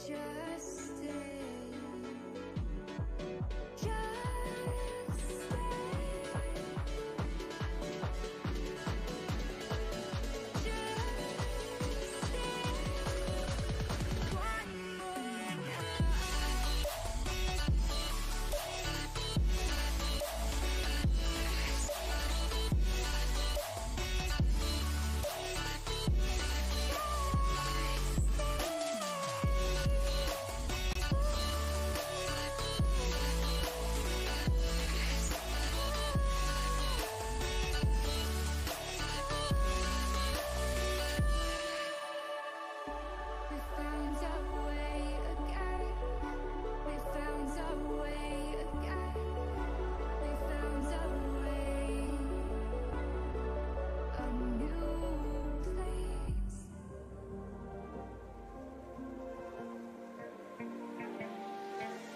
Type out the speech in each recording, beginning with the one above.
Just stay.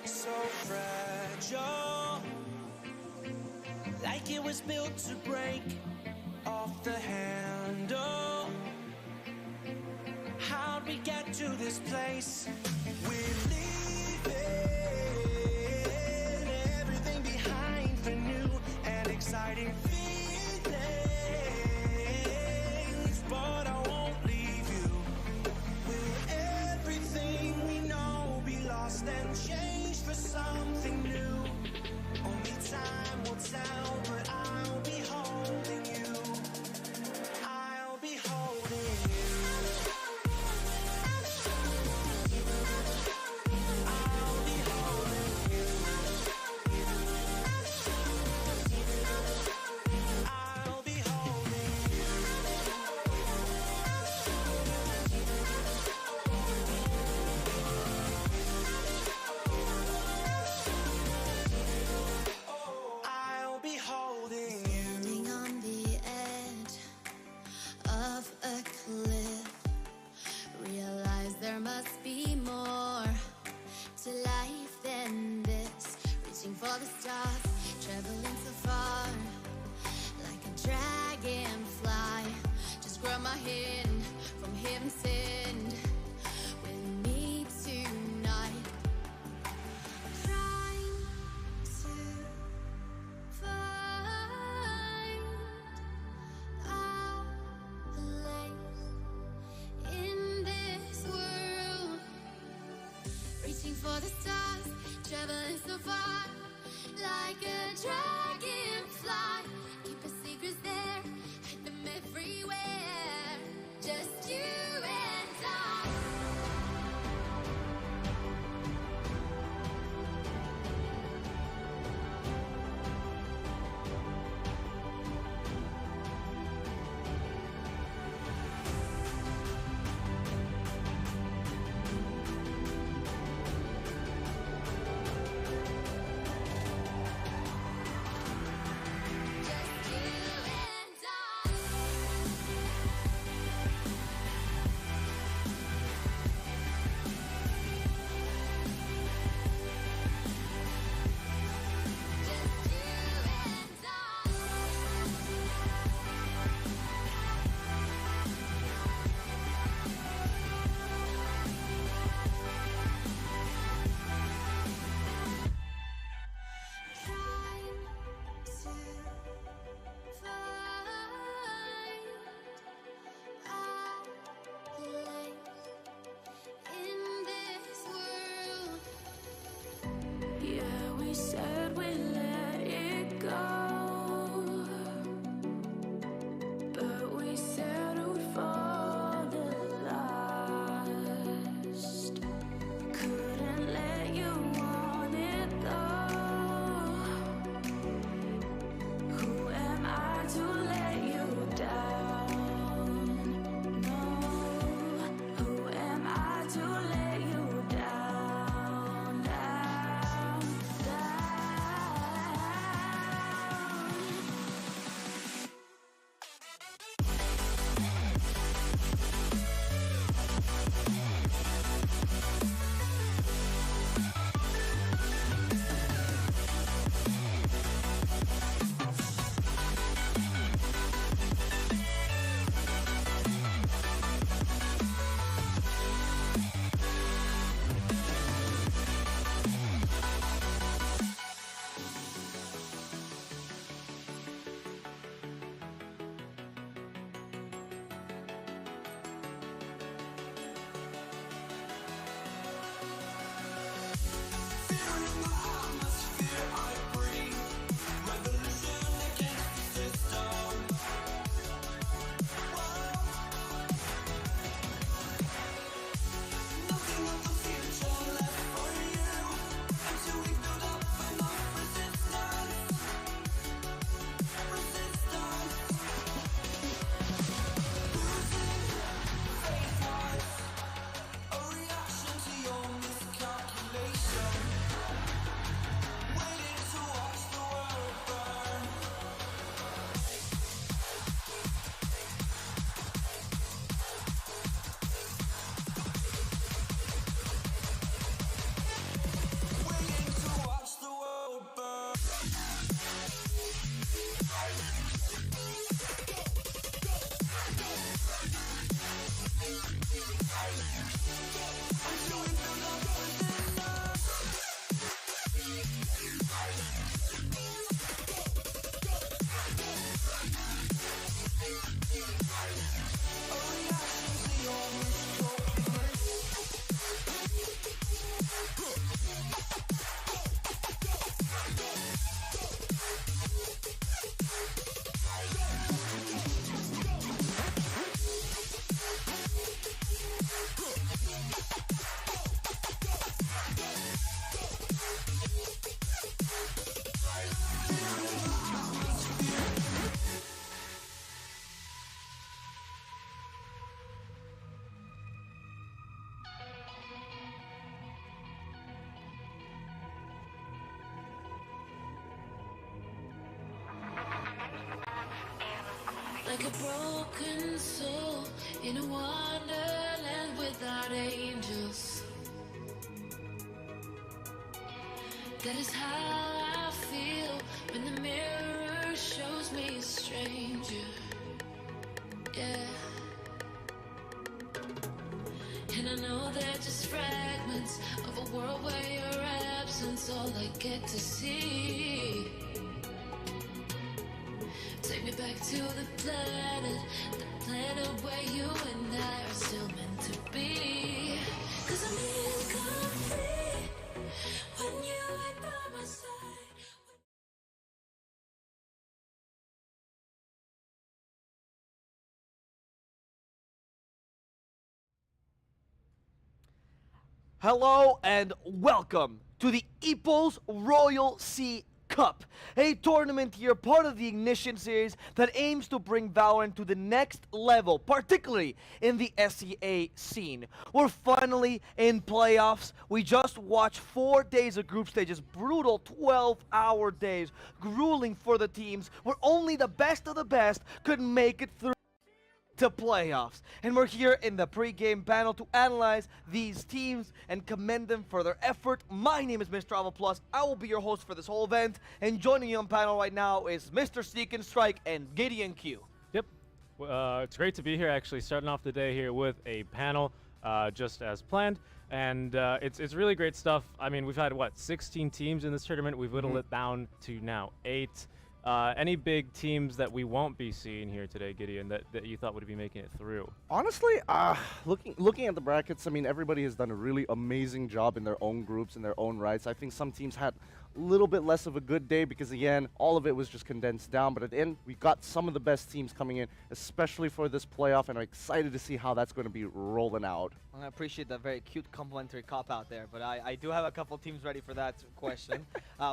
So fragile, like it was built to break off the handle. How'd we get to this place? We're leaving everything behind for new and exciting feelings, but I won't leave you. Will everything we know be lost and changed for something new? Only time will tell, but I'll be holding you. I'll be holding you. I'll be holding you. I'll be holding you. I'll be holding you. Standing on the edge of a cliff, realize there must be more to life than this. Reaching for the stars, traveling so far, like a dragonfly. Just grab my hand from heaven send with me tonight. Trying to find our place in this world. Reaching for the stars, traveling so far, like a dragonfly. Keep our secrets there, hide them everywhere. Just you and I. Just you and I. like a broken soul in a wonderland without angels. That is how I feel when the mirror shows me a stranger. Yeah. And I know they're just fragments of a world where your absence all I get to see. Take me back to the planet where you and I are still meant to be. 'Cause I'm incomplete when you ain't by my side. Hello and welcome to the Epos Royal Sea Cup, a tournament here, part of the Ignition series that aims to bring Valorant to the next level, particularly in the SEA scene. We're finally in playoffs. We just watched 4 days of group stages, brutal 12-hour days, grueling for the teams, where only the best of the best could make it through to playoffs. And we're here in the pre-game panel to analyze these teams and commend them for their effort. My name is Mr. Travel Plus. I will be your host for this whole event. And joining me on panel right now is Mr. Seek and Strike and Gideon Q. Yep. It's great to be here, actually, starting off the day here with a panel, just as planned. And it's really great stuff. I mean, we've had, 16 teams in this tournament. We've whittled it down to now 8. Any big teams that we won't be seeing here today, Gideon, that you thought would be making it through? Honestly, looking at the brackets, I mean, everybody has done a really amazing job in their own groups, in their own rights. I think some teams had a little bit less of a good day because, again, all of it was just condensed down. But at the end, we got some of the best teams coming in, especially for this playoff, and I'm excited to see how that's going to be rolling out. I appreciate that very cute complimentary cop out there, but I do have a couple teams ready for that question.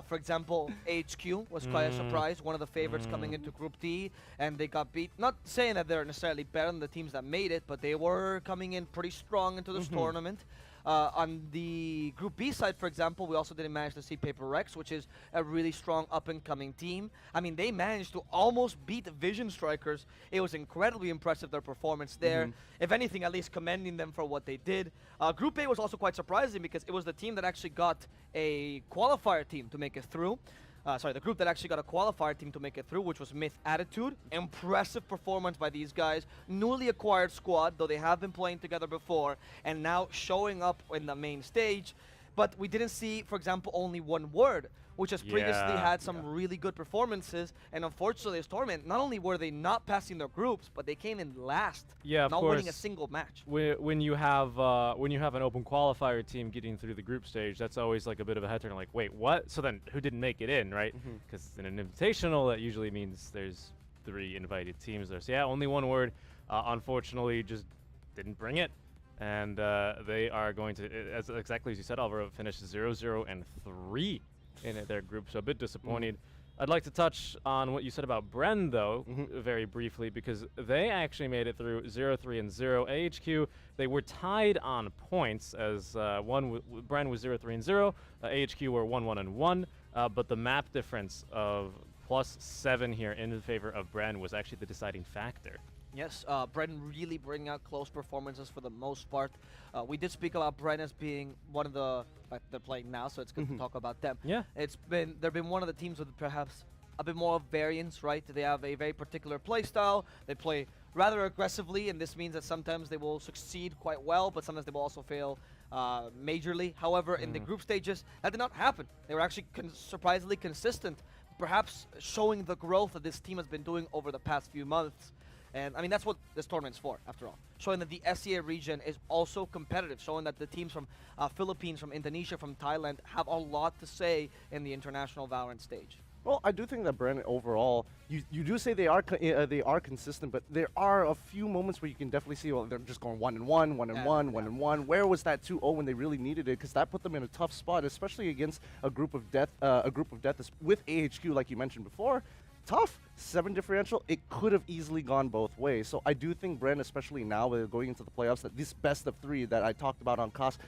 For example, HQ was quite a surprise, one of the favorites coming into Group D, and they got beat. Not saying that they're necessarily better than the teams that made it, but they were coming in pretty strong into this tournament. On the Group B side, for example, we also didn't manage to see Paper Rex, which is a really strong up-and-coming team. I mean, they managed to almost beat Vision Strikers. It was incredibly impressive, their performance there. If anything, at least commending them for what they did. Group A was also quite surprising because it was the team that actually got a qualifier team to make it through. The group that actually got a qualifier team to make it through, which was Myth Attitude. Impressive performance by these guys. Newly acquired squad, though they have been playing together before, and now showing up in the main stage. But we didn't see, for example, only one word, which has previously had some really good performances. And unfortunately, this tournament, not only were they not passing their groups, but they came in last, not winning a single match. When you have an open qualifier team getting through the group stage, that's always like a bit of a head turn. Like, wait, what? So then, who didn't make it in, right? Because in an invitational, that usually means there's 3 invited teams there. So yeah, only one word. Unfortunately, just didn't bring it. And they are going to, exactly as you said, Alvaro, finish 0-0-3 in their group, so a bit disappointed. I'd like to touch on what you said about Bren, though, very briefly, because they actually made it through 0-3-0. AHQ, they were tied on points, as Bren was 0-3-0, AHQ were 1-1-1, but the map difference of +7 here in favor of Bren was actually the deciding factor. Yes, Bren really bringing out close performances for the most part. We did speak about Bren as being one of the, they're playing now, so it's good to talk about them. Yeah. They've been one of the teams with perhaps a bit more of variance, right? They have a very particular play style. They play rather aggressively, and this means that sometimes they will succeed quite well, but sometimes they will also fail majorly. However, in the group stages, that did not happen. They were actually surprisingly consistent, perhaps showing the growth that this team has been doing over the past few months. And I mean, that's what this tournament's for, after all. Showing that the SEA region is also competitive, showing that the teams from Philippines, from Indonesia, from Thailand have a lot to say in the international Valorant stage. Well, I do think that Bren overall, you do say they are consistent, but there are a few moments where you can definitely see, well, they're just going 1-1, 1-1, 1-1. Where was that 2-0 when they really needed it? Because that put them in a tough spot, especially against a group of death with AHQ, like you mentioned before. tough. 7 differential, it could have easily gone both ways. So I do think Bren, especially now with going into the playoffs, that this best of 3 that I talked about on Cost,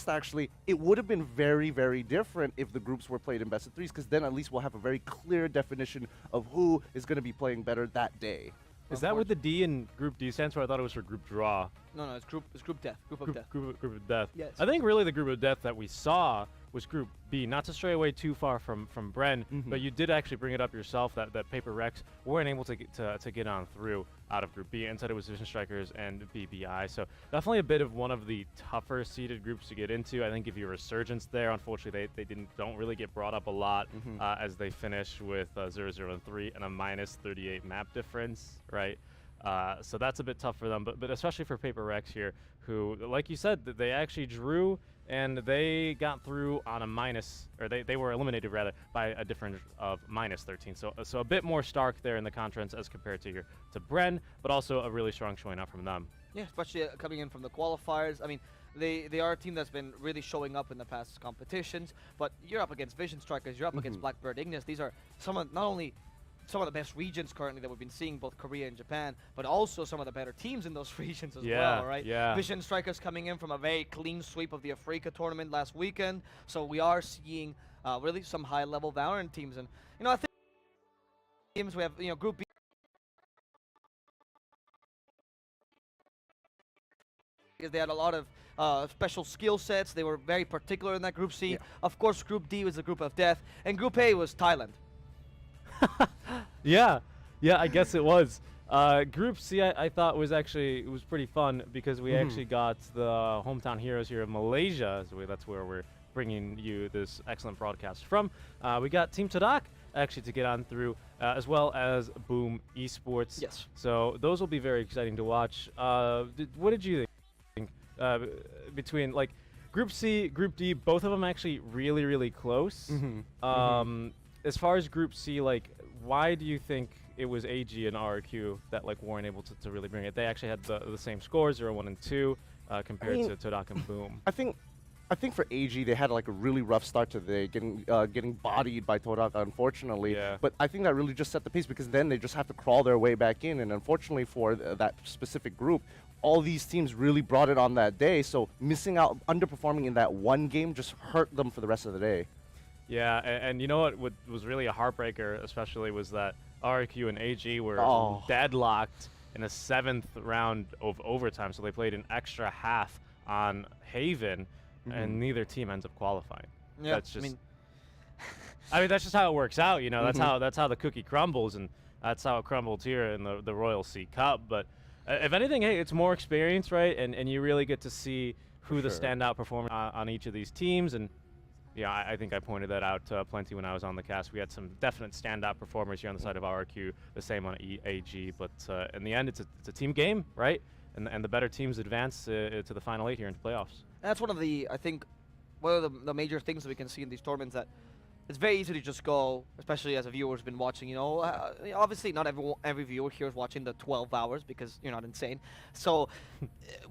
actually, it would have been very, very different if the groups were played in best of 3s, because then at least we'll have a very clear definition of who is going to be playing better that day. Is that what the D in Group D stands for? I thought it was for Group Draw. No, it's group death. Group of death. Group of Death. Yes. I think really the Group of Death that we saw was Group B. Not to stray away too far from Bren, but you did actually bring it up yourself that Paper Rex weren't able to get on through out of Group B. Instead, it was Vision Strikers and BBI. So definitely a bit of one of the tougher seeded groups to get into. I think if you're Resurgence there, unfortunately they don't really get brought up a lot as they finish with 0-0 and 3 and a -38 map difference, right? So that's a bit tough for them, but especially for Paper Rex here, who, like you said, they actually drew and they got through on a they were eliminated rather by a difference of -13. So a bit more stark there in the conference as compared to Bren, but also a really strong showing up from them. Yeah, especially coming in from the qualifiers. I mean, they are a team that's been really showing up in the past competitions, but you're up against Vision Strikers, you're up against Blackbird Ignis. These are not only some of the best regions currently that we've been seeing, both Korea and Japan, but also some of the better teams in those regions as well, right? Yeah. Vision Strikers coming in from a very clean sweep of the Africa tournament last weekend, so we are seeing really some high-level Valorant teams, and I think teams we have, Group B. Because they had a lot of special skill sets. They were very particular in that Group C. Yeah. Of course, Group D was the Group of Death, and Group A was Thailand. Yeah, I guess it was. Group C, I thought was pretty fun because we actually got the hometown heroes here of Malaysia. So that's where we're bringing you this excellent broadcast from. We got Team Tadak actually to get on through, as well as Boom Esports. Yes. So those will be very exciting to watch. What did you think between like Group C, Group D? Both of them actually really, really close. As far as Group C, like, why do you think it was AG and RRQ that like weren't able to really bring it? They actually had the same scores, 0, 1, and 2, compared to Todak and Boom. I think for AG they had like a really rough start to the day, getting bodied by Todak, unfortunately. Yeah. But I think that really just set the pace, because then they just have to crawl their way back in, and unfortunately for that specific group, all these teams really brought it on that day. So missing out, underperforming in that one game just hurt them for the rest of the day. Yeah, and you know what was really a heartbreaker, especially, was that RQ and AG were deadlocked in a 7th round of overtime, so they played an extra half on Haven, and neither team ends up qualifying. Yeah, that's just. I mean, that's just how it works out. That's how the cookie crumbles, and that's how it crumbled here in the Royal Sea Cup. But if anything, hey, it's more experience, right? And you really get to see who the standout performer on each of these teams. And yeah, I think I pointed that out plenty when I was on the cast. We had some definite standout performers here on the side of RQ, the same on AG. But in the end, it's a team game, right? And the better teams advance to the final 8 here into playoffs. That's one of the the major things that we can see in these tournaments, that it's very easy to just go, especially as a viewer who's been watching, obviously not every viewer here is watching the 12 hours because you're not insane. So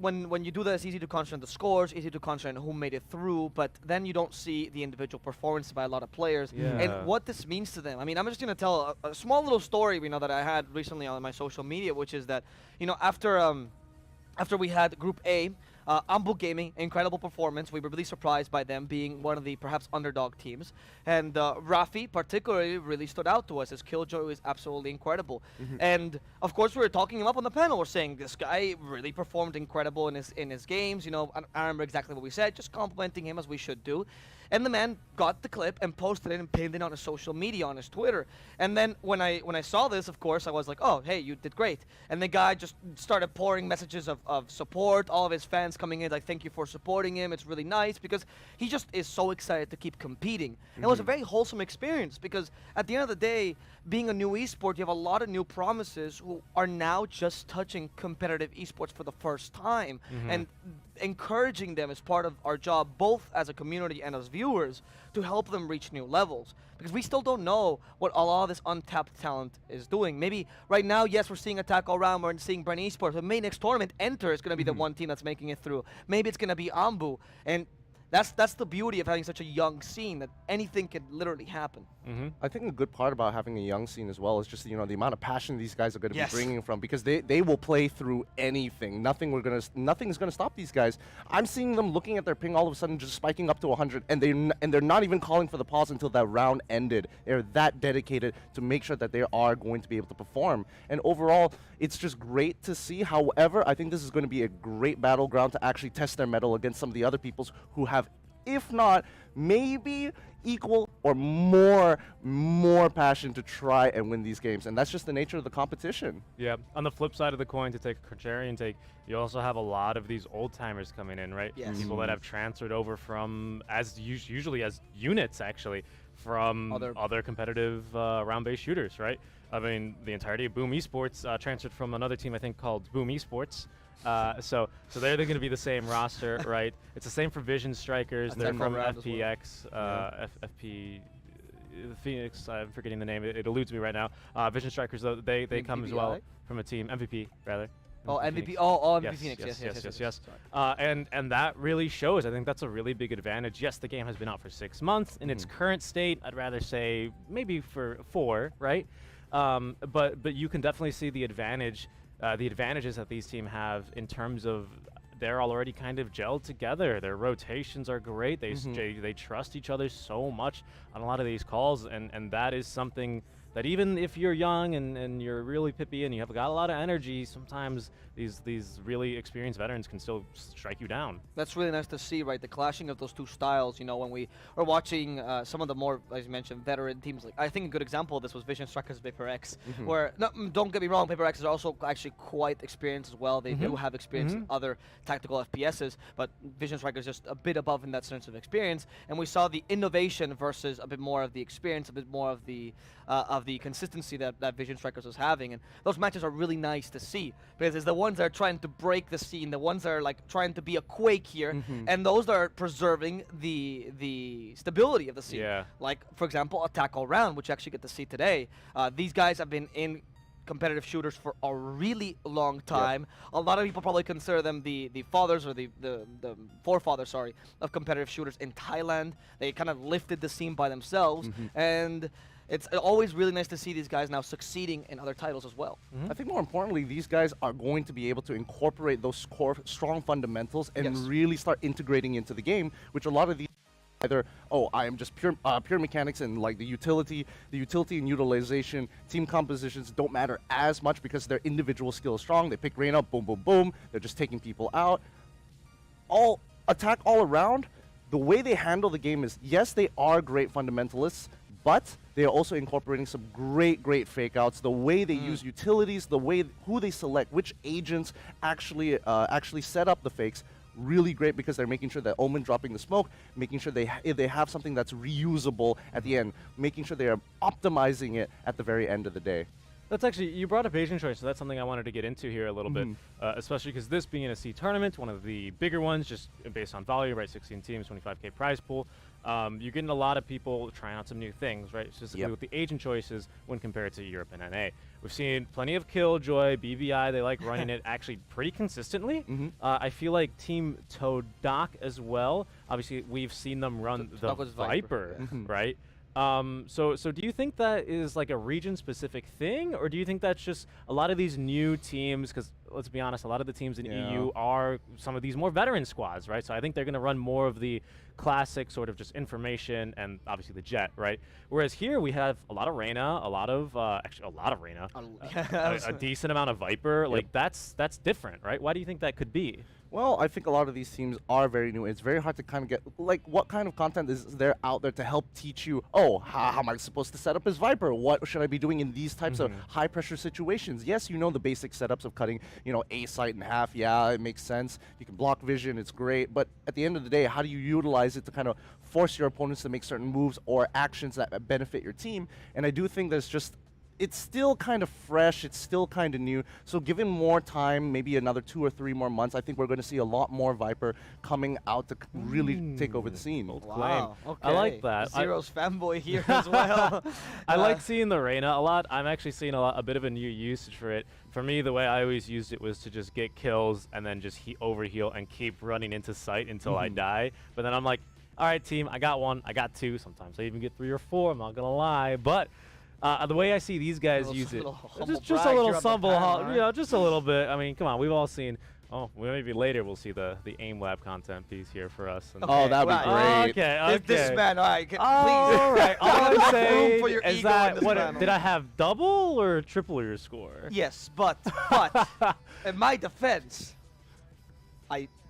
when you do that, it's easy to concentrate on the scores, easy to concentrate on who made it through, but then you don't see the individual performance by a lot of players and what this means to them. I mean, I'm just going to tell a small little story, that I had recently on my social media, which is that, after we had Group A, Ambu Gaming, incredible performance. We were really surprised by them being one of the perhaps underdog teams. And Rafi particularly really stood out to us. His Killjoy is absolutely incredible. And of course we were talking him up on the panel. We're saying this guy really performed incredible in his games. I remember exactly what we said, just complimenting him as we should do. And the man got the clip and posted it and pinned it on his social media, on his Twitter. And then when I saw this, of course, I was like, oh, hey, you did great. And the guy just started pouring messages of support, all of his fans coming in like, thank you for supporting him. It's really nice, because he just is so excited to keep competing. And it was a very wholesome experience, because at the end of the day, being a new esport, you have a lot of new promises who are now just touching competitive esports for the first time. And encouraging them is part of our job, both as a community and as viewers, to help them reach new levels, because we still don't know what a lot of this untapped talent is doing. Maybe right now, yes, we're seeing Attack All Round, we're seeing Bren Esports, but maybe next tournament, Enter is going to be the one team that's making it through. Maybe it's going to be Ambu, and That's the beauty of having such a young scene, that anything can literally happen. I think a good part about having a young scene as well is just, the amount of passion these guys are going to Yes. be bringing from, because they will play through anything. Nothing's going to stop these guys. I'm seeing them looking at their ping all of a sudden just spiking up to 100, and they're not even calling for the pause until that round ended. They're that dedicated to make sure that they are going to be able to perform. And overall, it's just great to see. However, I think this is going to be a great battleground to actually test their mettle against some of the other peoples who have, if not maybe equal or more passion to try and win these games. And that's just the nature of the competition. Yeah. On the flip side of the coin, to take a contrarian take, you also have a lot of these old timers coming in, right? Yes. People that have transferred over from, usually as units actually, from other competitive round-based shooters, right? I mean, the entirety of Boom Esports transferred from another team, I think, called Boom Esports. So they're going to be the same roster, right? It's the same for Vision Strikers. They're from FPX, FP Phoenix. I'm forgetting the name. It eludes me right now. Vision Strikers, though, they come as well from a team, MVP rather. Oh, MVP. Phoenix. Oh, MVP Yes, Phoenix. yes. And that really shows. I think that's a really big advantage. Yes, the game has been out for 6 months. In its current state, I'd rather say maybe for 4, right? But you can definitely see the advantages that these teams have in terms of they're already kind of gelled together. Their rotations are great. They trust each other so much on a lot of these calls, and that is something that even if you're young and you're really pippy and you have got a lot of energy, sometimes these really experienced veterans can still strike you down. That's really nice to see, right? The clashing of those two styles. When we were watching some of the more, as you mentioned, veteran teams. Like, I think a good example of this was Vision Strikers Vapor X, where don't get me wrong, Vapor X is also actually quite experienced as well. They do have experience in other tactical FPSs, but Vision Strikers just a bit above in that sense of experience. And we saw the innovation versus a bit more of the experience, a bit more of the consistency that Vision Strikers was having. And those matches are really nice to see, because it's the ones that are trying to break the scene, the ones that are like trying to be a quake here, and those that are preserving the stability of the scene. Yeah. Like, for example, Attack All Round, which you actually get to see today. These guys have been in competitive shooters for a really long time. A lot of people probably consider them the fathers or the forefathers, sorry, of competitive shooters in Thailand. They kind of lifted the scene by themselves, and it's always really nice to see these guys now succeeding in other titles as well. I think more importantly, these guys are going to be able to incorporate those core strong fundamentals and really start integrating into the game, which a lot of these either, I am just pure mechanics, and like the utility and utilization, team compositions don't matter as much because their individual skill is strong. They pick Rain up, boom, boom, boom. They're just taking people out. All Attack All Around, the way they handle the game is, yes, they are great fundamentalists, but they are also incorporating some great fake outs. The way they use utilities, the way who they select, which agents actually set up the fakes, really great, because they're making sure that Omen dropping the smoke, making sure they have something that's reusable at the end, making sure they are optimizing it at the very end of the day. That's actually, you brought up Asian choice, so that's something I wanted to get into here a little bit, especially because this being a C tournament, one of the bigger ones, just based on value, right? 16 teams, 25K prize pool. You're getting a lot of people trying out some new things, right? Specifically with the agent choices when compared to Europe and NA. We've seen plenty of Killjoy, BVI, they like running it actually pretty consistently. I feel like Team Todak as well. Obviously, we've seen them run the Viper, right? So do you think that is like a region-specific thing, or do you think that's just a lot of these new teams, because let's be honest, a lot of the teams in EU are some of these more veteran squads, right? So I think they're going to run more of the classic sort of just information and obviously the Jet, right? Whereas here we have a lot of Reyna, actually a lot of Reyna, a decent amount of Viper. Like that's different, right? Why do you think that could be? Well, I think a lot of these teams are very new. It's very hard to kind of get, like, what kind of content is there out there to help teach you, how am I supposed to set up as Viper? What should I be doing in these types of high-pressure situations? Yes, you know the basic setups of cutting, A site in half. Yeah, it makes sense. You can block vision. It's great. But at the end of the day, how do you utilize it to kind of force your opponents to make certain moves or actions that benefit your team? And I do think there's just it's still kind of fresh, it's still kind of new. So given more time, maybe another 2 or 3 more months, I think we're going to see a lot more Viper coming out to really take over the scene. Wow. Okay. I like that. Zero's fanboy here as well. I like seeing the Reyna a lot. I'm actually seeing a bit of a new usage for it. For me, the way I always used it was to just get kills and then just overheal and keep running into sight until I die. But then I'm like, all right, team, I got 1, I got 2. Sometimes I even get 3 or 4. I'm not gonna lie, but the way I see these guys use it, just a little stumble, you know, just a little bit. I mean, come on, we've all seen. Oh, well, maybe later we'll see the aim lab content piece here for us. Okay, oh, that'd be great. Okay. This man, all right, please. All right. All I'm saying for your is ego that in this panel. did I have double or triple your score? Yes, but in my defense,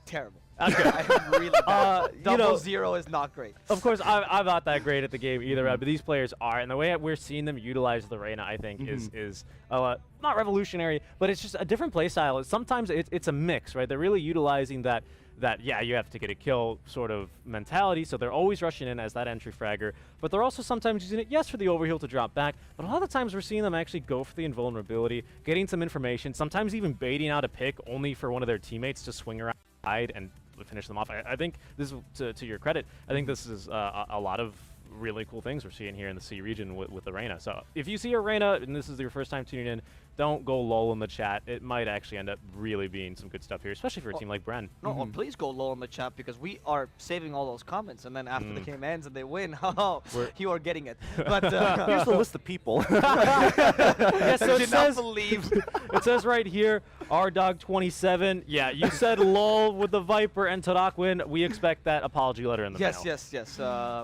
terrible. Okay. I'm really bad. You Double know, 0 is not great. Of course, I'm not that great at the game either, but these players are, and the way we're seeing them utilize the Reyna, I think, is not revolutionary, but it's just a different play style. Sometimes it's a mix, right? They're really utilizing that yeah, you have to get a kill sort of mentality, so they're always rushing in as that entry fragger, but they're also sometimes using it, yes, for the overheal to drop back, but a lot of the times we're seeing them actually go for the invulnerability, getting some information, sometimes even baiting out a pick only for one of their teammates to swing around and finish them off. I think this is, to your credit, I think this is a lot of really cool things we're seeing here in the C region with the Reyna. So if you see a Reyna and this is your first time tuning in, don't go lol in the chat. It might actually end up really being some good stuff here, especially for a team like Bren. No, please go low in the chat because we are saving all those comments, and then after the game ends and they win, you are getting it. But Here's the list of people. Yeah, so it says, believe. it says right here, RDog27. Yeah, you said lol with the Viper and Tarak win. We expect that apology letter in the mail. Yes.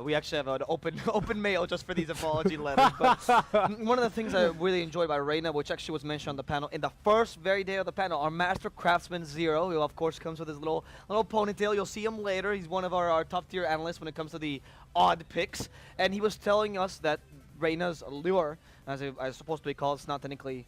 We actually have an open mail just for these apology letters. But one of the things I really enjoy about Reyna, which actually was mentioned on the panel, in the first very day of the panel, our Master Craftsman Zero, who of course comes with his little ponytail. You'll see him later. He's one of our top tier analysts when it comes to the odd picks. And he was telling us that Reyna's allure, as it's supposed to be called, it's not technically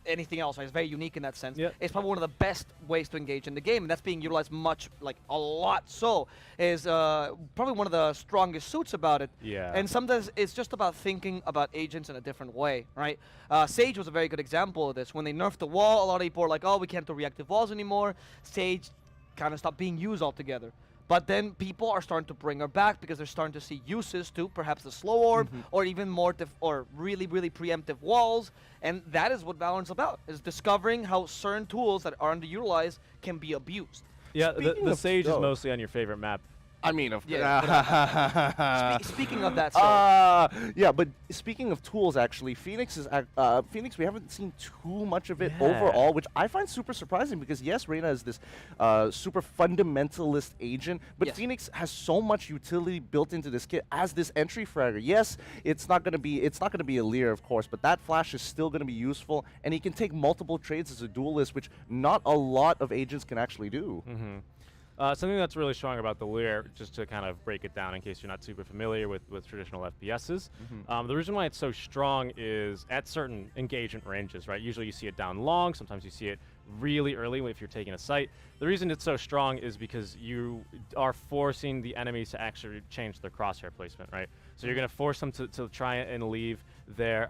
anything else. Right? It's very unique in that sense. Yep. It's probably one of the best ways to engage in the game, and that's being utilized a lot. So is probably one of the strongest suits about it. Yeah. And sometimes it's just about thinking about agents in a different way, right? Sage was a very good example of this. When they nerfed the wall, a lot of people were like, oh, we can't do reactive walls anymore. Sage kind of stopped being used altogether. But then people are starting to bring her back because they're starting to see uses to perhaps the slow orb or even more or really, really preemptive walls. And that is what Valorant's about, is discovering how certain tools that are underutilized can be abused. Yeah, the Sage is mostly on your favorite map. I mean, Speaking of that, yeah, but speaking of tools, actually, Phoenix, we haven't seen too much of it overall, which I find super surprising because, yes, Reyna is this super fundamentalist agent, but Phoenix has so much utility built into this kit as this entry fragger. Yes, it's not going to be a Lear, of course, but that flash is still going to be useful, and he can take multiple trades as a duelist, which not a lot of agents can actually do. Something that's really strong about the Lear, just to kind of break it down in case you're not super familiar with traditional FPSs, the reason why it's so strong is at certain engagement ranges, right? Usually you see it down long, sometimes you see it really early if you're taking a site. The reason it's so strong is because you are forcing the enemies to actually change their crosshair placement, right? So you're going to force them to try and leave their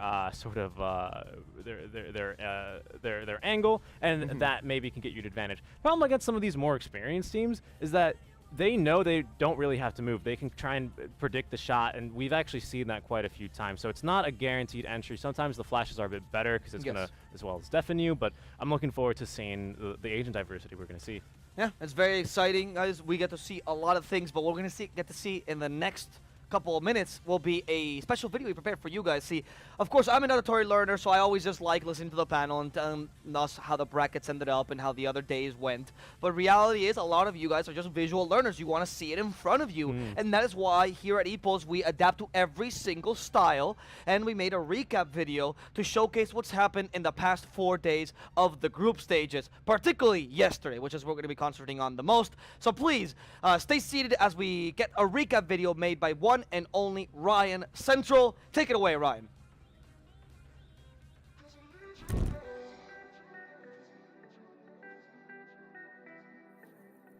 their angle, and that maybe can get you an advantage. Problem against some of these more experienced teams is that they know they don't really have to move. They can try and predict the shot, and we've actually seen that quite a few times. So it's not a guaranteed entry. Sometimes the flashes are a bit better because it's going to, as well as deafen you, but I'm looking forward to seeing the agent diversity we're going to see. Yeah, it's very exciting, guys. We get to see a lot of things, but what we're going to get to see in the next couple of minutes will be a special video we prepared for you guys. See, of course, I'm an auditory learner, so I always just like listening to the panel and telling us how the brackets ended up and how the other days went. But reality is, a lot of you guys are just visual learners. You want to see it in front of you. And that is why here at EPOS, we adapt to every single style. And we made a recap video to showcase what's happened in the past 4 days of the group stages, particularly yesterday, which is what we're going to be concentrating on the most. So please, stay seated as we get a recap video made by one and only Ryan Central. Take it away, Ryan.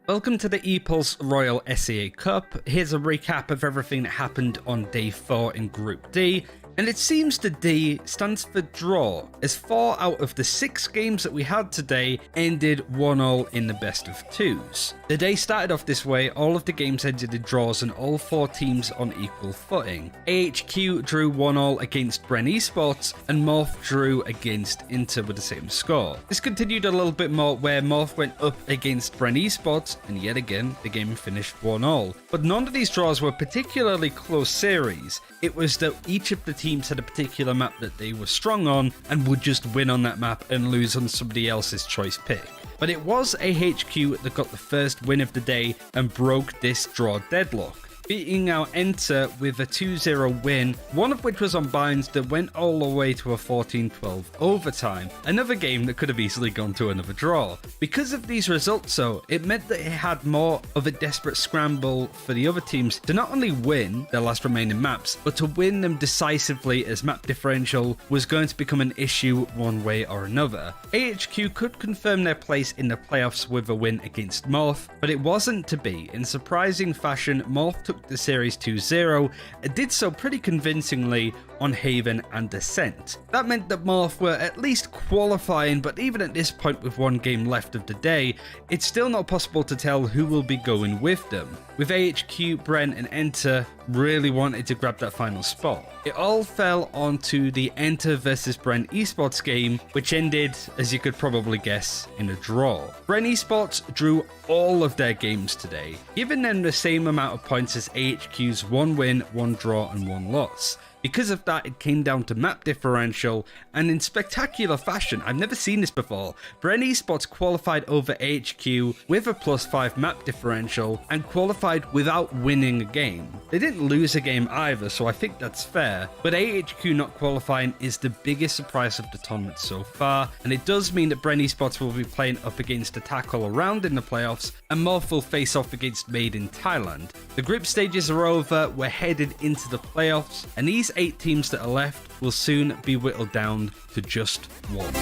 Welcome to the ePulse Royal SEA Cup. Here's a recap of everything that happened on day 4 in Group D. And it seems the D stands for draw, as 4 out of the 6 games that we had today ended 1-all in the best of 2s. The day started off this way, all of the games ended in draws and all 4 teams on equal footing. AHQ drew 1-all against Bren Esports and Morph drew against Inter with the same score. This continued a little bit more where Morph went up against Bren Esports and yet again the game finished 1-all. But none of these draws were particularly close series. It was that each of the teams had a particular map that they were strong on and would just win on that map and lose on somebody else's choice pick. But it was AHQ that got the first win of the day and broke this draw deadlock, beating out Enter with a 2-0 win, one of which was on Binds that went all the way to a 14-12 overtime, another game that could have easily gone to another draw. Because of these results though, it meant that it had more of a desperate scramble for the other teams to not only win their last remaining maps, but to win them decisively, as map differential was going to become an issue one way or another. AHQ could confirm their place in the playoffs with a win against Morph, but it wasn't to be. In surprising fashion, Morph took the series 2-0 and did so pretty convincingly on Haven and Ascent. That meant that Morph were at least qualifying, but even at this point with one game left of the day, it's still not possible to tell who will be going with them, with AHQ, Bren and Enter really wanted to grab that final spot. It all fell onto the Enter versus Bren Esports game, which ended, as you could probably guess, in a draw. Bren Esports drew all of their games today, giving them the same amount of points as AHQ's 1 win, 1 draw and 1 loss. Because of that, it came down to map differential, and in spectacular fashion, I've never seen this before, Bren Esports qualified over AHQ with a +5 map differential, and qualified without winning a game. They didn't lose a game either, so I think that's fair, but AHQ not qualifying is the biggest surprise of the tournament so far, and it does mean that Bren Esports will be playing up against Attack All Around in the playoffs, and Morph will face off against Made in Thailand. The group stages are over, we're headed into the playoffs, and these 8 teams that are left will soon be whittled down to just 1.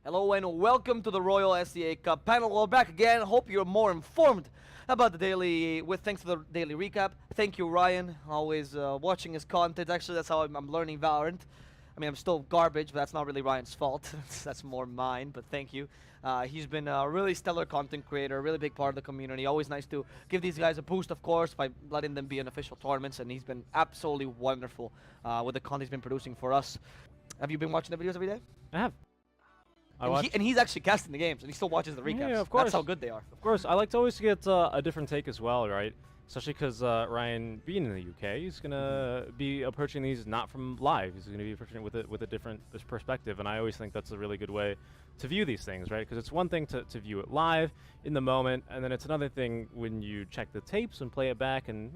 Hello and welcome to the Royal SCA Cup panel. We're back again. Hope you're more informed about the daily, thanks to the daily recap. Thank you, Ryan, always watching his content. Actually, that's how I'm learning Valorant. I mean, I'm still garbage, but that's not really Ryan's fault. That's more mine, but thank you. He's been a really stellar content creator, a really big part of the community. Always nice to give these guys a boost, of course, by letting them be in official tournaments, and he's been absolutely wonderful with the content he's been producing for us. Have you been watching the videos every day? I have. And he's actually casting the games, and he still watches the recaps. Yeah, of course. That's how good they are. Of course, I like to always get a different take as well, right? Especially because Ryan, being in the UK, he's gonna be approaching these not from live. He's gonna be approaching it with a different perspective, and I always think that's a really good way to view these things, right? Because it's one thing to view it live in the moment, and then it's another thing when you check the tapes and play it back, and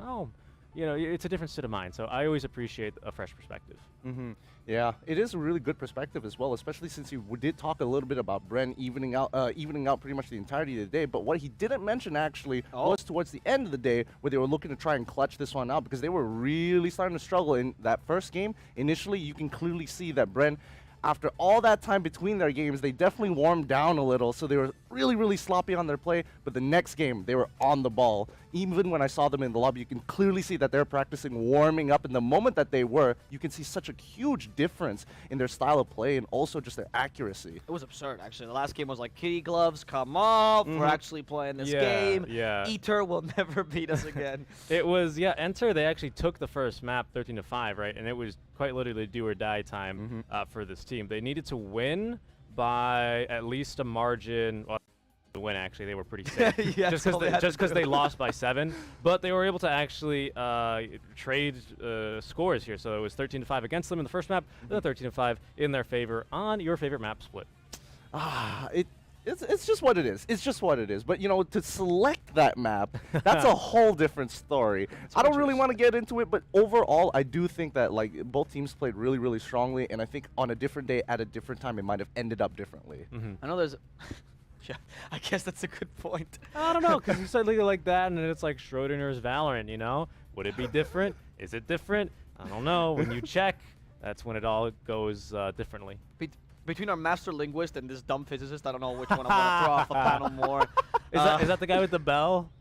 you know, it's a different state of mind. So I always appreciate a fresh perspective. Mm-hmm. Yeah, it is a really good perspective as well, especially since you did talk a little bit about Bren evening out pretty much the entirety of the day. But what he didn't mention actually was towards the end of the day where they were looking to try and clutch this one out, because they were really starting to struggle in that first game. Initially, you can clearly see that Bren, after all that time between their games, they definitely warmed down a little, so they were really, really sloppy on their play. But the next game, they were on the ball. Even when I saw them in the lobby, you can clearly see that they're practicing warming up. And the moment that they were, you can see such a huge difference in their style of play and also just their accuracy. It was absurd, actually. The last game was like, kitty gloves, come off. We're actually playing this game. Yeah. Eater will never beat us again. It was, Enter, they actually took the first map 13-5, right? And it was quite literally do or die time for this team. They needed to win by at least a margin. Well, to win, actually, they were pretty safe. Yeah, just because they lost by 7, but they were able to actually trade scores here. So it was 13-5 against them in the first map, then 13-5 in their favor on your favorite map split. It's just what it is. It's just what it is. But, you know, to select that map, that's a whole different story. I don't really want to get into it, but overall, I do think that, like, both teams played really, really strongly, and I think on a different day at a different time, it might have ended up differently. I know there's... Yeah, I guess that's a good point. I don't know, because you said like that, and then it's like Schrodinger's Valorant, you know? Would it be different? Is it different? I don't know. When you check, that's when it all goes differently. Between our master linguist and this dumb physicist, I don't know which one I want to throw off the panel more. Is that the guy with the bell?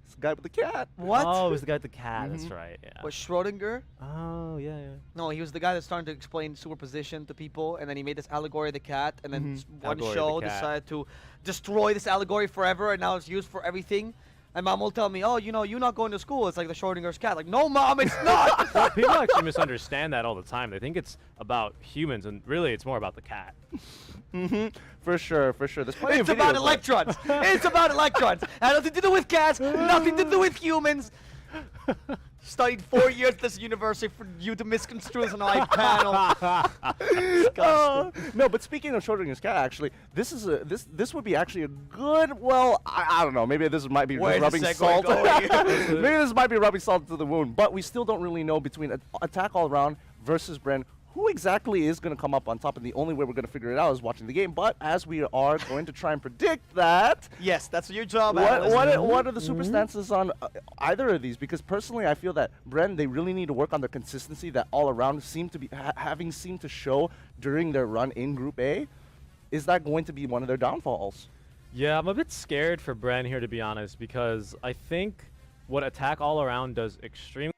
It's the guy with the cat. What? Oh, it was the guy with the cat. That's right. Yeah. Was Schrodinger? Oh, yeah, yeah. No, he was the guy that's starting to explain superposition to people, and then he made this allegory of the cat, and then one Allegory of the show cat. decided to destroy this allegory forever, and now it's used for everything. And mom will tell me, oh, you know, you're not going to school. It's like the Schrodinger's cat. Like, no, mom, it's not. Well, people actually misunderstand that all the time. They think it's about humans, and really, it's more about the cat. For sure, for sure. There's plenty It's of about videos, electrons. It's about electrons. Had nothing to do with cats. Nothing to do with humans. Studied 4 years at this university for you to misconstrue this on my panel. Disgusting. No, but speaking of Schrodinger's cat, actually, this would be actually a good. Well, I don't know. Maybe this might be just Where's the rubbing segue salt. going? Maybe this might be rubbing salt to the wound. But we still don't really know between Attack All Around versus Bren who exactly is going to come up on top. And the only way we're going to figure it out is watching the game. But as we are going to try and predict that. Yes, that's your job. What are the circumstances on either of these? Because personally, I feel that Bren, they really need to work on their consistency that all around seem to be having seemed to show during their run in Group A. Is that going to be one of their downfalls? Yeah, I'm a bit scared for Bren here, to be honest, because I think what Attack All Around does extremely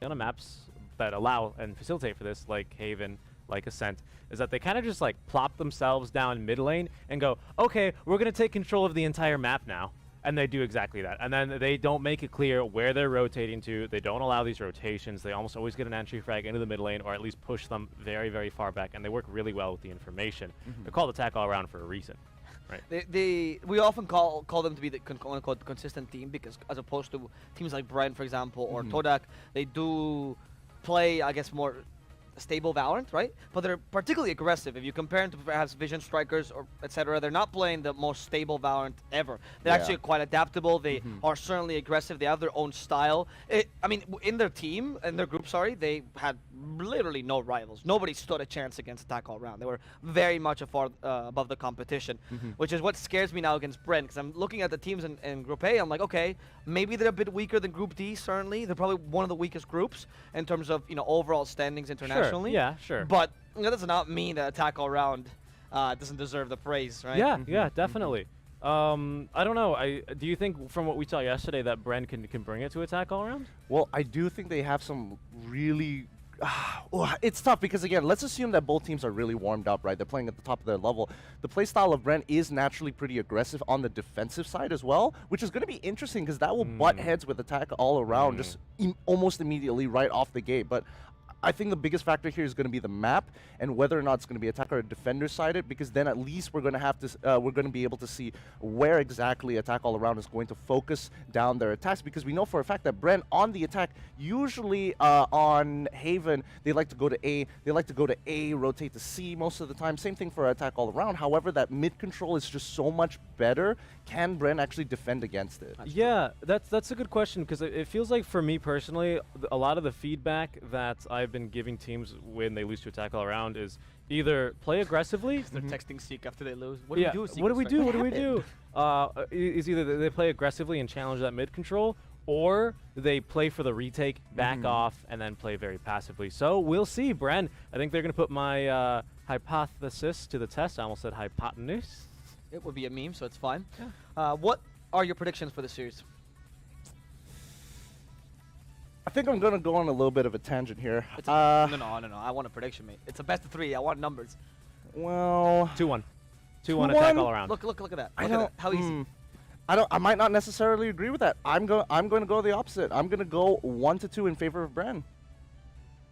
on maps that allow and facilitate for this, like Haven, like Ascent, is that they kind of just like plop themselves down mid lane and go, okay, we're going to take control of the entire map now. And they do exactly that. And then they don't make it clear where they're rotating to. They don't allow these rotations. They almost always get an entry frag into the mid lane, or at least push them very, very far back. And they work really well with the information. They're called Attack All Around for a reason. Right. We often call them to be the consistent team, because as opposed to teams like Brent, for example, or Todak, they do play, I guess, more stable Valorant, right? But they're particularly aggressive. If you compare them to perhaps Vision Strikers or etc., they're not playing the most stable Valorant ever. They're actually quite adaptable. They are certainly aggressive. They have their own style. I mean, in their team, in their group, sorry, they had literally no rivals. Nobody stood a chance against Attack All Around. They were very much above the competition, which is what scares me now against Brent, because I'm looking at the teams in Group A. I'm like, okay, maybe they're a bit weaker than Group D, certainly. They're probably one of the weakest groups in terms of, overall standings internationally. Yeah, sure. But that does not mean that Attack All Around doesn't deserve the praise, right? Yeah, yeah, definitely. I don't know. Do you think from what we saw yesterday that Bren can bring it to Attack All Around? Well, I do think they have some really. It's tough because, again, let's assume that both teams are really warmed up, right? They're playing at the top of their level. The playstyle of Brent is naturally pretty aggressive on the defensive side as well, which is going to be interesting because that will butt heads with Attack All Around just almost immediately right off the gate. But I think the biggest factor here is going to be the map and whether or not it's going to be attacker or defender sided, because then at least we're going to have to we're going to be able to see where exactly Attack All Around is going to focus down their attacks, because we know for a fact that Bren on the attack usually on Haven they like to go to A, rotate to C most of the time. Same thing for Attack All Around. However, that mid control is just so much better. Can Bren actually defend against it? Yeah, that's a good question, because it feels like for me personally, a lot of the feedback that I've been giving teams when they lose to Attack All Around is either play aggressively. They're texting Seek after they lose. What do we do? Seek? What do we do? What do we do? Is either they play aggressively and challenge that mid control, or they play for the retake, back off, and then play very passively. So we'll see, Bren. I think they're going to put my hypothesis to the test. I almost said hypotenuse. It would be a meme, so it's fine. Yeah. What are your predictions for the series? I think I'm going to go on a little bit of a tangent here. No. I want a prediction, mate. It's a best of 3. I want numbers. Well, 2-1. 2-1 Attack All Around. Look at that. I Look at that. How easy. I might not necessarily agree with that. I'm going to go the opposite. I'm going to go 1-2 in favor of Bren.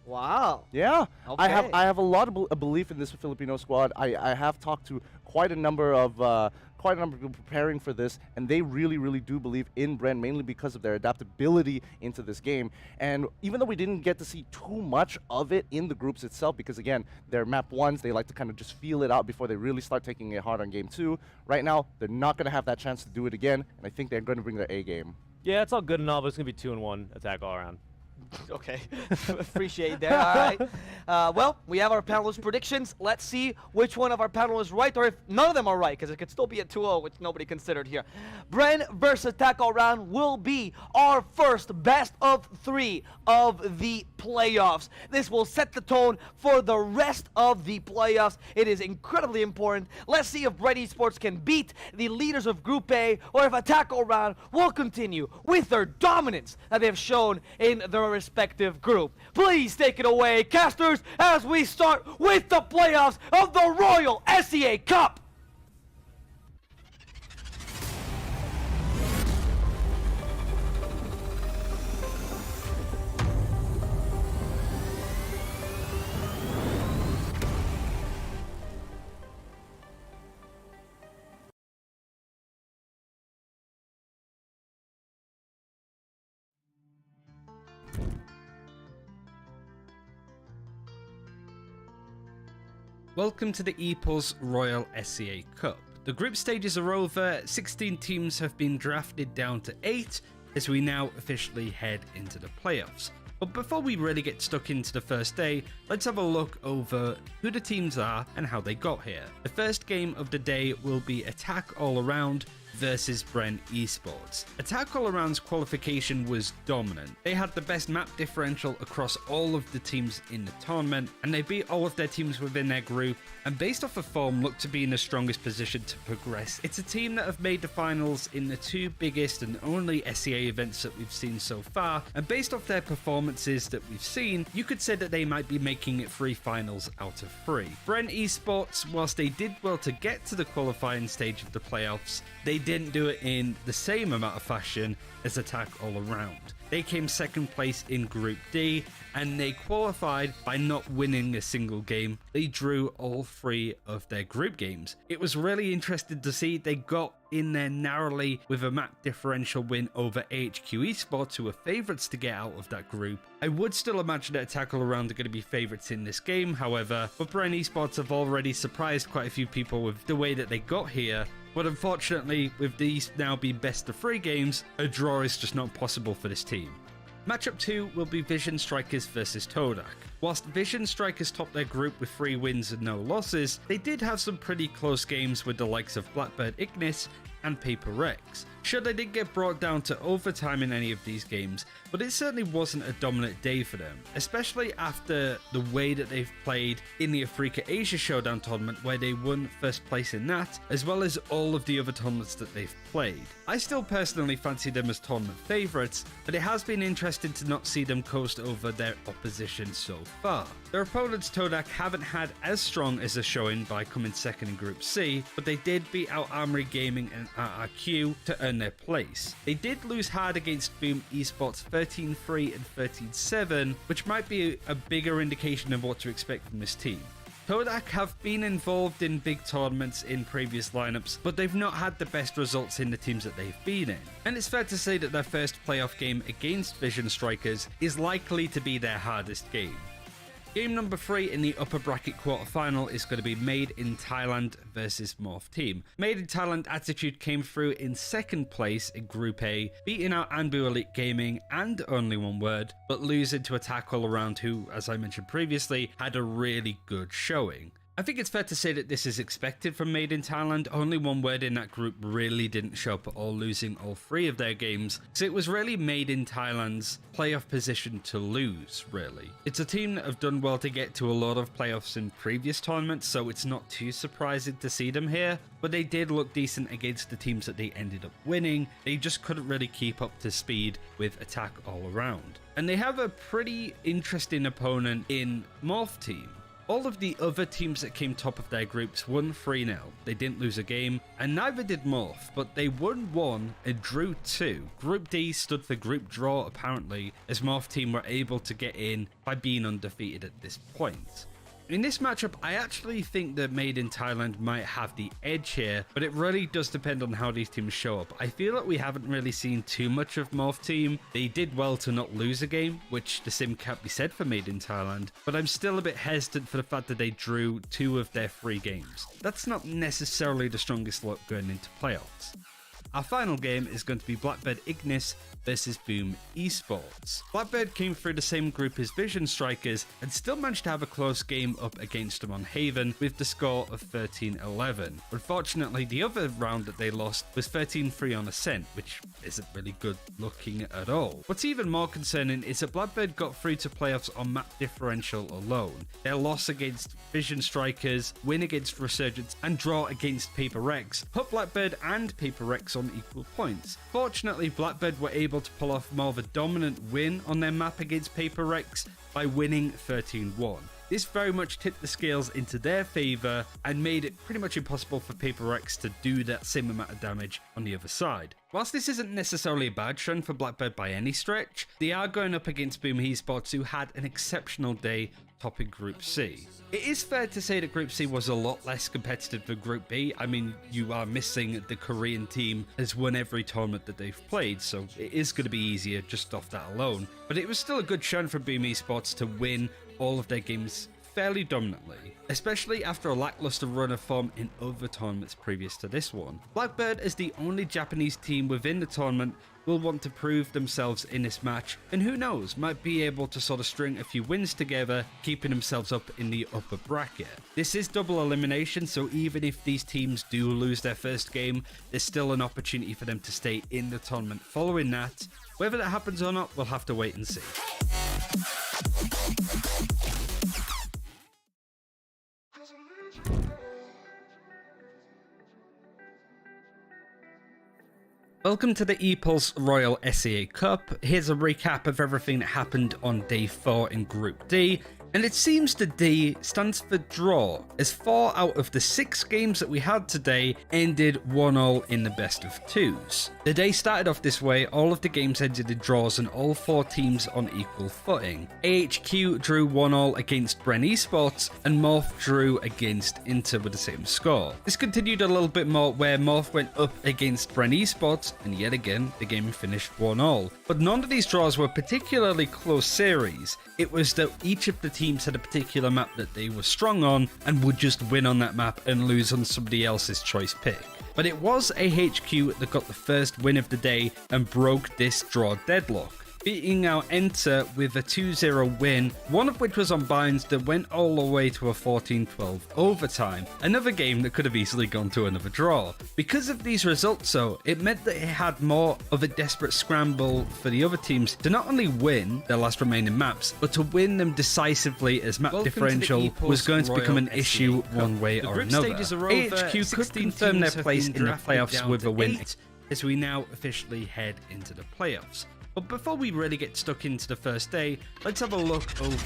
Wow. Yeah, Okay. I have a lot of belief in this Filipino squad. I have talked to quite a number of people preparing for this, and they really do believe in Bren, mainly because of their adaptability into this game. And even though we didn't get to see too much of it in the groups itself, because again, they're map 1s, they like to kind of just feel it out before they really start taking it hard on game 2. Right now, they're not going to have that chance to do it again, and I think they're going to bring their A game. Yeah, it's all good and all, but it's going to be 2-1 Attack All Around. Okay, appreciate that. All right. Well, we have our panelists' predictions. Let's see which one of our panelists is right, or if none of them are right, because it could still be a 2-0, which nobody considered here. Bren versus Attack All Round will be our first best of 3 of the playoffs. This will set the tone for the rest of the playoffs. It is incredibly important. Let's see if Bren Esports can beat the leaders of Group A, or if Attack All Round will continue with their dominance that they have shown in their respective group. Please take it away, casters, as we start with the playoffs of the Royal SEA Cup. Welcome to the EPOS Royal SEA Cup. The group stages are over, 16 teams have been drafted down to 8 as we now officially head into the playoffs. But before we really get stuck into the first day, let's have a look over who the teams are and how they got here. The first game of the day will be Attack All Around versus Bren Esports. Attack All Around's qualification was dominant. They had the best map differential across all of the teams in the tournament, and they beat all of their teams within their group, and based off of form looked to be in the strongest position to progress. It's a team that have made the finals in the 2 biggest and only SEA events that we've seen so far, and based off their performances that we've seen, you could say that they might be making it 3 finals out of 3. Bren Esports, whilst they did well to get to the qualifying stage of the playoffs, they didn't do it in the same amount of fashion as Attack All Around. They came second place in Group D, and they qualified by not winning a single game. They drew all 3 of their group games. It was really interesting to see they got in there narrowly with a map differential win over HQ Esports, who were favourites to get out of that group. I would still imagine that Attack All Around are going to be favourites in this game, however, but Bren Esports have already surprised quite a few people with the way that they got here. But unfortunately, with these now being best of 3 games, a draw is just not possible for this team. Matchup 2 will be Vision Strikers versus Todak. Whilst Vision Strikers topped their group with 3 wins and no losses, they did have some pretty close games with the likes of Blackbird Ignis and Paper Rex. Sure, they did get brought down to overtime in any of these games, but it certainly wasn't a dominant day for them, especially after the way that they've played in the Africa Asia Showdown tournament, where they won first place in that, as well as all of the other tournaments that they've played. I still personally fancy them as tournament favourites, but it has been interesting to not see them coast over their opposition so far. Their opponents Todak haven't had as strong as a showing by coming second in Group C, but they did beat out Armory Gaming and RRQ to earn their place. They did lose hard against Boom Esports 13-3 and 13-7, which might be a bigger indication of what to expect from this team. Todak have been involved in big tournaments in previous lineups, but they've not had the best results in the teams that they've been in. And it's fair to say that their first playoff game against Vision Strikers is likely to be their hardest game. Game number 3 in the upper bracket quarterfinal is going to be Made in Thailand versus Morph Team. Made in Thailand Attitude came through in second place in Group A, beating out Anbu Elite Gaming and Only One Word, but losing to Attack All Around, who, as I mentioned previously, had a really good showing. I think it's fair to say that this is expected from Made in Thailand. Only One Word in that group really didn't show up at all, losing all 3 of their games. So it was really Made in Thailand's playoff position to lose, really. It's a team that have done well to get to a lot of playoffs in previous tournaments, so it's not too surprising to see them here. But they did look decent against the teams that they ended up winning. They just couldn't really keep up to speed with Attack All Around. And they have a pretty interesting opponent in Morph Team. All of the other teams that came top of their groups won 3-0. They didn't lose a game, and neither did Morph, but they won 1 and drew 2. Group D stood for group draw apparently, as Morph team were able to get in by being undefeated at this point. In this matchup, I actually think that Made in Thailand might have the edge here, but it really does depend on how these teams show up. I feel like we haven't really seen too much of Morph Team. They did well to not lose a game, which the same can't be said for Made in Thailand, but I'm still a bit hesitant for the fact that they drew 2 of their 3 games. That's not necessarily the strongest look going into playoffs. Our final game is going to be Blackbird Ignis versus Boom Esports. Blackbird came through the same group as Vision Strikers and still managed to have a close game up against them on Haven with the score of 13-11. Unfortunately, the other round that they lost was 13-3 on Ascent, which isn't really good looking at all. What's even more concerning is that Blackbird got through to playoffs on map differential alone. Their loss against Vision Strikers, win against Resurgence, and draw against Paper Rex put Blackbird and Paper Rex on equal points. Fortunately, Blackbird were able to pull off more of a dominant win on their map against Paper Rex by winning 13-1. This very much tipped the scales into their favour and made it pretty much impossible for Paper Rex to do that same amount of damage on the other side. Whilst this isn't necessarily a bad trend for Blackbird by any stretch, they are going up against Boom Esports, who had an exceptional day topping Group C. It is fair to say that Group C was a lot less competitive than Group B. I mean, you are missing the Korean team has won every tournament that they've played, so it is going to be easier just off that alone. But it was still a good showing for Boom Esports to win all of their games fairly dominantly, especially after a lackluster run of form in other tournaments previous to this one. Blackbird, as the only Japanese team within the tournament, will want to prove themselves in this match, and who knows, might be able to sort of string a few wins together, keeping themselves up in the upper bracket. This is double elimination, so even if these teams do lose their first game, there's still an opportunity for them to stay in the tournament following that. Whether that happens or not, we'll have to wait and see. Welcome to the ePulse Royal SEA Cup. Here's a recap of everything that happened on day 4 in Group D. And it seems the D stands for draw, as 4 out of the 6 games that we had today ended 1-all in the best of 2s. The day started off this way, all of the games ended in draws and all 4 teams on equal footing. AHQ drew 1-all against Bren Esports, and Morph drew against Inter with the same score. This continued a little bit more where Morph went up against Bren Esports, and yet again the game finished 1-all. But none of these draws were particularly close series. It was that each of the teams had a particular map that they were strong on and would just win on that map and lose on somebody else's choice pick. But it was AHQ that got the first win of the day and broke this draw deadlock, beating out Enter with a 2-0 win, one of which was on binds that went all the way to a 14-12 overtime, another game that could have easily gone to another draw. Because of these results though, it meant that it had more of a desperate scramble for the other teams to not only win their last remaining maps, but to win them decisively, as map differential was going to become an issue one way or another. AHQ could confirm their place in the playoffs with a win, as we now officially head into the playoffs. But before we really get stuck into the first day, let's have a look over.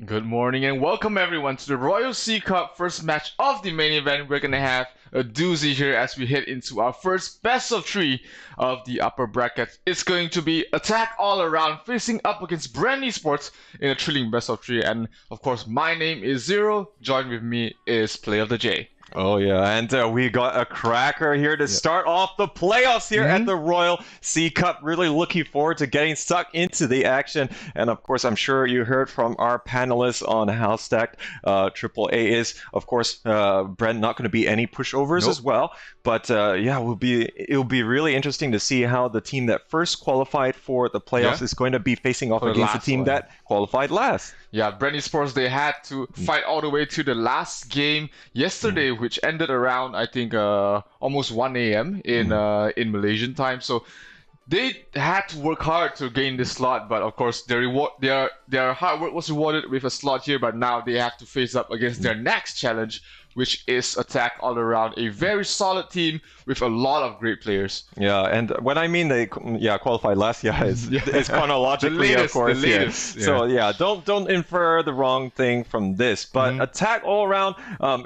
Good morning and welcome everyone to the Royal Sea Cup first match of the main event. We're gonna have a doozy here as we head into our first best of 3 of the upper bracket. It's going to be attack all around, facing up against Bren Esports in a thrilling best of 3. And of course, my name is Zero. Join with me is Play of the J. Oh yeah, and we got a cracker here to start off the playoffs here at the Royal Sea Cup. Really looking forward to getting stuck into the action. And of course, I'm sure you heard from our panelists on how stacked AAA is. Of course, Brent, not going to be any pushovers as well. But yeah, it'll be really interesting to see how the team that first qualified for the playoffs is going to be facing off against the team that qualified last. Yeah, Bren Esports, they had to fight all the way to the last game yesterday, which ended around, I think, almost 1 a.m. in Malaysian time. So they had to work hard to gain this slot, but of course their hard work was rewarded with a slot here. But now they have to face up against their next challenge, which is Attack All Around, a very solid team with a lot of great players. Yeah, and when I mean they qualified last, it's chronologically, the latest, of course. the latest, yeah. So don't infer the wrong thing from this. But Attack All Around,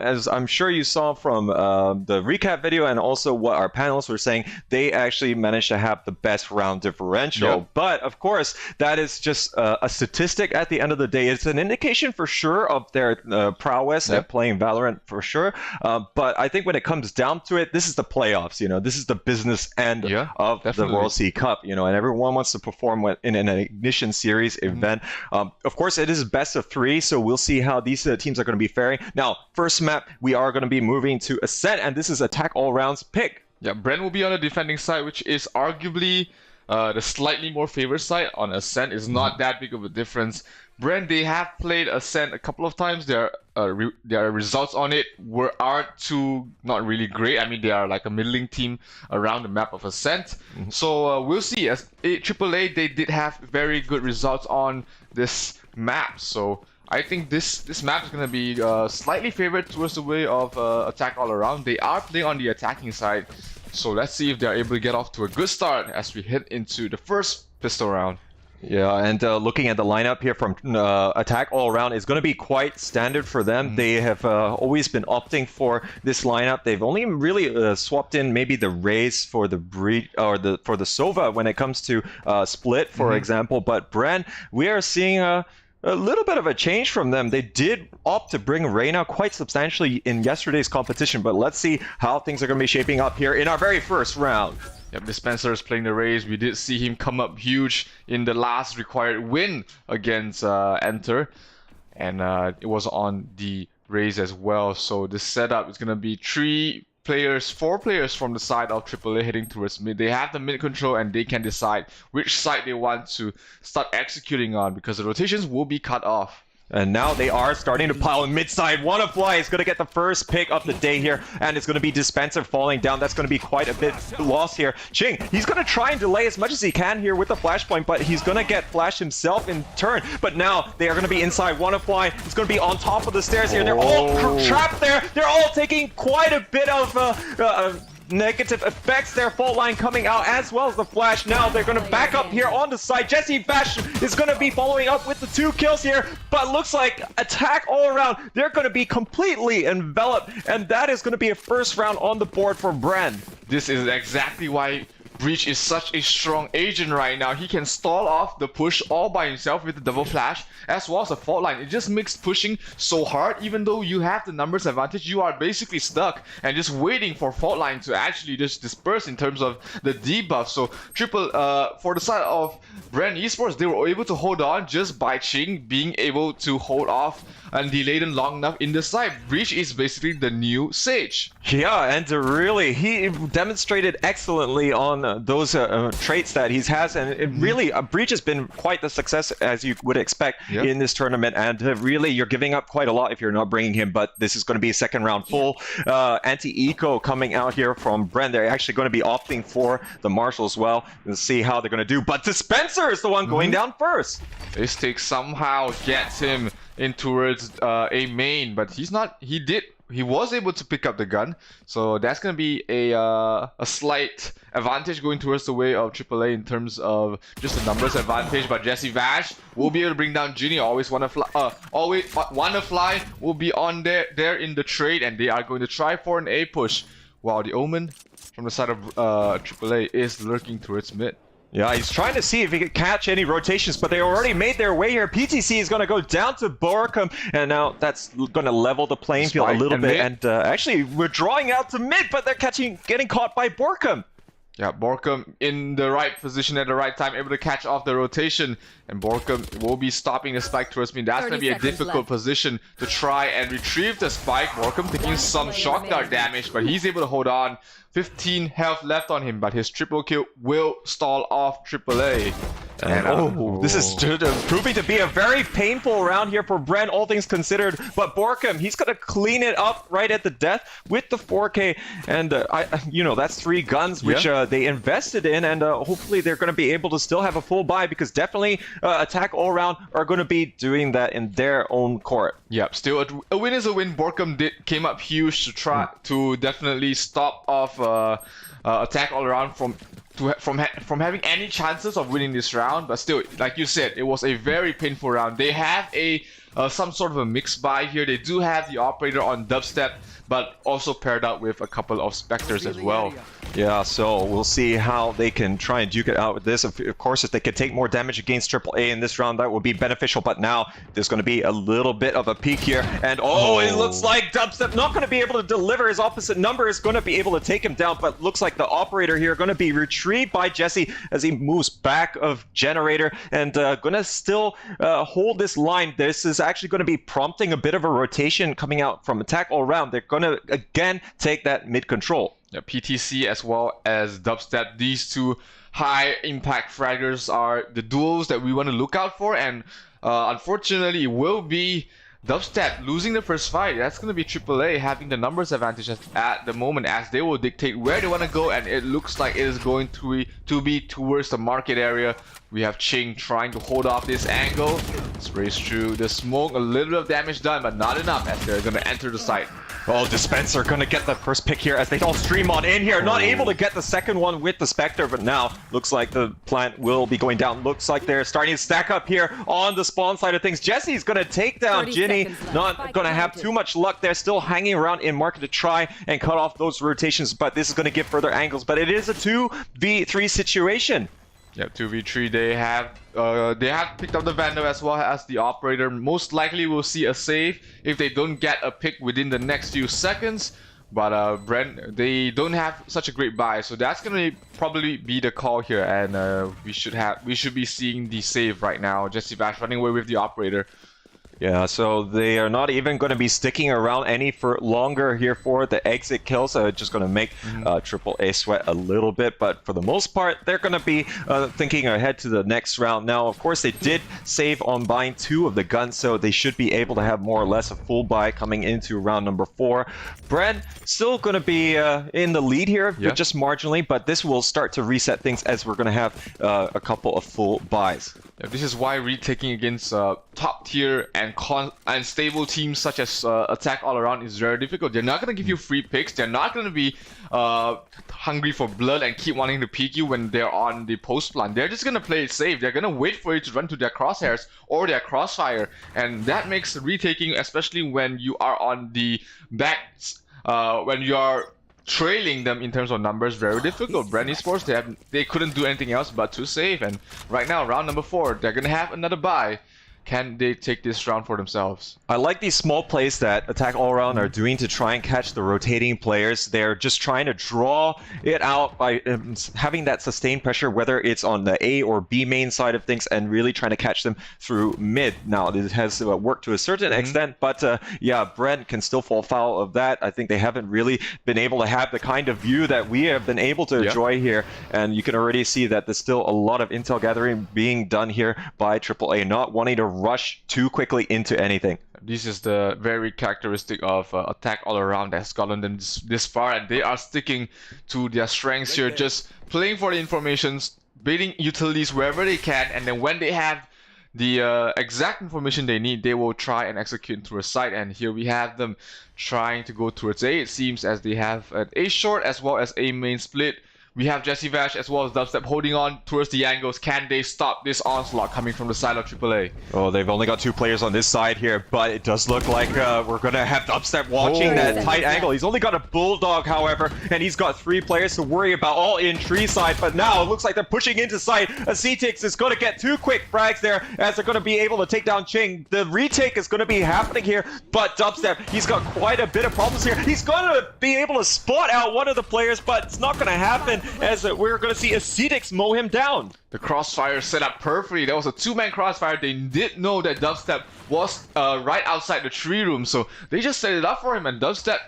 as I'm sure you saw from the recap video and also what our panelists were saying, they actually managed to have the best round differential. Yep. But of course, that is just a statistic at the end of the day. It's an indication for sure of their prowess at playing Valorant for sure. But I think when it comes down to it, this is the playoffs. This is the business end of the World Sea Cup. And everyone wants to perform in an Ignition Series event. Of course, it is best of 3, so we'll see how these teams are going to be faring. Now, first map, we are going to be moving to Ascent, and this is Attack All Around's pick. Yeah, Bren will be on the defending side, which is arguably the slightly more favored side. On Ascent is not that big of a difference. Bren, they have played Ascent a couple of times. Their results on it aren't not really great. I mean, they are like a middling team around the map of Ascent. So we'll see. As AAA, they did have very good results on this map. So I think this map is going to be slightly favored towards the way of Attack All Around. They are playing on the attacking side. So let's see if they're able to get off to a good start as we head into the first pistol round. Yeah, and looking at the lineup here from Attack All Around is going to be quite standard for them. They have always been opting for this lineup. They've only really swapped in maybe the Raze for the Breach or for the Sova when it comes to Split, for example. But Bren, we are seeing a little bit of a change from them. They did opt to bring Reyna quite substantially in yesterday's competition, but let's see how things are going to be shaping up here in our very first round. Yep, Dispenser is playing the Raze. We did see him come up huge in the last required win against Enter. And it was on the Raze as well. So the setup is going to be 4 players from the side of AAA heading towards mid. They have the mid control and they can decide which side they want to start executing on because the rotations will be cut off. And now they are starting to pile in mid-side. WannaFly is going to get the first pick of the day here, and it's going to be Dispenser falling down. That's going to be quite a bit lost here. Ching, he's going to try and delay as much as he can here with the flashpoint, but he's going to get flashed himself in turn. But now they are going to be inside. WannaFly is going to be on top of the stairs here. They're all trapped there. They're all taking quite a bit of negative effects. Their fault line coming out as well as the flash. Now they're going to back up here on the side. Jesse Bash is going to be following up with the 2 kills here, but looks like Attack All Around, they're going to be completely enveloped, and that is going to be a first round on the board for Bren. This is exactly why Breach is such a strong agent right now. He can stall off the push all by himself with the double flash as well as the fault line. It just makes pushing so hard. Even though you have the numbers advantage, you are basically stuck and just waiting for fault line to actually just disperse in terms of the debuff. So for the side of Bren Esports, they were able to hold on just by Ching being able to hold off and delay them long enough in the side. Breach is basically the new Sage. Yeah, and really, he demonstrated excellently on those traits that he has, and it really, Breach has been quite the success as you would expect in this tournament, and really, you're giving up quite a lot if you're not bringing him, but this is going to be a second round full. Anti-Eco coming out here from Bren. They're actually going to be opting for the Marshal as well. Let's see how they're going to do, but Dispenser is the one going down first. This take somehow gets him in towards a main, but he was able to pick up the gun, so that's going to be a slight advantage going towards the way of AAA in terms of just the numbers advantage. But Jesse Vash will be able to bring down Ginny. Always WannaFly will be on there in the trade, and they are going to try for an A push, while the Omen from the side of AAA is lurking towards mid. Yeah, he's trying to see if he can catch any rotations, but they already made their way here. PTC is going to go down to Borkum, and now that's going to level the playing field a little bit. And actually, we're drawing out to mid, but they're getting caught by Borkum. Yeah, Borkum in the right position at the right time, able to catch off the rotation. And Borkum will be stopping the spike towards me. That's going to be a difficult position to try and retrieve the spike. Borkum taking some shock dart damage, but he's able to hold on. 15 health left on him, but his triple kill will stall off AAA. And this is proving to be a very painful round here for Bren, all things considered. But Borkum, he's going to clean it up right at the death with the 4K. And, that's 3 guns, which they invested in. And hopefully they're going to be able to still have a full buy, because definitely Attack All Around are going to be doing that in their own court. Yep, still a win is a win. Borkum came up huge to try to definitely stop off Attack All Around from having any chances of winning this round. But still, like you said, it was a very painful round. They have some sort of a mixed buy here. They do have the operator on dubstep, but also paired up with a couple of specters as well. Yeah, so we'll see how they can try and duke it out with this. Of course, if they could take more damage against AAA in this round, that would be beneficial. But now there's going to be a little bit of a peak here. And it looks like Dubstep not going to be able to deliver. His opposite number is going to be able to take him down. But looks like the operator here going to be retrieved by Jesse as he moves back of Generator. And going to still hold this line. This is actually going to be prompting a bit of a rotation coming out from Attack All Around. They're going to, again, take that mid control. Yeah, PTC as well as Dubstep, these two high impact fraggers are the duels that we want to look out for, and unfortunately it will be Dubstep losing the first fight. That's going to be AAA having the numbers advantage at the moment, as they will dictate where they want to go, and it looks like it is going to be towards the market area. We have Ching trying to hold off this angle. Sprays through the smoke, a little bit of damage done, but not enough as they're going to enter the site. Oh, Dispenser gonna get the first pick here as they all stream on in here. Not able to get the second one with the Spectre, but now looks like the plant will be going down. Looks like they're starting to stack up here on the spawn side of things. Jesse's gonna take down Ginny. Not gonna have too much luck. They're still hanging around in market to try and cut off those rotations, but this is gonna give further angles. But it is a 2v3 situation. Yeah, 2v3. They have picked up the Vandal as well as the operator. Most likely we'll see a save if they don't get a pick within the next few seconds. But Brent, they don't have such a great buy, so that's gonna probably be the call here, and we should be seeing the save right now. Jesse Vash running away with the operator. Yeah, so they are not even going to be sticking around any for longer here for the exit kills. Just going to make AAA sweat a little bit, but for the most part, they're going to be thinking ahead to the next round. Now, of course, they did save on buying 2 of the guns, so they should be able to have more or less a full buy coming into round number 4. Bren still going to be in the lead here, but just marginally, but this will start to reset things as we're going to have a couple of full buys. Yeah, this is why retaking against top tier and stable teams such as Attack All Around is very difficult. They're not going to give you free picks. They're not going to be hungry for blood and keep wanting to peek you when they're on the post plan. They're just going to play it safe. They're going to wait for you to run to their crosshairs or their crossfire, and that makes retaking, especially when you are on the backs, when you are trailing them in terms of numbers, very difficult. Brand Esports, they couldn't do anything else but to save, and right now, round number 4, they're gonna have another buy. Can they take this round for themselves? I like these small plays that Attack All Around are doing to try and catch the rotating players. They're just trying to draw it out by having that sustained pressure, whether it's on the A or B main side of things, and really trying to catch them through mid. Now, it has worked to a certain extent, but yeah, Brent can still fall foul of that. I think they haven't really been able to have the kind of view that we have been able to enjoy here, and you can already see that there's still a lot of intel gathering being done here by AAA, not wanting to rush too quickly into anything. This is the very characteristic of Attack All Around that's gotten them this far, and they are sticking to their strengths here, just playing for the informations, baiting utilities wherever they can, and then when they have the exact information they need, they will try and execute through a site. And here we have them trying to go towards A. It seems as they have an A short as well as A main split. We have Jesse Vash as well as Dubstep holding on towards the angles. Can they stop this onslaught coming from the side of AAA? Oh, they've only got 2 players on this side here, but it does look like we're going to have Dubstep watching that tight angle. He's only got a Bulldog, however, and he's got 3 players to worry about, all in tree side, but now it looks like they're pushing into side. A CTX is going to get 2 quick frags there as they're going to be able to take down Ching. The retake is going to be happening here, but Dubstep, he's got quite a bit of problems here. He's going to be able to spot out one of the players, but it's not going to happen, as we're going to see Acetix mow him down. The crossfire set up perfectly. That was a 2-man crossfire. They did know that Dubstep was right outside the tree room, so they just set it up for him, and Dubstep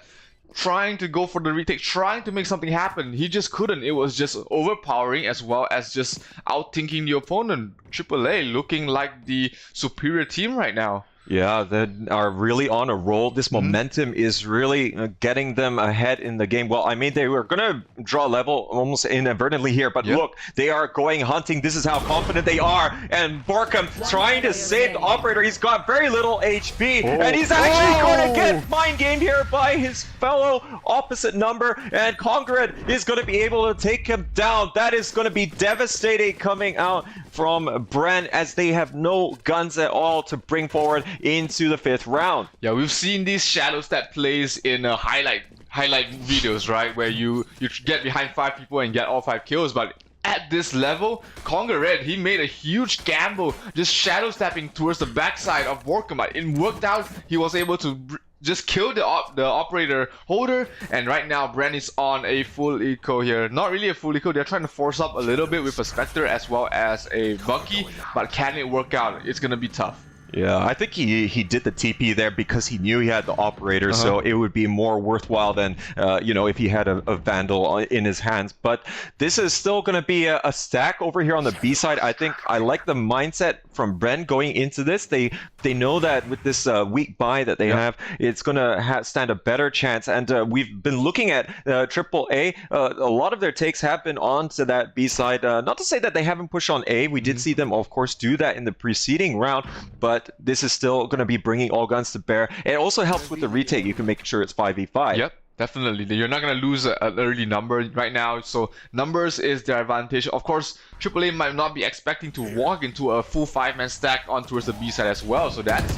trying to go for the retake, trying to make something happen. He just couldn't. It was just overpowering as well as just outthinking the opponent. AAA looking like the superior team right now. Yeah, they are really on a roll. This momentum is really getting them ahead in the game. Well, I mean, they were going to draw level almost inadvertently here, but look, they are going hunting. This is how confident they are. And Borkum trying to save the operator. He's got very little HP, and he's actually going to get mind gamed here by his fellow opposite number, and Congrad is going to be able to take him down. That is going to be devastating coming out from Bren, as they have no guns at all to bring forward into the 5th round. Yeah, we've seen these shadow step plays in highlight videos, right? Where you get behind 5 people and get all 5 kills, but at this level, Congrad, he made a huge gamble just shadow stepping towards the backside of Borkum. It worked out. He was able to just kill the operator holder, and right now Bren is on a full eco here. Not really a full eco, they're trying to force up a little bit with a Spectre as well as a Bucky, but can it work out? It's gonna be tough. Yeah, I think he did the TP there because he knew he had the operator, so it would be more worthwhile than, you know, if he had a Vandal in his hands. But this is still going to be a stack over here on the B side. I think I like the mindset from Bren going into this. They know that with this weak buy that they have, it's going to stand a better chance. And we've been looking at AAA. A lot of their takes have been onto that B side. Not to say that they haven't pushed on A. We did see them, of course, do that in the preceding round, but this is still going to be bringing all guns to bear. It also helps with the retake. You can make sure it's 5v5. Yep, definitely. You're not going to lose an early number right now, so numbers is their advantage. Of course, AAA might not be expecting to walk into a full 5-man stack on towards the B side as well, so that's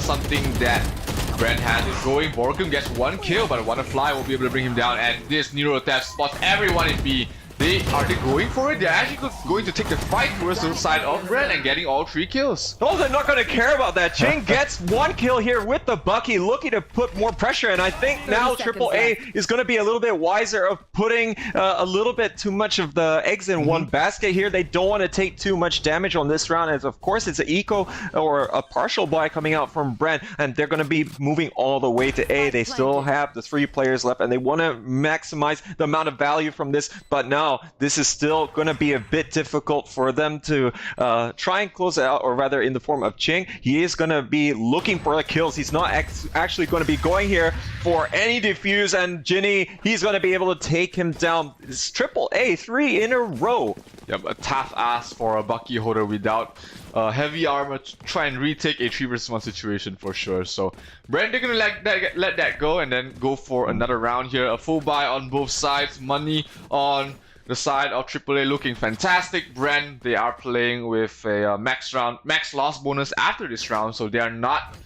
something that Bren has is going. Borkum gets 1 kill, but Wannafly will be able to bring him down, and this Neuro Theft spots everyone in B. Are they going for it? They're actually going to take the fight towards the side of Bren and getting all 3 kills. No, they're not going to care about that. Ching gets 1 kill here with the Bucky, looking to put more pressure, and I think now AAA is going to be a little bit wiser of putting a little bit too much of the eggs in one basket here. They don't want to take too much damage on this round, as of course it's an eco or a partial buy coming out from Bren, and they're going to be moving all the way to A. They still have the 3 players left, and they want to maximize the amount of value from this, but now this is still going to be a bit difficult for them to try and close it out, or rather in the form of Ching. He is going to be looking for the kills. He's not actually going to be going here for any defuse, and Ginny, he's going to be able to take him down. It's AAA 3 in a row. Yep, a tough ask for a Bucky holder without heavy armor to try and retake a 3 vs 1 situation for sure. So Bren, they're going to let that go and then go for another round here. A full buy on both sides, money on the side of AAA looking fantastic. Bren, they are playing with a max loss bonus after this round, so they are not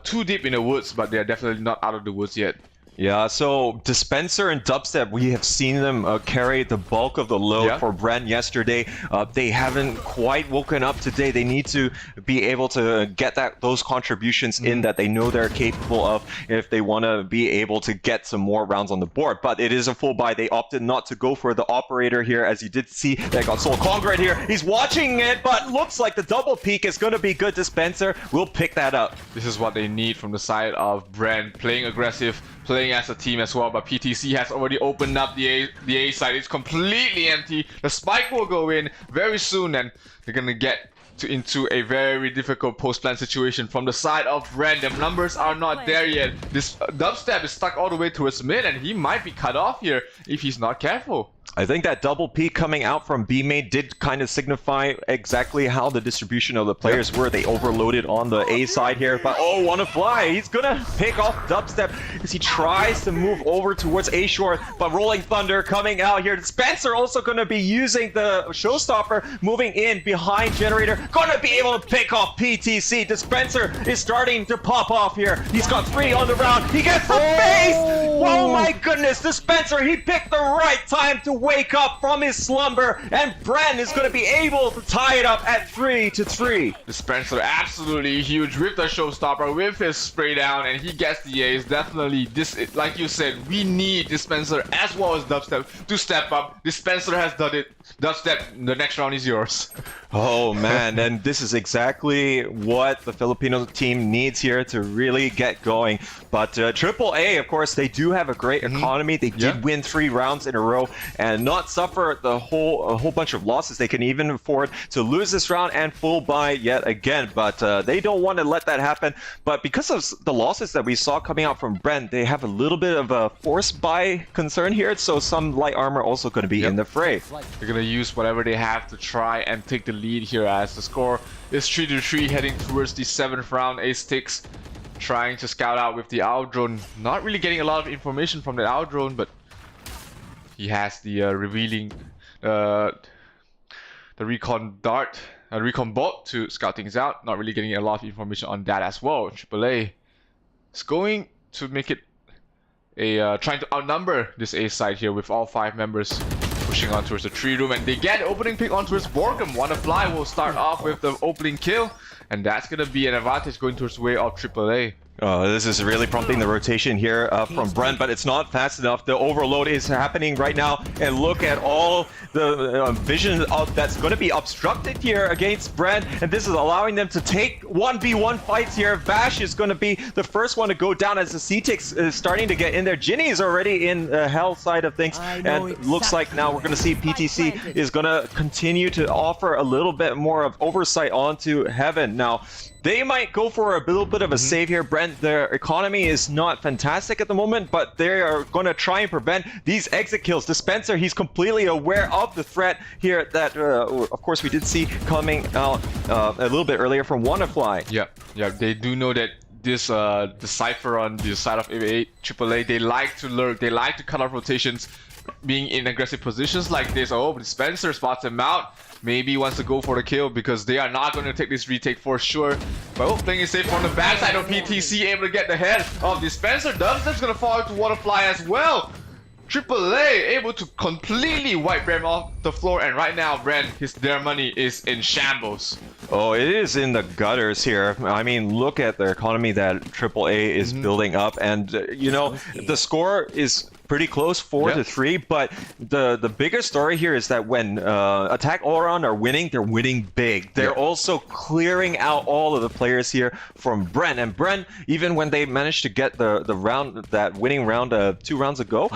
too deep in the woods, but they are definitely not out of the woods yet. Yeah, so Dispenser and Dubstep, we have seen them carry the bulk of the load for Bren yesterday. They haven't quite woken up today. They need to be able to get those contributions in that they know they're capable of if they want to be able to get some more rounds on the board. But it is a full buy. They opted not to go for the operator here, as you did see. They got Soul Congrad here. He's watching it, but looks like the double peek is going to be good. Dispenser will pick that up. This is what they need from the side of Bren, playing aggressive, playing as a team as well, but PTC has already opened up the A side. It's completely empty. The spike will go in very soon, and they're gonna get into a very difficult post-plant situation from the side of Bren. The numbers are not there yet. This Dubstep is stuck all the way towards mid, and he might be cut off here if he's not careful. I think that double peek coming out from B main did kind of signify exactly how the distribution of the players were. They overloaded on the A side here, but Wannafly, he's gonna pick off Dubstep as he tries to move over towards A short, but Rolling Thunder coming out here. Spencer also gonna be using the Showstopper, moving in behind Generator, gonna be able to pick off PTC. Dispenser is starting to pop off here. He's got 3 on the round. He gets the face! Oh my goodness, Dispenser, he picked the right time to wake up from his slumber, and Bren is going to be able to tie it up at 3-3. Dispenser absolutely huge with the showstopper, with his spray down, and he gets the ace. Definitely, this, like you said, we need Dispenser as well as Dubstep to step up. Dispenser has done it. Dubstep, the next round is yours. Oh man, and this is exactly what the Filipino team needs here to really get going. But AAA, of course, they do have a great economy. They did win 3 rounds in a row and not suffer a whole bunch of losses. They can even afford to lose this round and full buy yet again. But they don't want to let that happen. But because of the losses that we saw coming out from Brent, they have a little bit of a forced buy concern here. So some light armor also going to be in the fray. They're going to use whatever they have to try and take the lead here, as the score is 3-3 heading towards the 7th round. Ace trying to scout out with the owl drone, not really getting a lot of information from the owl drone, but he has the revealing the recon dart, recon bolt to scout things out. Not really getting a lot of information on that as well. AAA is going to make it a trying to outnumber this ace side here with all 5 members pushing on towards the tree room, and they get opening pick on towards Borkum. Wanna Fly will start off with the opening kill, and that's gonna be an advantage going towards the way of AAA. This is really prompting the rotation here from Brent, but it's not fast enough. The overload is happening right now, and look at all the vision that's going to be obstructed here against Brent, and this is allowing them to take 1v1 fights here. Vash is going to be the first one to go down as the CTX is starting to get in there. Ginny is already in the hell side of things, and looks like now we're going to see PTC is going to continue to offer a little bit more of oversight onto Heaven. Now, they might go for a little bit of a save here. Brent, their economy is not fantastic at the moment, but they are going to try and prevent these exit kills. Dispenser, he's completely aware of the threat here that, of course, we did see coming out a little bit earlier from WannaFly. Yeah, they do know that this the Cypher on the side of AAA, they like to lurk, they like to cut off rotations, being in aggressive positions like this. Oh, Dispenser spots him out. Maybe he wants to go for the kill because they are not going to take this retake for sure. But playing it safe from the backside of PTC, able to get the head of Dispenser. Dubstep's going to fall into WannaFly as well. AAA able to completely wipe Bren off the floor, and right now Bren, their money is in shambles. Oh, it is in the gutters here. I mean, look at the economy that AAA is building up, and you know, the score is pretty close, 4-3, but the bigger story here is that when Attack All-Around are winning, they're winning big. They're also clearing out all of the players here from Brent, and Brent, even when they managed to get the round, that winning round 2 rounds ago,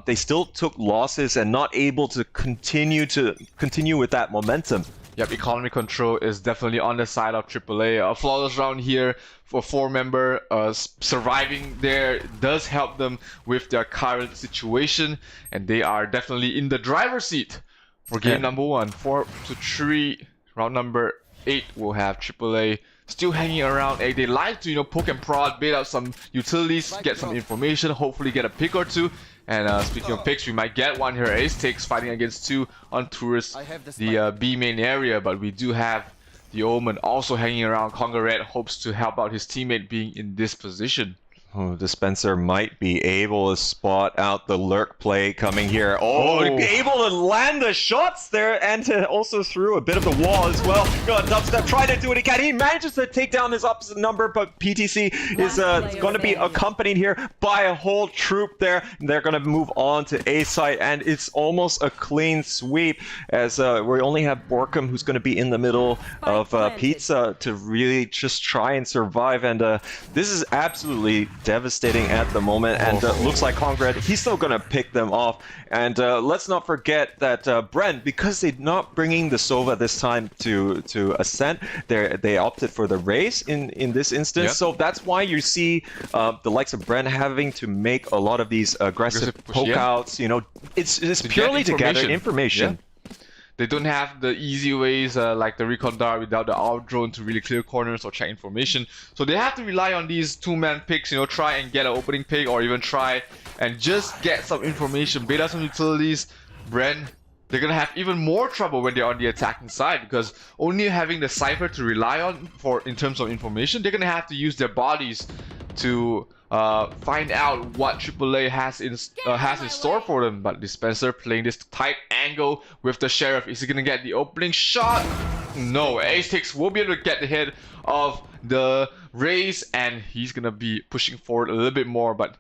they still took losses and not able to continue with that momentum. Yep, economy control is definitely on the side of AAA. A flawless round here for 4-member. Surviving there does help them with their current situation, and they are definitely in the driver's seat for game number 1. 4-3, round number 8 will have AAA still hanging around. They like to, poke and prod, bait out some utilities, get some information, hopefully get a pick or 2. And speaking of picks, we might get one here. Ace takes fighting against 2 on towards the B main area, but we do have the Omen also hanging around. Conga Red hopes to help out his teammate being in this position. Oh, Dispenser might be able to spot out the lurk play coming here. Oh, able to land the shots there, and to also through a bit of the wall as well. Dubstep trying to do what he can. He manages to take down his opposite number, but PTC is going to be accompanied here by a whole troop there. They're going to move on to A site, and it's almost a clean sweep as we only have Borkum, who's going to be in the middle of Pizza to really just try and survive. And this is absolutely devastating at the moment, and looks like Congrad, he's still gonna pick them off. And let's not forget that Brent, because they're not bringing the Sova this time to Ascent, they opted for the race in this instance. So that's why you see the likes of Brent having to make a lot of these aggressive poke outs. It's purely to gather information. They don't have the easy ways like the recon dart without the owl drone to really clear corners or check information. So they have to rely on these 2-man picks, try and get an opening pick, or even try and just get some information, bait out some utilities. Bren, they're gonna have even more trouble when they're on the attacking side, because only having the Cypher to rely on in terms of information, they're gonna have to use their bodies to find out what AAA has in store for them. But Dispenser playing this tight angle with the Sheriff. Is he gonna get the opening shot? No, Ace will be able to get the hit of the Raze, and he's gonna be pushing forward a little bit more. But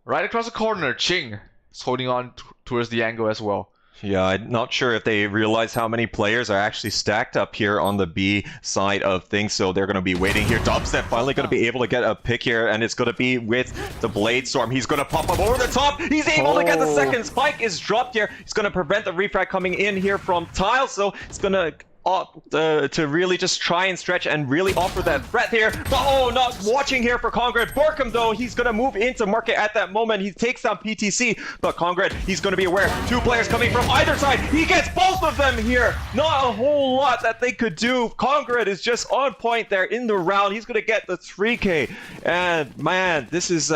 right across the corner, Ching is holding on towards the angle as well. Yeah, I'm not sure if they realize how many players are actually stacked up here on the B side of things, so they're going to be waiting here. Dubstep finally going to be able to get a pick here, and it's going to be with the Blade Storm. He's going to pop up over the top. He's able to get the second. Spike is dropped here. He's going to prevent the refrag coming in here from Tile, so it's going to to really just try and stretch and really offer that threat here. But oh, not watching here for Congrad. Borkum though, he's gonna move into market at that moment. He takes down PTC, but Congrad, he's gonna be aware. Two players coming from either side. He gets both of them here. Not a whole lot that they could do. Congrad is just on point there in the round. He's gonna get the 3K. And man, this is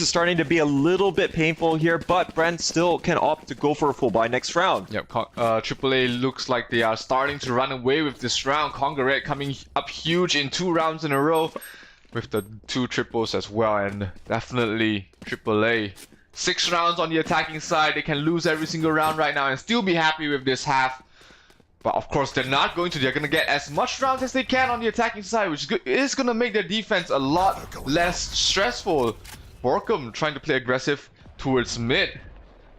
starting to be a little bit painful here, but Brent still can opt to go for a full buy next round. Yep, AAA looks like they are starting to run away with this round. Congrad coming up huge in 2 rounds in a row with the 2 triples as well, and definitely AAA 6 rounds on the attacking side. They can lose every single round right now and still be happy with this half. But of course they're not going to. They're going to get as much rounds as they can on the attacking side, which is going to make their defense a lot less stressful. Borkum trying to play aggressive towards mid.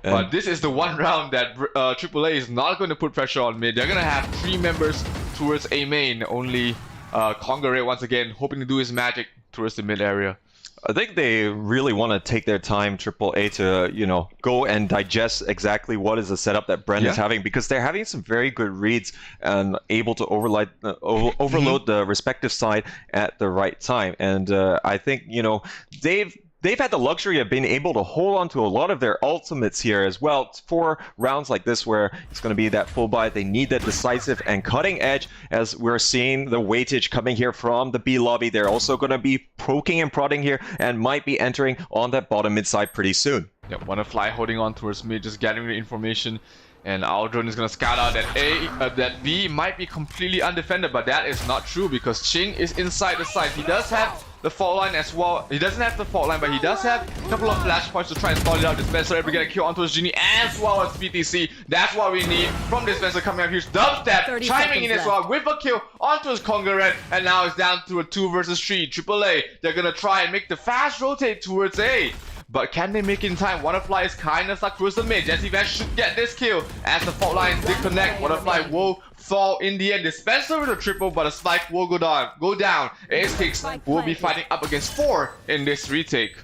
But this is the one round that AAA is not going to put pressure on mid. They're going to have 3 members towards A main. Only Congrad once again hoping to do his magic towards the mid area. I think they really want to take their time, AAA, to, you know, go and digest exactly what is the setup that Brent is having, because they're having some very good reads and able to overload the respective side at the right time. And I think, you know, they've had the luxury of being able to hold on to a lot of their ultimates here as well for rounds like this where it's going to be that full buy. They need that decisive and cutting edge, as we're seeing the weightage coming here from the B lobby. They're also going to be poking and prodding here and might be entering on that bottom mid side pretty soon. Yep, Wonderfly holding on towards mid, just gathering the information. And Aldrin is going to scout out that that B might be completely undefended, but that is not true because Ching is inside the side. He does have the fault line as well. He doesn't have the fault line, but he does have a couple of flash points to try and stall it out. Dispenser able to get a kill onto his Genie as well as PTC. That's what we need from Dispenser coming up here. Dubstep chiming in as well with a kill onto his Congrad, and now it's down to a 2 versus 3. AAA, they're going to try and make the fast rotate towards A. But can they make it in time? Wonderfly is kind of stuck towards the mid. Jesse Vash should get this kill as the fault line did connect. Wonderfly will fall in the end. Dispenser with a triple, but a spike will go down. Ace Kicks will be fighting up against 4 in this retake.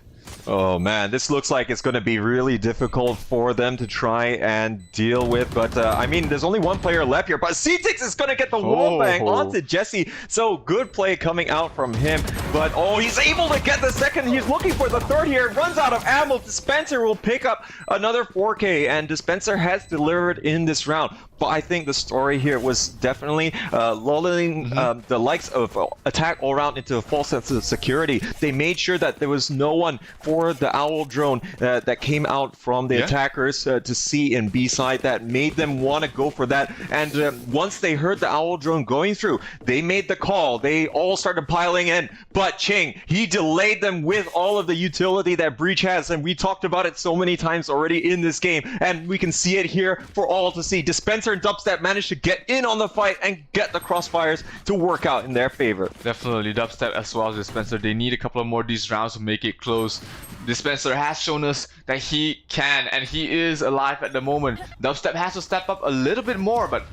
Oh man, this looks like it's going to be really difficult for them to try and deal with. But I mean, there's only one player left here. But CTix is going to get the wallbang onto Jesse. So good play coming out from him. But oh, he's able to get the second. He's looking for the third here. Runs out of ammo. Dispenser will pick up another 4K. And Dispenser has delivered in this round. But I think the story here was definitely lulling the likes of Attack all around into a false sense of security. They made sure that there was no one for the Owl drone that came out from the attackers to see in B side that made them want to go for that. And once they heard the Owl drone going through, they made the call. They all started piling in. But Ching, he delayed them with all of the utility that Breach has. And we talked about it so many times already in this game. And we can see it here for all to see. Dispenser and Dubstep managed to get in on the fight and get the crossfires to work out in their favor. Definitely Dubstep as well as Dispenser. They need a couple of more of these rounds to make it close. Dispenser has shown us that he can, and he is alive at the moment. Dubstep has to step up a little bit more, but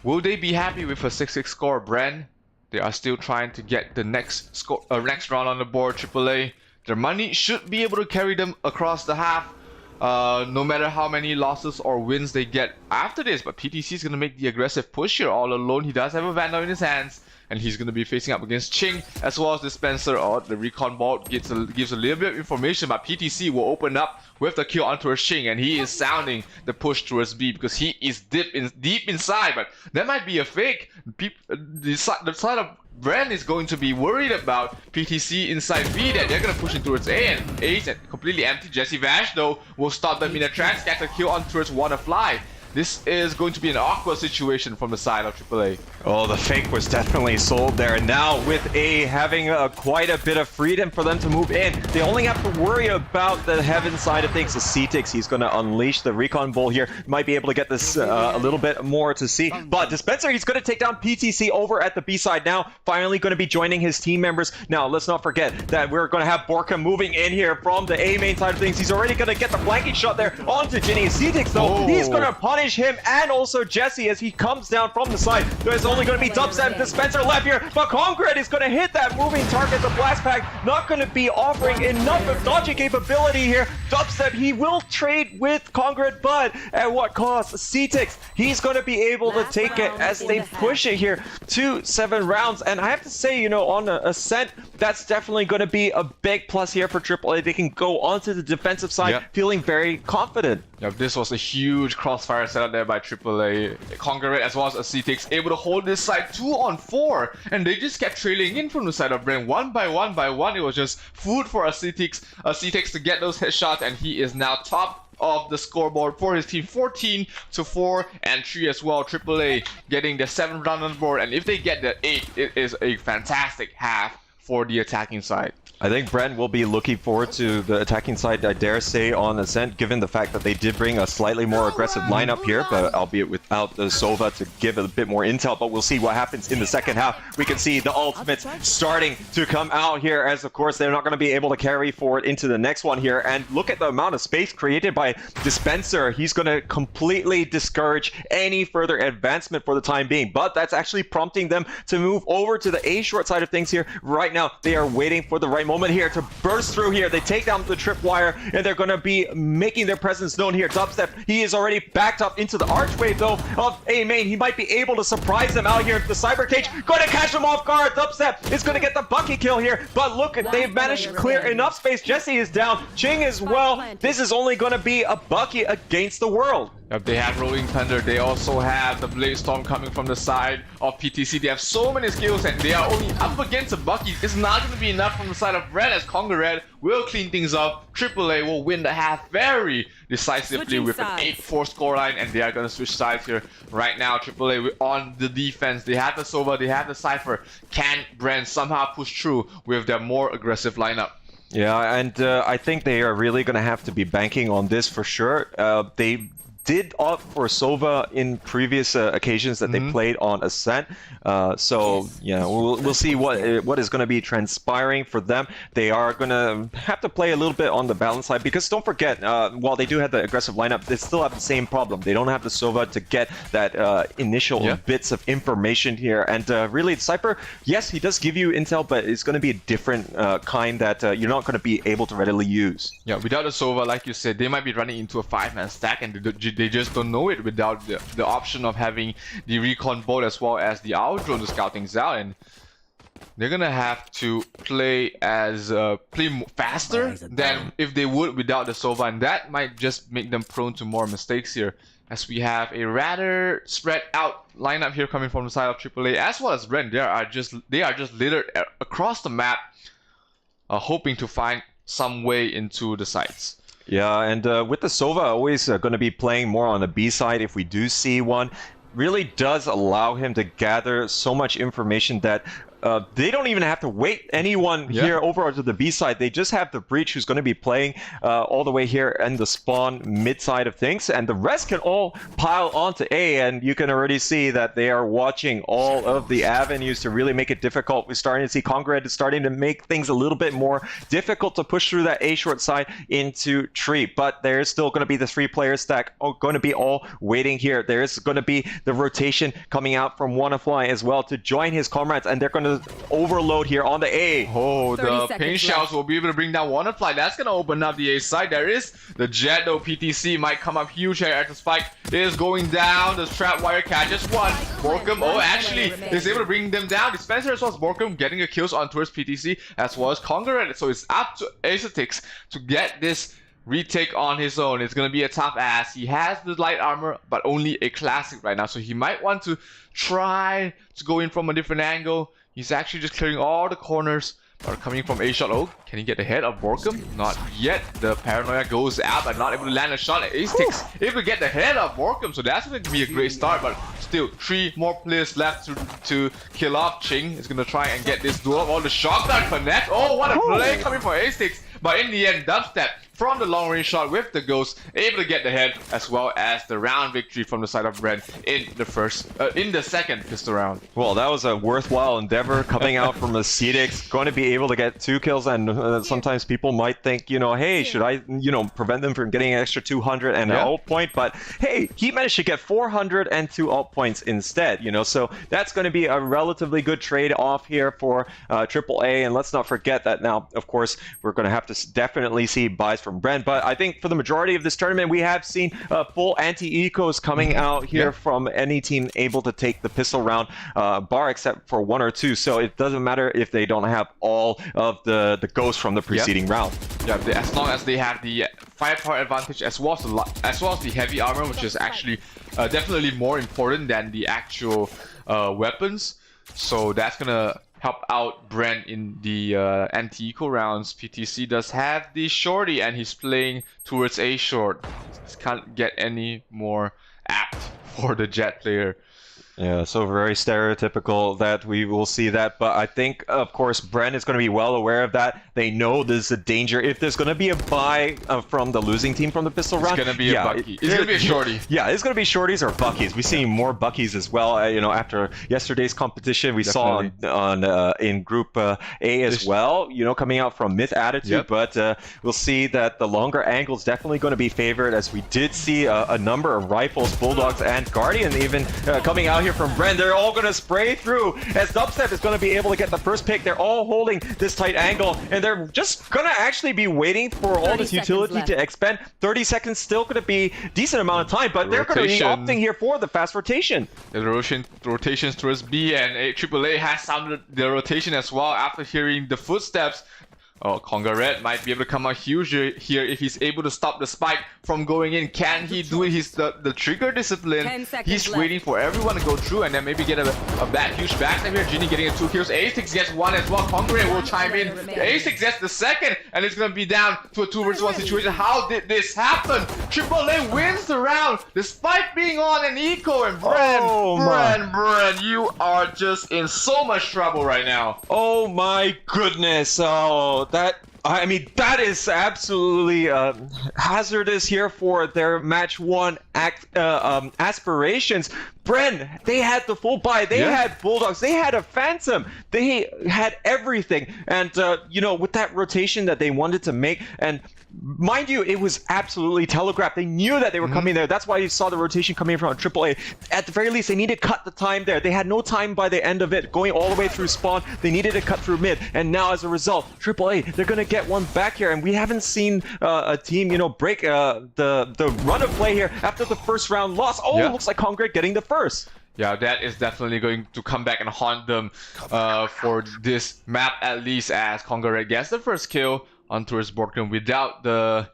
will they be happy with a 6-6 score? Bren, they are still trying to get the next score, next round on the board. AAA, their money should be able to carry them across the half. No matter how many losses or wins they get after this, but PTC is going to make the aggressive push here all alone. He does have a Vandal in his hands, and he's going to be facing up against Ching as well as Dispenser. Oh, the recon bolt gives a little bit of information, but PTC will open up with the kill onto Ching, and he is sounding the push towards B because he is deep inside, but that might be a fake. The side of Bren is going to be worried about PTC inside B, that they're going to push in towards A, and A is completely empty. Jesse Vash though will stop them in a trance, get a kill on towards Wonderfly. this is going to be an awkward situation from the side of AAA. Oh, the fake was definitely sold there. And now with A having quite a bit of freedom for them to move in, they only have to worry about the heaven side of things. The CTX, he's going to unleash the recon bowl here. Might be able to get this a little bit more to see. But Dispenser, he's going to take down PTC over at the B side now. Finally going to be joining his team members. Now, let's not forget that we're going to have Borka moving in here from the A main side of things. He's already going to get the flanking shot there onto Ginny. CTX, though, he's going to punish him and also Jesse as he comes down from the side. There's only going to be Dubstep and Dispenser left here, but Concrete is going to hit that moving target. The Blast Pack not going to be offering enough of dodging capability here. Dubstep, he will trade with Concrete, but at what cost? CTX, he's going to be able to take it as they push it here to 7 rounds. And I have to say, you know, on Ascent, that's definitely going to be a big plus here for AAA. They can go onto the defensive side feeling very confident. Yep, this was a huge crossfire setup there by AAA. Concrete as well as CTX able to hold this side 2-on-4, and they just kept trailing in from the side of Brain. One by one, it was just food for a CTX to get those headshots, and he is now top of the scoreboard for his team, 14-4 and 3 as well. AAA getting the 7th round on the board, and if they get the 8, it is a fantastic half for the attacking side. I think Brent will be looking forward to the attacking side, I dare say, on Ascent, given the fact that they did bring a slightly more aggressive lineup here, but albeit without the Sova to give a bit more intel. But we'll see what happens in the second half. We can see the ultimates starting to come out here, as of course they're not going to be able to carry forward into the next one here. And look at the amount of space created by Dispenser. He's going to completely discourage any further advancement for the time being, but that's actually prompting them to move over to the A short side of things here. Right now, they are waiting for the right moment here to burst through here. They take down the tripwire, and they're going to be making their presence known here. Dubstep, he is already backed up into the archway, though, of A main. He might be able to surprise them out here. The cyber cage going to catch them off guard. Dubstep is going to get the bucky kill here, but look, they've managed to clear enough space. Jesse is down. Ching as well. This is only going to be a bucky against the world. If they have Rolling Thunder, they also have the Blade Storm coming from the side of PTC. They have so many skills, and they are only up against a Bucky. It's not going to be enough from the side of Red, as Conga Red will clean things up. AAA will win the half very decisively with an 8-4 scoreline, and they are going to switch sides here right now. AAA on the defense. They have the Sova, they have the Cypher. Can Brent somehow push through with their more aggressive lineup? Yeah, and I think they are really going to have to be banking on this for sure. They did opt for Sova in previous occasions that they played on Ascent. So yeah, we'll see what is going to be transpiring for them. They are going to have to play a little bit on the balance side, because don't forget, while they do have the aggressive lineup, they still have the same problem. They don't have the Sova to get that initial bits of information here. And really, Cypher, yes, he does give you intel, but it's going to be a different kind that you're not going to be able to readily use. Yeah, without the Sova, like you said, they might be running into a 5-man stack, and they just don't know it without the option of having the recon bolt as well as the owl drone to scout things out. And they're gonna have to play faster than if they would without the Sova, and that might just make them prone to more mistakes here, as we have a rather spread out lineup here coming from the side of AAA as well as Ren. They are just littered across the map, hoping to find some way into the sites. Yeah, and with the Sova always going to be playing more on the B side if we do see one, really does allow him to gather so much information that they don't even have to wait anyone here over to the B side. They just have the Breach, who's going to be playing all the way here in the spawn mid side of things, and the rest can all pile onto A, and you can already see that they are watching all of the avenues to really make it difficult. We're starting to see Congrad is starting to make things a little bit more difficult to push through that A short side into Tree, but there's still going to be the 3-player stack going to be all waiting here. There's going to be the rotation coming out from Wannafly as well to join his comrades, and they're going to overload here on the A. Oh, the pain shells will be able to bring down Wannafly. That's going to open up the A side. There is the Jet, though. PTC might come up huge here at the spike. It is going down. The trap wire catches one. Borkum, actually is able to bring them down. Dispenser as well as Borkum getting the kills on towards PTC as well as Conqueror. So it's up to Aesthetics to get this retake on his own. It's going to be a tough ass. He has the light armor, but only a classic right now. So he might want to try to go in from a different angle. He's actually just clearing all the corners, are coming from A shot. Oh, can he get the head of Borkum? Not yet. The paranoia goes out but not able to land a shot. Ace able to get the head of Borkum, so that's going to be a great start. But still, 3 more players left to kill off. Ching is going to try and get this duel. Oh, the shotgun connect. Oh, what a play coming from Ace. But in the end, Dubstep from the long range shot with the ghost, able to get the head as well as the round victory from the side of Bren in the second pistol round. Well, that was a worthwhile endeavor coming out from the Cedix, going to be able to get 2 kills, and sometimes people might think, you know, hey, should I, you know, prevent them from getting an extra 200 and an ult point? But hey, he managed to get 400 and 2 ult points instead, you know, so that's going to be a relatively good trade off here for AAA. And let's not forget that now, of course, we're going to have to definitely see buys from Bren, but I think for the majority of this tournament, we have seen full anti-ecos coming out here from any team able to take the pistol round, bar except for 1 or 2. So it doesn't matter if they don't have all of the ghosts from the preceding round. Yeah, as long as they have the firepower advantage as well as the heavy armor, which is actually definitely more important than the actual weapons. So that's gonna help out Brent in the anti-eco rounds. PTC does have the shorty and he's playing towards A short. Just can't get any more apt for the Jet player. Yeah, so very stereotypical that we will see that, but I think, of course, Bren is going to be well aware of that. They know there's a danger. If there's going to be a buy from the losing team from the pistol round, it's going to be a Bucky. It's going to be a shorty. Yeah, it's going to be shorties or Buckies. We've seen more Buckies as well. You know, after yesterday's competition, we saw in Group A as well, you know, coming out from Myth Attitude, but we'll see that the longer angle is definitely going to be favored, as we did see a number of rifles, Bulldogs, and Guardian even coming out here from Bren. They're all going to spray through as Dubstep is going to be able to get the first pick. They're all holding this tight angle, and they're just going to actually be waiting for all this utility to expend. 30 seconds still going to be a decent amount of time, but they're going to be opting here for the fast rotation. The rotations towards B, and AAA has sounded the rotation as well after hearing the footsteps. Oh, Conga Red might be able to come out huge here if he's able to stop the spike from going in. Can he do it? He's the trigger discipline. He's waiting for everyone to go through and then maybe get a huge backstab here. Genie getting 2 kills. A6 gets 1 as well. Conga Red will chime in. A6 gets the second, and it's going to be down to a 2 versus 1 situation. How did this happen? AAA wins the round despite being on an eco, and Bren, you are just in so much trouble right now. Oh my goodness. Oh, I mean, that is absolutely hazardous here for their match 1 aspirations. Bren, they had the full buy, they had Bulldogs, they had a Phantom, they had everything. And, you know, with that rotation that they wanted to make, and mind you, it was absolutely telegraphed. They knew that they were coming there. That's why you saw the rotation coming from AAA. At the very least, they needed to cut the time there. They had no time by the end of it, going all the way through spawn. They needed to cut through mid. And now, as a result, AAA, they're going to get one back here. And we haven't seen a team, you know, break the run of play here after the first round loss. Oh, it looks like Congress getting the first. Yeah, that is definitely going to come back and haunt them for this map, at least, as Conga gets the first kill on towards Borkum. Without the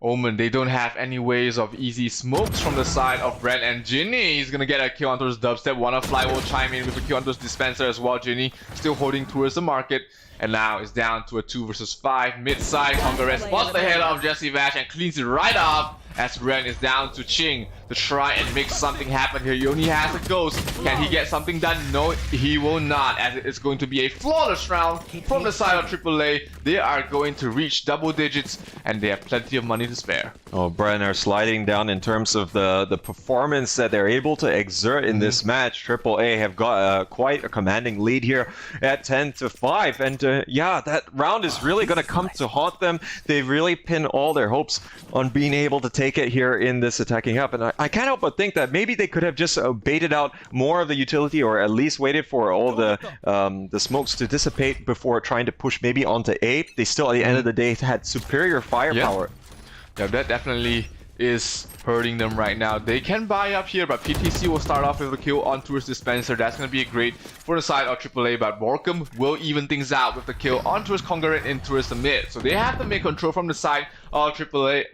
Omen, they don't have any ways of easy smokes from the side of Brent, and Ginny is gonna get a kill on towards Dubstep. Wannafly will chime in with a kill on towards Dispenser as well. Ginny still holding towards the market, and now it's down to a 2 versus 5 mid-side. Conga spots the head of Jesse Vash and cleans it right off as Ren is down to Ching to try and make something happen here. He only has a ghost. Can he get something done? No, he will not, as it is going to be a flawless round from the side of AAA. They are going to reach double digits, and they have plenty of money to spare. Oh, Bren are sliding down in terms of the performance that they're able to exert in this match. AAA have got quite a commanding lead here at 10-5, and yeah, that round is really going to come to haunt them. They really pin all their hopes on being able to take it here in this attacking up, and I can't help but think that maybe they could have just baited out more of the utility, or at least waited for all the smokes to dissipate before trying to push maybe onto A. They still, at the end of the day, had superior firepower. Yeah, that definitely is hurting them right now. They can buy up here, but PTC will start off with a kill on towards Dispenser. That's going to be great for the side of AAA, but Borkum will even things out with the kill on towards Congarate in towards the mid. So they have to make control from the side of AAA,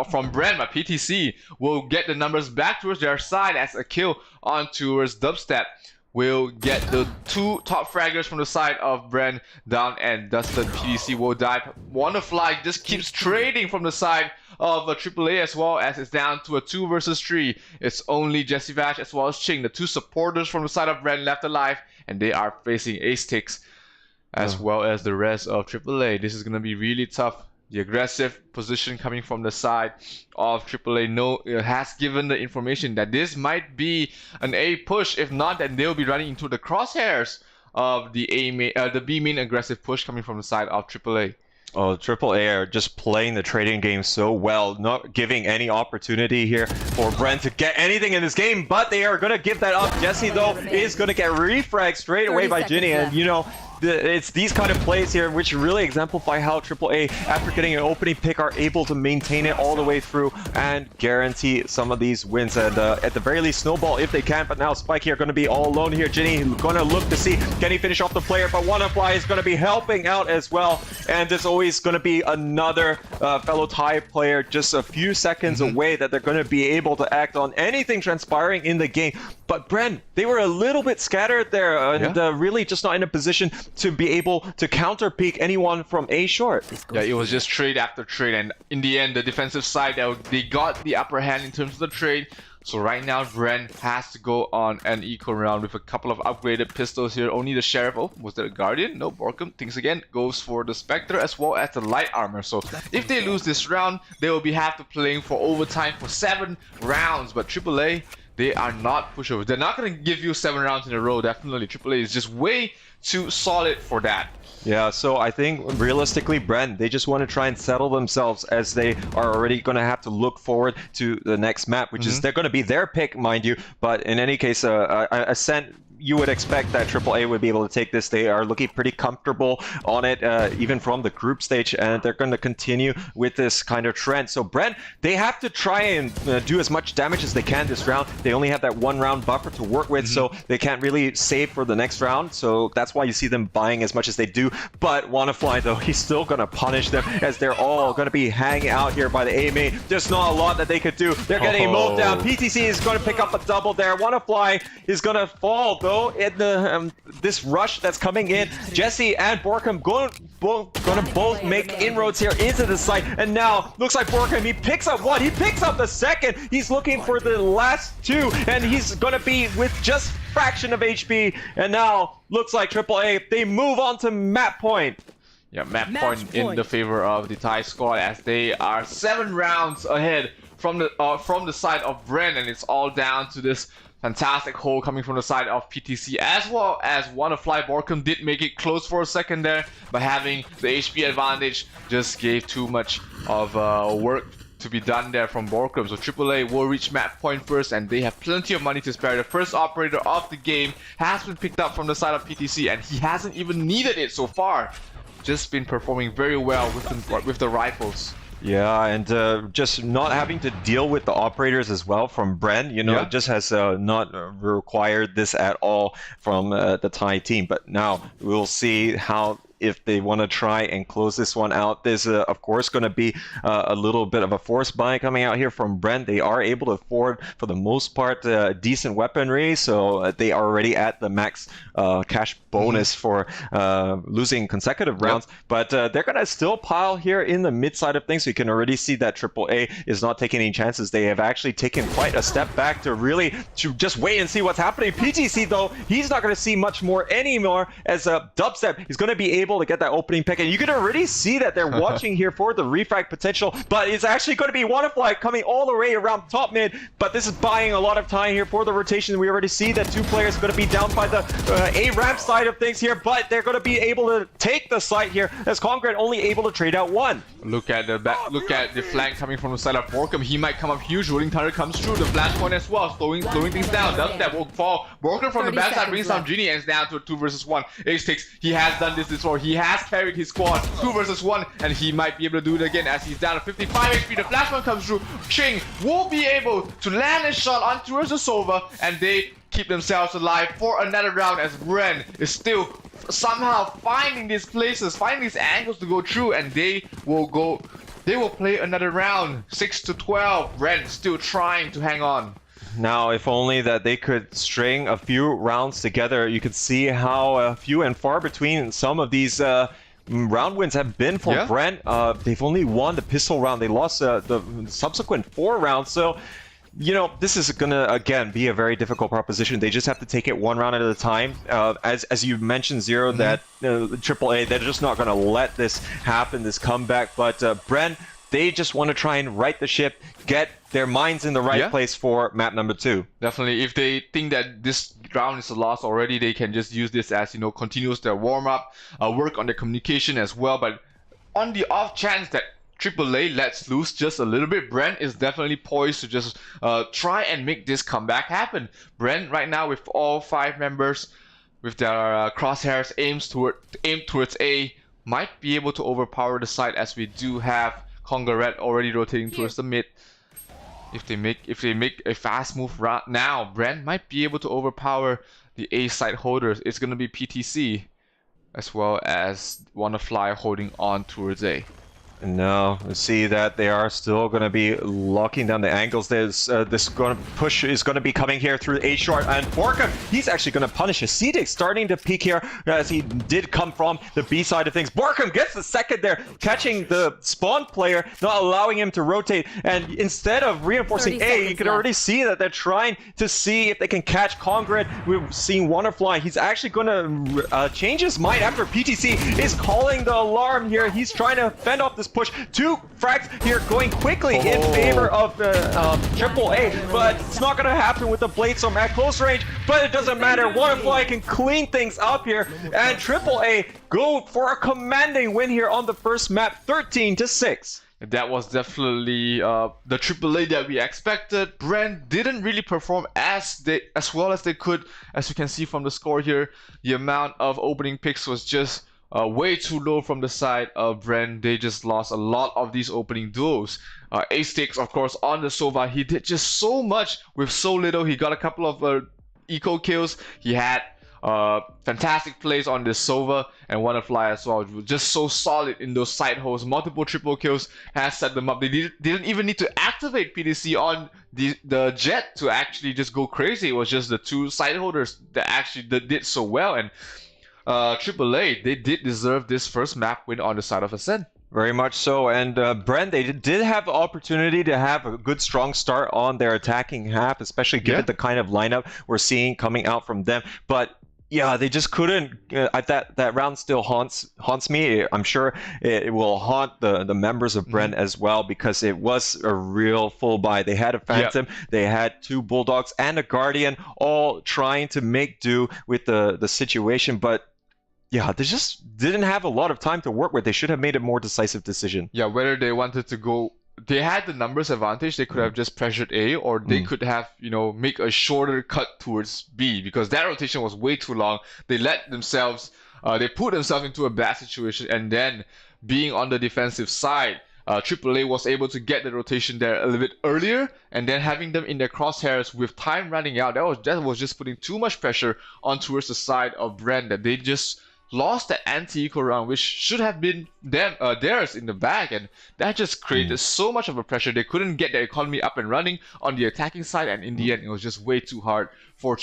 from Brent, but PTC will get the numbers back towards their side as a kill on towards Dubstep will get the 2 top fraggers from the side of Bren down and dusted. PDC will die. Wonderfly just keeps trading from the side of AAA as well, as it's down to a 2 versus 3. It's only Jesse Vash as well as Ching, the 2 supporters from the side of Bren, left alive, and they are facing Ace Tix as well as the rest of AAA. This is going to be really tough. The aggressive position coming from the side of AAA has given the information that this might be an A push. If not, then they'll be running into the crosshairs of the B main aggressive push coming from the side of AAA. Oh, AAA are just playing the trading game so well, not giving any opportunity here for Bren to get anything in this game, but they are going to give that up. Jesse, though, is going to get refragged straight away by Ginny, and you know, it's these kind of plays here which really exemplify how AAA, after getting an opening pick, are able to maintain it all the way through and guarantee some of these wins, and at the very least snowball if they can. But now Spike here going to be all alone here. Ginny going to look to see, can he finish off the player, but Wannafly is going to be helping out as well, and there's always going to be another fellow Thai player just a few seconds away that they're going to be able to act on anything transpiring in the game. But Bren, they were a little bit scattered there, and really just not in a position to be able to counter peek anyone from A short. Yeah, it was just trade after trade, and in the end, the defensive side, they got the upper hand in terms of the trade. So right now, Bren has to go on an eco round with a couple of upgraded pistols here. Only the Sheriff. Oh, was that a Guardian? No, Borkum thinks again. Goes for the Spectre as well as the light armor. So if they lose this round, they will be have to playing for overtime for 7 rounds. But AAA, they are not pushovers. They're not going to give you 7 rounds in a row, definitely. AAA is just way too solid for that. Yeah, so I think realistically, Bren, they just want to try and settle themselves, as they are already going to have to look forward to the next map, which is they're going to be their pick, mind you. But in any case, Ascent, you would expect that AAA would be able to take this. They are looking pretty comfortable on it, even from the group stage, and they're going to continue with this kind of trend. So Brent, they have to try and do as much damage as they can this round. They only have that 1 round buffer to work with, so they can't really save for the next round. So that's why you see them buying as much as they do. But Wannafly, though, he's still going to punish them, as they're all going to be hanging out here by the A main. There's not a lot that they could do. They're getting mowed down. PTC is going to pick up a double there. Wannafly is going to fall, though, in the this rush that's coming in. Jesse and Borkum going to both make inroads here into the site, and now looks like Borkum, he picks up one, he picks up the second. He's looking for the last 2, and he's going to be with just fraction of HP. And now looks like AAA, they move on to map point. Yeah, map point in the favor of the Thai squad, as they are 7 rounds ahead from the side of Bren, and it's all down to this fantastic hole coming from the side of PTC, as well as Wannafly. Borkum did make it close for a second there, but having the HP advantage just gave too much of work to be done there from Borkum. So AAA will reach map point first, and they have plenty of money to spare. The first operator of the game has been picked up from the side of PTC, and he hasn't even needed it so far. Just been performing very well with the rifles. Yeah, and just not having to deal with the operators as well from Bren, you know, it just has not required this at all from the Thai team. But now we'll see how, if they want to try and close this one out. There's of course going to be a little bit of a force buy coming out here from Brent. They are able to afford, for the most part, decent weaponry, so they are already at the max cash bonus for losing consecutive rounds. But they're going to still pile here in the mid side of things, so you can already see that AAA is not taking any chances. They have actually taken quite a step back to just wait and see what's happening. PTC, though, he's not going to see much more anymore, as Dubstep is going to be able to get that opening pick, and you can already see that they're watching here for the refrag potential, but it's actually going to be Wannafly coming all the way around top mid. But this is buying a lot of time here for the rotation. We already see that 2 players are going to be down by the A ramp side of things here, but they're going to be able to take the site here, as Concrete only able to trade out 1. Look at the back, look at the flank coming from the side of Borkum. He might come up huge. Rolling Thunder comes through. The flashpoint as well, slowing things down. Dubstep will fall. Borkum from the backside brings down Genie, and it's down to a 2 versus 1. Ace Tix, he has done this before. He has carried his squad 2 versus 1, and he might be able to do it again, as he's down to 55 HP. The flashpoint comes through. Ching will be able to land a shot on towards the Sova, and they keep themselves alive for another round, as Bren is still somehow finding these places, finding these angles to go through, and they will play another round. 6-12. Bren still trying to hang on. Now, if only that they could string a few rounds together, you could see how few and far between some of these round wins have been for Yeah. Brent. They've only won the pistol round. They lost the subsequent 4 rounds. So, you know, this is going to, again, be a very difficult proposition. They just have to take it one round at a time. As you mentioned, Zero, that AAA, they're just not going to let this happen, this comeback. But Brent, they just want to try and right the ship, get their minds in the right place for map number 2. Definitely, if they think that this round is a loss already, they can just use this as, you know, continues their warm-up, work on their communication as well. But on the off chance that AAA lets loose just a little bit, Brent is definitely poised to just try and make this comeback happen. Brent right now with all 5 members with their crosshairs aimed towards A might be able to overpower the side, as we do have Congaret already rotating towards the mid. If they make a fast move right now, Brent might be able to overpower the A side holders. It's gonna be PTC as well as WannaFly holding on towards A. No, see that they are still going to be locking down the angles. This push is going to be coming here through A short, and Borkum, he's actually going to punish a Cedic starting to peek here as he did come from the B side of things. Borkum gets the second there, catching the spawn player, not allowing him to rotate, and instead of reinforcing A, you can already see that they're trying to see if they can catch Congrad. We've seen WannaFly. He's actually going to change his mind after PTC is calling the alarm here. He's trying to fend off this push. 2 frags here going quickly in favor of the AAA, but it's not going to happen with the Bladestorm at close range, but it doesn't matter. WannaFly can clean things up here, and AAA go for a commanding win here on the first map, 13-6. That was definitely the AAA that we expected. Brent didn't really perform as well as they could. As you can see from the score here, the amount of opening picks was just way too low from the side of Brent. They just lost a lot of these opening duels. A-Sticks, of course, on the Sova. He did just so much with so little. He got a couple of eco kills. He had fantastic plays on this Sova and WannaFly as well. Just so solid in those side holes. Multiple triple kills has set them up. They didn't even need to activate PDC on the Jet to actually just go crazy. It was just the 2 side holders that actually did so well. And AAA, they did deserve this first map win on the side of Ascent. Very much so, and Brent, they did have the opportunity to have a good strong start on their attacking half, especially given the kind of lineup we're seeing coming out from them, but yeah, they just couldn't. That round still haunts me. I'm sure it will haunt the members of Brent as well, because it was a real full buy. They had a Phantom, they had 2 Bulldogs and a Guardian, all trying to make do with the situation, but yeah, they just didn't have a lot of time to work with. They should have made a more decisive decision. Yeah, whether they wanted to go, they had the numbers advantage. They could have just pressured A, or they could have, you know, make a shorter cut towards B, because that rotation was way too long. They let themselves, they put themselves into a bad situation, and then being on the defensive side, AAA was able to get the rotation there a little bit earlier, and then having them in their crosshairs with time running out, that was just putting too much pressure on towards the side of Brent, that they just lost that anti-eco round, which should have been theirs in the bag, and that just created so much of a pressure. They couldn't get their economy up and running on the attacking side, and in the end, it was just way too hard for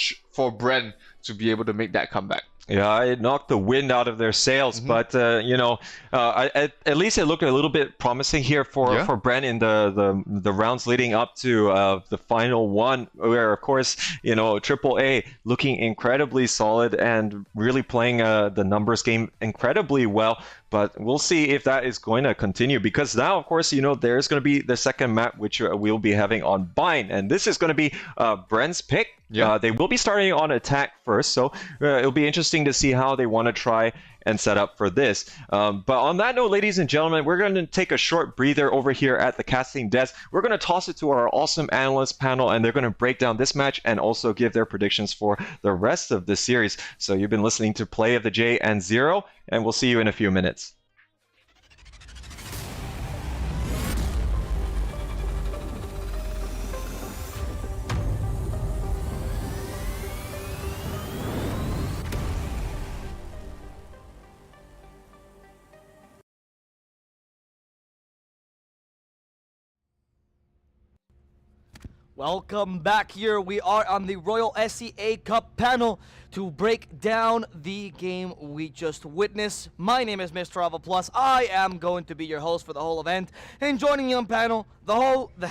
Brent to be able to make that comeback. Yeah, it knocked the wind out of their sails, but you know, at least it looked a little bit promising here for Brent in the rounds leading up to the final one, where of course, you know, AAA looking incredibly solid and really playing the numbers game incredibly well. But we'll see if that is going to continue, because now, of course, you know, there's going to be the second map, which we'll be having on Bind, and this is going to be Brent's pick. They will be starting on attack first, so it'll be interesting to see how they want to try and set up for this. But on that note, ladies and gentlemen, we're going to take a short breather over here at the casting desk. We're going to toss it to our awesome analyst panel, and they're going to break down this match and also give their predictions for the rest of the series. So you've been listening to Play of the J and Zero, and we'll see you in a few minutes. Welcome back. Here we are on the Royal SEA Cup panel to break down the game we just witnessed. My name is Mr. Ava Plus. I am going to be your host for the whole event. And joining me on panel, the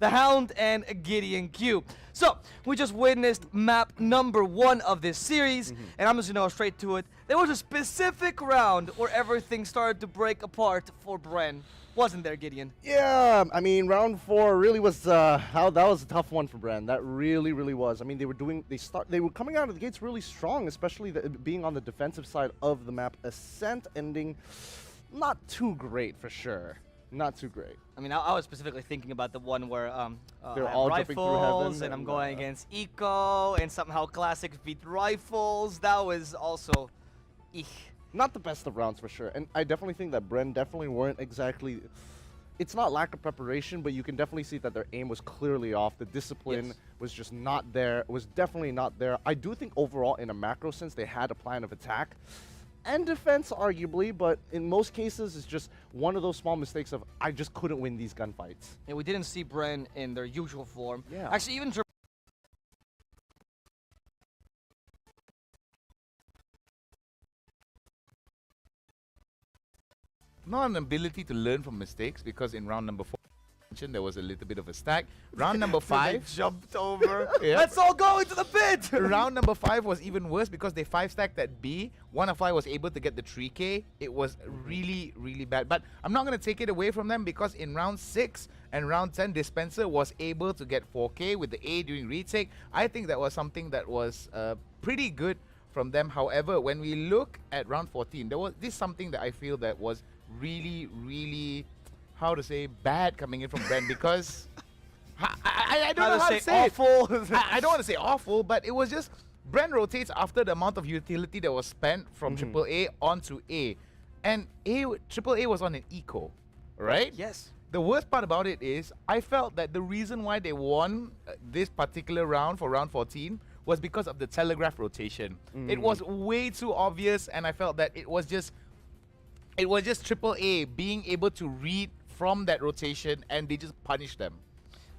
Hound and Gideon Q. So, we just witnessed map number 1 of this series, and I'm just gonna go straight to it. There was a specific round where everything started to break apart for Bren. Wasn't there, Gideon? Yeah, I mean, round 4 really was that was a tough one for Bren. That really was. I mean, they were coming out of the gates really strong, especially being on the defensive side of the map. Ascent ending not too great for sure. Not too great. I mean, I was specifically thinking about the one where They're I have all jumping through heaven rifles and I'm and, going against Eco, and somehow Classics beat Rifles. That was also Not the best of rounds for sure. And I definitely think that Bren definitely weren't exactly... It's not lack of preparation, but you can definitely see that their aim was clearly off. The discipline was just not there. Was definitely not there. I do think overall, in a macro sense, they had a plan of attack and defense, arguably, but in most cases, it's just one of those small mistakes of, I just couldn't win these gunfights. And we didn't see Bren in their usual form. Yeah. Actually, even not an ability to learn from mistakes, because in round number 4 there was a little bit of a stack. Round number 5 jumped over. Yeah. Let's all go into the pit. Round number 5 was even worse because they 5-stacked at B. WannaFly was able to get the 3K. It was really bad. But I'm not going to take it away from them, because in round 6 and round 10, Dispenser was able to get 4K with the A during retake. I think that was something that was pretty good from them. However, when we look at round 14, this something that I feel that was really, how to say, bad coming in from Bren, because I don't know how to say awful. I don't want to say awful, but it was just Bren rotates after the amount of utility that was spent from AAA onto A, and AAA was on an eco, right? Yes. The worst part about it is I felt that the reason why they won this particular round for round 14 was because of the telegraph rotation. It was way too obvious, and I felt that it was just AAA being able to read from that rotation, and they just punished them.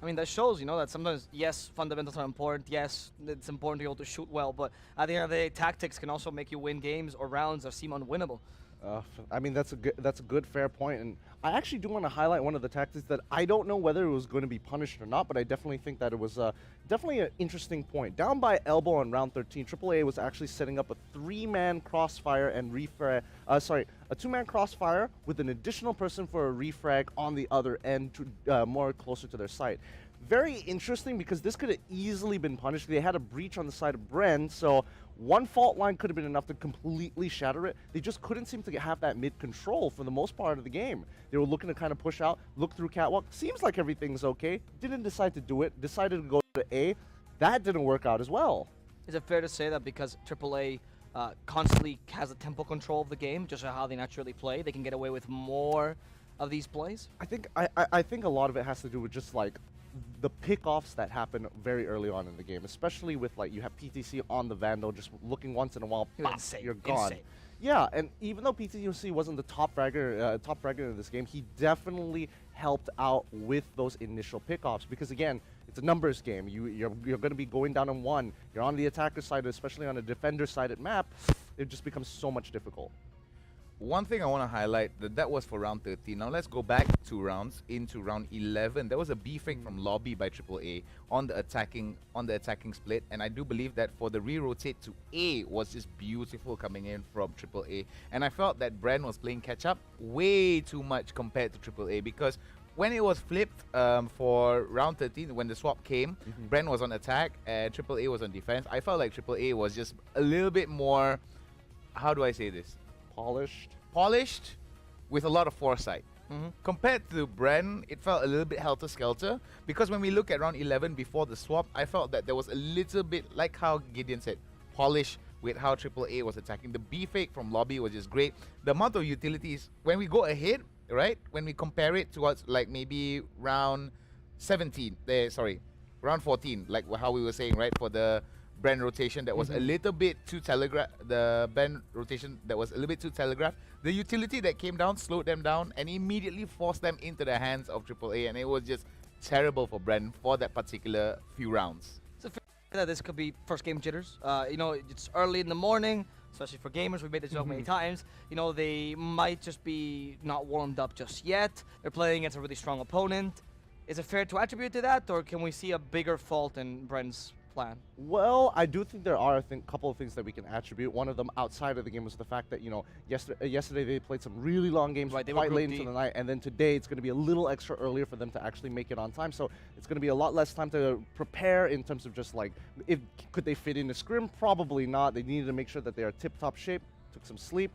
I mean, that shows, that sometimes, yes, fundamentals are important. Yes, it's important to be able to shoot well, but at the end of the day, tactics can also make you win games or rounds that seem unwinnable. I mean, that's a good fair point, and I actually do want to highlight one of the tactics that I don't know whether it was going to be punished or not, but I definitely think that it was definitely an interesting point. Down by elbow on round 13, AAA was actually setting up a 3-man crossfire and a 2-man crossfire with an additional person for a refrag on the other end, to more closer to their site. Very interesting, because this could have easily been punished. They had a breach on the side of Bren, so one fault line could have been enough to completely shatter it. They just couldn't seem to have that mid control for the most part of the game. They were looking to kind of push out, look through catwalk. Seems like everything's okay. Didn't decide to do it. Decided to go to A. That didn't work out as well. Is it fair to say that because AAA constantly has a tempo control of the game, just how they naturally play, they can get away with more of these plays? I think a lot of it has to do with just like the pickoffs that happen very early on in the game, especially with like you have PTC on the Vandal just looking once in a while, bop, you're gone. Insane. Yeah, and even though PTC wasn't the top fragger in this game, he definitely helped out with those initial pickoffs, because again, it's a numbers game. You're going to be going down on 1. You're on the attacker side, especially on a defender sided map. It just becomes so much difficult. One thing I want to highlight, that was for round 13. Now let's go back 2 rounds into round 11. There was a B fake from lobby by AAA on the attacking split, and I do believe that for the re-rotate to A was just beautiful coming in from AAA. And I felt that Bren was playing catch up way too much compared to AAA, because when it was flipped for round 13, when the swap came, Bren was on attack and AAA was on defense. I felt like AAA was just a little bit more, how do I say this? Polished with a lot of foresight. Compared to Bren, it felt a little bit helter-skelter, because when we look at round 11 before the swap, I felt that there was a little bit, like how Gideon said, polish with how AAA was attacking. The B fake from lobby was just great. The amount of utilities, when we go ahead, right, when we compare it towards like maybe round 17, round 14, like how we were saying, right, for the Bren rotation that was a little bit too telegraphed. The Bren rotation that was a little bit too telegraphed. The utility that came down slowed them down and immediately forced them into the hands of AAA, and it was just terrible for Bren for that particular few rounds. It's a fair that this could be first game jitters. You know, it's early in the morning, especially for gamers. We've made this joke many times. You know, they might just be not warmed up just yet. They're playing against a really strong opponent. Is it fair to attribute to that, or can we see a bigger fault in Bren's plan? Well, I do think there are a couple of things that we can attribute. One of them outside of the game was the fact that, you know, yesterday they played some really long games Right, they were quite Group late D. into the night, and then today it's going to be a little extra earlier for them to actually make it on time. So it's going to be a lot less time to prepare in terms of just like, could they fit in a scrim? Probably not. They needed to make sure that they are tip-top shape, took some sleep.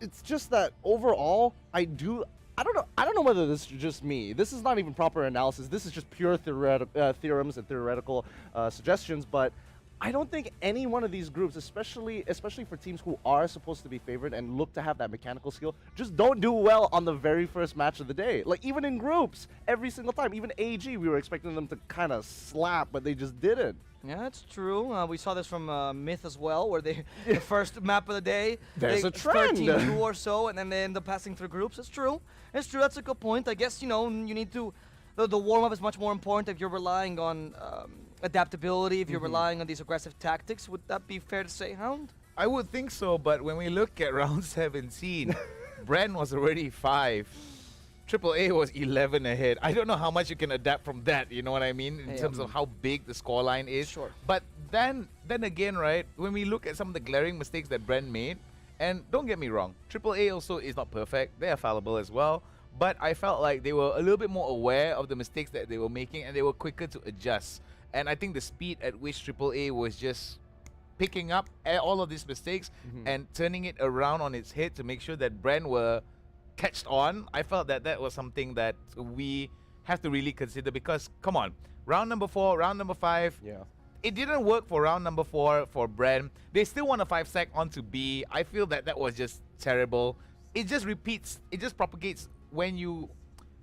It's just that overall, I don't know whether this is just me. This is not even proper analysis. This is just pure theorems and theoretical suggestions. But I don't think any one of these groups, especially for teams who are supposed to be favored and look to have that mechanical skill, just don't do well on the very first match of the day. Like even in groups, every single time. Even AG, we were expecting them to kind of slap, but they just didn't. Yeah, that's true. We saw this from Myth as well, where they the first map of the day, There's they a trend. 13-2 or so, and then they end up passing through groups. It's true. It's true. That's a good point. I guess, you know, you need to. The warm-up is much more important if you're relying on adaptability, if you're relying on these aggressive tactics. Would that be fair to say, Hound? I would think so, but when we look at round 17, Bren was already 5. AAA was 11 ahead. I don't know how much you can adapt from that, you know what I mean, in terms of how big the scoreline is. Sure. But then again, right, when we look at some of the glaring mistakes that Bren made, and don't get me wrong, AAA also is not perfect. They are fallible as well. But I felt like they were a little bit more aware of the mistakes that they were making, and they were quicker to adjust. And I think the speed at which AAA was just picking up all of these mistakes and turning it around on its head to make sure that Bren were catched on, I felt that that was something that we have to really consider, because come on, round number 4, round number 5, it didn't work for round number 4 for Bren. They still want a 5-sack onto B. I feel that that was just terrible. It just repeats, it just propagates when you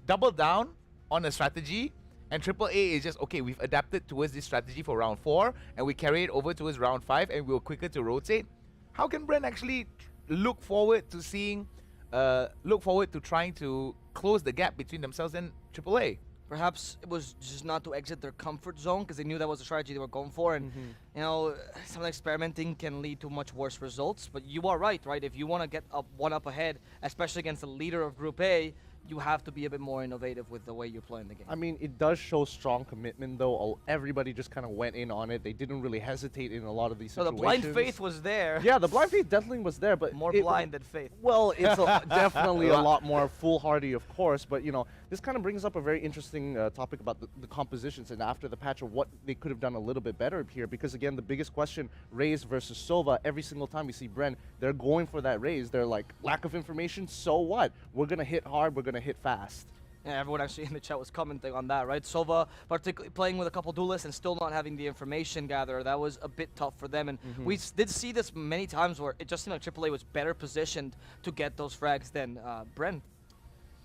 double down on a strategy, and AAA is just, okay, we've adapted towards this strategy for round 4 and we carry it over towards round 5 and we're quicker to rotate. How can Bren actually look forward to seeing trying to close the gap between themselves and AAA? Perhaps it was just not to exit their comfort zone, because they knew that was the strategy they were going for. And, you know, some experimenting can lead to much worse results. But you are right? If you want to get one up ahead, especially against the leader of Group A, you have to be a bit more innovative with the way you're playing the game. I mean, it does show strong commitment, though. Everybody just kind of went in on it. They didn't really hesitate in a lot of these So situations. the blind faith was there. Yeah, the blind faith definitely was there, but More blind than faith. Well, it's definitely a lot more foolhardy, of course. But you know, this kind of brings up a very interesting topic about the compositions and after the patch of what they could have done a little bit better here. Because again, the biggest question, Raze versus Sova, every single time we see Bren, they're going for that Raze. They're like, lack of information, so what? We're gonna hit hard. We're gonna hit fast. Yeah, everyone actually in the chat was commenting on that, right? Sova, particularly playing with a couple duelists and still not having the information gatherer, that was a bit tough for them. And we did see this many times where it just seemed like AAA was better positioned to get those frags than Bren.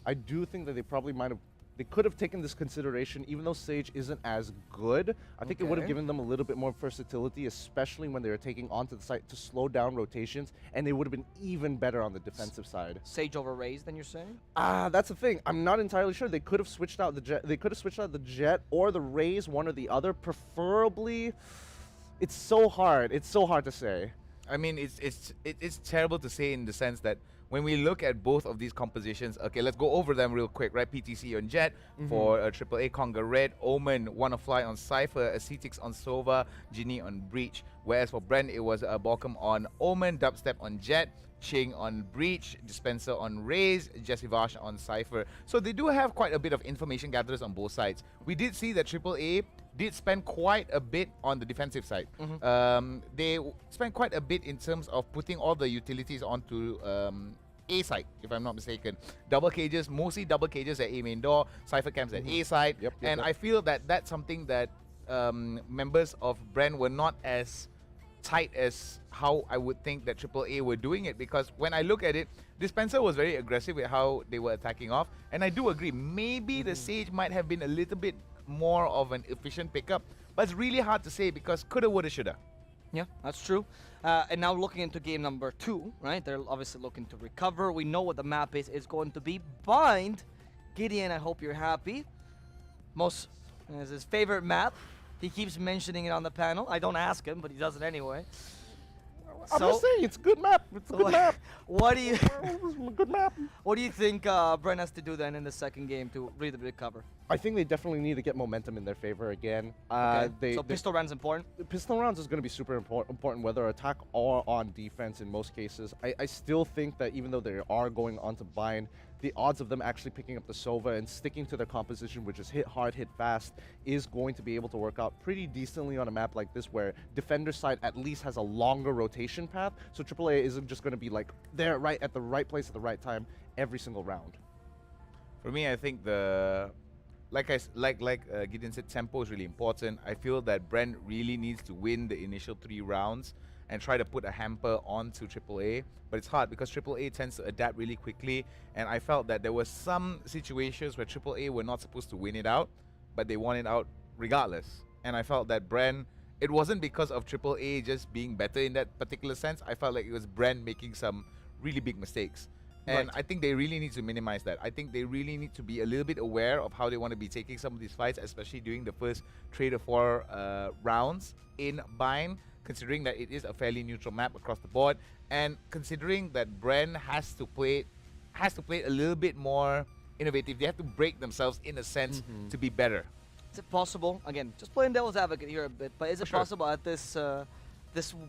I do think that they could have taken this consideration, even though Sage isn't as good. I think it would have given them a little bit more versatility, especially when they were taking onto the site to slow down rotations, and they would have been even better on the defensive side. Sage over Raze, then you're saying? That's the thing. I'm not entirely sure. They could have switched out the Jet. They could have switched out the Jet or the Raze, one or the other. Preferably, it's so hard. It's so hard to say. I mean, it's terrible to say in the sense that when we look at both of these compositions, okay, let's go over them real quick, right? PTC on Jet for AAA, Conga Red, Omen, Wanna Fly on Cypher, Acetix on Sova, Ginny on Breach. Whereas for Brent, it was Balcom on Omen, Dubstep on Jet, Ching on Breach, Dispenser on Raze, Jessivash on Cypher. So they do have quite a bit of information gatherers on both sides. We did see that AAA did spend quite a bit on the defensive side. They spent quite a bit in terms of putting all the utilities onto A side, if I'm not mistaken. Double cages, mostly double cages at A main door, Cypher camps at A side. And I feel that that's something that members of Brand were not as tight as how I would think that AAA were doing it, because when I look at it, Dispenser was very aggressive with how they were attacking off, and I do agree, maybe the Sage might have been a little bit more of an efficient pickup, but it's really hard to say because coulda, woulda, shoulda. Yeah, that's true. And now looking into game number 2, right? They're obviously looking to recover. We know what the map is going to be. Bind, Gideon, I hope you're happy. is his favorite map. He keeps mentioning it on the panel. I don't ask him, but he does it anyway. I'm just saying, it's a good map. It's a good map. What do you Good map. What do you think Bren has to do then in the second game to really recover? I think they definitely need to get momentum in their favor again. Okay. So pistol round's important? Pistol rounds is going to be super important, whether attack or on defense in most cases. I still think that even though they are going on to bind, the odds of them actually picking up the Sova and sticking to their composition, which is hit hard, hit fast, is going to be able to work out pretty decently on a map like this where defender side at least has a longer rotation path. So AAA isn't just going to be like there right at the right place at the right time every single round. For me, I think Gideon said, tempo is really important. I feel that Brent really needs to win the initial 3 rounds and try to put a hamper onto AAA. But it's hard because AAA tends to adapt really quickly. And I felt that there were some situations where AAA were not supposed to win it out, but they won it out regardless. And I felt that Bren, it wasn't because of AAA just being better in that particular sense. I felt like it was Bren making some really big mistakes. And I think they really need to minimize that. I think they really need to be a little bit aware of how they want to be taking some of these fights, especially during the first 3 to 4 rounds in Bind, considering that it is a fairly neutral map across the board, and considering that Bren has to play a little bit more innovative. They have to break themselves in a sense to be better. Is it possible? Again, just playing devil's advocate here a bit, but is it possible that this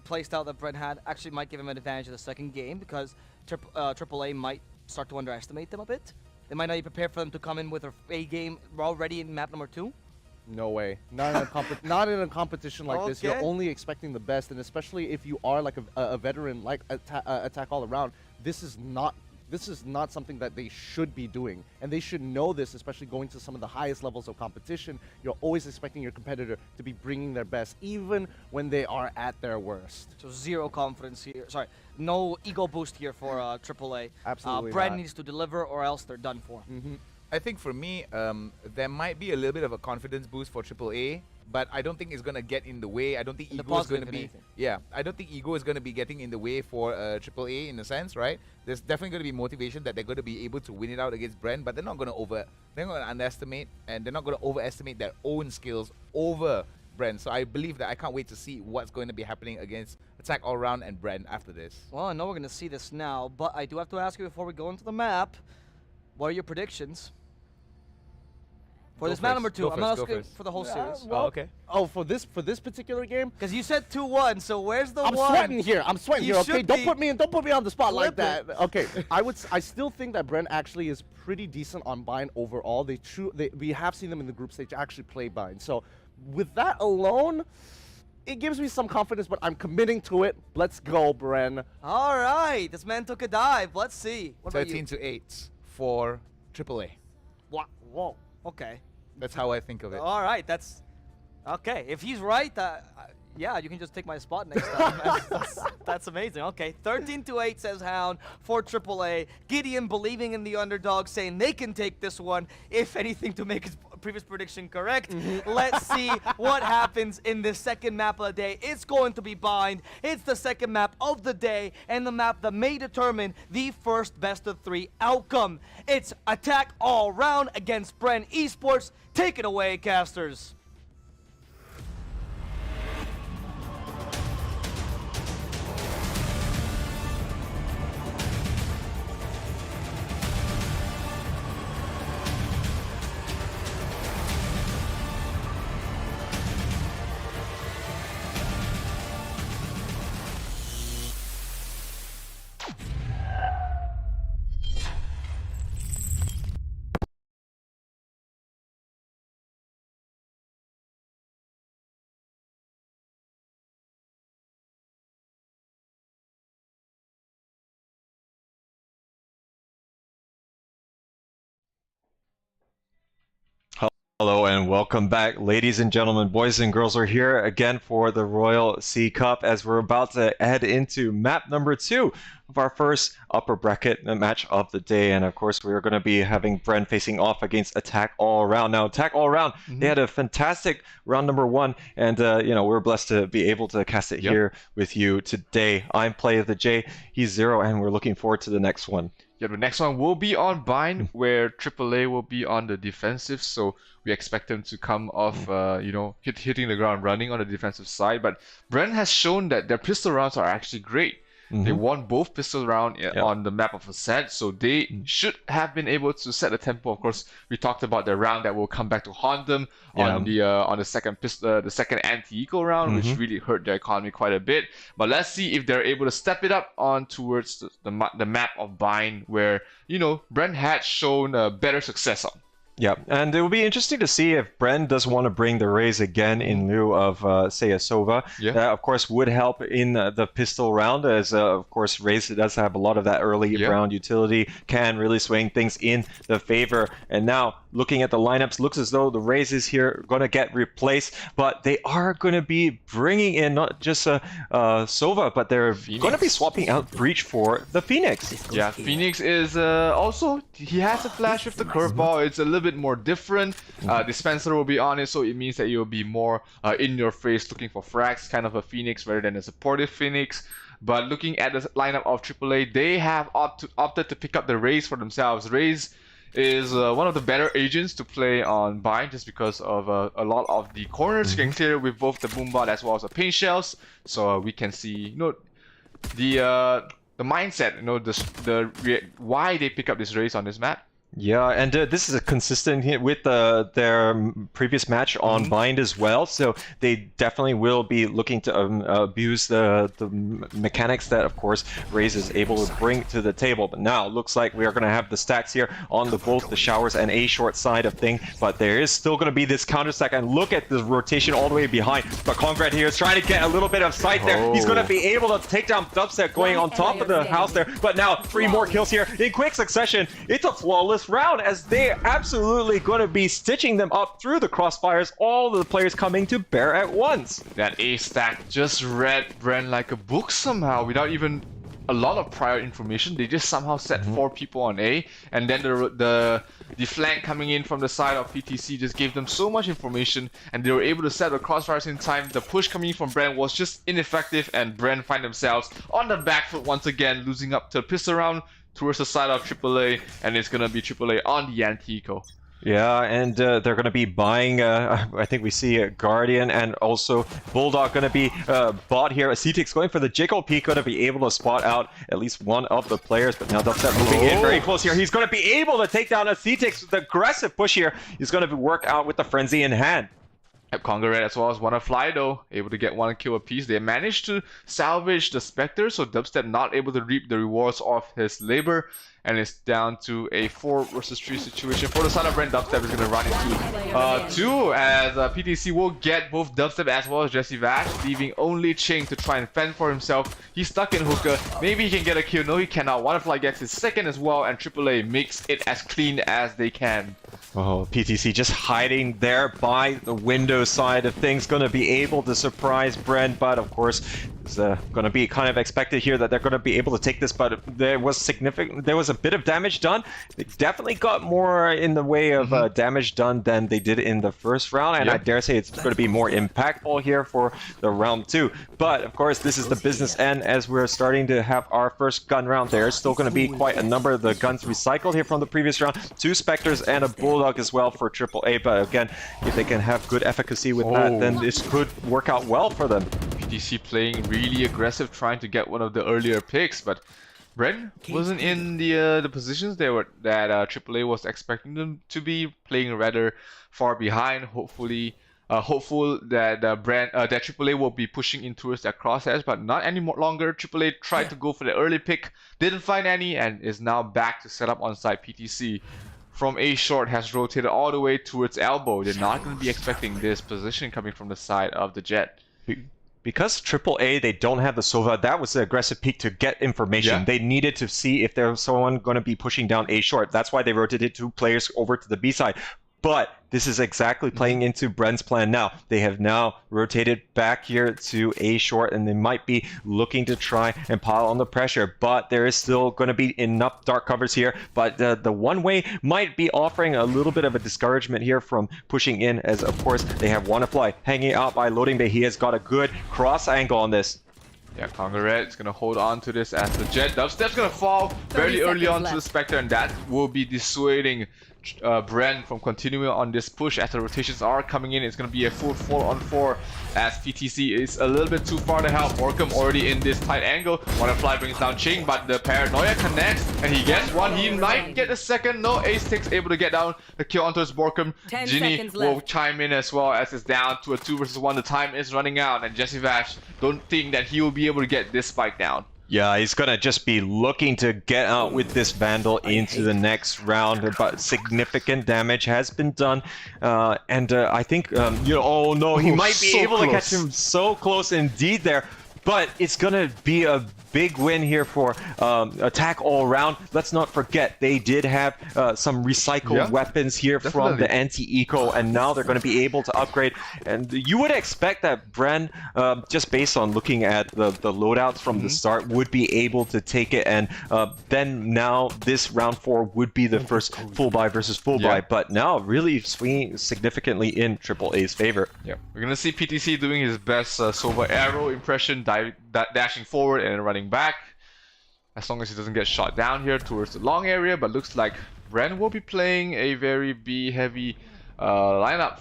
playstyle that Bren had actually might give him an advantage in the second game because AAA might start to underestimate them a bit? They might not be prepared for them to come in with a game already in map number 2? No way. Not in a competition like this. You're only expecting the best, and especially if you are like a veteran like Attack All Around, this is not something that they should be doing, and they should know this, especially going to some of the highest levels of competition. You're always expecting your competitor to be bringing their best, even when they are at their worst. So zero confidence here. Sorry, no ego boost here for AAA. Absolutely Brad not. needs to deliver, or else they're done for. I think for me, there might be a little bit of a confidence boost for AAA, but I don't think it's going to get in the way. I don't think ego is going to be... Yeah, I don't think ego is going to be getting in the way for AAA in a sense, right? There's definitely going to be motivation that they're going to be able to win it out against Bren, but they're not going to underestimate, and they're not going to overestimate their own skills over Bren. So I believe that I can't wait to see what's going to be happening against Attack All Round and Bren after this. Well, I know we're going to see this now, but I do have to ask you before we go into the map, what are your predictions? For this map number 2, I'm not asking for the whole series. Well, okay. Oh, for this particular game? Because you said 2-1, so where's the 1? I'm sweating here. Okay, don't put me on the spot like that. Okay, I still think that Bren actually is pretty decent on Bind overall. We have seen them in the group stage actually play Bind. So with that alone, it gives me some confidence, but I'm committing to it. Let's go, Bren. All right, this man took a dive. Let's see. What 13 to 8 for AAA. Whoa. Okay. That's how I think of it. All right, that's okay. If he's right, yeah, you can just take my spot next time. That's amazing. Okay, 13 to 8 says Hound for AAA. Gideon believing in the underdog, saying they can take this one, if anything, to make his previous prediction correct. Let's see what happens in the second map of the day. It's going to be Bind. It's the second map of the day, and the map that may determine the first best of 3 outcome. It's Attack All Round against Bren Esports. Take it away, casters. Hello and welcome back, ladies and gentlemen, boys and girls. We're here again for the Royal C Cup as we're about to head into map number 2 of our first upper bracket match of the day. And of course, we're going to be having Bren facing off against Attack All Around. Now, Attack All Around, they had a fantastic round number 1, and we're blessed to be able to cast it here with you today. I'm Play of the J, he's Zero, and we're looking forward to the next one. Yeah, the next one will be on Bind, where AAA will be on the defensive. So we expect them to come off, hitting the ground running on the defensive side. But Brent has shown that their pistol rounds are actually great. They won both pistol round on the map of Ascent, so they should have been able to set the tempo. Of course, we talked about the round that will come back to haunt them on the second anti-eco round, which really hurt their economy quite a bit. But let's see if they're able to step it up on towards the map of Bind, where Brent had shown better success on. Yeah, and it will be interesting to see if Bren does want to bring the Raze again in lieu of, say, a Sova. Yeah. That, of course, would help in the pistol round, as, of course, Raze does have a lot of that early round utility, can really swing things in the favor. And now, looking at the lineups, looks as though the Razes here are going to get replaced, but they are going to be bringing in not just a Sova, but they're going to be swapping out Breach for the Phoenix. Yeah, Phoenix is also, he has a flash with the curveball. It's a little bit more different. Dispenser will be on it, so it means that you'll be more in your face looking for frags, kind of a Phoenix rather than a supportive Phoenix. But looking at the lineup of AAA, they have opted to pick up the Raze for themselves. Raze is one of the better agents to play on Bind, just because of a lot of the corners you can clear with both the Boombot as well as the paint shells. So we can see the mindset, why they pick up this Raze on this map. Yeah, and this is a consistent hit with their previous match on Bind as well, so they definitely will be looking to abuse the mechanics that, of course, Raze is able to bring to the table. But now, looks like we are going to have the stacks here on both the showers and A short side of thing, but there is still going to be this counter stack, and look at the rotation all the way behind. But Congrad here is trying to get a little bit of sight there. He's going to be able to take down Dubstep going on top of the house there, but now 3 more kills here in quick succession. It's a flawless round, as they're absolutely going to be stitching them up through the crossfires, all the players coming to bear at once. That A stack just read Bren like a book somehow, without even a lot of prior information. They just somehow set 4 people on A, and then the flank coming in from the side of PTC just gave them so much information, and they were able to set the crossfires in time. The push coming in from Bren was just ineffective, and Bren find themselves on the back foot once again, losing up to the pistol round towards the side of AAA, and it's going to be AAA on the anti-eco. Yeah, and they're going to be buying, I think we see Guardian and also Bulldog going to be bought here. CTX going for the Jiggle Peak, going to be able to spot out at least one of the players, but now Dubstep moving in very close here. He's going to be able to take down a CTX with the aggressive push here. He's going to work out with the Frenzy in hand. Congrad as well as wanna fly though, able to get 1 kill apiece. They managed to salvage the Spectre, so Dubstep not able to reap the rewards of his labor, and it's down to a 4 versus 3 situation for the side of Brent. Dubstep is gonna run into 2, as PTC will get both Dubstep as well as Jesse Vash, leaving only Ching to try and fend for himself. He's stuck in hookah. Maybe he can get a kill. No, he cannot. Wonderfly gets his second as well, and AAA makes it as clean as they can. Oh, PTC just hiding there by the window side of things, going to be able to surprise Brent, but of course it's going to be kind of expected here that they're going to be able to take this, but there was a bit of damage done. They definitely got more in the way of damage done than they did in the first round, and I dare say it's going to be more impactful here for the round 2. But of course this is the business end, as we're starting to have our first gun round. There's still going to be quite a number of the guns recycled here from the previous round. 2 Spectres and a Bulldog as well for AAA, but again, if they can have good efficacy with that, then this could work out well for them. PTC playing really aggressive, trying to get one of the earlier picks, but Bren wasn't in the positions that AAA was expecting them to be, playing rather far behind. Hopefully, hopeful that that AAA will be pushing in towards that crosshairs, but not any more longer. AAA tried to go for the early pick, didn't find any, and is now back to set up on site. PTC from A short has rotated all the way towards elbow. They're not going to be expecting this position coming from the side of the Jet. Because AAA, they don't have the Sova, that was the aggressive peak to get information. They needed to see if there's someone going to be pushing down A short. That's why they rotated 2 players over to the B side. But this is exactly playing into Bren's plan now. They have now rotated back here to A short, and they might be looking to try and pile on the pressure. But there is still going to be enough dark covers here. But the one way might be offering a little bit of a discouragement here from pushing in, as of course they have Wannafly hanging out by loading bay. He has got a good cross angle on this. Yeah, Congaret is gonna hold on to this as the Jet Dubstep's gonna fall very early on to the Spectre, and that will be dissuading Bren from continuing on this push as the rotations are coming in. It's gonna be a full 4-on-4 as PTC is a little bit too far to help. Borkum already in this tight angle. Wanna brings down Ching, but the Paranoia connects and he gets one. He might get a second. No, Ace Takes able to get down the kill onto his Borkum. Ginny will chime in as well as it's down to a 2 versus 1. The time is running out, and Jesse Vash don't think that he will be able to get this spike down. Yeah, he's gonna just be looking to get out with this Vandal into the next round, but significant damage has been done, and I think oh no, he might be able to catch him so close indeed there, but it's gonna be a big win here for Attack all around. Let's not forget they did have some recycled weapons here from the anti-eco, and now they're going to be able to upgrade. And you would expect that Bren, just based on looking at the loadouts from the start, would be able to take it, and then now this round 4 would be the first full buy versus full buy, but now really swinging significantly in Triple A's favor. Yeah, we're gonna see PTC doing his best Sova arrow impression, dashing forward and running back, as long as he doesn't get shot down here towards the long area. But looks like Bren will be playing a very B heavy lineup,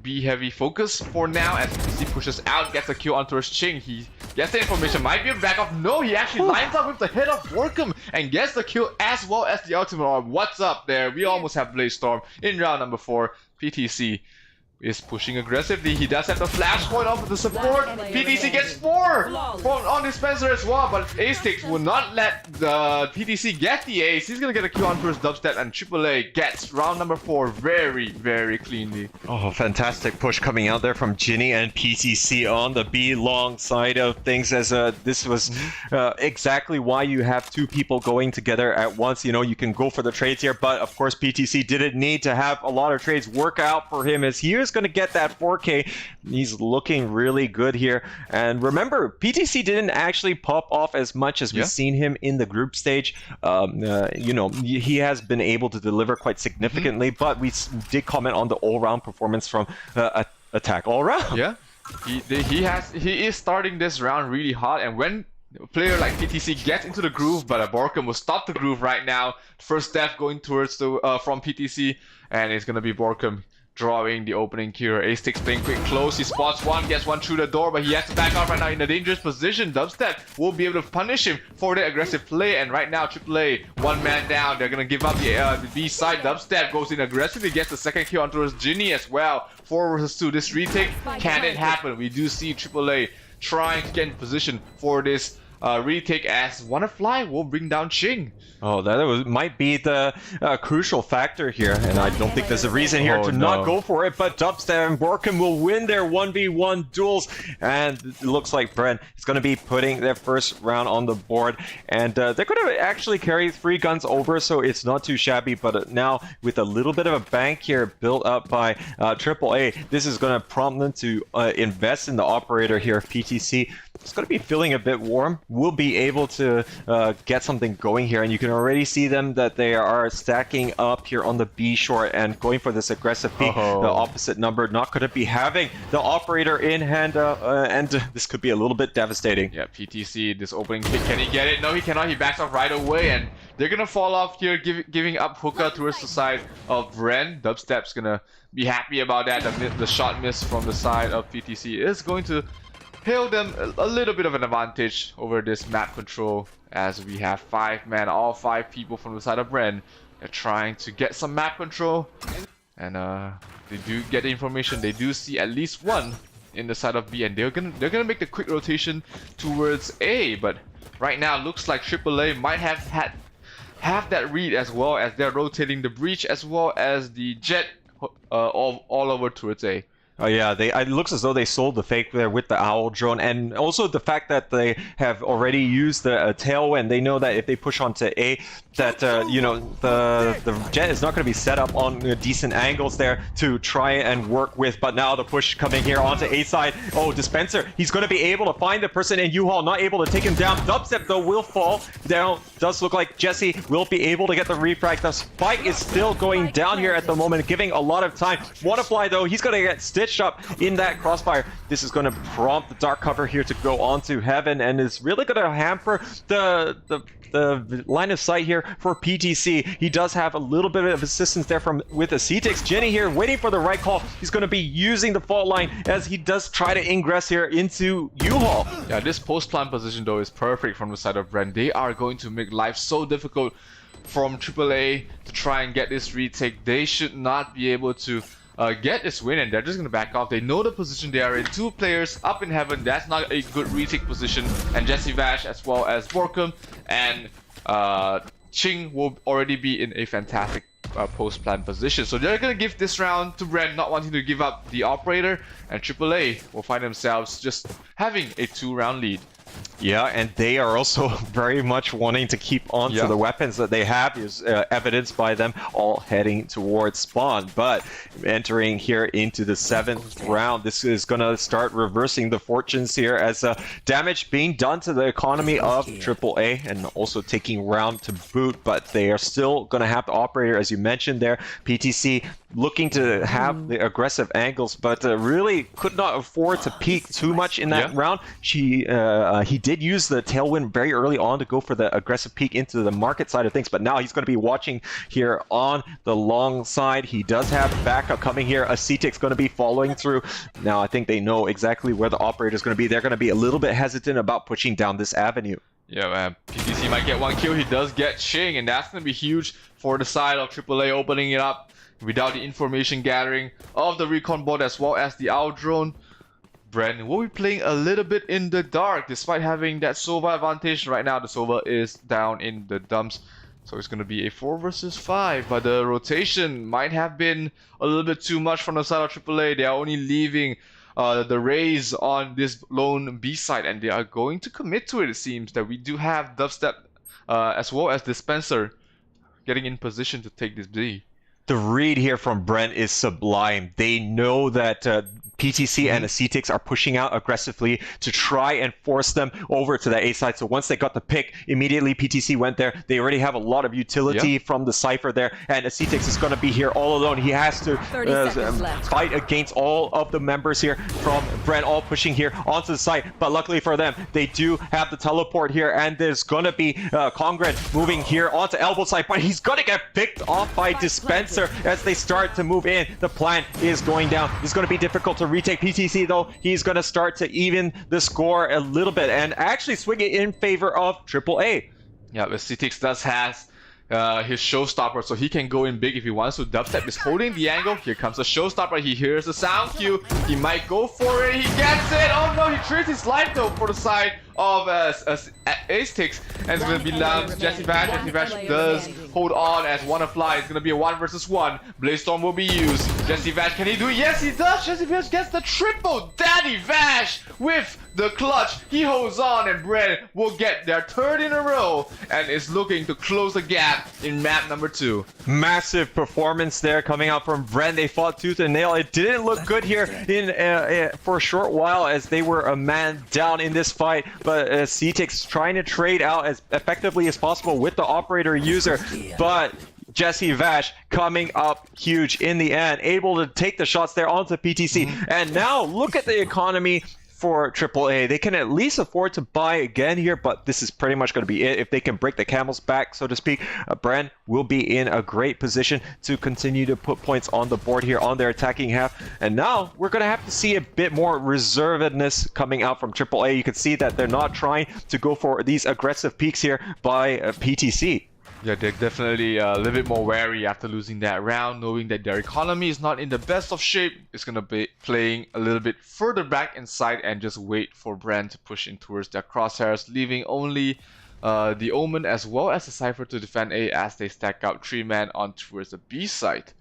B heavy focus for now, as PTC pushes out, gets a kill onto his Ching. He gets the information, might be a back off. No, he actually lines up with the head of Borkum and gets the kill as well as the ultimate orb. What's up there? We almost have Blaze Storm in round number 4. PTC is pushing aggressively. He does have the flashpoint off of the support. PTC gets 4 from on dispenser as well, but Ace will not let the PTC get the ace. He's gonna get a kill on first Dubstep, and AAA gets round number 4 very, very cleanly. Oh, fantastic push coming out there from Ginny and PTC on the B long side of things, as this was exactly why you have 2 people going together at once. You know, you can go for the trades here, but of course PTC didn't need to have a lot of trades work out for him, as he is going to get that 4K. He's looking really good here. And remember, PTC didn't actually pop off as much as we've seen him in the group stage. You know, he has been able to deliver quite significantly, but we did comment on the all-round performance from Attack all around. Yeah, he is starting this round really hot, and when a player like PTC gets into the groove, but Borkum will stop the groove right now. First death going towards the from PTC, and it's gonna be Borkum drawing the opening cure. Ace playing quick close. He spots one, gets one through the door, but he has to back out right now in a dangerous position. Dubstep will be able to punish him for the aggressive play, and right now AAA, 1 man down. They're gonna give up the B side. Dubstep goes in aggressively, gets the second kill onto his Ginny as well. 4 versus 2. This retake, can it happen? We do see AAA trying to get in position for this retake, as Wannafly will bring down Ching. Oh, that might be the crucial factor here, and I don't think there's a reason here to not go for it, but Dubstep and Borkum will win their 1v1 duels, and it looks like Bren is going to be putting their first round on the board, and they're going to actually carry 3 guns over, so it's not too shabby, but now with a little bit of a bank here built up by AAA, this is going to prompt them to invest in the operator here. PTC is going to be feeling a bit warm, will be able to get something going here, and you can already see them that they are stacking up here on the B short and going for this aggressive peek. The opposite number not going to be having the operator in hand, and this could be a little bit devastating. Yeah, PTC, this opening pick, can he get it? No, he cannot. He backs off right away, and they're gonna fall off here, giving up hookah towards the side of Bren. Dubstep's gonna be happy about that. The shot miss from the side of PTC is going to hail them a little bit of an advantage over this map control, as we have 5 men, all 5 people from the side of Bren. They're trying to get some map control, and they do get the information. They do see at least 1 in the side of B, and they're gonna make the quick rotation towards A. But right now, looks like AAA might have that read, as well as they're rotating the breach as well as the jet all over towards A. Oh yeah, it looks as though they sold the fake there with the owl drone, and also the fact that they have already used the tailwind. They know that if they push onto A, that you know, the jet is not going to be set up on decent angles there to try and work with. But now the push coming here onto A side. Oh, Dispenser, he's going to be able to find the person in U-Haul, not able to take him down. Dubstep though will fall down. Does look like Jesse will be able to get the refrag. The spike is still going down here at the moment, giving a lot of time. Wannafly though, he's going to get stitched stitched up in that crossfire. This is going to prompt the dark cover here to go onto Heaven, and is really going to hamper the line of sight here for PTC. He does have a little bit of assistance there with Acetix. Jenny here waiting for the right call. He's going to be using the fault line as he does try to ingress here into U-Haul. Yeah, this post-plant position though is perfect from the side of Bren. They are going to make life so difficult from AAA to try and get this retake. They should not be able to get this win, and they're just going to back off. They know the position they are in. 2 players up in Heaven. That's not a good retake position. And Jesse Vash as well as Borkum and Ching will already be in a fantastic post-plant position. So they're going to give this round to Bren, not wanting to give up the operator, and AAA will find themselves just having a 2-round lead. Yeah, and they are also very much wanting to keep on to the weapons that they have, is evidenced by them all heading towards spawn. But entering here into the 7th round, this is going to start reversing the fortunes here as damage being done to the economy of AAA, and also taking round to boot. But they are still going to have the operator, as you mentioned there. PTC looking to have the aggressive angles, but really could not afford to peek too much in that round. He did use the tailwind very early on to go for the aggressive peek into the market side of things, but now he's going to be watching here on the long side. He does have backup coming here. Acetic's going to be following through. Now I think they know exactly where the operator is going to be. They're going to be a little bit hesitant about pushing down this avenue. Yeah, PTC might get 1 kill. He does get Ching, and that's going to be huge for the side of AAA, opening it up without the information gathering of the recon board as well as the owl drone. Bren will be playing a little bit in the dark despite having that Sova advantage. Right now the Sova is down in the dumps, so it's going to be a 4 versus 5, but the rotation might have been a little bit too much from the side of AAA. They are only leaving the Rays on this lone B side, and they are going to commit to it. It seems that we do have Dubstep as well as Dispenser getting in position to take this B. The read here from Brent is sublime. They know that PTC and Acetix are pushing out aggressively to try and force them over to the A side. So once they got the pick, immediately PTC went there. They already have a lot of utility from the Cypher there, and Acetix is going to be here all alone. He has to fight against all of the members here from Brent, all pushing here onto the site. But luckily for them, they do have the teleport here, and there's going to be Congren moving here onto elbow side, but he's going to get picked off by Dispenser as they start to move in. The plant is going down. It's going to be difficult to retake. PTC though, he's going to start to even the score a little bit and actually swing it in favor of AAA. Yeah, but Acetix does has his showstopper, so he can go in big if he wants to. Dubstep is holding the angle. Here comes the showstopper. He hears the sound cue. He might go for it. He gets it. Oh no, he trades his life though for the side of Acetix, and it's going to be Jesse Vash. Jesse Vash does hold on as Wanna Fly. It's going to be a 1 versus 1. Blaze Storm will be used. Jesse Vash, can he do it? Yes, he does. Jesse Vash gets the triple. Daddy Vash with the clutch. He holds on, and Bren will get their 3rd in a row and is looking to close the gap in map number 2. Massive performance there coming out from Bren. They fought tooth and nail. It didn't look good here for a short while as they were a man down in this fight, but Acetix trying to trade out as effectively as possible with the operator user, but Jesse Vash coming up huge in the end, able to take the shots there onto PTC. And now look at the economy for AAA. They can at least afford to buy again here, but this is pretty much going to be it. If they can break the camel's back, so to speak, Bren will be in a great position to continue to put points on the board here on their attacking half. And now we're going to have to see a bit more reservedness coming out from AAA. You can see that they're not trying to go for these aggressive peaks here by PTC. Yeah, they're definitely a little bit more wary after losing that round, knowing that their economy is not in the best of shape. It's going to be playing a little bit further back inside and just wait for Bren to push in towards their crosshairs, leaving only the Omen as well as the Cypher to defend A as they stack out 3-man on towards the B side.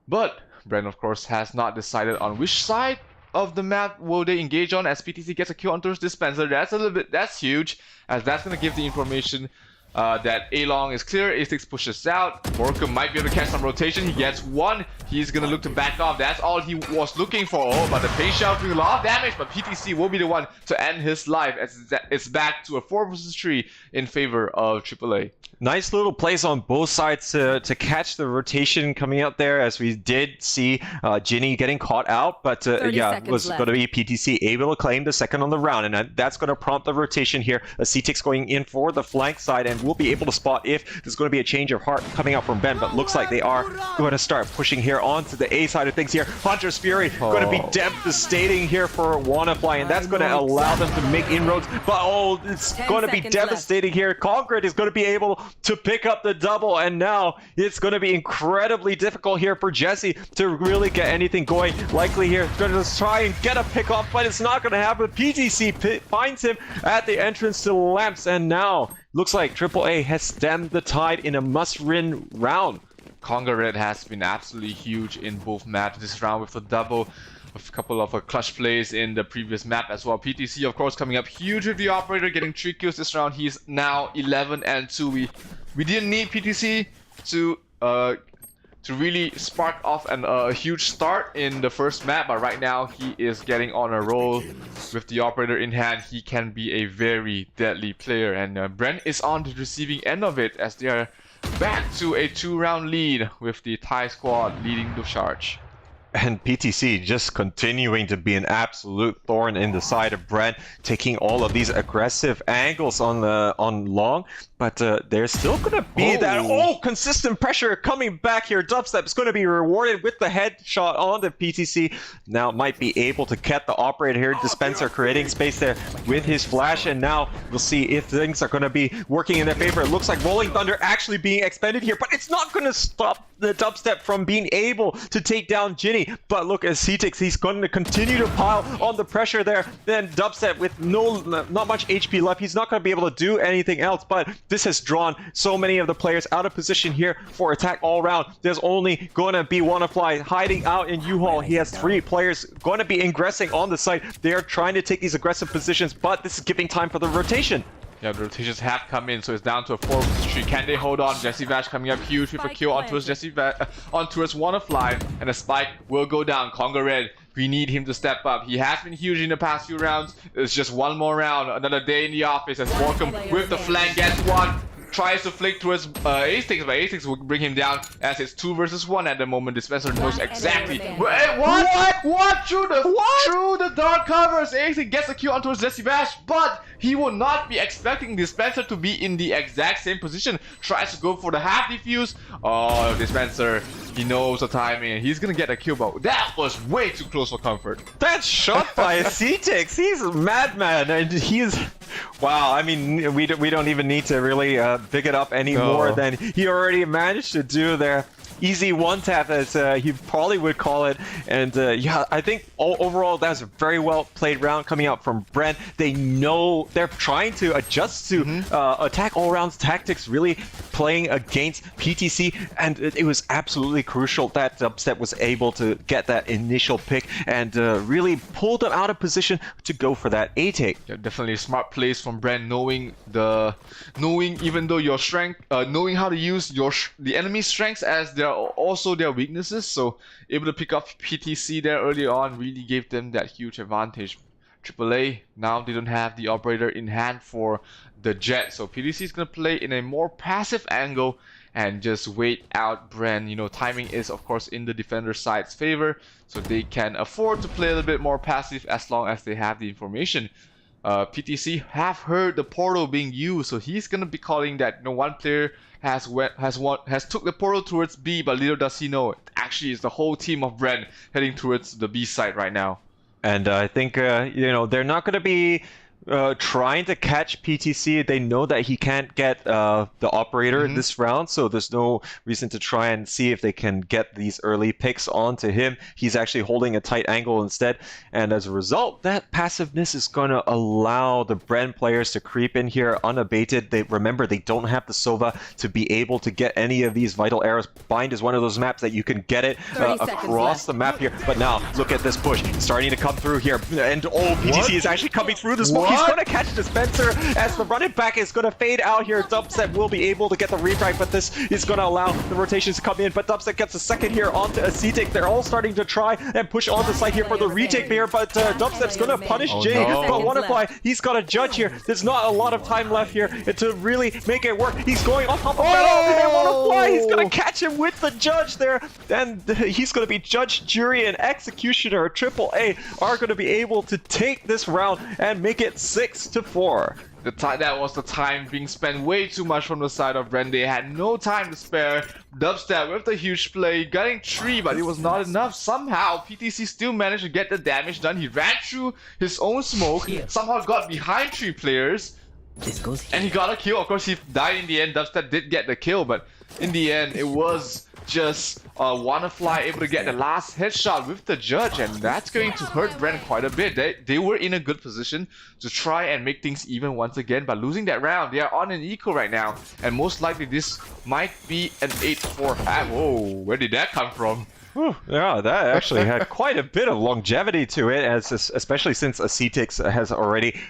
But Bren, of course, has not decided on which side of the map will they engage on, as PTC gets a kill onto his Dispenser. That's huge, as that's going to give the information that A-Long is clear. A6 pushes out. Borkum might be able to catch some rotation. He gets 1. He's going to look to back off. That's all he was looking for. Oh, but the Pain Shell doing a lot of damage, but PTC will be the one to end his life as it's back to a 4 versus 3 in favor of AAA. nice little plays on both sides to catch the rotation coming out there, as we did see Ginny getting caught out, but yeah, it was going to be PTC able to claim the second on the round, and that's going to prompt the rotation here. CTX going in for the flank side, and we'll be able to spot if there's going to be a change of heart coming out from Ben, but looks like they are going to start pushing here onto the A side of things here. Hunter's Fury going to be devastating here for WannaFly, and that's going to allow them to make inroads, but it's going to be devastating here. Concrete is going to be able to pick up the double, and now it's going to be incredibly difficult here for Jesse to really get anything going. Likely here, going to try and get a pick off, but it's not going to happen. PTC finds him at the entrance to the lamps, and now looks like AAA has stemmed the tide in a must-win round. Conga Red has been absolutely huge in both maps this round with a double, with a couple of clutch plays in the previous map as well. PTC, of course, coming up huge with the operator, getting 3 kills this round. He's now 11-2. We didn't need PTC to really spark off a huge start in the first map, but right now he is getting on a roll with the operator in hand. He can be a very deadly player, and Brent is on the receiving end of it as they are back to a 2-round lead with the Thai squad leading the charge. And PTC just continuing to be an absolute thorn in the side of Brent, taking all of these aggressive angles on long, but there's still going to be that consistent pressure coming back here. Dubstep is going to be rewarded with the headshot on the PTC. Now might be able to get the operator here. Dispenser creating space there with his flash, and now we'll see if things are going to be working in their favor. It looks like Rolling Thunder actually being expended here, but it's not going to stop the Dubstep from being able to take down Ginny. But look at CTX, he's going to continue to pile on the pressure there. Then Dubstep with not much HP left, he's not going to be able to do anything else, but this has drawn so many of the players out of position here for attack all round. There's only going to be WannaFly hiding out in U-Haul. He has 3 players going to be ingressing on the site. They are trying to take these aggressive positions, but this is giving time for the rotation. Yeah, the rotations have come in, so it's down to a 4-3. Can they hold on? Jesse Vash coming up huge with a kill onto his WannaFly, and a spike will go down. Conga Red, we need him to step up. He has been huge in the past few rounds. It's just one more round, another day in the office as Borkum with the flank gets one. Tries to flick towards A6, but A6 will bring him down as it's 2 versus 1 at the moment. Dispenser knows exactly. Wait, what? Through the dark covers, A6 gets a kill onto his Jesse Bash, but he will not be expecting Dispenser to be in the exact same position. Tries to go for the half defuse. Oh, Dispenser, he knows the timing. He's gonna get a kill, but that was way too close for comfort. That shot by CTX, he's a madman, and he's... Wow, I mean, we don't even need to really big it up any more than he already managed to do there. Easy one tap, as he probably would call it. And yeah, I think overall that's a very well played round coming out from Brent. They know they're trying to adjust to attack all rounds tactics, really playing against PTC, and it was absolutely crucial that Dubstep was able to get that initial pick and really pull them out of position to go for that A take. Yeah, definitely smart plays from Brent, knowing even though your strength, knowing how to use the enemy's strengths as their also their weaknesses. So able to pick up PTC there early on really gave them that huge advantage. AAA, now they don't have the operator in hand for the Jet, so PTC is going to play in a more passive angle and just wait out Brent. You know, timing is of course in the defender side's favor, so they can afford to play a little bit more passive as long as they have the information. PTC have heard the portal being used, so he's going to be calling that one player has took the portal towards B, but little does he know, actually it's the whole team of Brent heading towards the B side right now. And I think you know, they're not going to be trying to catch PTC. They know that he can't get the operator in this round, so there's no reason to try and see if they can get these early picks onto him. He's actually holding a tight angle instead, and as a result, that passiveness is going to allow the Brent players to creep in here unabated. Remember, they don't have the Sova to be able to get any of these vital arrows. Bind is one of those maps that you can get it across the map here, but now look at this push starting to come through here, and PTC is actually coming through the smoke. He's going to catch Dispenser as the running back is going to fade out here. Dubstep will be able to get the refrag, but this is going to allow the rotations to come in. But Dubstep gets a second here onto a C-Take. They're all starting to try and push on the side here for the retake here, but Dubstep's going to punish Jay. no. But Wannafly, he's got a judge here. There's not a lot of time left here to really make it work. He's going on top of Metal, and Wannafly, he's going to catch him with the judge there. Then he's going to be judge, jury, and executioner. AAA are going to be able to take this round and make it 6-4. That was the time being spent way too much from the side of Bren. They had no time to spare. Dubstep with the huge play, getting 3, but it was not enough. Somehow, PTC still managed to get the damage done. He ran through his own smoke, somehow got behind 3 players, and he got a kill. Of course, he died in the end. Dubstep did get the kill, but in the end, it was just Wannafly able to get the last headshot with the judge, and that's going to hurt Bren quite a bit. They were in a good position to try and make things even once again, but losing that round, they are on an equal right now, and most likely this might be an 8-4 half. Whoa, where did that come from? Whew, yeah, that actually had quite a bit of longevity to it, especially since a C-Tix has already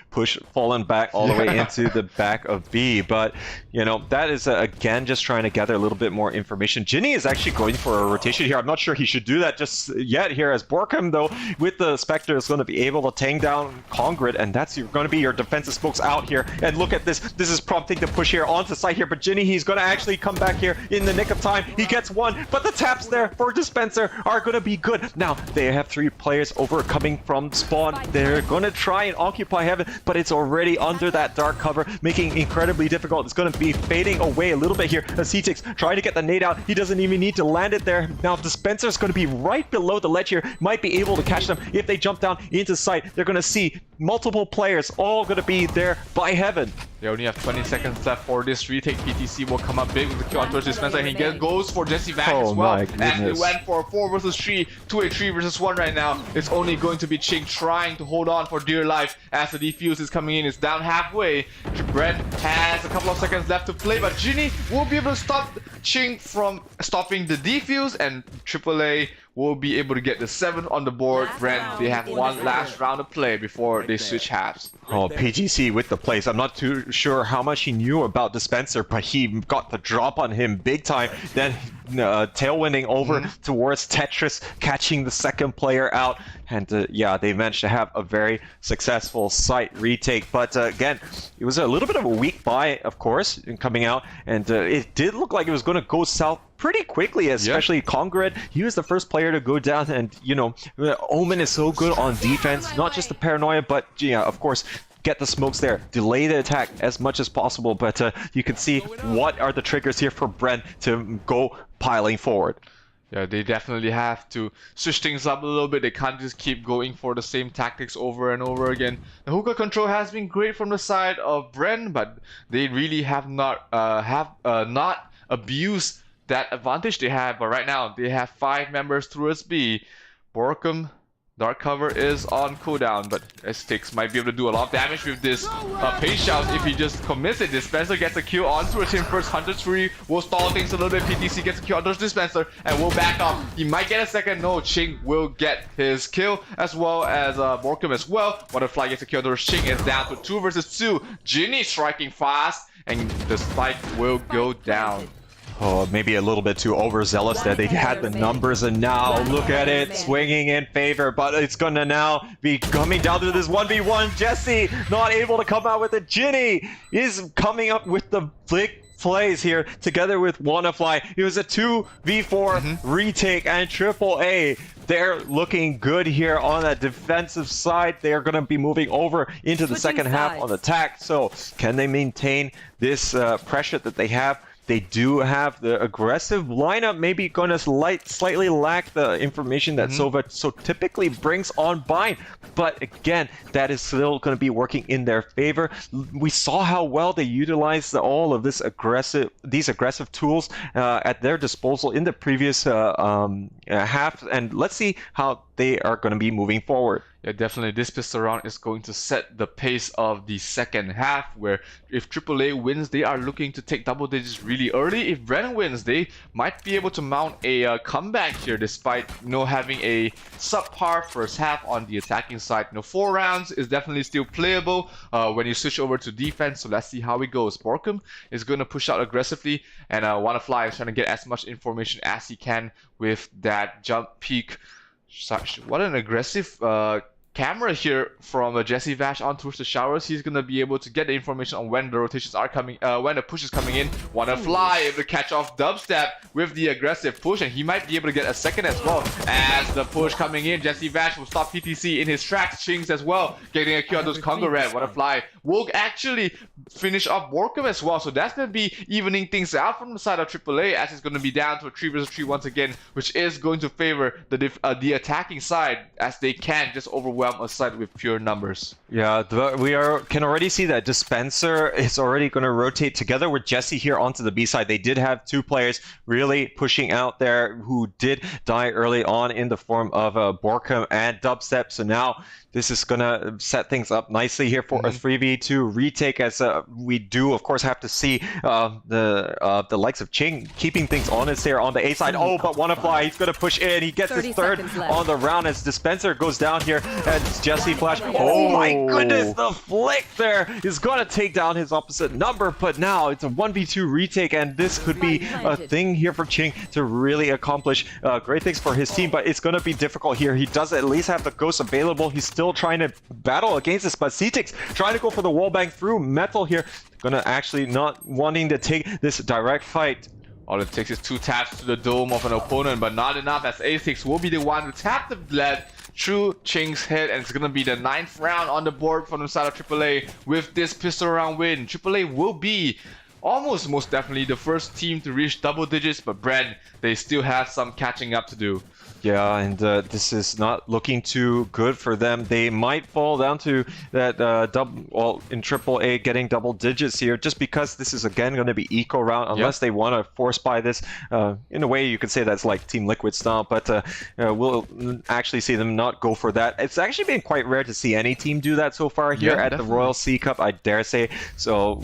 fallen back all the way into the back of B. But, you know, that is, again, just trying to gather a little bit more information. Ginny is actually going for a rotation here. I'm not sure he should do that just yet here, as Borkham, though, with the Spectre, is going to be able to tank down Congrid, and that's going to be your defensive spokes out here. And look at this. This is prompting the push here onto site here, but Ginny, he's going to actually come back here in the nick of time. He gets 1, but the taps there for Dispenser are going to be good. Now, they have 3 players over coming from spawn. They're going to try and occupy heaven, but it's already under that dark cover, making it incredibly difficult. It's going to be fading away a little bit here. C-Tix trying to get the nade out. He doesn't even need to land it there. Now, Dispenser's going to be right below the ledge here. Might be able to catch them if they jump down into sight. They're going to see multiple players all going to be there by heaven. They only have 20 seconds left for this retake. PTC will come up big with the kill on towards Dispenser, and he goes for Jesse back as well. And they went for 4 versus 3 to a 3 versus 1 right now. It's only going to be Ching trying to hold on for dear life as the defuse is coming in. It's down halfway. Brent has a couple of seconds left to play, but Ginny will be able to stop Ching from stopping the defuse, and AAA will be able to get the 7 on the board. Brent, they have one last round to play before they switch halves. Oh, PGC with the plays. I'm not too sure how much he knew about Dispenser, but he got the drop on him big time. Then tailwinding over towards Tetris, catching the second player out. And yeah, they managed to have a very successful site retake. But again, it was a little bit of a weak buy, of course, in coming out. And it did look like it was going to go south pretty quickly, especially Congrid. He was the first player to go down, and you know, Omen is so good on defense, not just the paranoia, but yeah, of course, get the smokes there, delay the attack as much as possible. But you can see what are the triggers here for Brent to go piling forward. Yeah, they definitely have to switch things up a little bit. They can't just keep going for the same tactics over and over again. The hookah control has been great from the side of Bren, but they really have not abused that advantage they have. But right now, they have 5 members towards B. Borkham, dark cover is on cooldown, but S6 might be able to do a lot of damage with this pace shout if he just commits it. Dispenser gets a kill onto him first. 103 will stall things a little bit. PTC gets a kill onto Dispenser and will back up. He might get a second. No, Ching will get his kill as well as Borkham as well. Butterfly gets a kill onto Ching. Is down to 2 versus 2. Ginny striking fast, and the spike will go down. Oh, maybe a little bit too overzealous there. They had the numbers, and now look at it, swinging in favor, but it's gonna now be coming down to this 1v1. Jesse not able to come out with it. Ginny is coming up with the big plays here together with Wannafly. It was a 2v4 retake, and AAA, they're looking good here on that defensive side. They are going to be moving over into the second half on attack. So can they maintain this pressure that they have? They do have the aggressive lineup, maybe going to slightly lack the information that Sova so typically brings on Bind. But again, that is still going to be working in their favor. We saw how well they utilized all of these aggressive tools at their disposal in the previous half, and let's see how they are going to be moving forward. Yeah, definitely. This pistol round is going to set the pace of the second half, where if AAA wins, they are looking to take double digits really early. If Bren wins, they might be able to mount a comeback here, despite having a subpar first half on the attacking side. 4 rounds is definitely still playable when you switch over to defense. So let's see how it goes. Borkum is going to push out aggressively, and Wanafly is trying to get as much information as he can with that jump peak. What an aggressive camera here from Jesse Vash on towards the showers. He's gonna be able to get the information on when the rotations are coming, when the push is coming in. Wanafly able to catch off Dubstep with the aggressive push, and he might be able to get a second as well. As the push coming in, Jesse Vash will stop PTC in his tracks. Chings as well, getting a kill on those Congo Red. Wanafly will actually finish off Borkum as well. So that's gonna be evening things out from the side of AAA, as it's gonna be down to a 3 vs 3 once again, which is going to favor the attacking side, as they can just overwhelm a side with pure numbers. Yeah, can already see that Dispenser is already going to rotate together with Jesse here onto the B side. They did have 2 players really pushing out there who did die early on in the form of Borkum and Dubstep. So now this is going to set things up nicely here for a 3v2 retake, as we do, of course, have to see the likes of Ching keeping things honest there on the A side. Oh, but Wanafly, he's going to push in. He gets his 3rd on the round as Dispenser goes down here, and Jesse Flash. Oh my goodness, the flick there is going to take down his opposite number, but now it's a 1v2 retake, and this could be a thing here for Ching to really accomplish great things for his team, but it's going to be difficult here. He does at least have the Ghost available. He's still trying to battle against this, but CTix trying to go for the wallbang through Metal here. Gonna actually not wanting to take this direct fight. All it takes is 2 taps to the dome of an opponent, but not enough, as A6 will be the one to tap the lead through Ching's head, and it's gonna be the 9th round on the board from the side of AAA with this pistol round win. AAA will be almost most definitely the first team to reach double digits, but Bren, they still have some catching up to do. Yeah, and this is not looking too good for them. They might fall down to that in AAA getting double digits here, just because this is again going to be eco round, unless they want to force buy this. In a way, you could say that's like Team Liquid style, but we'll actually see them not go for that. It's actually been quite rare to see any team do that so far here at the Royal C Cup, I dare say. So,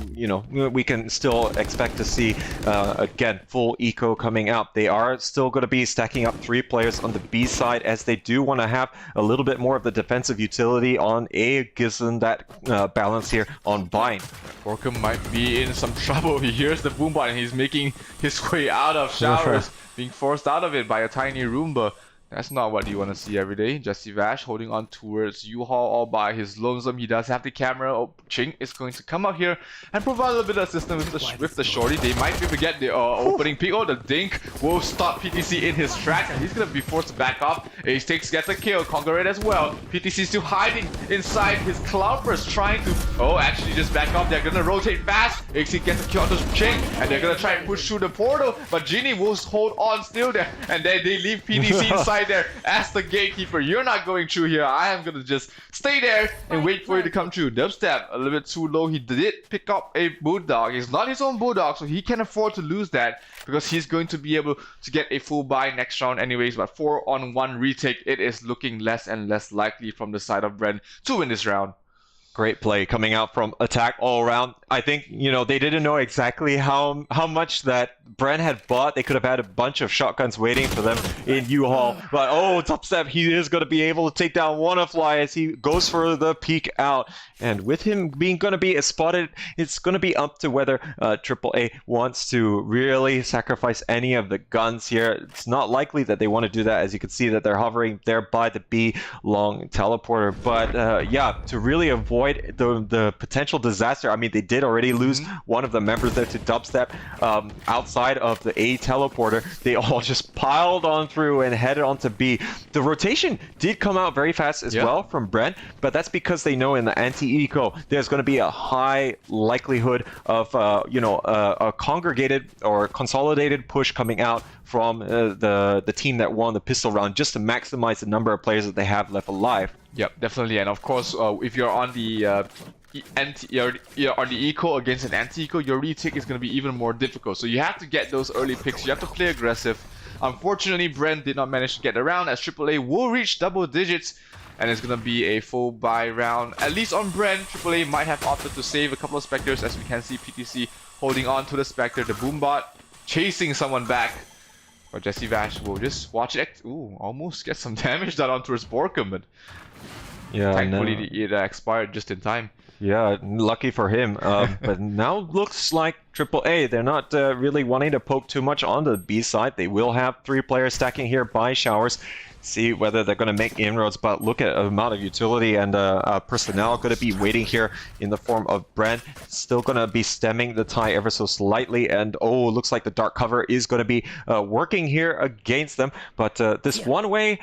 we can still expect to see, again, full eco coming out. They are still going to be stacking up 3 players on the B side, as they do want to have a little bit more of the defensive utility on A, gives them that balance here on Bind. Borkum might be in some trouble. He hears the boom bot and he's making his way out of showers, being forced out of it by a tiny Roomba. That's not what you want to see every day. Jesse Vash holding on towards U-Haul all by his lonesome. He does have the camera. Oh, Ching is going to come out here and provide a little bit of assistance with the shorty. They might be able to get the opening pick. Oh, the dink will stop PTC in his tracks, and he's going to be forced to back off. Ace gets a kill. Conqueror as well. PTC still hiding inside his Cloudburst, trying to, actually just back off. They're going to rotate fast. Ace gets a kill onto Ching, and they're going to try and push through the portal, but Genie will hold on still there, and then they leave PTC inside there as the gatekeeper. You're not going through here. I am gonna just stay there and wait for you to come through. Dubstep a little bit too low. He did pick up a Bulldog. It's not his own Bulldog, so he can afford to lose that, because he's going to be able to get a full buy next round anyways. But 4-on-1 retake, it is looking less and less likely from the side of Bren to win this round. Great play coming out from Attack all around. I think, they didn't know exactly how much that Bren had bought. They could have had a bunch of shotguns waiting for them in U-Haul. But, Dubstep, he is going to be able to take down Wanafly as he goes for the peek out. And with him being going to be spotted, it's going to be up to whether AAA wants to really sacrifice any of the guns here. It's not likely that they want to do that, as you can see that they're hovering there by the B long teleporter. But, to really avoid the potential disaster. I mean, they did already lose one of the members there to Dubstep. Outside of the A teleporter, they all just piled on through and headed on to B. The rotation did come out very fast as well from Brent, but that's because they know in the anti-eco there's going to be a high likelihood of a congregated or consolidated push coming out from the team that won the pistol round, just to maximize the number of players that they have left alive. Yep, definitely. And of course, if you're on the you're on the eco against an anti-eco, your retake is going to be even more difficult. So you have to get those early picks. You have to play aggressive. Unfortunately, Bren did not manage to get around, as AAA will reach double digits. and it's gonna be a full buy round. At least on Bren, AAA might have opted to save a couple of Spectres, as we can see PTC holding on to the Spectre, the Boombot chasing someone back. But Jesse Vash will just watch it. Ooh, almost get some damage done on towards Borkum, but Yeah, thankfully it expired just in time. Yeah, lucky for him. But now looks like AAA, they're not really wanting to poke too much on the B side. They will have 3 players stacking here by Showers. See whether they're going to make inroads, but look at the amount of utility and personnel going to be waiting here in the form of Brent. Still going to be stemming the tie ever so slightly, and oh, looks like the dark cover is going to be working here against them. But this one way,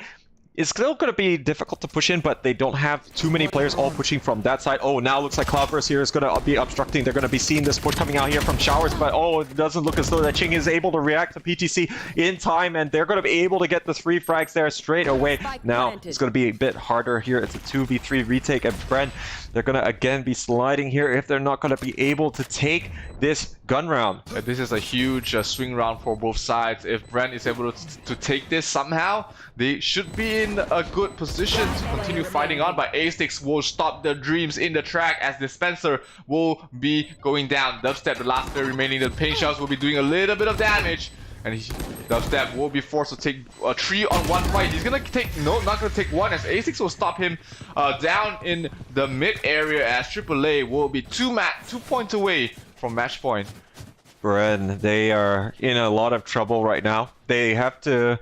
it's still going to be difficult to push in, but they don't have too many players all pushing from that side. Oh, now looks like Cloudburst here is going to be obstructing. They're going to be seeing this push coming out here from Showers, but oh, it doesn't look as though that Ching is able to react to PTC in time, and they're going to be able to get the 3 frags there straight away. Now it's going to be a bit harder here. It's a 2v3 retake, and Bren, they're going to again be sliding here if they're not going to be able to take this gun round. This is a huge swing round for both sides. If Brent is able to take this somehow, they should be in a good position to continue fighting on, but A6 will stop their dreams in the track as Dispenser will be going down. Dubstep, the last player remaining, the pain shells will be doing a little bit of damage, and Dubstep will be forced to take a 3 on 1 fight. He's gonna take, no, not gonna take 1, as A6 will stop him down in the mid area, as AAA will be 2 points away from match point. Bren, they are in a lot of trouble right now. They have to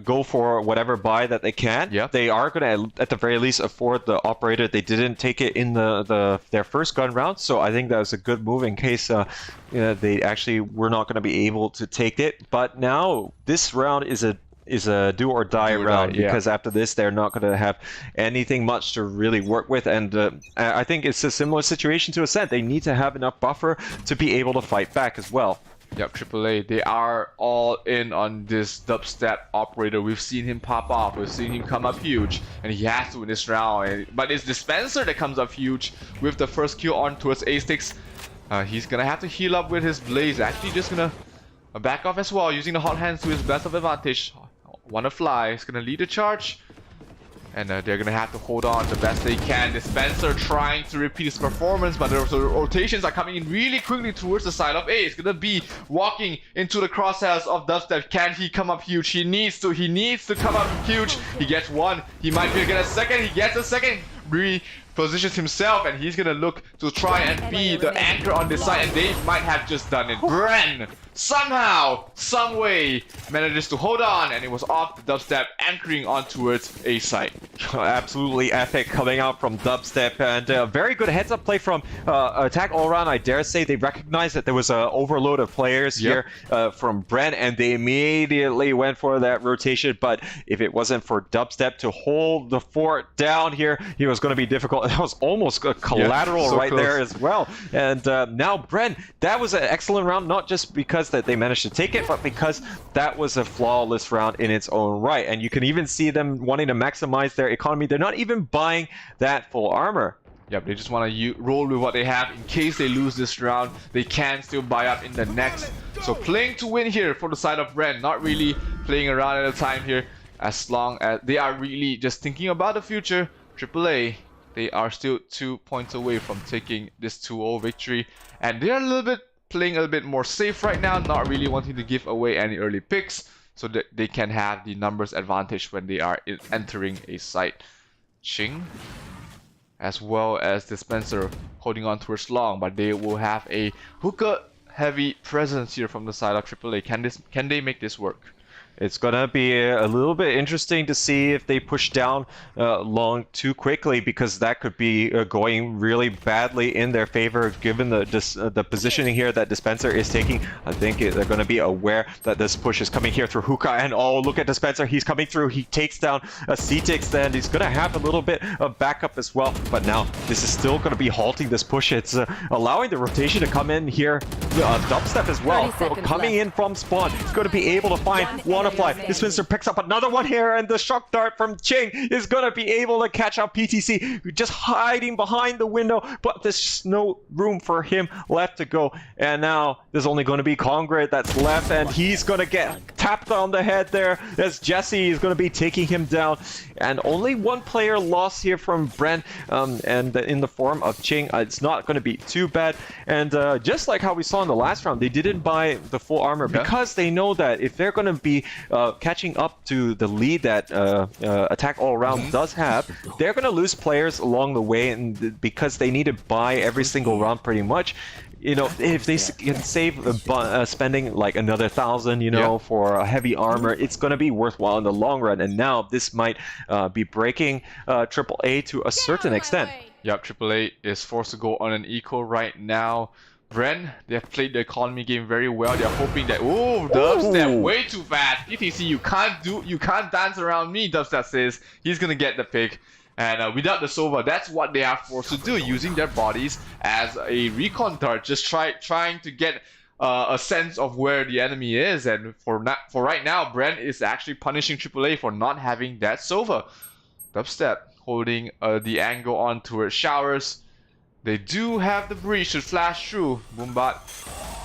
go for whatever buy that they can. Yeah. They are going to, at the very least, afford the operator. They didn't take it in their first gun round, so I think that was a good move in case they actually were not going to be able to take it. But now this round is a do or die round, because after this they're not going to have anything much to really work with, and I think it's a similar situation to Ascent. They need to have enough buffer to be able to fight back as well. Yep, AAA, they are all in on this Dubstep operator. We've seen him pop off, we've seen him come up huge, and he has to win this round. But it's Dispenser that comes up huge with the first kill on towards A6. He's gonna have to heal up with his Blaze. Actually just gonna back off as well, using the hot hands to his best of advantage. Wanna fly, he's gonna lead the charge, and they're gonna have to hold on the best they can. Dispenser trying to repeat his performance, but the rotations are coming in really quickly towards the side of A. It's gonna be walking into the crosshairs of Dubstep. Can he come up huge? He needs to come up huge. He gets 1, he might be able to get a second, he gets a second. Positions himself, and he's gonna look to try and be the anchor on this side, and they might have just done it. Bren somehow, some way manages to hold on, and it was off the Dubstep, anchoring on towards A side. Absolutely epic coming out from Dubstep, and a very good heads-up play from Attack All Around. I dare say they recognized that there was an overload of players here from Bren, and they immediately went for that rotation. But if it wasn't for Dubstep to hold the fort down here, he was going to be difficult. That was almost a collateral so right close there as well. And now Bren, that was an excellent round, not just because that they managed to take it, but because that was a flawless round in its own right. And you can even see them wanting to maximize their economy. They're not even buying that full armor. Yep, they just want to roll with what they have. In case they lose this round, they can still buy up in the next. So playing to win here for the side of Bren, not really playing around at a time here, as long as they are really just thinking about the future. AAA, they are still 2 points away from taking this 2-0 victory, and they are playing a little bit more safe right now, not really wanting to give away any early picks, so that they can have the numbers advantage when they are entering a site. Ching, as well as Dispenser, holding on towards long, but they will have a hookah heavy presence here from the side of AAA. Can they make this work? It's gonna be a little bit interesting to see if they push down long too quickly, because that could be going really badly in their favor given the positioning here that Dispenser is taking. I think they're gonna be aware that this push is coming here through Hookah, and oh, look at Dispenser, he's coming through, he takes down a CTX, and he's gonna have a little bit of backup as well, but now this is still gonna be halting this push. It's allowing the rotation to come in here. Dubstep as well, coming in from spawn. He's gonna be able to find one fly. Dispenser picks up another one here, and the shock dart from Ching is gonna be able to catch out PTC, just hiding behind the window, but there's just no room for him left to go. And now there's only going to be Congrid that's left, and he's gonna get tapped on the head there as Jesse is going to be taking him down. And only one player lost here from Brent, and in the form of Ching. It's not going to be too bad. And just like how we saw in the last round, they didn't buy the full armor because they know that if they're going to be catching up to the lead that Attack All Around does have, they're going to lose players along the way, and because they need to buy every single round pretty much. You know, if they can save spending like another 1,000, you know, for a heavy armor, it's going to be worthwhile in the long run. And now this might be breaking AAA to a certain extent. Yep, AAA is forced to go on an eco right now. Bren, they have played the economy game very well. They're hoping that Dubstep way too fast. PTC, you can't dance around me. Dubstep says he's gonna get the pick. And without the Sova, that's what they are forced to do, using their bodies as a recon dart, just trying to get a sense of where the enemy is. And for right now, Bren is actually punishing AAA for not having that Sova. Dubstep holding the angle on towards Showers. They do have the breach to flash through. Boombat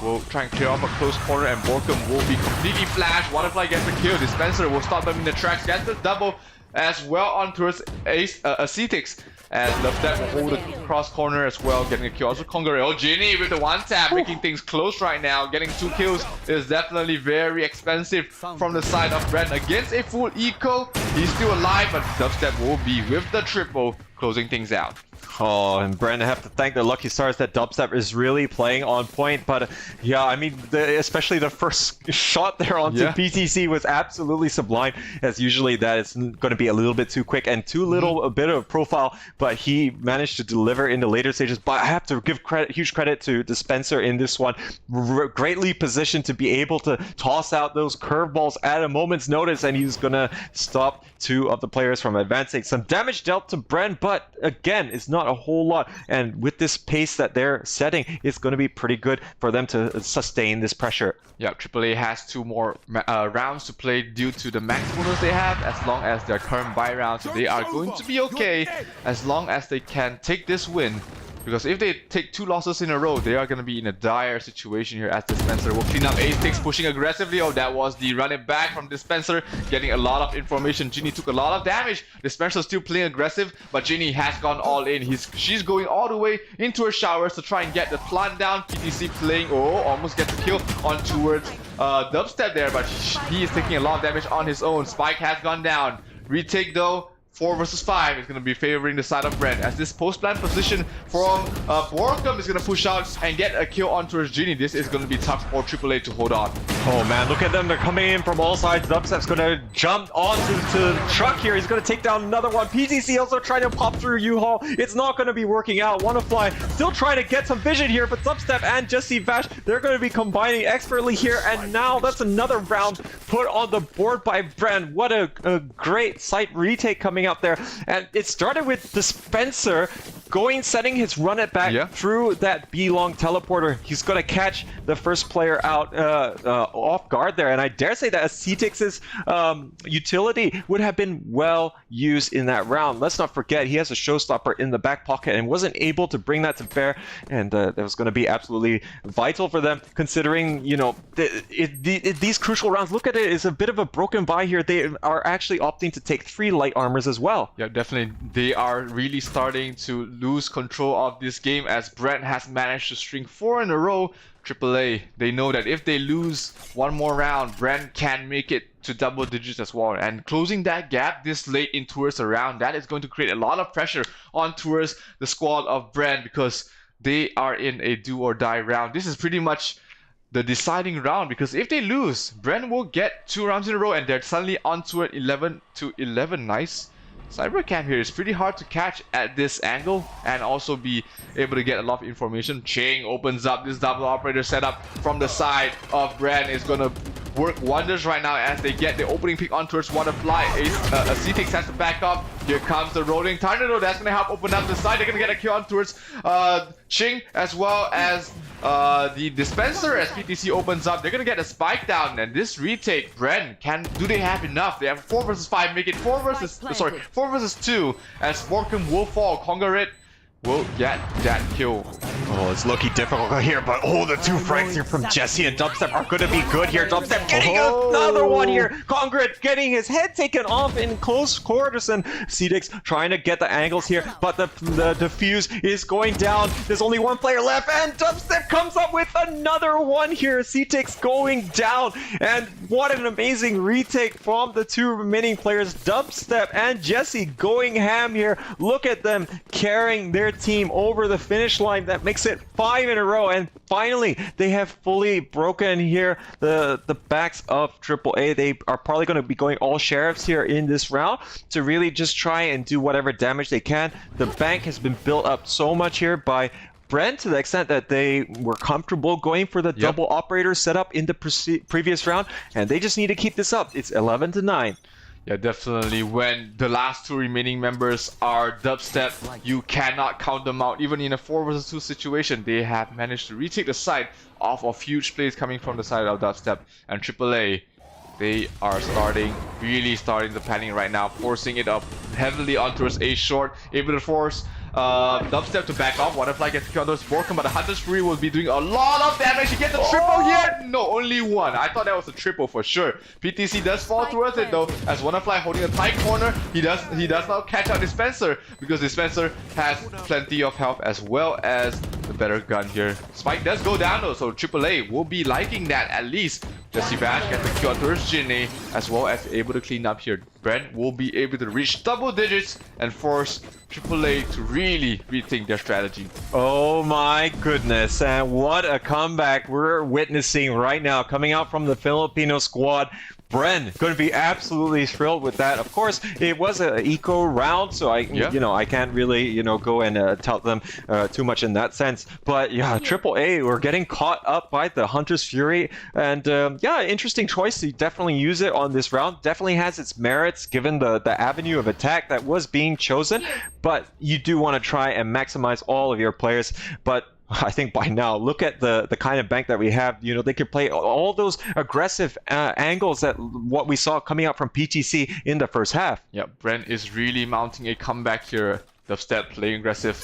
will try and clear off a close corner, and Borkum will be completely flashed. Wonderfly gets the kill. Dispenser will stop them in the tracks. Gets the double as well on towards Acetix. And Dubstep will hold the cross corner as well, getting a kill. Also Congareo, Ginny with the one tap, making things close right now. Getting 2 kills is definitely very expensive from the side of Brent. Against a full eco, he's still alive, but Dubstep will be with the triple, closing things out. Oh, and Brent, I have to thank the lucky stars that Dubstep is really playing on point. But yeah, I mean, especially the first shot there onto PTC was absolutely sublime. As usually that is going to be a little bit too quick and too little a bit of profile. But he managed to deliver in the later stages. But I have to give huge credit to Dispenser in this one. Greatly positioned to be able to toss out those curveballs at a moment's notice, and he's going to stop 2 of the players from advancing. Some damage dealt to Brent, but again, it's not a whole lot, and with this pace that they're setting, it's going to be pretty good for them to sustain this pressure. Yeah, AAA has 2 more rounds to play due to the max bonus they have, as long as their current buy rounds. So they are going to be okay as long as they can take this win. Because if they take 2 losses in a row, they are going to be in a dire situation here as Dispenser will clean up A6, pushing aggressively. Oh, that was the run it back from Dispenser, getting a lot of information. Ginny took a lot of damage. Dispenser still playing aggressive, but Ginny has gone all in. She's going all the way into her Showers to try and get the plant down. PTC playing, almost gets a kill on towards Dubstep there, but he is taking a lot of damage on his own. Spike has gone down. Retake though. 4 versus 5 is going to be favoring the side of Brent, as this post-plant position from Borkum is going to push out and get a kill on towards Ginny. This is going to be tough for AAA to hold on. Oh man, look at them. They're coming in from all sides. Dubstep's going to jump onto the truck here. He's going to take down another one. PTC also trying to pop through U-Haul. It's not going to be working out. Wonderfly still trying to get some vision here, but Dubstep and Jesse Vash, they're going to be combining expertly here, and now that's another round put on the board by Brent. What a great site retake coming out there. And it started with Dispenser setting his run it back through that B-long teleporter. He's going to catch the first player out off guard there, and I dare say that Acetix's utility would have been well used in that round. Let's not forget he has a showstopper in the back pocket and wasn't able to bring that to bear, and that was going to be absolutely vital for them, considering, you know, these crucial rounds. Look at it, it's a bit of a broken buy here. They are actually opting to take 3 light armors as well. Yeah, definitely. They are really starting to lose control of this game, as Brent has managed to string 4 in a row. AAA, they know that if they lose one more round, Brent can make it to double digits as well. And closing that gap this late in towards a round, that is going to create a lot of pressure on towards the squad of Brent, because they are in a do or die round. This is pretty much the deciding round, because if they lose, Brent will get 2 rounds in a row and they're suddenly on to it 11-11. Nice. Cybercam here is pretty hard to catch at this angle and also be able to get a lot of information. Ching opens up this double operator setup from the side of Brent. Is going to work wonders right now as they get the opening pick on towards Wonderfly. Acetix has to back up. Here comes the rolling tornado. That's going to help open up the side. They're going to get a kill on towards Ching, as well as the Dispenser as PTC opens up. They're going to get a spike down, and this retake, Brent, do they have enough? They have 4 versus 5, make it 4 versus 2, as Borkum will fall. Congarit will get that kill Oh, it's looking difficult here, but the two frags here from Jesse and Dubstep are going to be good here. Dubstep getting another one here. Congrid getting his head taken off in close quarters, and Cedix trying to get the angles here, but the defuse is going down. There's only one player left, and Dubstep comes up with another one here. Cedix going down, and what an amazing retake from the two remaining players, Dubstep and Jesse, going ham here. Look at them carrying their team over the finish line. That makes it 5 in a row, and finally they have fully broken here the backs of AAA. They are probably going to be going all sheriffs here in this round to really just try and do whatever damage they can. The bank has been built up so much here by Brent to the extent that they were comfortable going for the double operator setup in the previous round, and they just need to keep this up. It's 11-9. Yeah, definitely. When the last two remaining members are Dubstep, you cannot count them out. Even in a 4 versus 2 situation, they have managed to retake the side off of huge plays coming from the side of Dubstep. And AAA, they are really starting the planning right now, forcing it up heavily onto us A short, able to force Dubstep to back off. Wonderfly gets killed onto Borkum, but the Hunter's Fury will be doing a lot of damage. He gets a triple here. No, only one. I thought that was a triple for sure. PTC does fall towards it though, as Wonderfly holding a tight corner. He does not catch out Dispenser, because Dispenser has plenty of health as well as the better gun here. Spike does go down though, so AAA will be liking that at least. Jesse Bash gets the kill onto his Jinne, as well as able to clean up here. Brent will be able to reach double digits and force AAA to really rethink their strategy. Oh my goodness, and what a comeback we're witnessing right now coming out from the Filipino squad. Bren going to be absolutely thrilled with that. Of course, it was an eco round, so I can't really go and tout them too much in that sense. But yeah, AAA were getting caught up by the Hunter's Fury, and yeah, interesting choice to definitely use it on this round. Definitely has its merits given the avenue of attack that was being chosen. But you do want to try and maximize all of your players. But I think by now, look at the kind of bank that we have. They could play all those aggressive angles that what we saw coming out from PTC in the first half. Yeah, Brent is really mounting a comeback here. Dubstep playing aggressive.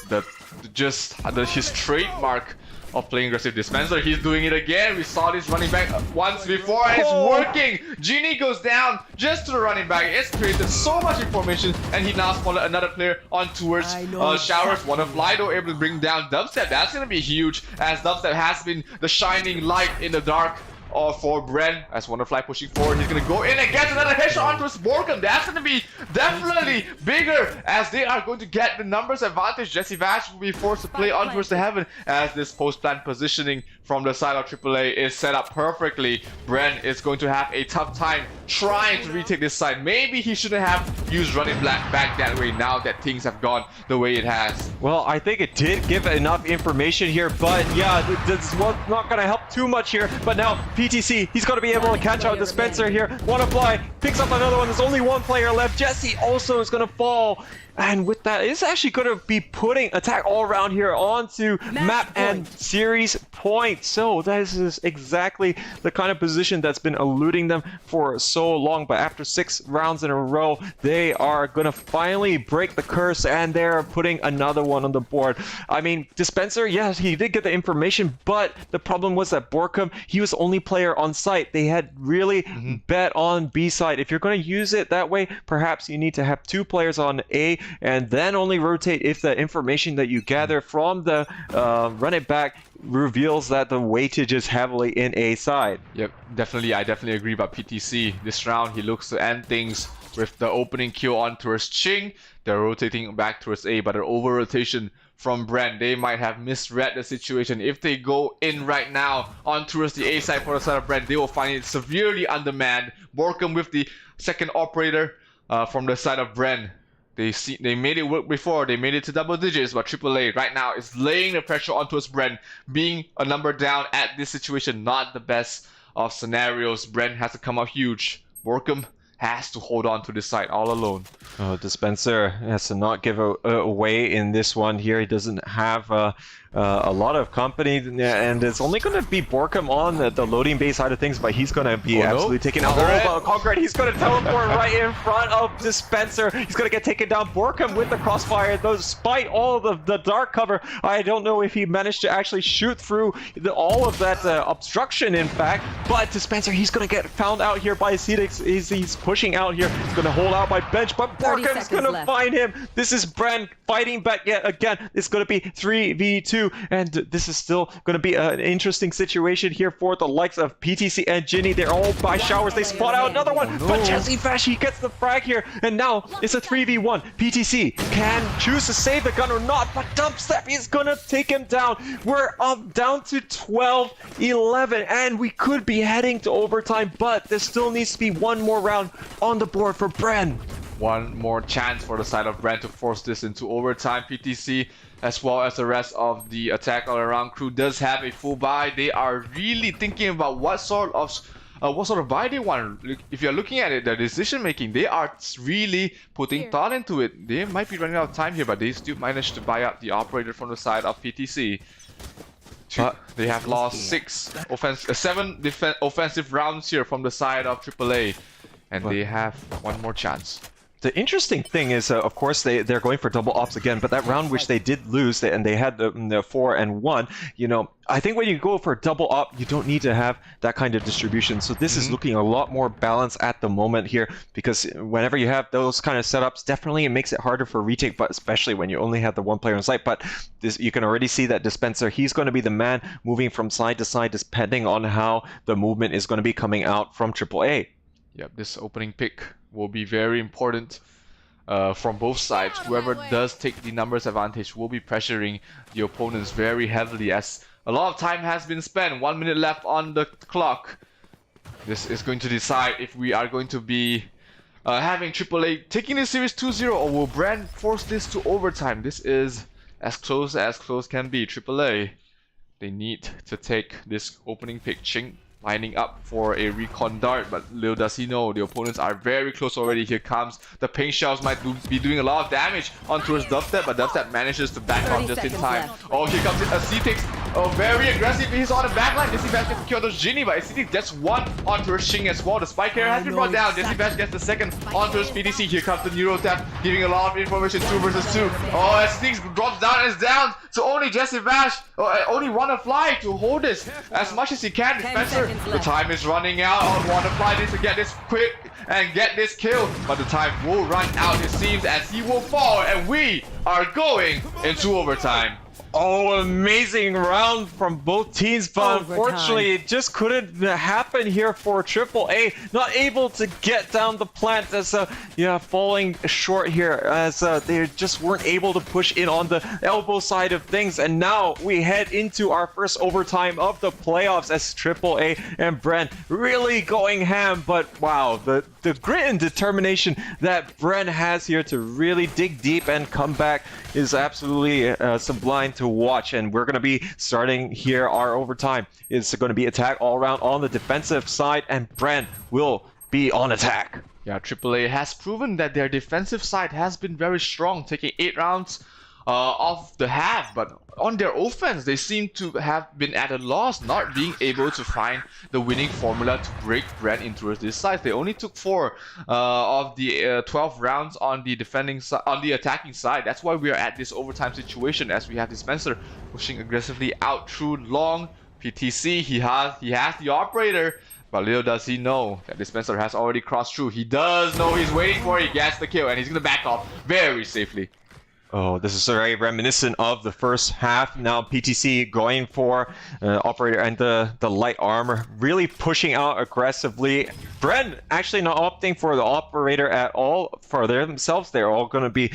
His trademark of playing aggressive Dispenser. He's doing it again. We saw this running back once before, and it's working. Genie goes down just to the running back. It's created so much information, and he now spawned another player on towards Showers. Wonderfly though able to bring down Dubstep. That's going to be huge, as Dubstep has been the shining light in the dark for Bren, as Wonderfly pushing forward. He's going to go in and get another headshot onto his Borkum. That's going to be definitely bigger, as they are going to get the numbers advantage. Jesse Vash will be forced to play on towards the heaven, as this post-plant positioning from the side of AAA is set up perfectly. Bren is going to have a tough time trying to retake this side. Maybe he shouldn't have used running back that way now that things have gone the way it has. Well, I think it did give enough information here, but yeah, this was not going to help too much here. But now PTC, he's going to be able to catch out Dispenser here. Wonderfly picks up another one. There's only one player left. Jesse also is going to fall. And with that, it's actually going to be putting attack all around here onto map and series point. So this is exactly the kind of position that's been eluding them for so long. But after 6 rounds in a row, they are going to finally break the curse, and they're putting another one on the board. I mean, Dispenser, yes, he did get the information, but the problem was that Borkum, he was the only player on site. They had really bet on B side. If you're going to use it that way, perhaps you need to have 2 players on A, and then only rotate if the information that you gather from the run it back reveals that the weightage is heavily in A side. Yep, definitely. I definitely agree about PTC. This round, he looks to end things with the opening kill on towards Ching. They're rotating back towards A, but an over-rotation from Brent, they might have misread the situation. If they go in right now on towards the A side for the side of Brent, they will find it severely undermanned. Borkum with the second operator from the side of Brent. They made it work before. They made it to double digits, but AAA right now is laying the pressure onto us. Bren being a number down at this situation, not the best of scenarios. Bren has to come out huge. Borkum has to hold on to this side all alone. Dispenser has to not give away in this one here. He doesn't have a lot of company, and it's only going to be Borkum on the loading bay side of things, but he's going to be absolutely taken out. Oh, Concrete, he's going to teleport right in front of Dispenser. He's going to get taken down. Borkum with the crossfire, though, despite all of the dark cover. I don't know if he managed to actually shoot through all of that obstruction, in fact, but Dispenser, he's going to get found out here by Cedix. He's pushing out here. He's going to hold out by bench, but Borkum's going to find him. This is Bren fighting back yet again. It's going to be 3v2, and this is still going to be an interesting situation here for the likes of PTC and Ginny. They're all by showers. They spot out another one, but Jesse Vash, he gets the frag here, and now it's a 3v1. PTC can choose to save the gun or not, but Dubstep is going to take him down. We're up down to 12-11, and we could be heading to overtime, but there still needs to be one more round on the board for Bren. One more chance for the side of Brand to force this into overtime. PTC, as well as the rest of the Attack All Around crew, does have a full buy. They are really thinking about what sort of buy they want. If you're looking at it, their decision making, they are really putting thought into it. They might be running out of time here, but they still managed to buy up the operator from the side of PTC. They have lost 7 offensive rounds here from the side of AAA, and they have one more chance. The interesting thing is, of course, they're going for double ops again, but that round which they did lose, and they had the 4-1, you know, I think when you go for double op, you don't need to have that kind of distribution. So this is looking a lot more balanced at the moment here, because whenever you have those kind of setups, definitely it makes it harder for retake, but especially when you only have the one player on site. But this, you can already see that Dispenser, he's going to be the man moving from side to side, depending on how the movement is going to be coming out from AAA. Yep, this opening pick will be very important from both sides. Whoever does take the numbers advantage will be pressuring the opponents very heavily, as a lot of time has been spent. 1 minute left on the clock. This is going to decide if we are going to be having AAA taking this series 2-0, or will Brand force this to overtime. This is as close can be. AAA, they need to take this opening pick. Ching lining up for a recon dart, but little does he know, the opponents are very close already. Here comes the paint shells, might be doing a lot of damage on towards Dubstep, but Dubstep manages to back off just in time. Oh, here comes it, Cetix. Oh, very aggressive. He's on the backline. Jesse Bash gets to kill those Ginny, but Cetix gets one onto Shing as well. The spike carrier has been brought down. Jesse Bash gets the second onto his PDC. Here comes the Neuro Tap, giving a lot of information. 2 versus 2. Oh, as Cetix drops down and is down to only Jesse Bash. Only WannaFly to hold this as much as he can. Dispenser, the time is running out on WannaFly. Needs to get this quick and get this kill, but the time will run out, it seems, as he will fall, and we are going into overtime. Oh, amazing round from both teams, but unfortunately it just couldn't happen here for AAA. Not able to get down the plant, as falling short here, as they just weren't able to push in on the elbow side of things. And now we head into our first overtime of the playoffs, as AAA and Bren really going ham. But wow, the grit and determination that Bren has here to really dig deep and come back is absolutely sublime to watch. And we're going to be starting here our overtime. It's going to be attack all around on the defensive side, and Bren will be on attack. Yeah, AAA has proven that their defensive side has been very strong, taking 8 rounds off the half, but on their offense they seem to have been at a loss, not being able to find the winning formula to break Brand into this side. They only took 4 of the 12 rounds on the attacking side. That's why we are at this overtime situation, as we have Dispenser pushing aggressively out through long. PTC, he has the operator, but little does he know that Dispenser has already crossed through. He does know he's waiting for it. He gets the kill, and he's gonna back off very safely. Oh, this is very reminiscent of the first half. Now PTC going for operator and the light armor, really pushing out aggressively. Bren actually not opting for the operator at all for themselves. They're all going to be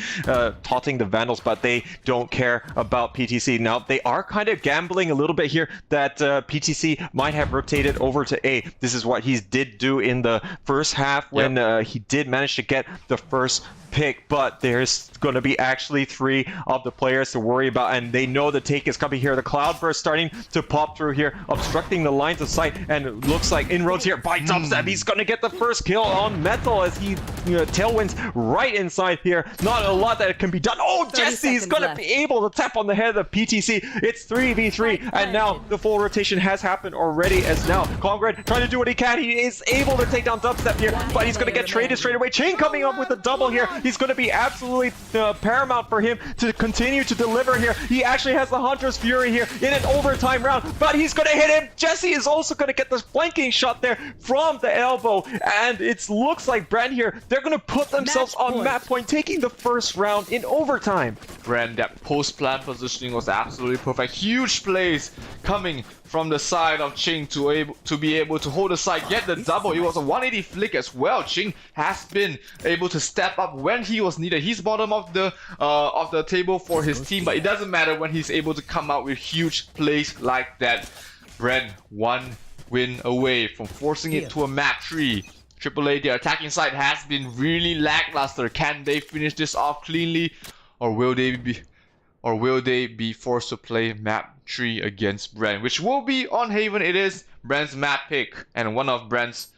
taunting the Vandals, but they don't care about PTC. Now they are kind of gambling a little bit here that PTC might have rotated over to A. This is what he did do in the first half when he did manage to get the first pick, but there's going to be actually 3 of the players to worry about, and they know the take is coming here. The Cloudburst starting to pop through here, obstructing the lines of sight, and it looks like inroads here by Dubstep. He's gonna get the first kill on Metal as he tailwinds right inside here. Not a lot that can be done. Oh, Jesse's gonna be able to tap on the head of PTC. It's 3v3, and now the full rotation has happened already as now Congrad trying to do what he can. He is able to take down Dubstep here, but he's gonna get traded straight away. Chain coming up with a double here. He's gonna be absolutely paramount for him to continue to deliver here. He actually has the Hunter's Fury here in an overtime round, but he's gonna hit him. Jesse is also gonna get this flanking shot there from the elbow, and it looks like Brand here, they're gonna put themselves on map point, taking the first round in overtime. Brand, that post-plant positioning was absolutely perfect. Huge plays coming from the side of Ching to be able to hold the side, get the double. It was a 180 flick as well. Ching has been able to step up when he was needed. He's bottom of the table for his team, but it doesn't matter when he's able to come out with huge plays like that. Brand, one win away from forcing it to a map 3. AAA, the attacking side has been really lackluster. Can they finish this off cleanly, or will they be forced to play map 3 against Brand, which will be on Haven? It is Brand's map pick and one of Brand's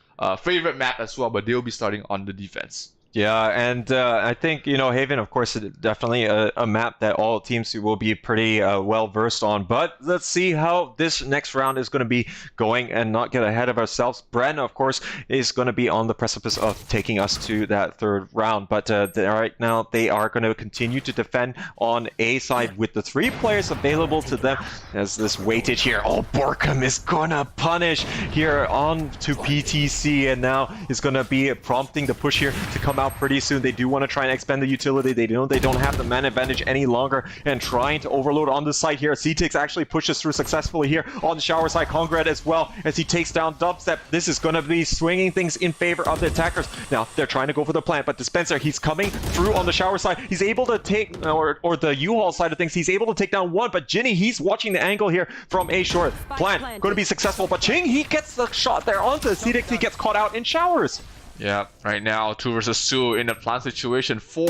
favorite map as well, but they'll be starting on the defense. Yeah, and I think, Haven, of course, is definitely a map that all teams will be pretty well versed on. But let's see how this next round is going to be going and not get ahead of ourselves. Bren, of course, is going to be on the precipice of taking us to that third round. But right now, they are going to continue to defend on A side with the 3 players available to them as this weightage here. Oh, Borkham is going to punish here on to PTC, and now is going to be prompting the push here to come out pretty soon. They do want to try and expend the utility. They know they don't have the man advantage any longer, and trying to overload on the site here. CTX actually pushes through successfully here on the shower side. Congrad as well as he takes down Dubstep. This is going to be swinging things in favor of the attackers. Now they're trying to go for the plant, but Dispenser, he's coming through on the shower side. He's able to take, or the U-Haul side of things, he's able to take down one, but Ginny, he's watching the angle here from A short. Plant going to be successful, but Ching, he gets the shot there onto CTX. He gets caught out in showers. Yeah, right now 2 versus 2 in a plant situation. 4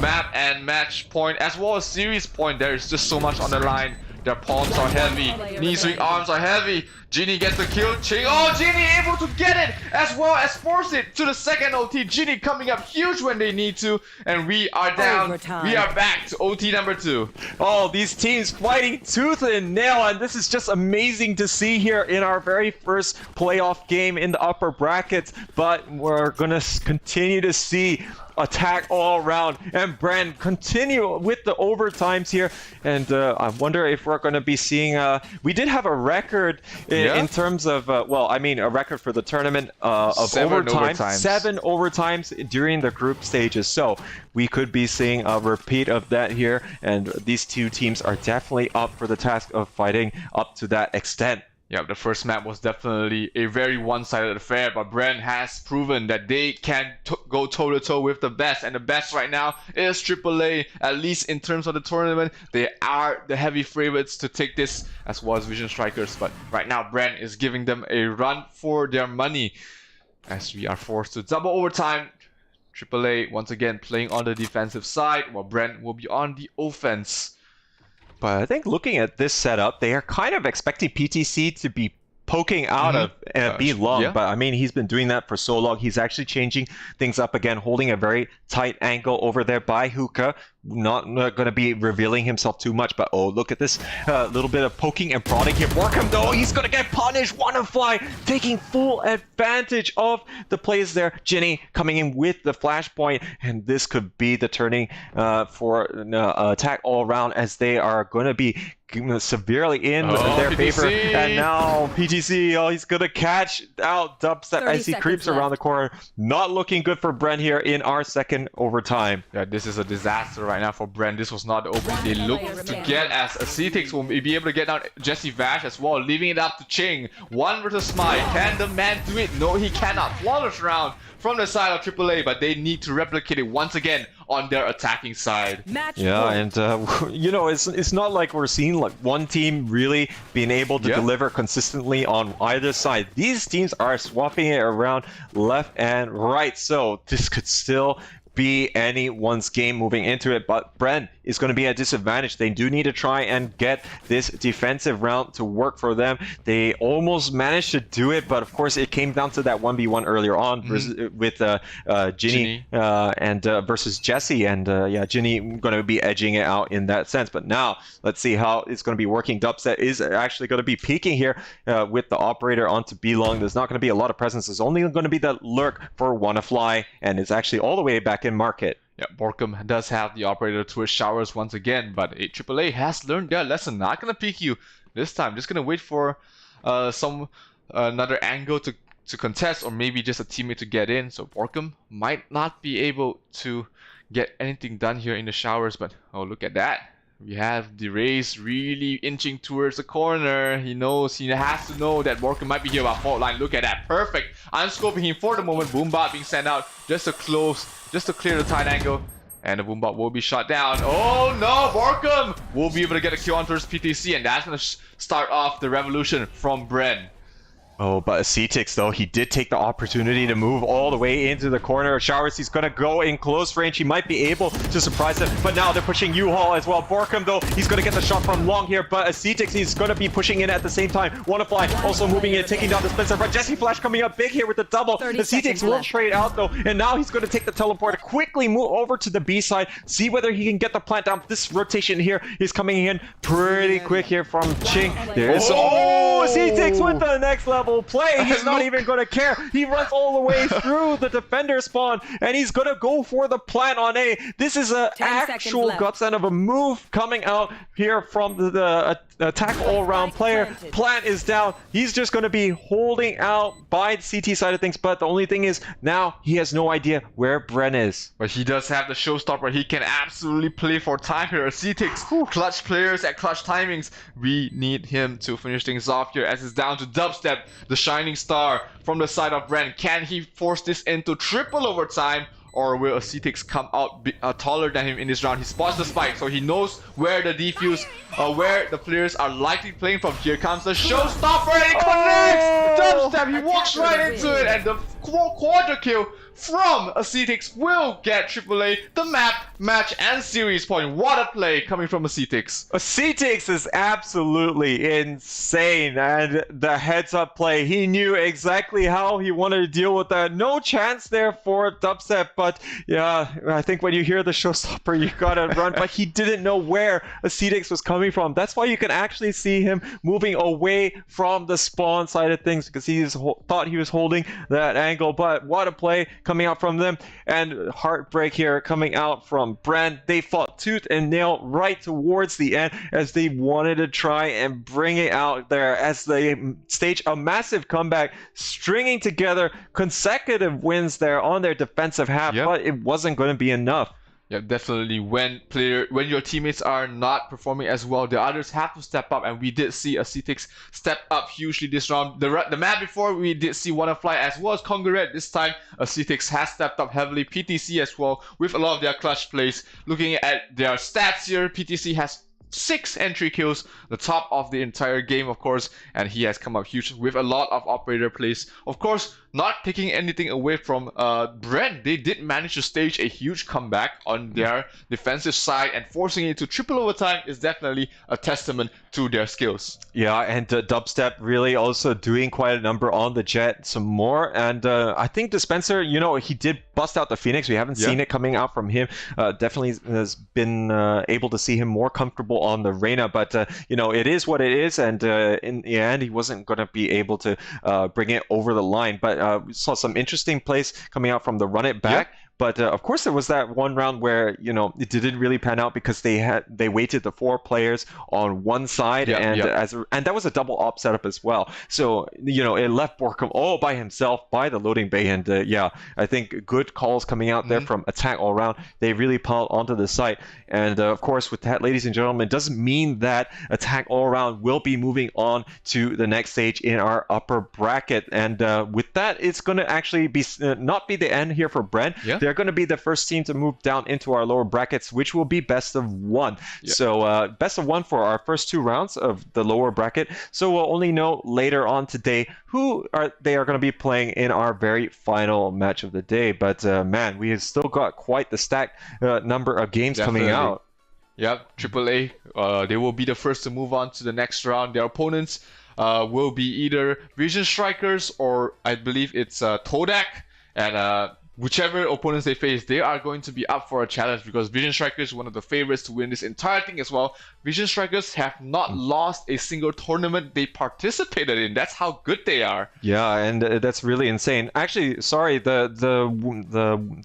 map and match point as well as series point. There is just so much on the line. Their palms are heavy, knee swing arms are heavy. Ginny gets the kill. Ching, oh, Ginny able to get it as well as force it to the second OT. Ginny coming up huge when they need to, and we are down. We are back to OT number 2. Oh, these teams fighting tooth and nail, and this is just amazing to see here in our very first playoff game in the upper brackets. But we're gonna continue to see attack all around, and Brand continue with the overtimes here, and I wonder if we're going to be seeing we did have a record in terms of well, I mean a record for the tournament of 7 overtimes during the group stages, so we could be seeing a repeat of that here, and these 2 teams are definitely up for the task of fighting up to that extent. Yeah, the first map was definitely a very one-sided affair, but Brand has proven that they can go toe-to-toe with the best, and the best right now is AAA, at least in terms of the tournament. They are the heavy favorites to take this, as well as Vision Strikers, but right now Brand is giving them a run for their money as we are forced to double overtime. AAA once again playing on the defensive side, while Brand will be on the offense. But I think looking at this setup, they are kind of expecting PTC to be poking out of B long, but I mean, he's been doing that for so long. He's actually changing things up again, holding a very tight angle over there by Hookah. Not going to be revealing himself too much, but oh, look at this little bit of poking and prodding here. Borkham, though, he's going to get punished. Wannafly taking full advantage of the plays there. Ginny coming in with the flashpoint, and this could be the turning for attack all around, as they are going to be severely in their PTC. favor. And now PTC, he's going to catch out Dubstep as he creeps around the corner. Not looking good for Brent here in our second overtime. Yeah, this is a disaster right now for Brent. This was not the opening they looked to get, as CTX will be able to get down Jesse Vash as well, leaving it up to Ching. 1 versus Smite. Can the man do it? No, he cannot. Flawless round from the side of AAA, but they need to replicate it once again on their attacking side. And it's not like we're seeing like one team really being able to deliver consistently on either side. These teams are swapping it around left and right, so this could still be anyone's game moving into it, but Bren is going to be at disadvantage. They do need to try and get this defensive round to work for them. They almost managed to do it, but of course it came down to that 1v1 earlier on with Ginny and versus Jesse, and yeah, Ginny going to be edging it out in that sense. But now let's see how it's going to be working. Dubstep is actually going to be peeking here with the operator onto B-Long. There's not going to be a lot of presence. There's only going to be that lurk for WannaFly, and it's actually all the way back in market. Yeah, Borkum does have the operator towards showers once again, but AAA has learned their lesson. Not gonna peek you this time. Just gonna wait for another angle to contest, or maybe just a teammate to get in. So Borkum might not be able to get anything done here in the showers, but oh, look at that. We have the Rays really inching towards the corner. He knows, he has to know that Borkum might be here about fault line. Look at that, perfect. Unscoping him for the moment. Boombot being sent out just to clear the tight angle. And the Boombot will be shot down. Oh no, Borkum will be able to get a kill on towards PTC, and that's going to start off the revolution from Bren. Oh, but Cetix, though, he did take the opportunity to move all the way into the corner of Showers. He's going to go in close range. He might be able to surprise him, but now they're pushing U-Haul as well. Borkum, though, he's going to get the shot from long here, but Cetix, he's going to be pushing in at the same time. WannaFly also moving in, taking down the Spencer, but Jesse Flash coming up big here with the double. Cetix will trade out, though, and now he's going to take the teleport, quickly move over to the B side, see whether he can get the plant down. This rotation here is coming in pretty quick here from Ching. There's Cetix with the next level play. He's not even going to care. He runs all the way through the defender spawn, and he's going to go for the plant on A. This is an actual godsend of a move coming out here from the attack all-round player. Plant is down. He's just going to be holding out by the CT side of things, but the only thing is now he has no idea where Bren is. But he does have the showstopper. He can absolutely play for time here. Cetix, clutch players at clutch timings. We need him to finish things off here as it's down to Dubstep, the shining star from the side of Bren. Can he force this into triple overtime? Or will Cetix come out taller than him in this round? He spots the spike, so he knows where the defuse, where the players are likely playing from. Here comes the showstopper, and he connects! Dubstep, he walks right into it, and the quarter kill from Cetix will get AAA the map, match, and series point. What a play coming from Cetix. Cetix is absolutely insane, and the heads-up play, he knew exactly how he wanted to deal with that. No chance there for Dubstep, but yeah, I think when you hear the showstopper, you gotta run, but he didn't know where Cetix was coming from. That's why you can actually see him moving away from the spawn side of things, because he thought he was holding that angle, but what a play coming out from them. And heartbreak here coming out from Bren. They fought tooth and nail right towards the end as they wanted to try and bring it out there as they stage a massive comeback, stringing together consecutive wins there on their defensive half, but it wasn't going to be enough. Yeah, definitely. When your teammates are not performing as well, the others have to step up, and we did see a Cetix step up hugely this round. The map before, we did see WannaFly as well as Congaret. This time, a Cetix has stepped up heavily. PTC as well with a lot of their clutch plays. Looking at their stats here, PTC has 6 entry kills, the top of the entire game, of course, and he has come up huge with a lot of operator plays. Of course, not taking anything away from Bren, they did manage to stage a huge comeback on their defensive side, and forcing it to triple overtime is definitely a testament to their skills. Yeah, and Dubstep really also doing quite a number on the Jet some more, and I think Dispenser, you know, he did bust out the Phoenix. We haven't seen it coming out from him. Definitely has been able to see him more comfortable on the Reyna, but you know, it is what it is, and in the end, he wasn't going to be able to bring it over the line, but we saw some interesting plays coming out from the run it back. But of course, there was that one round where, you know, it didn't really pan out because they weighted the 4 players on one side, and that was a double op setup as well. So, you know, it left Borkum all by himself by the loading bay, and yeah, I think good calls coming out there from attack all around. They really piled onto the site, and of course, with that, ladies and gentlemen, it doesn't mean that attack all around will be moving on to the next stage in our upper bracket, and with that, it's going to actually be not be the end here for Bren. They're they're going to be the first team to move down into our lower brackets, which will be best of 1. Yep. So best of 1 for our first 2 rounds of the lower bracket. So we'll only know later on today who they are going to be playing in our very final match of the day. But man, we have still got quite the stacked number of games coming out. Yep, AAA, they will be the first to move on to the next round. Their opponents will be either Vision Strikers or I believe it's Todak. And whichever opponents they face, they are going to be up for a challenge because Vision Strikers is one of the favorites to win this entire thing as well. Vision Strikers have not lost a single tournament they participated in. That's how good they are. Yeah, and that's really insane. Actually, sorry, the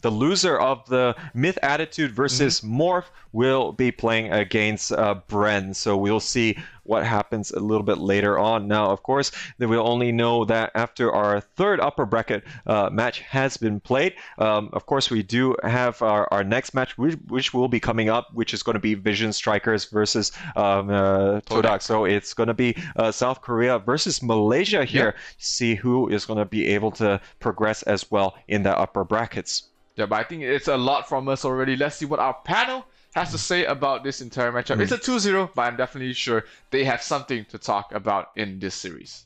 loser of the Myth Attitude versus Morph will be playing against Bren. So we'll see what happens a little bit later on. Now, of course, then we'll only know that after our third upper bracket match has been played. Of course, we do have our next match, which will be coming up, which is going to be Vision Strikers versus Todak. So it's going to be South Korea versus Malaysia here. See who is going to be able to progress as well in the upper brackets. Yeah, but I think it's a lot from us already. Let's see what our panel has to say about this entire matchup. It's a 2-0, but I'm definitely sure they have something to talk about in this series.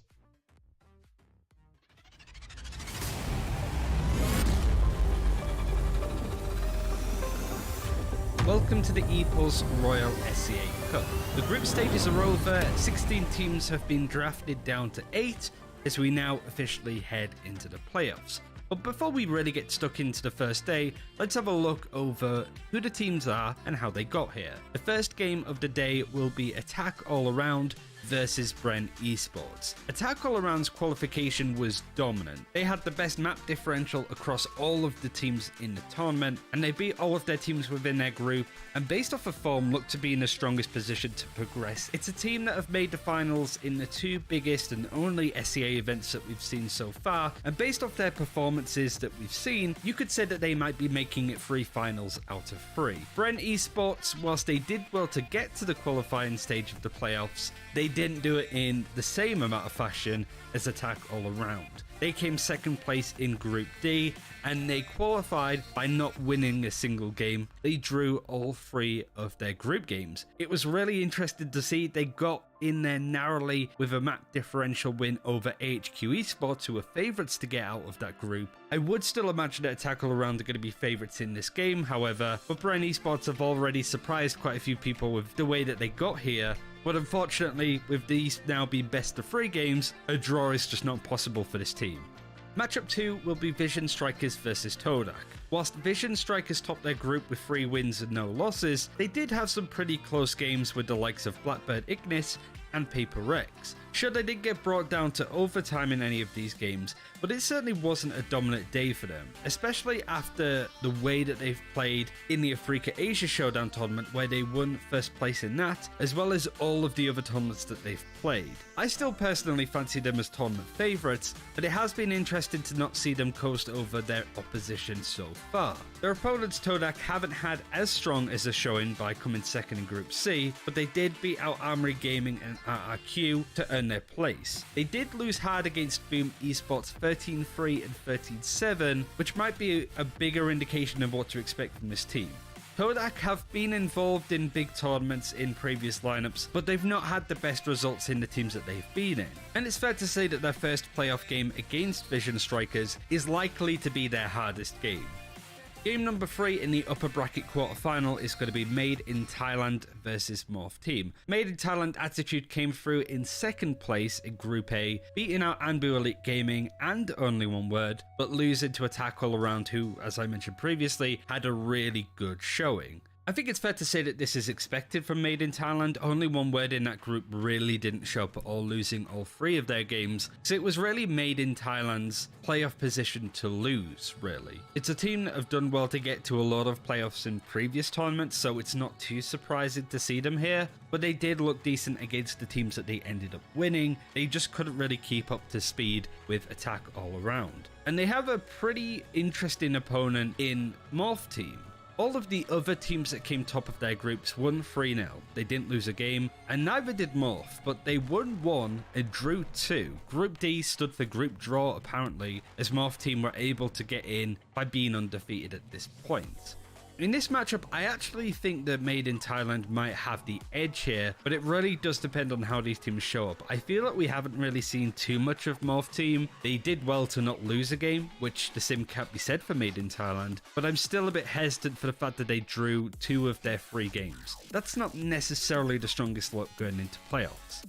Welcome to the EPOS Royal SCA Cup. The group stages are over, 16 teams have been drafted down to 8 as we now officially head into the playoffs. But before we really get stuck into the first day, let's have a look over who the teams are and how they got here. The first game of the day will be Attack All Around versus Bren Esports. Attack All Around's qualification was dominant. They had the best map differential across all of the teams in the tournament, and they beat all of their teams within their group, and based off of form look to be in the strongest position to progress. It's a team that have made the finals in the 2 biggest and only SCA events that we've seen so far, and based off their performances that we've seen, you could say that they might be making it 3 finals out of 3. Bren Esports, whilst they did well to get to the qualifying stage of the playoffs, they didn't do it in the same amount of fashion as Attack All Around. They came second place in Group D, and they qualified by not winning a single game. They drew all 3 of their group games. It was really interesting to see they got in there narrowly with a map differential win over HQ Esports, who were favourites to get out of that group. I would still imagine that Attack All Around are going to be favourites in this game, however, but Bren Esports have already surprised quite a few people with the way that they got here. But unfortunately, with these now being best of 3 games, a draw is just not possible for this team. Matchup 2 will be Vision Strikers versus Todak. Whilst Vision Strikers topped their group with 3 wins and no losses, they did have some pretty close games with the likes of Blackbird Ignis and Paper Rex. Sure, they did get brought down to overtime in any of these games, but it certainly wasn't a dominant day for them, especially after the way that they've played in the Africa Asia Showdown tournament, where they won first place in that, as well as all of the other tournaments that they've played. I still personally fancy them as tournament favourites, but it has been interesting to not see them coast over their opposition so far. Their opponents Todak haven't had as strong as a showing by coming second in Group C, but they did beat out Armory Gaming and RRQ to earn their place. They did lose hard against Boom Esports 13-3 and 13-7, which might be a bigger indication of what to expect from this team. Todak have been involved in big tournaments in previous lineups, but they've not had the best results in the teams that they've been in. And it's fair to say that their first playoff game against Vision Strikers is likely to be their hardest game. Game number 3 in the upper bracket quarterfinal is going to be Made in Thailand versus Morph Team. Made in Thailand Attitude came through in second place in Group A, beating out Anbu Elite Gaming and Only One Word, but losing to Attack All Around, who, as I mentioned previously, had a really good showing. I think it's fair to say that this is expected from Made in Thailand. Only One Word in that group really didn't show up at all, losing all 3 of their games. So it was really Made in Thailand's playoff position to lose, really. It's a team that have done well to get to a lot of playoffs in previous tournaments, so it's not too surprising to see them here. But they did look decent against the teams that they ended up winning. They just couldn't really keep up to speed with Attack All Around. And they have a pretty interesting opponent in Morph Team. All of the other teams that came top of their groups won 3-0. They didn't lose a game, and neither did Morph, but they won 1 and drew 2. Group D stood for group draw apparently, as Morph team were able to get in by being undefeated at this point. In this matchup, I actually think that Made in Thailand might have the edge here, but it really does depend on how these teams show up. I feel like we haven't really seen too much of Morph team. They did well to not lose a game, which the same can't be said for Made in Thailand, but I'm still a bit hesitant for the fact that they drew 2 of their 3 games. That's not necessarily the strongest look going into playoffs.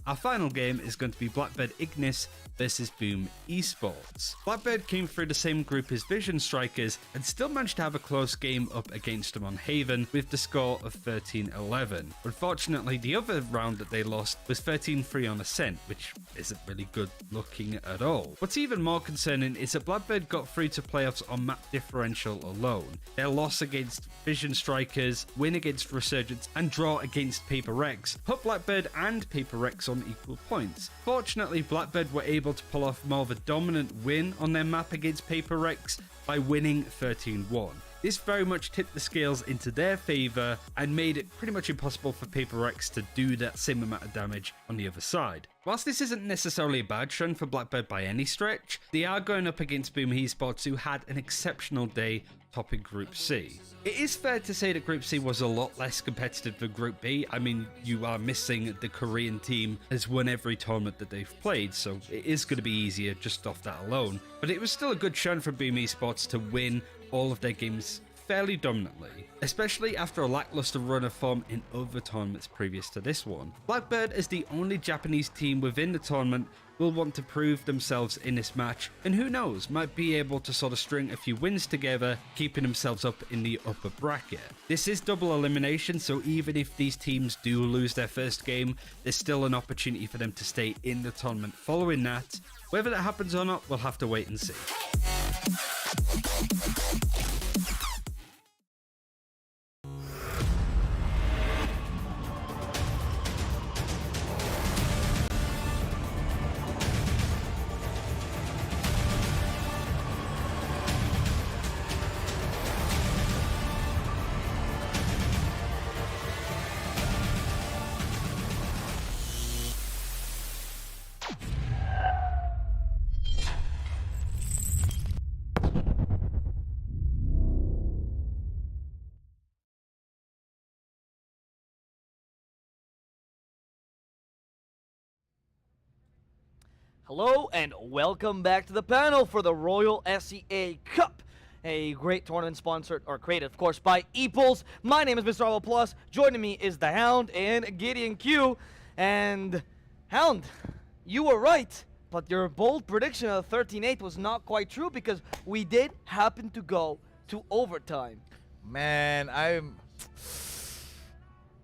Our final game is going to be Blackbird Ignis versus Boom Esports. Blackbird came through the same group as Vision Strikers and still managed to have a close game up against them on Haven with the score of 13-11. Unfortunately, the other round that they lost was 13-3 on Ascent, which isn't really good looking at all. What's even more concerning is that Blackbird got through to playoffs on map differential alone. Their loss against Vision Strikers, win against Resurgence, and draw against Paper Rex put Blackbird and Paper Rex on equal points. Fortunately, Blackbird were able to pull off more of a dominant win on their map against Paper Rex by winning 13-1. This very much tipped the scales into their favour and made it pretty much impossible for Paper Rex to do that same amount of damage on the other side. Whilst this isn't necessarily a bad trend for Blackbird by any stretch, they are going up against Boom Esports, who had an exceptional day topping Group C. It is fair to say that Group C was a lot less competitive than Group B. I mean, you are missing the Korean team has won every tournament that they've played, so it is going to be easier just off that alone. But it was still a good chance for Boom Esports to win all of their games fairly dominantly, especially after a lackluster run of form in other tournaments previous to this one. Blackbird, as the only Japanese team within the tournament, will want to prove themselves in this match, and who knows, might be able to sort of string a few wins together, keeping themselves up in the upper bracket. This is double elimination, so even if these teams do lose their first game, there's still an opportunity for them to stay in the tournament following that. Whether that happens or not, we'll have to wait and see. Hello and welcome back to the panel for the Royal SEA Cup, a great tournament sponsored or created, of course, by Eeples. My name is Mr. Marvel Plus. Joining me is the Hound and Gideon Q. And Hound, you were right, but your bold prediction of 13-8 was not quite true because we did happen to go to overtime. Man,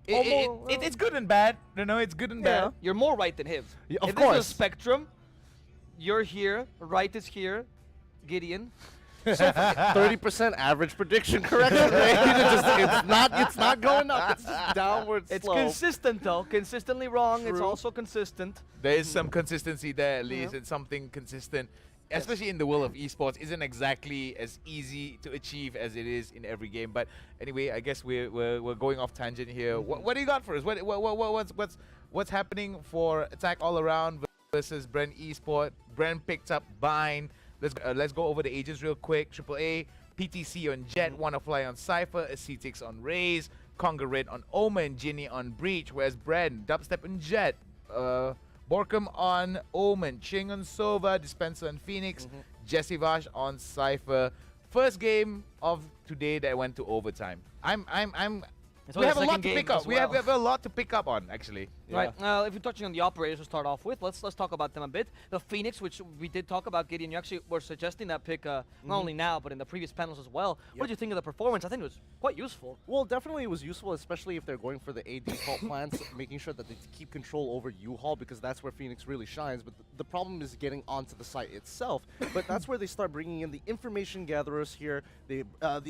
it's good and bad. You know, it's good and bad. You're more right than him. Yeah, of if this is course. a spectrum, you're here, right is here, Gideon. 30% average prediction correction rate. It's not going up. It's just downward slope. It's consistent though. Consistently wrong. It's True. also consistent. There is some consistency there, at least. It's something consistent, especially in the world of esports. Isn't exactly as easy to achieve as it is in every game. But anyway, I guess we're going off tangent here. What do you got for us? What's happening for Attack All Around versus Bren Esport? Bren picked up Bind. Let's go over the agents real quick. AAA, PTC on Jet, Wannafly on Cypher, Acetix on Raze, Conga Red on Omen, Ginny on Breach, whereas Bren, Dubstep and Jet, Borkum on Omen, Ching on Sova, Dispenser on Phoenix, Jesse Vash on Cypher. First game of today that went to overtime. We have a lot to pick up. We have a lot to pick up on, actually. Right. If you're touching on the operators to start off with, let's talk about them a bit. The Phoenix, which we did talk about, Gideon, you actually were suggesting that pick not only now, but in the previous panels as well. What did you think of the performance? I think it was quite useful. Well, definitely it was useful, especially if they're going for the A default plans, making sure that they keep control over U-Haul, because that's where Phoenix really shines. But the problem is getting onto the site itself. But that's where they start bringing in the information gatherers here. The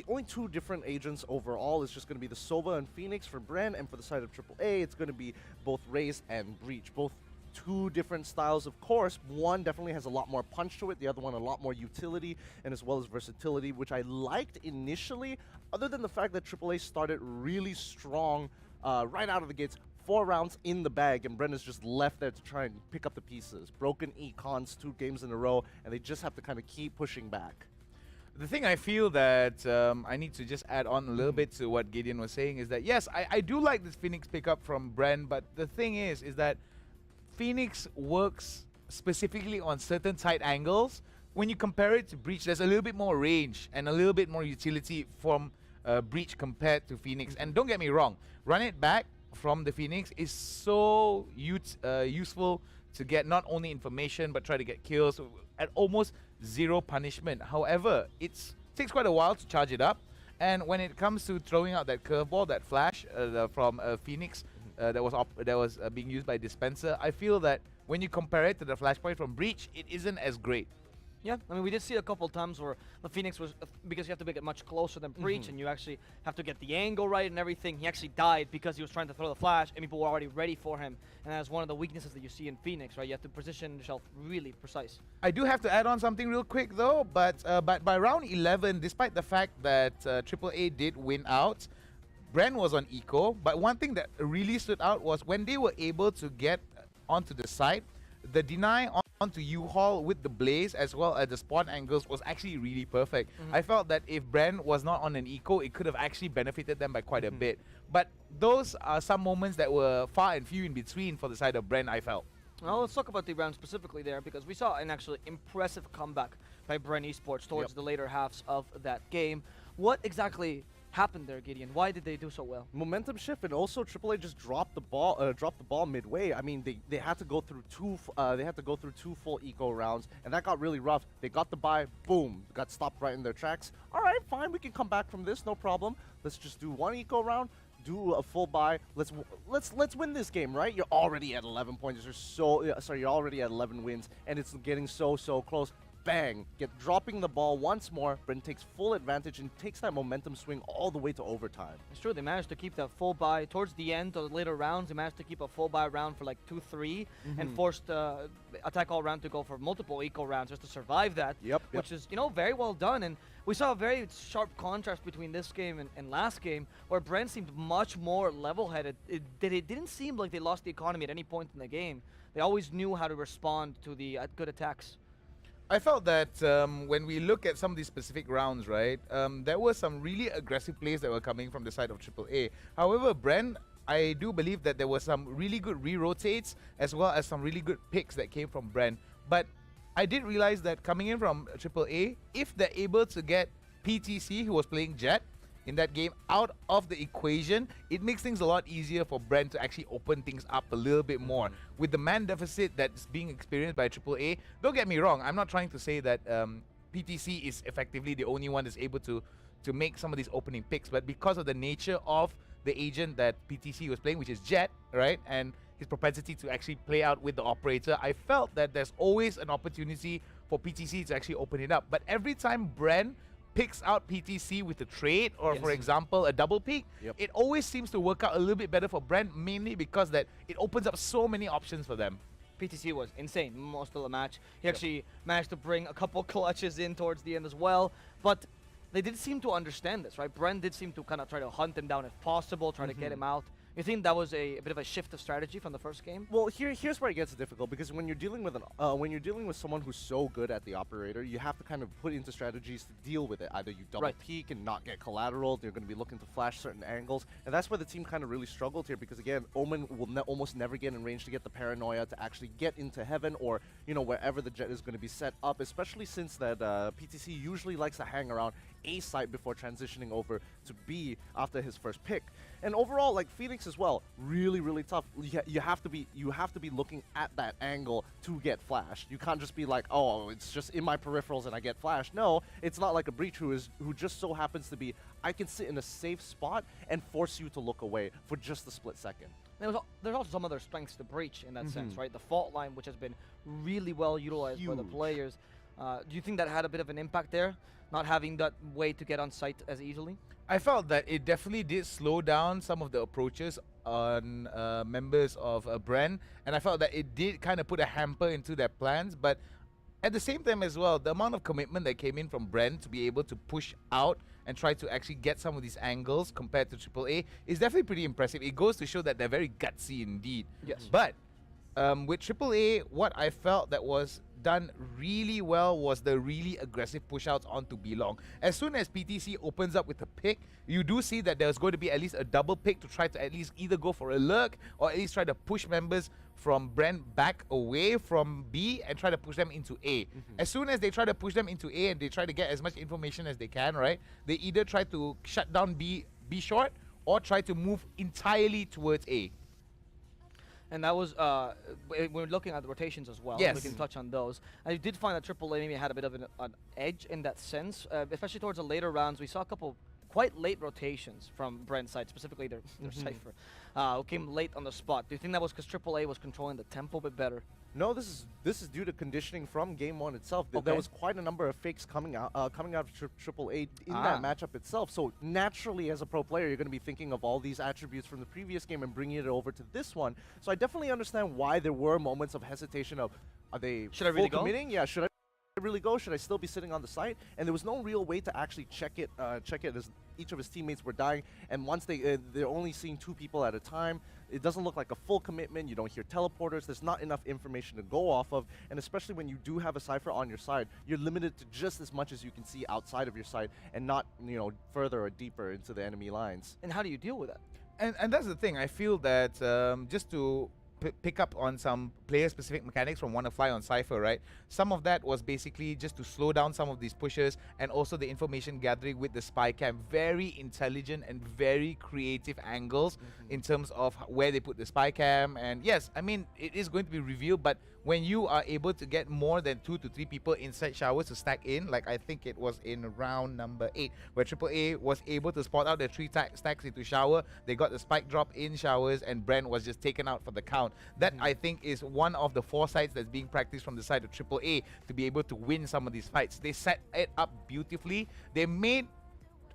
only 2 different agents overall is just going to be the Sova and Phoenix for Bren, and for the side of AAA, it's going to be both Raze and Breach. Both 2 different styles, of course. One definitely has a lot more punch to it, the other one a lot more utility and as well as versatility, which I liked initially. other than the fact that AAA started really strong right out of the gates, 4 rounds in the bag, and Bren is just left there to try and pick up the pieces. Broken econs 2 games in a row, and they just have to kind of keep pushing back. The thing I feel that I need to just add on a little bit to what Gideon was saying is that, yes, I do like this Phoenix pickup from Bren, but the thing is that Phoenix works specifically on certain tight angles. When you compare it to Breach, there's a little bit more range and a little bit more utility from Breach compared to Phoenix. And don't get me wrong, run it back from the Phoenix is so useful to get not only information but try to get kills at almost zero punishment. However, it takes quite a while to charge it up, and when it comes to throwing out that curveball, that flash from Phoenix that was being used by Dispenser, I feel that when you compare it to the flashpoint from Breach, it isn't as great. Yeah, I mean, we did see a couple times where the Phoenix was, because you have to make it much closer than Breach, and you actually have to get the angle right and everything. He actually died because he was trying to throw the flash, and people were already ready for him. And that's one of the weaknesses that you see in Phoenix, right? You have to position yourself really precise. I do have to add on something real quick, though, but by round 11, despite the fact that AAA did win out, Bren was on eco, but one thing that really stood out was when they were able to get onto the side, the deny onto U-Haul with the blaze as well as the spawn angles was actually really perfect. I felt that if Bren was not on an eco, it could have actually benefited them by quite a bit. But those are some moments that were far and few in between for the side of Bren, I felt. Well, let's talk about the round specifically there, because we saw an actually impressive comeback by Bren Esports towards the later halves of that game. What exactly happened there, Gideon? Why did they do so well? Momentum shift, and also AAA just dropped the ball midway. I mean, they had to go through two full eco rounds, and that got really rough. They got the buy, boom, got stopped right in their tracks. All right, fine, we can come back from this, no problem. Let's just do 1 eco round, do a full buy. Let's win this game, right? You're already at 11 points. You're already at 11 wins, and it's getting so close. Bang! Dropping the ball once more. Bren takes full advantage and takes that momentum swing all the way to overtime. It's true, they managed to keep that full buy towards the end of the later rounds. They managed to keep a full buy round for like 2-3 and forced attack all round to go for multiple eco rounds just to survive that. Which is, very well done. And we saw a very sharp contrast between this game and last game, where Bren seemed much more level-headed. It didn't seem like they lost the economy at any point in the game. They always knew how to respond to the good attacks. I felt that when we look at some of these specific rounds, right, there were some really aggressive plays that were coming from the side of AAA. However, Bren, I do believe that there were some really good re-rotates as well as some really good picks that came from Bren. But I did realize that coming in from AAA, if they're able to get PTC, who was playing Jet in that game, out of the equation, it makes things a lot easier for Bren to actually open things up a little bit more. With the man deficit that's being experienced by AAA, don't get me wrong, I'm not trying to say that PTC is effectively the only one that's able to make some of these opening picks, but because of the nature of the agent that PTC was playing, which is Jet, right, and his propensity to actually play out with the operator, I felt that there's always an opportunity for PTC to actually open it up. But every time Bren picks out PTC with a trade or, for example, a double pick, it always seems to work out a little bit better for Bren, mainly because that it opens up so many options for them. PTC was insane most of the match. He actually managed to bring a couple clutches in towards the end as well, but they did seem to understand this, right? Bren did seem to kind of try to hunt him down if possible, try to get him out. You think that was a bit of a shift of strategy from the first game? Well, here's where it gets difficult, because when you're dealing with someone who's so good at the operator, you have to kind of put into strategies to deal with it. Either you double peek and not get collateral, they're going to be looking to flash certain angles, and that's where the team kind of really struggled here, because again, Omen will almost never get in range to get the paranoia to actually get into heaven or wherever the jet is going to be set up, especially since that PTC usually likes to hang around A site before transitioning over to B after his first pick. And overall, like Phoenix as well, really tough. You have to be looking at that angle to get flashed. You can't just be like, oh, it's just in my peripherals and I get flashed. No, it's not like a Breach who just so happens to be, I can sit in a safe spot and force you to look away for just a split second. There's also some other strengths to Breach in that sense, right? The fault line, which has been really well utilized by the players. Do you think that had a bit of an impact there, not having that way to get on site as easily? I felt that it definitely did slow down some of the approaches on members of Bren, and I felt that it did kind of put a hamper into their plans. But at the same time as well, the amount of commitment that came in from Bren to be able to push out and try to actually get some of these angles compared to AAA is definitely pretty impressive. It goes to show that they're very gutsy indeed. Yes. But with AAA, what I felt that was done really well was the really aggressive push-outs onto Belong. As soon as PTC opens up with a pick, you do see that there's going to be at least a double pick to try to at least either go for a lurk or at least try to push members from Brent back away from B and try to push them into A. As soon as they try to push them into A and they try to get as much information as they can, right? They either try to shut down B short or try to move entirely towards A. And that was, we're looking at the rotations as well. Yes. We can touch on those. I did find that AAA maybe had a bit of an edge in that sense, especially towards the later rounds. We saw a couple quite late rotations from Brent's side, specifically their Cypher, who came late on the spot. Do you think that was because AAA was controlling the tempo a bit better? No, this is due to conditioning from game one itself. Okay. There was quite a number of fakes coming out of AAA in that matchup itself. So naturally, as a pro player, you're going to be thinking of all these attributes from the previous game and bringing it over to this one. So I definitely understand why there were moments of hesitation of, are they Should I really go? committing? Yeah, should I really go? Should I still be sitting on the site? And there was no real way to actually check it as each of his teammates were dying. And once they're only seeing 2 people at a time, it doesn't look like a full commitment. You don't hear teleporters. There's not enough information to go off of. And especially when you do have a Cypher on your side, you're limited to just as much as you can see outside of your side and not, further or deeper into the enemy lines. And how do you deal with that? And that's the thing. I feel that just to pick up on some player-specific mechanics from WannaFly on Cypher, right? Some of that was basically just to slow down some of these pushes and also the information gathering with the spy cam. Very intelligent and very creative angles in terms of where they put the spy cam. And yes, I mean, it is going to be revealed, but when you are able to get more than 2 to 3 people inside showers to stack in, like I think it was in round number 8, where AAA was able to spot out the 3 stacks into shower, they got the spike drop in showers, and Brent was just taken out for the count. That, I think, is one of the foresights that's being practiced from the side of AAA to be able to win some of these fights. They set it up beautifully. They made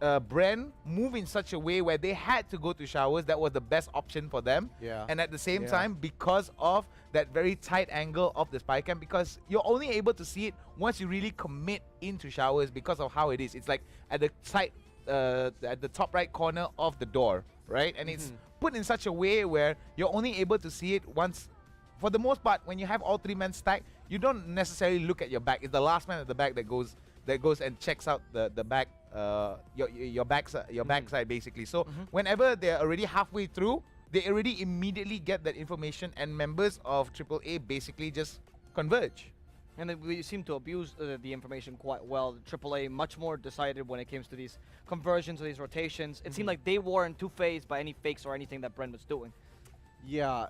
Bren move in such a way where they had to go to showers. That was the best option for them. Yeah. And at the same time, because of that very tight angle of the spy cam, because you're only able to see it once you really commit into showers because of how it is. It's like at the side, at the top right corner of the door, right? And it's put in such a way where you're only able to see it once. For the most part, when you have all 3 men stacked, you don't necessarily look at your back. It's the last man at the back that goes and checks out the back, your backside basically. So whenever they're already halfway through, they already immediately get that information, and members of AAA basically just converge. And we seem to abuse the information quite well. AAA much more decided when it came to these conversions or these rotations. It seemed like they weren't too phased by any fakes or anything that Brent was doing. Yeah,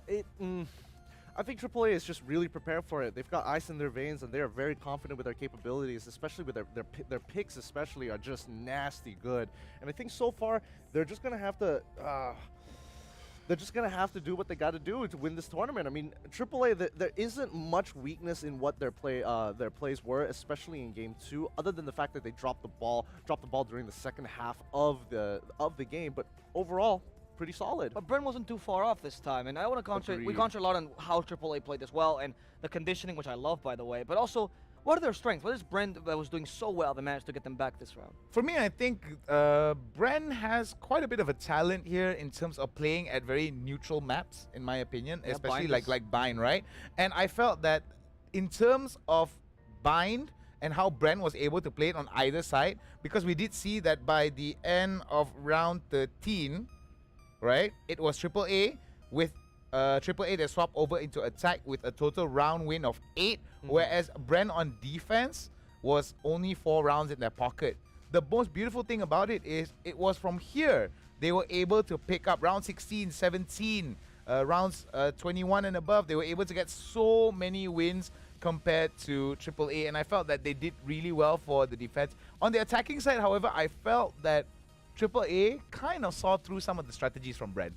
I think AAA is just really prepared for it. They've got ice in their veins, and they are very confident with their capabilities, especially with their picks especially are just nasty good. And I think so far, they're just going to have to... they're just going to have to do what they got to do to win this tournament. I mean, AAA, there isn't much weakness in what their plays were, especially in Game 2, other than the fact that they dropped the ball during the second half of the game. But overall, pretty solid. But Brent wasn't too far off this time, and I want to concentrate. We concentrate a lot on how AAA played as well, and the conditioning, which I love, by the way. But also, what are their strengths? What is Brent that was doing so well that managed to get them back this round? For me, I think Bren has quite a bit of a talent here in terms of playing at very neutral maps, in my opinion, Yeah, especially Bind like Bind, right? And I felt that in terms of Bind and how Bren was able to play it on either side, because we did see that by the end of round 13, right, it was AAA with AAA that swapped over into attack with a total round win of 8, whereas Bren on defense was only 4 rounds in their pocket. The most beautiful thing about it is it was from here they were able to pick up round 16, 17, rounds 21 and above. They were able to get so many wins compared to AAA, and I felt that they did really well for the defense. On the attacking side, however, I felt that AAA kind of saw through some of the strategies from Bren.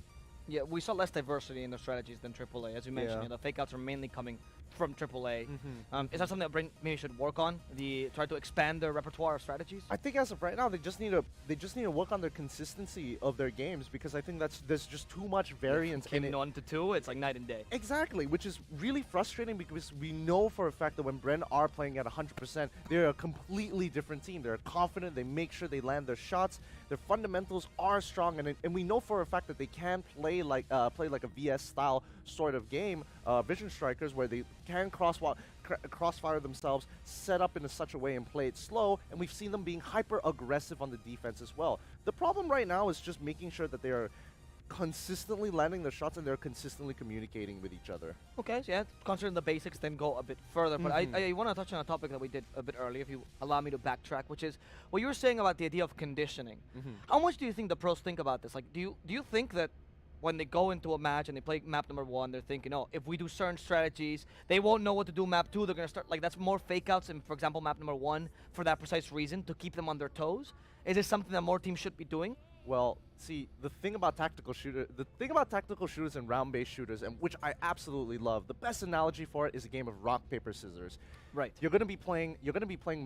Yeah, we saw less diversity in the strategies than AAA, as you mentioned. Yeah. You know, the fake outs are mainly coming from AAA. Is that something that Brain maybe should work on? Try to expand their repertoire of strategies? I think as of right now, they just need to work on their consistency of their games, because I think there's just too much variance in it. 1 to 2, it's like night and day. Exactly, which is really frustrating, because we know for a fact that when Bren are playing at 100%, they're a completely different team. They're confident, they make sure they land their shots, their fundamentals are strong, and we know for a fact that they can play like a VS style sort of game, Vision Strikers, where they can crossfire themselves, set up in such a way and play it slow, and we've seen them being hyper aggressive on the defense as well. The problem right now is just making sure that they are consistently landing their shots and they're consistently communicating with each other. Okay, so yeah, considering the basics, then go a bit further. But I want to touch on a topic that we did a bit earlier, if you allow me to backtrack, which is what you were saying about the idea of conditioning. How much do you think the pros think about this? Like, do you think that when they go into a match and they play map number 1, they're thinking, oh, if we do certain strategies, they won't know what to do map 2, they're going to start, like, that's more fake outs in, for example, map number 1 for that precise reason, to keep them on their toes? Is this something that more teams should be doing? Well, see, the thing about tactical shooters and round-based shooters, and which I absolutely love, the best analogy for it is a game of rock paper scissors. Right. You're going to be playing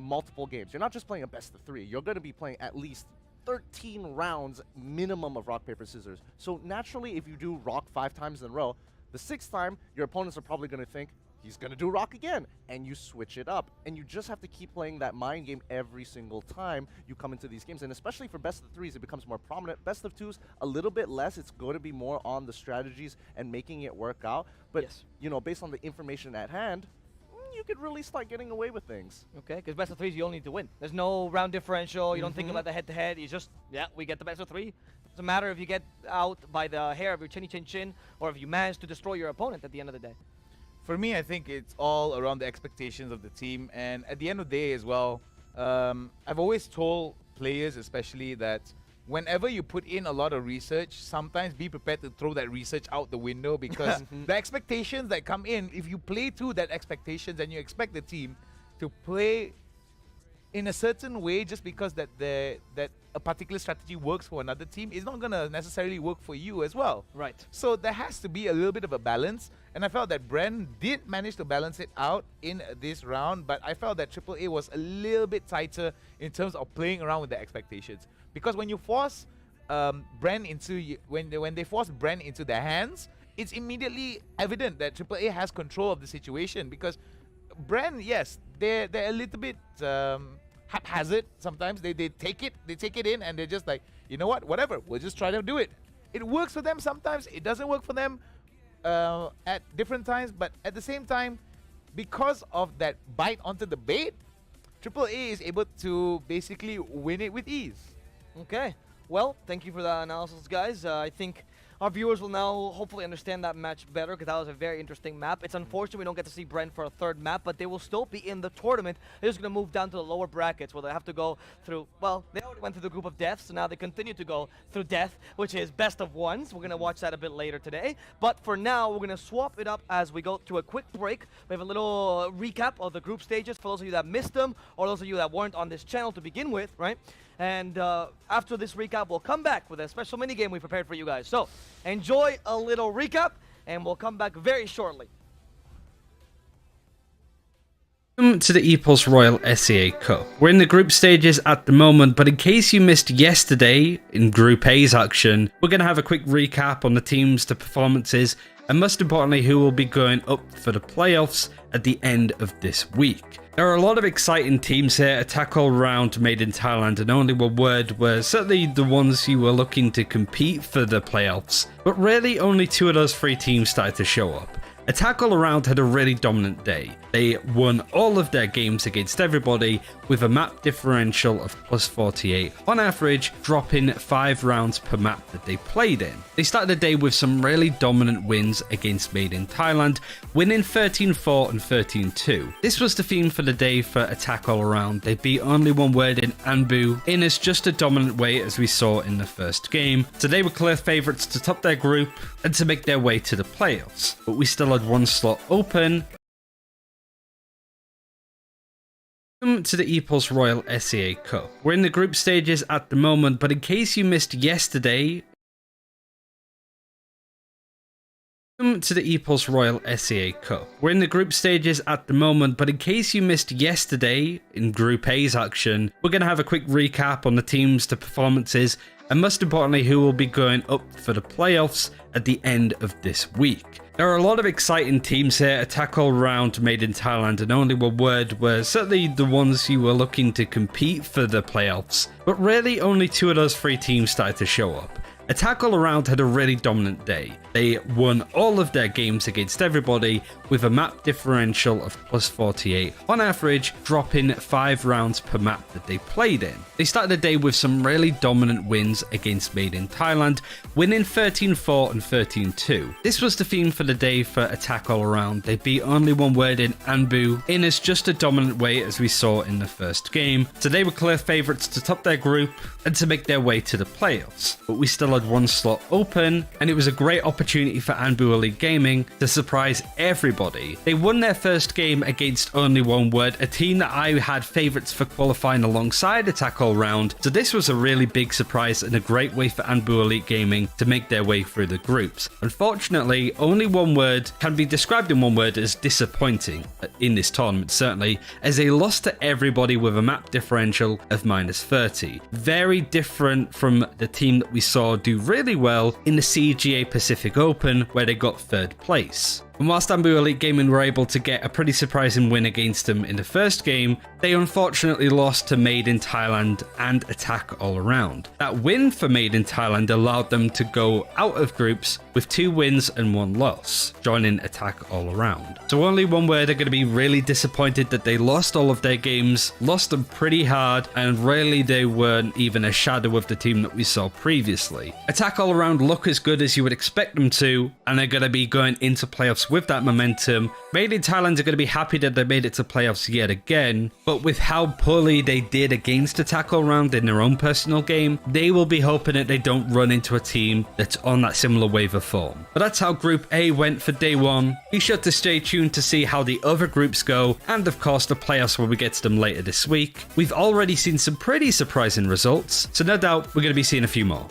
multiple games. You're not just playing a best of 3. You're going to be playing at least 13 rounds minimum of rock paper scissors. So naturally, if you do rock 5 times in a row, the 6th time your opponents are probably going to think he's going to do rock again, and you switch it up, and you just have to keep playing that mind game every single time you come into these games. And especially for best of 3s, it becomes more prominent. Best of 2s, a little bit less. It's going to be more on the strategies and making it work out. But you know, based on the information at hand, you could really start getting away with things. Okay, because best of 3s, you only need to win. There's no round differential. You don't think about the head-to-head. You just, yeah, we get the best of 3. Doesn't matter if you get out by the hair of your chinny chin chin, or if you manage to destroy your opponent at the end of the day. For me, I think it's all around the expectations of the team, and at the end of the day as well, I've always told players especially that whenever you put in a lot of research, sometimes be prepared to throw that research out the window, because the expectations that come in, if you play to that expectations and you expect the team to play in a certain way just because that a particular strategy works for another team, is not going to necessarily work for you as well. Right. So there has to be a little bit of a balance, and I felt that Bren did manage to balance it out in this round, but I felt that AAA was a little bit tighter in terms of playing around with the expectations. Because when you force Bren into when they force Bren into their hands, it's immediately evident that AAA has control of the situation, because Bren, yes, they're a little bit haphazard sometimes. They take it in, and they're just like, you know what, whatever, we'll just try to do it. It works for them sometimes, it doesn't work for them at different times, but at the same time, because of that bite onto the bait, AAA is able to basically win it with ease. Okay. Well, thank you for that analysis, guys. I think our viewers will now hopefully understand that match better, because that was a very interesting map. It's unfortunate we don't get to see Brent for a 3rd map, but they will still be in the tournament. They're just going to move down to the lower brackets, where they have to go through, well, they already went through the group of death, so now they continue to go through death, which is best of 1s. We're going to watch that a bit later today. But for now, we're going to swap it up as we go to a quick break. We have a little recap of the group stages for those of you that missed them, or those of you that weren't on this channel to begin with, right? And after this recap, we'll come back with a special minigame we prepared for you guys. So enjoy a little recap, and we'll come back very shortly. Welcome to the EPOS Royal SEA Cup. We're in the group stages at the moment, but in case you missed yesterday in Group A's action, we're going to have a quick recap on the teams, the performances, and most importantly, who will be going up for the playoffs at the end of this week. There are a lot of exciting teams here. Attack All Round, Made in Thailand, and Only One Word were certainly the ones who were looking to compete for the playoffs, but really only 2 of those 3 teams started to show up. Attack All Around had a really dominant day. They won all of their games against everybody with a map differential of +48, on average dropping 5 rounds per map that they played in. They started the day with some really dominant wins against Made in Thailand, winning 13-4 and 13-2. This was the theme for the day for Attack All Around. They beat Only One Word in Anbu in as just a dominant way as we saw in the first game, so they were clear favourites to top their group and to make their way to the playoffs. But we still had 1 slot open. Welcome to the EPOS Royal SEA Cup. We're in the group stages at the moment, but in case you missed yesterday Welcome to the EPOS Royal SEA Cup. We're in the group stages at the moment, but in case you missed yesterday in Group A's action, we're going to have a quick recap on the teams, the performances, and most importantly, who will be going up for the playoffs at the end of this week. There are a lot of exciting teams here. Attack All Round, Made in Thailand, and Only One Word were certainly the ones who were looking to compete for the playoffs, but really only 2 of those 3 teams started to show up. Attack All Around had a really dominant day. They won all of their games against everybody with a map differential of plus 48, on average dropping 5 rounds per map that they played in. They started the day with some really dominant wins against Made in Thailand, winning 13-4 and 13-2. This was the theme for the day for Attack All Around. They beat Only One Word in Anbu in as just a dominant way as we saw in the first game, so they were clear favourites to top their group and to make their way to the playoffs. But we still had 1 slot open, and it was a great opportunity for Anbu Elite Gaming to surprise everybody. They won their first game against Only One Word, a team that I had favourites for qualifying alongside Attack All Round, so this was a really big surprise and a great way for Anbu Elite Gaming to make their way through the groups. Unfortunately, Only One Word can be described in one word as disappointing in this tournament, certainly, as they lost to everybody with a map differential of -30. Very different from the team that we saw do really well in the CGA Pacific Open, where they got 3rd place. And whilst Anbu Elite Gaming were able to get a pretty surprising win against them in the first game, they unfortunately lost to Made in Thailand and Attack All Around. That win for Made in Thailand allowed them to go out of groups with 2 wins and 1 loss, joining Attack All Around. So Only One Word are going to be really disappointed that they lost all of their games, lost them pretty hard, and really they weren't even a shadow of the team that we saw previously. Attack All Around look as good as you would expect them to, and they're going to be going into playoffs with that momentum. Made in Thailand are going to be happy that they made it to playoffs yet again, but with how poorly they did against Attack All Round in their own personal game, they will be hoping that they don't run into a team that's on that similar wave of form. But that's how Group A went for day 1. Be sure to stay tuned to see how the other groups go, and of course the playoffs when we get to them later this week. We've already seen some pretty surprising results, so no doubt we're going to be seeing a few more.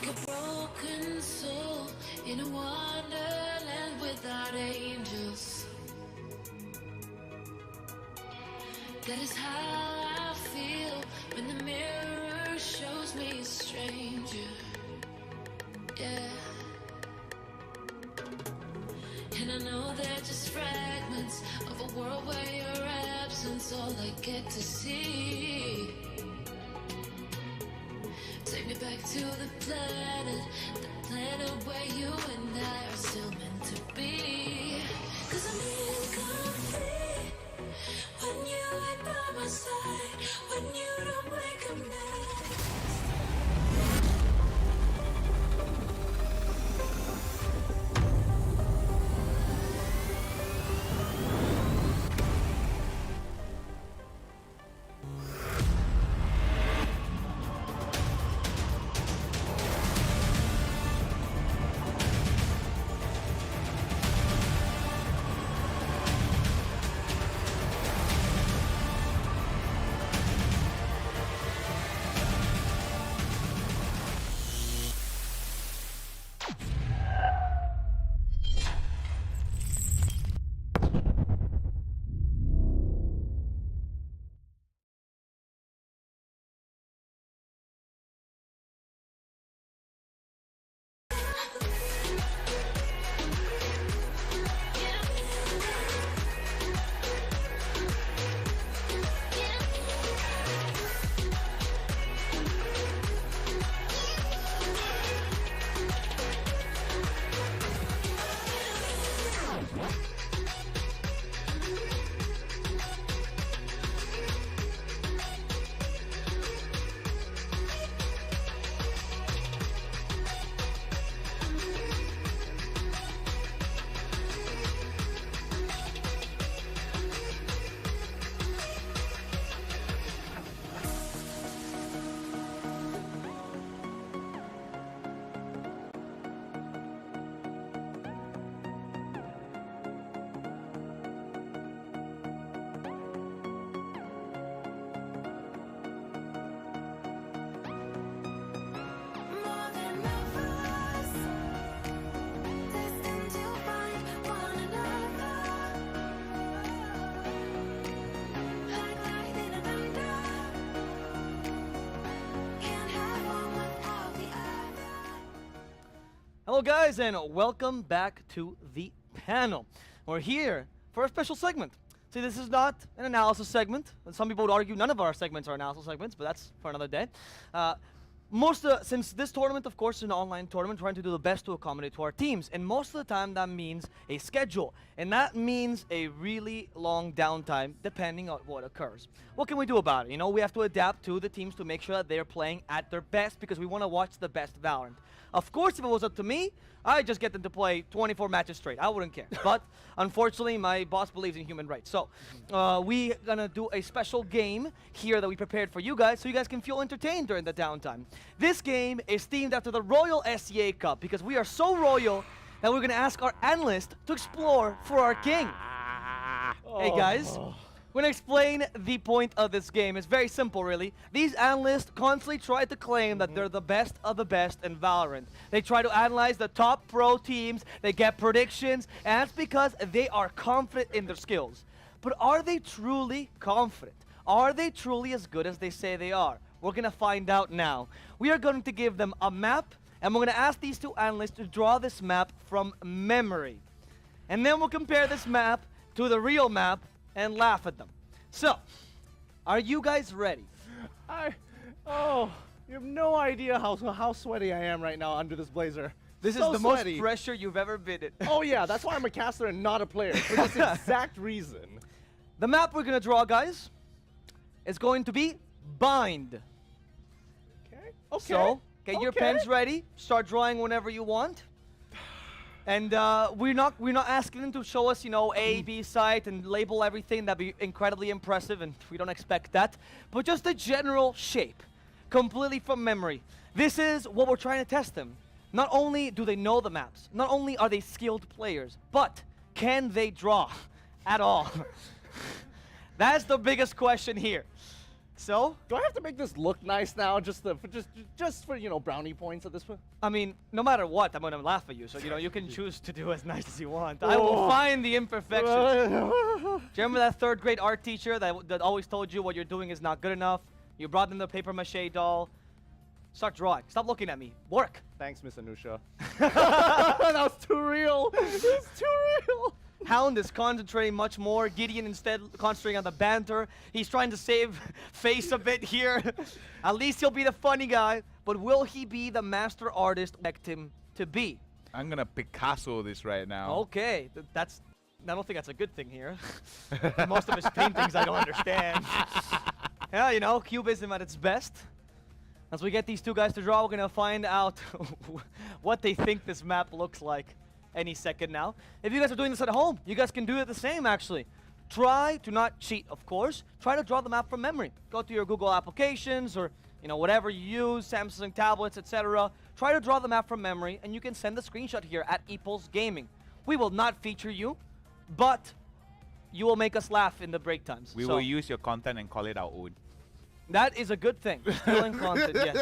like a broken soul in a wonderland without angels. That is how I feel when the mirror shows me a stranger. Yeah. And I know they're just fragments of a world where your absence all I get to see. Take me back to the planet where you and I are still meant to be. 'Cause I'm incomplete when you ain't by my side, when you don't wake up next. More than lovers, destined to find one another. Like lightning and thunder, can't have one without the other. Hello guys and welcome back to the panel. We're here for a special segment. See, this is not an analysis segment. Some people would argue none of our segments are analysis segments, but that's for another day. Since this tournament, of course, is an online tournament, trying to do the best to accommodate to our teams. And most of the time, that means a schedule. And that means a really long downtime, depending on what occurs. What can we do about it? You know, we have to adapt to the teams to make sure that they're playing at their best, because we want to watch the best Valorant. Of course, if it was up to me, I'd just get them to play 24 matches straight. I wouldn't care. But unfortunately, my boss believes in human rights. So we're going to do a special game here that we prepared for you guys, so you guys can feel entertained during the downtime. This game is themed after the Royal SEA Cup, because we are so royal that we're going to ask our analyst to explore for our king. Hey guys, we're going to explain the point of this game. It's very simple, really. These analysts constantly try to claim that they're the best of the best in Valorant. They try to analyze the top pro teams, they get predictions, and that's because they are confident in their skills. But are they truly confident? Are they truly as good as they say they are? We're going to find out now. We are going to give them a map, and we're going to ask these two analysts to draw this map from memory. And then we'll compare this map to the real map and laugh at them. So, are you guys ready? You have no idea how sweaty I am right now under this blazer. This So is the sweaty. most pressure you've ever been in. Oh yeah, that's why I'm a caster and not a player. For this exact reason. The map we're going to draw, guys, is going to be Bind. Okay. Okay. So, get your Okay. pens ready. Start drawing whenever you want. And we're not asking them to show us, you know, A, B site and label everything. That'd be incredibly impressive, and we don't expect that. But just the general shape, completely from memory. This is what we're trying to test them. Not only do they know the maps, not only are they skilled players, but can they draw at all? That's the biggest question here. So, Do I have to make this look nice now, just for you know, brownie points at this point? I mean, no matter what, I'm gonna laugh at you. So, you know, you can choose to do as nice as you want. I will find the imperfections. Do you remember that third grade art teacher that always told you what you're doing is not good enough? You brought them the paper mache doll. Start drawing. Stop looking at me. Work. Thanks, Miss Anusha. That was too real. It's too real. Hound is concentrating much more. Gideon instead concentrating on the banter. He's trying to save face a bit here. At least he'll be the funny guy. But will he be the master artist we expect him to be? I'm gonna Picasso this right now. Okay, that's. I don't think that's a good thing here. Most of his paintings I don't understand. Yeah, you know, Cubism at its best. As we get these two guys to draw, we're gonna find out what they think this map looks like any second now. If you guys are doing this at home, you guys can do it the same actually. Try to not cheat, of course. Try to draw the map from memory. Go to your Google applications or, you know, whatever you use, Samsung tablets, etc. Try to draw the map from memory, and you can send a screenshot here at Eeples Gaming. We will not feature you, but you will make us laugh in the break times. We will use your content and call it our own. That is a good thing. Stealing content, yes.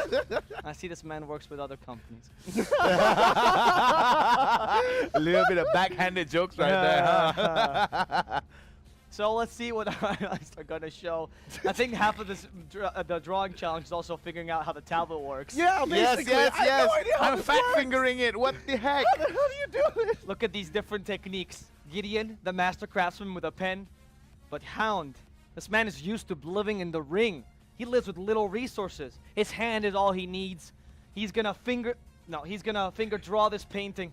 I see this man works with other companies. A little bit of backhanded jokes right there, huh? So let's see what our highlights are going to show. I think half of this the drawing challenge is also figuring out how the tablet works. Yeah, Yes, basically. yes, I have yes. no idea how I'm this fat works. fingering it. What the heck? How the hell do you do it? Look at these different techniques. Gideon, the master craftsman with a pen. But Hound, this man is used to living in the ring. He lives with little resources. His hand is all he needs. He's gonna finger draw this painting.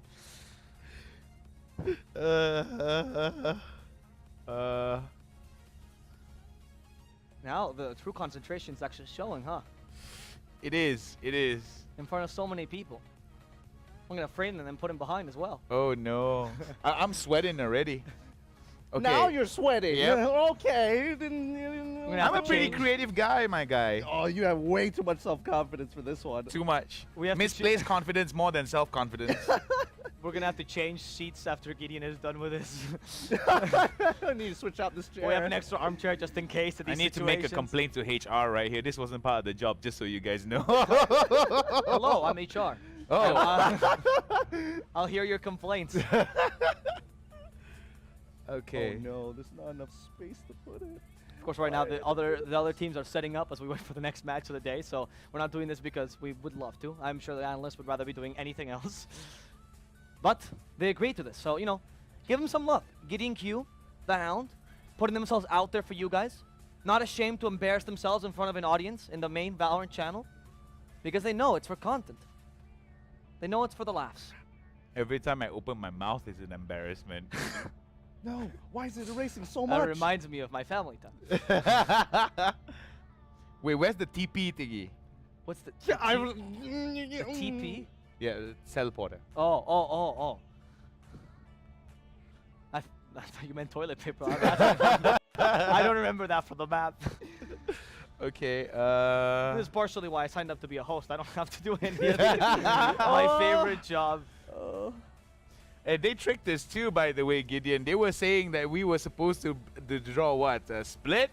Now the true concentration is actually showing, huh? It is. It is. In front of so many people. I'm gonna frame them and put him behind as well. Oh no. I'm sweating already. Okay. Now you're sweating. Yep. Okay. gonna have I'm a to pretty change. creative guy, my guy. Oh, you have way too much self-confidence for this one. Too much. We have to Misplaced confidence more than self-confidence. We're gonna have to change seats after Gideon is done with this. I need to switch out this chair. We have an extra armchair just in case of I these need to make a situations. complaint to HR right here. This wasn't part of the job, just so you guys know. Hello, I'm HR. Oh. I'll hear your complaints. Okay. Oh no, there's not enough space to put it. Of course, right now the other teams are setting up as we wait for the next match of the day. So we're not doing this because we would love to. I'm sure the analysts would rather be doing anything else. But they agreed to this, so you know, give them some love. Gideon Q, the Hound, putting themselves out there for you guys. Not ashamed to embarrass themselves in front of an audience in the main Valorant channel, because they know it's for content. They know it's for the laughs. Every time I open my mouth, it's an embarrassment. No, why is it erasing so much? That reminds me of my family time. Wait, where's the TP thingy? What's the Yeah, I TP? was. The TP? Yeah, cell porter. Oh. I thought you meant toilet paper. I don't remember that from the map. Okay, This is partially why I signed up to be a host. I don't have to do any of this. My favorite job. and they tricked us too, by the way, Gideon. They were saying that we were supposed to draw what? A split?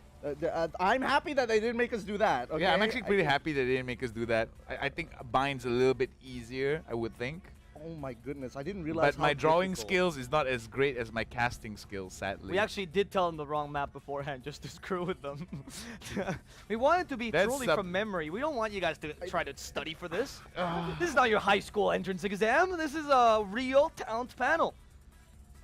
I'm happy that they didn't make us do that. Okay? Yeah, I'm actually pretty happy that they didn't make us do that. I think bind's a little bit easier, I would think. Oh my goodness, I didn't realize. But my how drawing difficult. skills is not as great as my casting skills, sadly. We actually did tell them the wrong map beforehand just to screw with them. We want it to be That's truly sub- from memory. We don't want you guys to try to study for this. This is not your high school entrance exam. This is a real talent panel.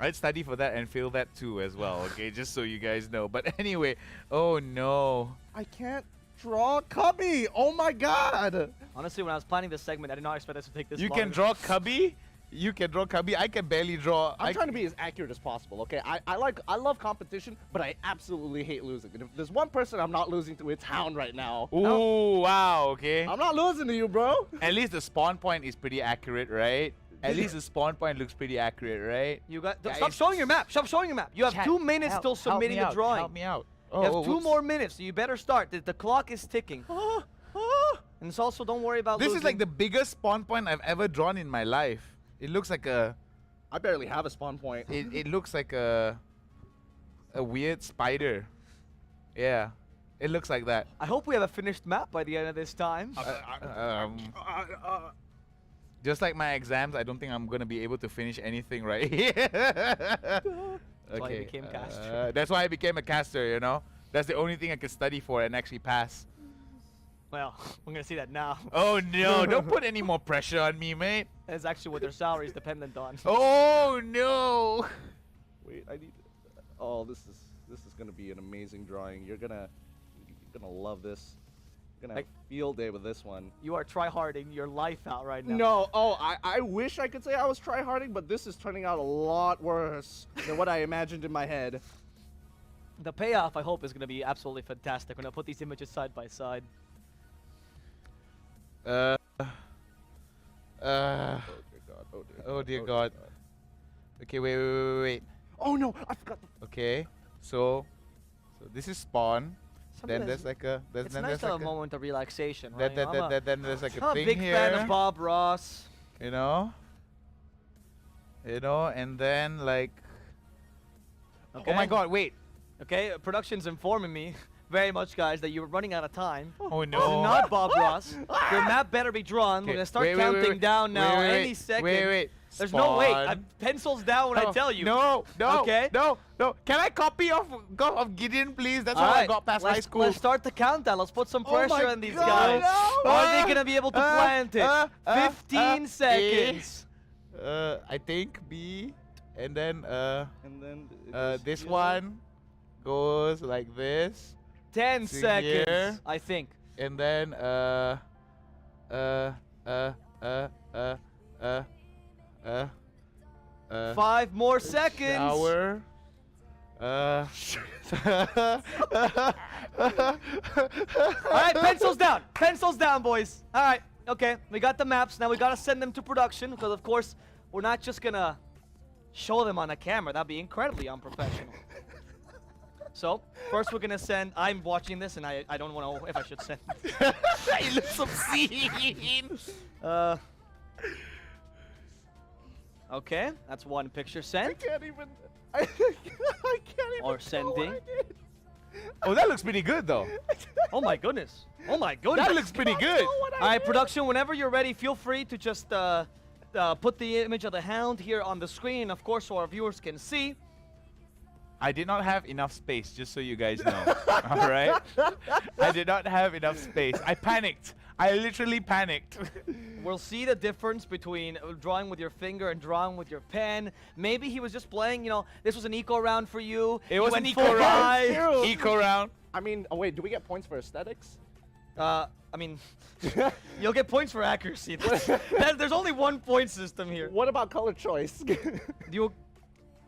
I'd study for that and fail that too as well, okay? Just so you guys know. But anyway, oh no. I can't draw Cubby. Oh my god. Honestly, when I was planning this segment, I did not expect us to take this You long. can draw Cubby? You can draw Cubby? I can barely draw. I'm trying to be as accurate as possible, okay? I love competition, but I absolutely hate losing. And if there's one person I'm not losing to, it's Hound right now. Ooh, wow, okay. I'm not losing to you, bro. At least the spawn point is pretty accurate, right? At least the spawn point looks pretty accurate, right? You got. Guys. Stop showing your map. Stop showing your map. You have Chat, 2 minutes help- till help submitting me the out, drawing. Help me out. You have 2 whoops. more minutes, so you better start. The clock is ticking. And it's also, don't worry about This losing. is like the biggest spawn point I've ever drawn in my life. It looks like a... I barely have a spawn point. It looks like a weird spider. Yeah. It looks like that. I hope we have a finished map by the end of this time. Just like my exams, I don't think I'm gonna be able to finish anything right here. That's why you became caster. That's why I became a caster, you know? That's the only thing I can study for and actually pass. Well, we're gonna see that now. Oh no, don't put any more pressure on me, mate. That's actually what their salary is dependent on. Oh no! Wait, I need. Oh, this is gonna be an amazing drawing. You're gonna love this. You're gonna have a field day with this one. You are tryharding your life out right now. No, I wish I could say I was tryharding, but this is turning out a lot worse than what I imagined in my head. The payoff, I hope, is gonna be absolutely fantastic when I put these images side by side. Oh dear God. Oh dear God. Okay, wait. Oh no, I forgot. Okay, so this is spawn. Then there's like a It's nice to have a moment of relaxation, right? then there's like I'm a a thing big here. fan of Bob Ross. You know, and then like. Okay. Oh my God! Wait. Okay, production's informing me very much, guys, that you're running out of time. Oh This is no! not Bob Ross. Your map better be drawn. We're Okay, gonna start wait, counting down now. Any second. Wait. There's no wait. Spawn. Pencils down when I tell you. No. Okay. No. Can I copy of Gideon, please? That's how I got past high school. Let's start the countdown. Let's put some Oh my pressure on these God, guys. no. Are they gonna be able to plant it? 15 seconds. I think B, and then And then this one goes like this, 10 to seconds. here. I think. and then 5 more seconds. shower. All right, pencils down. Pencils down, boys. All right. Okay, we got the maps. Now we gotta send them to production because, of course, we're not just gonna show them on a camera. That'd be incredibly unprofessional. So first, we're gonna send. I'm watching this, and I don't know if I should send. It looks obscene. Okay, that's one picture I sent can't even. I can't even. or know sending. what I did. Oh, that looks pretty good though. Oh my goodness. Oh my goodness. That looks pretty good. All right, production, whenever you're ready, feel free to just put the image of the hound here on the screen, of course, so our viewers can see. I did not have enough space, just so you guys know. All right? I did not have enough space. I panicked. I literally panicked. We'll see the difference between drawing with your finger and drawing with your pen. Maybe he was just playing, you know, this was an eco round for you. It You was went an full eco round. high. Eco round. I mean, oh wait, do we get points for aesthetics? I mean, you'll get points for accuracy. There's only one point system here. What about color choice? You,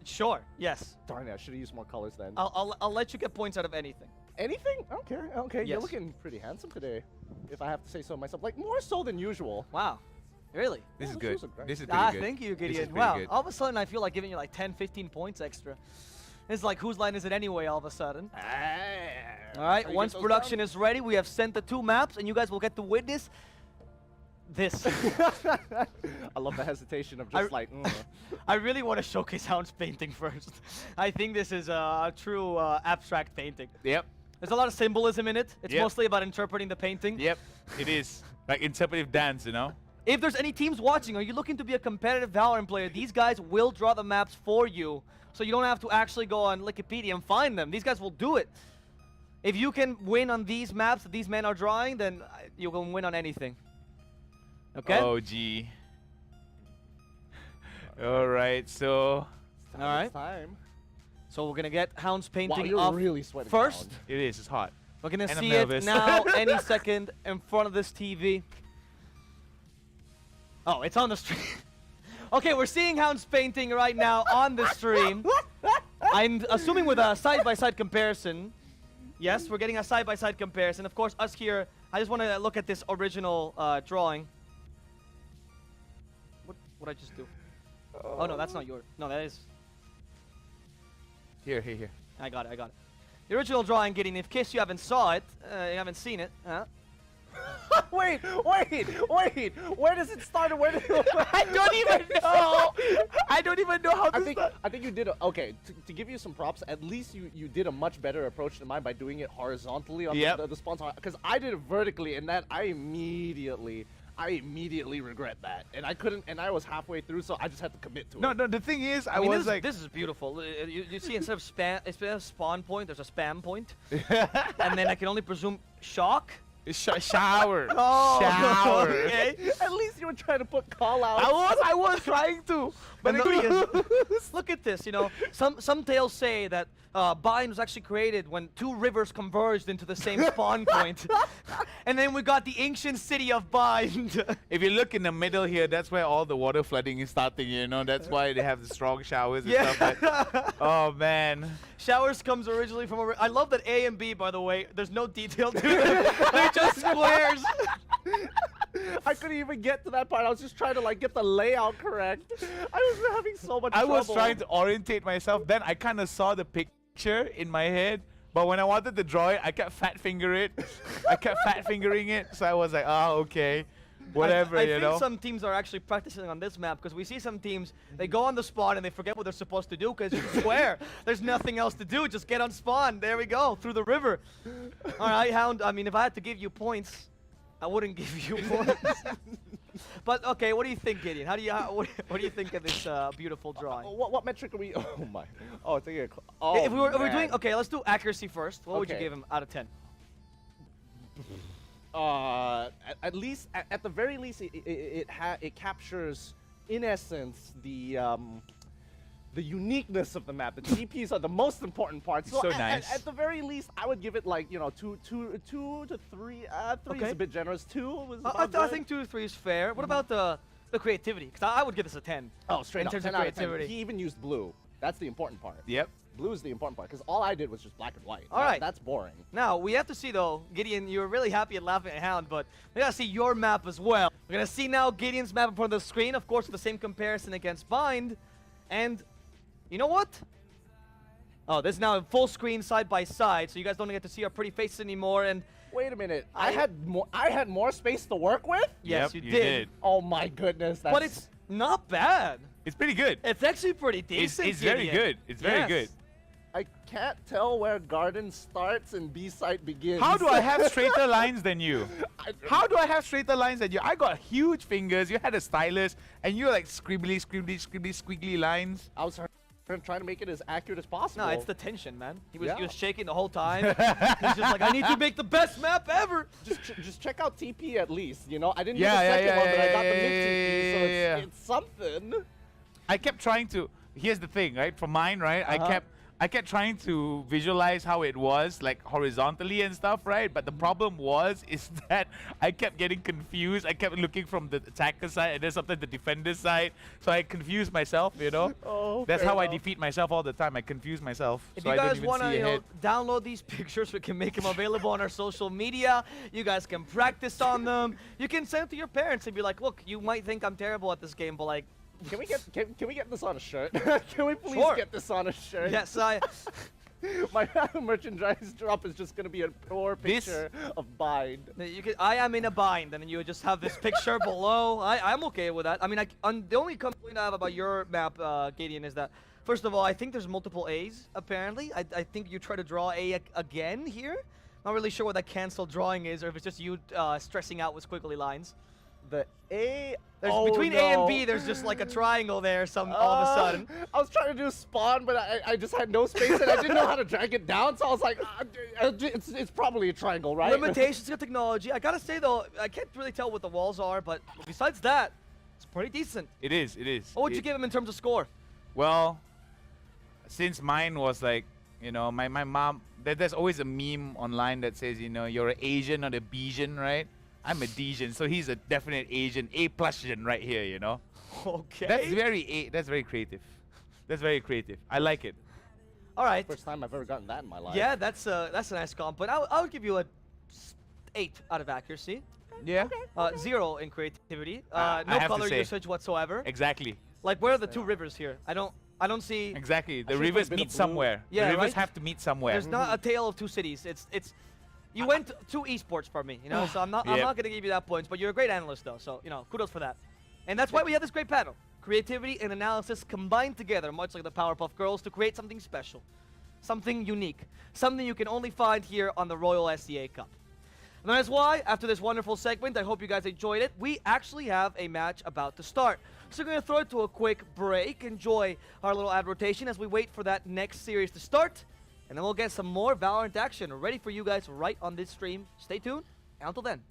sure, yes. Darn it, I should have used more colors then. I'll let you get points out of anything. Anything? Okay, okay. You're Yes. looking pretty handsome today, if I have to say so myself. Like, more so than usual. Wow, really? This is those good. shoes are great. This is pretty good. Thank you, This is Gideon. pretty Wow, good. all of a sudden I feel like giving you like 10, 15 points extra. It's like, whose line is it anyway, all of a sudden? All right, Are you once get those production is ready, we have sent the 2 maps, and you guys will get to witness this. I love the hesitation of just like, I really want to showcase Hound's painting first. I think this is a true abstract painting. Yep. There's a lot of symbolism in it. It's Yep. mostly about interpreting the painting. Yep. It is. Like interpretive dance, you know? If there's any teams watching, are you looking to be a competitive Valorant player? These guys will draw the maps for you, so you don't have to actually go on Wikipedia and find them. These guys will do it. If you can win on these maps that these men are drawing, then you can win on anything. Okay? Oh, gee. All right, so All right. time. So we're going to get Hound's painting you're off really sweating first. down. it is. It's hot. We're going to And I'm see it nervous. now any second in front of this TV. Oh, it's on the stream. Okay, we're seeing Hound's painting right now on the stream. I'm assuming with a side-by-side comparison. Yes, we're getting a side-by-side comparison. Of course, us here, I just want to look at this original drawing. What I just do? Oh, no, that's not yours. No, that is... Here. I got it. The original drawing, Gideon, in case you haven't saw it, you haven't seen it, Wait. Where does it start and where does it I don't even know. I don't even know how to start. I think you did okay. To give you some props, at least you did a much better approach than mine by doing it horizontally on the spawns. Because I did it vertically, and that I immediately regret that, and I couldn't, and I was halfway through, so I just had to commit to it. No, the thing is, I mean, was like, this is beautiful. You see, instead of spawn point, there's a spam point, and then I can only presume shock. shower. Oh, shower. Okay. At least you were trying to put call out. I was trying to, but And look at this. You know, some tales say that Bind was actually created when two rivers converged into the same spawn point, and then we got the ancient city of Bind. if you look in the middle here, that's where all the water flooding is starting. You know, that's why they have the strong showers and stuff. Like, oh man. Showers comes originally from over. I love that A and B, by the way. There's no detail to them. They're just squares. I couldn't even get to that part. I was just trying to like get the layout correct. I was having so much trouble. I was trying to orientate myself. Then I kind of saw the picture in my head. But when I wanted to draw it, I kept fat fingering it. So I was like, oh, okay. Whatever, I you know. think some teams are actually practicing on this map because we see some teams, they go on the spawn and they forget what they're supposed to do because it's square. There's nothing else to do. Just get on spawn. There we go. Through the river. All right, Hound. I mean, if I had to give you points, I wouldn't give you points. But okay, what do you think, Gideon? What do you think of this beautiful drawing? What metric are we? Oh my! Oh, it's like If we're doing okay, let's do accuracy first. What would you Okay. give him out of 10? At least, at the very least, it captures, in essence, the uniqueness of the map. The TPs are the most important part. So nice. nice. At the very least, I would give it like two to 3. Three Okay. is a bit generous. 2 was. I about good. think 2 to 3 is fair. What about the creativity? Because I would give this a 10. Oh, straight in up, terms 10 of out of 10. creativity. He even used blue. That's the important part. Yep. Blue is the important part because all I did was just black and white. All right. That's boring. Now, we have to see, though, Gideon, you were really happy at laughing at Hound, but we got to see your map as well. We're going to see now Gideon's map in front of the screen, of course, with the same comparison against Bind. And you know what? Oh, this is now in full screen side by side, so you guys don't get to see our pretty faces anymore. And Wait a minute. I had more space to work with? yes, Yep, you you did. did. Oh my goodness. That's But it's not bad. It's pretty good. It's actually pretty decent. It's very Gideon. good. It's very Yes. good. I can't tell where garden starts and B site begins. How do I have straighter lines than you? How do I have straighter lines than you? I got huge fingers. You had a stylus, and you're like squiggly lines. I was trying to make it as accurate as possible. No, it's the tension, man. He was Yeah. shaking the whole time. He's just like, I need to make the best map ever. just check out TP at least. You know, I didn't Yeah, do the yeah, second yeah, one, but I yeah, got the yeah, mid TP, so yeah. it's something. I kept trying to. Here's the thing, right? For mine, right? I kept trying to visualize how it was, like horizontally and stuff, right? But the problem is that I kept getting confused. I kept looking from the attacker side and then sometimes the defender side. So I confused myself, you know? Oh, That's fair how I enough. defeat myself all the time. I confuse myself. If so you I don't guys even want to see ahead. download these pictures, we can make them available on our social media. You guys can practice on them. You can send it to your parents and be like, look, you might think I'm terrible at this game, but like, Can we get this on a shirt? Can we please Sure. get this on a shirt? yes, My merchandise drop is just gonna be a poor This- picture of Bind. I am in a bind, and then you just have this picture below. I'm okay with that. I mean, the only complaint I have about your map, Gideon, is that, first of all, I think there's multiple A's, apparently. I think you try to draw A again here. Not really sure what that cancel drawing is, or if it's just you stressing out with squiggly lines. The A. Between A and B, there's just like a triangle there all of a sudden. I was trying to do spawn, but I just had no space and I didn't know how to drag it down, so I was like, it's probably a triangle, right? Limitations of technology. I gotta say though, I can't really tell what the walls are, but besides that, it's pretty decent. It is. What would you give him in terms of score? Well, since mine was like, you know, my mom, there's always a meme online that says, you know, you're an Asian or a Bijan, right? I'm a Dijin, so he's a definite Asian, A+ian right here, you know? Okay. That's very creative. That's very creative. I like it. All right. First time I've ever gotten that in my life. Yeah, that's a nice comp, but I would give you a 8 out of accuracy. Yeah. 0 in creativity. I No have to color say. usage whatsoever. Exactly. Like, where are the two rivers here? I don't see. Exactly. The should've put a rivers bit meet of blue. somewhere. Yeah, the rivers right? have to meet somewhere. There's not a tale of two cities. It's You went to esports for me, you know, so I'm not Yep. gonna give you that points, but you're a great analyst though, so you know, kudos for that. And that's why we have this great panel. Creativity and analysis combined together, much like the Powerpuff Girls, to create something special, something unique, something you can only find here on the Royal SEA Cup. And that's why, after this wonderful segment, I hope you guys enjoyed it, we actually have a match about to start. So we're going to throw it to a quick break, enjoy our little ad rotation as we wait for that next series to start, and then we'll get some more Valorant action ready for you guys right on this stream. Stay tuned, and until then.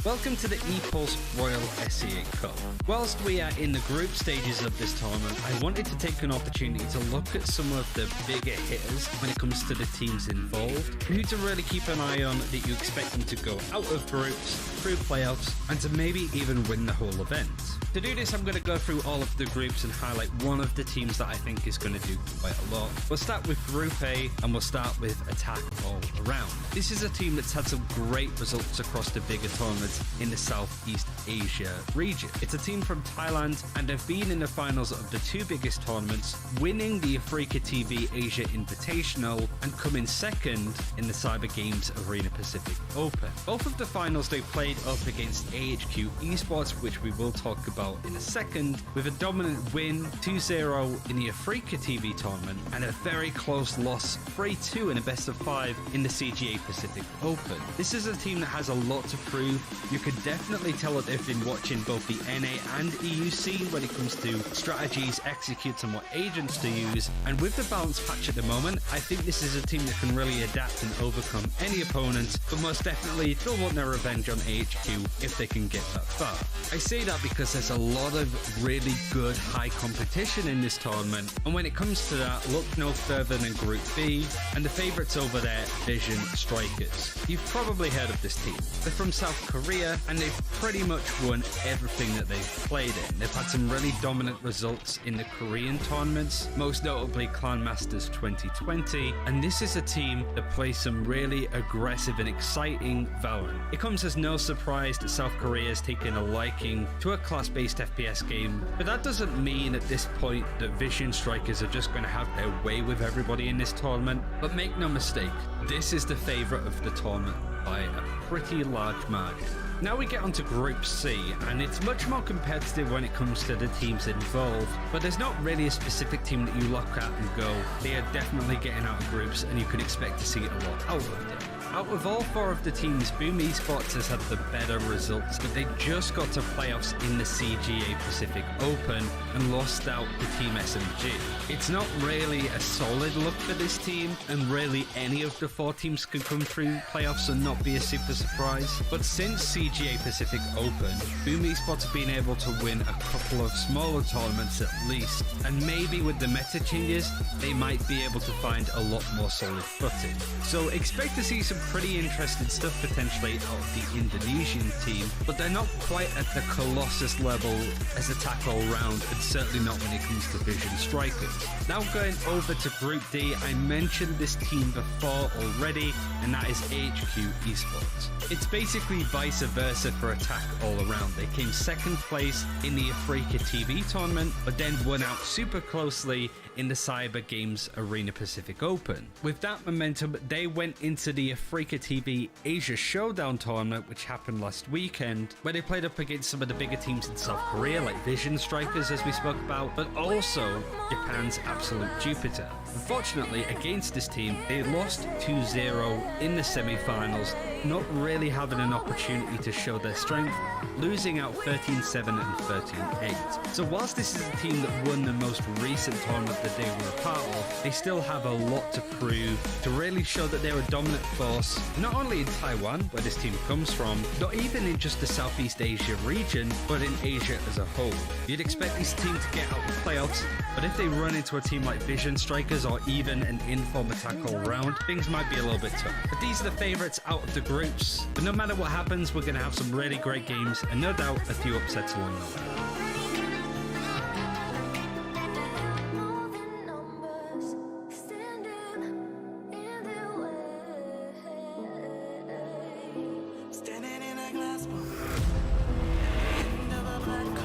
Welcome to the ePulse Royal SEA Cup. Whilst we are in the group stages of this tournament, I wanted to take an opportunity to look at some of the bigger hitters when it comes to the teams involved, who to really keep an eye on that you expect them to go out of groups, through playoffs, and to maybe even win the whole event. To do this, I'm going to go through all of the groups and highlight one of the teams that I think is going to do quite a lot. We'll start with Group A, and we'll start with Attack All Around. This is a team that's had some great results across the bigger tournaments in the Southeast Asia region. It's a team from Thailand, and they've been in the finals of the two biggest tournaments, winning the Africa TV Asia Invitational and coming second in the Cyber Games Arena Pacific Open. Both of the finals they played up against AHQ Esports, which we will talk about in a second, with a dominant win 2-0 in the Africa TV tournament and a very close loss 3-2 in a best of 5 in the CGA Pacific Open. This is a team that has a lot to prove. You could definitely tell that they've been watching both the NA and EU scene when it comes to strategies, executes, and what agents to use. And with the balance patch at the moment, I think this is a team that can really adapt and overcome any opponent, but most definitely they'll want their revenge on AHQ if they can get that far. I say that because there's a lot of really good high competition in this tournament, and when it comes to that, look no further than Group B, and the favourites over there, Vision Strikers. You've probably heard of this team. They're from South Korea, and they've pretty much won everything that they've played in. They've had some really dominant results in the Korean tournaments, most notably Clan Masters 2020, and this is a team that plays some really aggressive and exciting Valorant. It comes as no surprise that South Korea has taken a liking to a class-based FPS game, but that doesn't mean at this point that Vision Strikers are just going to have their way with everybody in this tournament. But make no mistake, this is the favourite of the tournament by a pretty large margin. Now we get onto Group C, and it's much more competitive when it comes to the teams involved, but there's not really a specific team that you look at and go, they are definitely getting out of groups, and you can expect to see a lot out of them. Out of all four of the teams, Boom Esports has had the better results, but they just got to playoffs in the CGA Pacific Open and lost out to Team SMG. It's not really a solid look for this team, and really any of the four teams can come through playoffs and not be a super surprise. But since CGA Pacific Open, Boom Esports have been able to win a couple of smaller tournaments at least, and maybe with the meta changes, they might be able to find a lot more solid footing. So expect to see some pretty interesting stuff potentially out of the Indonesian team, but they're not quite at the Colossus level as Attack All Round, and certainly not when it comes to Vision Strikers. Now going over to Group D, I mentioned this team before already, and that is AHQ Esports. It's basically vice versa for Attack All Around. They came second place in the Africa TV tournament, but then won out super closely in the Cyber Games Arena Pacific Open. With that momentum, they went into the Africa TV Asia Showdown tournament, which happened last weekend, where they played up against some of the bigger teams in South Korea, like Vision Strikers, as we spoke about, but also Japan's Absolute Jupiter. Unfortunately, against this team, they lost 2-0 in the semi-finals, not really having an opportunity to show their strength, losing out 13-7 and 13-8. So whilst this is a team that won the most recent tournament that they were a part of, they still have a lot to prove to really show that they're a dominant force, not only in Taiwan, where this team comes from, not even in just the Southeast Asia region, but in Asia as a whole. You'd expect this team to get out the playoffs, but if they run into a team like Vision Strikers or even an inform Attack All Round, things might be a little bit tough. But these are the favourites out of the groups. But no matter what happens, we're going to have some really great games, and no doubt a few upsets along the way. Standing in a glass bowl. Never black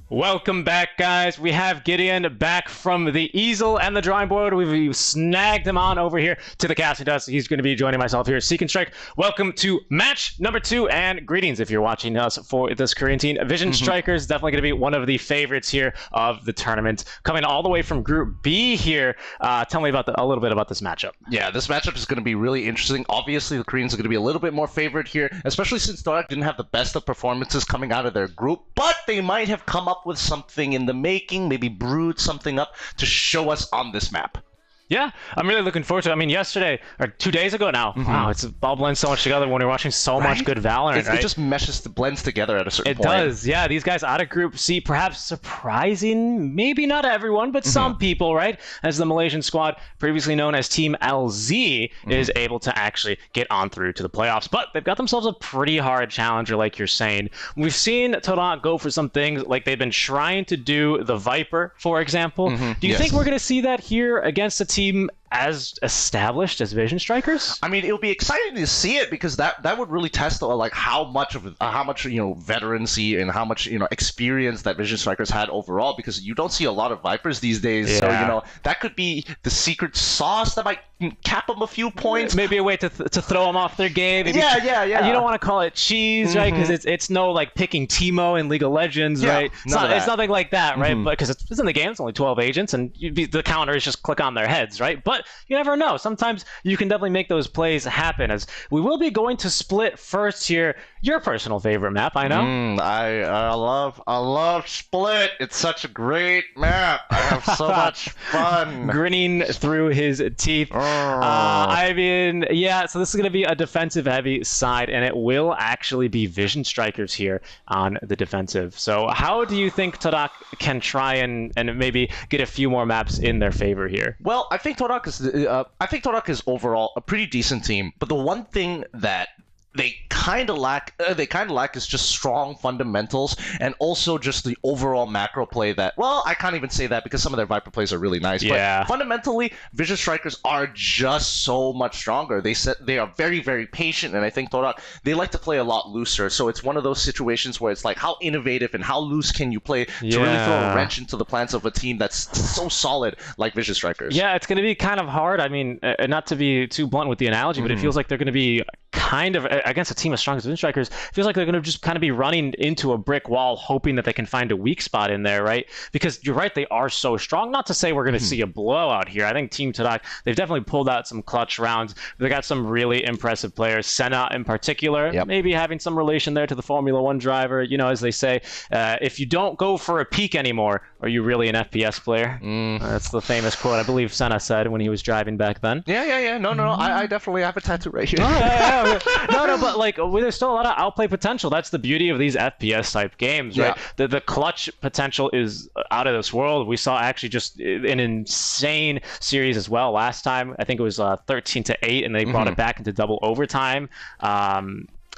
Welcome back, guys. We have Gideon back from the easel and the drawing board. We've snagged him on over here to the casting desk. He's going to be joining myself here. Seek and Strike, welcome to match number 2, and greetings if you're watching us for this Korean team. Vision Strikers, definitely going to be one of the favorites here of the tournament. Coming all the way from Group B here. Tell me about a little bit about this matchup. Yeah, this matchup is going to be really interesting. Obviously, the Koreans are going to be a little bit more favored here, especially since Dorak didn't have the best of performances coming out of their group, but they might have come up with something in the making, maybe brewed something up to show us on this map. Yeah, I'm really looking forward to it. I mean, yesterday, or 2 days ago now, wow, it's all blends so much together when you're watching so much good Valorant, right? It just blends together at a certain point. It does, yeah. These guys out of Group C, perhaps surprising, maybe not everyone, but some people, right? As the Malaysian squad, previously known as Team LZ, is able to actually get on through to the playoffs. But they've got themselves a pretty hard challenger, like you're saying. We've seen Torak go for some things, like they've been trying to do the Viper, for example. Do you think we're going to see that here against a team as established as Vision Strikers? I mean, it'll be exciting to see it because that would really test like how much veterancy and how much experience that Vision Strikers had overall, because you don't see a lot of Vipers these days. Yeah. So that could be the secret sauce that might cap them a few points. Maybe a way to throw them off their game. Maybe yeah. You don't want to call it cheese, right? Because it's no like picking Teemo in League of Legends, right? It's nothing like that, right? But because it's in the game, it's only 12 agents, and the counter is just click on their heads, right? But you never know. Sometimes you can definitely make those plays happen. As we will be going to Split first here. Your personal favorite map, I know. I love Split. It's such a great map. I have so much fun. Grinning through his teeth. I mean, yeah, so this is going to be a defensive-heavy side, and it will actually be Vision Strikers here on the defensive. So how do you think Torak can try and maybe get a few more maps in their favor here? Well, I think Torak is overall a pretty decent team, but the one thing that they kind of lack is just strong fundamentals, and also just the overall macro play that, well, I can't even say that because some of their Viper plays are really nice, but fundamentally Vision Strikers are just so much stronger. They are very, very patient, and I think Torak, they like to play a lot looser, so it's one of those situations where it's like, how innovative and how loose can you play to really throw a wrench into the plans of a team that's so solid like Vision Strikers. Yeah, it's going to be kind of hard. I mean, not to be too blunt with the analogy, but it feels like they're going to be kind of against a team as strong as Vision Strikers, feels like they're going to just kind of be running into a brick wall, hoping that they can find a weak spot in there, right? Because you're right, they are so strong. Not to say we're going to see a blowout here. I think Team Torak, they've definitely pulled out some clutch rounds. They got some really impressive players. Senna in particular, maybe having some relation there to the Formula 1 driver. You know, as they say, if you don't go for a peak anymore, are you really an FPS player? That's the famous quote I believe Senna said when he was driving back then. Yeah. No. I definitely have a tattoo right here. No, but like there's still a lot of outplay potential. That's the beauty of these FPS type games, right? The clutch potential is out of this world. We saw actually just an insane series as well last time. I think it was 13-8, and they brought it back into double overtime.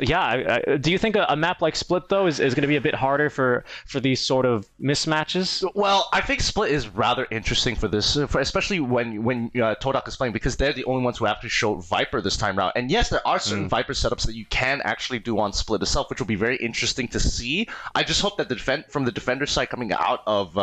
Do you think a map like Split, though, is going to be a bit harder for these sort of mismatches? Well, I think Split is rather interesting for this, especially when Torak is playing, because they're the only ones who have to show Viper this time around. And yes, there are certain Viper setups that you can actually do on Split itself, which will be very interesting to see. I just hope that from the defender side coming out of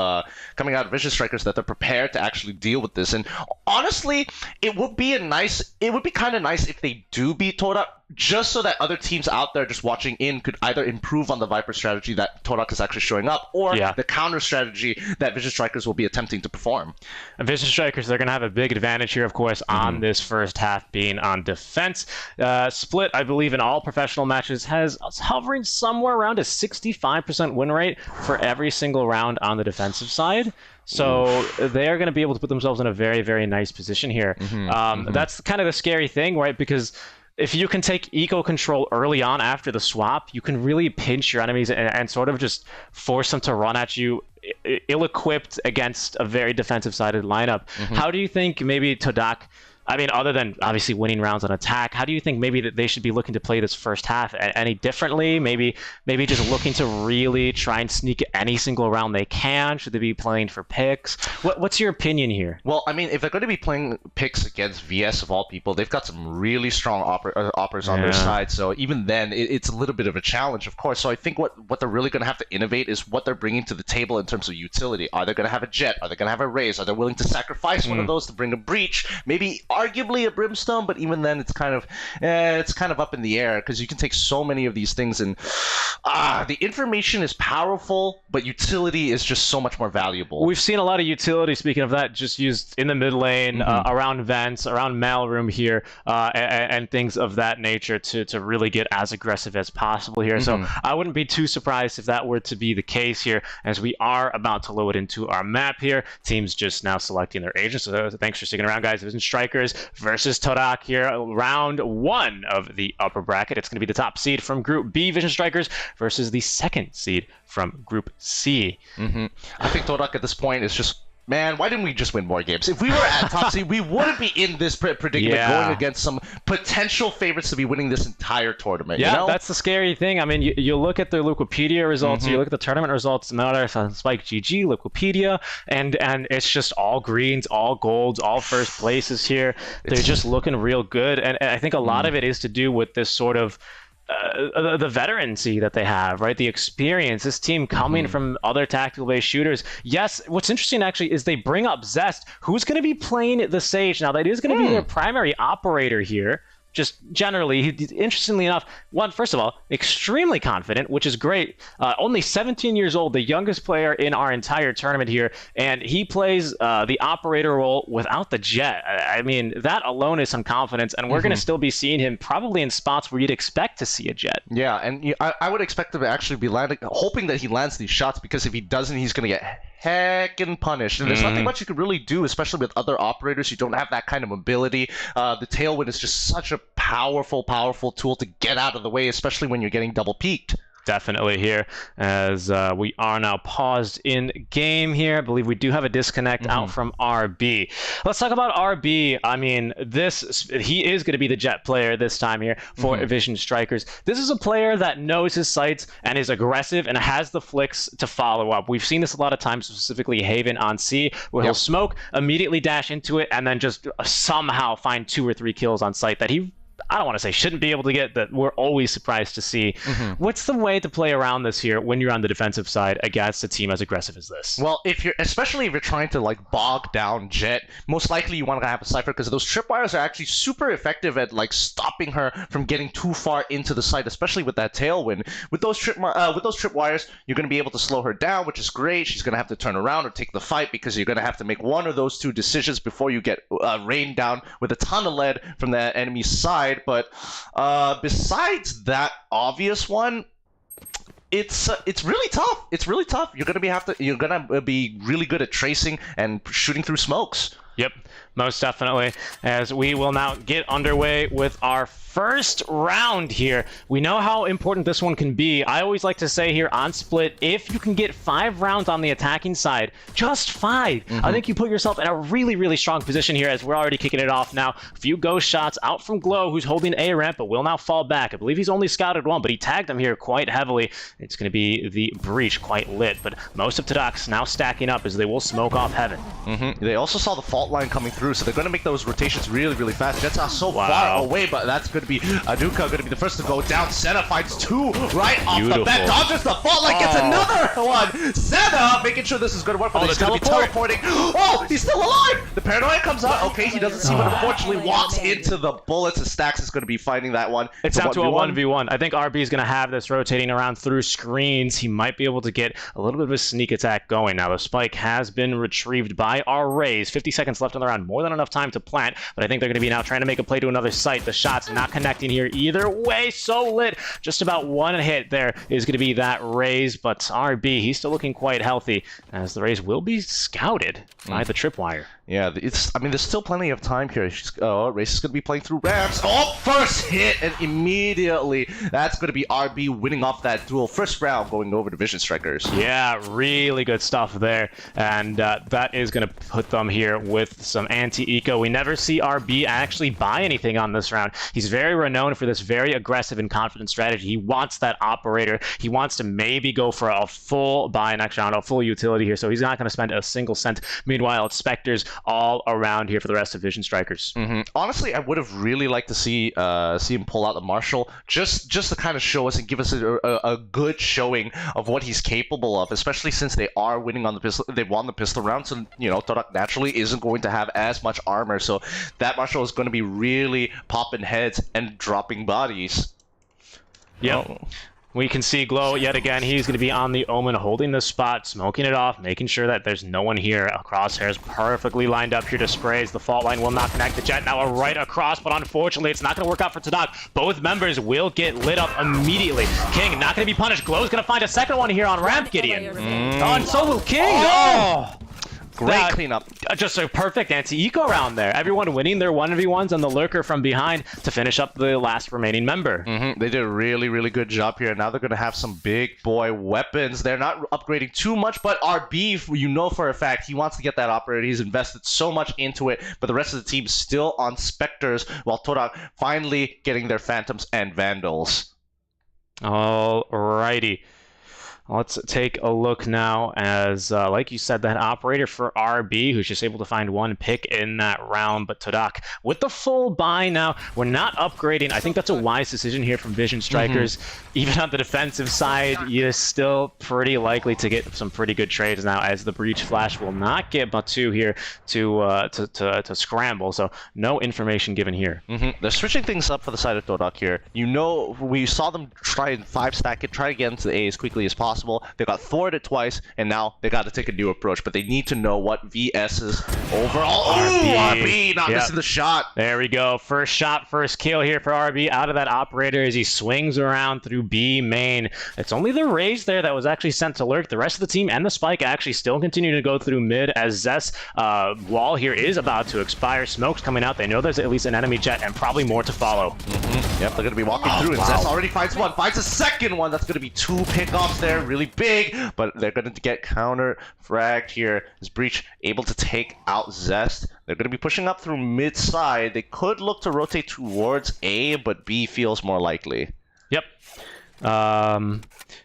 Vision Strikers, that they're prepared to actually deal with this. And honestly, it would be kind of nice if they do beat Torak, just so that other teams out there just watching in could either improve on the Viper strategy that Torak is actually showing up, or the counter strategy that Vision Strikers will be attempting to perform. And Vision Strikers, they're going to have a big advantage here, of course, on this first half being on defense. Split, I believe, in all professional matches has hovering somewhere around a 65% win rate for every single round on the defensive side. So they are going to be able to put themselves in a very, very nice position here. That's kind of the scary thing, right? Because if you can take eco control early on after the swap, you can really pinch your enemies and sort of just force them to run at you ill-equipped against a very defensive-sided lineup. How do you think maybe Torak I mean, other than obviously winning rounds on attack, how do you think maybe that they should be looking to play this first half any differently? Maybe just looking to really try and sneak any single round they can? Should they be playing for picks? What's your opinion here? Well, I mean, if they're going to be playing picks against VS of all people, they've got some really strong operators on their side. So even then, it's a little bit of a challenge, of course. So I think what they're really going to have to innovate is what they're bringing to the table in terms of utility. Are they going to have a Jet? Are they going to have a Raze? Are they willing to sacrifice one of those to bring a Breach? Maybe arguably a Brimstone, but even then it's kind of up in the air because you can take so many of these things, and the information is powerful, but utility is just so much more valuable. We've seen a lot of utility, speaking of that, just used in the mid lane, around vents, around mailroom here, and things of that nature to really get as aggressive as possible here. So I wouldn't be too surprised if that were to be the case here, as we are about to load into our map here. Teams just now selecting their agents. So thanks for sticking around, guys. Vision Strikers versus Torak here, round 1 of the upper bracket. It's going to be the top seed from Group B, Vision Strikers, versus the second seed from Group C. I think Torak at this point is just, man, why didn't we just win more games? If we were at top seed, we wouldn't be in this predicament going against some potential favorites to be winning this entire tournament. Yeah, you know? That's the scary thing. I mean, you look at the Wikipedia results, you look at the tournament results, matter on Spike GG, Wikipedia, and it's just all greens, all golds, all first places here. They're just looking real good, and I think a lot of it is to do with this sort of the veterancy that they have, right? The experience, this team coming from other tactical-based shooters. Yes, what's interesting actually is they bring up Zest, who's going to be playing the Sage. Now, that is going to be their primary operator here. Just generally, interestingly enough, first of all, extremely confident, which is great. Only 17 years old, the youngest player in our entire tournament here, and he plays the operator role without the Jet. I mean, that alone is some confidence, and we're going to still be seeing him probably in spots where you'd expect to see a Jet. Yeah, and I would expect him to actually be hoping that he lands these shots, because if he doesn't, he's going to get heckin' punished. And there's nothing much you could really do, especially with other operators. You don't have that kind of mobility. The Tailwind is just such a powerful tool to get out of the way, especially when you're getting double peaked. Definitely here, as we are now paused in game here. I believe we do have a disconnect out from RB. Let's talk about RB. I mean, he is going to be the Jet player this time here for Vision Strikers. This is a player that knows his sights and is aggressive and has the flicks to follow up. We've seen this a lot of times, specifically Haven on C, where he'll smoke, immediately dash into it, and then just somehow find 2 or 3 kills on site that he, I don't want to say shouldn't be able to get, that we're always surprised to see. What's the way to play around this here when you're on the defensive side against a team as aggressive as this? Well, especially if you're trying to like bog down Jet, most likely you want to have a Cypher, because those tripwires are actually super effective at like stopping her from getting too far into the site, especially with that Tailwind. With those tripwires, you're going to be able to slow her down, which is great. She's going to have to turn around or take the fight, because you're going to have to make one of those 2 decisions before you get rained down with a ton of lead from the enemy side. But besides that obvious one, it's really tough. It's really tough. You're gonna be really good at tracing and shooting through smokes. Yep, most definitely. As we will now get underway with our first round here. We know how important this one can be. I always like to say here on Split, if you can get 5 rounds on the attacking side, just 5, I think you put yourself in a really, really strong position here, as we're already kicking it off now. A few ghost shots out from Glow, who's holding A ramp, but will now fall back. I believe he's only scouted 1, but he tagged him here quite heavily. It's going to be the Breach, quite lit, but most of Torak's now stacking up as they will smoke off Heaven. They also saw the fault line coming through, so they're going to make those rotations really, really fast. Jets are so far away, but that's going to be Aduka going to be the first to go down. Senna finds 2 right off the bat. Dodges the fault line, gets another one. Senna making sure this is going to work, but he's going to be teleporting. Oh, he's still alive. The paranoia comes out. Okay, he doesn't see, but unfortunately walks into the bullets. And Stacks is going to be fighting that one. It's down to a 1v1. I think RB is going to have this rotating around through screens. He might be able to get a little bit of a sneak attack going. Now, the spike has been retrieved by our Raze. 50 seconds left on the round. More than enough time to plant, but I think they're going to be now trying to make a play to another site. The shot's not connecting here either way. So lit. Just about 1 hit there is going to be that Raze, but RB, he's still looking quite healthy, as the Raze will be scouted by the tripwire. Yeah, I mean, there's still plenty of time here. Race is going to be playing through ramps. Oh, first hit, and immediately that's going to be RB winning off that duel. First round going over to Vision Strikers. Yeah, really good stuff there. And that is going to put them here with some anti-eco. We never see RB actually buy anything on this round. He's very renowned for this very aggressive and confident strategy. He wants that operator. He wants to maybe go for a full buy next round, a full utility here. So he's not going to spend a single cent. Meanwhile, it's Spectres all around here for the rest of Vision Strikers. Honestly, I would have really liked to see him pull out the Marshall just to kind of show us and give us a good showing of what he's capable of, especially since they are winning on the pistol. They won the pistol round, so Torak naturally isn't going to have as much armor. So that Marshall is going to be really popping heads and dropping bodies. Yep. Oh. We can see Glow yet again. He's going to be on the Omen, holding the spot, smoking it off, making sure that there's no one here. Crosshairs perfectly lined up here to sprays. The fault line will not connect. The Jet now right across, but unfortunately, it's not going to work out for Tadak. Both members will get lit up immediately. King not going to be punished. Glow's going to find a second one here on ramp, Gideon. And so will King. Oh! Great cleanup. Just a perfect anti-eco round there. Everyone winning their 1v1s and the lurker from behind to finish up the last remaining member. They did a really, really good job here. Now they're going to have some big boy weapons. They're not upgrading too much, but RB, for a fact, he wants to get that operator. He's invested so much into it, but the rest of the team still on Spectres, while Torak finally getting their Phantoms and Vandals. Alrighty. Let's take a look now as, like you said, that operator for RB, who's just able to find one pick in that round. But Tadak, with the full buy now, we're not upgrading. I think that's a wise decision here from Vision Strikers. Even on the defensive side, you're still pretty likely to get some pretty good trades now, as the Breach Flash will not get Batu here to scramble. So no information given here. They're switching things up for the side of Tadak here. We saw them try and 5-stack it, try to get into the A as quickly as possible. They got thwarted twice, and now they got to take a new approach. But they need to know what VS's overall. RB not missing the shot. There we go. First shot, first kill here for RB out of that operator as he swings around through B main. It's only the Raze there that was actually sent to lurk. The rest of the team and the Spike actually still continue to go through mid as Zest's wall here is about to expire. Smoke's coming out. They know there's at least an enemy Jet and probably more to follow. Yep, they're going to be walking through, and Zest already finds one. Finds a second one. That's going to be 2 pickoffs there. Really big, but they're going to get counter fragged here. Is Breach able to take out Zest? They're going to be pushing up through mid side. They could look to rotate towards A, but B feels more likely. Yep.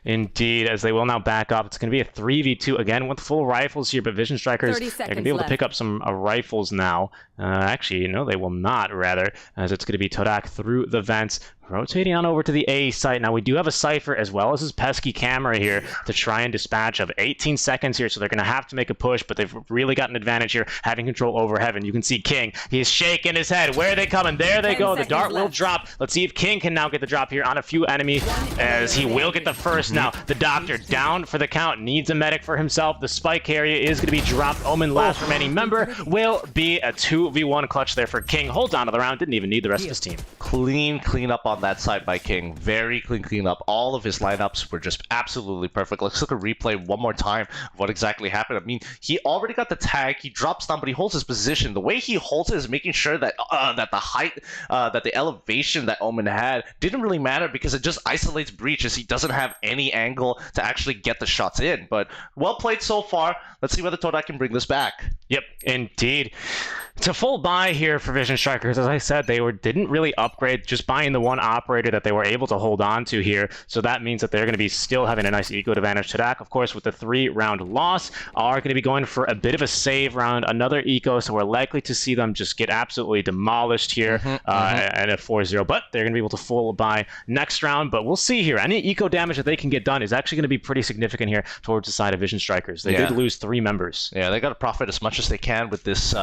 Indeed, as they will now back up. It's going to be a 3v2 again with full rifles here, but Vision Strikers, they're going to be able to pick up some rifles now. Actually, no, they will not, rather, as it's going to be Todak through the vents, rotating on over to the A site. Now, we do have a Cypher as well as his pesky camera here to try and dispatch of 18 seconds here, so they're going to have to make a push, but they've really got an advantage here, having control over Heaven. You can see King. He's shaking his head. Where are they coming? There they go. The dart will drop. Let's see if King can now get the drop here on a few enemy, as he will get the first now. The Doctor down for the count, needs a medic for himself. The Spike area is going to be dropped. Omen, last remaining member, will be a 2v1 clutch there for King. Holds on to the round. Didn't even need the rest of his team. Clean up on that side by King. Very clean up. All of his lineups were just absolutely perfect. Let's look at a replay one more time of what exactly happened. I mean, he already got the tag. He drops down, but he holds his position. The way he holds it is making sure that that the height, that the elevation that Omen had didn't really matter, because it just isolates Breach, as he doesn't have any angle to actually get the shots in. But well played so far. Let's see whether Todak can bring this back. Yep, indeed. It's a full buy here for Vision Strikers. As I said, they didn't really upgrade, just buying the one operator that they were able to hold on to here. So that means that they're going to be still having a nice eco advantage. Tadak, of course, with the 3-round loss, are going to be going for a bit of a save round, another eco. So we're likely to see them just get absolutely demolished here at a 4-0. But they're going to be able to full buy next round. But we'll see here. Any eco damage that they can get done is actually going to be pretty significant here towards the side of Vision Strikers. They did lose 3 members. Yeah, they got to profit as much as they can with this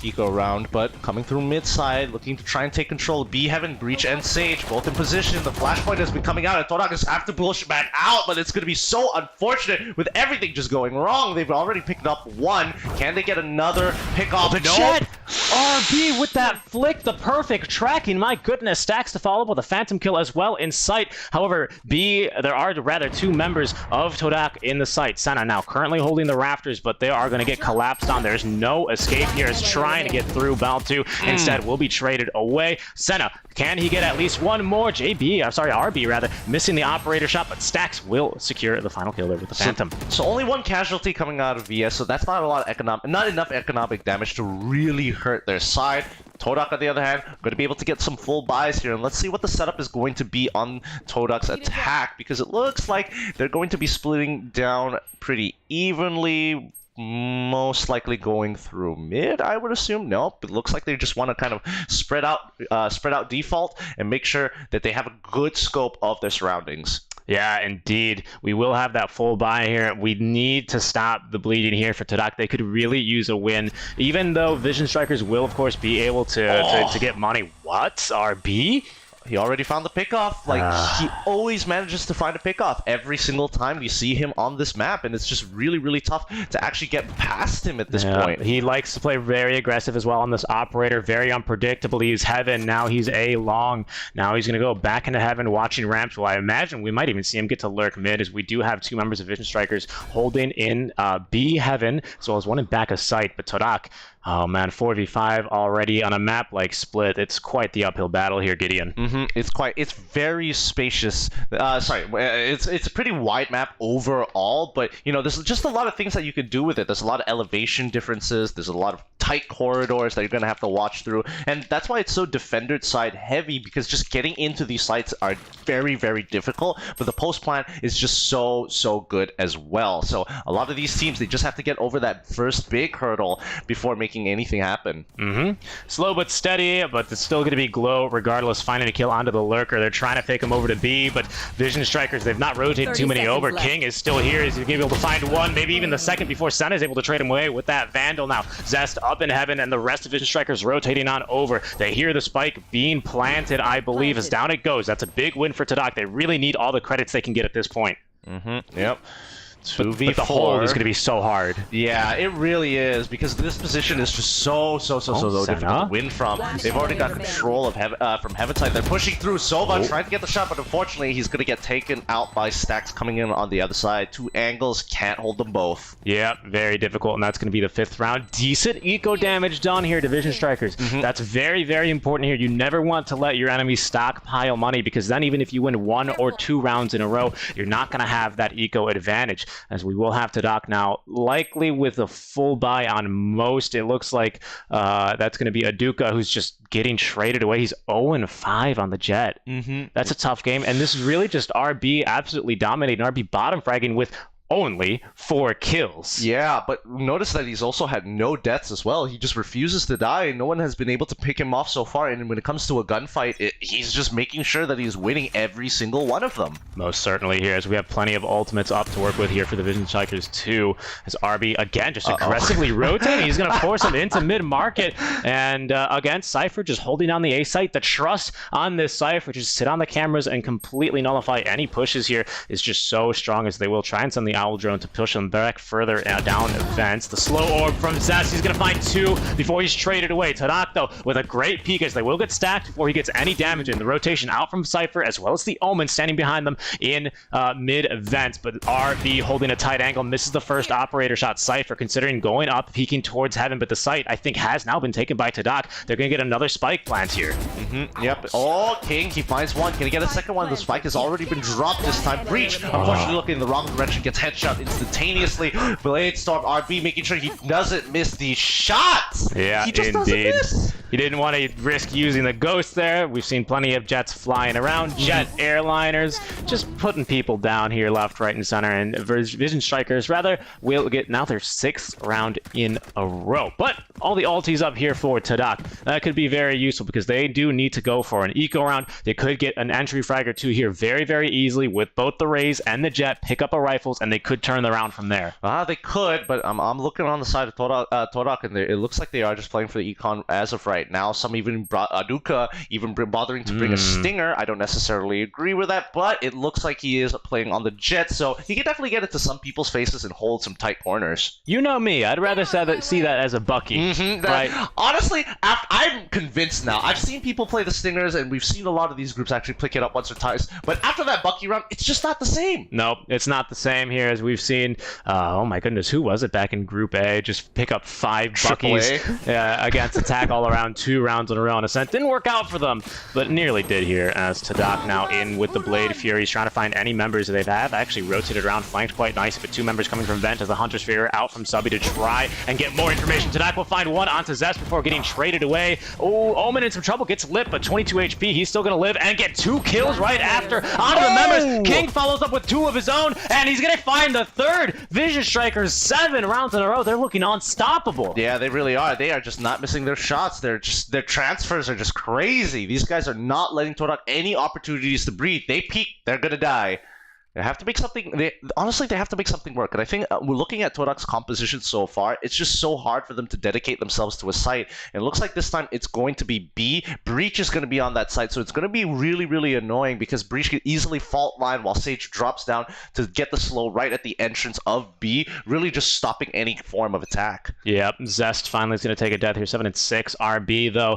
eco round, but coming through mid side, looking to try and take control. B Heaven, Breach, and Sage both in position. The flashpoint has been coming out, and Todak is have to push back out, but it's going to be so unfortunate with everything just going wrong. They've already picked up one. Can they get another pick off? The Jet! RB with that flick, the perfect tracking. My goodness, Stacks to follow up with a phantom kill as well in sight. However, B, there are rather two members of Todak in the site. Senna now currently holding the rafters, but they are going to get collapsed on. There's no escape here. Is trying to get through Baltu. Instead, will be traded away. Senna, can he get at least one more? RB rather, missing the operator shot, but Stacks will secure the final kill there with the phantom. So only one casualty coming out of VS, so that's not a lot of not enough economic damage to really hurt their side. Todak, on the other hand, going to be able to get some full buys here, and let's see what the setup is going to be on Todak's attack, because it looks like they're going to be splitting down pretty evenly, most likely going through mid, I would assume. Nope, it looks like they just want to kind of spread out default and make sure that they have a good scope of their surroundings. Yeah, indeed. We will have that full buy here. We need to stop the bleeding here for Todak. They could really use a win, even though Vision Strikers will, of course, be able to get money. What? RB? He already found the pickoff. Like, he always manages to find a pickoff every single time we see him on this map, and it's just really, really tough to actually get past him at this point. He likes to play very aggressive as well on this operator, very unpredictable. He's Heaven, now he's A long. Now he's going to go back into Heaven, watching ramps. Well, I imagine we might even see him get to lurk mid, as we do have two members of Vision Strikers holding in B Heaven, as well as one in back of sight. But Todak, oh man, 4v5 already on a map like Split. It's quite the uphill battle here, Gideon. It's very spacious. It's a pretty wide map overall, but you know, there's just a lot of things that you could do with it. There's a lot of elevation differences. There's a lot of tight corridors that you're gonna have to watch through, and that's why it's so defender side heavy, because just getting into these sites are very, very difficult. But the post plan is just so good as well. So a lot of these teams, they just have to get over that first big hurdle before making anything happen. Slow but steady, but it's still going to be Glow regardless, finding a kill onto the lurker. They're trying to fake him over to B, but Vision Strikers, they've not rotated too many over. left. King is still here. He's going to be able to find one, maybe even the second before Senna is able to trade him away with that Vandal. Now Zest up in Heaven, and the rest of Vision Strikers rotating on over. They hear the spike being planted, I believe, as down it goes. That's a big win for Todak. They really need all the credits they can get at this point. Yep. But the hold is going to be so hard. Yeah, it really is, because this position is just so difficult to win from. They've already got control of from Heaven's side. They're pushing through. Sova trying to get the shot, but unfortunately he's going to get taken out by Stacks coming in on the other side. Two angles, can't hold them both. Yeah, very difficult, and that's going to be the 5th round. Decent eco damage done here, Division Strikers. That's very, very important here. You never want to let your enemies stockpile money, because then even if you win 1 or 2 rounds in a row, you're not going to have that eco advantage. As we will have Todak now, likely with a full buy on most. It looks like that's going to be Aduka, who's just getting traded away. He's 0-5 on the Jet. That's a tough game, and this is really just RB absolutely dominating, RB bottom fragging with only 4 kills. Yeah, but notice that he's also had no deaths as well. He just refuses to die, and no one has been able to pick him off so far. And when it comes to a gunfight, he's just making sure that he's winning every single one of them. Most certainly here, as we have plenty of ultimates up to work with here for the Vision Strikers too. As RB, again, just aggressively rotating. He's going to force him into mid-market. And again, Cypher just holding down the A site. The trust on this Cypher, just sit on the cameras and completely nullify any pushes here, is just so strong, as they will try and send the Owl Drone to push him back further down vents. The slow orb from Zest, he's going to find 2 before he's traded away. Todak, though, with a great peek, as they will get stacked before he gets any damage in. The rotation out from Cypher, as well as the Omen standing behind them in mid-vents. But RB holding a tight angle, misses the first operator shot. Cypher considering going up, peeking towards Heaven, but the site, I think, has now been taken by Todak. They're going to get another spike plant here. Yep. Oh, King, he finds one. Can he get a second one? The spike has already been dropped this time. Breach, unfortunately, looking in the wrong direction, gets headshot instantaneously. Blade Storm RB making sure he doesn't miss these shots. Yeah, he just doesn't miss. He didn't want to risk using the ghost there. We've seen plenty of jets flying around, jet airliners, just putting people down here left, right, and center. And Vision Strikers, rather, will get now their 6th round in a row. But all the ultis up here for Todak. That could be very useful, because they do need to go for an eco round. They could get an entry frag or 2 here very, very easily with both the Rays and the Jet, pick up a rifles, and they could turn the round from there. They could, but I'm looking on the side of Todak, and it looks like they are just playing for the econ as of right right now. Some even brought Aduka, even bothering to bring a Stinger. I don't necessarily agree with that, but it looks like he is playing on the Jet, so he can definitely get into some people's faces and hold some tight corners. You know me. I'd rather see that as a Bucky. Right? Honestly, I'm convinced now. I've seen people play the Stingers, and we've seen a lot of these groups actually pick it up once or twice, but after that Bucky round, it's just not the same. Nope, it's not the same here as we've seen. Oh my goodness, who was it back in Group A? Just pick up 5 Buckies against Attack all around 2 rounds in a row. And Ascent didn't work out for them, but nearly did here as Tadak now in with the Blade Furies, trying to find any members that they have. Actually rotated around, flanked quite nice, but 2 members coming from Vent as the Hunter Sphere out from Subby to try and get more information. Tadak will find one onto Zest before getting traded away. Oh, Omen in some trouble, gets lit, but 22 HP. He's still going to live and get 2 kills right after onto the members. King follows up with 2 of his own, and he's going to find the 3rd. Vision Strikers 7 rounds in a row. They're looking unstoppable. Yeah, they really are. They are just not missing their shots. Their transfers are just crazy. These guys are not letting Todak any opportunities to breathe. They peak, they're going to die. They have to make something. Honestly, they have to make something work. And I think we're looking at Todak's composition so far. It's just so hard for them to dedicate themselves to a site. And it looks like this time it's going to be B. Breach is going to be on that site, so it's going to be really, really annoying because Breach can easily fault line while Sage drops down to get the slow right at the entrance of B, really just stopping any form of attack. Yep, Zest finally is going to take a death here. 7 and 6. RB though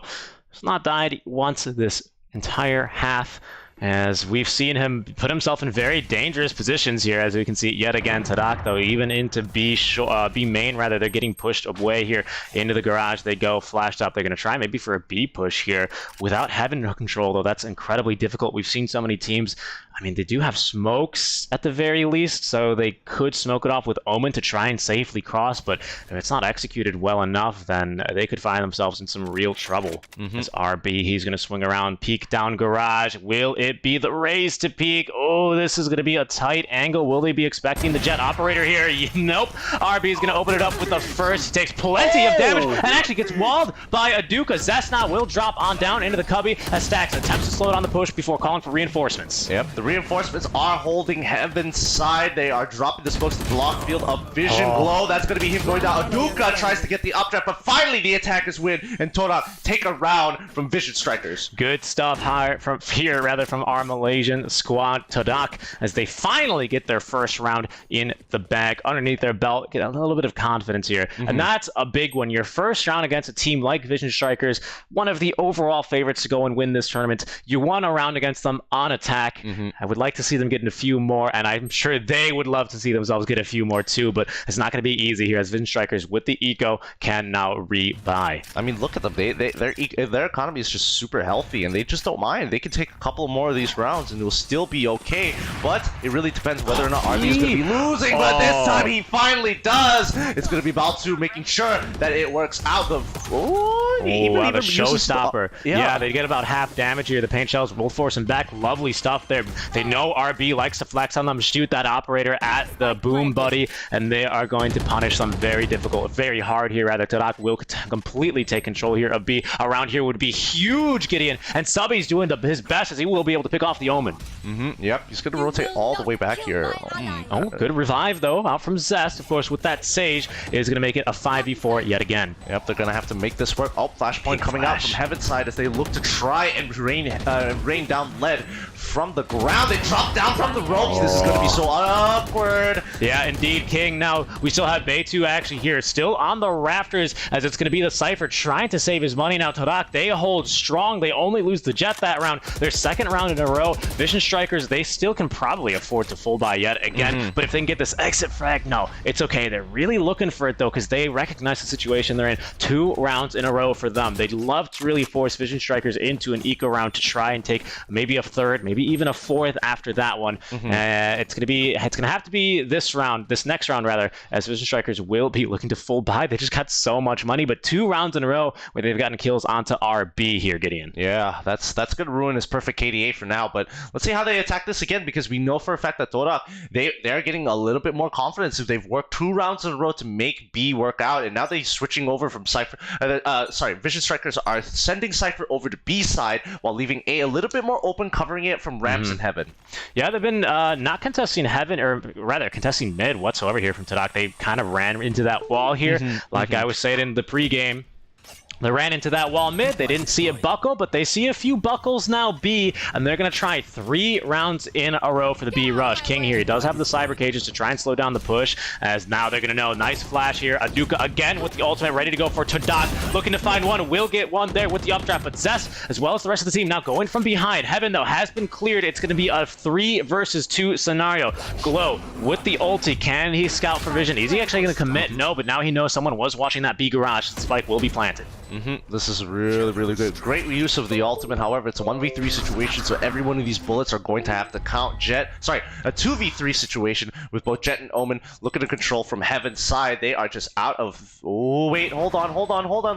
has not died once this entire half, as we've seen him put himself in very dangerous positions here, as we can see yet again. Tadak, though, even into B main, rather, they're getting pushed away here into the garage. They go flashed up. They're going to try maybe for a B push here without having control, though. That's incredibly difficult. We've seen so many teams. I mean, they do have smokes at the very least, so they could smoke it off with Omen to try and safely cross, but if it's not executed well enough, then they could find themselves in some real trouble. As RB, he's going to swing around, peek down garage. Will it be the raise to peek? Oh, this is going to be a tight angle. Will they be expecting the Jet operator here? Nope. RB is going to open it up with the first. He takes plenty of damage and actually gets walled by Aduka. Zestna will drop on down into the cubby as Stacks attempts to slow down the push before calling for reinforcements. Yep, the reinforcements are holding Heaven's side. They are dropping the smokes to block field of Vision Glow. That's going to be him going down. Aduka tries to get the updraft, but finally the attackers win, and Todak take a round from Vision Strikers. Good stuff from our Malaysian squad. Todak, as they finally get their first round in the bag underneath their belt, get a little bit of confidence here. And that's a big one. Your first round against a team like Vision Strikers, one of the overall favorites to go and win this tournament. You won a round against them on attack. I would like to see them getting a few more, and I'm sure they would love to see themselves get a few more too, but it's not going to be easy here, as Vision Strikers with the eco can now rebuy. I mean, look at them. Their economy is just super healthy, and they just don't mind. They can take a couple more of these rounds, and it will still be okay, but it really depends whether or not RB is going to be losing, but this time he finally does. It's going to be Baltu making sure that it works out. The showstopper. Yeah, they get about half damage here. The paint shells will force him back. Lovely stuff there. They know RB likes to flex on them, shoot that operator at the boom buddy, and they are going to punish them very hard here. Rather, Tadak will completely take control here of B. Around here would be huge, Gideon, and Subby's doing his best, as he will be able to pick off the Omen. Yep, he's going to rotate all the way back here. Good revive, though, out from Zest. Of course, with that Sage, is going to make it a 5v4 yet again. Yep, they're going to have to make this work. Flashpoint coming out from Heaven's side as they look to try and rain down lead from the ground. They drop down from the ropes. This is going to be so awkward. Yeah, indeed, King. Now, we still have Beitu actually here, still on the rafters, as it's going to be the Cypher trying to save his money. Now, Todak, they hold strong. They only lose the Jet that round. Their second round in a row. Vision Strikers, they still can probably afford to full buy yet again, but if they can get this exit frag, no, it's okay. They're really looking for it, though, because they recognize the situation they're in. 2 rounds in a row for them. They'd love to really force Vision Strikers into an eco round to try and take maybe a third, maybe even a fourth after that one. It's gonna have to be this next round rather, as Vision Strikers will be looking to full buy. They just got so much money, but 2 rounds in a row where they've gotten kills onto RB here, Gideon. Yeah, that's gonna ruin his perfect KDA for now, but let's see how they attack this again, because we know for a fact that Todak, they're getting a little bit more confidence if they've worked 2 rounds in a row to make B work out, and now they're switching over from Cypher. Vision Strikers are sending Cypher over to B side while leaving A a little bit more open, covering it from ramps in Heaven. Yeah, they've been not contesting Heaven, or rather contesting mid whatsoever here from Tadak. They kind of ran into that wall here, like I was saying in the pregame. They ran into that wall mid. They didn't see a buckle, but they see a few buckles now B, and they're going to try 3 rounds in a row for the B rush. King here, he does have the cyber cages to try and slow down the push, as now they're going to know. Nice flash here. Aduka again with the ultimate, ready to go for Tadak. Looking to find one. Will get one there with the updraft, but Zest, as well as the rest of the team, now going from behind. Heaven, though, has been cleared. It's going to be a 3 versus 2 scenario. Glow with the ulti. Can he scout for vision? Is he actually going to commit? No, but now he knows someone was watching that B garage. The spike will be planted. This is really, really good. Great use of the ultimate. However, it's a 1v3 situation, so every one of these bullets are going to have to count. Jet, sorry, a 2v3 situation with both Jet and Omen looking to control from Heaven's side. They are just out of... Oh, wait, hold on.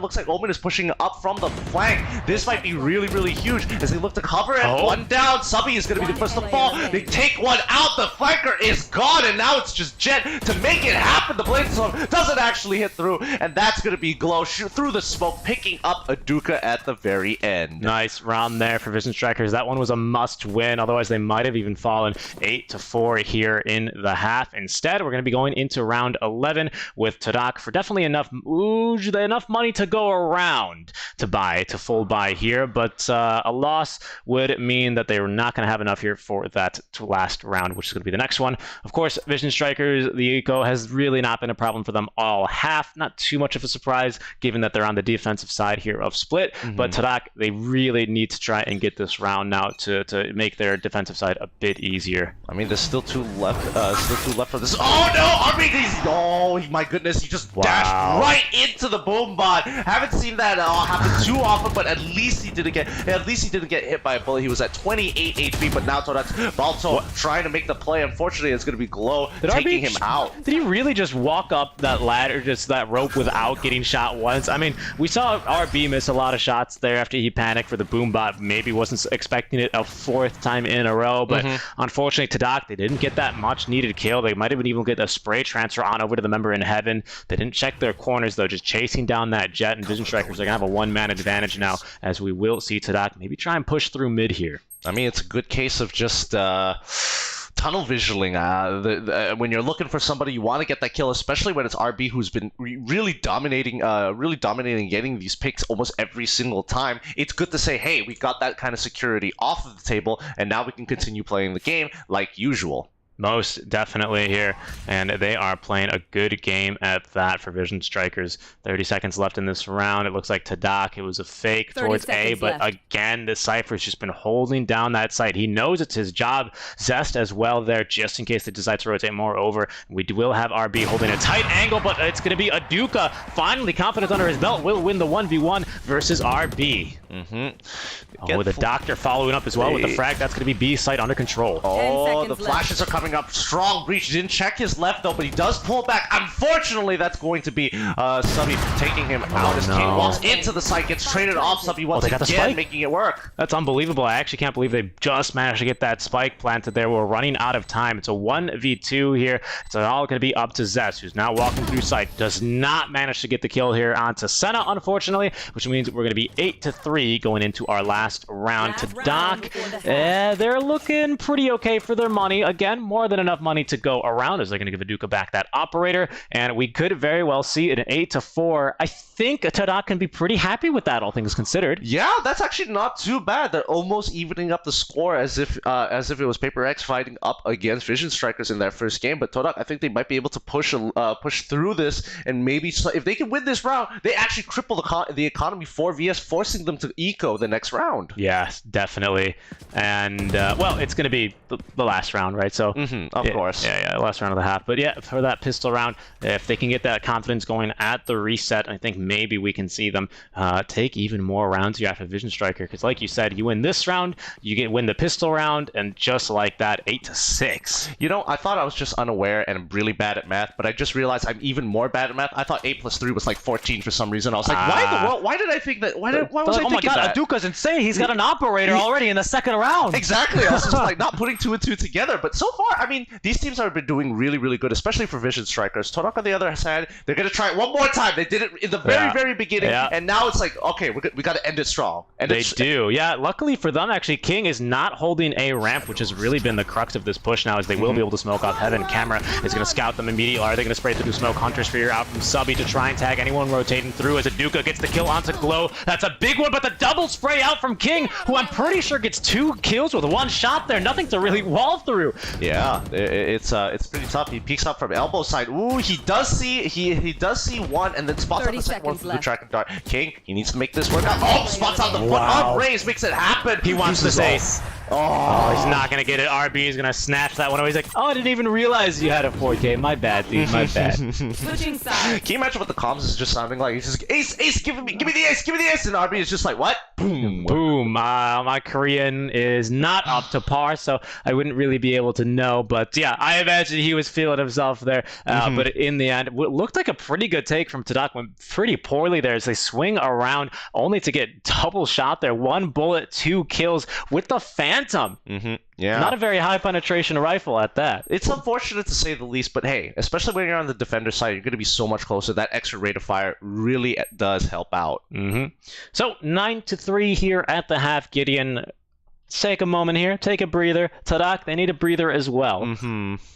Looks like Omen is pushing up from the flank. This might be really, really huge as they look to cover it. One down. Subby is going to be the first to fall. They take one out. The flanker is gone, and now it's just Jet to make it happen. The blade storm doesn't actually hit through, and that's going to be Glow shoot through the smoke, picking up Aduka at the very end. Nice round there for Vision Strikers. That one was a must win, otherwise they might have even fallen 8-4 here in the half. Instead, we're going to be going into round 11 with Tadak for definitely enough money to go around to full buy here, but a loss would mean that they were not going to have enough here for that last round, which is going to be the next one. Of course, Vision Strikers, the eco has really not been a problem for them all half. Not too much of a surprise, given that they're on the defensive side here of Split, but Tadak, they really need to try and get this round now to make their defensive side a bit easier. I mean, there's still 2 left. For this. Oh no, RBD's! Oh my goodness, he just dashed right into the boom bot. Haven't seen that happen too often, but at least he didn't get hit by a bullet. He was at 28 HP, but now Todak's Balto trying to make the play. Unfortunately, it's going to be Glow taking him out. Did he really just walk up that ladder, just that rope, without getting shot once? I mean, we saw RB miss a lot of shots there after he panicked for the boom bot. Maybe wasn't expecting it a 4th time in a row, but unfortunately, Tadak, they didn't get that much needed kill. They might even get a spray transfer on over to the member in Heaven. They didn't check their corners, though, just chasing down that Jet, and Vision Strikers are going to have a 1-man advantage now, as we will see Tadak maybe try and push through mid here. I mean, it's a good case of just tunnel visioning. When you're looking for somebody, you want to get that kill, especially when it's RB who's been really dominating, getting these picks almost every single time. It's good to say, hey, we got that kind of security off of the table, and now we can continue playing the game like usual. Most definitely here, and they are playing a good game at that for Vision Strikers. 30 seconds left in this round. It looks like Tadak, it was a fake towards A, but again, the Cypher's just been holding down that site. He knows it's his job. Zest as well there, just in case they decide to rotate more over. We will have RB holding a tight angle, but it's going to be Aduka, finally confidence under his belt, will win the 1v1 versus RB. The Doctor following up as well with the frag. That's going to be B site under control. Oh, the flashes are coming up. Strong breach. He didn't check his left, though, but he does pull back. Unfortunately, that's going to be Subby taking him out as King walks into the site, gets traded off. Subby once again making it work. That's unbelievable. I actually can't believe they just managed to get that spike planted there. We're running out of time. It's a 1v2 here. It's all going to be up to Zest, who's now walking through site. Does not manage to get the kill here onto Senna, unfortunately, which means we're going to be 8-3 going into our last round. Tadak, they're looking pretty okay for their money. Again, more than enough money to go around as they're going to give Aduka back that operator, and we could very well see it an 8-4. I think Tadak can be pretty happy with that, all things considered. Yeah, that's actually not too bad. They're almost evening up the score as if it was Paper X fighting up against Vision Strikers in their first game. But Tadak, I think they might be able to push through this, and maybe if they can win this round, they actually cripple the economy for VS, forcing them to eco the next round. Yeah, definitely. And well, it's going to be the last round, right? So of course. Yeah, last round of the half. But yeah, for that pistol round, if they can get that confidence going at the reset, I think maybe we can see them take even more rounds here after Vision Striker. Because like you said, you win this round, you win the pistol round, and just like that, 8-6. You know, I thought I was just unaware and really bad at math, but I just realized I'm even more bad at math. I thought 8+3 was like 14 for some reason. I was like, why did I think that? Why was I thinking that? Aduka's insane. He's got an operator already in the second round. Exactly. I was just like not putting 2 and 2 together, but so far I mean, these teams have been doing really, really good, especially for Vision Strikers. Todak, on the other hand, they're going to try it one more time. They did it in the very beginning, and now it's like, okay, we got to end it strong. And they do. Yeah, luckily for them, actually, King is not holding a ramp, which has really been the crux of this push now, as they will be able to smoke off Heaven. Camera is going to scout them immediately. Are they going to spray through smoke? Hunter Sphere out from Subby to try and tag anyone rotating through as Aduka gets the kill onto Glow. That's a big one, but the double spray out from King, who I'm pretty sure gets 2 kills with 1 shot there. Nothing to really wall through. Yeah, it's pretty tough. He peeks up from elbow side. Ooh, he does see one, and then spots out the second one from the track and dart. King, he needs to make this work out. Oh, spots out the foot on Raze, makes it happen. He wants this ace. Oh, he's not gonna get it. RB is gonna snatch that one away. He's like, oh, I didn't even realize you had a 4K. My bad, dude. My bad. Switching sides. Can you imagine what the comms is just sounding like? He's just ace, give me the ace, and RB is just like, what? Boom, boom. My Korean is not up to par, so I wouldn't really be able to know. But yeah, I imagine he was feeling himself there. But in the end, what looked like a pretty good take from Tadak went pretty poorly there as they swing around, only to get double shot there. 1 bullet, 2 kills with the Phantom. Yeah. Not a very high penetration rifle at that. It's unfortunate to say the least, but hey, especially when you're on the defender side, you're going to be so much closer. That extra rate of fire really does help out. So 9-3 here at the half. Gideon, take a moment here, take a breather. Tadak, they need a breather as well.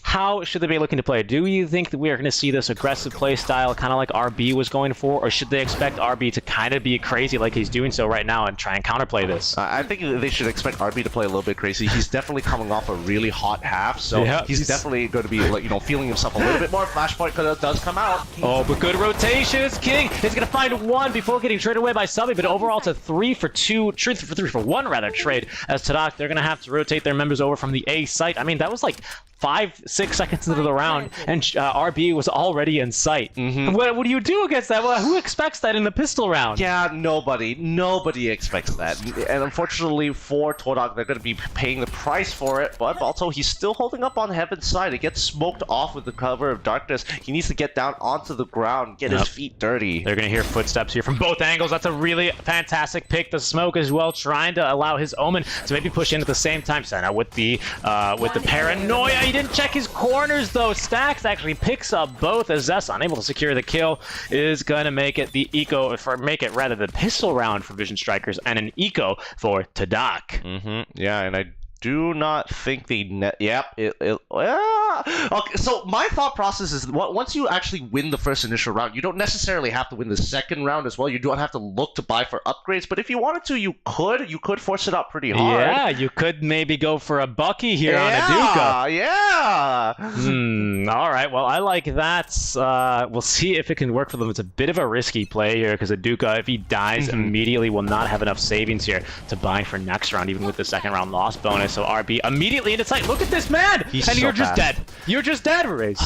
How should they be looking to play? Do you think that we are going to see this aggressive play style, kind of like RB was going for, or should they expect RB to kind of be crazy like he's doing so right now and try and counterplay this? I think they should expect RB to play a little bit crazy. He's definitely coming off a really hot half, so he's definitely going to be, like, feeling himself a little bit more. Flashpoint does come out. Oh, but good rotations. King is going to find 1 before getting traded away by Subby, but overall it's a 3 for 1 rather trade, as Tadak, they're going to have to rotate their members over from the A site. I mean, that was like 5-6 seconds into the round, and RB was already in sight. What do you do against that? Well, who expects that in the pistol round? Yeah, nobody expects that. And unfortunately for Todak, they're going to be paying the price for it, but also he's still holding up on Heaven's side. It gets smoked off with the cover of darkness. He needs to get down onto the ground, get his feet dirty. They're going to hear footsteps here from both angles. That's a really fantastic pick. The smoke as well, trying to allow his Omen to maybe push in at the same time. Senna with the paranoia. He didn't check his corners though. Stacks actually picks up both as Zest, unable to secure the kill, is gonna make it the the pistol round for Vision Strikers and an eco for Tadak. Yeah, and I do not think they okay, so my thought process is once you actually win the first initial round, you don't necessarily have to win the second round as well. You don't have to look to buy for upgrades, but if you wanted to, you could force it out pretty hard. Yeah, you could maybe go for a Bucky here on Aduka. Yeah. All right, well, I like that. We'll see if it can work for them. It's a bit of a risky play here because Aduka, if he dies immediately, will not have enough savings here to buy for next round, even with the second round loss bonus. So RB immediately into sight. Look at this man! You're just dead. You're just dead, Raze.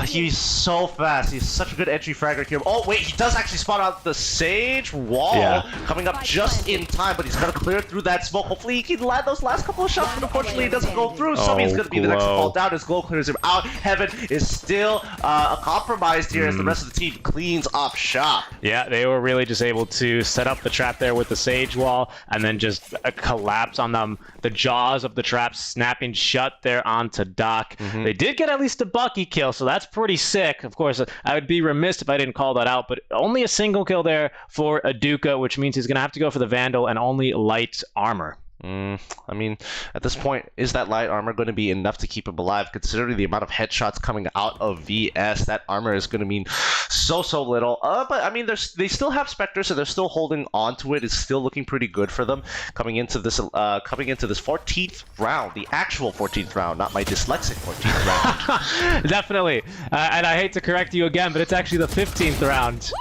He's so fast. He's such a good entry fragger here. Oh, wait, he does actually spot out the Sage wall coming up just in time, but he's got to clear through that smoke. Hopefully he can land those last couple of shots, but unfortunately he doesn't go through. So he's going to be the next to fall down as Glow clears him out. Heaven is still compromised here as the rest of the team cleans up shop. Yeah, they were really just able to set up the trap there with the Sage wall and then just collapse on them. The jaws of the trap snapping shut there onto Doc. They did get at least a Bucky kill, so that's pretty sick. Of course, I would be remiss if I didn't call that out, but only a single kill there for Aduka, which means he's going to have to go for the Vandal and only light armor. I mean, at this point, is that light armor going to be enough to keep him alive? Considering the amount of headshots coming out of VS, that armor is going to mean so little. But I mean, they still have Spectre, so they're still holding on to it. It's still looking pretty good for them coming into this 14th round, the actual 14th round, not my dyslexic 14th round. Definitely, and I hate to correct you again, but it's actually the 15th round.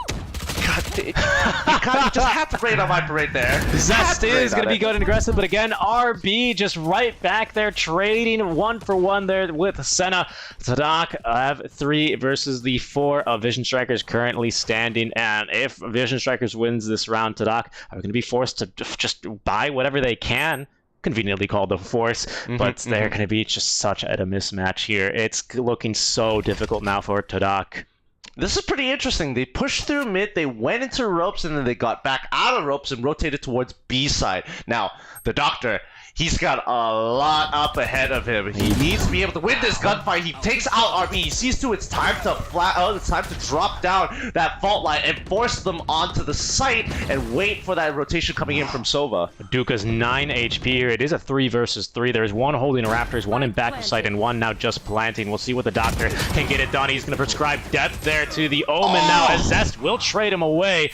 God, you just have to rain on my parade there. Zest is going to be good and aggressive, but again, RB just right back there, trading 1 for 1 there with Senna. Tadak have 3 versus the 4 of Vision Strikers currently standing, and if Vision Strikers wins this round, Tadak are going to be forced to just buy whatever they can. Conveniently called the Force, but they're going to be just such at a mismatch here. It's looking so difficult now for Tadak. This is pretty interesting. They pushed through mid, they went into ropes, and then they got back out of ropes and rotated towards B side. Now, the Doctor, He's got a lot up ahead of him. He needs to be able to win this gunfight. He takes out RB. He sees to it's time to drop down that fault line and force them onto the site and wait for that rotation coming in from Sova. Duka's 9 HP here. It is a 3 versus 3. There's one holding Raptors, one in back of sight, and one now just planting. We'll see what the doctor can get it done. He's going to prescribe death there to the Omen now, as Zest will trade him away.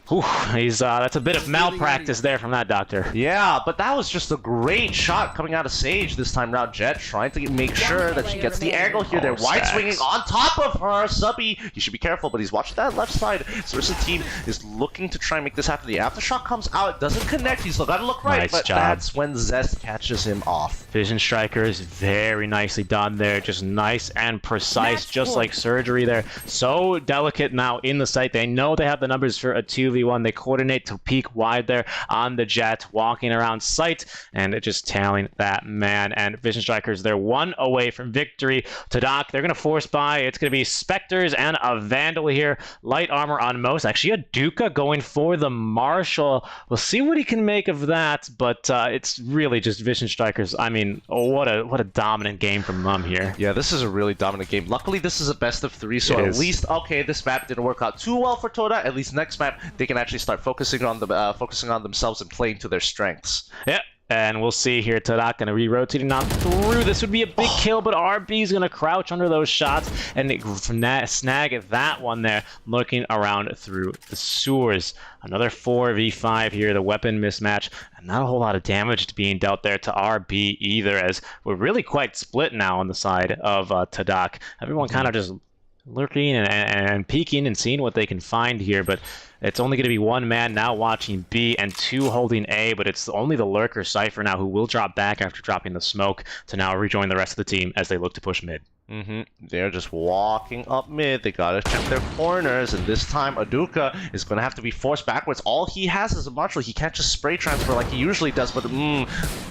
Whew, that's a bit of malpractice there from that doctor. Yeah, but that was just a great shot coming out of Sage this time around. Jet trying to make sure that she gets the angle here. They're wide swinging on top of her. Subby, he should be careful, but he's watching that left side. Sursa team is looking to try and make this happen. The aftershock comes out, it doesn't connect. He's still got to look right, Nice but job. that's when Zest catches him off. Vision Strikers, very nicely done there. Just nice and precise, just like surgery there. So delicate now in the site. They know they have the numbers for a 2v1. They coordinate to peek wide there on the Jet, walking around site, and just tailing that man. And Vision Strikers, they're 1 away from victory. Tadak, they're going to force by. It's going to be Spectres and a Vandal here. Light armor on most. Actually, a Duka going for the Marshal. We'll see what he can make of that, but it's really just Vision Strikers. I mean, what a dominant game from them here. Yeah, this is a really dominant game. Luckily, this is a best of 3, so at least, okay, this map didn't work out too well for Toda. At least next map, they can actually start focusing on themselves and playing to their strengths. Yeah. And we'll see here, Tadak going to be rotating on through. This would be a big kill, but RB's going to crouch under those shots and snag that one there, looking around through the sewers. Another 4v5 here, the weapon mismatch, and not a whole lot of damage being dealt there to RB either, as we're really quite split now on the side of Tadak. Everyone kind of just lurking and peeking and seeing what they can find here, but it's only going to be one man now watching B and 2 holding A, but it's only the lurker Cypher now who will drop back after dropping the smoke to now rejoin the rest of the team as they look to push mid. They're just walking up mid. They gotta check their corners, and this time Aduka is gonna have to be forced backwards. All he has is a Marshal. He can't just spray transfer like he usually does, but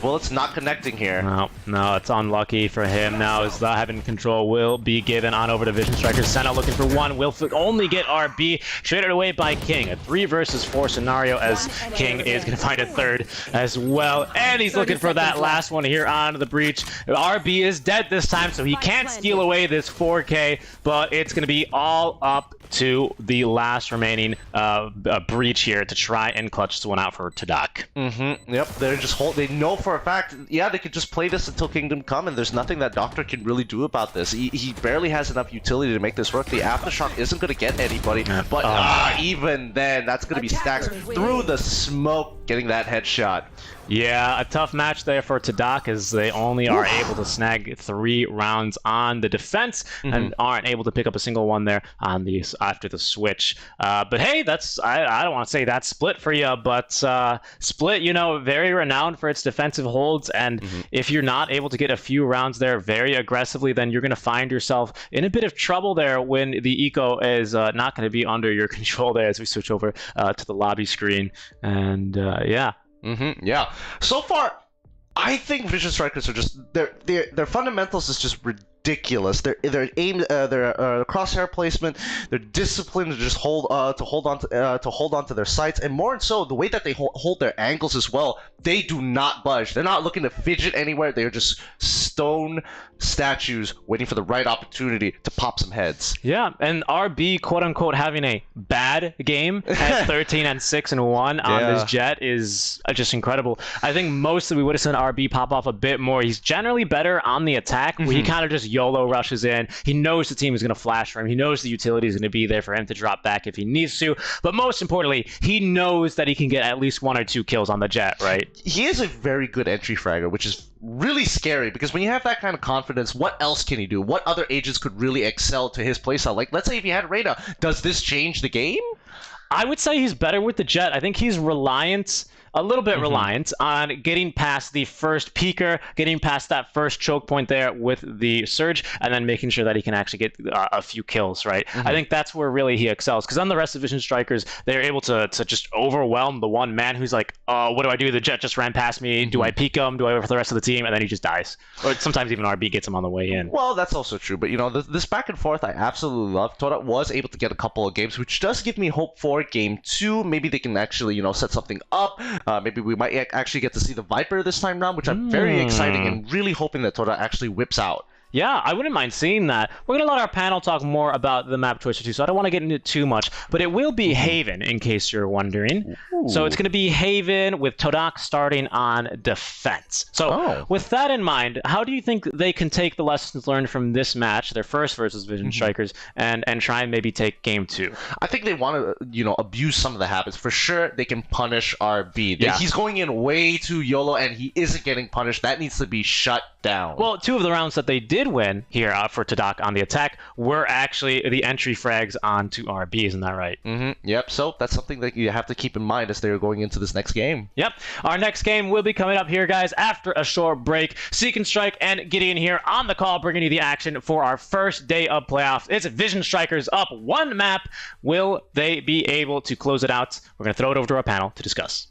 well, it's not connecting here. No, it's unlucky for him now, as the having control will be given on over to Vision Strikers. Senna looking for one, will only get RB, traded away by King. A 3 versus 4 scenario, as King is gonna find a third as well, and he's looking for that last one here on the breach. RB is dead this time, so he can't steal away this 4K, but it's going to be all up to the last remaining breach here to try and clutch this one out for Tadak. Yep, they're just they know for a fact, yeah, they could just play this until Kingdom Come, and there's nothing that Doctor can really do about this. He barely has enough utility to make this work. The Aftershock isn't going to get anybody, but even then, that's going to be Stacks through the smoke, getting that headshot. Yeah, a tough match there for Tadak, as they only are able to snag 3 rounds on the defense and aren't able to pick up a single one there on the after the switch. But hey, that's I don't want to say that's Split for you, but Split, you know, very renowned for its defensive holds, and if you're not able to get a few rounds there very aggressively, then you're going to find yourself in a bit of trouble there when the eco is not going to be under your control there, as we switch over to the lobby screen. And yeah. Yeah. So far, I think Vision Strikers are just their fundamentals is just ridiculous. Their aim, their crosshair placement, their discipline to just hold on to their sights, and more so the way that they hold their angles as well. They do not budge. They're not looking to fidget anywhere. They are just stone statues waiting for the right opportunity to pop some heads. Yeah, and RB, quote unquote, having a bad game at 13-6-1 on this Jet is just incredible. I think mostly we would have seen RB pop off a bit more. He's generally better on the attack, where he kind of just YOLO rushes in. He knows the team is going to flash for him. He knows the utility is going to be there for him to drop back if he needs to. But most importantly, he knows that he can get at least 1 or 2 kills on the Jet, right? He is a very good entry fragger, which is really scary, because when you have that kind of confidence, what else can he do? What other agents could really excel to his playstyle? Like, let's say if you had Reyna, does this change the game? I would say he's better with the Jet. I think he's a little bit reliant on getting past the first peeker, getting past that first choke point there with the Surge, and then making sure that he can actually get a few kills, right? I think that's where really he excels, because on the rest of Vision Strikers, they're able to just overwhelm the one man who's like, what do I do? The Jet just ran past me. Do I peek him? Do I wait for the rest of the team? And then he just dies. Or sometimes even RB gets him on the way in. Well, that's also true, but you know, this back and forth I absolutely love. Toda was able to get a couple of games, which does give me hope for game 2. Maybe they can actually, you know, set something up. Maybe we might actually get to see the Viper this time round, which I'm very exciting and really hoping that Toda actually whips out. Yeah, I wouldn't mind seeing that. We're going to let our panel talk more about the map choices too, so I don't want to get into it too much. But it will be Haven, in case you're wondering. So it's going to be Haven with Todak starting on defense. So with that in mind, how do you think they can take the lessons learned from this match, their first versus Vision Strikers, and try and maybe take game 2? I think they want to, abuse some of the habits. For sure, they can punish RB. Yeah. He's going in way too YOLO, and he isn't getting punished. That needs to be shut down. Well, 2 of the rounds that they did win here for Todak on the attack were actually the entry frags onto RB, isn't that right? Yep, so that's something that you have to keep in mind as they're going into this next game. Yep, our next game will be coming up here, guys, after a short break. Seek and Strike and Gideon here on the call, bringing you the action for our first day of playoffs. It's Vision Strikers up 1 map. Will they be able to close it out? We're going to throw it over to our panel to discuss.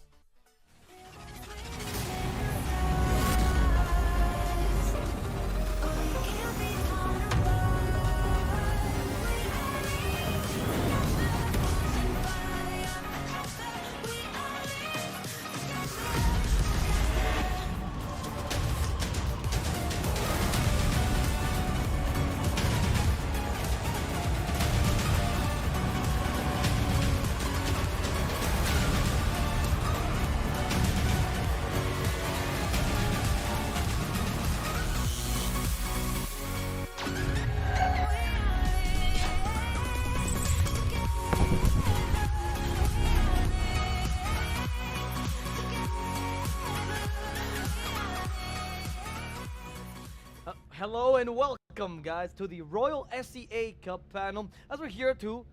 Hello and welcome, guys, to the Royal SEA Cup panel. As we're here to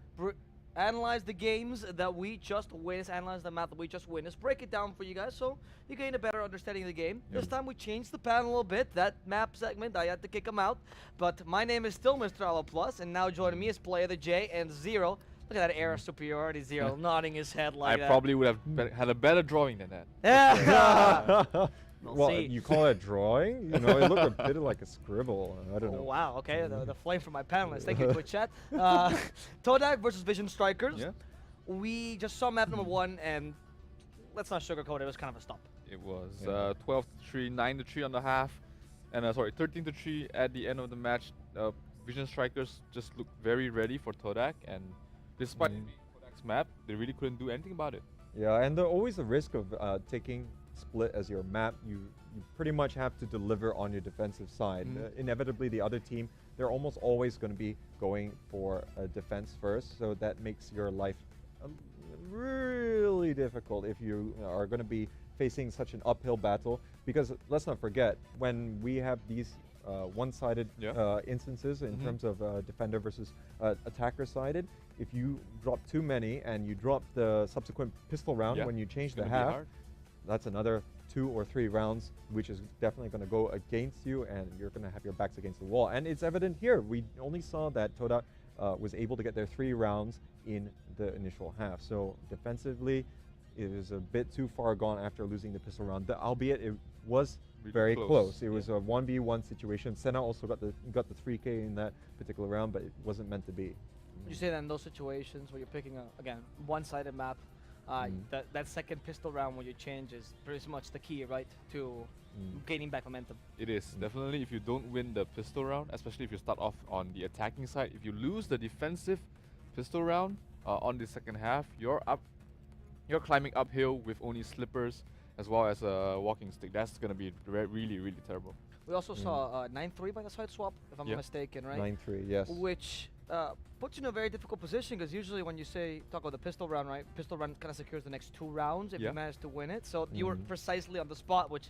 analyze the games that we just witnessed, analyze the map that we just witnessed, break it down for you guys so you gain a better understanding of the game. This time we changed the panel a bit. That map segment, I had to kick him out. But my name is still Mr. Ala Plus, and now joining me is Player the J and Zero. Look at that air of superiority, Zero, nodding his head like that. I probably would have had a better drawing than that. Yeah. Well, you call it drawing? You know, it looked a bit like a scribble. I don't know. Wow, okay, the flame from my panelists. Thank you, Twitch chat. Todak versus Vision Strikers. Yeah. We just saw map number 1, and let's not sugarcoat it, it was kind of a stop. It was 12-3, 9-3 on the half, and sorry, 13-3 at the end of the match. Vision Strikers just looked very ready for Todak, and despite it being Todak's map, they really couldn't do anything about it. Yeah, and there's always a risk of taking split as your map. You pretty much have to deliver on your defensive side. Inevitably, the other team, they're almost always going to be going for a defense first, so that makes your life really difficult if you are going to be facing such an uphill battle. Because let's not forget, when we have these one-sided instances in terms of defender versus attacker sided, if you drop too many and you drop the subsequent pistol round when you change the half, that's another 2 or 3 rounds, which is definitely going to go against you, and you're going to have your backs against the wall. And it's evident here. We only saw that Toda was able to get their 3 rounds in the initial half. So defensively, it is a bit too far gone after losing the pistol round. Albeit it was really very close. It was a 1v1 situation. Senna also got the 3K in that particular round, but it wasn't meant to be. Would you say that in those situations where you're picking a, again, one-sided map, that second pistol round when you change is pretty much the key, right, to gaining back momentum? It is. Definitely, if you don't win the pistol round, especially if you start off on the attacking side, if you lose the defensive pistol round on the second half, you're climbing uphill with only slippers as well as a walking stick. That's going to be really, really terrible. We also saw 9-3 by the side swap, if I'm not mistaken, right? 9-3, yes. Which puts you in a very difficult position, because usually when you talk about the pistol round, right? Pistol round kind of secures the next 2 rounds if you manage to win it. So you were precisely on the spot, which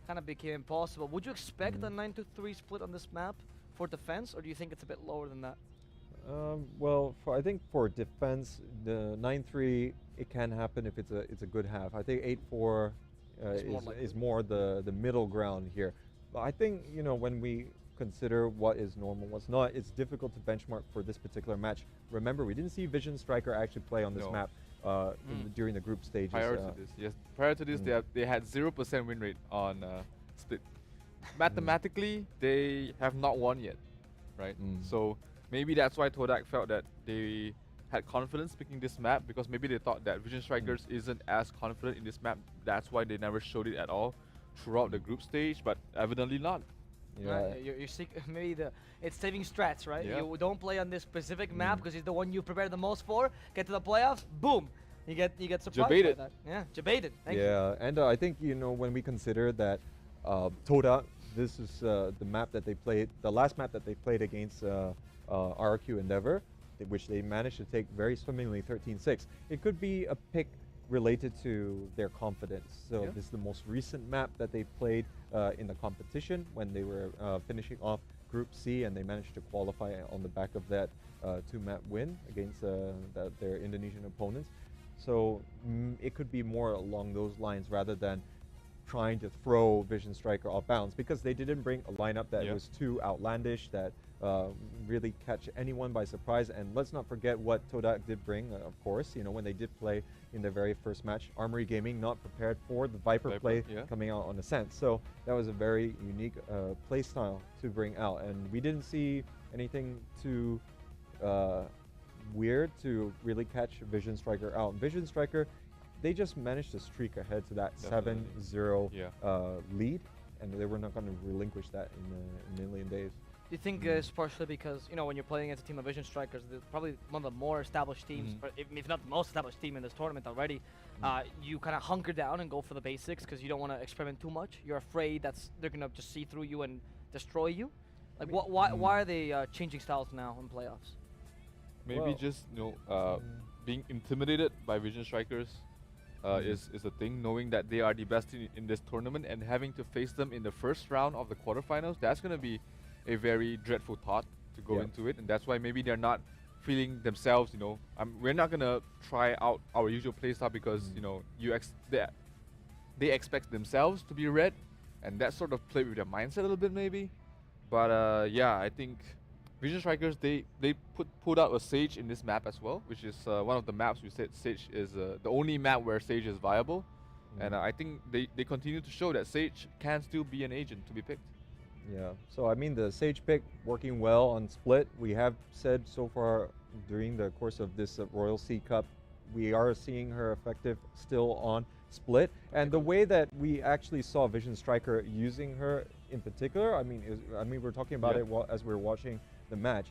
kind of became impossible. Would you expect a 9-3 split on this map for defense, or do you think it's a bit lower than that? Well, I think for defense, the 9-3, it can happen if it's a good half. I think 8-4 is more the middle ground here. But I think, you know, when we consider what is normal, what's not, it's difficult to benchmark for this particular match. Remember, we didn't see Vision Striker actually play on this map during the group stages. Prior to this, yes. Prior to this, they had 0% win rate on split. Mathematically, they have not won yet, right? So maybe that's why Todak felt that they had confidence picking this map because maybe they thought that Vision Strikers isn't as confident in this map. That's why they never showed it at all throughout the group stage, but evidently not. Right, maybe it's saving strats, right? Yeah. You don't play on this specific map because it's the one you prepare the most for. Get to the playoffs, boom, you get surprised by that. Yeah, jebaited. Thank you. Yeah, and I think when we consider that Toda, this is the map that they played, the last map that they played against RRQ Endeavor, which they managed to take very swimmingly 13-6. It could be a pick related to their confidence. So this is the most recent map that they played in the competition when they were finishing off Group C, and they managed to qualify on the back of that 2-map win against their Indonesian opponents. So it could be more along those lines rather than trying to throw Vision Striker off bounds, because they didn't bring a lineup that was too outlandish, that really catch anyone by surprise. And let's not forget what Todak did bring, of course, when they did play in their very first match. Armory Gaming not prepared for the Viper play coming out on Ascent. So that was a very unique play style to bring out. And we didn't see anything too weird to really catch Vision Striker out. Vision Striker, they just managed to streak ahead to that 7-0 lead, and they were not going to relinquish that in a million days. Do you think it's partially because, when you're playing against a team of Vision Strikers, they're probably one of the more established teams, if not the most established team in this tournament already, you kind of hunker down and go for the basics because you don't want to experiment too much. You're afraid that they're going to just see through you and destroy you? Like, why are they changing styles now in playoffs? Maybe just, being intimidated by Vision Strikers is a thing, knowing that they are the best in this tournament and having to face them in the first round of the quarterfinals. That's going to be a very dreadful thought to go into it, and that's why maybe they're not feeling themselves. We're not gonna try out our usual playstyle because they expect themselves to be red, and that sort of played with their mindset a little bit maybe. But I think Vision Strikers they put out a Sage in this map as well, which is one of the maps we said Sage is the only map where Sage is viable, and I think they continue to show that Sage can still be an agent to be picked. Yeah, so I mean the Sage pick working well on Split. We have said so far during the course of this Royal C Cup, we are seeing her effective still on Split. And the way that we actually saw Vision Striker using her in particular, I mean we're talking about it as we're watching the match.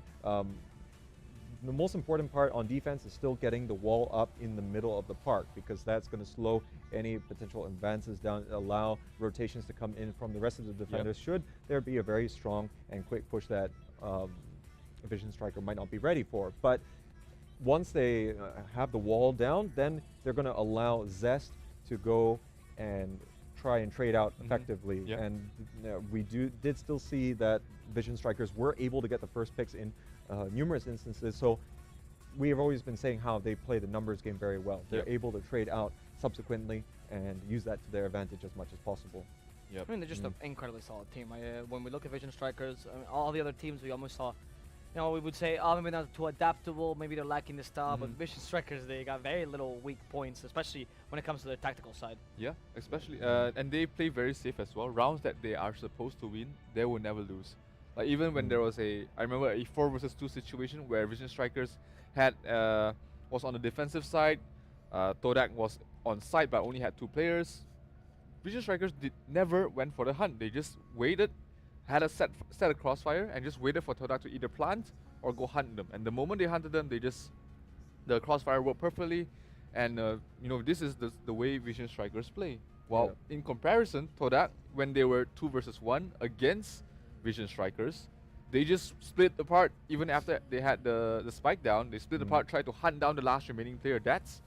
The most important part on defense is still getting the wall up in the middle of the park, because that's going to slow any potential advances down, allow rotations to come in from the rest of the defenders should there be a very strong and quick push that Vision Striker might not be ready for. But once they have the wall down, then they're going to allow Zest to go and try and trade out effectively. And we did still see that Vision Strikers were able to get the first picks in numerous instances. So we have always been saying how they play the numbers game very well. They're able to trade out subsequently and use that to their advantage as much as possible. I mean, they're just an incredibly solid team. When we look at Vision Strikers, all the other teams we almost saw, we would say, oh, maybe not too adaptable, maybe they're lacking the style, but Vision Strikers, they got very little weak points, especially when it comes to their tactical side. Yeah, especially, and they play very safe as well. Rounds that they are supposed to win, they will never lose. Like even when there was I remember a 4 versus 2 situation where Vision Strikers was on the defensive side, Todak was on side but only had 2 players. Vision Strikers never went for the hunt. They just waited, had a set of crossfire, and just waited for Todak to either plant or go hunt them. And the moment they hunted them, the crossfire worked perfectly. And this is the way Vision Strikers play. While in comparison, Todak, when they were 2 versus 1 against Vision Strikers, they just split apart. Even after they had the spike down, they split apart, tried to hunt down the last remaining player. That's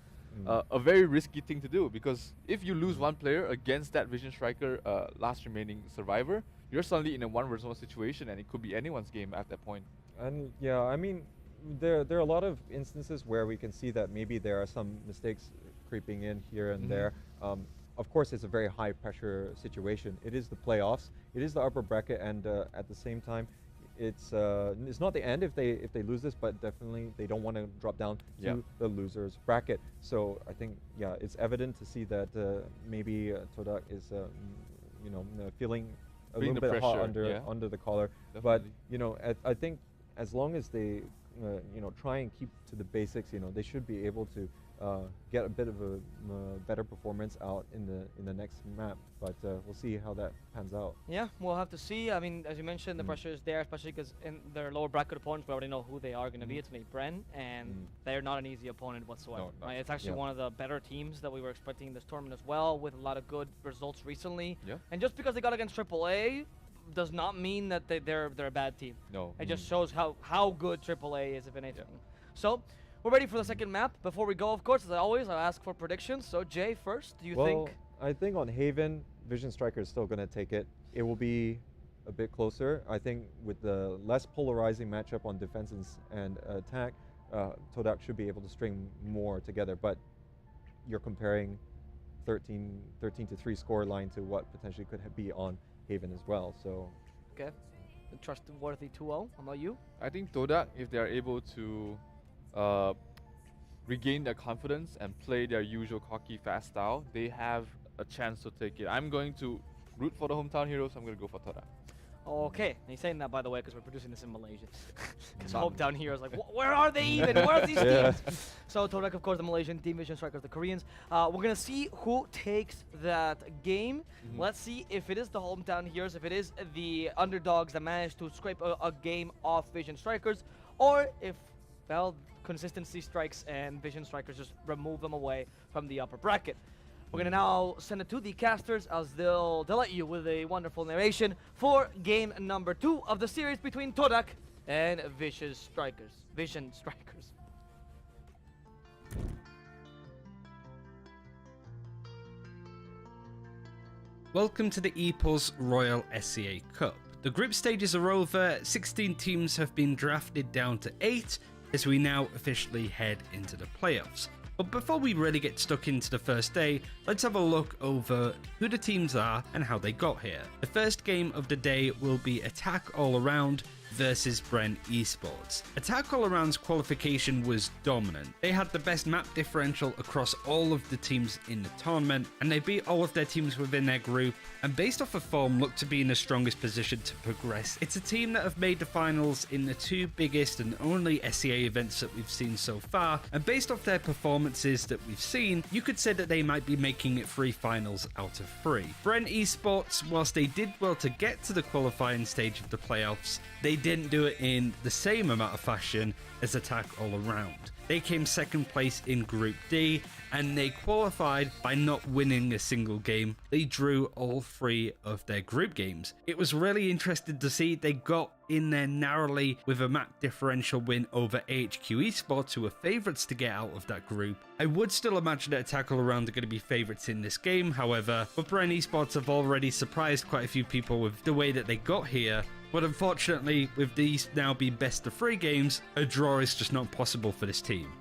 a very risky thing to do, because if you lose one player against that Vision Striker last remaining survivor, you're suddenly in a 1 versus 1 situation, and it could be anyone's game at that point. And yeah, I mean, there are a lot of instances where we can see that maybe there are some mistakes creeping in here and there. Of course, it's a very high pressure situation. It is the playoffs. It is the upper bracket, and at the same time, it's not the end if they lose this, but definitely they don't want to drop down to the losers bracket. So I think it's evident to see that maybe Todak is feeling a little bit hot under the collar. Definitely. But I think as long as they try and keep to the basics. They should be able to get a bit of a better performance out in the next map, but we'll see how that pans out. Yeah, we'll have to see. I mean, as you mentioned, the pressure is there, especially because in their lower bracket opponents, we already know who they are going to be. It's going to be Bren, and they're not an easy opponent whatsoever. No, right? It's actually one of the better teams that we were expecting in this tournament as well, with a lot of good results recently. Yeah. And just because they got against AAA does not mean that they're a bad team. No. It just shows how good AAA is, if anything. So, we're ready for the second map. Before we go, of course, as always, I ask for predictions. So, Jay, first, do you think? I think on Haven, Vision Striker is still going to take it. It will be a bit closer. I think with the less polarizing matchup on defense and attack, Todak should be able to string more together. But you're comparing 13 to 3 score line to what potentially could be on Haven as well. So, okay, the trustworthy 2-0. How about you? I think Todak, if they are able to regain their confidence and play their usual cocky fast style, they have a chance to take it. I'm going to root for the hometown heroes. I'm going to go for Todak. Okay, and he's saying that, by the way, because we're producing this in Malaysia. Because hometown heroes, like, where are they even? Where are these teams? So Todak, of course, the Malaysian team, Vision Strikers, the Koreans. We're going to see who takes that game. Let's see if it is the hometown heroes, if it is the underdogs that managed to scrape a game off Vision Strikers, or if, well, consistency strikes and Vision Strikers just remove them away from the upper bracket. We're going to now send it to the casters as they'll delight you with a wonderful narration for game number 2 of the series between Todak and Vision Strikers. Welcome to the EPOS Royal SCA Cup. The group stages are over, 16 teams have been drafted down to 8 as we now officially head into the playoffs. But before we really get stuck into the first day, let's have a look over who the teams are and how they got here. The first game of the day will be Attack All Around versus Bren Esports. Attack All Around's qualification was dominant. They had the best map differential across all of the teams in the tournament, and they beat all of their teams within their group, and based off of form looked to be in the strongest position to progress. It's a team that have made the finals in the 2 biggest and only SCA events that we've seen so far, and based off their performances that we've seen, you could say that they might be making it 3 finals out of 3. Bren Esports, whilst they did well to get to the qualifying stage of the playoffs, they didn't do it in the same amount of fashion as Attack All Around. They came second place in Group D, and they qualified by not winning a single game. They drew all 3 of their group games. It was really interesting to see they got in there narrowly with a map differential win over AHQ Esports, who were favourites to get out of that group. I would still imagine that Attack All Around are going to be favourites in this game, however, but Bren Esports have already surprised quite a few people with the way that they got here. But unfortunately, with these now being best of 3 games, a draw is just not possible for this team.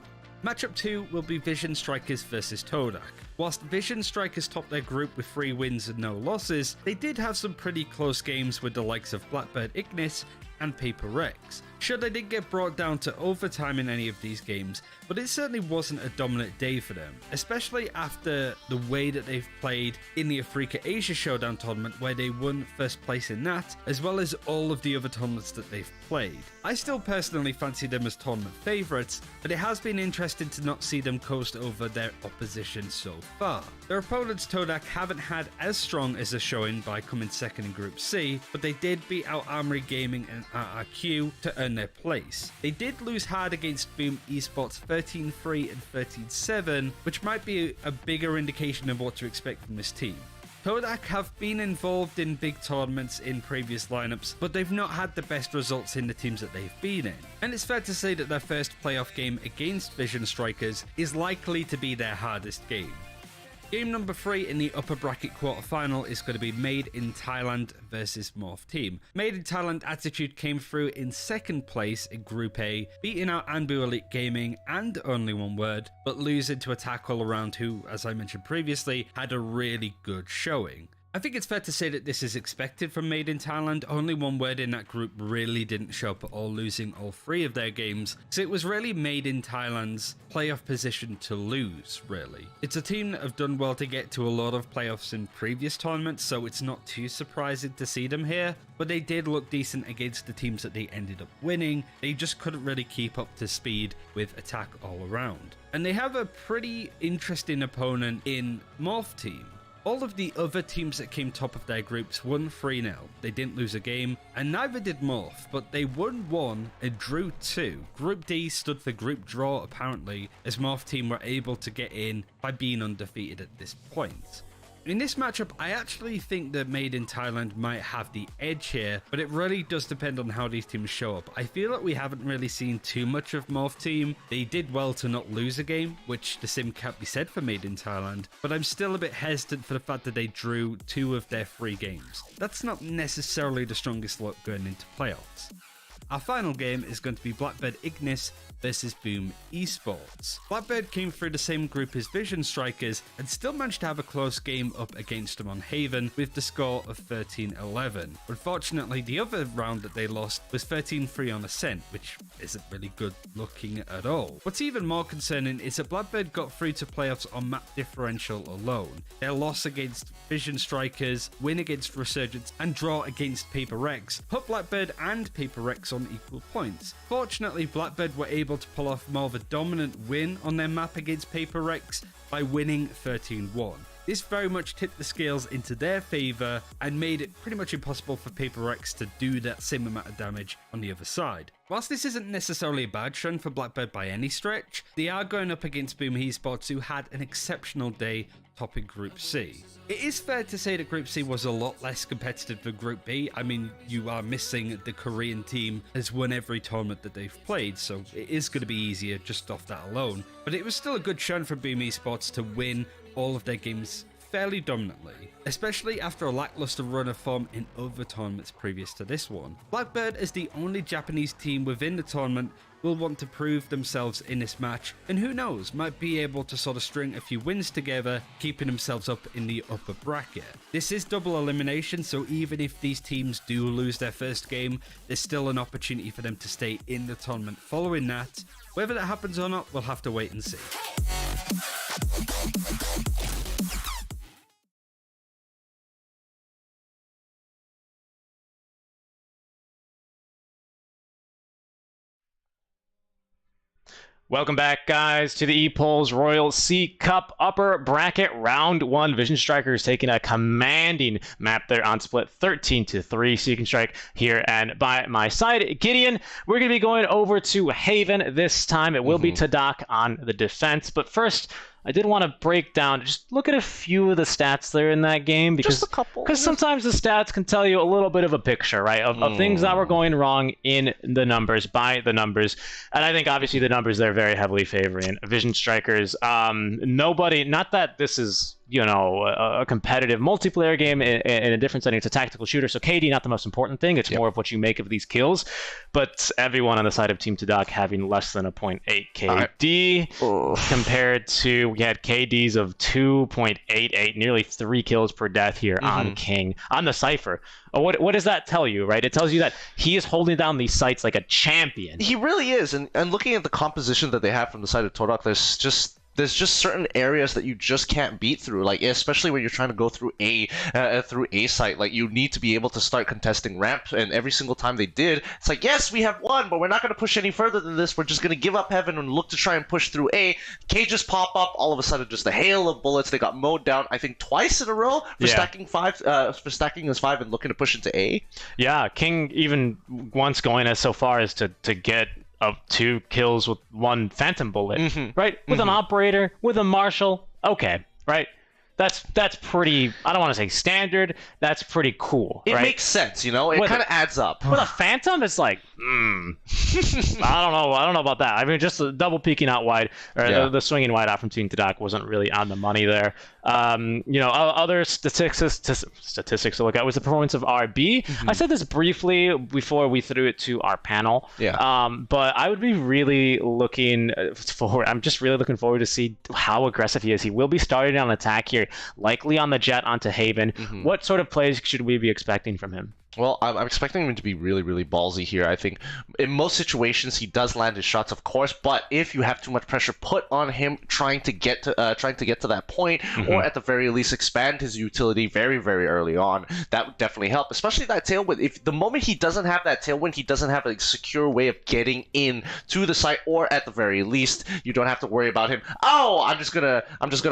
Matchup 2 will be Vision Strikers versus Todak. Whilst Vision Strikers topped their group with 3 wins and no losses, they did have some pretty close games with the likes of Blackbird Ignis and Paper Rex. Sure, they did get brought down to overtime in any of these games, but it certainly wasn't a dominant day for them, especially after the way that they've played in the Africa Asia Showdown tournament, where they won first place in that, as well as all of the other tournaments that they've played. I still personally fancy them as tournament favourites, but it has been interesting to not see them coast over their opposition so far. Their opponents Todak haven't had as strong as a showing by coming second in Group C, but they did beat out Armory Gaming and RRQ to earn their place. They did lose hard against Boom Esports 13-3 and 13-7, which might be a bigger indication of what to expect from this team. Todak have been involved in big tournaments in previous lineups, but they've not had the best results in the teams that they've been in. And it's fair to say that their first playoff game against Vision Strikers is likely to be their hardest game. Game number 3 in the upper bracket quarterfinal is going to be Made in Thailand versus Morph Team. Made in Thailand Attitude came through in second place in Group A, beating out Anbu Elite Gaming and Only One Word, but losing to Attack All Around, who, as I mentioned previously, had a really good showing. I think it's fair to say that this is expected from Made in Thailand. Only one word in that group really didn't show up at all, losing all 3 of their games. So it was really Made in Thailand's playoff position to lose, really. It's a team that have done well to get to a lot of playoffs in previous tournaments, so it's not too surprising to see them here. But they did look decent against the teams that they ended up winning. They just couldn't really keep up to speed with attack all around. And they have a pretty interesting opponent in Morph Team. All of the other teams that came top of their groups won 3-0. They didn't lose a game, and neither did Morph, but they won 1 and drew 2. Group D stood for group draw apparently, as Morph Team were able to get in by being undefeated at this point. In this matchup, I actually think that Made in Thailand might have the edge here, but it really does depend on how these teams show up. I feel like we haven't really seen too much of Morph Team. They did well to not lose a game, which the same can't be said for Made in Thailand, but I'm still a bit hesitant for the fact that they drew 2 of their 3 games. That's not necessarily the strongest look going into playoffs. Our final game is going to be Blackbird Ignis versus Boom Esports. Blackbird came through the same group as Vision Strikers and still managed to have a close game up against them on Haven with the score of 13-11. Unfortunately, the other round that they lost was 13-3 on Ascent, which isn't really good looking at all. What's even more concerning is that Blackbird got through to playoffs on map differential alone. Their loss against Vision Strikers, win against Resurgence, and draw against Paper Rex put Blackbird and Paper Rex on equal points. Fortunately, Blackbird were able to pull off more of a dominant win on their map against Paper Rex by winning 13-1. This very much tipped the scales into their favour and made it pretty much impossible for Paper Rex to do that same amount of damage on the other side. Whilst this isn't necessarily a bad trend for Blackbird by any stretch, they are going up against Boom Esports, who had an exceptional day topping Group C. It is fair to say that Group C was a lot less competitive than Group B. I mean, you are missing the Korean team has won every tournament that they've played, so it is going to be easier just off that alone. But it was still a good showing for Boom Esports to win all of their games fairly dominantly, especially after a lackluster run of form in other tournaments previous to this one. Blackbird, as the only Japanese team within the tournament, will want to prove themselves in this match, and who knows, might be able to sort of string a few wins together, keeping themselves up in the upper bracket. This is double elimination, so even if these teams do lose their first game, there's still an opportunity for them to stay in the tournament following that. Whether that happens or not, we'll have to wait and see. Welcome back, guys, to the ePols Royal C Cup Upper Bracket Round 1. Vision Strikers taking a commanding map there on split 13-3. Seek and Strike here, and by my side, Gideon. We're going to be going over to Haven this time. It will be Tadak on the defense, but first, I did want to break down, just look at a few of the stats there in that game, because Just a couple. Because sometimes the stats can tell you a little bit of a picture, right, of things that were going wrong in the numbers, by the numbers. And I think obviously the numbers there very heavily favoring Vision Strikers. Nobody, not that this is, you know, a competitive multiplayer game in a different setting. It's a tactical shooter, so KD not the most important thing. It's more of what you make of these kills. But everyone on the side of Team Tadak having less than a 0.8 KD compared to, we had KDs of 2.88, nearly 3 kills per death here on King, on the Cypher. What does that tell you, right? It tells you that he is holding down these sites like a champion. He really is, and looking at the composition that they have from the side of Todak, there's just certain areas that you just can't beat through, like especially when you're trying to go through a site. Like, you need to be able to start contesting ramp, and every single time they did, it's like, yes, we have won, but we're not going to push any further than this. We're just going to give up heaven and look to try and push through A. K just pop up, all of a sudden just a hail of bullets. They got mowed down, I think, twice in a row for stacking as 5 and looking to push into A. Yeah, King even once going as so far as to get of 2 kills with 1 phantom bullet, right? With an operator, with a marshal. Okay, right? That's pretty, I don't want to say standard, that's pretty cool, It right? makes sense, you know? It kind of adds up. With a phantom, it's like, I don't know about that. I mean, just the double peeking out wide, or the swinging wide out from Team Tadak wasn't really on the money there. You know, other statistics to look at was the performance of RB. I said this briefly before we threw it to our panel. But I would be really looking forward. I'm just really looking forward to see how aggressive he is. He will be starting on attack here. here, likely on the jet onto Haven. What sort of plays should we be expecting from him? Well, I'm expecting him to be really, really ballsy here. I think in most situations he does land his shots, of course, but if you have too much pressure put on him trying to get to that point, or at the very least expand his utility very, very early on, that would definitely help. Especially that tailwind. If the moment he doesn't have that tailwind, he doesn't have a secure way of getting in to the site, or at the very least, you don't have to worry about him. Oh, I'm just gonna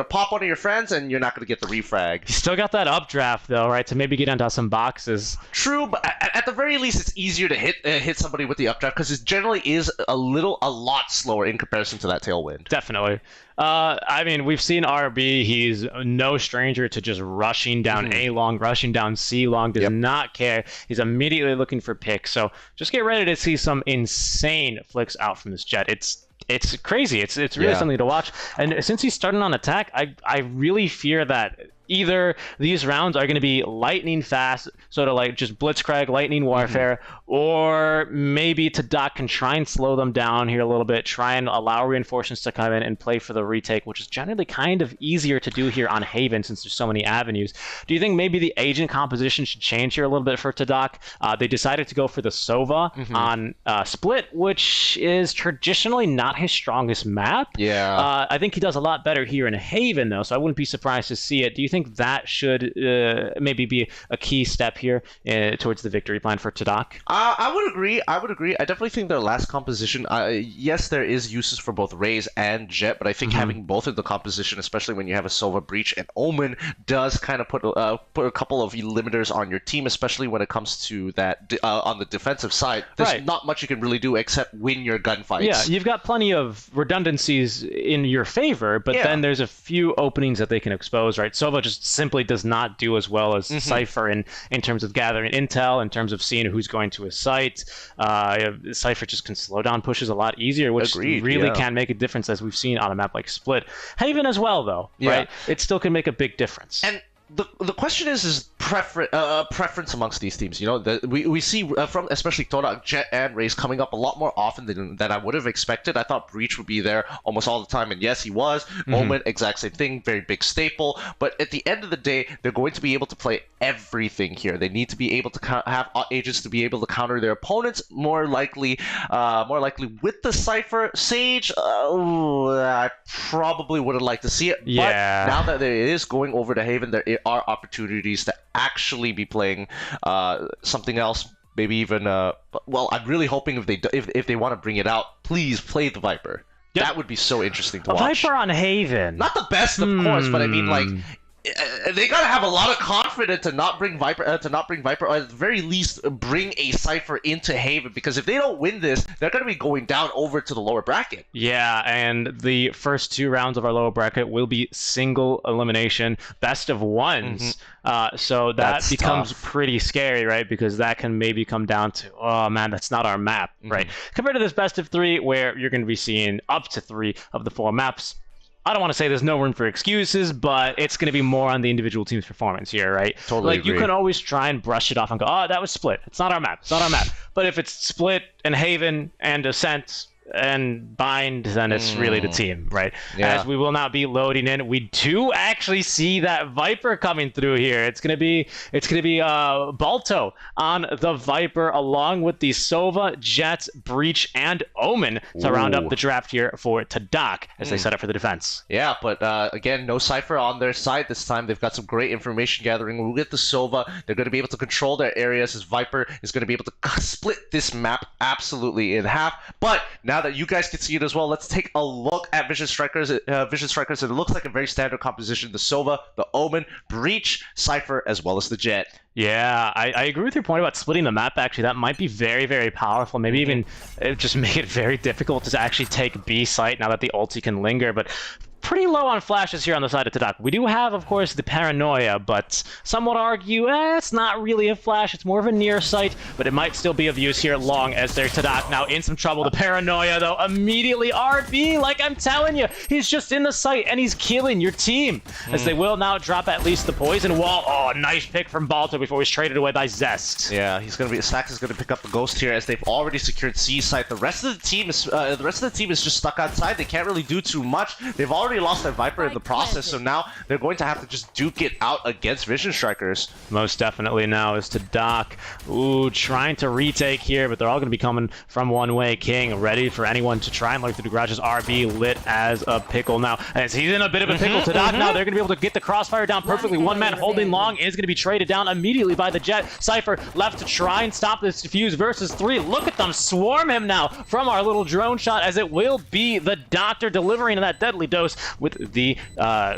pop one of your friends, and you're not gonna get the refrag. He's still got that updraft though, right? To maybe get into some boxes. True, but at the very least, it's easier to hit somebody with the updraft because it generally is a lot slower in comparison to that tailwind. Definitely. I mean, we've seen RB. He's no stranger to just rushing down A long, rushing down C long. Does not care. He's immediately looking for picks. So just get ready to see some insane flicks out from this jet. It's crazy. It's really something to watch. And since he's starting on attack, I really fear that either these rounds are going to be lightning fast, sort of like just blitzcrank, lightning warfare, or maybe Tadak can try and slow them down here a little bit, try and allow reinforcements to come in and play for the retake, which is generally kind of easier to do here on Haven since there's so many avenues. Do you think maybe the agent composition should change here a little bit for Tadak? They decided to go for the Sova on Split, which is traditionally not his strongest map. I think he does a lot better here in Haven, though, so I wouldn't be surprised to see it. Do you think that should maybe be a key step here towards the victory plan for Tadak? I would agree. I definitely think their last composition, yes, there is uses for both Raze and Jet, but I think having both in the composition, especially when you have a Sova, Breach, and Omen, does kind of put a couple of limiters on your team, especially when it comes to that on the defensive side. There's not much you can really do except win your gunfights. Yeah, you've got plenty of redundancies in your favor, but then there's a few openings that they can expose, right? Sova just simply does not do as well as Cypher in terms of gathering intel, in terms of seeing who's going to a site. Cypher just can slow down pushes a lot easier, which really can make a difference, as we've seen on a map like Split. Haven as well, though, right? It still can make a big difference. And the question is preference amongst these teams. You know, we see from especially Torak, Jet, and Raze coming up a lot more often than I would have expected. I thought Breach would be there almost all the time, and yes, he was. Omen, exact same thing, very big staple. But at the end of the day, they're going to be able to play everything here. They need to be able to have agents to be able to counter their opponents more likely with the Cypher. Sage, I probably wouldn't like to see it. But now that it is going over to Haven, there are opportunities to actually be playing something else. Maybe even well, I'm really hoping if they want to bring it out, please play the Viper. That would be so interesting to watch. Viper on Haven. Not the best, of course, but I mean, like, they gotta have a lot of confidence to not bring Viper, or at the very least bring a Cypher into Haven, because if they don't win this, they're gonna be going down over to the lower bracket. Yeah, and the first 2 rounds of our lower bracket will be single elimination, best of ones. So that becomes pretty scary, right? Because that can maybe come down to, oh man, that's not our map, right? Compared to this best of 3, where you're going to be seeing up to 3 of the 4 maps. I don't want to say there's no room for excuses, but it's going to be more on the individual team's performance here, right? Totally agree. You can always try and brush it off and go, oh, that was Split. It's not our map. It's not our map. But if it's Split and Haven and Ascent and Bind, then it's really the team, right? As we will not be loading in, we do actually see that Viper coming through here. It's gonna be Balto on the Viper, along with the Sova, Jet, Breach, and Omen to round up the draft here for Tadak as they set up for the defense. Yeah, but again, no Cypher on their side this time. They've got some great information gathering. We'll get the Sova. They're going to be able to control their areas, as Viper is going to be able to split this map absolutely in half. But now that you guys can see it as well, let's take a look at Vision Strikers. It looks like a very standard composition. The Sova, the Omen, Breach, Cypher, as well as the Jet. Yeah, I agree with your point about splitting the map, actually. That might be very, very powerful. Maybe even just make it very difficult to actually take B site now that the ulti can linger. But pretty low on flashes here on the side of Tadak. We do have, of course, the Paranoia, but some would argue it's not really a flash. It's more of a near sight, but it might still be of use here long as their Tadak now in some trouble. The Paranoia, though, immediately RB. Like I'm telling you, he's just in the sight and he's killing your team as they will now drop at least the poison wall. Oh, nice pick from Balto before he's traded away by Zest. Yeah, Sax is gonna pick up the Ghost here as they've already secured C site. The rest of the team is just stuck outside. They can't really do too much. They've already lost their Viper in the process, so now they're going to have to just duke it out against Vision Strikers. Most definitely now is to Doc. Ooh, trying to retake here, but they're all going to be coming from one way. King ready for anyone to try and lurk through the garages. RB lit as a pickle now. As he's in a bit of a pickle to Doc now, they're going to be able to get the crossfire down perfectly. One man holding long is going to be traded down immediately by the Jet. Cypher left to try and stop this defuse versus 3. Look at them swarm him now from our little drone shot, as it will be the Doctor delivering that deadly dose with the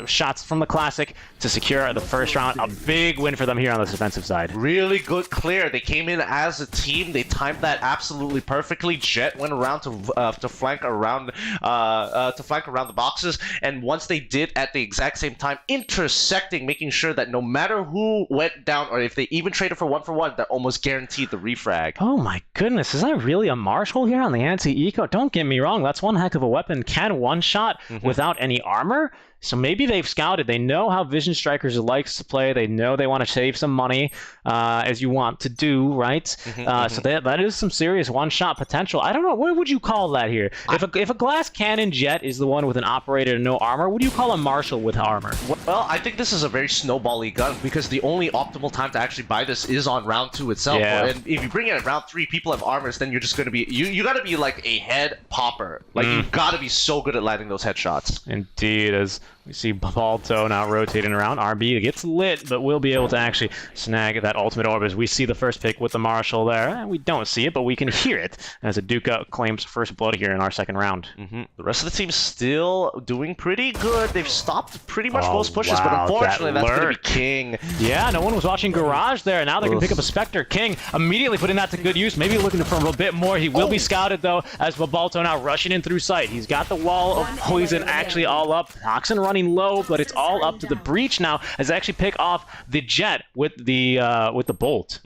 shots from the Classic to secure the first round. A big win for them here on the defensive side. Really good clear. They came in as a team. They timed that absolutely perfectly. Jet went around to flank around the boxes, and once they did at the exact same time, intersecting, making sure that no matter who went down or if they even traded for one, that almost guaranteed the refrag. Oh my goodness, is that really a Marshall here on the anti-eco? Don't get me wrong, that's one heck of a weapon. Can one-shot without any armor? So maybe they've scouted. They know how Vision Strikers likes to play. They know they want to save some money, as you want to do, right? So that is some serious one-shot potential. I don't know. What would you call that here? If a glass cannon Jet is the one with an operator and no armor, what do you call a Marshall with armor? Well, I think this is a very snowbally gun because the only optimal time to actually buy this is on round 2 itself. Yeah. And if you bring it at round 3, people have armors, then you're just going to be... You got to be like a head popper. Like, you got to be so good at landing those headshots. Indeed, as we see Balto now rotating around. RB gets lit, but we'll be able to actually snag that ultimate orb as we see the first pick with the Marshall there. We don't see it, but we can hear it as Aduka claims first blood here in our second round. The rest of the team's still doing pretty good. They've stopped pretty much most pushes, but unfortunately that's going to be King. Yeah, no one was watching Garage there. Now they can pick up a Spectre. King immediately putting that to good use, maybe looking for a bit more. He will be scouted though, as Balto now rushing in through sight. He's got the wall of poison actually all up. Toxin running low, but it's all up to the breach now as they actually pick off the Jet with the bolt.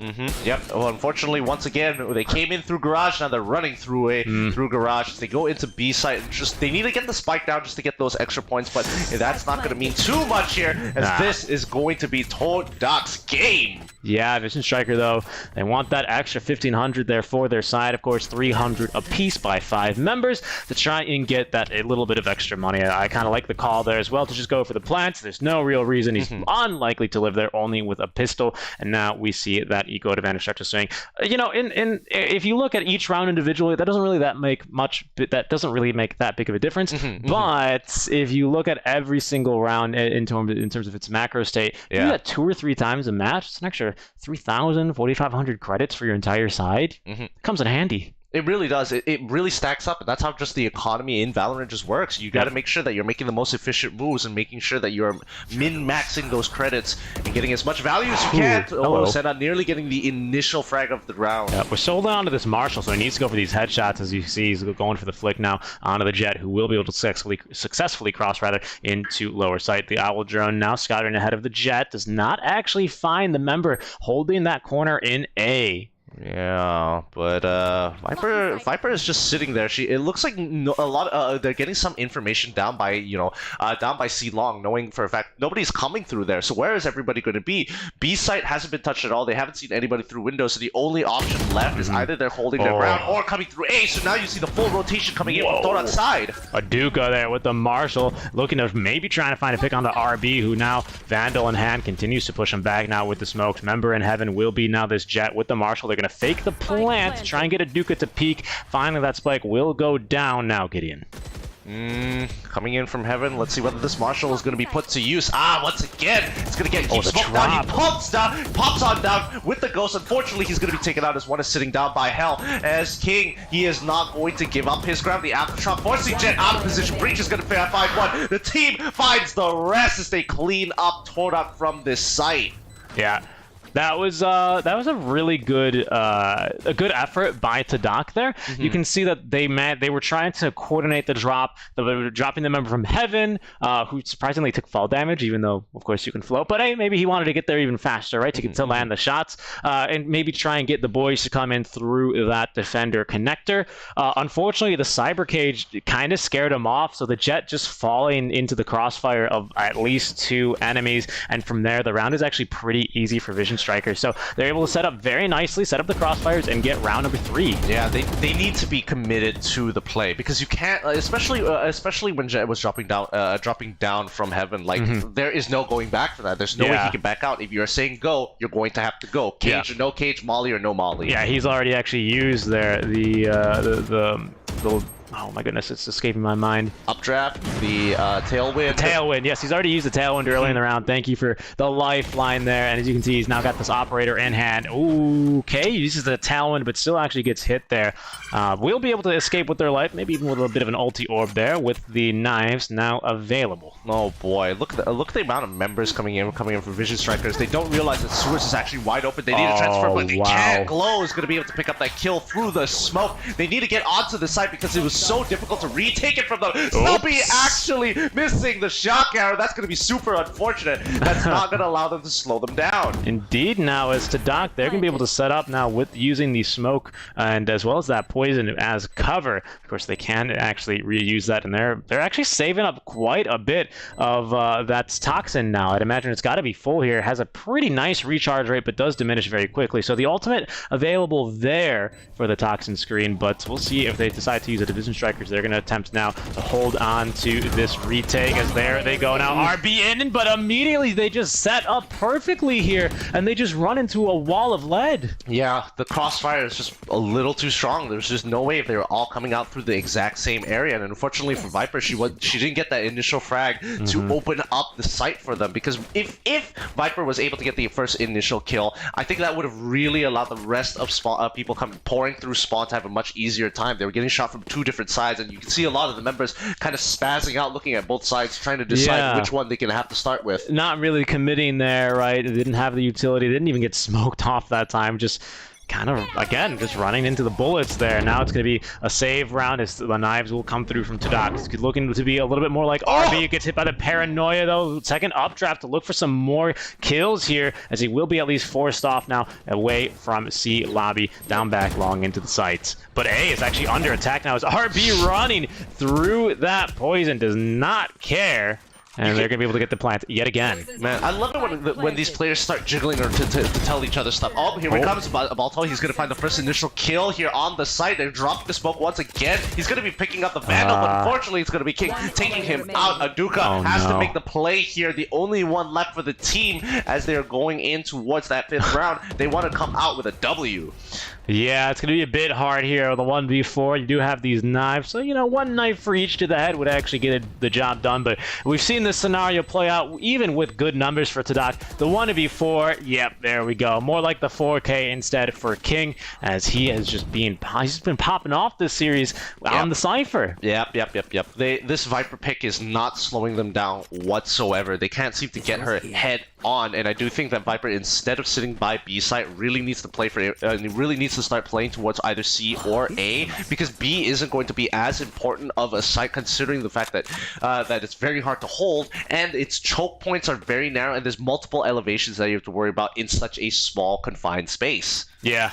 Yep. Well, unfortunately, once again, they came in through Garage. Now they're running through through Garage. They go into B site and they need to get the spike down just to get those extra points. But that's not going to mean too much here, as this is going to be Doc's game. Yeah, Vision Striker though, they want that extra 1,500 there for their side. Of course, 300 apiece by 5 members to try and get that a little bit of extra money. I kind of like the call there as well to just go for the plants. There's no real reason. He's unlikely to live there only with a pistol. And now we see that eco advantage start to swing. You know, if you look at each round individually, that doesn't really make that big of a difference. But if you look at every single round in terms of its macro state, you do that 2 or 3 times a match. It's an extra 3,000, 4,500 credits for your entire side. It comes in handy. It really does. It really stacks up, and that's how just the economy in Valorant just works. You got to make sure that you're making the most efficient moves and making sure that you're min-maxing those credits and getting as much value as you can. Senna nearly getting the initial frag of the round. We're sold on to this Marshall, so he needs to go for these headshots. As you see, he's going for the flick now onto the Jet, who will be able to successfully cross into lower sight. The Owl drone now scattering ahead of the Jet does not actually find the member holding that corner in A. Yeah, but Viper is just sitting there. It looks like they're getting some information down by C Long, knowing for a fact nobody's coming through there. So where is everybody going to be? B site hasn't been touched at all. They haven't seen anybody through windows. So the only option left is either they're holding their ground or coming through A. So now you see the full rotation coming in from Thorak's side. Aduka there with the Marshall, looking to maybe trying to find a pick on the RB, who now Vandal in hand continues to push him back now with the smokes. Member in heaven will be now this Jet with the Marshall. They're going to fake the plant, try and get Aduka to peek. Finally, that spike will go down now, Gideon. Coming in from heaven. Let's see whether this Marshall is going to be put to use. Once again, it's going to get smoked down. He pops on down with the ghost. Unfortunately, he's going to be taken out as one is sitting down by Hell. As King, he is not going to give up his ground. The aftershock forcing Jet out of position. Breach is going to find one. The team finds the rest as they clean up Thorak from this site. Yeah. That was a really good effort by Tadak there. You can see that they were trying to coordinate the drop. They were dropping the member from heaven, who surprisingly took fall damage, even though of course you can float. But hey, maybe he wanted to get there even faster, right? To land the shots, and maybe try and get the boys to come in through that defender connector. Unfortunately, the cyber cage kind of scared him off, so the Jet just falling into the crossfire of at least 2 enemies, and from there the round is actually pretty easy for Vision Strikers. So they're able to set up very nicely, set up the crossfires, and get round number 3. Yeah, they need to be committed to the play because you can't, especially when Jet was dropping down from heaven. Like there is no going back for that. There's no way he can back out. If you're saying go, you're going to have to go. Cage or no cage, molly or no molly. Yeah, he's already actually used the oh my goodness, it's escaping my mind. Updraft, the tailwind. The tailwind, yes, he's already used the tailwind early in the round. Thank you for the lifeline there. And as you can see, he's now got this operator in hand. Okay, he uses the tailwind, but still actually gets hit there. We'll be able to escape with their life, maybe even with a bit of an ulti orb there, with the knives now available. Oh boy, look at the amount of members coming in for Vision Strikers. They don't realize that Sewers is actually wide open. They need a transfer, but they can't. Glow is going to be able to pick up that kill through the smoke. They need to get onto the site because it was so difficult to retake it from them. Snubby actually missing the shock arrow. That's going to be super unfortunate. That's not going to allow them to slow them down. Indeed, now as to Doc, they're going to be able to set up now with using the smoke and as well as that poison as cover. Of course, they can actually reuse that, and they're actually saving up quite a bit of that toxin now. I'd imagine it's got to be full here. It has a pretty nice recharge rate, but does diminish very quickly. So the ultimate available there for the toxin screen, but we'll see if they decide to use a Division Strikers. They're going to attempt now to hold on to this retake as there they go now. RB in, but immediately they just set up perfectly here, and they just run into a wall of lead. Yeah, the crossfire is just a little too strong. There's just no way if they were all coming out through the exact same area. And unfortunately for Viper, she didn't get that initial frag to open up the site for them. Because if Viper was able to get the first initial kill, I think that would have really allowed the rest of people pouring through spawn to have a much easier time. They were getting shot from 2 different sides, and you can see a lot of the members kind of spazzing out, looking at both sides, trying to decide which one they can have to start with. Not really committing there, right? They didn't have the utility. They didn't even get smoked off that time. Just kind of, again, just running into the bullets there. Now it's going to be a save round as the knives will come through from Tadak. It's looking to be a little bit more like RB. Gets hit by the paranoia, though. Second updraft to look for some more kills here, as he will be at least forced off now away from C lobby, down back long into the sites. But A is actually under attack now as RB running through that poison, does not care. And they're going to be able to get the plant yet again. Man, I love it when these players start jiggling or to tell each other stuff. Oh, here he comes, Balto. He's going to find the first initial kill here on the site. They're dropping the smoke once again. He's going to be picking up the Vandal, but unfortunately, it's going to be taking him out. Aduka has to make the play here. The only one left for the team as they're going in towards that 5th round. They want to come out with a W. Yeah, it's going to be a bit hard here. The 1v4, you do have these knives. So, you know, one knife for each to the head would actually get the job done. But we've seen this scenario play out even with good numbers for Tadak. The 1v4, yep, there we go. More like the 4K instead for King, as he has just been popping off this series on the Cypher. Yep. This Viper pick is not slowing them down whatsoever. They can't seem to get her head on, and I do think that Viper, instead of sitting by B site, really needs to play for really needs to start playing towards either C or A, because B isn't going to be as important of a site considering the fact that that it's very hard to hold and its choke points are very narrow and there's multiple elevations that you have to worry about in such a small confined space. Yeah.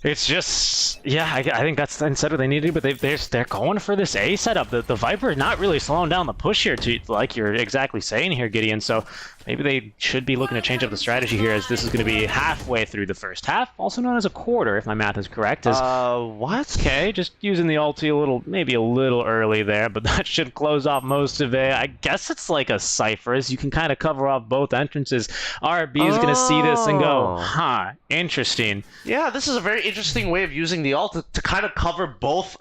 It's just, yeah, I think that's instead what they need to do, but they're going for this A setup. The Viper is not really slowing down the push here, like you're exactly saying here, Gideon. So maybe they should be looking to change up the strategy here, as this is going to be halfway through the first half, also known as a quarter, if my math is correct. What? Okay, just using the ulti maybe a little early there, but that should close off most of it. I guess it's like a Cypher, as you can kind of cover off both entrances. RB is going to see this and go, huh, interesting. Yeah, this is a very interesting way of using the ult to kind of cover both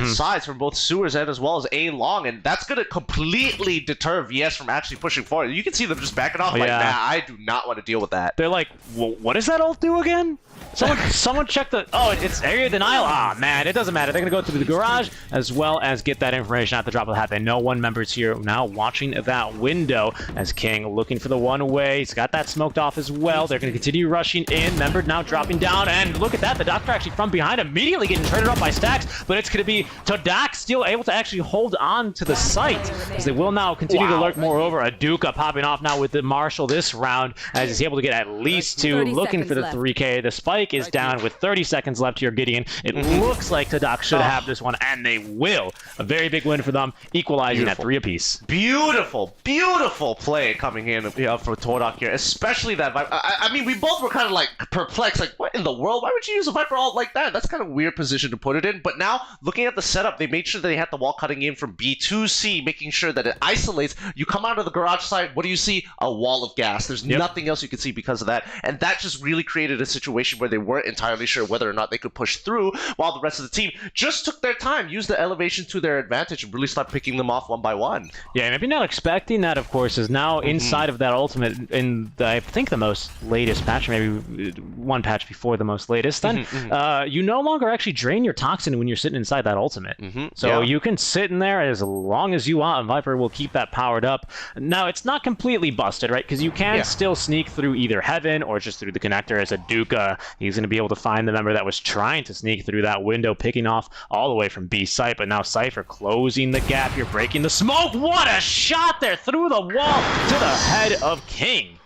sides, from both sewers and as well as A long, and that's going to completely deter VS from actually pushing forward. You can see them just backing off like, nah, I do not want to deal with that. They're like, well, what does that ult do again? Someone check the... Oh, it's area denial. Ah, man, it doesn't matter. They're going to go through the garage as well as get that information at the drop of the hat. They know one member's here now watching that window as King looking for the one-way. He's got that smoked off as well. They're going to continue rushing in. Member now dropping down, and look at that. The Doctor actually from behind immediately getting traded up by Stacks, but it's going to be Todak still able to actually hold on to the site as they will now continue to lurk. Moreover, Aduka popping off now with the Marshal this round as he's able to get at least 2, looking for the 3K. The spike spike is down with 30 seconds left here, Gideon. It looks like Tadak should have this one, and they will. A very big win for them, equalizing at 3 apiece. Beautiful, beautiful play coming in for Todak here, especially that Viper. I mean, we both were kind of like perplexed, like, what in the world? Why would you use a Viper ult like that? That's kind of a weird position to put it in. But now, looking at the setup, they made sure that they had the wall cutting in from B to C, making sure that it isolates. You come out of the garage side, what do you see? A wall of gas. There's nothing else you can see because of that. And that just really created a situation where they weren't entirely sure whether or not they could push through, while the rest of the team just took their time, used the elevation to their advantage, and really started picking them off one by one. Yeah, maybe not expecting that, of course, is now inside of that ultimate in, I think, the most latest patch, maybe one patch before the most latest, then you no longer actually drain your toxin when you're sitting inside that ultimate. So you can sit in there as long as you want, and Viper will keep that powered up. Now, it's not completely busted, right? Because you can still sneak through either Heaven or just through the connector as a Duca. He's going to be able to find the member that was trying to sneak through that window, picking off all the way from B site, but now Cypher closing the gap. You're breaking the smoke. What a shot there through the wall to the head of King.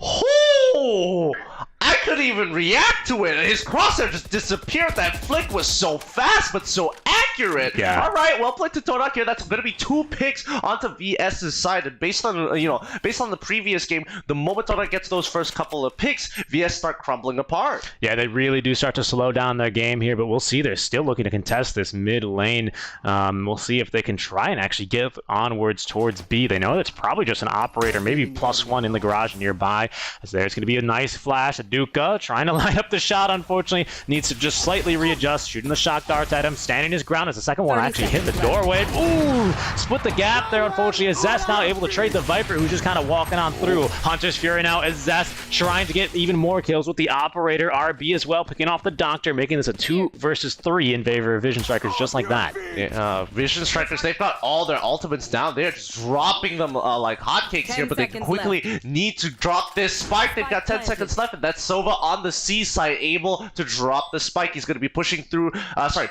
Oh, I couldn't even react to it. His crosshair just disappeared. That flick was so fast, but so accurate. Yeah. All right, well played to Todak here. That's going to be 2 picks onto VS's side. And based on, based on the previous game, the moment Todak gets those first couple of picks, VS start crumbling apart. Yeah, they really do start to slow down their game here, but we'll see. They're still looking to contest this mid lane. We'll see if they can try and actually get onwards towards B. They know it's probably just an operator, maybe +1 in the garage nearby. As there's going to be a nice flash. Duca trying to line up the shot, unfortunately. Needs to just slightly readjust, shooting the shock darts at him, standing his ground as the second one actually hit the doorway. Ooh, split the gap there, unfortunately, as Zest now able to trade the Viper, who's just kind of walking on through. Hunter's Fury now as Zest trying to get even more kills with the operator. RB as well, picking off the Doctor, making this a 2 versus 3 in favor of Vision Strikers, just like that. Yeah, Vision Strikers, they've got all their ultimates down. They're just dropping them like hotcakes here, but they quickly need to drop this spike. They've got 10 seconds left, and that's Sova on the C side, able to drop the spike. He's going to be pushing through,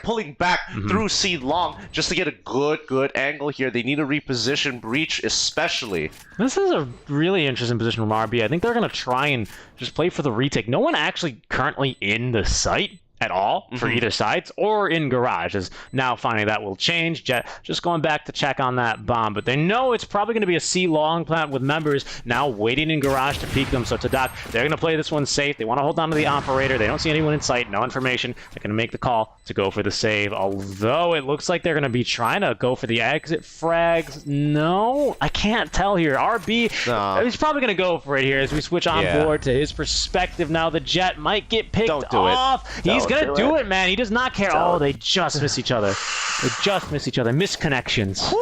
pulling back through C long just to get a good angle here. They need to reposition Breach especially. This is a really interesting position from RB. I think they're going to try and just play for the retake. No one actually currently in the site at all for either sides or in garage, as now finding that will change. Jet just going back to check on that bomb, but they know it's probably going to be a C long plant with members now waiting in garage to peek them. So Tadak, they're going to play this one safe. They want to hold on to the operator. They don't see anyone in sight, no information. They're going to make the call to go for the save, although it looks like they're going to be trying to go for the exit frags. No, I can't tell here. RB, he's probably going to go for it here as we switch on board to his perspective. Now the Jet might get picked off. He's gonna do it, man. He does not care. Oh, they just miss each other. They just miss each other. Misconnections.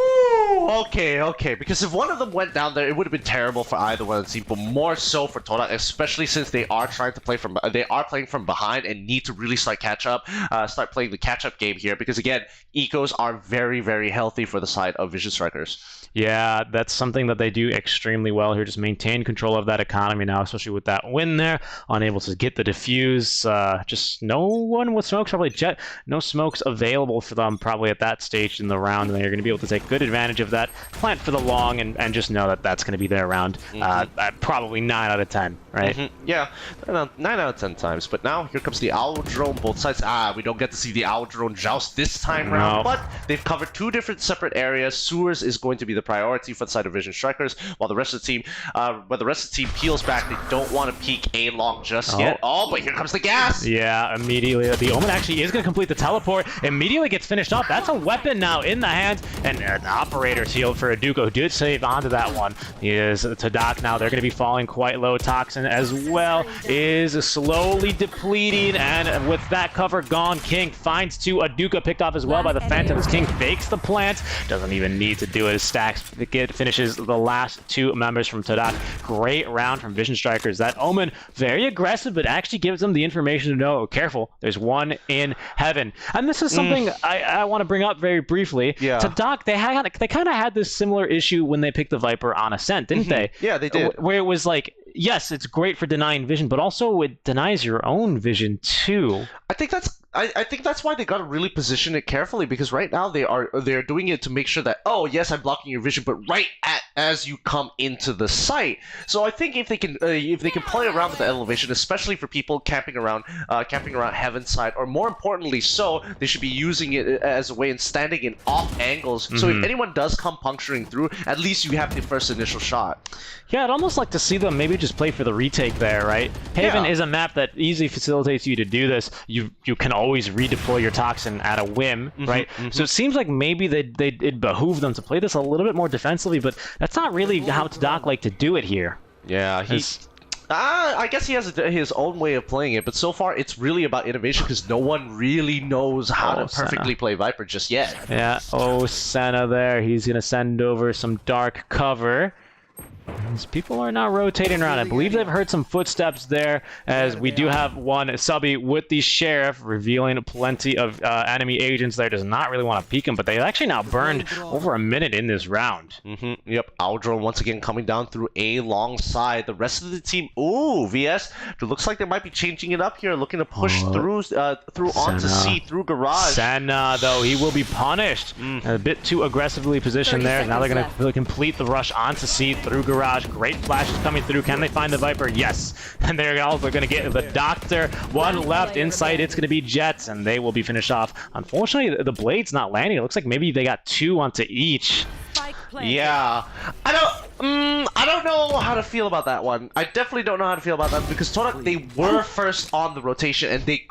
Okay. Because if one of them went down there, it would have been terrible for either one of the team, but more so for Todak, especially since they are trying to play from, they are playing from behind and need to really start playing the catch-up game here. Because again, ecos are very healthy for the side of Vision Strikers. Yeah, that's something that they do extremely well here. Just maintain control of that economy now, especially with that win there. Unable to get the defuse. Just no one with smokes. Probably Jet. No smokes available for them probably at that stage in the round. And they're going to be able to take good advantage of that. Plant for the long and just know that that's going to be their round. Probably 9 out of 10, right? Yeah, 9 out of 10 times. But now here comes the Owl Drone. Both sides. We don't get to see the Owl Drone joust this time round. But they've covered 2 different separate areas. Sewers is going to be the priority for the side of Vision Strikers, while the rest of the team, peels back. They don't want to peek A long just yet. Oh, but here comes the gas. Yeah, immediately. The Omen actually is going to complete the teleport. Immediately gets finished off. That's a weapon now in the hands, and an operator shield for Aduko who did save onto that one. He is Tadak now. They're going to be falling quite low. Toxin as well is slowly depleting, and with that cover gone, King finds 2. Aduka picked off as well by the Phantoms. King fakes the plant. Doesn't even need to do it. His stacks finishes the last 2 members from Tadak. Great round from Vision Strikers. That Omen, very aggressive, but actually gives them the information to know, oh, careful, there's one in Heaven. And this is something I want to bring up very briefly. Tadak, they kind of had this similar issue when they picked the Viper on Ascent, didn't they? Yeah, they did. Where it was like, yes, it's great for denying vision, but also it denies your own vision too. I think that's I think that's why they got to really position it carefully, because right now they're doing it to make sure that, oh yes, I'm blocking your vision, but right as you come into the site. So I think if they can play around with the elevation, especially for people camping around heaven side, or more importantly, so they should be using it as a way and standing in off angles. So if anyone does come puncturing through, at least you have the first initial shot. Yeah, I'd almost like to see them maybe just play for the retake there, right? Haven is a map that easily facilitates you to do this. You can always redeploy your Toxin at a whim, right? So it seems like maybe it behooved them to play this a little bit more defensively, but that's not really how Tadok like to do it here. Yeah, I guess he has his own way of playing it, but so far it's really about innovation, because no one really knows how to perfectly play Viper just yet. Yeah, Senna there. He's going to send over some dark cover. As people are now rotating around. I believe they've heard some footsteps there, as we do have one Subby with the Sheriff, revealing plenty of enemy agents there. Does not really want to peek him, but they've actually now burned over a minute in this round. Yep, Aldro once again coming down through A alongside the rest of the team. Ooh, VS, it looks like they might be changing it up here, looking to push through onto C, through Garage. Senna, though, he will be punished. A bit too aggressively positioned there. Now they're going to complete the rush onto C through Garage. Great flashes coming through. Can they find the Viper? Yes. And they're also going to get the Doctor. One left inside. It's going to be Jets, and they will be finished off. Unfortunately, the Blade's not landing. It looks like maybe they got 2 onto each. Yeah, I don't know how to feel about that one. I definitely don't know how to feel about that, because Todak, they were first on the rotation, and they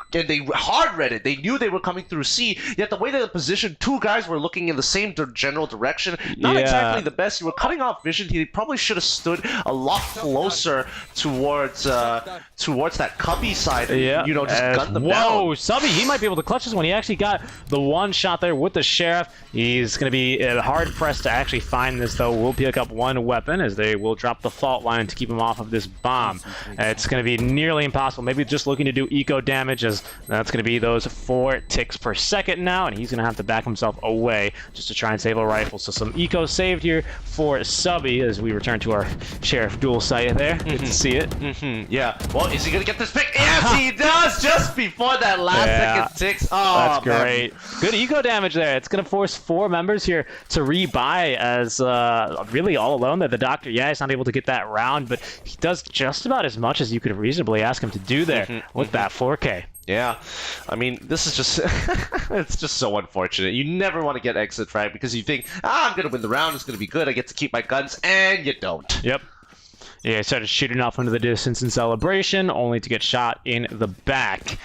hard read it. They knew they were coming through C. Yet the way they positioned, 2 guys were looking in the same general direction. Not exactly the best. You were cutting off vision. He probably should have stood a lot closer towards that cubby side. And, you know, just gun them down. Whoa, Subby, he might be able to clutch this one. He actually got the one shot there with the Sheriff. He's going to be hard pressed to actually find this, though. We'll pick up one weapon, as they will drop the fault line to keep him off of this bomb. It's going to be nearly impossible. Maybe just looking to do eco damage, as that's going to be those 4 ticks per second now, and he's going to have to back himself away just to try and save a rifle. So some eco saved here for Subby as we return to our Sheriff dual site there. Good to see it. Yeah. Well, is he going to get this pick? Yes, he does! Just before that last second ticks. Oh, that's great. Good eco damage there. It's going to force 4 members here to rebuy, as really all alone there. The Doctor, he's not able to get that round, but he does just about as much as you could reasonably ask him to do there with that 4K. Yeah, I mean, this is just, it's just so unfortunate. You never want to get exit frag, because you think, I'm going to win the round, it's going to be good, I get to keep my guns, and you don't. Yep. Yeah, started shooting off into the distance in celebration, only to get shot in the back.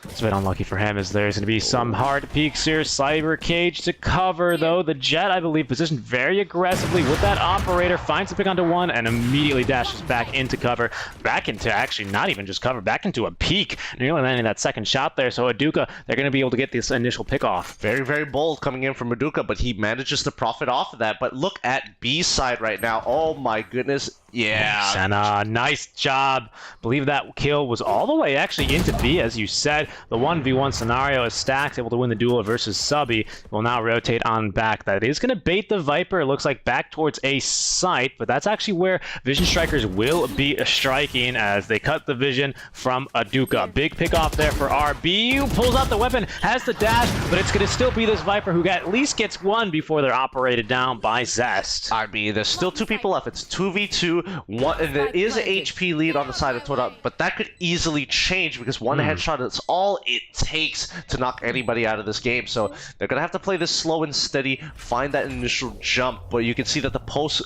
It's a bit unlucky for him, as there's going to be some hard peeks here. Cyber Cage to cover, though. The Jet, I believe, positioned very aggressively with that Operator. Finds the pick onto one and immediately dashes back into cover. Back into, actually, not even just cover, back into a peak. Nearly landing that second shot there. So Aduka, they're going to be able to get this initial pick off. Very, very bold coming in from Aduka, but he manages to profit off of that. But look at B side right now. Oh, my goodness. Yeah. Senna, nice job. Believe that kill was all the way actually into B, as you said. The 1v1 scenario is Stax able to win the duel versus Subby. Will now rotate on back. That is going to bait the Viper. It looks like back towards a site, but that's actually where Vision Strikers will be striking, as they cut the vision from Aduka. Big pick off there for RB. Pulls out the weapon, has the dash, but it's going to still be this Viper who at least gets one before they're operated down by Zest. RB, there's still 2 people left. It's 2v2. And there is an HP lead on the side of Toda, but that could easily change, because one headshot is all it takes to knock anybody out of this game. So they're gonna have to play this slow and steady, find that initial jump. But you can see that the post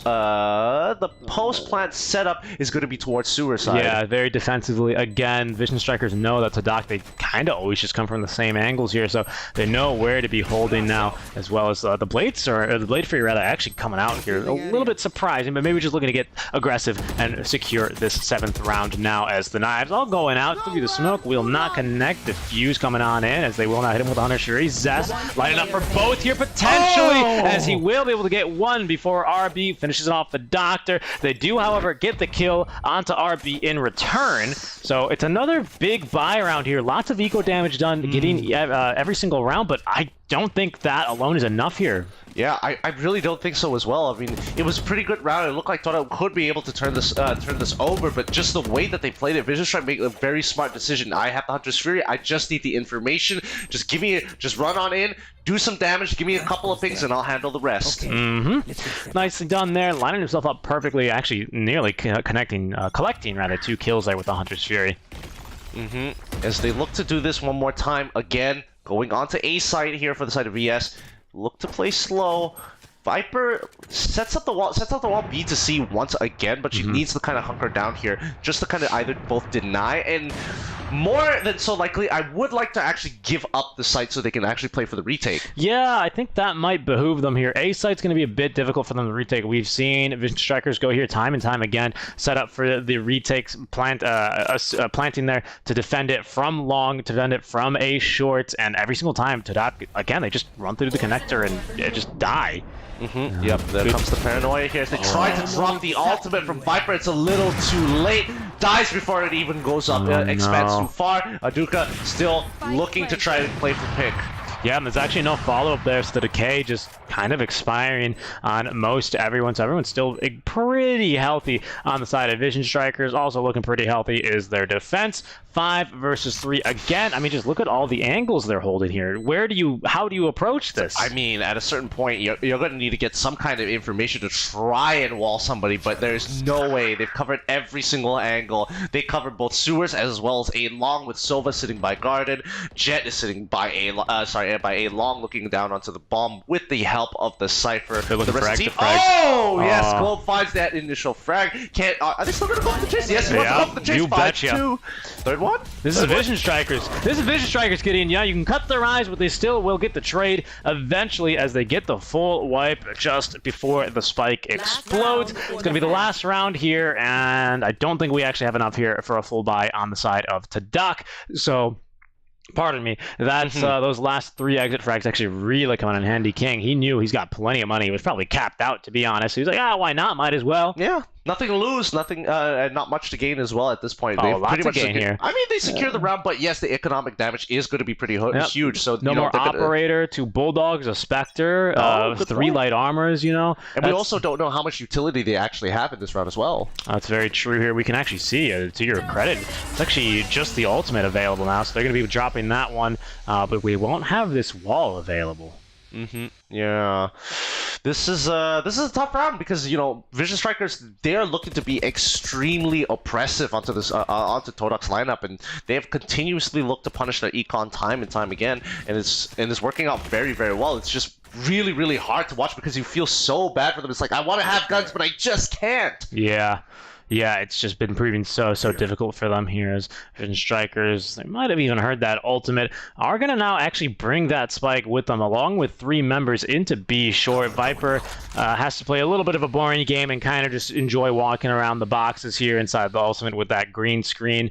plant setup is going to be towards sewer side. Yeah, very defensively. Again, Vision Strikers know that Tadok, they kind of always just come from the same angles here, so they know where to be holding now, as well as the Blades, or the Blade Fury rather, actually coming out here. A little bit surprising, but maybe just looking to get aggressive and secure this 7th round now, as the knives all going out through the smoke will not connect. The fuse coming on in, as they will not hit him with 100 Shuri. Zest lining up for both here potentially, as he will be able to get one before RB finishes off the Doctor. They do, however, get the kill onto RB in return, so it's another big buy around here. Lots of eco damage done, getting every single round, but I don't think that alone is enough here. Yeah, I really don't think so as well. I mean, it was a pretty good round. It looked like Toto could be able to turn this over, but just the way that they played it, Vision Strike made a very smart decision. I have the Hunter's Fury. I just need the information. Just run on in, do some damage, give me a couple of things, and I'll handle the rest. Nicely done there, lining himself up perfectly. Actually, nearly collecting 2 kills there with the Hunter's Fury. As they look to do this one more time, again, going on to A side here for the side of VS. Look to play slow. Viper sets up the wall B to C once again, but she needs to kind of hunker down here just to kind of either both deny, and more than so likely, I would like to actually give up the site so they can actually play for the retake. Yeah, I think that might behoove them here. A site's going to be a bit difficult for them to retake. We've seen Vision Strikers go here time and time again, set up for the retakes, planting there to defend it from long, to defend it from A short, and every single time to that, again, they just run through the connector and just die. Yep, there comes the paranoia here. As they try to drop the ultimate from Viper, it's a little too late. Dies before it even goes up, expands too far. Aduka still looking to try to play for pick. Yeah, and there's actually no follow-up there, so the decay just kind of expiring on most everyone. So everyone's still pretty healthy on the side of Vision Strikers. Also looking pretty healthy is their defense. 5 versus 3 again. I mean, just look at all the angles they're holding here. How do you approach this? I mean, at a certain point, you're going to need to get some kind of information to try and wall somebody, but there's no way. They've covered every single angle. They covered both sewers as well as A long, with Sova sitting by Garden. Jet is sitting by A long, looking down onto the bomb with the help of the Cypher. The rest of the team. Oh, yes, Globe finds that initial frag. Are they still going to go for the chase? Yes, they want to go for the chase. You betcha. 5-2. Third one? This is Vision Strikers. This is Vision Strikers, Gideon. Yeah, you can cut their eyes, but they still will get the trade eventually as they get the full wipe just before the spike explodes. It's going to be the last round here, and I don't think we actually have enough here for a full buy on the side of Tadak. So, pardon me, that's those last 3 exit frags actually really coming in handy. King, he knew he's got plenty of money. He was probably capped out, to be honest. He was like, why not? Might as well. Yeah. Nothing to lose, nothing, not much to gain as well at this point. They've pretty much gain here. I mean, they secure the round, but yes, the economic damage is going to be pretty huge. So no more Operator, 2 Bulldogs, a Spectre, 3 light armors, And we also don't know how much utility they actually have in this round as well. That's very true here. We can actually see, to your credit, it's actually just the ultimate available now, so they're going to be dropping that one, but we won't have this wall available. Yeah, this is a tough round because Vision Strikers, they're looking to be extremely oppressive onto onto Todak's lineup, and they have continuously looked to punish their econ time and time again, and it's working out very, very well. It's just really, really hard to watch because you feel so bad for them. It's like, I want to have guns, but I just can't. Yeah, it's just been proving so difficult for them here as Vision Strikers. They might have even heard that ultimate. Are going to now actually bring that spike with them along with 3 members into B short. Viper has to play a little bit of a boring game and kind of just enjoy walking around the boxes here inside the ultimate with that green screen.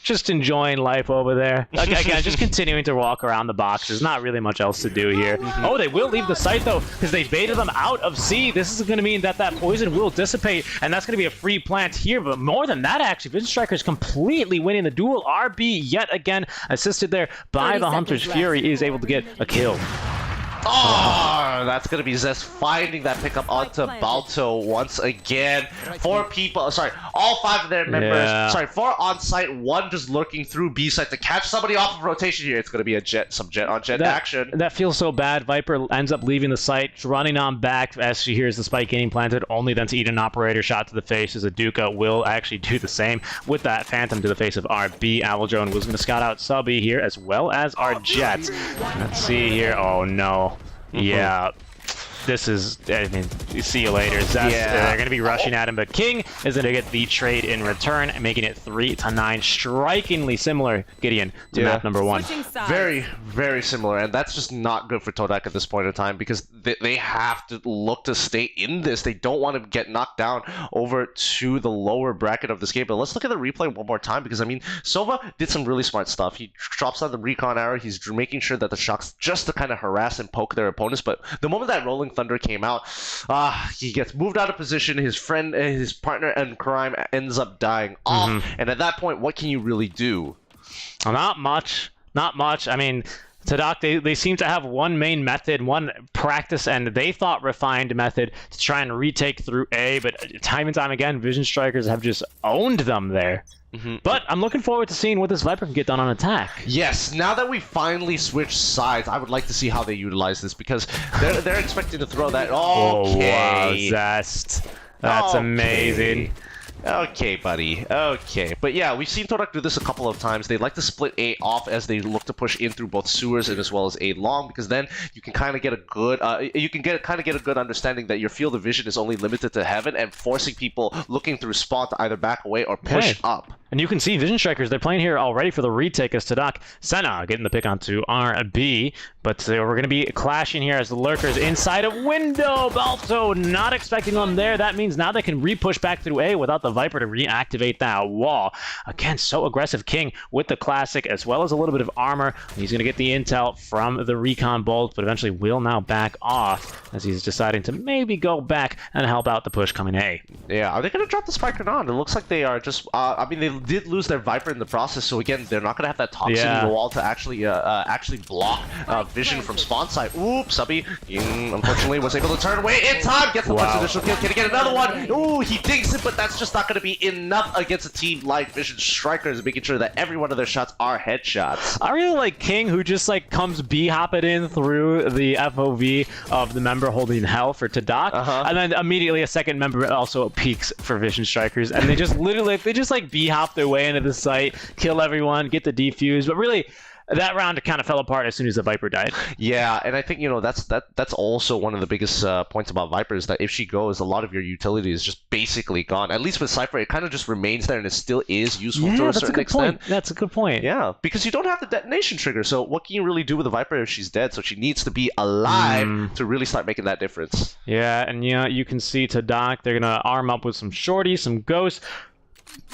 Just enjoying life over there. Again, just continuing to walk around the boxes. Not really much else to do here. Oh, they will leave the site though because they baited them out of C. This is going to mean that poison will dissipate, and that's going to be a free plant here. But more than that, actually, Vision Strikers completely winning the duel. RB yet again assisted there by the Hunter's Fury is able to get a kill. Oh, that's going to be Zest finding that pickup onto Balto once again. 4 people, all 5 of their members, 4 on site, 1 just lurking through B site to catch somebody off of rotation here. It's going to be some jet on jet action. That feels so bad. Viper ends up leaving the site, running on back as she hears the spike getting planted, only then to eat an operator shot to the face as Aduka will actually do the same with that Phantom to the face of RB. Avaldrone was going to scout out Subby here as well as our Jets. Let's see here. Oh no. Yeah, this is, see you later. Zest, they're going to be rushing at him, but King is going to get the trade in return, making it 3-9. Strikingly similar, Gideon, to map number 1. Very, very similar, and that's just not good for Todak at this point in time because they have to look to stay in this. They don't want to get knocked down over to the lower bracket of this game. But let's look at the replay one more time because, Sova did some really smart stuff. He drops on the recon arrow. He's making sure that the shots just to kind of harass and poke their opponents. But the moment that Rolling Thunder came out, he gets moved out of position. His friend, his partner in crime ends up dying off. And at that point, what can you really do? Not much. Tadak, they seem to have one main method, one practice, and they thought refined method to try and retake through A, but time and time again, Vision Strikers have just owned them there. But I'm looking forward to seeing what this Viper can get done on attack. Yes, now that we finally switched sides, I would like to see how they utilize this, because they're expecting to throw that. Okay. Oh, wow, Zest. That's amazing. Okay, buddy. Okay. But yeah, we've seen Todak do this a couple of times. They like to split A off as they look to push in through both sewers and as well as A long, because then you can kind of get a good get a good understanding that your field of vision is only limited to heaven, and forcing people looking through spawn to either back away or push up. And you can see Vision Strikers, they're playing here already for the retake as Tadak. Senna getting the pick onto RB, but we're going to be clashing here as the Lurkers inside of window. Balto not expecting them there. That means now they can re-push back through A without the Viper to reactivate that wall. Again, so aggressive King with the classic as well as a little bit of armor. He's going to get the intel from the recon bolt, but eventually will now back off as he's deciding to maybe go back and help out the push coming A. Yeah, are they going to drop the spike or not? It looks like they are just, I mean, they did lose their Viper in the process, so again, they're not going to have that toxin in the wall to actually block vision from spawn side. Oops, Subby, unfortunately, was able to turn away in time, gets the first initial kill. Can he get another one? Ooh, he digs it, but that's just not going to be enough against a team like Vision Strikers, making sure that every one of their shots are headshots. I really like King, who just like comes B-hopping in through the FOV of the member holding hell for Tadak, and then immediately a second member also peeks for Vision Strikers, and they just literally, they just like B-hop their way into the site, kill everyone, get the defuse, but really, that round kind of fell apart as soon as the Viper died. Yeah, and I think, you know, that's also one of the biggest points about Viper is that if she goes, a lot of your utility is just basically gone. At least with Cypher, it kind of just remains there and it still is useful to a certain extent. That's a good point. Yeah, because you don't have the detonation trigger, so what can you really do with the Viper if she's dead? So she needs to be alive to really start making that difference. Yeah, and yeah, you can see Tadak, they're going to arm up with some shorties, some ghosts.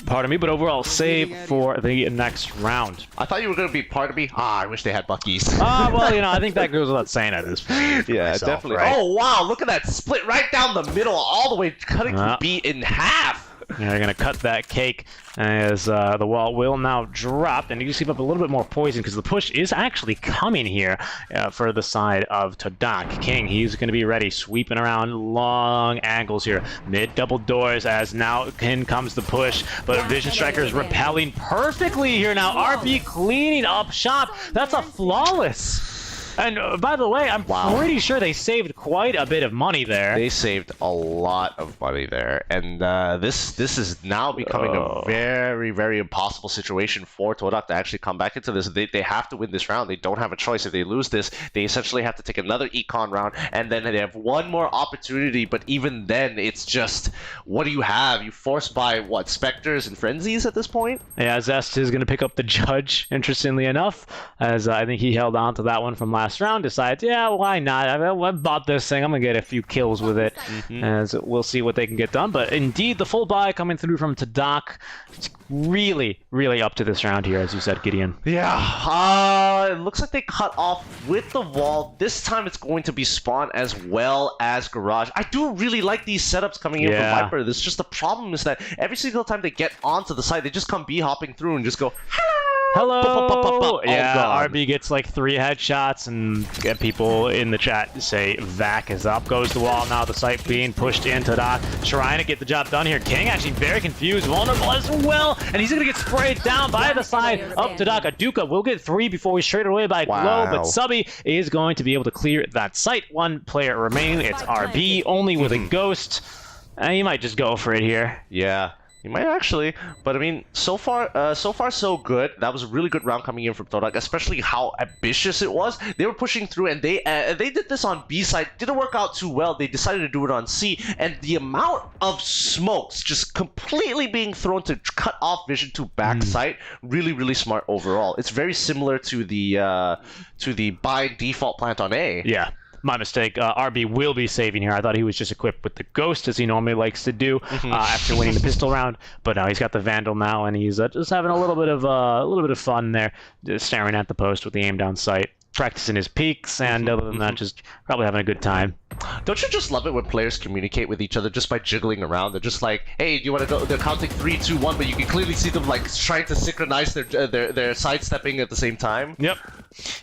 Pardon me, but overall save for the next round. I thought you were going to be pardon me. I wish they had Buckies. Well, you know, I think that goes without saying at this point. Yeah, myself, definitely. Right? Oh, wow, look at that split right down the middle, all the way cutting the B in half. Yeah, they're going to cut that cake as the wall will now drop, and you can see up a little bit more poison because the push is actually coming here for the side of Tadak. King, he's going to be ready, sweeping around long angles here. Mid double doors as now in comes the push, but Vision Strikers repelling perfectly here now. RB cleaning up shop. That's a flawless. And by the way, I'm pretty sure they saved quite a bit of money there. They saved a lot of money there, and this is now becoming a very, very impossible situation for Todak to actually come back into this. They have to win this round. They don't have a choice. If they lose this, they essentially have to take another econ round, and then they have one more opportunity. But even then, it's just, what do you have? You forced by what, Spectres and Frenzies at this point? Yeah, Zest is going to pick up the Judge, interestingly enough, as I think he held on to that one from last round, decides, yeah, why not? I bought this thing. I'm going to get a few kills with it, as we'll see what they can get done. But indeed, the full buy coming through from Tadak. It's really, really up to this round here, as you said, Gideon. Yeah, it looks like they cut off with the wall. This time it's going to be spawn as well as garage. I do really like these setups coming in from Viper. This just the problem is that every single time they get onto the site, they just come B-hopping through and just go, hello! Yeah, RB gets like 3 headshots, and get people in the chat say Vac is up. Goes the wall now, the site being pushed into Tadak. Trying to get the job done here. King actually very confused, vulnerable as well, and he's going to get sprayed down by the side of Tadak. Aduka will get 3 before he's traded away by Glow, but Subby is going to be able to clear that site. 1 player remaining. It's RB, only with a ghost. He might just go for it here. Yeah. You might actually, but I mean, so far so good. That was a really good round coming in from Todak, especially how ambitious it was. They were pushing through, and they did this on B side. Didn't work out too well. They decided to do it on C, and the amount of smokes just completely being thrown to cut off vision to back site, really, really smart overall. It's very similar to the by default plant on A. Yeah. My mistake. RB will be saving here. I thought he was just equipped with the Ghost, as he normally likes to do after winning the pistol round. But now he's got the Vandal now, and he's just having a little bit of fun there, just staring at the post with the aim down sight. practicing his peaks, and other than that, just probably having a good time. Don't you just love it when players communicate with each other just by jiggling around? They're just like, hey, do you want to go? They're counting 3, 2, 1, but you can clearly see them like trying to synchronize their sidestepping at the same time. Yep.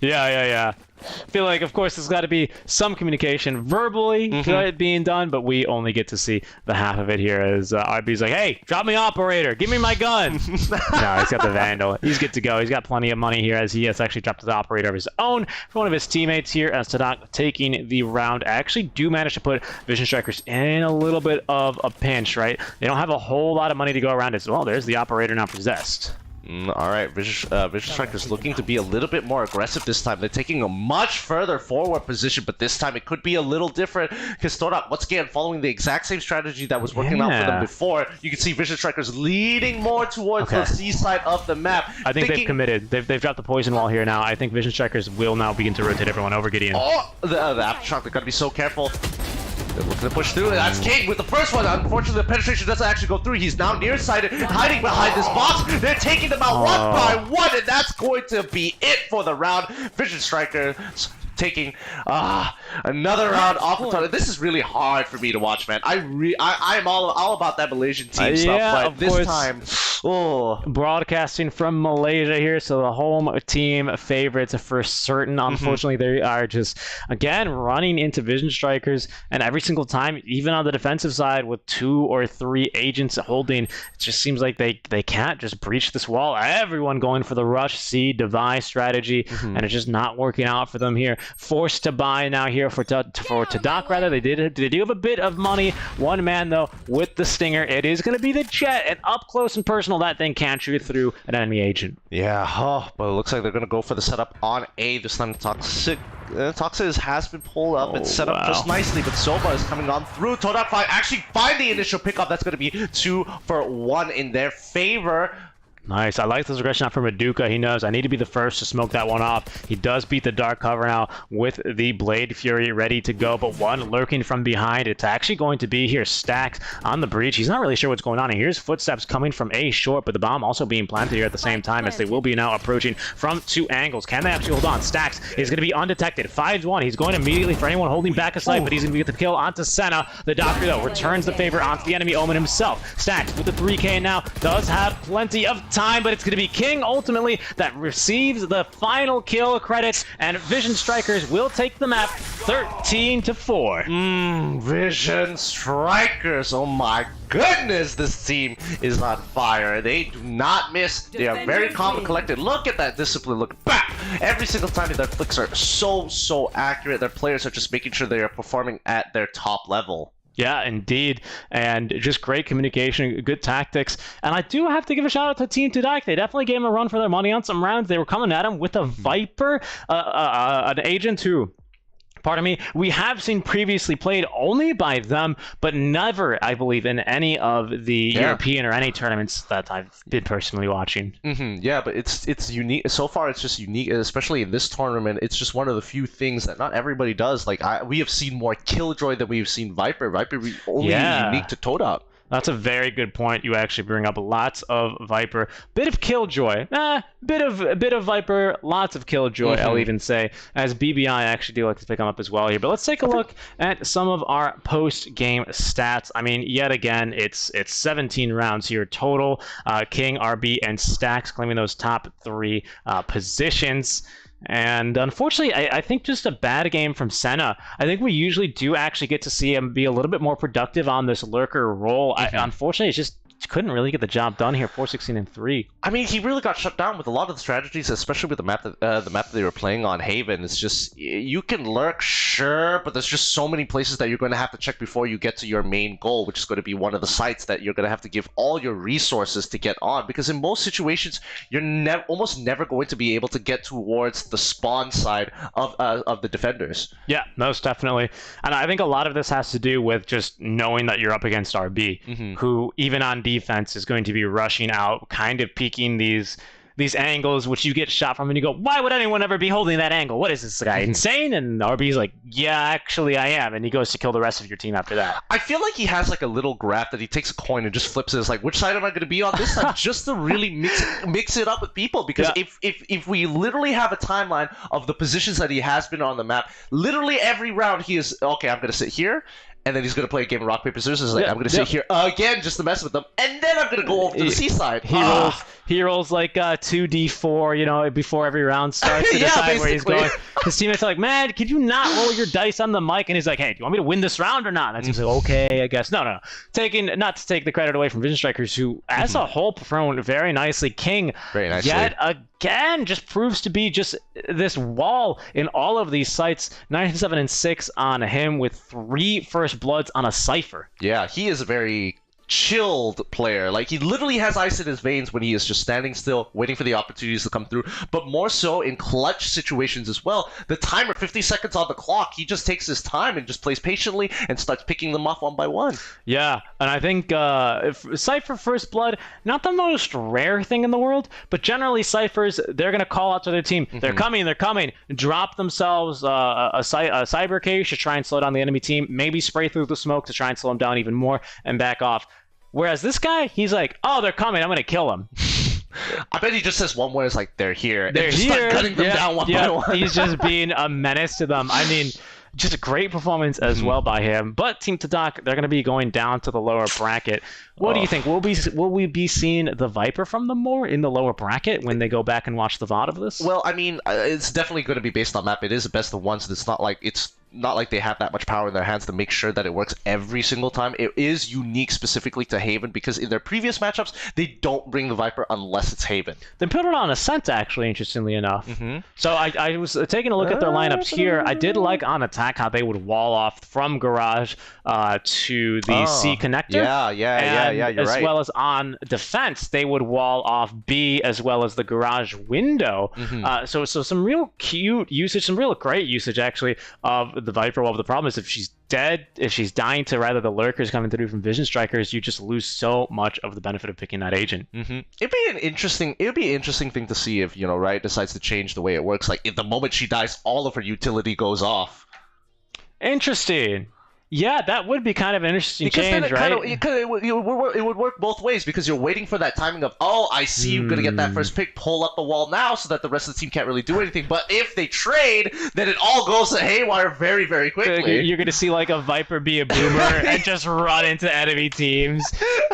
Yeah. I feel like, of course, there's got to be some communication verbally being done, but we only get to see the half of it here as RB's like, hey, drop me operator, give me my gun. No, he's got the Vandal. He's good to go. He's got plenty of money here as he has actually dropped the operator of his own for one of his teammates here as Tadak taking the round. Actually do manage to put Vision Strikers in a little bit of a pinch, right? They don't have a whole lot of money to go around as well. There's the operator now possessed. All right, Vision Strikers looking to be a little bit more aggressive this time. They're taking a much further forward position, but this time it could be a little different because Torak, once again, following the exact same strategy that was working out for them before. You can see Vision Strikers leading more towards the seaside of the map. I think they've committed. They've dropped the poison wall here now. I think Vision Strikers will now begin to rotate everyone over Gideon. Oh, the Aftershock, they're going to be so careful. They're looking to push through. That's King with the first one. Unfortunately, the penetration doesn't actually go through. He's now nearsighted, hiding behind this box. They're taking them out one by one, and that's going to be it for the round. Vision Strikers taking another round off the tunnel. This is really hard for me to watch, man. I'm all about that Malaysian team stuff, but this time, broadcasting from Malaysia here, so the home team favorites for certain. Unfortunately, they are just again running into Vision Strikers, and every single time, even on the defensive side with 2 or 3 agents holding, it just seems like they can't just breach this wall. Everyone going for the rush C device strategy, and it's just not working out for them here. Forced to buy now here for Tadak, rather. They do have a bit of money. One man though with the stinger. It is going to be the Jet, and up close and personal that thing can't shoot through an enemy agent. Yeah, but it looks like they're going to go for the setup on A this time. Toxic has been pulled up and set up just nicely, but Soba is coming on through. Todak actually find the initial pickup. That's going to be 2 for 1 in their favor. Nice. I like this aggression out from Maduka. He knows I need to be the first to smoke that one off. He does beat the dark cover now with the Blade Fury ready to go, but one lurking from behind. It's actually going to be here Stacked on the breach. He's not really sure what's going on. And here's footsteps coming from A short, but the bomb also being planted here at the same time as they will be now approaching from 2 angles. Can they actually hold on? Stacks is going to be undetected. 5-1. He's going immediately for anyone holding back a sight, but he's going to get the kill onto Senna. The Doctor, though, returns the favor onto the enemy Omen himself. Stacks with the 3K now does have plenty of time, but it's going to be King ultimately that receives the final kill credits, and Vision Strikers will take the map 13-4. Vision Strikers, oh my goodness, this team is on fire. They do not miss. They are very calm and collected. Look at that discipline. Look back. Every single time their flicks are so accurate. Their players are just making sure they are performing at their top level. Yeah, indeed. And just great communication, good tactics. And I do have to give a shout out to Team Tadak. They definitely gave him a run for their money on some rounds. They were coming at him with a Viper, an agent who... Pardon me, we have seen previously played only by them, but never, I believe, in any of the European or any tournaments that I've been personally watching. Yeah, but it's unique. So far, it's just unique, especially in this tournament. It's just one of the few things that not everybody does. Like, we have seen more Killjoy than we've seen Viper. Viper only unique to Todak. That's a very good point. You actually bring up lots of Viper, bit of Killjoy, bit of Viper, lots of Killjoy. I'll even say, as BBI actually do like to pick them up as well here. But let's take a look at some of our post-game stats. I mean, yet again, it's 17 rounds here total. King, RB, and Stacks claiming those top 3 positions. And unfortunately, I think just a bad game from Senna. I think we usually do actually get to see him be a little bit more productive on this lurker role. Unfortunately, it's just couldn't really get the job done here. 4-16-3. I mean, he really got shut down with a lot of the strategies, especially with the map that they were playing on Haven. It's just you can lurk, sure, but there's just so many places that you're going to have to check before you get to your main goal, which is going to be one of the sites that you're going to have to give all your resources to get on. Because in most situations, you're almost never going to be able to get towards the spawn side of the defenders. Yeah, most definitely. And I think a lot of this has to do with just knowing that you're up against RB, who even on defense is going to be rushing out, kind of peeking these these angles which you get shot from, and you go, why would anyone ever be holding that angle? What is this guy, insane? And RB's like, yeah, actually I am. And he goes to kill the rest of your team after that. I feel like he has like a little graph that he takes a coin and just flips it. It's like, which side am I going to be on this time? Just to really mix it up with people. Because if we literally have a timeline of the positions that he has been on the map, literally every round he is, okay, I'm going to sit here. And then he's going to play a game of rock, paper, scissors. Like, I'm going to sit here again just to mess with them. And then I'm going to go over to the seaside. He rolls like 2d4, you know, before every round starts to decide where he's going. His teammates are like, man, could you not roll your dice on the mic? And he's like, hey, do you want me to win this round or not? And he's like, okay, I guess. No. Not to take the credit away from Vision Strikers, who as a whole performed very nicely. King, very nicely. Yet again, just proves to be just this wall in all of these sites. 9-7 and 6 on him with 3 first bloods on a Cypher. Yeah, he is a very chilled player. Like, he literally has ice in his veins when he is just standing still, waiting for the opportunities to come through, but more so in clutch situations as well. The timer, 50 seconds on the clock, he just takes his time and just plays patiently and starts picking them off one by one. Yeah, and I think Cypher First Blood, not the most rare thing in the world, but generally Cyphers, they're going to call out to their team, they're coming, drop themselves a cyber cage to try and slow down the enemy team, maybe spray through the smoke to try and slow them down even more, and back off. Whereas this guy, he's like, oh, they're coming, I'm going to kill them. I bet he just says one word, it's like, they're here. They're just here. Start cutting them down one by one. He's just being a menace to them. I mean, just a great performance as well by him. But Team Tadak, they're going to be going down to the lower bracket. What do you think? Will we be seeing the Viper from them more in the lower bracket when they go back and watch the VOD of this? Well, I mean, it's definitely going to be based on map. It is the best of ones. It's not like they have that much power in their hands to make sure that it works every single time. It is unique specifically to Haven because in their previous matchups, they don't bring the Viper unless it's Haven. They put it on Ascent, actually, interestingly enough. So I was taking a look at their lineups here. I did like on attack how they would wall off from Garage to the C connector. Yeah, you're as right. As well as on defense, they would wall off B as well as the garage window. So some real cute usage, some real great usage, actually, of the Viper. Well, the problem is if she's dead, if she's dying to rather the lurkers coming through from Vision Strikers, you just lose so much of the benefit of picking that agent. It'd be an interesting thing to see if, you know, Riot decides to change the way it works. Like, if the moment she dies, all of her utility goes off. Interesting. Yeah, that would be kind of an interesting change, right? It would work both ways because you're waiting for that timing of, oh, I see you're going to get that first pick, pull up the wall now so that the rest of the team can't really do anything. But if they trade, then it all goes to haywire very, very quickly. You're going to see like a Viper be a boomer and just run into enemy teams.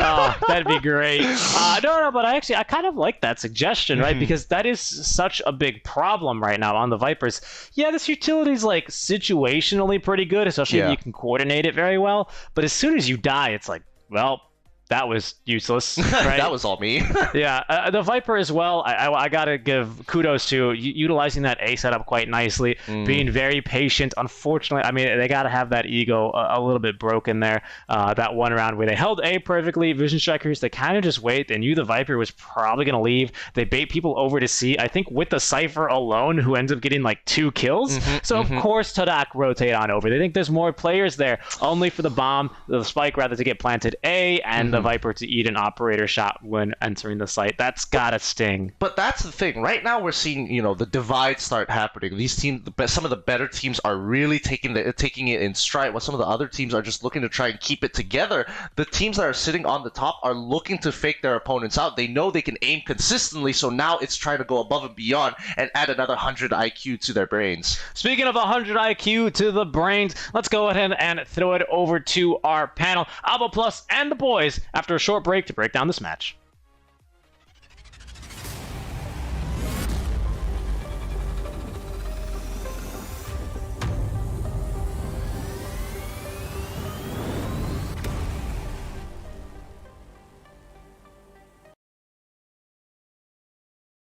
Oh, that'd be great. No, but I kind of like that suggestion, right? Because that is such a big problem right now on the Vipers. Yeah, this utility's like situationally pretty good, especially if you can coordinate it very well, but as soon as you die, it's like, well, that was useless, right? That was all me. Yeah, the Viper as well, I gotta give kudos to utilizing that A setup quite nicely, being very patient. Unfortunately, I mean, they gotta have that ego a little bit broken there. That one round where they held A perfectly, Vision Strikers, they kind of just wait. They knew the Viper was probably gonna leave. They bait people over to C, I think with the Cypher alone, who ends up getting like 2 kills. So of course Tadak rotate on over. They think there's more players there, only for the bomb, the spike rather to get planted A, and the Viper to eat an operator shot when entering the site. That's gotta sting. But that's the thing. Right now we're seeing, you know, the divide start happening. These teams, some of the better teams are really taking it in stride, while some of the other teams are just looking to try and keep it together. The teams that are sitting on the top are looking to fake their opponents out. They know they can aim consistently, so now it's trying to go above and beyond and add another 100 IQ to their brains. Speaking of 100 IQ to the brains, let's go ahead and throw it over to our panel. Alba Plus and the boys after a short break to break down this match.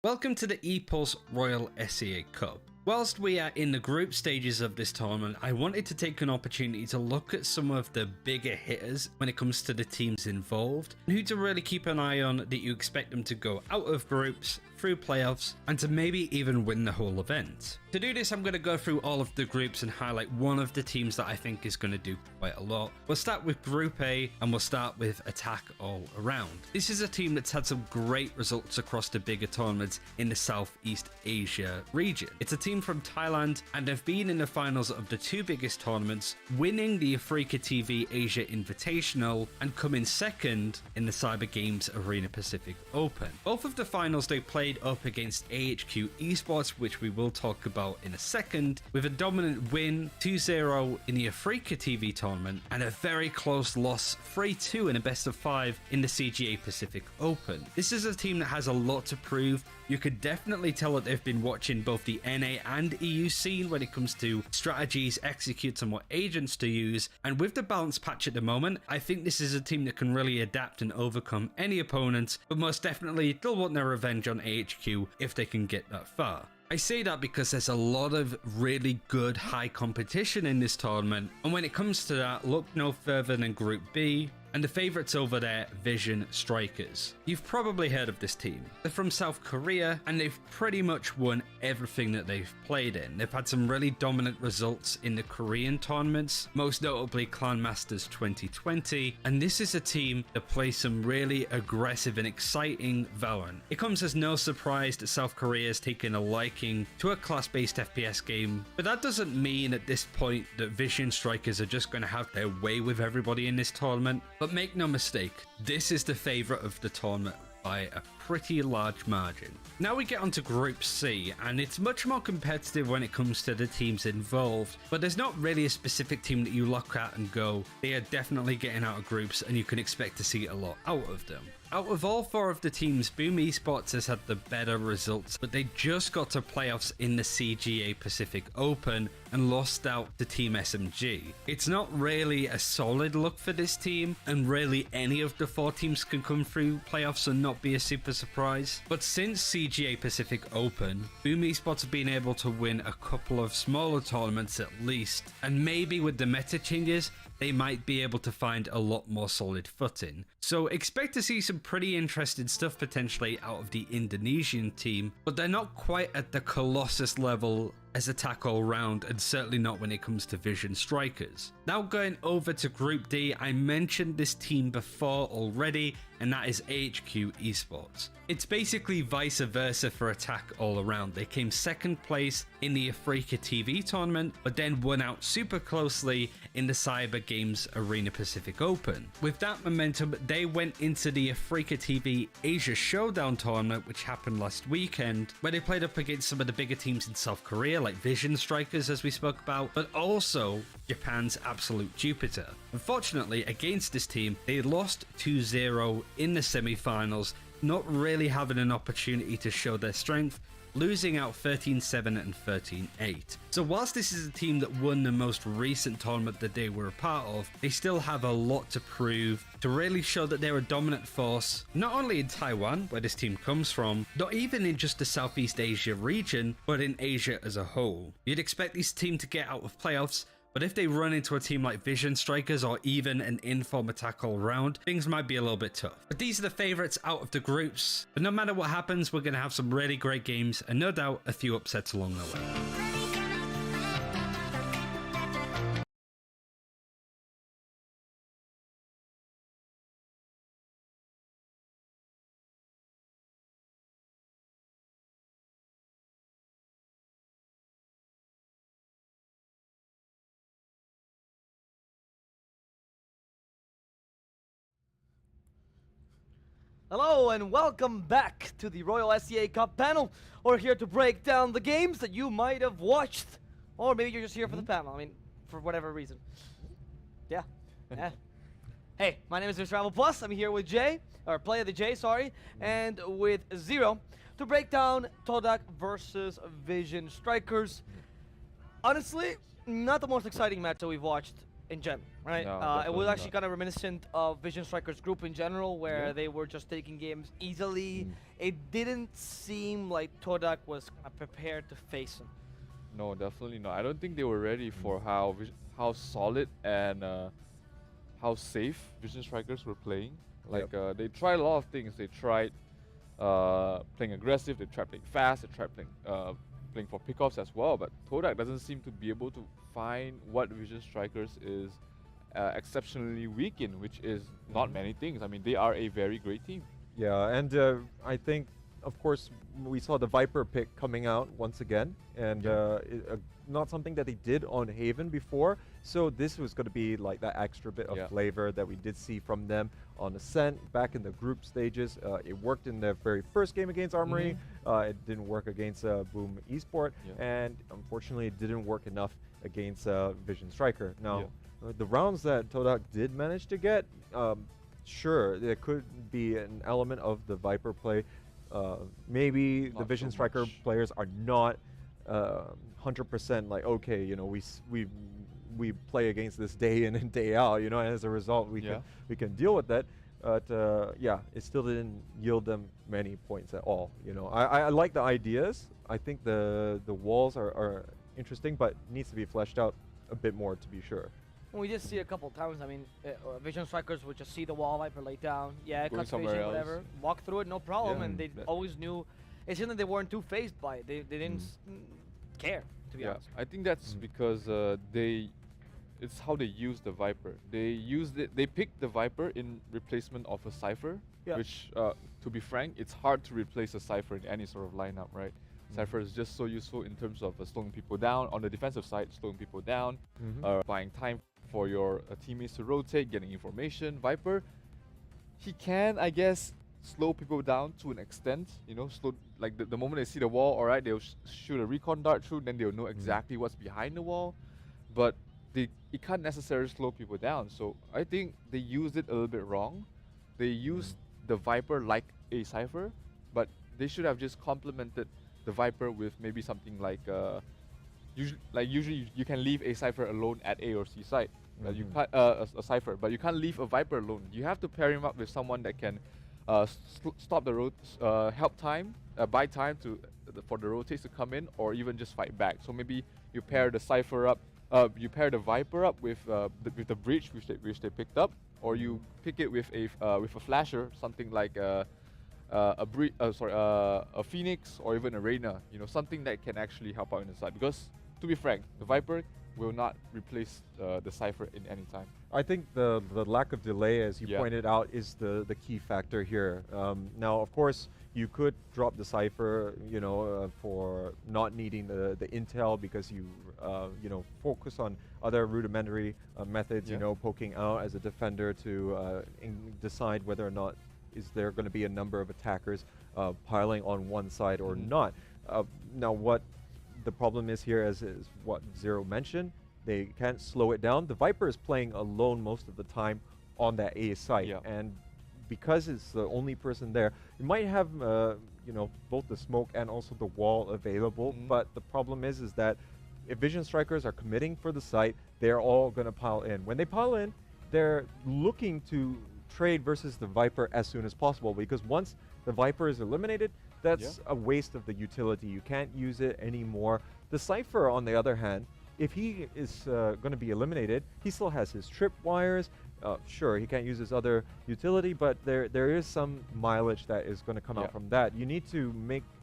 Welcome to the ePulse Royal SEA Cup. Whilst we are in the group stages of this tournament, I wanted to take an opportunity to look at some of the bigger hitters when it comes to the teams involved, and who to really keep an eye on that you expect them to go out of groups through playoffs and to maybe even win the whole event. To do this, I'm going to go through all of the groups and highlight one of the teams that I think is going to do quite a lot. We'll start with Group A and we'll start with Attack All Around. This is a team that's had some great results across the bigger tournaments in the Southeast Asia region. It's a team from Thailand and have been in the finals of the two biggest tournaments, winning the Africa TV Asia Invitational and coming second in the Cyber Games Arena Pacific Open. Both of the finals they played up against AHQ Esports, which we will talk about in a second, with a dominant win 2-0 in the Africa TV tournament and a very close loss 3-2 in a best of 5 in the CGA Pacific Open. This is a team that has a lot to prove. You could definitely tell that they've been watching both the NA and EU scene when it comes to strategies, executes, and what agents to use. And with the balance patch at the moment, I think this is a team that can really adapt and overcome any opponent, but most definitely they'll want their revenge on AHQ if they can get that far. I say that because there's a lot of really good high competition in this tournament, and when it comes to that, look no further than Group B, and the favourites over there, Vision Strikers. You've probably heard of this team. They're from South Korea, and they've pretty much won everything that they've played in. They've had some really dominant results in the Korean tournaments, most notably Clan Masters 2020, and this is a team that plays some really aggressive and exciting Valorant. It comes as no surprise that South Korea has taken a liking to a class-based FPS game, but that doesn't mean at this point that Vision Strikers are just going to have their way with everybody in this tournament. But make no mistake, this is the favourite of the tournament by a pretty large margin. Now we get onto Group C, and it's much more competitive when it comes to the teams involved, but there's not really a specific team that you look at and go, they are definitely getting out of groups and you can expect to see a lot out of them. Out of all four of the teams, Boom Esports has had the better results, but they just got to playoffs in the CGA Pacific Open and lost out to Team SMG. It's not really a solid look for this team, and really any of the four teams can come through playoffs and not be a super surprise. But since CGA Pacific Open, Boom Esports have been able to win a couple of smaller tournaments at least, and maybe with the meta changes, they might be able to find a lot more solid footing. So expect to see some pretty interesting stuff potentially out of the Indonesian team, but they're not quite at the Colossus level as Attack All Round, and certainly not when it comes to Vision Strikers. Now going over to Group D, I mentioned this team before already, and that is AHQ Esports. It's basically vice versa for Attack All Around. They came second place in the Africa TV tournament, but then won out super closely in the Cyber Games Arena Pacific Open. With that momentum, they went into the Africa TV Asia Showdown tournament, which happened last weekend, where they played up against some of the bigger teams in South Korea, like Vision Strikers as we spoke about, but also Japan's Absolute Jupiter. Unfortunately, against this team, they lost 2-0 in the semi-finals, not really having an opportunity to show their strength, losing out 13-7 and 13-8. So whilst this is a team that won the most recent tournament that they were a part of, they still have a lot to prove to really show that they're a dominant force, not only in Taiwan, where this team comes from, not even in just the Southeast Asia region, but in Asia as a whole. You'd expect this team to get out of playoffs, but if they run into a team like Vision Strikers or even an Inform Attack All Round, things might be a little bit tough. But these are the favourites out of the groups. But no matter what happens, we're going to have some really great games and no doubt a few upsets along the way. Hello and welcome back to the Royal SEA Cup panel. We're here to break down the games that you might have watched, or maybe you're just here for the panel. I mean, for whatever reason. Yeah. Yeah. Hey, my name is Mr. Travel Plus. I'm here with Jay, or Play of the J, sorry, and with Zero to break down Todak versus Vision Strikers. Honestly, not the most exciting match that we've watched in general, right? No, it was actually kind of reminiscent of Vision Strikers group in general, where they were just taking games easily. It didn't seem like Todak was prepared to face him. No, definitely not. I don't think they were ready for how solid and how safe Vision Strikers were playing. Like they tried a lot of things. They tried playing aggressive, they tried playing fast, they tried playing for pickoffs as well. But Todak doesn't seem to be able to find what Vision Strikers is exceptionally weak in, which is not many things. I mean, they are a very great team. Yeah, and I think, of course, we saw the Viper pick coming out once again, and not something that they did on Haven before. So this was going to be like that extra bit of flavor that we did see from them on Ascent back in the group stages. It worked in their very first game against Armory. It didn't work against Boom Esport, and unfortunately, it didn't work enough against Vision Striker. Now, the rounds that Todak did manage to get, sure, there could be an element of the Viper play. Maybe Not the Vision so Striker much. players are not 100% like, okay, you know, we play against this day in and day out, you know, and as a result we can deal with that. But yeah, it still didn't yield them many points at all. You know, I like the ideas. I think the walls are interesting, but needs to be fleshed out a bit more to be sure. We just see a couple times. I mean, Vision Strikers would just see the wall, Viper lay down. Yeah, Going cut somewhere vision, else. whatever. Walk through it, no problem. Yeah. And they always knew. It seemed like they weren't too phased by it. They didn't care, to be honest. I think that's because it's how they use the Viper. They picked the Viper in replacement of a Cypher, which, to be frank, it's hard to replace a Cypher in any sort of lineup, right? Cypher is just so useful in terms of slowing people down on the defensive side, slowing people down, buying time for your teammates to rotate, getting information. Viper, he can, I guess, slow people down to an extent. You know, slow, like the moment they see the wall, alright, they'll shoot a recon dart through, then they'll know exactly what's behind the wall. But it can't necessarily slow people down. So I think they used it a little bit wrong. They used the Viper like a Cypher, but they should have just complemented the Viper with maybe something like usually you can leave a Cypher alone at A or C site. You can't a Cypher, but you can't leave a Viper alone. You have to pair him up with someone that can stop the help time, buy time for the rotates to come in, or even just fight back. So maybe you pair the Cypher up, you pair the Viper up with the breach which they picked up, or you pick it with a flasher, something like a Phoenix or even a Reyna. You know, something that can actually help out in the side. Because to be frank, the Viper will not replace the Cypher in any time. I think the lack of delay, as you pointed out, is the key factor here. Now, of course, you could drop the Cypher, you know, for not needing the intel because you know, focus on other rudimentary methods, you know, poking out as a defender to decide whether or not is there going to be a number of attackers piling on one side or not. Now, what the problem is here is what Zero mentioned. They can't slow it down. The Viper is playing alone most of the time on that A site, and because it's the only person there, you might have you know, both the smoke and also the wall available. But the problem is that if Vision Strikers are committing for the site, they're all going to pile in. When they pile in, they're looking to trade versus the Viper as soon as possible, because once the Viper is eliminated, that's a waste of the utility. You can't use it anymore. The Cypher, on the other hand, if he is going to be eliminated, he still has his trip wires. Sure, he can't use his other utility, but there is some mileage that is going to come out from that. You need to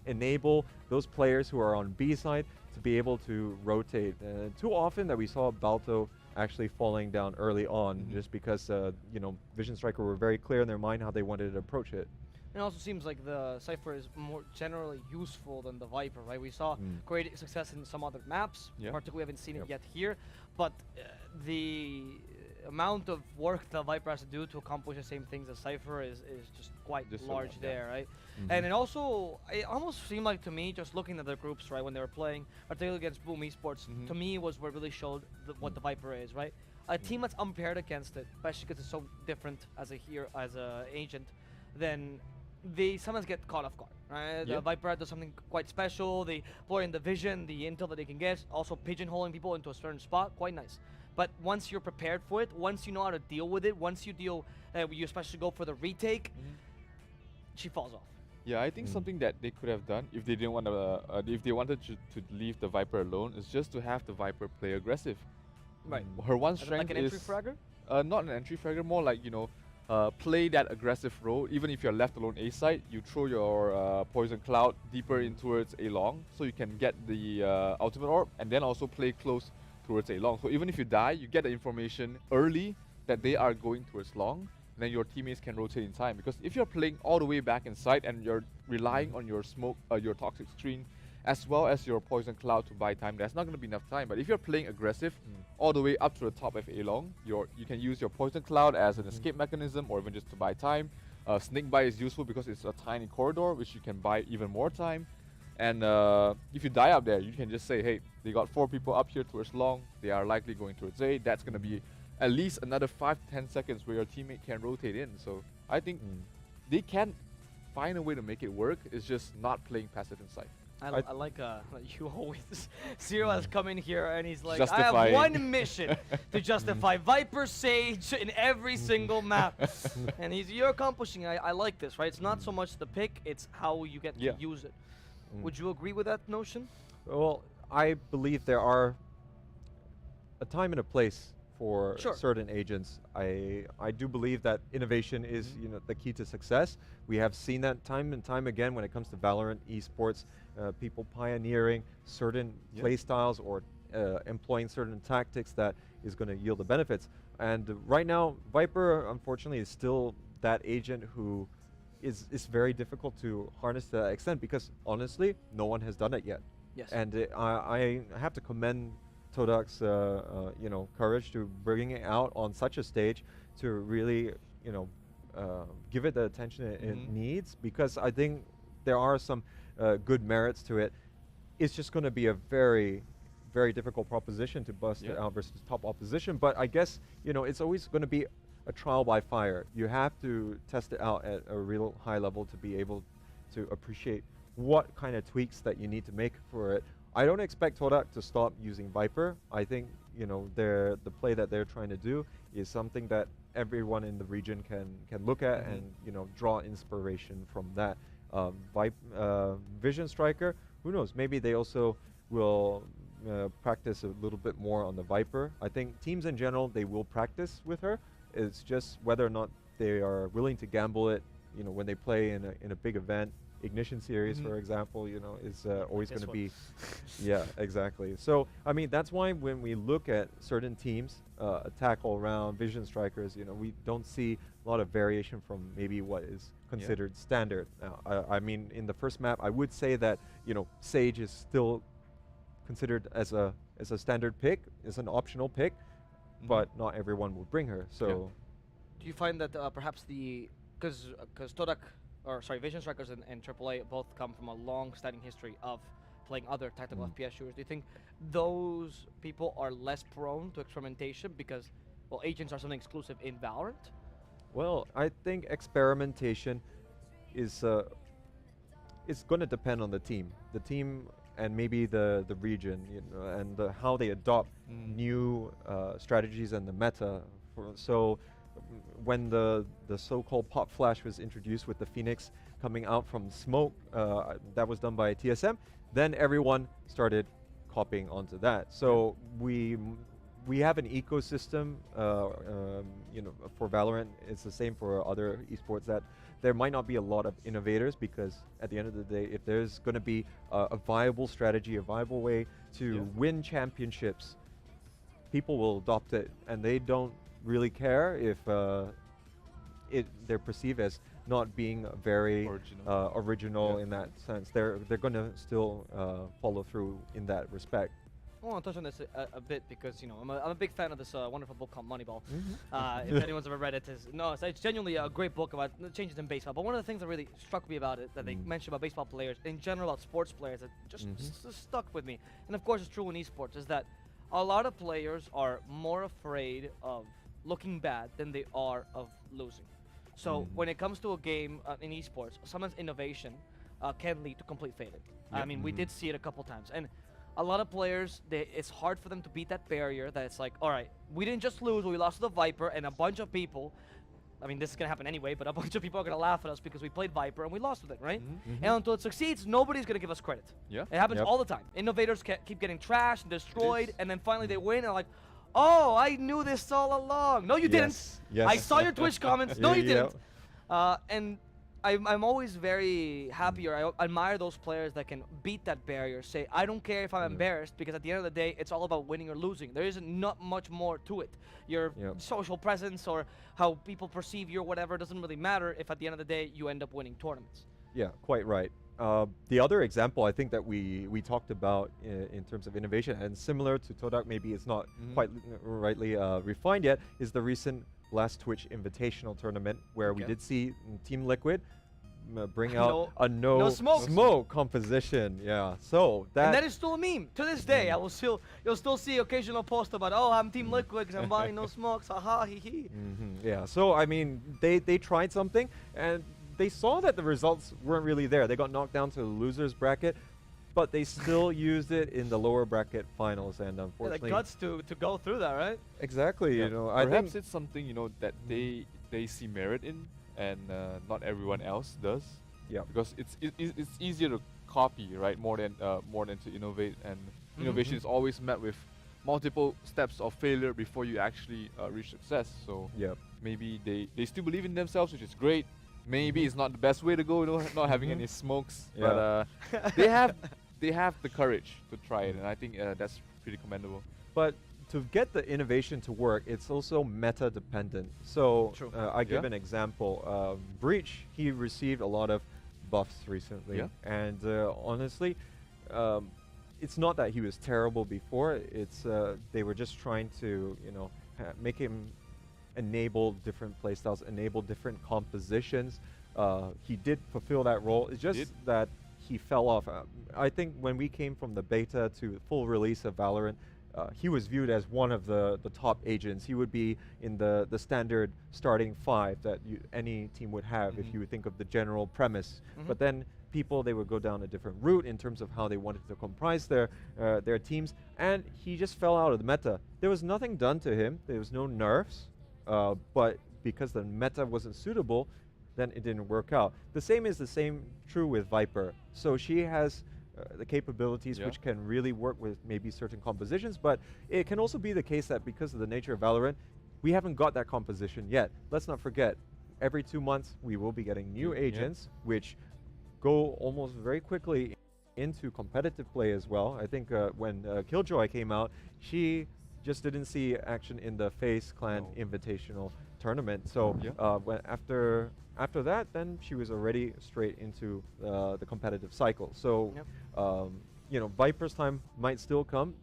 enable those players who are on B side to be able to rotate. Too often that we saw Balto actually falling down early on, just because you know, Vision Striker were very clear in their mind how they wanted to approach it. It also seems like the Cypher is more generally useful than the Viper, right? We saw great success in some other maps. Particularly, we haven't seen it yet here. But the amount of work the Viper has to do to accomplish the same things as Cypher is just quite large there, right? And it also, it almost seemed like to me, just looking at their groups, right, when they were playing, particularly against Boom Esports, to me was what really showed what the Viper is, right? A team that's unpaired against it, especially because it's so different as a agent, then they sometimes get caught off guard, right? The Viper does something quite special. They play in the vision, the intel that they can get, also pigeonholing people into a certain spot, quite nice. But once you're prepared for it, once you know how to deal with it, once you deal, you especially go for the retake, she falls off. Yeah, I think something that they could have done if they didn't want to, if they wanted to leave the Viper alone, is just to have the Viper play aggressive. Right. Her one strength like an entry is fragger? Not an entry fragger, more like, you know, play that aggressive role. Even if you're left alone A side, you throw your Poison Cloud deeper in towards A long, so you can get the ultimate orb, and then also play close towards A long. So even if you die, you get the information early that they are going towards long, then your teammates can rotate in time. Because if you're playing all the way back inside and you're relying on your smoke, your toxic screen, as well as your Poison Cloud to buy time, there's not going to be enough time. But if you're playing aggressive all the way up to the top of A long, you can use your Poison Cloud as an escape mechanism or even just to buy time. Snake Buy is useful because it's a tiny corridor which you can buy even more time. And if you die up there, you can just say, hey, they got 4 people up here towards long, they are likely going towards A. That's going to be at least another 5 to 10 seconds where your teammate can rotate in. So I think they can find a way to make it work. It's just not playing passive inside. I like you always. Zero has come in here and he's like, Justify. I have one mission to justify Viper Sage in every single map. And you're accomplishing. I like this, right? It's not so much the pick, it's how you get to use it. Would you agree with that notion? Well, I believe there are a time and a place for certain agents. I do believe that innovation is the key to success. We have seen that time and time again when it comes to Valorant esports, people pioneering certain play styles or employing certain tactics that is going to yield the benefits. And right now, Viper, unfortunately, is still that agent who is very difficult to harness to that extent because, honestly, no one has done it yet. Yes. And I have to commend Todak's courage to bring it out on such a stage to really give it the attention it needs, because I think there are some good merits to it. It's just going to be a very, very difficult proposition to bust it out versus top opposition, but I guess it's always going to be a trial by fire. You have to test it out at a real high level to be able to appreciate what kind of tweaks that you need to make for it. I don't expect Todak to stop using Viper. I think the play that they're trying to do is something that everyone in the region can look at and draw inspiration from that. Vision Striker, who knows? Maybe they also will practice a little bit more on the Viper. I think teams in general, they will practice with her. It's just whether or not they are willing to gamble it. When they play in a big event. Ignition series, for example, is always going to be, yeah, exactly. So, I mean, that's why when we look at certain teams, attack all around, Vision Strikers, we don't see a lot of variation from maybe what is considered standard. Now, I mean, in the first map, I would say that, Sage is still considered as a standard pick, is an optional pick, but not everyone will bring her. So, do you find that perhaps because Todak, Vision Strikers and AAA both come from a long-standing history of playing other tactical FPS shooters. Do you think those people are less prone to experimentation because, well, agents are something exclusive in Valorant? Well, I think experimentation is going to depend on the team and maybe the region, and how they adopt new strategies and the meta. So when the so-called pop flash was introduced with the Phoenix coming out from smoke, that was done by TSM, then everyone started copying onto that. So we have an ecosystem, for Valorant. It's the same for other esports, that there might not be a lot of innovators, because at the end of the day, if there's going to be a viable strategy, a viable way to win championships, people will adopt it, and they don't really care if they're perceived as not being very original in that sense. They're going to still follow through in that respect. I want to touch on this a bit because I'm a big fan of this wonderful book called Moneyball. If anyone's ever read it, it's genuinely a great book about the changes in baseball. But one of the things that really struck me about it, that they mentioned about baseball players, in general about sports players, that just stuck with me. And of course, it's true in esports, is that a lot of players are more afraid of looking bad than they are of losing. So when it comes to a game in esports, someone's innovation can lead to complete failure. I mean, we did see it a couple times. And a lot of players, it's hard for them to beat that barrier that it's like, all right, we didn't just lose, we lost to the Viper, and a bunch of people, I mean, this is going to happen anyway, but a bunch of people are going to laugh at us because we played Viper and we lost with it, right? And until it succeeds, nobody's going to give us credit. It happens all the time. Innovators keep getting trashed and destroyed, and then finally they win, and like, Oh, I knew this all along. No, you Yes, didn't. yes. I saw your Twitch comments. No, you Yeah. didn't. And I'm always very happy, or I admire those players that can beat that barrier. Say, I don't care if I'm embarrassed, because at the end of the day, it's all about winning or losing. There isn't not much more to it. Your social presence or how people perceive you or whatever doesn't really matter if at the end of the day you end up winning tournaments. Yeah, quite right. The other example I think that we talked about in terms of innovation, and similar to Todak, maybe it's not quite rightly refined yet, is the recent Last Twitch Invitational Tournament, where we did see Team Liquid bring out a no smoke composition. Yeah, so and that is still a meme to this day. You'll still see occasional posts about, oh, I'm Team Liquid because I'm buying no smokes, haha, hee hee. Yeah, so I mean, they tried something and they saw that the results weren't really there. They got knocked down to the losers bracket, but they still used it in the lower bracket finals, and unfortunately, the guts to go through that, right? Exactly. Yeah. You know, Perhaps I think it's something, you know, that they see merit in, and not everyone else does. Yeah. Because it's easier to copy, right? More than to innovate, and innovation is always met with multiple steps of failure before you actually reach success. So maybe they still believe in themselves, which is great. Maybe it's not the best way to go, you know, not having any smokes, but they have the courage to try it, and I think that's pretty commendable. But to get the innovation to work, it's also meta dependent. So I give an example. Breach, he received a lot of buffs recently, and honestly, it's not that he was terrible before. It's they were just trying to, you know, make him enable different playstyles, enable different compositions. He did fulfill that role. It's just that he fell off. I think when we came from the beta to full release of Valorant, he was viewed as one of the top agents. He would be in the standard starting 5 that any team would have if you would think of the general premise. But then people, they would go down a different route in terms of how they wanted to comprise their teams, and he just fell out of the meta. There was nothing done to him. There was no nerfs. But because the meta wasn't suitable, then it didn't work out. The same true with Viper. So she has the capabilities which can really work with maybe certain compositions, but it can also be the case that because of the nature of Valorant, we haven't got that composition yet. Let's not forget, every 2 months we will be getting new agents which go almost very quickly into competitive play as well. I think when Killjoy came out, she just didn't see action in the FaZe Clan Invitational tournament. So when after that, then she was already straight into the competitive cycle. So you know, Viper's time might still come.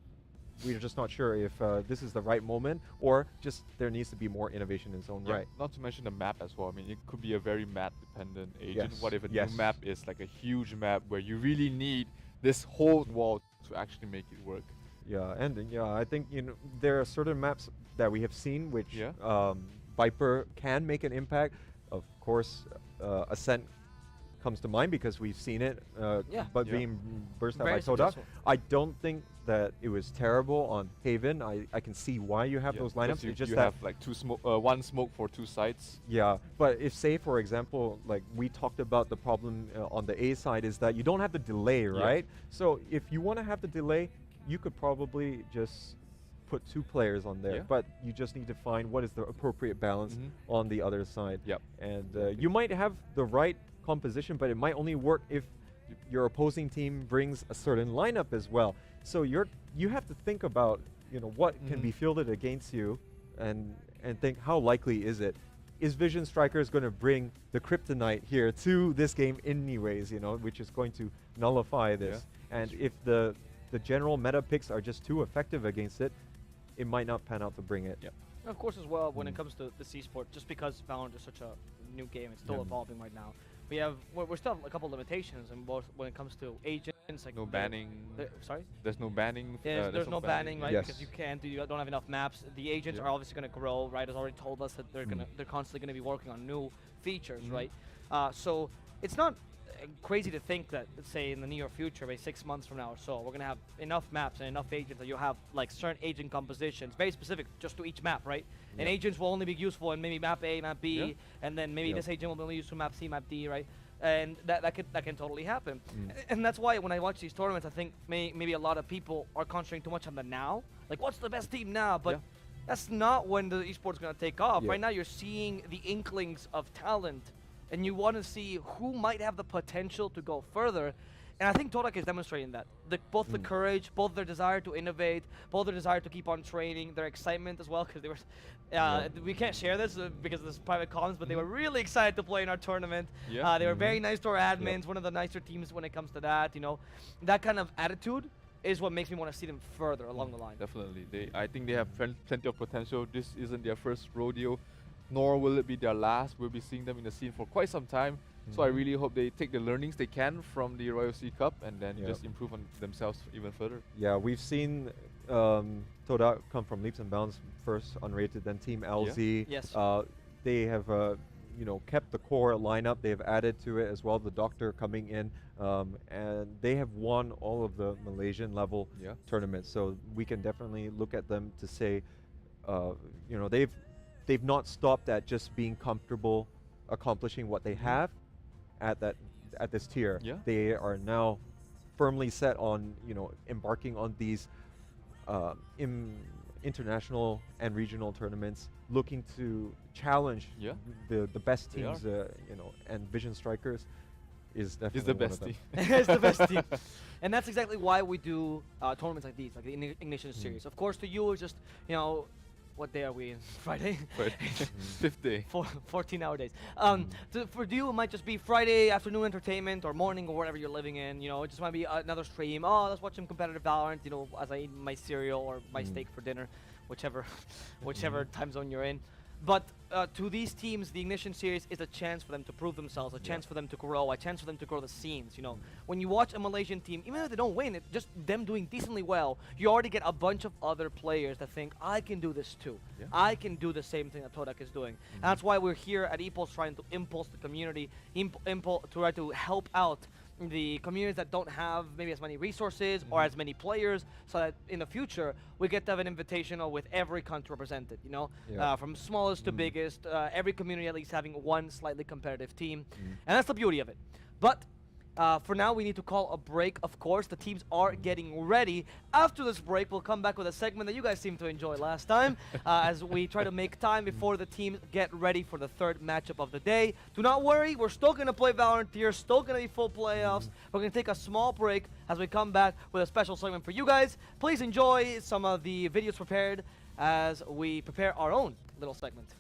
We're just not sure if this is the right moment, or just there needs to be more innovation in its own right. Not to mention the map as well. I mean, it could be a very map-dependent agent. What if a new map is like a huge map where you really need this whole wall to actually make it work? Yeah, and I think, you know, there are certain maps that we have seen which Viper can make an impact. Of course, Ascent comes to mind because we've seen it, but being burst out by Todak. I don't think that it was terrible on Haven. I can see why you have those lineups. You, it's just you that have like one smoke for 2 sites. Yeah, but if, say, for example, like we talked about, the problem on the A side is that you don't have the delay, right? So if you want to have the delay, you could probably just put 2 players on there, but you just need to find what is the appropriate balance on the other side. And you might have the right composition, but it might only work if your opposing team brings a certain lineup as well. So you have to think about, you know, what can be fielded against you, and think, how likely is it? Is Vision Strikers going to bring the kryptonite here to this game anyways, you know, which is going to nullify this? And if the general meta picks are just too effective against it, it might not pan out to bring it. And of course, as well, when it comes to the C-sport, just because Valorant is such a new game, it's still evolving right now. We still have a couple limitations, and both when it comes to agents, like no banning. Sorry. There's no banning. There's no banning, right? Because you don't have enough maps. The agents are obviously going to grow, right? Has already told us that they're constantly going to be working on new features, right? So it's not crazy to think that, let's say, in the near future, maybe 6 months from now or so, we're gonna have enough maps and enough agents that you'll have like certain agent compositions, very specific just to each map, right? And agents will only be useful in maybe map A, map B, and then maybe this agent will be only used for map C, map D, right? And that can totally happen. And that's why when I watch these tournaments, I think maybe a lot of people are concentrating too much on the now. Like, what's the best team now? But that's not when the esports going to take off. Yeah. Right now, you're seeing the inklings of talent, and you want to see who might have the potential to go further. And I think Todak is demonstrating that. Both the courage, both their desire to innovate, both their desire to keep on training, their excitement as well, because they were, we can't share this because this is private comms, but they were really excited to play in our tournament. Yeah. They were very nice to our admins, one of the nicer teams when it comes to that, you know. That kind of attitude is what makes me want to see them further along the line. Definitely. I think they have plenty of potential. This isn't their first rodeo, nor will it be their last. We'll be seeing them in the scene for quite some time. So I really hope they take the learnings they can from the Royal C Cup and then just improve on themselves even further. Yeah, we've seen Todak come from leaps and bounds, first unrated, then Team LZ. Yes. They have kept the core lineup. They have added to it as well, the Doctor coming in, and they have won all of the Malaysian level tournaments. So we can definitely look at them to say, they've not stopped at just being comfortable accomplishing what they have at this tier. Yeah. They are now firmly set on embarking on these international and regional tournaments, looking to challenge the best teams. And Vision Strikers is definitely the best team. It's the best team. And that's exactly why we do tournaments like these, like the Ignition series. Of course, to you, it's just, what day are we in? Friday? Fifth day. 14-hour days. For you, it might just be Friday afternoon entertainment or morning or wherever you're living in. It just might be another stream. Oh, let's watch some competitive Valorant, as I eat my cereal or my steak for dinner, whichever time zone you're in. But to these teams, the Ignition series is a chance for them to prove themselves, a chance for them to grow, a chance for them to grow the scenes. When you watch a Malaysian team, even if they don't win, just them doing decently well, you already get a bunch of other players that think, I can do this too. Yeah. I can do the same thing that Todak is doing. And that's why we're here at EPOS trying to impulse the community, try to help out the communities that don't have maybe as many resources or as many players, so that in the future we get to have an invitational with every country represented, from smallest to biggest, every community at least having one slightly competitive team. And that's the beauty of it. But for now, we need to call a break, of course. The teams are getting ready. After this break, we'll come back with a segment that you guys seemed to enjoy last time, as we try to make time before the teams get ready for the third matchup of the day. Do not worry, we're still going to play Valorant here, still going to be full playoffs. We're going to take a small break as we come back with a special segment for you guys. Please enjoy some of the videos prepared as we prepare our own little segment.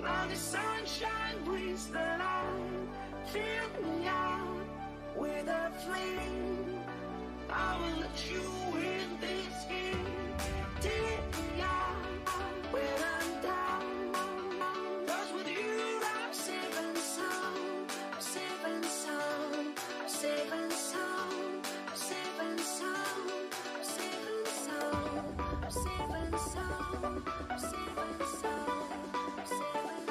While the sunshine breathes the light, fill me out with a flame. I will let you in this game. Take me out when I'm down. 'Cause with you I'm safe and sound. I'm safe and sound. I'm safe and sound. I'm safe and sound. I'm safe and sound. I'm safe and sound. I'm safe and sound. I'm safe and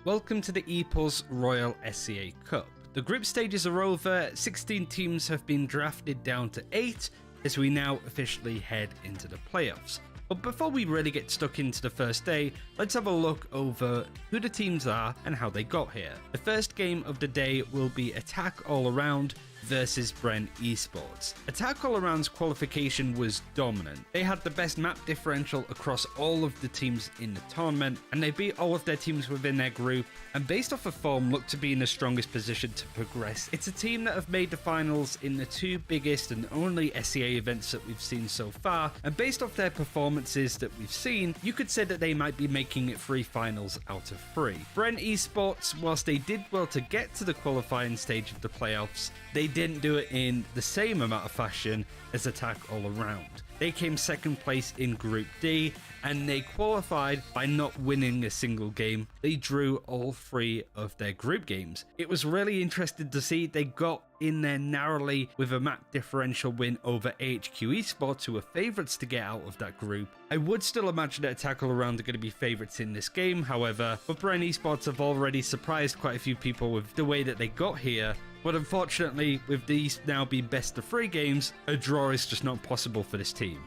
Welcome to the EPOS Royal SCA Cup. The group stages are over, 16 teams have been drafted down to 8 as we now officially head into the playoffs. But before we really get stuck into the first day, let's have a look over who the teams are and how they got here. The first game of the day will be Attack All Around versus Bren Esports. Attack All Around's qualification was dominant. They had the best map differential across all of the teams in the tournament, and they beat all of their teams within their group, and based off of form looked to be in the strongest position to progress. It's a team that have made the finals in the two biggest and only SCA events that we've seen so far, and based off their performances that we've seen, you could say that they might be making it 3 finals out of 3. Bren Esports, whilst they did well to get to the qualifying stage of the playoffs, they didn't do it in the same amount of fashion as Attack All Around. They came second place in Group D, and they qualified by not winning a single game. They drew all 3 of their group games. It was really interesting to see they got in there narrowly with a map differential win over HQ Esports, who were favourites to get out of that group. I would still imagine that Attack All Around are going to be favourites in this game, however, but Bren Esports have already surprised quite a few people with the way that they got here. But unfortunately, with these now being best of 3 games, a draw is just not possible for this team.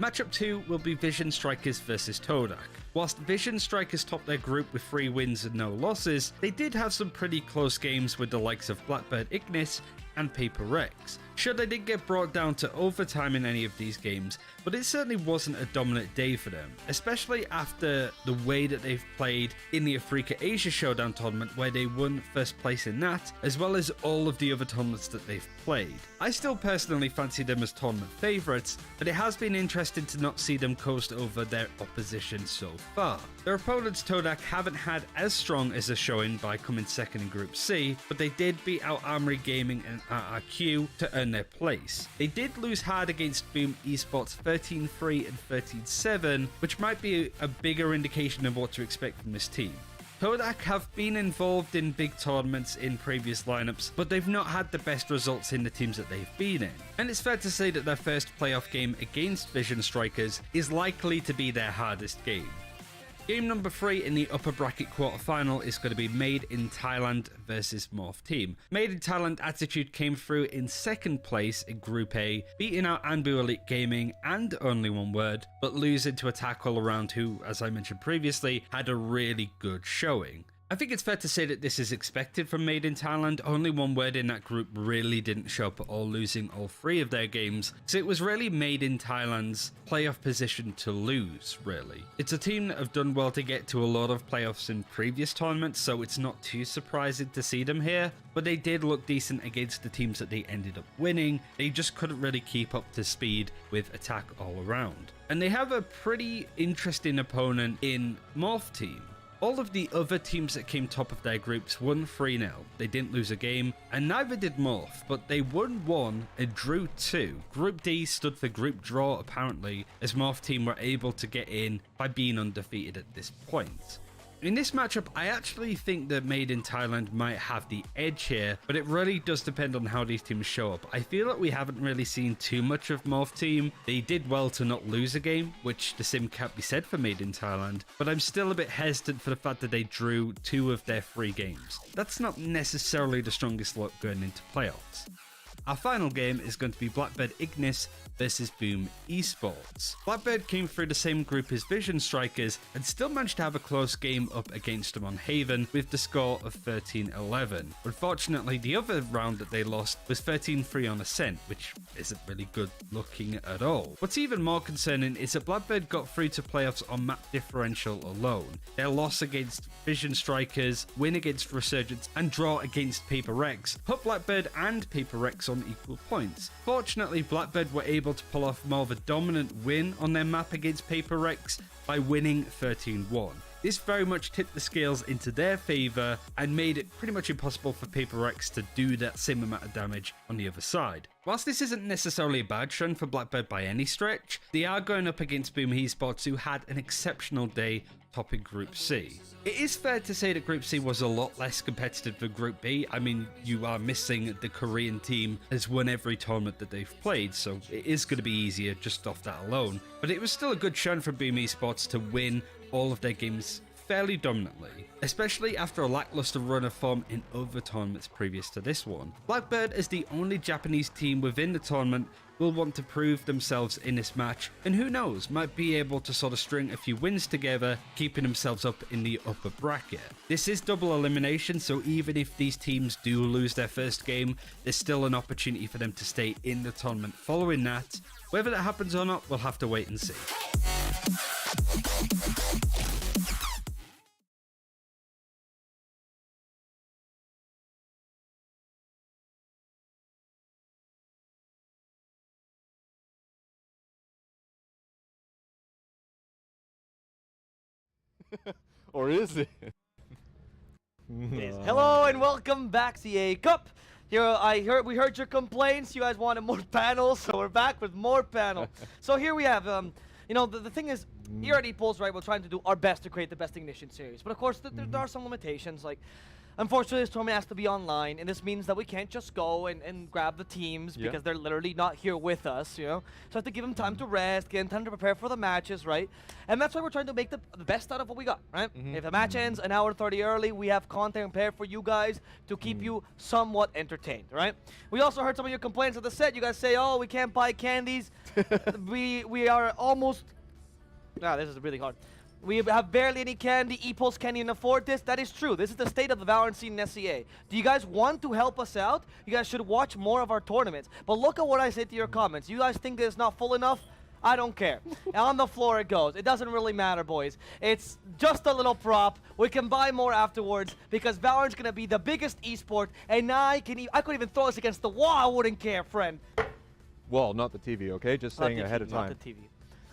Matchup 2 will be Vision Strikers versus Todak. Whilst Vision Strikers topped their group with 3 wins and no losses, they did have some pretty close games with the likes of Blackbird Ignis and Paper Rex. Sure, they didn't get brought down to overtime in any of these games, but it certainly wasn't a dominant day for them, especially after the way that they've played in the Africa Asia Showdown tournament, where they won first place in that, as well as all of the other tournaments that they've played. I still personally fancy them as tournament favourites, but it has been interesting to not see them coast over their opposition so far. Their opponents Todak haven't had as strong as a showing by coming second in Group C, but they did beat out Armory Gaming and RRQ to earn their place. They did lose hard against Boom Esports 13-3 and 13-7, which might be a bigger indication of what to expect from this team. Todak have been involved in big tournaments in previous lineups, but they've not had the best results in the teams that they've been in. And it's fair to say that their first playoff game against Vision Strikers is likely to be their hardest game. Game number 3 in the upper bracket quarterfinal is going to be Made in Thailand versus Morph Team. Made in Thailand Attitude came through in second place in Group A, beating out Anbu Elite Gaming and Only One Word, but losing to Attack All Around, who, as I mentioned previously, had a really good showing. I think it's fair to say that this is expected from Made in Thailand. Only One Word in that group really didn't show up at all, losing all 3 of their games, so it was really Made in Thailand's playoff position to lose, really. It's a team that have done well to get to a lot of playoffs in previous tournaments, so it's not too surprising to see them here, but they did look decent against the teams that they ended up winning. They just couldn't really keep up to speed with Attack All Around. And they have a pretty interesting opponent in Morph Team. All of the other teams that came top of their groups won 3-0. They didn't lose a game, and neither did Morph, but they won 1 and drew 2. Group D stood for group draw, apparently, as Morph team were able to get in by being undefeated at this point. In this matchup, I actually think that Made in Thailand might have the edge here, but it really does depend on how these teams show up. I feel like we haven't really seen too much of Morph Team. They did well to not lose a game, which the same can't be said for Made in Thailand, but I'm still a bit hesitant for the fact that they drew 2 of their 3 games. That's not necessarily the strongest look going into playoffs. Our final game is going to be Blackbird Ignis versus Boom Esports. Blackbird came through the same group as Vision Strikers and still managed to have a close game up against them on Haven with the score of 13-11. Unfortunately, the other round that they lost was 13-3 on Ascent, which isn't really good looking at all. What's even more concerning is that Blackbird got through to playoffs on map differential alone. Their loss against Vision Strikers, win against Resurgence, and draw against Paper Rex put Blackbird and Paper Rex on equal points. Fortunately, Blackbird were able to pull off more of a dominant win on their map against Paper Rex by winning 13-1. This very much tipped the scales into their favour and made it pretty much impossible for Paper Rex to do that same amount of damage on the other side. Whilst this isn't necessarily a bad trend for Blackbird by any stretch, they are going up against Boom Esports, who had an exceptional day topping Group C. It is fair to say that Group C was a lot less competitive than Group B. I mean, you are missing the Korean team has won every tournament that they've played, so it is going to be easier just off that alone. But it was still a good showing for Boom Esports to win all of their games fairly dominantly, especially after a lackluster run of form in other tournaments previous to this one. Blackbird, as the only Japanese team within the tournament, will want to prove themselves in this match, and who knows, might be able to sort of string a few wins together, keeping themselves up in the upper bracket. This is double elimination, so even if these teams do lose their first game, there's still an opportunity for them to stay in the tournament following that. Whether that happens or not, we'll have to wait and see. Or is it? Hello and welcome back, CA Cup. Here, we heard your complaints. You guys wanted more panels, so we're back with more panel. So here we have, you know, the thing is, here at ePulse, right, we're trying to do our best to create the best Ignition series. But of course, there are some limitations. Like, unfortunately, this tournament has to be online, and this means that we can't just go and grab the teams because they're literally not here with us, you know? So I have to give them time to rest, give them time to prepare for the matches, right? And that's why we're trying to make the best out of what we got, right? If the match ends an hour 30 early, we have content prepared for you guys to keep you somewhat entertained, right? We also heard some of your complaints at the set. You guys say, oh, we can't buy candies. we are almost... this is really hard. We have barely any candy. ePulse can't even afford this. That is true. This is the state of the Valorant scene in SCA. Do you guys want to help us out? You guys should watch more of our tournaments. But look at what I say to your comments. You guys think it's not full enough? I don't care. On the floor it goes. It doesn't really matter, boys. It's just a little prop. We can buy more afterwards because Valorant's gonna be the biggest esport, and I could even throw this against the wall. I wouldn't care, friend. Well, not the TV, okay? Just saying ahead of time. Not the TV.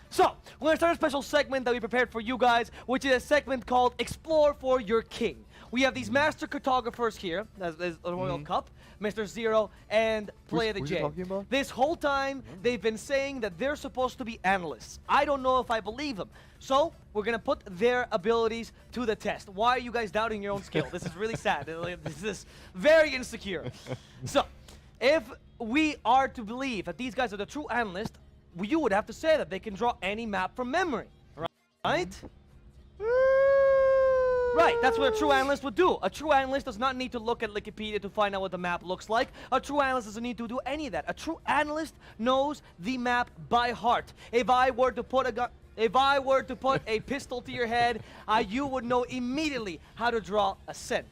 So, we're going to start a special segment that we prepared for you guys, which is a segment called Explore for Your King. We have these master cartographers here, as the Royal Cup, Mr. Zero, and Play of the J. This whole time, they've been saying that they're supposed to be analysts. I don't know if I believe them. So, we're going to put their abilities to the test. Why are you guys doubting your own skill? This is really sad. This is very insecure. So, if we are to believe that these guys are the true analysts, you would have to say that they can draw any map from memory, right? Right, that's what a true analyst would do. A true analyst does not need to look at Wikipedia to find out what the map looks like. A true analyst doesn't need to do any of that. A true analyst knows the map by heart. If I were to put a pistol to your head, you would know immediately how to draw a scent.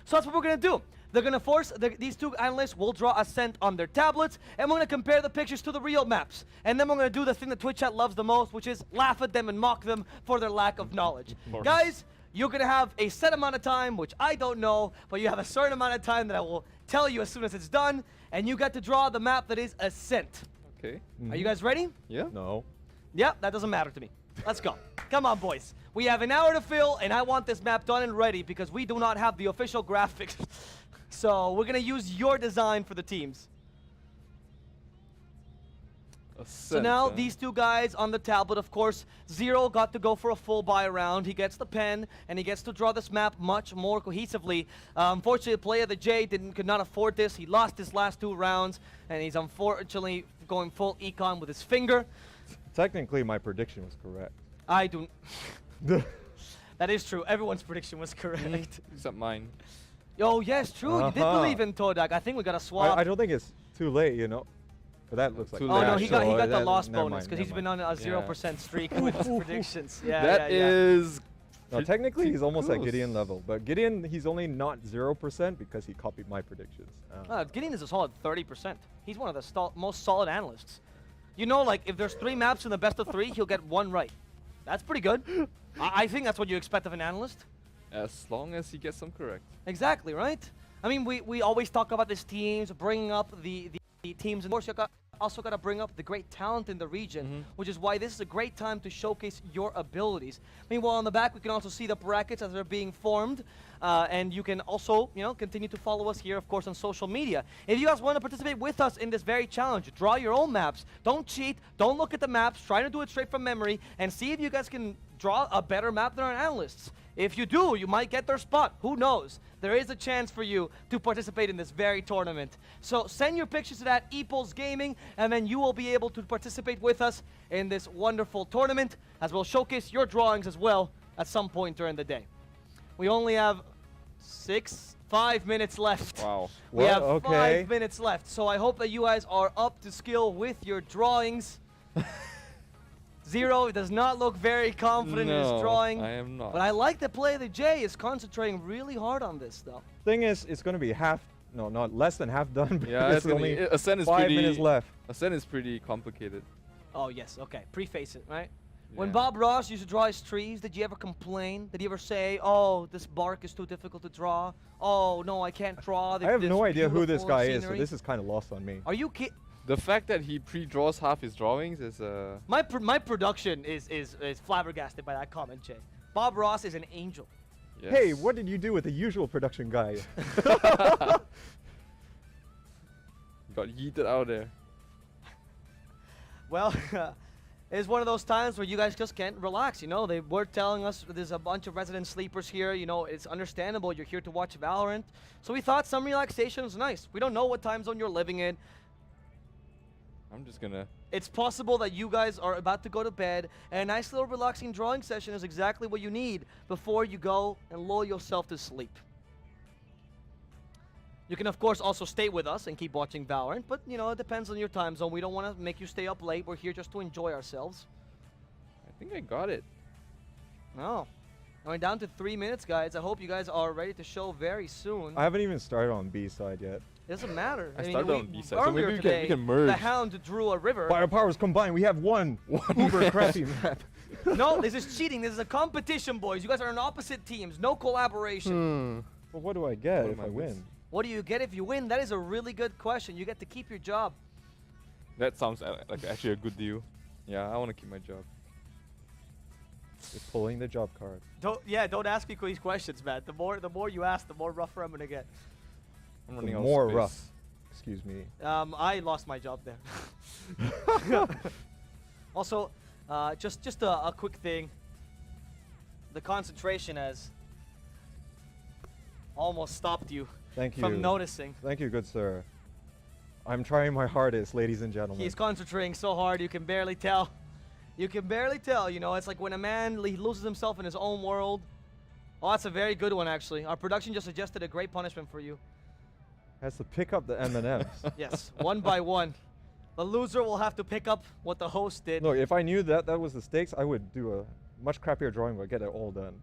So that's what we're gonna do. They're gonna force, these two analysts will draw a scent on their tablets, and we're gonna compare the pictures to the real maps. And then we're gonna do the thing that Twitch chat loves the most, which is laugh at them and mock them for their lack of knowledge. Guys, you're gonna have a set amount of time, which I don't know, but you have a certain amount of time that I will tell you as soon as it's done, and you get to draw the map that is a scent. Okay. Are you guys ready? Yeah. No. Yeah, that doesn't matter to me. Let's go. Come on, boys. We have an hour to fill, and I want this map done and ready because we do not have the official graphics. So we're gonna use your design for the teams. So now these two guys on the tablet, of course, Zero got to go for a full buy round. He gets the pen, and he gets to draw this map much more cohesively. Unfortunately, player the J could not afford this. He lost his last 2 rounds, and he's unfortunately going full econ with his finger. Technically, my prediction was correct. I don't. That is true. Everyone's prediction was correct. Except mine. Oh, yes, true. You did believe in Todak. I think we got to swap. I don't think it's too late, you know. But that looks like. Too Oh, late. no, he got the loss never bonus mind, because he's never been on a 0% streak with his predictions. Yeah, That yeah. is. No, technically, he's almost at close. Gideon level. But Gideon, he's only not 0% because he copied my predictions. Gideon is a solid 30%. He's one of the most solid analysts. You know, like, if there's 3 maps in the best of 3, he'll get 1 right. That's pretty good. I think that's what you expect of an analyst. As long as he gets them correct. Exactly, right? I mean, we always talk about these teams, bringing up the teams. And of course, you also got to bring up the great talent in the region, which is why this is a great time to showcase your abilities. Meanwhile, on the back, we can also see the brackets as they're being formed. And you can also, continue to follow us here, of course, on social media. If you guys want to participate with us in this very challenge, draw your own maps. Don't cheat. Don't look at the maps. Try to do it straight from memory and see if you guys can draw a better map than our analysts. If you do, you might get their spot. Who knows? There is a chance for you to participate in this very tournament. So send your pictures to that Epulse Gaming, and then you will be able to participate with us in this wonderful tournament, as we'll showcase your drawings as well at some point during the day. We only have 5 minutes left. Wow. We have 5 minutes left, so I hope that you guys are up to skill with your drawings. Zero does not look very confident in his drawing. I am not. But I like that Play the J is concentrating really hard on this, though. Thing is, it's going to be not less than half done. Yeah, it's only Ascent is 5 minutes left. Ascent is pretty complicated. Oh, yes, okay. Preface it, right? Yeah. When Bob Ross used to draw his trees, did you ever complain? Did you ever say, oh, this bark is too difficult to draw? Oh, no, I can't draw. I have no idea who this guy is, so scenery? this is kind of lost on me. Are you kidding? The fact that he pre-draws half his drawings is My production is flabbergasted by that comment, Jay. Bob Ross is an angel. Yes. Hey, what did you do with the usual production guy? Got yeeted out of there. Well, it's one of those times where you guys just can't relax, They were telling us there's a bunch of resident sleepers here, it's understandable you're here to watch Valorant. So we thought some relaxation was nice. We don't know what time zone you're living in. I'm just gonna... It's possible that you guys are about to go to bed, and a nice little relaxing drawing session is exactly what you need before you go and lull yourself to sleep. You can, of course, also stay with us and keep watching Valorant, but, it depends on your time zone. We don't want to make you stay up late. We're here just to enjoy ourselves. I think I got it. No. Going down to 3 minutes, guys. I hope you guys are ready to show very soon. I haven't even started on B side yet. It doesn't matter. I started on B side, so earlier maybe we today, can merge. The Hound drew a river. By our powers combined, we have one uber crappy map. No, this is cheating. This is a competition, boys. You guys are on opposite teams. No collaboration. Well, what do I get if I win? What do you get if you win? That is a really good question. You get to keep your job. That sounds like actually a good deal. Yeah, I want to keep my job. Just pulling the job card. Don't ask me these questions, man. The more you ask, the more rougher I'm gonna get. I'm running More out of space. rough. Excuse me. I lost my job there. Also, just a quick thing. The concentration has almost stopped you from noticing. Thank you, good sir. I'm trying my hardest, ladies and gentlemen. He's concentrating so hard you can barely tell. You can barely tell, you know, it's like when a man he loses himself in his own world. Oh, that's a very good one, actually. Our production just suggested a great punishment for you. Has to pick up the M&Ms. Yes, one by one. The loser will have to pick up what the host did. Look, if I knew that was the stakes, I would do a much crappier drawing, but get it all done.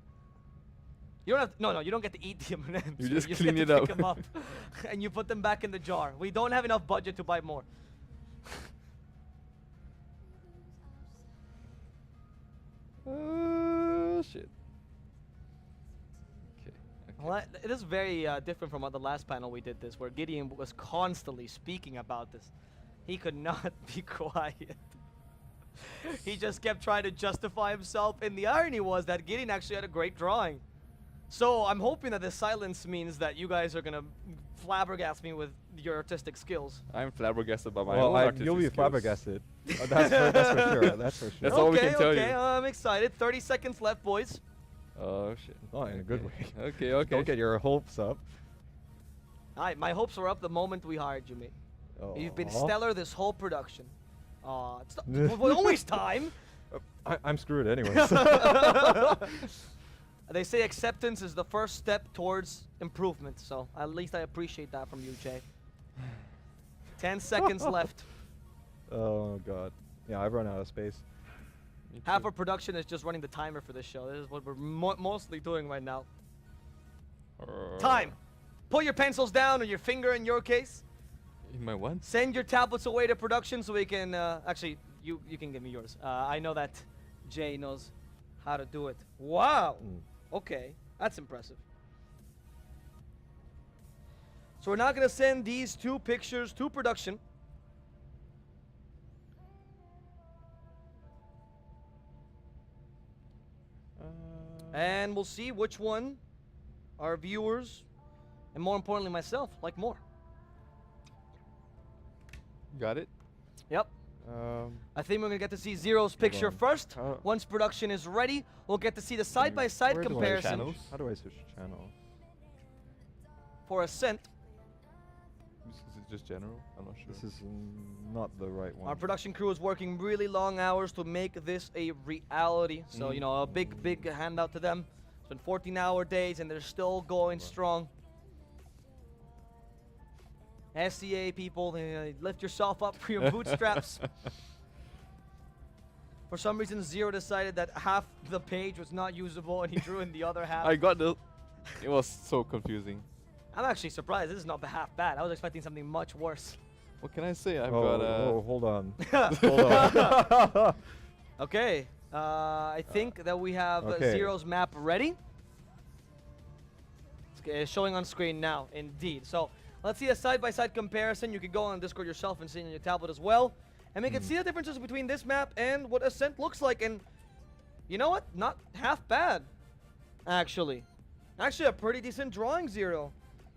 You don't have to, no, you don't get to eat the M&Ms. You just get clean to it up. pick them up. And you put them back in the jar. We don't have enough budget to buy more. Shit. Okay. Well, it is very different from the last panel we did this, where Gideon was constantly speaking about this. He could not be quiet. He just kept trying to justify himself, and the irony was that Gideon actually had a great drawing. So I'm hoping that this silence means that you guys are gonna flabbergast me with your artistic skills. I'm flabbergasted by my Well, own artistic you'll be skills. flabbergasted. That's for sure. That's for sure. That's all we can tell you. Okay, I'm excited. 30 seconds left, boys. Oh shit. Not in a good way. Okay, okay. Don't get your hopes up. My hopes were up the moment we hired you, mate. You've been stellar this whole production. It's not, don't waste time. I'm screwed anyways. They say acceptance is the first step towards improvement, so at least I appreciate that from you, Jay. 10 seconds left. Oh god. Yeah, I've run out of space. Half of production is just running the timer for this show. This is what we're mostly doing right now. Time. Put your pencils down, or your finger in your case. In my what? Send your tablets away to production so we can, actually, you can give me yours. I know that Jay knows how to do it. Wow. Okay, that's impressive. So we're not going to send these two pictures to production. And we'll see which one our viewers, and more importantly myself, like more. Got it? Yep. I think we're going to get to see Zero's picture first. Once production is ready, we'll get to see the side-by-side comparison How do I switch channels? for Ascent. Is it just general? I'm not sure. This is not the right one. Our production crew is working really long hours to make this a reality. So, you know, a big handout to them. It's been 14-hour days, and they're still going strong. SCA people, lift yourself up for your bootstraps. For some reason, Zero decided that half the page was not usable, and he drew in the other half. I got the... It was so confusing. I'm actually surprised. This is not half bad. I was expecting something much worse. What can I say? I've Oh, got oh, hold on. Hold on. Okay. I think that we have Okay. Zero's map ready. It's showing on screen now, indeed. So let's see a side-by-side comparison. You can go on Discord yourself and see it on your tablet as well. And we can see the differences between this map and what Ascent looks like. And you know what? Not half bad, actually. Actually, a pretty decent drawing, Zero.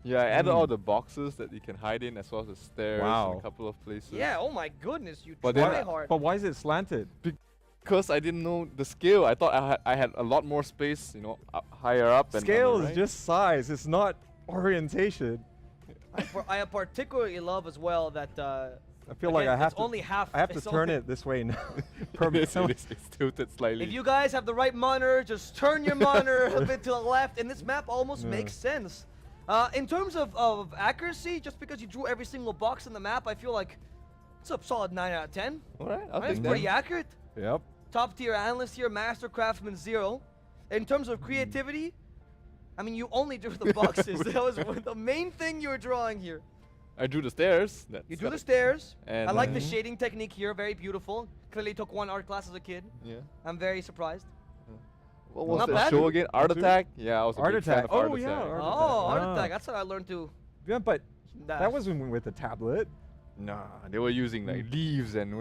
Yeah, I added all the boxes that you can hide in, as well as the stairs in Wow. a couple of places. Yeah, oh my goodness, you But try then- hard. But why is it slanted? Because I didn't know the scale. I thought I had a lot more space, you know, higher up. And Scale on the is right. just size. It's not orientation. I particularly love as well that I feel like again, I have it's to. only half. I have to it's turn only- it this way now. It's tilted slightly. If you guys have the right monitor, just turn your monitor a bit to the left, and this map almost makes sense. In terms of accuracy, just because you drew every single box in the map, I feel like it's a solid 9 out of 10. All right, I'll That's take pretty that. accurate. Yep. Top tier analyst here, Master Craftsman Zero. In terms of creativity, I mean, you only drew the boxes. That was the main thing you were drawing here. I drew the stairs. You drew the stairs. And I like the shading technique here, very beautiful. Clearly took one art class as a kid. Yeah. I'm very surprised. What was Not that bad. show again? Art Attack? Yeah, I was a Art big fan Attack. of Art Oh, Attack. yeah, Art Oh, Art Ah. Attack. That's what I learned to. Yeah, but Nah. that wasn't with the tablet. Nah, they were using like leaves and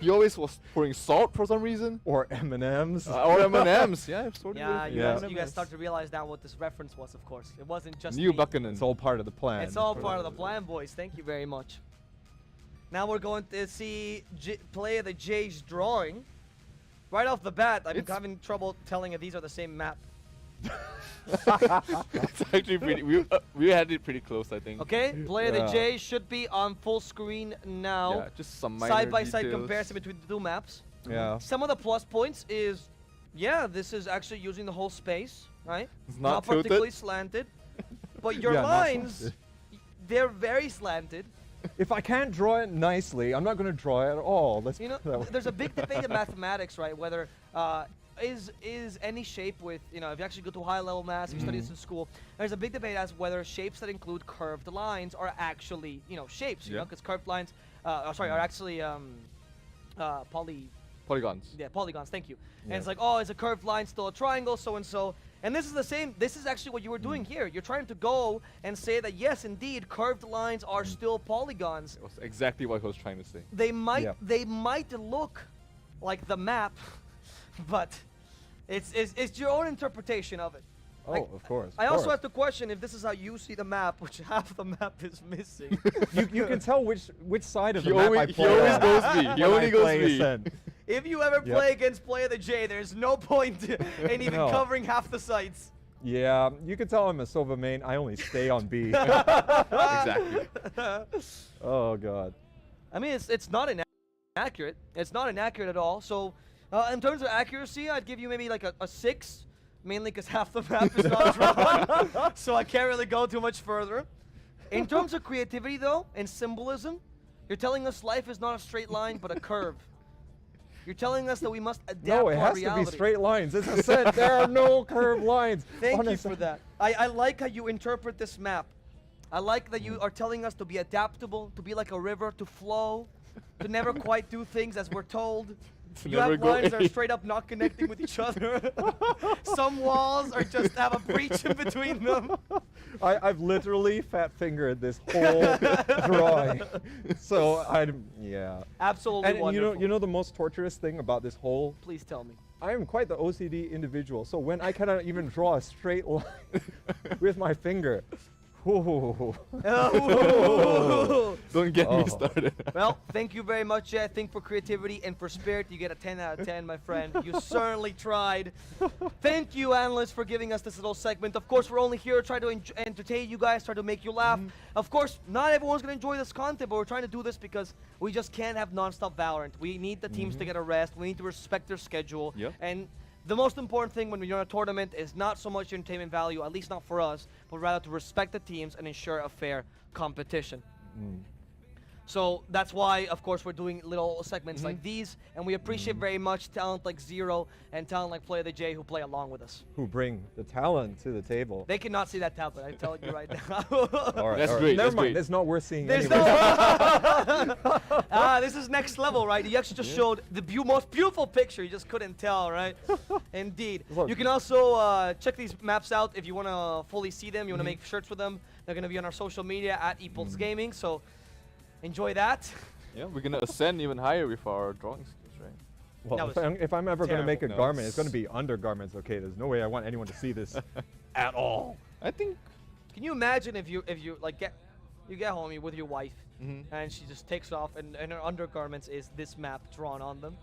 he always was pouring salt for some reason. Or M&Ms. Or M&Ms. Yeah, it's totally Yeah, with you M&Ms. guys start to realize now what this reference was, of course. It wasn't just New me. Buchanan. It's all part of the plan. It's all part of the plan, boys. Thank you very much. Now we're going to see play the Jay's drawing. Right off the bat, I'm having trouble telling if these are the same map. It's actually pretty. We had it pretty close, I think. Okay, play the Yeah. J should be on full screen now. Yeah, just some minor Side-by-side details. comparison between the two maps. Yeah. Some of the plus points is, yeah, this is actually using the whole space, right? It's not tilted. particularly slanted. But your Yeah, not lines, slanted. they're very slanted. If I can't draw it nicely, I'm not going to draw it at all. Let's You know, put it that way. there's a big debate in mathematics, right? Whether is any shape with, you know, if you actually go to high level math, if you study this in school, there's a big debate as whether shapes that include curved lines are actually, you know, shapes, you know, because curved lines, are actually Polygons. Yeah, polygons, thank you. And Yeah. it's like, oh, is a curved line still a triangle, so and so? And this is the same, this is actually what you were doing here. You're trying to go and say that, yes, indeed, curved lines are still polygons. That was exactly what I was trying to say. They might, Yeah. they might look like the map, but it's your own interpretation of it. Oh, Like, of course. I of also course. have to question if this is how you see the map, which half the map is missing. you can tell which side of He the map I always- he play always on goes B. He when only I goes play B. Ascent. If you ever Yep. play against Play of the J, there's no point in even No. covering half the sites. Yeah, you can tell I'm a Sova main. I only stay on B. Exactly. Oh god. I mean, it's not inaccurate. It's not inaccurate at all. So, in terms of accuracy, I'd give you maybe like a 6, mainly because half the map is not drawn. So I can't really go too much further. In terms of creativity, though, and symbolism, you're telling us life is not a straight line, but a curve. You're telling us that we must adapt No, it to our has reality. to be straight lines. It's Ascent. There are no curved lines. Thank on you Ascent. for that. I like how you interpret this map. I like that you are telling us to be adaptable, to be like a river, to flow, to never quite do things as we're told. You never have go lines that are A. straight up not connecting with each other. Some walls are just have a breach in between them. I've literally fat fingered this whole drawing. So yeah. Absolutely And wonderful. you know the most torturous thing about this whole, Please tell me. I am quite the OCD individual. So when I cannot even draw a straight line with my finger, whoo. Don't get me Oh. started. Well, thank you very much, Jet. Thank for creativity and for spirit. You get a 10 out of 10, my friend. You certainly tried. Thank you, analysts, for giving us this little segment. Of course, we're only here to try to entertain you guys, try to make you laugh. Of course, not everyone's going to enjoy this content, but we're trying to do this because we just can't have non-stop Valorant. We need the teams to get a rest. We need to respect their schedule. Yep. And the most important thing when you're in a tournament is not so much entertainment value, at least not for us, but rather to respect the teams and ensure a fair competition. So that's why, of course, we're doing little segments like these, and we appreciate very much talent like Zero and talent like Play of the J who play along with us. Who bring the talent to the table. They cannot see that talent, I'm telling you right now. All right, That's all right. great, Never that's mind. great. It's not worth seeing There's anyway. no. This is next level, right? You actually just showed the most beautiful picture. You just couldn't tell, right? Indeed. Look. You can also check these maps out if you want to fully see them. You want to make shirts with them. They're going to be on our social media at ePulse Gaming. So enjoy that. Yeah, we're gonna ascend even higher with our drawing skills, right? Well, That if I'm ever going to make a No, garment, it's going to be undergarments. Okay, there's no way I want anyone to see this at all. I think. Can you imagine if you like get home with your wife and she just takes off and her undergarments is this map drawn on them?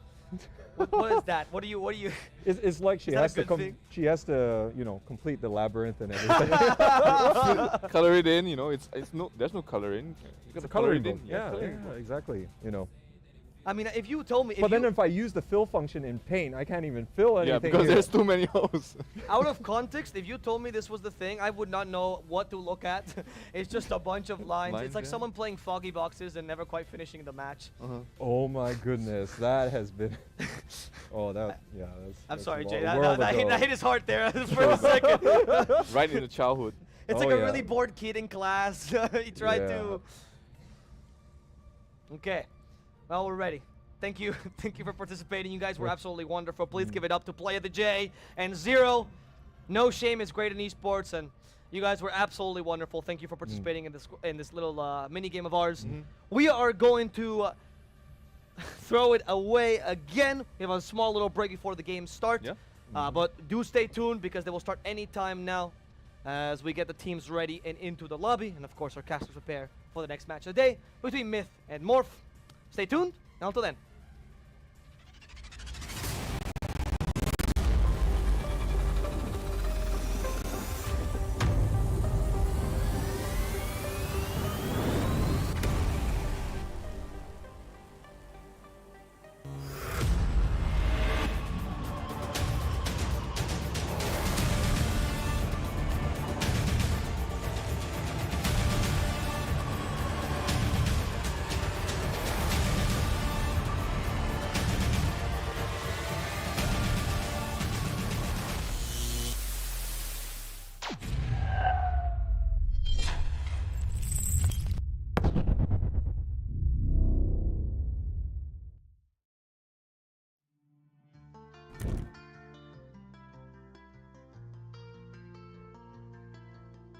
what is that? What do you? It's like she Is that a has to good thing? she has to complete the labyrinth and everything. Color it in, there's no color in. You gotta color it in. Yeah, color it in. exactly. I mean, if you told me, But then if I use the fill function in Paint, I can't even fill anything. Yeah, because here. there's too many holes. out of context, if you told me this was the thing, I would not know what to look at. It's just a bunch of lines. It's like yeah. someone playing foggy boxes and never quite finishing the match. Oh my goodness, that has been. Oh, that's. I'm sorry, a Jay. world That ago. hit his heart there for a second. Right in the childhood. It's Oh, like a yeah. really bored kid in class. He tried to. Okay. Well, we're ready. Thank you. Thank you for participating. You guys were absolutely wonderful. Please give it up to Play of the J and Zero. No shame is great in esports, and you guys were absolutely wonderful. Thank you for participating in this little mini game of ours. We are going to throw it away again. We have a small little break before the game starts. Yeah. But do stay tuned because they will start anytime now as we get the teams ready and into the lobby. And of course, our casters prepare for the next match of the day between Myth and Morph. Stay tuned. And until then.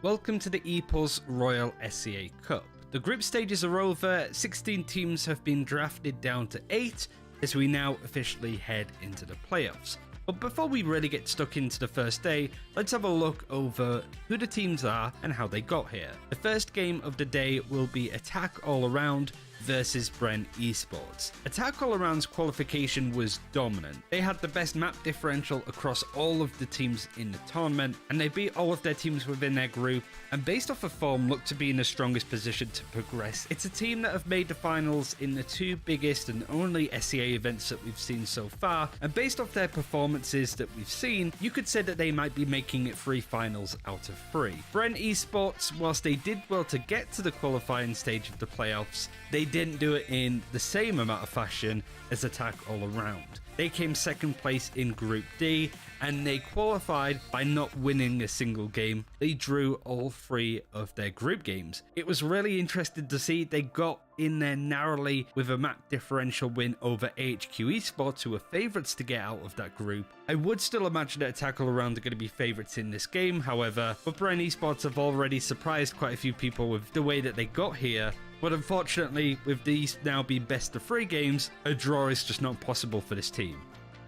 Welcome to the EPOS Royal SCA Cup. The group stages are over, 16 teams have been drafted down to 8 as we now officially head into the playoffs. But before we really get stuck into the first day, let's have a look over who the teams are and how they got here. The first game of the day will be Attack All Around versus Bren Esports. Attack All Around's qualification was dominant. They had the best map differential across all of the teams in the tournament, and they beat all of their teams within their group, and based off of form look to be in the strongest position to progress. It's a team that have made the finals in the 2 biggest and only SCA events that we've seen so far, and based off their performances that we've seen, you could say that they might be making it 3 finals out of 3. Bren Esports, whilst they did well to get to the qualifying stage of the playoffs, they didn't do it in the same amount of fashion as Attack All Around. They came second place in Group D, and they qualified by not winning a single game. They drew all 3 of their group games. It was really interesting to see they got in there narrowly with a map differential win over HQ Esports, who were favourites to get out of that group. I would still imagine that Attack All Around are going to be favourites in this game, however, but Bren Esports have already surprised quite a few people with the way that they got here. But unfortunately, with these now being best of 3 games, a draw is just not possible for this team.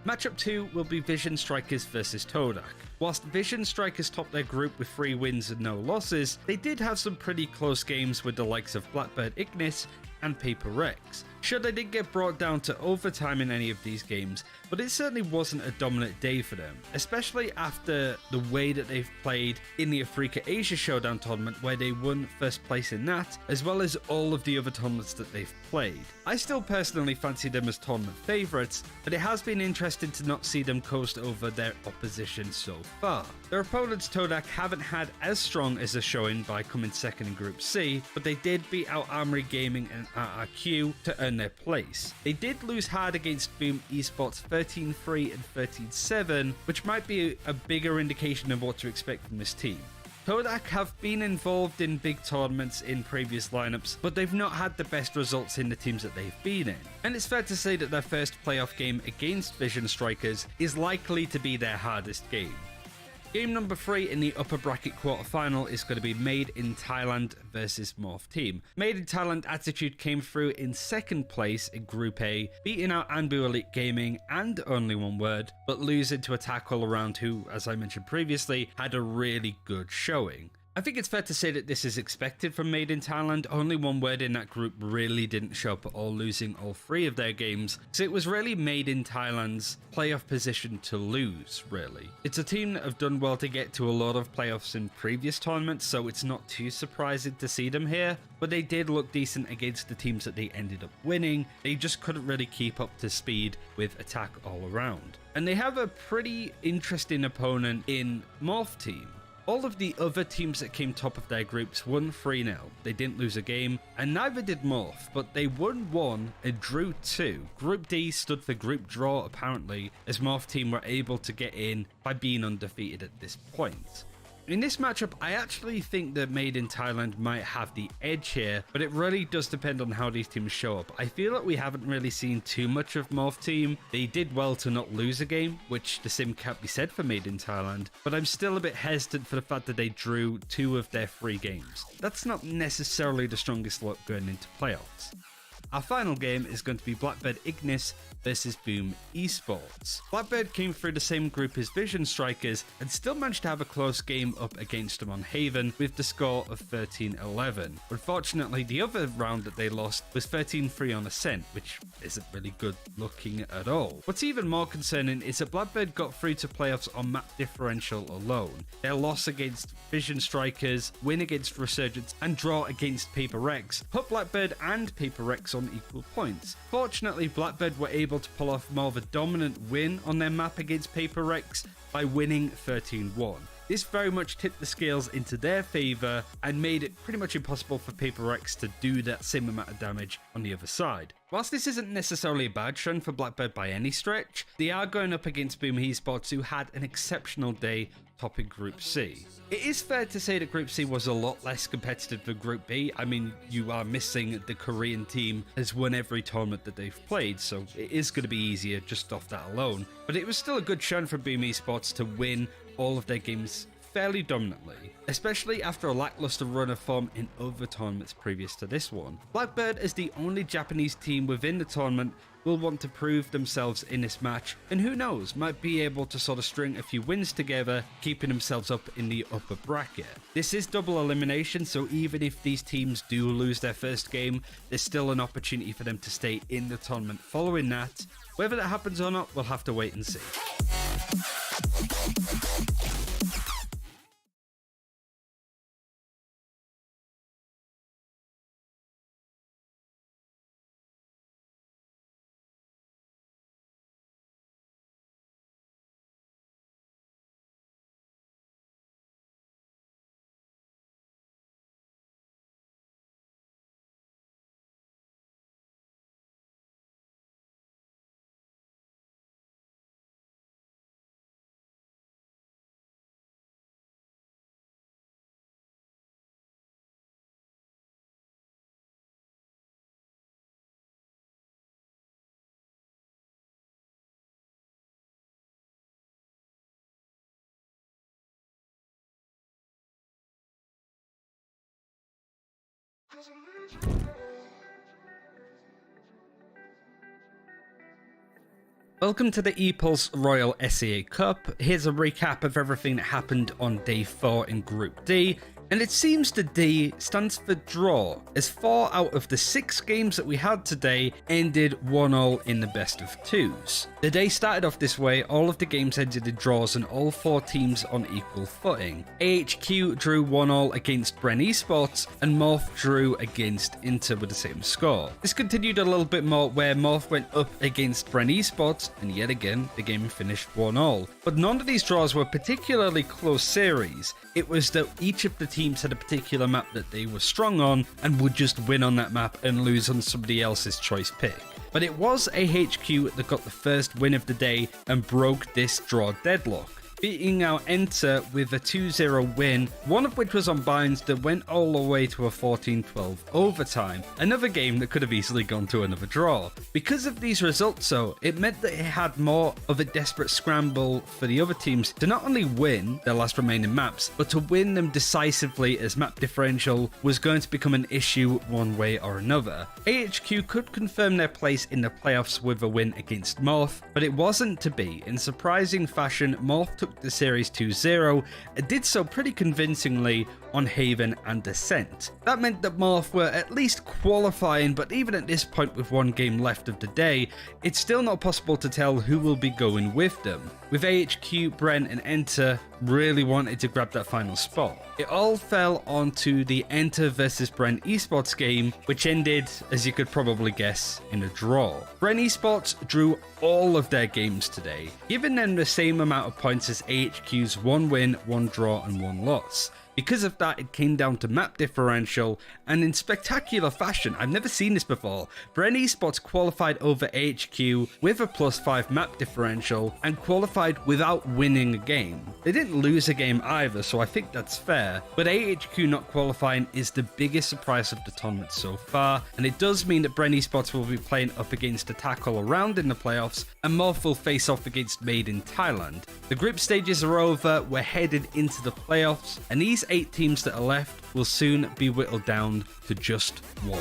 Matchup 2 will be Vision Strikers versus Todak. Whilst Vision Strikers topped their group with 3 wins and no losses, they did have some pretty close games with the likes of Blackbird Ignis and Paper Rex. Sure, they did get brought down to overtime in any of these games, but it certainly wasn't a dominant day for them, especially after the way that they've played in the Africa Asia Showdown tournament, where they won first place in that, as well as all of the other tournaments that they've played. I still personally fancy them as tournament favourites, but it has been interesting to not see them coast over their opposition so far. Their opponents Todak haven't had as strong as a showing by coming second in Group C, but they did beat out Armory Gaming and RRQ to earn their place. They did lose hard against Boom Esports 13-3 and 13-7, which might be a bigger indication of what to expect from this team. Todak have been involved in big tournaments in previous lineups, but they've not had the best results in the teams that they've been in. And it's fair to say that their first playoff game against Vision Strikers is likely to be their hardest game. Game number 3 in the upper bracket quarterfinal is going to be Made in Thailand versus Morph Team. Made in Thailand Attitude came through in second place in Group A, beating out Anbu Elite Gaming and Only One Word, but losing to Attack All Around, who, as I mentioned previously, had a really good showing. I think it's fair to say that this is expected from Made in Thailand. Only One Word in that group really didn't show up at all, losing all 3 of their games. So it was really Made in Thailand's playoff position to lose, really. It's a team that have done well to get to a lot of playoffs in previous tournaments, so it's not too surprising to see them here. But they did look decent against the teams that they ended up winning. They just couldn't really keep up to speed with Attack All Around. And they have a pretty interesting opponent in Morph Team. All of the other teams that came top of their groups won 3-0. They didn't lose a game, and neither did Morph, but they won 1 and drew 2. Group D stood for group draw, apparently, as Morph Team were able to get in by being undefeated at this point. In this matchup, I actually think that Made in Thailand might have the edge here, but it really does depend on how these teams show up. I feel like we haven't really seen too much of Morph Team. They did well to not lose a game, which the same can't be said for Made in Thailand, but I'm still a bit hesitant for the fact that they drew 2 of their 3 games. That's not necessarily the strongest look going into playoffs. Our final game is going to be Blackbird Ignis versus Boom Esports. Blackbird came through the same group as Vision Strikers and still managed to have a close game up against them on Haven with the score of 13-11. Unfortunately, the other round that they lost was 13-3 on Ascent, which isn't really good looking at all. What's even more concerning is that Blackbird got through to playoffs on map differential alone. Their loss against Vision Strikers, win against Resurgence, and draw against Paper Rex put Blackbird and Paper Rex on equal points. Fortunately, Blackbird were able to pull off more of a dominant win on their map against Paper Rex by winning 13-1. This very much tipped the scales into their favour and made it pretty much impossible for Paper Rex to do that same amount of damage on the other side. Whilst this isn't necessarily a bad trend for Blackbird by any stretch, they are going up against Boom Esports, who had an exceptional day topping Group C. It is fair to say that Group C was a lot less competitive than Group B. I mean, you are missing the Korean team has won every tournament that they've played, so it is going to be easier just off that alone. But it was still a good showing for Boom Esports to win all of their games fairly dominantly, especially after a lackluster run of form in other tournaments previous to this one. Blackbird, as the only Japanese team within the tournament, will want to prove themselves in this match, and who knows, might be able to sort of string a few wins together, keeping themselves up in the upper bracket. This is double elimination, so even if these teams do lose their first game, there's still an opportunity for them to stay in the tournament following that. Whether that happens or not, we'll have to wait and see. Welcome to the ePulse Royal SEA Cup. Here's a recap of everything that happened on day 4 in Group D. And it seems the D stands for draw, as 4 out of the 6 games that we had today ended 1-all in the best of 2s. The day started off this way, all of the games ended in draws and all 4 teams on equal footing. AHQ drew 1-all against Bren Esports, and Morph drew against Inter with the same score. This continued a little bit more where Morph went up against Bren Esports, and yet again the game finished 1-all. But none of these draws were particularly close series. It was that each of the teams had a particular map that they were strong on and would just win on that map and lose on somebody else's choice pick. But it was AHQ that got the first win of the day and broke this draw deadlock, beating out Enter with a 2-0 win, one of which was on binds that went all the way to a 14-12 overtime, another game that could have easily gone to another draw. Because of these results though, it meant that it had more of a desperate scramble for the other teams to not only win their last remaining maps, but to win them decisively, as map differential was going to become an issue one way or another. AHQ could confirm their place in the playoffs with a win against Morph, but it wasn't to be. In surprising fashion, Morph took the series 2-0 and did so pretty convincingly on Haven and Descent. That meant that Morph were at least qualifying, but even at this point with one game left of the day, it's still not possible to tell who will be going with them, with AHQ, Bren and Enter really wanted to grab that final spot. It all fell onto the Enter versus Bren Esports game, which ended, as you could probably guess, in a draw. Bren Esports drew all of their games today, giving them the same amount of points as AHQ's 1 win, 1 draw and 1 loss. Because of that, it came down to map differential, and in spectacular fashion, I've never seen this before, Bren Esports qualified over AHQ with a +5 map differential and qualified without winning a game. They didn't lose a game either, so I think that's fair, but AHQ not qualifying is the biggest surprise of the tournament so far, and it does mean that Bren Esports will be playing up against Attack all around in the playoffs, and Morph will face off against Made in Thailand. The group stages are over, we're headed into the playoffs, and these 8 teams that are left will soon be whittled down to just 1.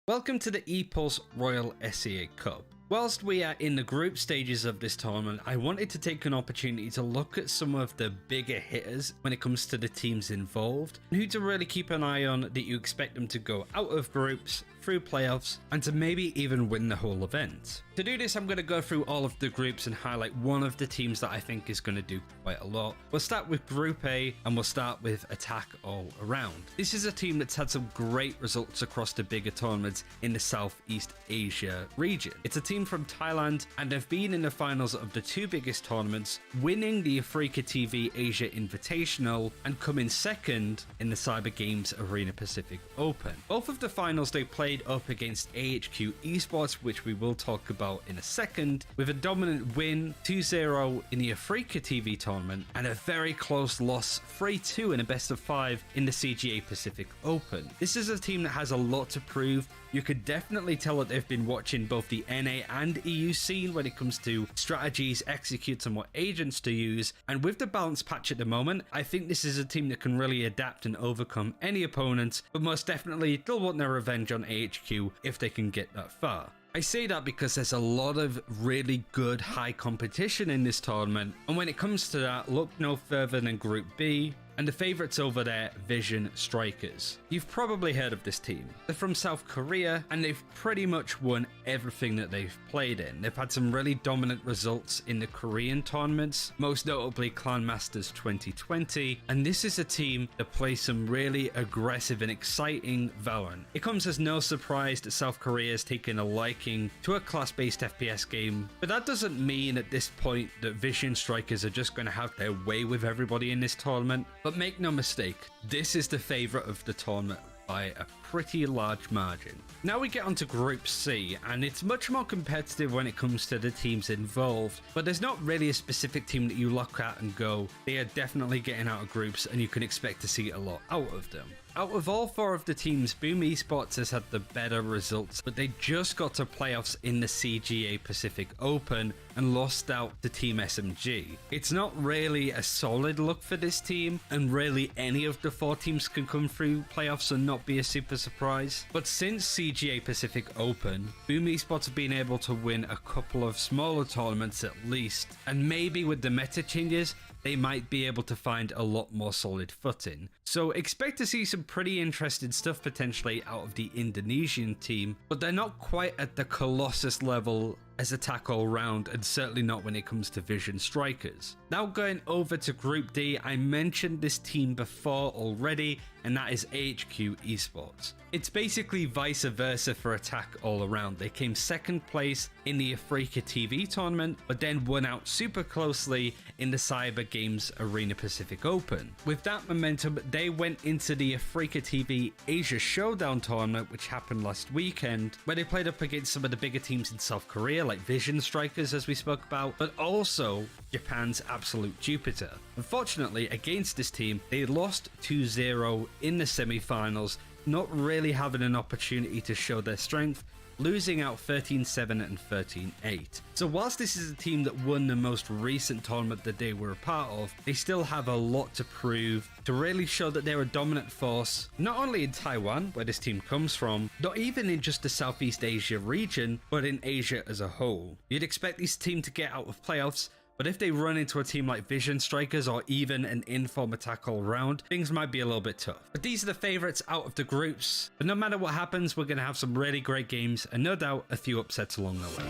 Welcome to the ePulse Royal SEA Cup. Whilst we are in the group stages of this tournament, I wanted to take an opportunity to look at some of the bigger hitters when it comes to the teams involved, and who to really keep an eye on that you expect them to go out of groups through playoffs and to maybe even win the whole event. To do this, I'm going to go through all of the groups and highlight one of the teams that I think is going to do quite a lot. We'll start with Group A and we'll start with Attack All Around. This is a team that's had some great results across the bigger tournaments in the Southeast Asia region. It's a team from Thailand and they've been in the finals of the two biggest tournaments, winning the Africa TV Asia Invitational and coming second in the Cyber Games Arena Pacific Open. Both of the finals they played up against AHQ Esports, which we will talk about in a second, with a dominant win 2-0 in the Africa TV tournament and a very close loss 3-2 in a best of 5 in the CGA Pacific Open. This is a team that has a lot to prove. You could definitely tell that they've been watching both the NA and EU scene when it comes to strategies, executes, and what agents to use. And with the balance patch at the moment, I think this is a team that can really adapt and overcome any opponent, but most definitely they'll want their revenge on AHQ if they can get that far. I say that because there's a lot of really good high competition in this tournament, and when it comes to that, look no further than Group B, and the favourites over there, Vision Strikers. You've probably heard of this team. They're from South Korea and they've pretty much won everything that they've played in. They've had some really dominant results in the Korean tournaments, most notably Clan Masters 2020, and this is a team that plays some really aggressive and exciting Valorant. It comes as no surprise that South Korea has taken a liking to a class-based FPS game, but that doesn't mean at this point that Vision Strikers are just going to have their way with everybody in this tournament. But make no mistake, this is the favourite of the tournament by a pretty large margin. Now we get onto Group C, and it's much more competitive when it comes to the teams involved, but there's not really a specific team that you look at and go, they are definitely getting out of groups and you can expect to see a lot out of them. Out of all four of the teams, Boom Esports has had the better results, but they just got to playoffs in the CGA Pacific Open and lost out to Team SMG. It's not really a solid look for this team, and really any of the four teams can come through playoffs and not be a super surprise. But since CGA Pacific Open, Boom Esports have been able to win a couple of smaller tournaments at least, and maybe with the meta changes, they might be able to find a lot more solid footing. So expect to see some pretty interesting stuff potentially out of the Indonesian team, but they're not quite at the Colossus level as Attack All Round, and certainly not when it comes to Vision Strikers. Now going over to Group D, I mentioned this team before already, and that is AHQ Esports. It's basically vice versa for Attack All Around. They came second place in the Africa TV tournament, but then won out super closely in the Cyber Games Arena Pacific Open. With that momentum, they went into the Africa TV Asia Showdown tournament, which happened last weekend, where they played up against some of the bigger teams in South Korea, like Vision Strikers as we spoke about, but also Japan's Absolute Jupiter. Unfortunately, against this team, they lost 2-0 in the semi-finals, not really having an opportunity to show their strength, losing out 13-7 and 13-8. So whilst this is a team that won the most recent tournament that they were a part of, they still have a lot to prove to really show that they're a dominant force, not only in Taiwan, where this team comes from, not even in just the Southeast Asia region, but in Asia as a whole. You'd expect this team to get out of playoffs, but if they run into a team like Vision Strikers or even an Inform Attack All Round, things might be a little bit tough. But these are the favourites out of the groups. But no matter what happens, we're going to have some really great games and no doubt a few upsets along the way.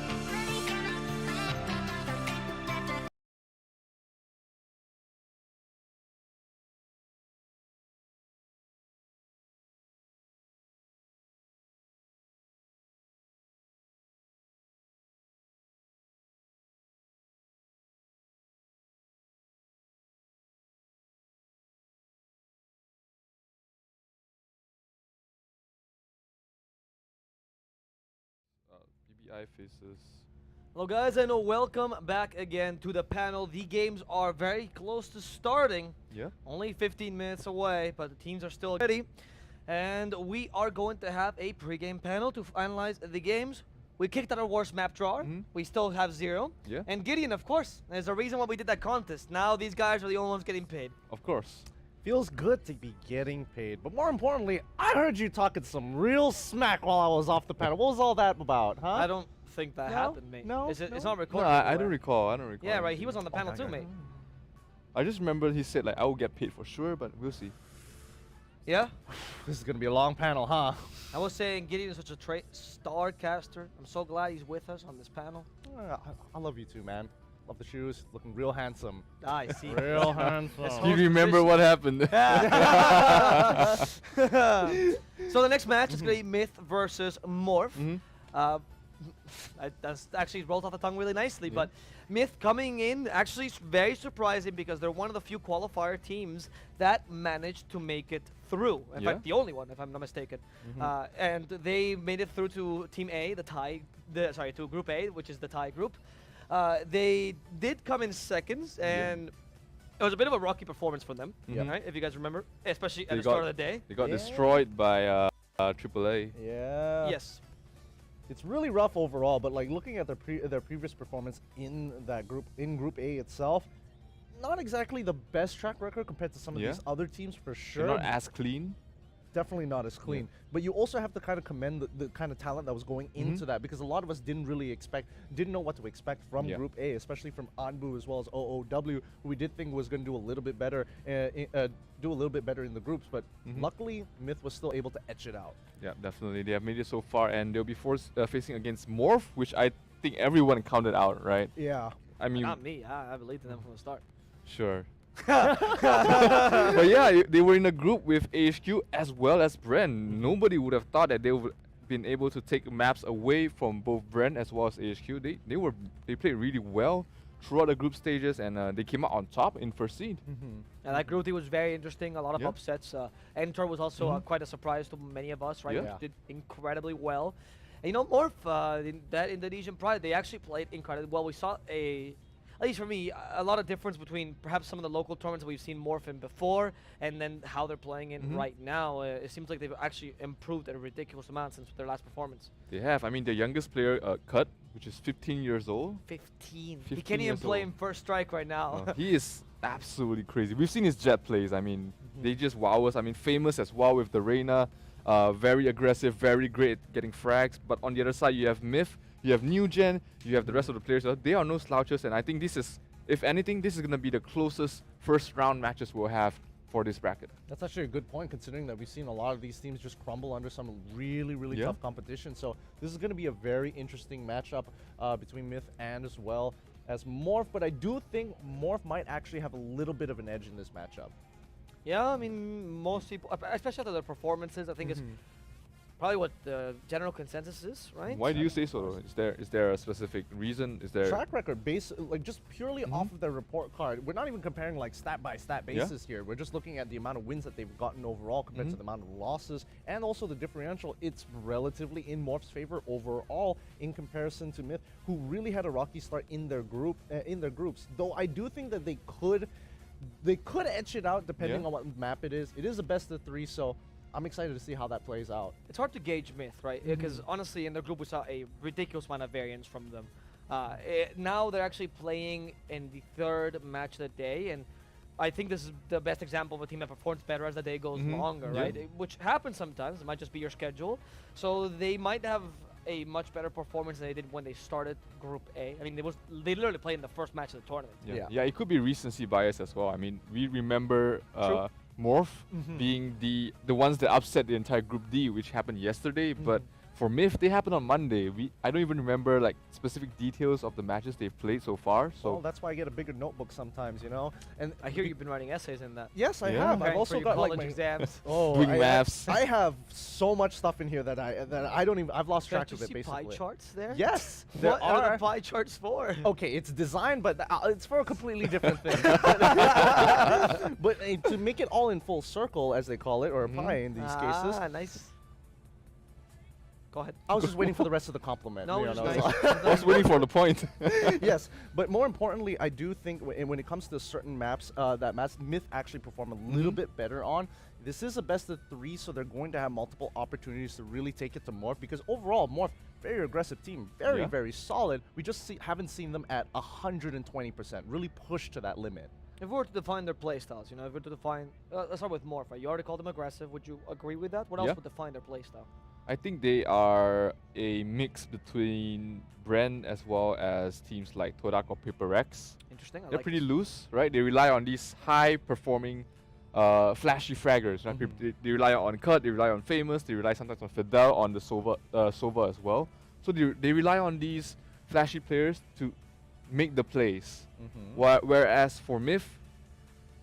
PBI faces. Hello guys, and welcome back again to the panel. The games are very close to starting. Yeah. Only 15 minutes away, but the teams are still ready. And we are going to have a pre-game panel to analyze the games. We kicked out our worst map drawer. We still have 0. Yeah. And Gideon, of course. There's a reason why we did that contest. Now these guys are the only ones getting paid. Of course. Feels good to be getting paid, but more importantly, I heard you talking some real smack while I was off the panel. What was all that about, huh? I don't think that happened, mate. No, It's no. not recorded. No, I anywhere. don't recall. I don't recall. Yeah, right. He was on the panel too, mate. I just remember he said like I will get paid for sure, but we'll see. Yeah? This is going to be a long panel, huh? I was saying Gideon is such a star caster. I'm so glad he's with us on this panel. I love you too, man. Love the shoes. Looking real handsome. I see. Real handsome. You remember what happened? So the next match is going to be Myth versus Morph. That's actually rolled off the tongue really nicely, but Myth coming in actually very surprising because they're one of the few qualifier teams that managed to make it through. In fact, the only one, if I'm not mistaken. And they made it through to Team A, to Group A, which is the tie group. They did come in seconds, and it was a bit of a rocky performance for them, right? If you guys remember, especially at the start of the day. They got destroyed by AAA. Yeah. Yes. It's really rough overall, but like looking at their previous performance in that group, in Group A itself, not exactly the best track record compared to some of these other teams for sure. They're not as clean. Definitely not as clean. But you also have to kind of commend the kind of talent that was going into that, because a lot of us didn't know what to expect from Group A, especially from Anbu as well as OOW, who we did think was going to do a little bit better, in the groups. But luckily, Myth was still able to etch it out. Yeah, definitely. They have made it so far, and they'll be facing against Morph, which I think everyone counted out, right? Yeah. I mean, not me. I believed in them from the start. Sure. But yeah, they were in a group with AHQ as well as Bren. Nobody would have thought that they would have been able to take maps away from both Bren as well as AHQ. They played really well throughout the group stages, and they came out on top in first seed. And that group team was very interesting. A lot of upsets. Enter was also quite a surprise to many of us, right? Yeah. Did incredibly well. And you know, Morph, that Indonesian Pride, they actually played incredibly well. We saw at least for me, a lot of difference between perhaps some of the local tournaments that we've seen Morph in before and then how they're playing in right now. It seems like they've actually improved at a ridiculous amount since their last performance. They have. I mean, their youngest player, Cut, which is 15 years old. 15. He can't even play in First Strike right now. He is absolutely crazy. We've seen his jet plays. I mean, they just wow us. I mean, famous as well with the Reina. Very aggressive, very great at getting frags. But on the other side, you have Myth. You have New Gen, you have the rest of the players. They are no slouches, and I think this is, if anything, this is going to be the closest first round matches we'll have for this bracket. That's actually a good point, considering that we've seen a lot of these teams just crumble under some really, really tough competition. So this is going to be a very interesting matchup between Myth and as well as Morph. But I do think Morph might actually have a little bit of an edge in this matchup. Yeah, I mean, most people, especially after their performances, I think it's probably what the general consensus is, right? Why do you say so? Is there a specific reason? Is there track record based, like just purely off of their report card? We're not even comparing like stat by stat basis here. We're just looking at the amount of wins that they've gotten overall compared to the amount of losses, and also the differential. It's relatively in Morph's favor overall in comparison to Myth, who really had a rocky start in their group, in their groups. Though I do think that they could etch it out depending on what map it is. It is a best of 3, so I'm excited to see how that plays out. It's hard to gauge Myth, right? Because honestly, in their group, we saw a ridiculous amount of variance from them. Now they're actually playing in the 3rd match of the day, and I think this is the best example of a team that performs better as the day goes longer, right? Which happens sometimes. It might just be your schedule. So they might have a much better performance than they did when they started Group A. I mean, they literally played in the first match of the tournament. Yeah, it could be recency bias as well. I mean, we remember Morph being the ones that upset the entire Group D, which happened yesterday. But for Myth, they happened on Monday. I don't even remember like specific details of the matches they've played so far. So that's why I get a bigger notebook sometimes, you know. And I hear you've been writing essays in that. Yes, I have. I've also got like my exams. Doing maths. I have so much stuff in here that I don't even. I've lost track of it. Basically, pie charts there. Yes, what are the pie charts for? Okay, it's designed, but it's for a completely different thing. But to make it all in full circle, as they call it, or a pie in these cases. Nice. Go ahead. I was just waiting for the rest of the compliment. No, I was waiting for the point. Yes, but more importantly, I do think when it comes to certain maps, that Myth actually perform a little bit better on. This is a best of 3, so they're going to have multiple opportunities to really take it to Morph, because overall, Morph, very aggressive team, very, very solid. We just haven't seen them at 120%, really push to that limit. If we were to define their playstyles, you know, if we were to define, let's start with Morph, right? You already called them aggressive. Would you agree with that? What else would define their playstyle? I think they are a mix between Bren as well as teams like Todak or Paper Rex. Interesting. They're pretty loose, right? They rely on these high-performing flashy fraggers. Right? They rely on Cut, they rely on Famous, they rely sometimes on Fidel, on the Sova as well. So they rely on these flashy players to make the plays. Whereas for Myth,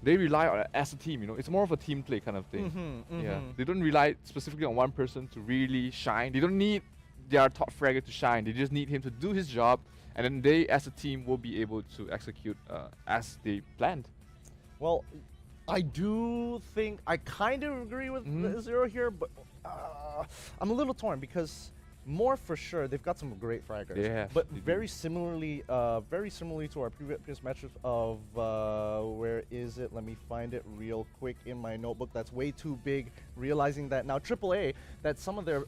they rely on as a team. It's more of a team play kind of thing. Yeah, they don't rely specifically on one person to really shine. They don't need their top fragger to shine. They just need him to do his job, and then they, as a team, will be able to execute as they planned. Well, I do think I kind of agree with Zero here, but I'm a little torn because Morph for sure, they've got some great fraggers. Yeah, but very similarly to our previous matches of where is it? Let me find it real quick in my notebook. That's way too big. Realizing that now AAA, that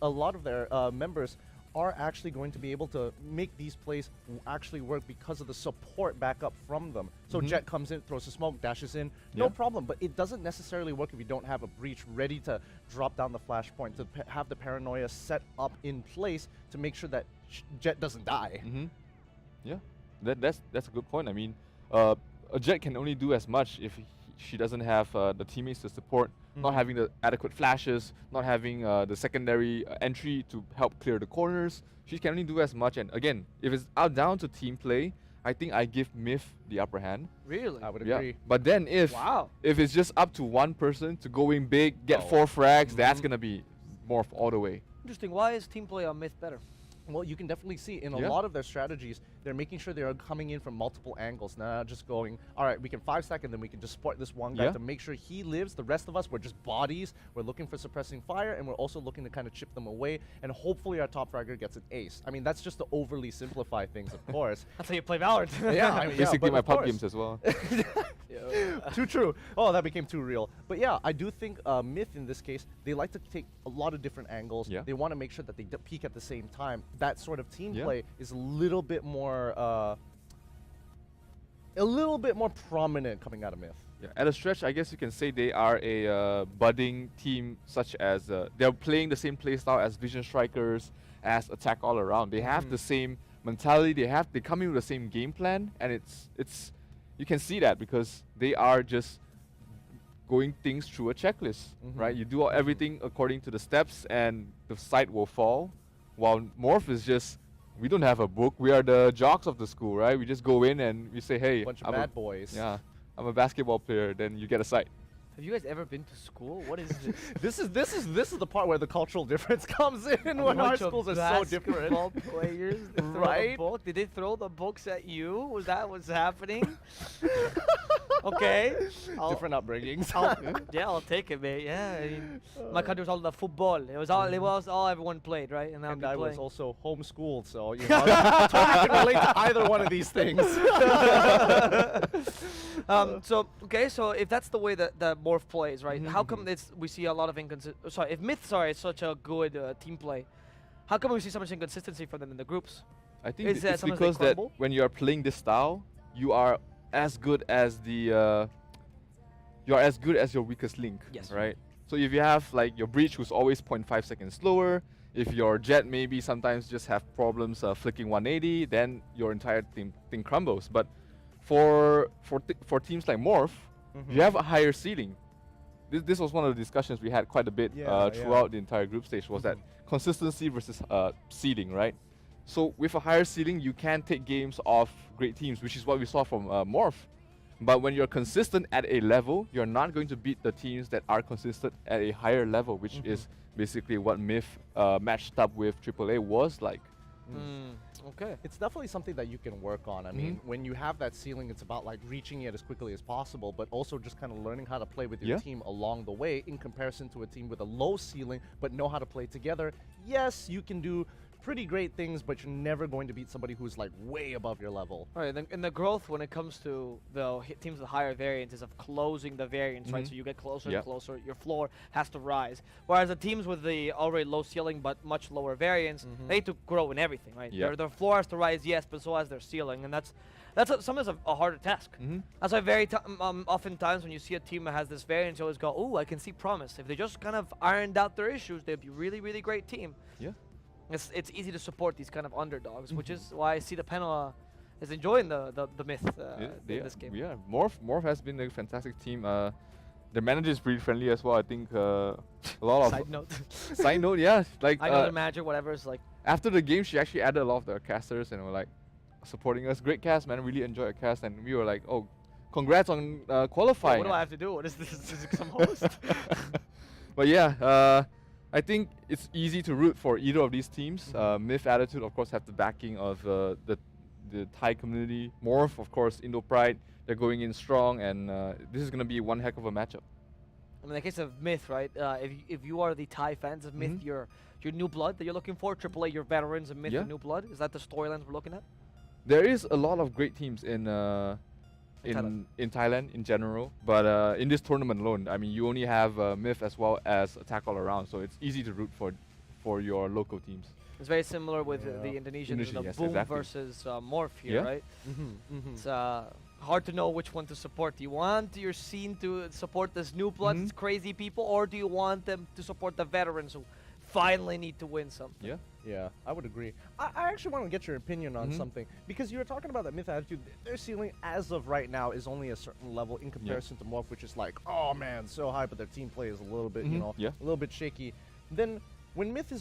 a lot of their members are actually going to be able to make these plays actually work because of the support backup from them. So Jet comes in, throws a smoke, dashes in, no problem. But it doesn't necessarily work if you don't have a breach ready to drop down the flashpoint, to have the paranoia set up in place to make sure that Jet doesn't die. Yeah, that's a good point. I mean, a Jet can only do as much if she doesn't have the teammates to support, not having the adequate flashes, not having the secondary entry to help clear the corners. She can only do as much. And again, if it's down to team play, I think I give Myth the upper hand. Really? I would agree. But then if it's just up to one person to go in big, get 4 frags, that's gonna be Morph all the way. Interesting. Why is team play on Myth better? Well, you can definitely see in a lot of their strategies, they're making sure they are coming in from multiple angles, not just going, all right, we can 5 second, then we can just support this one guy to make sure he lives. The rest of us, we're just bodies. We're looking for suppressing fire, and we're also looking to kind of chip them away, and hopefully our top fragger gets an ace. I mean, that's just to overly simplify things, of course. That's how you play Valorant. Yeah, I mean, basically my pub games as well. Too true. Oh, that became too real. But yeah, I do think Myth in this case, they like to take a lot of different angles. They want to make sure that they peak at the same time. That sort of team play is a little bit more prominent coming out of Myth. Yeah, at a stretch, I guess you can say they are a budding team, such as they're playing the same playstyle as Vision Strikers, as Attack All Around. They have the same mentality. They come in with the same game plan, and it's you can see that because they are just going things through a checklist, right? You do everything according to the steps, and the site will fall. While Morph is just, we don't have a book. We are the jocks of the school, right? We just go in and we say, hey, bunch of bad boys. Yeah, I'm a basketball player. Then you get a site. Have you guys ever been to school? What is this? this is the part where the cultural difference comes in when our schools are so different. Basketball players, they throw right? the book. Did they throw the books at you? Was that what's happening? Okay. Different upbringings. I'll take it, mate. Yeah, I mean, my country was all the football. It was all everyone played, right? And I was also homeschooled, so you know, totally can relate to either one of these things. So if that's the way that the Morph plays, right? How come we see a lot of inconsistency? Sorry, if Myths are such a good team play, how come we see so much inconsistency from them in the groups? I think it's because that when you are playing this style, you are as good as your weakest link, right? So if you have like your breach who's always 0.5 seconds slower, if your jet maybe sometimes just have problems flicking 180, then your entire thing crumbles. But for teams like Morph, you have a higher ceiling. This was one of the discussions we had quite a bit throughout the entire group stage, was that consistency versus ceiling, right? So with a higher ceiling, you can take games off great teams, which is what we saw from Morph. But when you're consistent at a level, you're not going to beat the teams that are consistent at a higher level, which is basically what Myth matched up with AAA was like. Okay. It's definitely something that you can work on. I mean, when you have that ceiling, it's about like reaching it as quickly as possible, but also just kind of learning how to play with your team along the way in comparison to a team with a low ceiling, but know how to play together. Yes, you can do pretty great things, but you're never going to beat somebody who's like way above your level. All right, then in the growth when it comes to the teams with higher variances of closing the variance, right? So you get closer and closer, your floor has to rise. Whereas the teams with the already low ceiling but much lower variance, they need to grow in everything, right? Their floor has to rise, yes, but so has their ceiling, and that's sometimes a harder task. That's why oftentimes when you see a team that has this variance, you always go, "Oh, I can see promise." If they just kind of ironed out their issues, they'd be really, really great team. Yeah. It's easy to support these kind of underdogs, which is why I see the panel is enjoying the Myth in this game. Yeah, Morph has been a fantastic team. their manager is pretty friendly as well. I think a lot of Side note. side note, yeah. Like I know the manager, whatever, is like. after the game, she actually added a lot of the casters and were like supporting us. Great cast, man. Really enjoyed the cast, and we were like, oh, congrats on qualifying. What do I have to do? What is this? Is it some host? But yeah, I think it's easy to root for either of these teams. Myth Attitude, of course, have the backing of the Thai community. Morph, of course, Indo Pride. They're going in strong, and this is going to be one heck of a matchup. I mean, in the case of Myth, right? If you are the Thai fans of Myth, your new blood that you're looking for, AAA, your veterans, and Myth, your new blood. Is that the storylines we're looking at? There is a lot of great teams in Thailand in general, but in this tournament alone, I mean, you only have Myth as well as Attack All Around, so it's easy to root for your local teams. It's very similar with the Indonesians, the yes, Boom exactly. versus Morph here, right? It's hard to know which one to support. Do you want your scene to support this new blood, crazy people, or do you want them to support the veterans who finally need to win something? Yeah, I would agree. I actually want to get your opinion on something, because you were talking about that Myth Attitude. Their ceiling, as of right now, is only a certain level in comparison to Morph, which is like, oh man, so high, but their team play is a little bit, you know, a little bit shaky. Then when Myth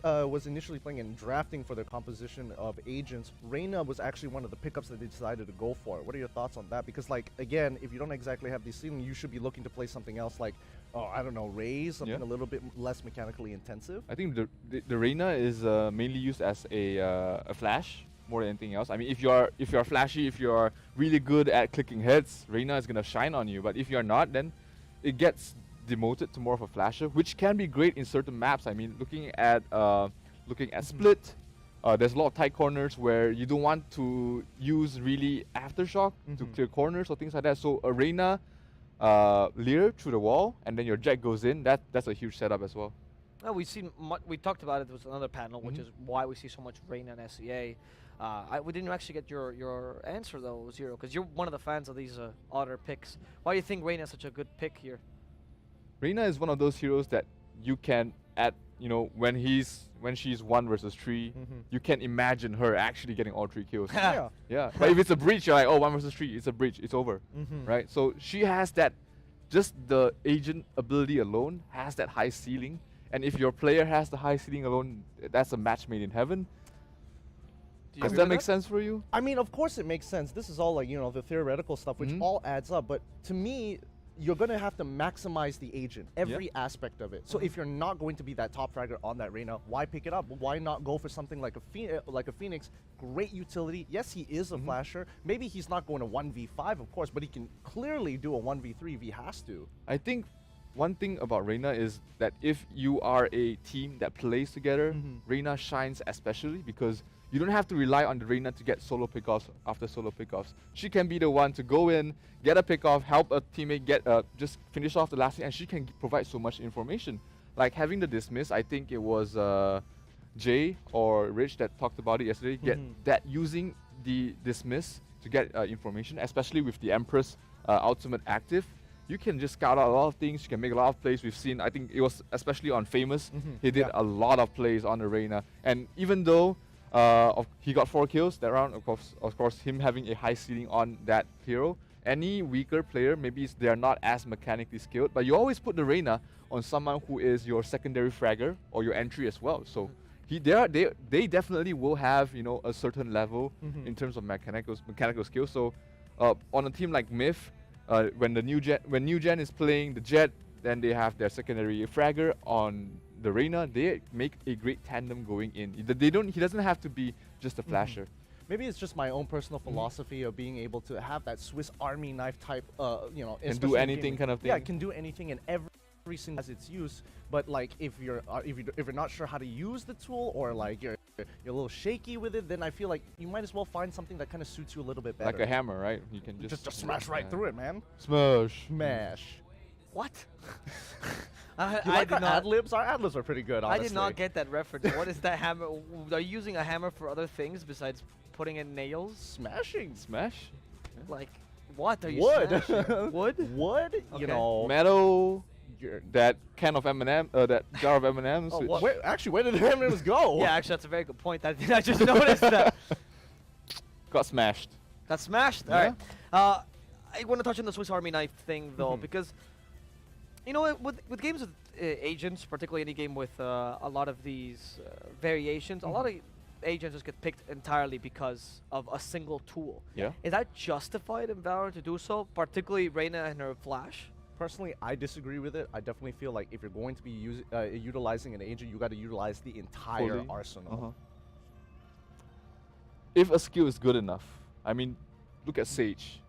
was initially playing and drafting for their composition of agents, Reyna was actually one of the pickups that they decided to go for. What are your thoughts on that? Because, like, again, if you don't exactly have the ceiling, you should be looking to play something else like, oh, I don't know, Raze, something a little bit less mechanically intensive. I think the Reyna is mainly used as a flash more than anything else. I mean, if you're flashy, if you're really good at clicking hits, Reyna is gonna shine on you. But if you're not, then it gets demoted to more of a flasher, which can be great in certain maps. I mean, looking at Split, there's a lot of tight corners where you don't want to use really aftershock to clear corners or things like that. So a Reyna Lear through the wall, and then your jet goes in. That's a huge setup as well. Well, we've seen we talked about it. There was another panel, which is why we see so much Reyna and SEA. We didn't actually get your answer though, Zero, because you're one of the fans of these other picks. Why do you think Reyna is such a good pick here? Reyna is one of those heroes that you can when she's 1 versus 3, you can imagine her actually getting all 3 kills. Yeah. But if it's a breach, you're like, oh, 1 versus 3, it's a breach, it's over, right? So she has that, just the agent ability alone has that high ceiling, and if your player has the high ceiling alone, that's a match made in heaven. Does that make sense for you? I mean, of course it makes sense. This is all like, the theoretical stuff, which all adds up. But to me, you're going to have to maximize the agent, every aspect of it. So if you're not going to be that top fragger on that Reyna, why pick it up? Why not go for something like a Phoenix? Great utility. Yes, he is a flasher. Maybe he's not going to 1v5, of course, but he can clearly do a 1v3 if he has to. I think one thing about Reyna is that if you are a team that plays together, Reyna shines especially because you don't have to rely on the Reyna to get solo pickoffs after solo pickoffs. She can be the one to go in, get a pickoff, help a teammate get just finish off the last thing, and she can provide so much information. Like having the dismiss, I think it was Jay or Rich that talked about it yesterday. Get that using the dismiss to get information, especially with the Empress ultimate active. You can just scout out a lot of things. You can make a lot of plays. We've seen, I think it was especially on Famous, he did a lot of plays on the Reyna. And even though he got 4 kills that round, of course, him having a high ceiling on that hero, any weaker player, maybe they are not as mechanically skilled, but you always put the Reyna on someone who is your secondary fragger or your entry as well. So they definitely will have a certain level in terms of mechanical skills. So on a team like Myth, when new gen is playing the Jet, then they have their secondary fragger on the Reyna. They make a great tandem going in. He doesn't have to be just a flasher. Maybe it's just my own personal philosophy of being able to have that Swiss Army knife type, can do anything kind of thing. Yeah, it can do anything and every single has its use. But like if you're not sure how to use the tool, or like you're a little shaky with it, then I feel like you might as well find something that kind of suits you a little bit better. Like a hammer, right? You can just smash right through it, man. Smash. What? You like our ad-libs? Our ad-libs are pretty good, honestly. I did not get that reference. What is that hammer? Are you using a hammer for other things besides putting in nails? Smashing. Smash? Like, what are you Wood. smashing? Wood? Wood? Okay. Metal. That can of M&M, that jar of M&Ms. Where did the M&Ms go? Yeah, actually, that's a very good point. I just noticed that. Got smashed. Got smashed? All right. I want to touch on the Swiss Army knife thing though, because you know, with games with agents, particularly any game with a lot of these variations, a lot of agents just get picked entirely because of a single tool. Yeah. Is that justified in Valorant to do so, particularly Reyna and her flash? Personally, I disagree with it. I definitely feel like if you're going to be utilizing an agent, you got to utilize the entire Fully. arsenal. If a skill is good enough, I mean, look at Sage.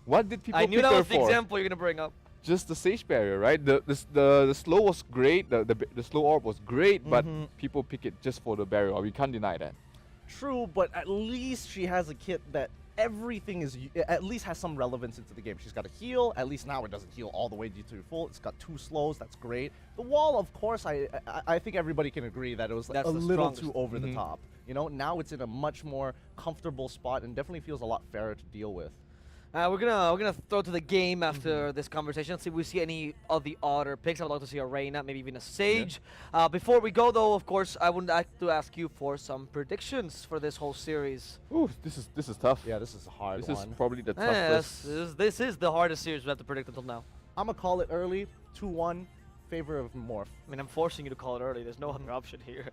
What did people I pick knew that her was the for? example you're gonna bring up. Just the Sage barrier, right? The slow was great. The slow orb was great, but people pick it just for the barrier. We can't deny that. True, but at least she has a kit that everything is at least has some relevance into the game. She's got a heal. At least now it doesn't heal all the way to full. It's got 2 slows. That's great. The wall, of course, I think everybody can agree that it was like a little too over the top. You know, now it's in a much more comfortable spot and definitely feels a lot fairer to deal with. We're gonna throw to the game after this conversation. See if we see any of the odder picks. I would like to see a Reyna, maybe even a Sage. Yeah. Before we go, though, of course, I would like to ask you for some predictions for this whole series. Ooh, this is tough. Yeah, this is a hard this one. This is probably the toughest. This is the hardest series we have to predict until now. I'm gonna call it early, 2-1, favor of Morph. I mean, I'm forcing you to call it early. There's no other option here.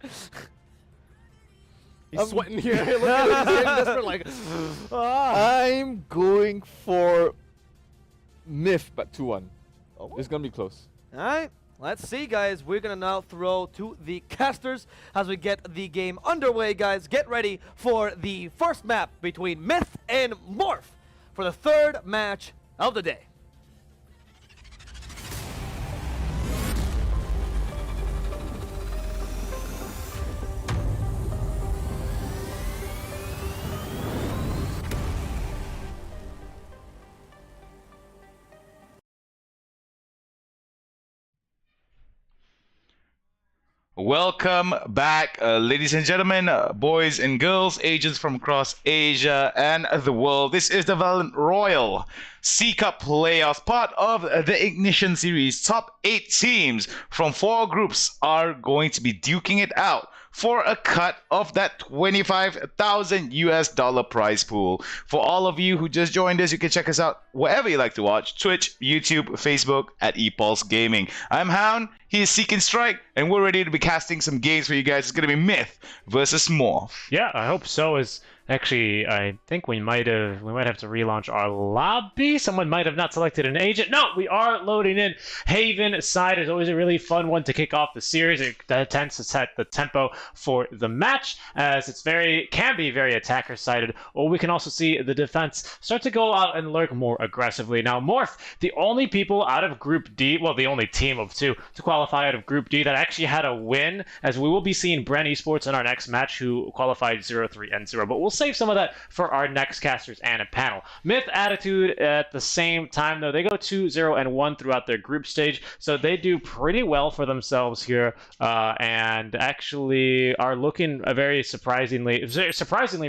He's sweating here. Look at him. He's getting desperate, like, I'm going for Myth, but 2-1. Oh. It's gonna be close. All right, let's see, guys. We're gonna now throw to the casters as we get the game underway, guys. Get ready for the first map between Myth and Morph for the 3rd match of the day. Welcome back, ladies and gentlemen, boys and girls, agents from across Asia and the world. This is the Valorant Royal C-Cup playoffs, part of the Ignition series. Top 8 teams from 4 groups are going to be duking it out for a cut of that $25,000 prize pool. For all of you who just joined us, you can check us out wherever you like to watch: Twitch, YouTube, Facebook at ePulse Gaming. I'm Hound, he is Seek and Strike, and we're ready to be casting some games for you guys. It's going to be Myth versus Morph. Yeah, I hope so. Actually, I think we might have to relaunch our lobby. Someone might have not selected an agent. No, we are loading in. Haven side is always a really fun one to kick off the series. It tends to set the tempo for the match, as it's can be very attacker sided. Or we can also see the defense start to go out and lurk more aggressively. Now, Morph, the only people out of Group D, well, the only team of 2 to qualify out of Group D that actually had a win, as we will be seeing Bren Esports in our next match, who qualified 0-3-0. But we'll save some of that for our next casters and a panel. Myth Attitude at the same time, though, they go 2-0-1 throughout their group stage, so they do pretty well for themselves here, and actually are looking very surprisingly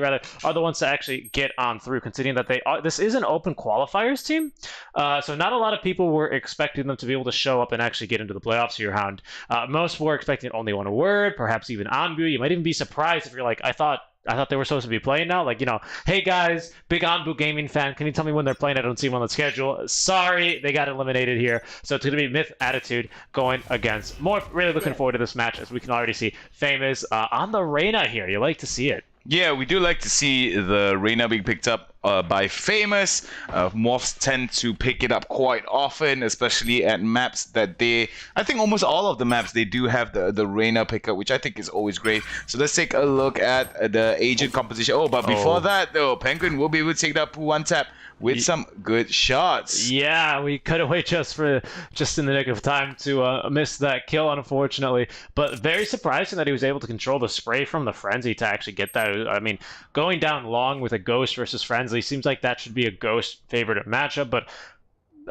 rather, are the ones to actually get on through, considering that this is an open qualifiers team, so not a lot of people were expecting them to be able to show up and actually get into the playoffs here, Hound. Most were expecting only one word, perhaps even Anbu. You might even be surprised if you're like, I thought they were supposed to be playing now. Like, you know, hey guys, big Anbu gaming fan, can you tell me when they're playing? I don't see them on the schedule. Sorry, they got eliminated here. So it's going to be Myth Attitude going against Morph. Really looking forward to this match, as we can already see Famous on the Reyna here. You like to see it. Yeah, we do like to see the Reyna being picked up by Famous. Morphs tend to pick it up quite often, especially at maps that I think almost all of the maps, they do have the Reyna pickup, which I think is always great. So let's take a look at the agent composition. Oh, but before that, though, Penguin will be able to take that pool one tap with some good shots. Yeah, we cut away just in the nick of time to miss that kill, unfortunately. But very surprising that he was able to control the spray from the Frenzy to actually get that. I mean, going down long with a Ghost versus Frenzy seems like that should be a Ghost favorite matchup, but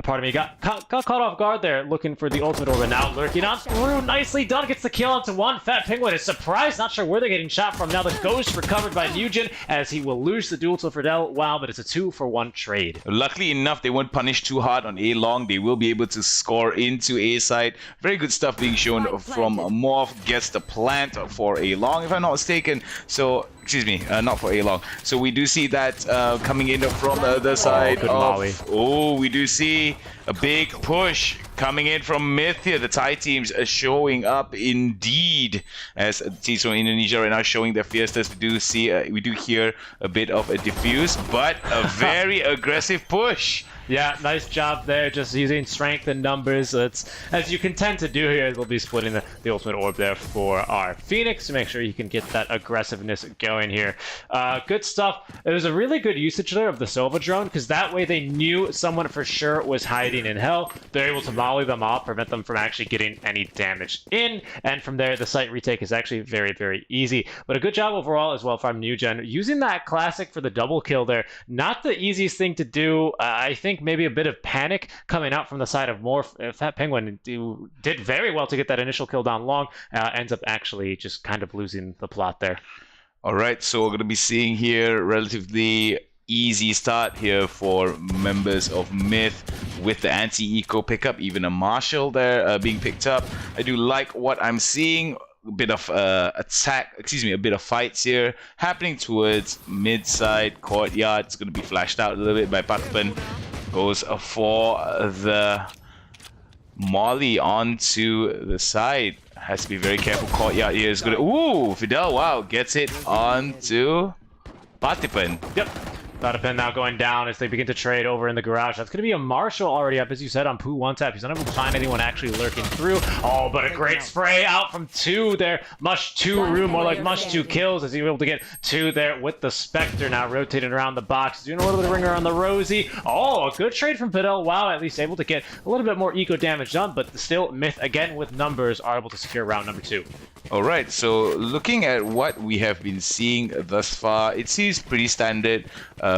pardon me, got caught off guard there, looking for the ultimate orb, and now lurking on through. Nicely done, gets the kill onto one. Fat Penguin is surprised, not sure where they're getting shot from. Now the Ghost recovered by Nugent, as he will lose the duel to Fidel. Wow, but it's a 2-for-1 trade. Luckily enough, they won't punish too hard on A long. They will be able to score into A side. Very good stuff being shown from Morph. Gets the plant for A long, if I'm not mistaken. So excuse me, not for A long. So we do see that coming in from the other side good of... Molly. Oh, we do see a big push coming in from Myth here. The Thai teams are showing up indeed, as teams from Indonesia right now showing their fierceness. We do hear a bit of a diffuse, but a very aggressive push. Yeah, nice job there, just using strength and numbers. It's, as you can tend to do here, we'll be splitting the ultimate orb there for our Phoenix to make sure you can get that aggressiveness going here. Good stuff. It was a really good usage there of the Sova drone, because that way they knew someone for sure was hiding in hell. They're able to volley them off, prevent them from actually getting any damage in, and from there the site retake is actually very, very easy. But a good job overall as well from NewGen. Using that classic for the double kill there, not the easiest thing to do. I think maybe a bit of panic coming out from the side of Morph. Fat Penguin did very well to get that initial kill down long, ends up actually just kind of losing the plot there. All right, so we're going to be seeing here relatively easy start here for members of Myth with the anti-eco pickup, even a Marshall there being picked up. I do like what I'm seeing. A bit of a bit of fights here happening towards mid-side courtyard. It's going to be flashed out a little bit by Patpan. Goes for the Molly onto the side. Has to be very careful. Courtyard here is good. Ooh, Fidel, wow, gets it onto Patipan. Yep. Patipan now going down as they begin to trade over in the garage. That's going to be a Marshall already up, as you said, on Poo one tap. He's not able to find anyone actually lurking through. Oh, but a great spray out from 2 there. Mush 2 room, more like Mush 2 kills, as he's able to get 2 there with the Spectre now rotating around the box. Doing a little bit of ringer on the Rosie. Oh, a good trade from Fidel. Wow, at least able to get a little bit more eco damage done, but still Myth, again with numbers, are able to secure round number 2. All right, so looking at what we have been seeing thus far, it seems pretty standard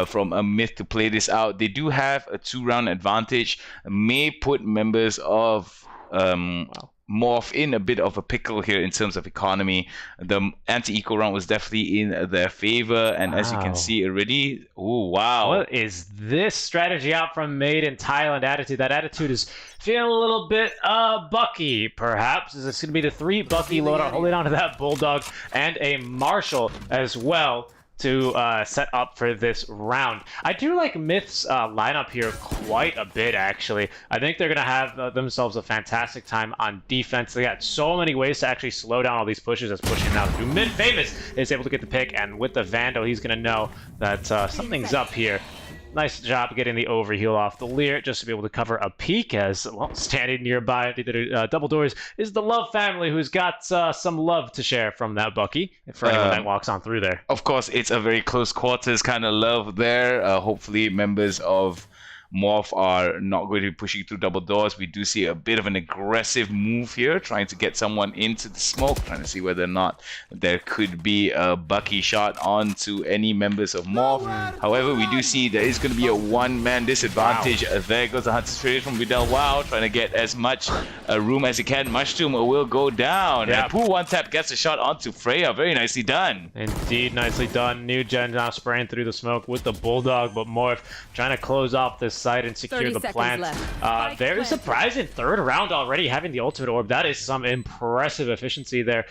from a Myth to play this out. They do have a 2-round advantage, may put members of Morph in a bit of a pickle here in terms of economy. The anti-eco round was definitely in their favor, and as you can see already, oh wow. What is this strategy out from Made in Thailand attitude? That attitude is feeling a little bit Bucky, perhaps. Is this going to be the 3 Bucky loadout, holding on to that Bulldog and a Marshall as well to set up for this round. I do like Myth's lineup here quite a bit, actually. I think they're going to have themselves a fantastic time on defense. They got so many ways to actually slow down all these pushes as pushing out through mid. Famous is able to get the pick, and with the Vandal, he's going to know that something's up here. Nice job getting the overheal off the Leer just to be able to cover a peek, as well, standing nearby the double doors is the Love family, who's got some love to share from that Bucky for anyone that walks on through there. Of course, it's a very close quarters kind of love there. Hopefully members of Morph are not going to be pushing through double doors. We do see a bit of an aggressive move here, trying to get someone into the smoke, trying to see whether or not there could be a Bucky shot onto any members of Morph. However, we do see there is going to be a one-man disadvantage. There goes the Hunter straight from Vidal. Wow, trying to get as much room as he can. Mushroom will go down. And Poo one tap gets a shot onto Freya. Very nicely done. Indeed, nicely done. NewGen now spraying through the smoke with the Bulldog, but Morph trying to close off this side and secure the plant. Very surprising 3rd round already having the ultimate orb. That is some impressive efficiency there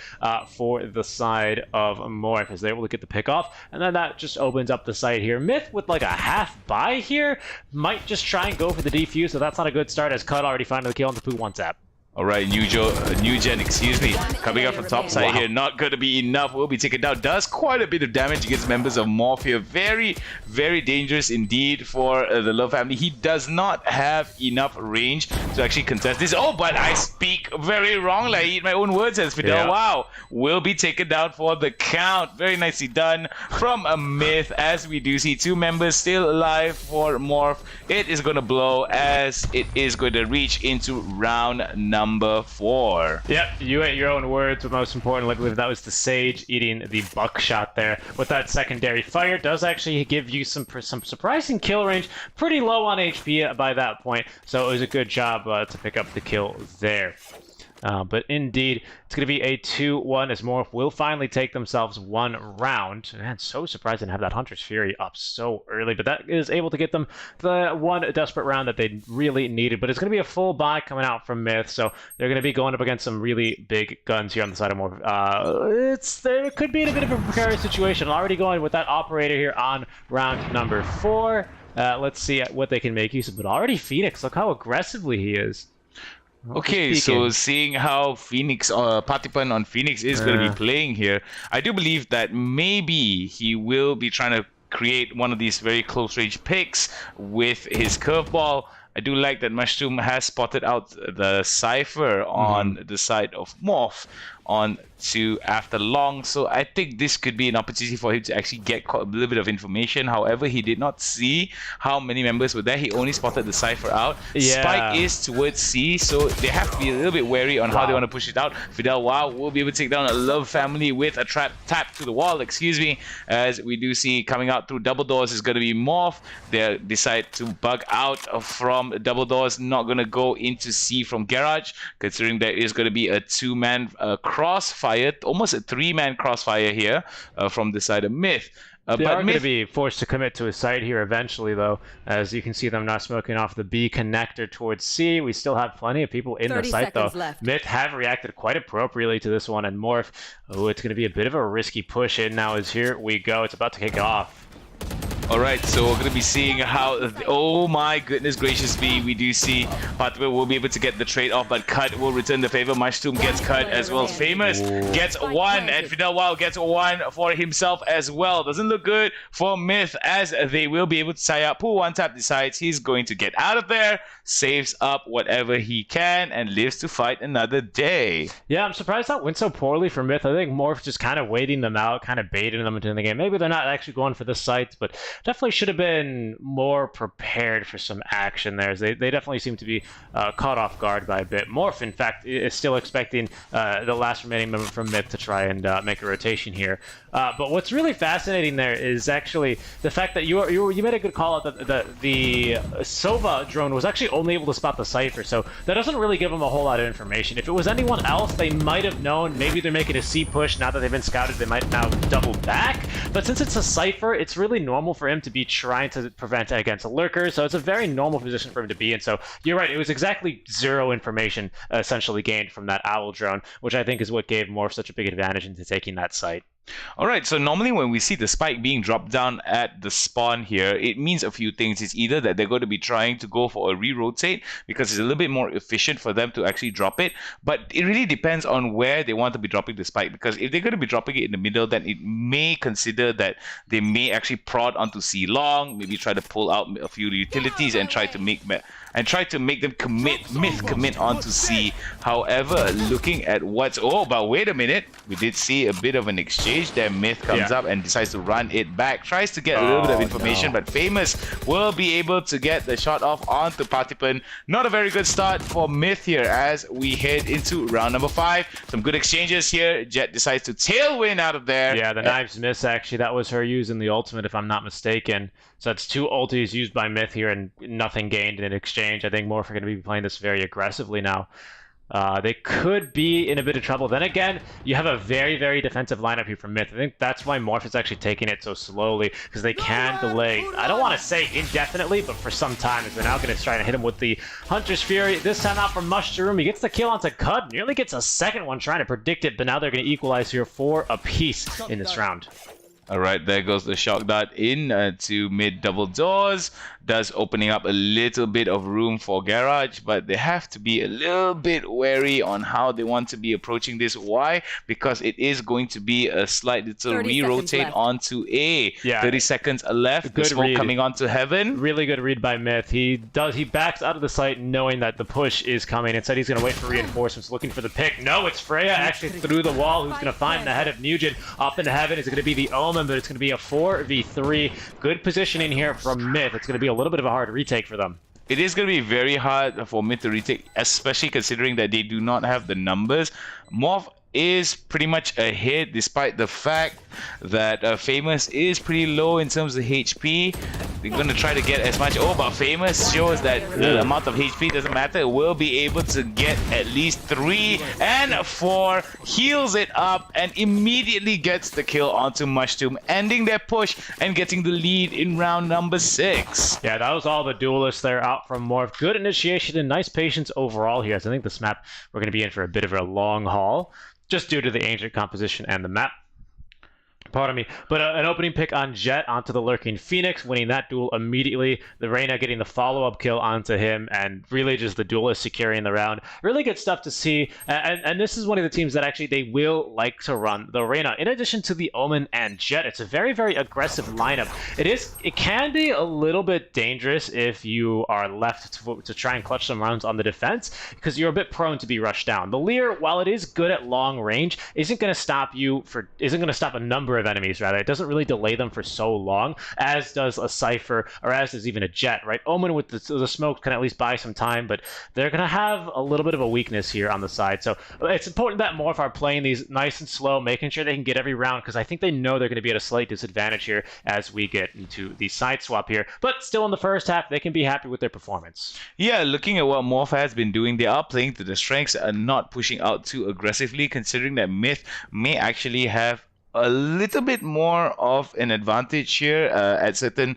for the side of Morph, as they're able to get the pick off, and then that just opens up the site here. Myth with like a half buy here might just try and go for the defuse, so that's not a good start, as Cut already finding the kill on the Poo one tap. All right, NewGen, excuse me, coming up from top side here, not going to be enough, will be taken down. Does quite a bit of damage against members of Morph here. Very, very dangerous indeed for the Love family. He does not have enough range to actually contest this. Oh, but I speak very wrongly. I eat my own words, as Fidel. Yeah. Wow, will be taken down for the count. Very nicely done from a Myth, as we do see 2 members still alive for Morph. It is going to blow, as it is going to reach into round number 4. Yep, you ate your own words, but most importantly, I believe that was the Sage eating the buckshot there. With that secondary fire, does actually give you some surprising kill range. Pretty low on HP by that point, so it was a good job to pick up the kill there. But indeed, it's going to be a 2-1 as Morph will finally take themselves one round. Man, so surprised to have that Hunter's Fury up so early, but that is able to get them the one desperate round that they really needed. But it's going to be a full buy coming out from Myth, so they're going to be going up against some really big guns here on the side of Morph. There could be in a bit of a precarious situation. Already going with that operator here on round number 4. Let's see what they can make use of, but already Phoenix, look how aggressively he is. Okay, so seeing how Phoenix, Partipan on Phoenix is going to be playing here, I do believe that maybe he will be trying to create one of these very close range picks with his curveball. I do like that Mushroom has spotted out the Cypher on the side of Morph on to after long, so I think this could be an opportunity for him to actually get a little bit of information. However, he did not see how many members were there. He only spotted the Cypher out. Spike is towards C, so they have to be a little bit wary on how they want to push it out. Fidel will be able to take down a Love family with a tap to the wall, as we do see coming out through double doors is going to be Morph. They decide to bug out from double doors, not going to go into C from Garage, considering there is going to be a 2-man crossfire, almost a 3-man crossfire here from the side of Myth. They are going to be forced to commit to a site here eventually, though, as you can see them now smoking off the B connector towards C. We still have plenty of people in the site, though. Myth have reacted quite appropriately to this one, and Morph, it's going to be a bit of a risky push in now as here we go. It's about to kick off. Alright, so we're going to be seeing how, oh my goodness gracious me, we do see Partipan will be able to get the trade off, but Cut will return the favor. Mushroom gets cut as well. Famous gets 1, and Fidel Wild gets 1 for himself as well. Doesn't look good for Myth, as they will be able to tie up. Pool One Tap decides he's going to get out of there, saves up whatever he can, and lives to fight another day. Yeah, I'm surprised that went so poorly for Myth. I think Morph just kind of waiting them out, kind of baiting them into the game. Maybe they're not actually going for the sites, but definitely should have been more prepared for some action there. They definitely seem to be caught off guard by a bit. Morph, in fact, is still expecting the last remaining member from Myth to try and make a rotation here. But what's really fascinating there is actually the fact that you made a good call out that the Sova drone was actually only able to spot the Cypher, so that doesn't really give them a whole lot of information. If it was anyone else, they might have known. Maybe they're making a C push. Now that they've been scouted, they might now double back. But since it's a Cypher, it's really normal for him to be trying to prevent against a lurker, so it's a very normal position for him to be in. So you're right, it was exactly 0 information essentially gained from that Owl drone, which I think is what gave Morph such a big advantage into taking that site. Alright, so normally when we see the spike being dropped down at the spawn here, it means a few things. It's either that they're going to be trying to go for a re-rotate because it's a little bit more efficient for them to actually drop it, but it really depends on where they want to be dropping the spike, because if they're going to be dropping it in the middle, then it may consider that they may actually prod onto C long, maybe try to pull out a few utilities and try to make them commit onto C. However, looking at what's... Oh, but wait a minute. We did see a bit of an exchange there. Myth comes up and decides to run it back. Tries to get a little bit of information, but Famous will be able to get the shot off onto Partipan. Not a very good start for Myth here as we head into round number 5. Some good exchanges here. Jet decides to tailwind out of there. Yeah, the knives miss, actually. That was her using the ultimate, if I'm not mistaken. So that's 2 ultis used by Myth here and nothing gained in exchange. I think Morph are going to be playing this very aggressively now. They could be in a bit of trouble. Then again, you have a very, very defensive lineup here from Myth. I think that's why Morph is actually taking it so slowly, because they can delay, I don't want to say indefinitely, but for some time, as they're now going to try to hit him with the Hunter's Fury. This time out from Mushroom. He gets the kill onto Cud, nearly gets a second one trying to predict it, but now they're going to equalize here for a piece in this round. Alright, there goes the shock dart in to mid double doors. Does opening up a little bit of room for Garage, but they have to be a little bit wary on how they want to be approaching this. Why? Because it is going to be a slight little re-rotate onto A. Yeah. 30 seconds left. Good smoke coming onto Heaven. Really good read by Myth. He backs out of the site knowing that the push is coming. Instead, he's going to wait for reinforcements, looking for the pick. No, it's Freya actually through the wall, who's going to find the head of Nugent up into Heaven. It's going to be the Omen, but it's going to be a 4v3. Good positioning here from Myth. It's going to be a little bit of a hard retake for them. It is going to be very hard for Myth to retake, especially considering that they do not have the numbers. Morph is pretty much ahead, despite the fact that Famous is pretty low in terms of HP. They're going to try to get as much. Oh, but Famous shows that the amount of HP doesn't matter. Will be able to get at least 3 and 4. Heals it up and immediately gets the kill onto Mushroom, ending their push and getting the lead in round number 6. Yeah, that was all the duelists there out from Morph. Good initiation and nice patience overall here. So I think this map, we're going to be in for a bit of a long haul, just due to the ancient composition and the map. Pardon me. But an opening pick on Jet onto the Lurking Phoenix, winning that duel immediately. The Reyna getting the follow-up kill onto him, and really just the duelist securing the round. Really good stuff to see. And this is one of the teams that actually they will like to run the Reyna. In addition to the Omen and Jet, it's a very, very aggressive lineup. It can be a little bit dangerous if you are left to try and clutch some rounds on the defense, because you're a bit prone to be rushed down. The Leer, while it is good at long range, isn't going to stop a number of enemies, rather. It doesn't really delay them for so long, as does a Cypher, or as does even a Jet, right? Omen with the smoke can at least buy some time, but they're going to have a little bit of a weakness here on the side. So it's important that Morph are playing these nice and slow, making sure they can get every round, because I think they know they're going to be at a slight disadvantage here as we get into the side swap here. But still in the first half, they can be happy with their performance. Yeah, looking at what Morph has been doing, they are playing to the strengths and not pushing out too aggressively, considering that Myth may actually have a little bit more of an advantage here at certain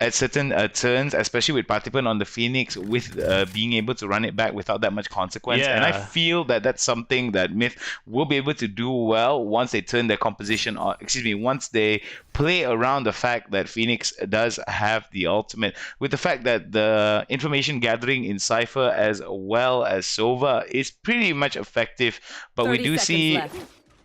turns, especially with Parthipan on the Phoenix, with being able to run it back without that much consequence. Yeah. And I feel that that's something that Myth will be able to do well once they turn their composition on. Once they play around the fact that Phoenix does have the ultimate, with the fact that the information gathering in Cypher as well as Sova is pretty much effective, but we do see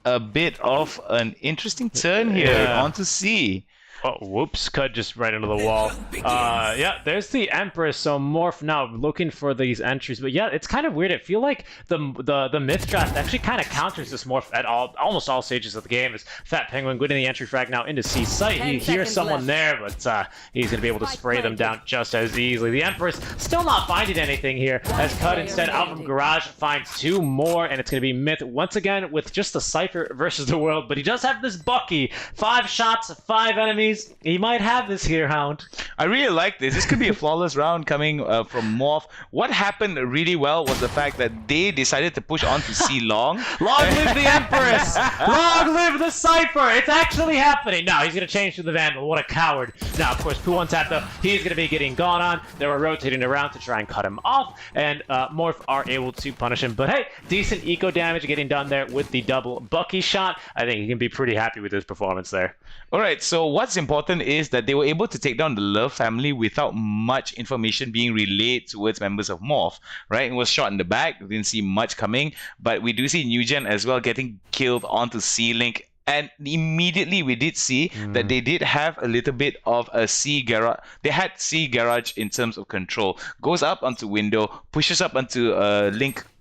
a bit of an interesting turn here onto C. Oh, whoops, cut just right into the wall. Yeah, there's the Empress, so Morph now looking for these entries. But yeah, it's kind of weird. I feel like the Myth draft actually kind of counters this Morph at almost all stages of the game. As Fat Penguin getting the entry frag now into C site. He hears someone there, but he's going to be able to spray them down just as easily. The Empress still not finding anything here, as Cut instead out from Garage finds 2 more, and it's going to be Myth once again with just the Cypher versus the world. But he does have this Bucky. 5 shots, 5 enemies. He might have this here, Hound. I really like this. This could be a flawless round coming from Morph. What happened really well was the fact that they decided to push on to C long. Long live the Empress! Long live the Cypher! It's actually happening! Now he's going to change to the Vandal. What a coward. Now, of course, Poo on tap, though. He's going to be getting gone on. They were rotating around to try and cut him off, and Morph are able to punish him. But hey, decent eco damage getting done there with the double Bucky shot. I think he can be pretty happy with his performance there. Alright, so what's important is that they were able to take down the Love family without much information being relayed towards members of Morph, right? It was shot in the back, didn't see much coming, but we do see Nugent as well getting killed onto C-Link. And immediately we did see that they did have a little bit of a C garage. They had C garage in terms of control. Goes up onto window, pushes up onto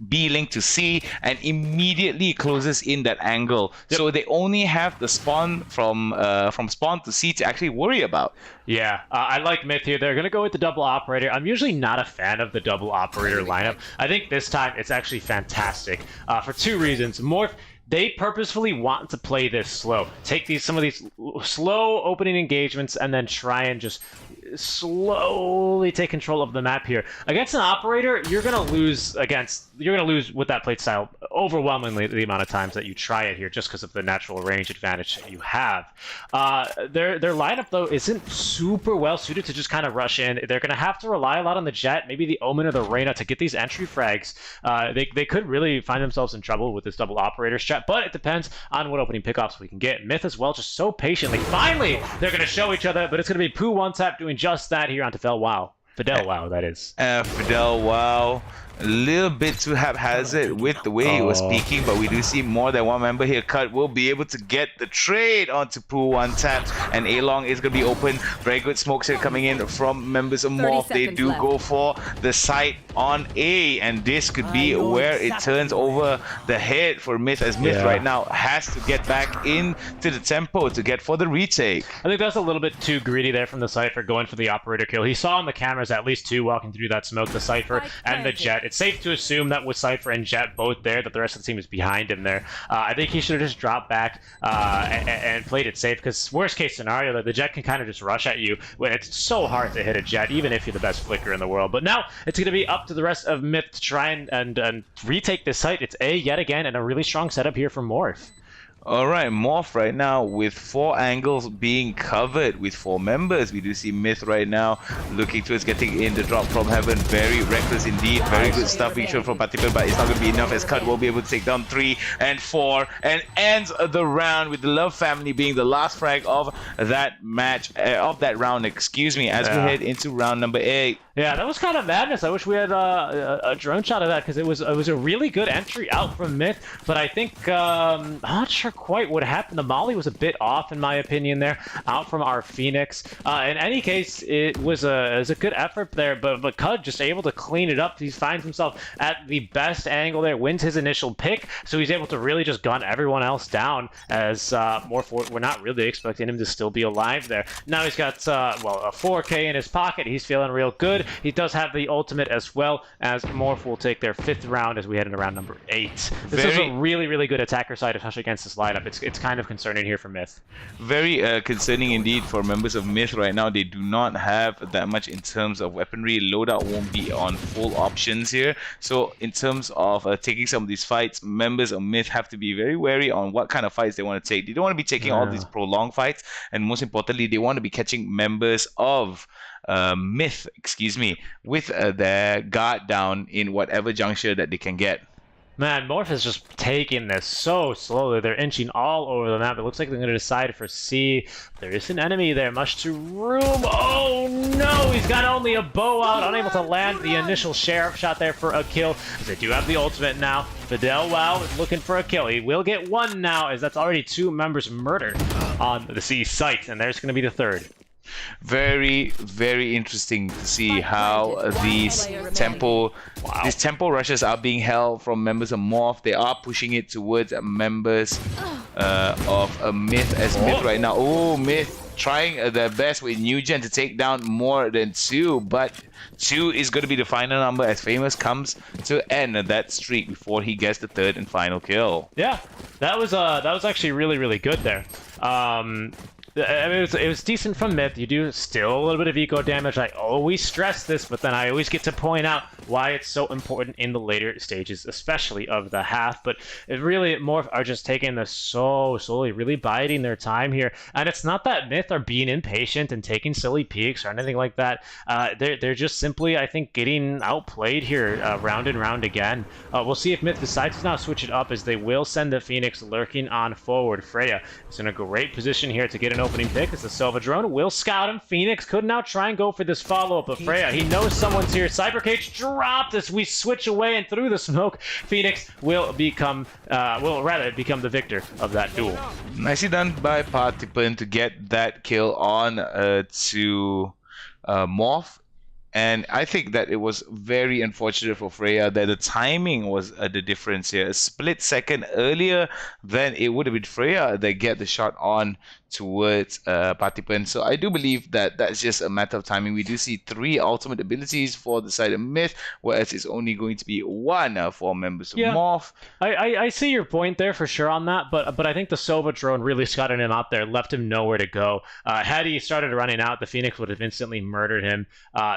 B link to C, and immediately closes in that angle. Yep. So they only have the spawn from spawn to C to actually worry about. Yeah, I like Myth here. They're going to go with the double operator. I'm usually not a fan of the double operator lineup. I think this time it's actually fantastic for 2 reasons. Morph, they purposefully want to play this slow. Take some of these slow opening engagements and then try and just slowly take control of the map here. Against an operator, you're gonna lose with that play style overwhelmingly the amount of times that you try it here, just because of the natural range advantage that you have. Their lineup though isn't super well suited to just kind of rush in. They're gonna have to rely a lot on the Jet, maybe the Omen or the Reyna to get these entry frags. They could really find themselves in trouble with this double operator strat, but it depends on what opening pickoffs we can get. Myth as well, just so patiently. Finally, they're gonna show each other, but it's gonna be Poo one tap doing just that here onto Fidel Wow, that is. Fidel Wow. A little bit too haphazard with the way he was speaking, but we do see more than one member here. Cut will be able to get the trade onto Poo one tap, and A-Long is going to be open. Very good smokes here coming in from members of Morph. They do go for the site on A, and this could be where it turns over the head for Myth, as Myth right now has to get back into the tempo to get for the retake. I think that's a little bit too greedy there from the Cypher going for the operator kill. He saw on the cameras was at least 2 walking through that smoke, the Cypher and the Jet. It's safe to assume that with Cypher and Jet both there, that the rest of the team is behind him there. I think he should have just dropped back and played it safe, because worst case scenario, that the Jet can kind of just rush at you when it's so hard to hit a Jet, even if you're the best flicker in the world. But now it's going to be up to the rest of Myth to try and retake this site. It's A yet again, and a really strong setup here from Morph. All right, Morph right now with 4 angles being covered with 4 members. We do see Myth right now looking towards getting in the drop from heaven. Very reckless indeed. Very good stuff being shown from Patipan, but it's not going to be enough, as Cut will be able to take down 3 and 4 and ends the round with the Love Family being the last frag of that match, of that round, excuse me, as we head into round number 8. Yeah, that was kind of madness. I wish we had a drone shot of that, because it was a really good entry out from Myth. But I think I'm not sure quite what happened. The Molly was a bit off, in my opinion, there out from our Phoenix. In any case, it was a good effort there, but Cud just able to clean it up. He finds himself at the best angle there, wins his initial pick, so he's able to really just gun everyone else down. As we're not really expecting him to still be alive there. Now he's got well, a 4K in his pocket. He's feeling real good. He does have the ultimate as well, as Morph will take their 5th round as we head into round number 8. This is a really, really good attacker side, especially against this lineup. It's kind of concerning here for Myth. Very concerning indeed for members of Myth right now. They do not have that much in terms of weaponry. Loadout won't be on full options here. So in terms of taking some of these fights, members of Myth have to be very wary on what kind of fights they want to take. They don't want to be taking all these prolonged fights, and most importantly, they want to be catching members of Myth, excuse me, with their guard down in whatever juncture that they can get. Man, Morph is just taking this so slowly. They're inching all over the map. It looks like they're going to decide for C. There is an enemy there, much to room. Oh no, he's got only a bow out, unable to land the initial Sheriff shot there for a kill. They do have the ultimate now. Fidel Wow is looking for a kill. He will get 1 now, as that's already 2 members murdered on the C site, and there's going to be the 3rd. Very, very interesting to see how these tempo rushes are being held from members of Morph. They are pushing it towards members of Myth, as Myth right now. Oh, Myth trying their best with Nugent to take down more than 2, but 2 is going to be the final number as Famous comes to end that streak before he gets the 3rd and final kill. Yeah, that was actually really, really good there. I mean, it was decent from Myth. You do still a little bit of eco damage. I always stress this, but then I always get to point out why it's so important in the later stages, especially of the half. But it really, Morph are just taking this so slowly, really biding their time here. And it's not that Myth are being impatient and taking silly peeks or anything like that. They're just simply, I think, getting outplayed here round and round again. We'll see if Myth decides to now switch it up, as they will send the Phoenix lurking on forward. Freya is in a great position here to get an opening pick, as the Silva drone will scout him. Phoenix could now try and go for this follow-up, but Freya, he knows someone's here. Cyber Cage dropped as we switch away, and through the smoke, Phoenix will become the victor of that duel. Nicely done by Partipan to get that kill on to Morph. And I think that it was very unfortunate for Freya that the timing was the difference here. A split second earlier, then it would have been Freya that get the shot on towards Partipan. So I do believe that that's just a matter of timing. We do see 3 ultimate abilities for the side of Myth, whereas it's only going to be 1 for members of Morph. I see your point there for sure on that, but I think the Sova drone really scouted him out there, left him nowhere to go. Had he started running out, the Phoenix would have instantly murdered him.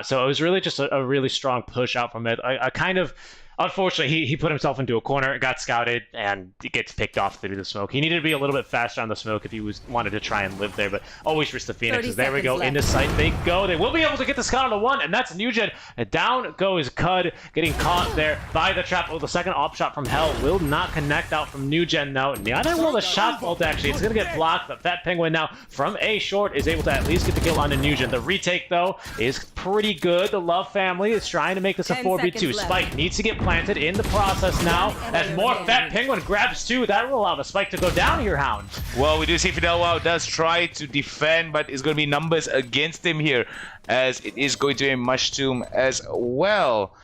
So it was really just a really strong push out from Myth. I kind of... Unfortunately, he put himself into a corner, got scouted, and it gets picked off through the smoke. He needed to be a little bit faster on the smoke if he wanted to try and live there, but always risk the Phoenixes. There we go, left. Into sight they go. They will be able to get the scout on the 1, and that's Nugent. And down goes Cud, getting caught there by the trap. Oh, the second op shot from Hell will not connect out from Nugent now. Neither will the shot bolt, actually. It's going to get blocked, but Fat Penguin now from A short is able to at least get the kill on Nugent. The retake, though, is pretty good. The Love family is trying to make this a 4v2. Spike needs to get planted in the process now, as more Fat Penguin grabs 2. That will allow the Spike to go down here, Hound. Well, we do see Fidel Wow does try to defend, but it's going to be numbers against him here, as it is going to be Mushroom as well.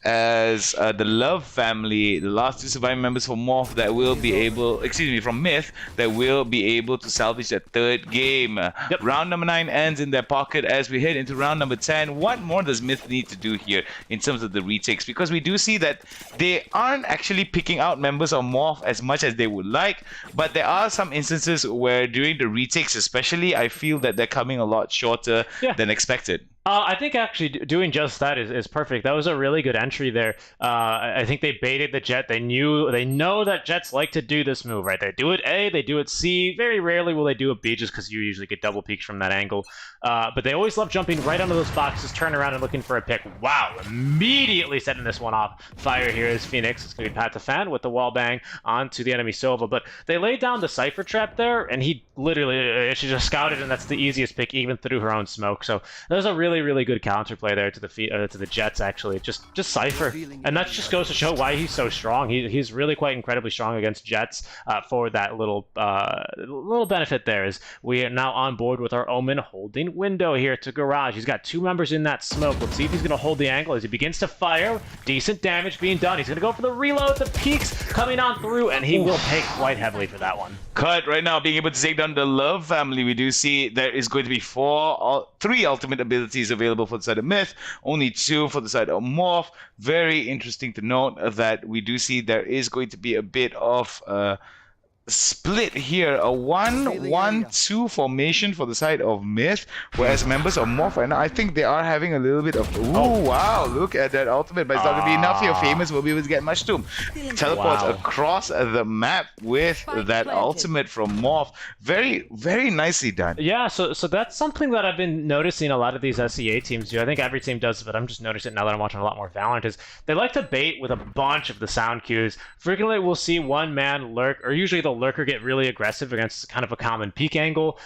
as the Love family, the last 2 surviving members from Morph that will be able, from Myth, that will be able to salvage that 3rd game. Round number 9 ends in their pocket as we head into round number 10. What more does Myth need to do here in terms of the retakes? Because we do see that they aren't actually picking out members of Morph as much as they would like, but there are some instances where during the retakes especially, I feel that they're coming a lot shorter than expected. I think actually doing just that is perfect. That was a really good entry there. I think they baited the Jet. They know that Jets like to do this move, right? They do it A, they do it C. Very rarely will they do it B, just because you usually get double peeks from that angle. But they always love jumping right onto those boxes, turn around and looking for a pick. Wow, immediately setting this one off. Fire here is Phoenix. It's going to be Pat the Fan with the wall bang onto the enemy Sova. But they laid down the Cypher trap there, and he literally, she just scouted, and that's the easiest pick, even through her own smoke. So there's a really good counterplay there to the Jets, actually. Just Cypher, and that just goes to show why he's so strong. He's really quite incredibly strong against Jets for that little benefit there. Is we are now on board with our Omen holding window here to Garage. He's got 2 members in that smoke. Let's see if he's going to hold the angle as he begins to fire. Decent damage being done. He's going to go for the reload. The peaks coming on through, and he will pay quite heavily for that one. Cut right now, being able to take down the Love family. We do see there is going to be 3 ultimate abilities available for the side of Myth, only 2 for the side of Morph. Very interesting to note that we do see there is going to be a bit of split here, a 1-1-2 formation for the side of Myth, whereas members of Morph right now, I think they are having a little bit of wow, look at that ultimate, but it's not gonna be enough here. Famous will be able to get much to him. Teleports across the map with that ultimate from Morph. Very nicely done. Yeah, so that's something that I've been noticing a lot of these SEA teams do. I think every team does, but I'm just noticing it now that I'm watching a lot more Valorant, is they like to bait with a bunch of the sound cues. Frequently we'll see one man lurk, or usually the lurker get really aggressive against kind of a common peek angle.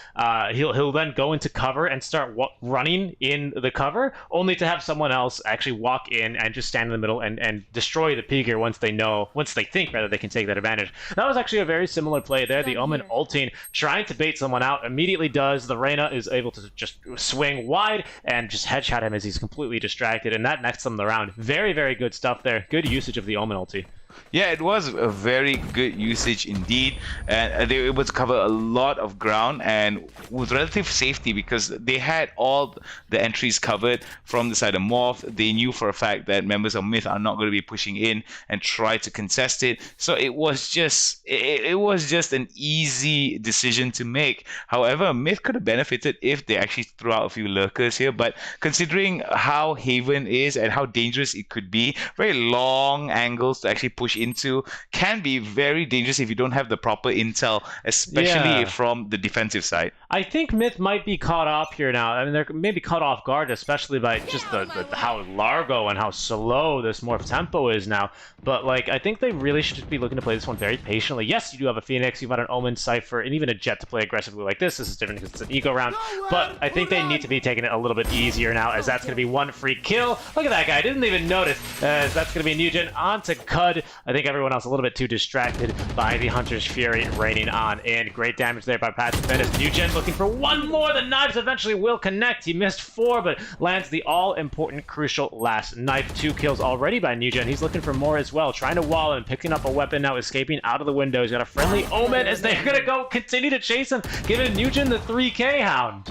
He'll then go into cover and start running in the cover, only to have someone else actually walk in and just stand in the middle and destroy the peeker once they think they can take that advantage. That was actually a very similar play there. The Omen ulting, trying to bait someone out, immediately does. The Reyna is able to just swing wide and just headshot him as he's completely distracted, and that nets them the round. Very good stuff there. Good usage of the Omen ulti. Yeah, it was a very good usage indeed, and they were able to cover a lot of ground and with relative safety because they had all the entries covered from the side of Morph. They knew for a fact that members of Myth are not going to be pushing in and try to contest it, so it was just an easy decision to make. However, Myth could have benefited if they actually threw out a few lurkers here, but considering how Haven is and how dangerous it could be, very long angles to actually push into can be very dangerous if you don't have the proper intel, especially from the defensive side. I think Myth might be caught up here now. I mean, they're maybe caught off guard, especially by just how largo and how slow this Morph tempo is now. But like, I think they really should just be looking to play this one very patiently. Yes, you do have a Phoenix, you've got an Omen, Cypher, and even a Jet to play aggressively like this. This is different because it's an eco round. But I think they need to be taking it a little bit easier now, as that's going to be one free kill. Look at that guy, didn't even notice. As that's going to be Nugent onto Cud. I think everyone else a little bit too distracted by the Hunter's Fury raining on in. Great damage there by Pat Venice. Nugent looking for one more. The knives eventually will connect. He missed 4, but lands the all-important, crucial last knife. 2 kills already by Nugent. He's looking for more as well. Trying to wall him, picking up a weapon now, escaping out of the window. He's got a friendly Omen as they're going to continue to chase him, giving Nugent the 3K hound.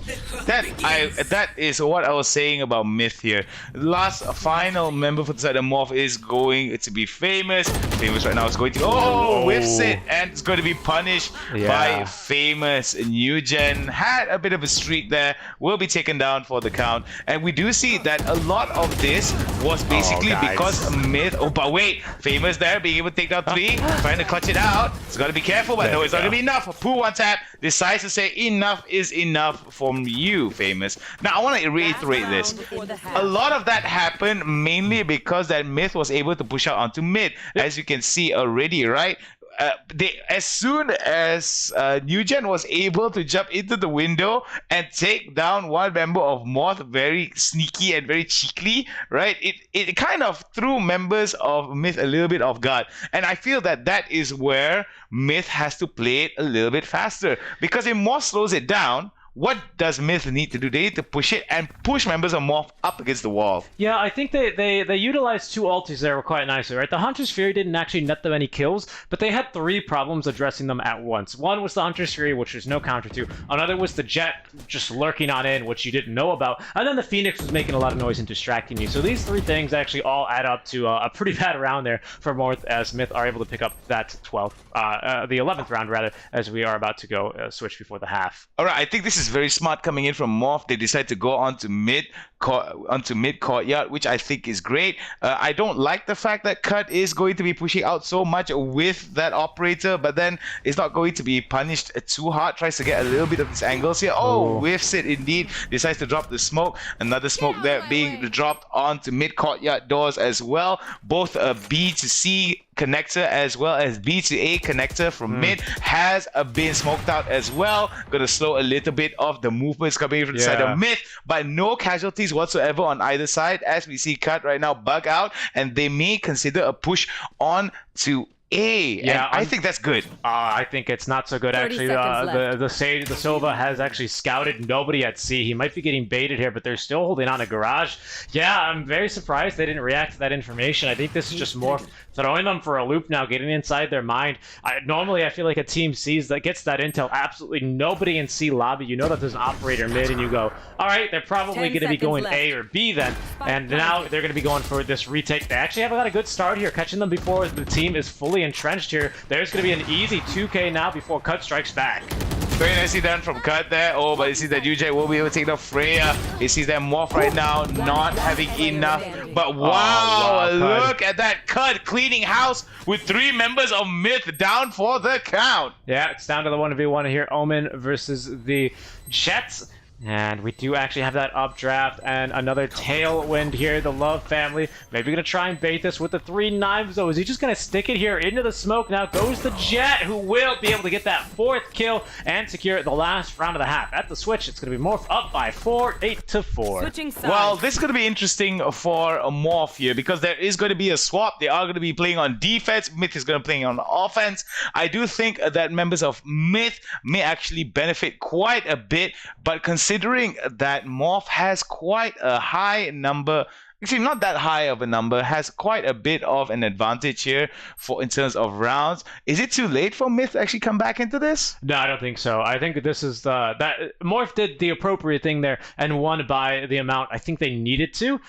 That is what I was saying about Myth here. The last final member for the side of Morph is going to be Famous. Famous right now is going to whiffs it, and it's going to be punished by Famous. Nugent had a bit of a streak there, will be taken down for the count, and we do see that a lot of this was basically because Myth. But wait, Famous there being able to take down 3, trying to clutch it out. It's got to be careful, but no, it's not going to be enough. Poo one tap decides to say enough is enough from you, Famous. Now I want to reiterate this. A lot of that happened mainly because that Myth was able to push out onto mid, as you can see already, right? As soon as Nugent was able to jump into the window and take down one member of Morph very sneaky and very cheekily, right? It kind of threw members of Myth a little bit off guard. And I feel that that is where Myth has to play it a little bit faster. Because if Morph slows it down, what does Myth need to do? They need to push it and push members of Morph up against the wall. Yeah, I think they utilized 2 ultis there quite nicely, right? The Hunter's Fury didn't actually net them any kills, but they had 3 problems addressing them at once. One was the Hunter's Fury, which there's no counter to. Another was the Jet just lurking on in, which you didn't know about. And then the Phoenix was making a lot of noise and distracting you. So these 3 things actually all add up to a pretty bad round there for Morph, as Myth are able to pick up that 12th, the 11th round rather, as we are about to go switch before the half. All right, I think this is very smart coming in from Morph. They decide to go onto mid courtyard, which I think is great. I don't like the fact that Cut is going to be pushing out so much with that operator, but then it's not going to be punished too hard. Tries to get a little bit of these angles here. Oh, whiffs it indeed. Decides to drop the smoke. Another smoke there being dropped onto mid courtyard doors as well. Both a B to C connector as well as B to A connector from mid has been smoked out as well. Gonna slow a little bit of the movements coming from the side of Myth, but no casualties whatsoever on either side, as we see Cut right now bug out, and they may consider a push on to A. Yeah, and I think that's good. I think it's not so good actually. The Sova has actually scouted nobody at C. He might be getting baited here, but they're still holding on to Garage. Yeah, I'm very surprised they didn't react to that information. I think this is just more throwing them for a loop now, getting inside their mind. Normally, I feel like a team gets that intel. Absolutely nobody in C lobby. You know that there's an operator mid, and you go, all right, they're probably going to be going A or B then. And now they're going to be going for this retake. They actually have got a good start here, catching them before the team is fully entrenched here. There's going to be an easy 2K now before Cut strikes back. Very nicely done from Cut there. Oh, but you see that UJ will be able to take the Freya. He sees that Morph right now not having enough. But wow, look at that Cut cleaning house with 3 members of Myth down for the count. Yeah, it's down to the 1v1 here. Omen versus the Jets. And we do actually have that updraft and another tailwind here. The Love family maybe gonna try and bait this with the 3 knives though. Is he just gonna stick it here into the smoke? Now goes the Jet, who will be able to get that 4th kill and secure the last round of the half. At the switch, it's gonna be Morph up by 4, 8-4. Switching sides. Well, this is gonna be interesting for Morph here because there is going to be a swap. They are going to be playing on defense. Myth is going to be playing on offense. I do think that members of Myth may actually benefit quite a bit, but considering that Morph has quite a high number, actually not that high of a number, has quite a bit of an advantage here in terms of rounds. Is it too late for Myth to actually come back into this? No, I don't think so. I think this is that Morph did the appropriate thing there and won by the amount I think they needed to.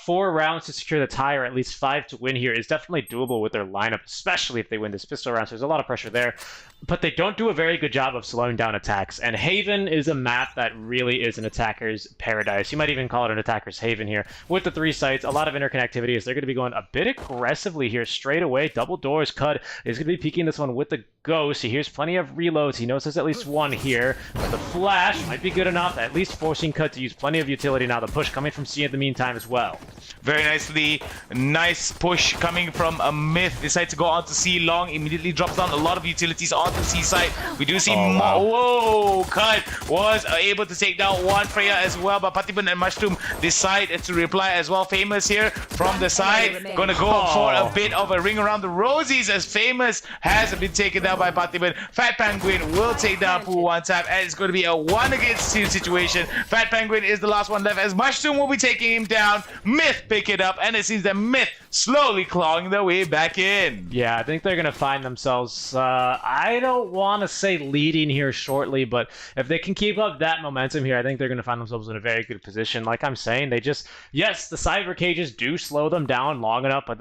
4 rounds to secure the tie, or at least 5 to win here, is definitely doable with their lineup, especially if they win this pistol round. So there's a lot of pressure there. But they don't do a very good job of slowing down attacks. And Haven is a map that really is an attacker's paradise. You might even call it an attacker's haven here. With the 3 sites, a lot of interconnectivity, as they're going to be going a bit aggressively here straight away. Double doors. Cut is going to be peeking this one with the Ghost. He hears plenty of reloads. He knows there's at least 1 here. But the flash might be good enough, at least forcing Cut to use plenty of utility now. The push coming from C in the meantime as well. Very nicely. Nice push coming from a Myth. Decides to go on to C long. Immediately drops down a lot of utilities on the C side. We do see whoa, Cut was able to take down 1 Freya as well, but Patiban and Mushroom decide to reply as well. Famous here from the side. Gonna go for a bit of a ring around the rosies, as Famous has been taken down by Patiban. Fat Penguin will take down Pooh 1 tap, and it's going to be a 1 against 2 situation. Fat Penguin is the last one left, as Mushroom will be taking him down. Myth pick it up, and it seems that Myth slowly clawing their way back in. Yeah, I think they're going to find themselves, I don't want to say leading here shortly, but if they can keep up that momentum here, I think they're going to find themselves in a very good position. Like I'm saying, they just, yes, the cyber cages do slow them down long enough, but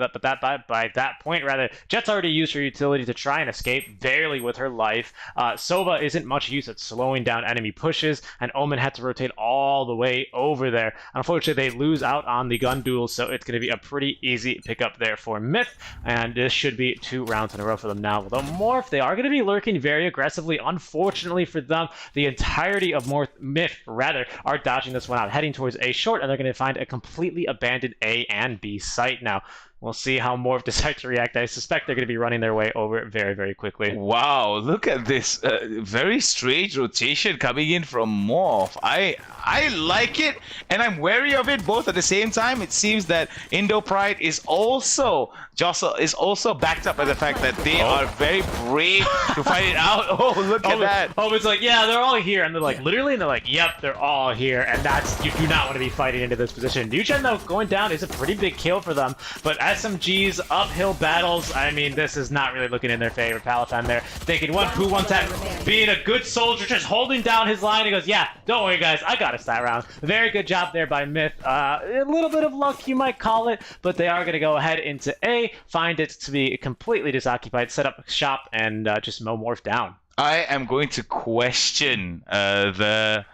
by that point, rather, Jet's already used her utility to try and escape, barely with her life. Sova isn't much use at slowing down enemy pushes, and Omen had to rotate all the way over there. Unfortunately, they lose out on the gun duel, so it's going to be a pretty easy pick up there for Myth, and this should be 2 rounds in a row for them now. Although Morph, they are going to be lurking very aggressively. Unfortunately for them, the entirety of Myth are dodging this one out, heading towards A short, and they're going to find a completely abandoned A and B site now. We'll see how Morph decides to react. I suspect they're going to be running their way over it very, very quickly. Wow, look at this very strange rotation coming in from Morph. I like it, and I'm wary of it both at the same time. It seems that Indo Pride is also backed up by the fact that they are very brave to fight it out. Oh, look at that. Oh, it's like, yeah, they're all here. And they're like, literally, and they're like, yep, they're all here. And that's, you do not want to be fighting into this position. Nugen, though, going down is a pretty big kill for them. But SMG's uphill battles, I mean, this is not really looking in their favor. Palatine there, thinking Poo one tap, being a good soldier, just holding down his line. He goes, yeah, don't worry, guys, I got us that round. Very good job there by Myth. A little bit of luck, you might call it, but they are going to go ahead into A, find it to be completely disoccupied, set up shop, and just mow Morph down. I am going to question the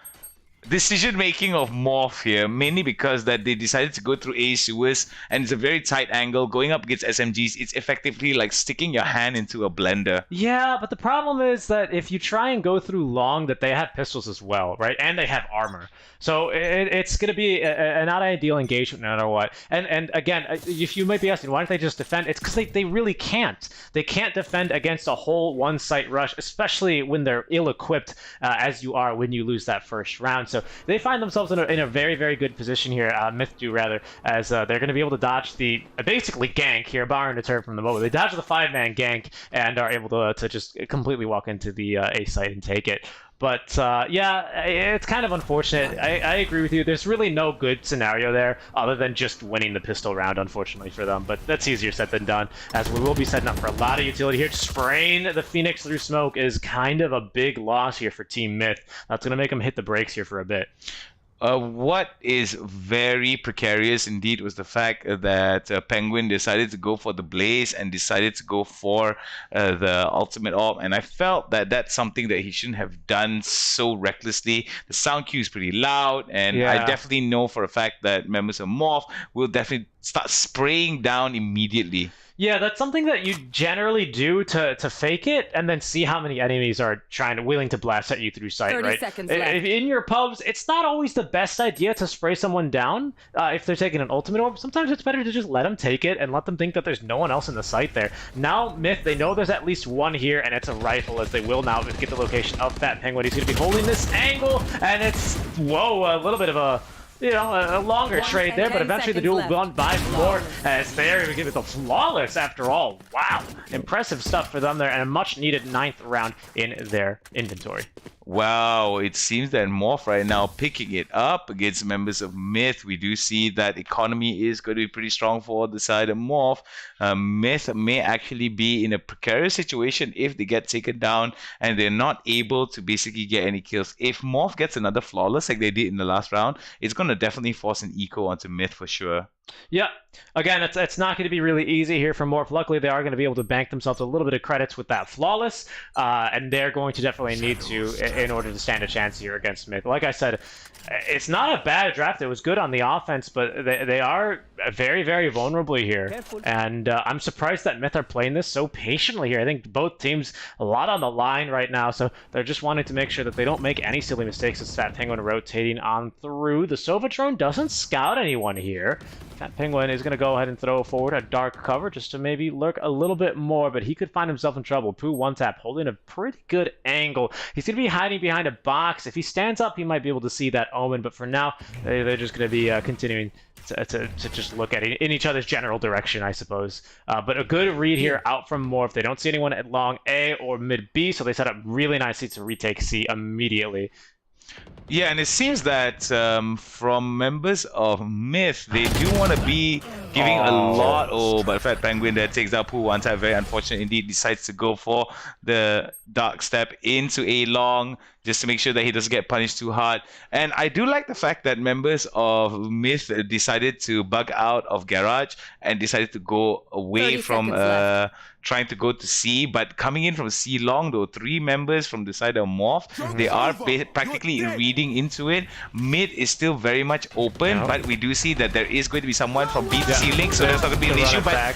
decision-making of Morph here, mainly because that they decided to go through A sewers, and it's a very tight angle. Going up against SMGs, it's effectively like sticking your hand into a blender. Yeah, but the problem is that if you try and go through long, that they have pistols as well, right? And they have armor. So it's going to be a not ideal engagement no matter what. And again, if you might be asking, why don't they just defend? It's because they really can't. They can't defend against a whole one-site rush, especially when they're ill-equipped as you are when you lose that first round. So they find themselves in a very, very good position here, Myth do rather, as they're going to be able to dodge the basically gank here, borrowing a term from the MOBA. They dodge the 5-man gank and are able to just completely walk into the A site and take it. But yeah, it's kind of unfortunate. I agree with you. There's really no good scenario there other than just winning the pistol round, unfortunately for them. But that's easier said than done, as we will be setting up for a lot of utility here. Spraying the Phoenix through smoke is kind of a big loss here for Team Myth. That's going to make them hit the brakes here for a bit. What is very precarious indeed was the fact that Penguin decided to go for the Blaze and decided to go for the Ultimate Orb, and I felt that that's something that he shouldn't have done so recklessly. The sound cue is pretty loud, and I definitely know for a fact that members of Morph will definitely start spraying down immediately. Yeah, that's something that you generally do to fake it and then see how many enemies are willing to blast at you through sight, 30 right? seconds left. In your pubs, it's not always the best idea to spray someone down if they're taking an ultimate orb. Sometimes it's better to just let them take it and let them think that there's no one else in the site there. Now, Myth, they know there's at least one here, and it's a rifle, as they will now get the location of that Penguin. He's going to be holding this angle, and it's, whoa, a little bit of a longer trade there, but eventually the duel won by more, as they're going to give it the flawless after all. Wow, impressive stuff for them there, and a much needed 9th round in their inventory. Wow, it seems that Morph right now picking it up against members of Myth. We do see that economy is going to be pretty strong for the side of Morph. Myth may actually be in a precarious situation if they get taken down and they're not able to basically get any kills. If Morph gets another flawless like they did in the last round, it's going to definitely force an eco onto Myth for sure. Yeah, again, it's not going to be really easy here for Morph. Luckily, they are going to be able to bank themselves a little bit of credits with that flawless, and they're going to definitely need to in order to stand a chance here against Myth. Like I said, it's not a bad draft. It was good on the offense, but they are very, very vulnerable here. And I'm surprised that Myth are playing this so patiently here. I think both teams, a lot on the line right now, so they're just wanting to make sure that they don't make any silly mistakes. It's Fat Penguin rotating on through. The Sova drone doesn't scout anyone here. Fat Penguin is going to go ahead and throw forward a dark cover just to maybe lurk a little bit more, but he could find himself in trouble. Poo one tap holding a pretty good angle. He's going to be hiding behind a box. If he stands up, he might be able to see that Omen, but for now, they're just going to be continuing to just look at it in each other's general direction, I suppose. But a good read here out from Morph. They don't see anyone at long A or mid B, so they set up really nicely to retake C immediately. Yeah, and it seems that from members of Myth, they do want to be giving a lot. Oh, but Fat Penguin there takes out Poo one time. Very unfortunate indeed. Decides to go for the dark step into A long just to make sure that he doesn't get punished too hard. And I do like the fact that members of Myth decided to bug out of Garage and decided to go away from trying to go to C, but coming in from C long though, 3 members from the side of Morph, they are practically reading into it. Mid is still very much open, but we do see that there is going to be someone from B to C link, so there's not going to be an issue. But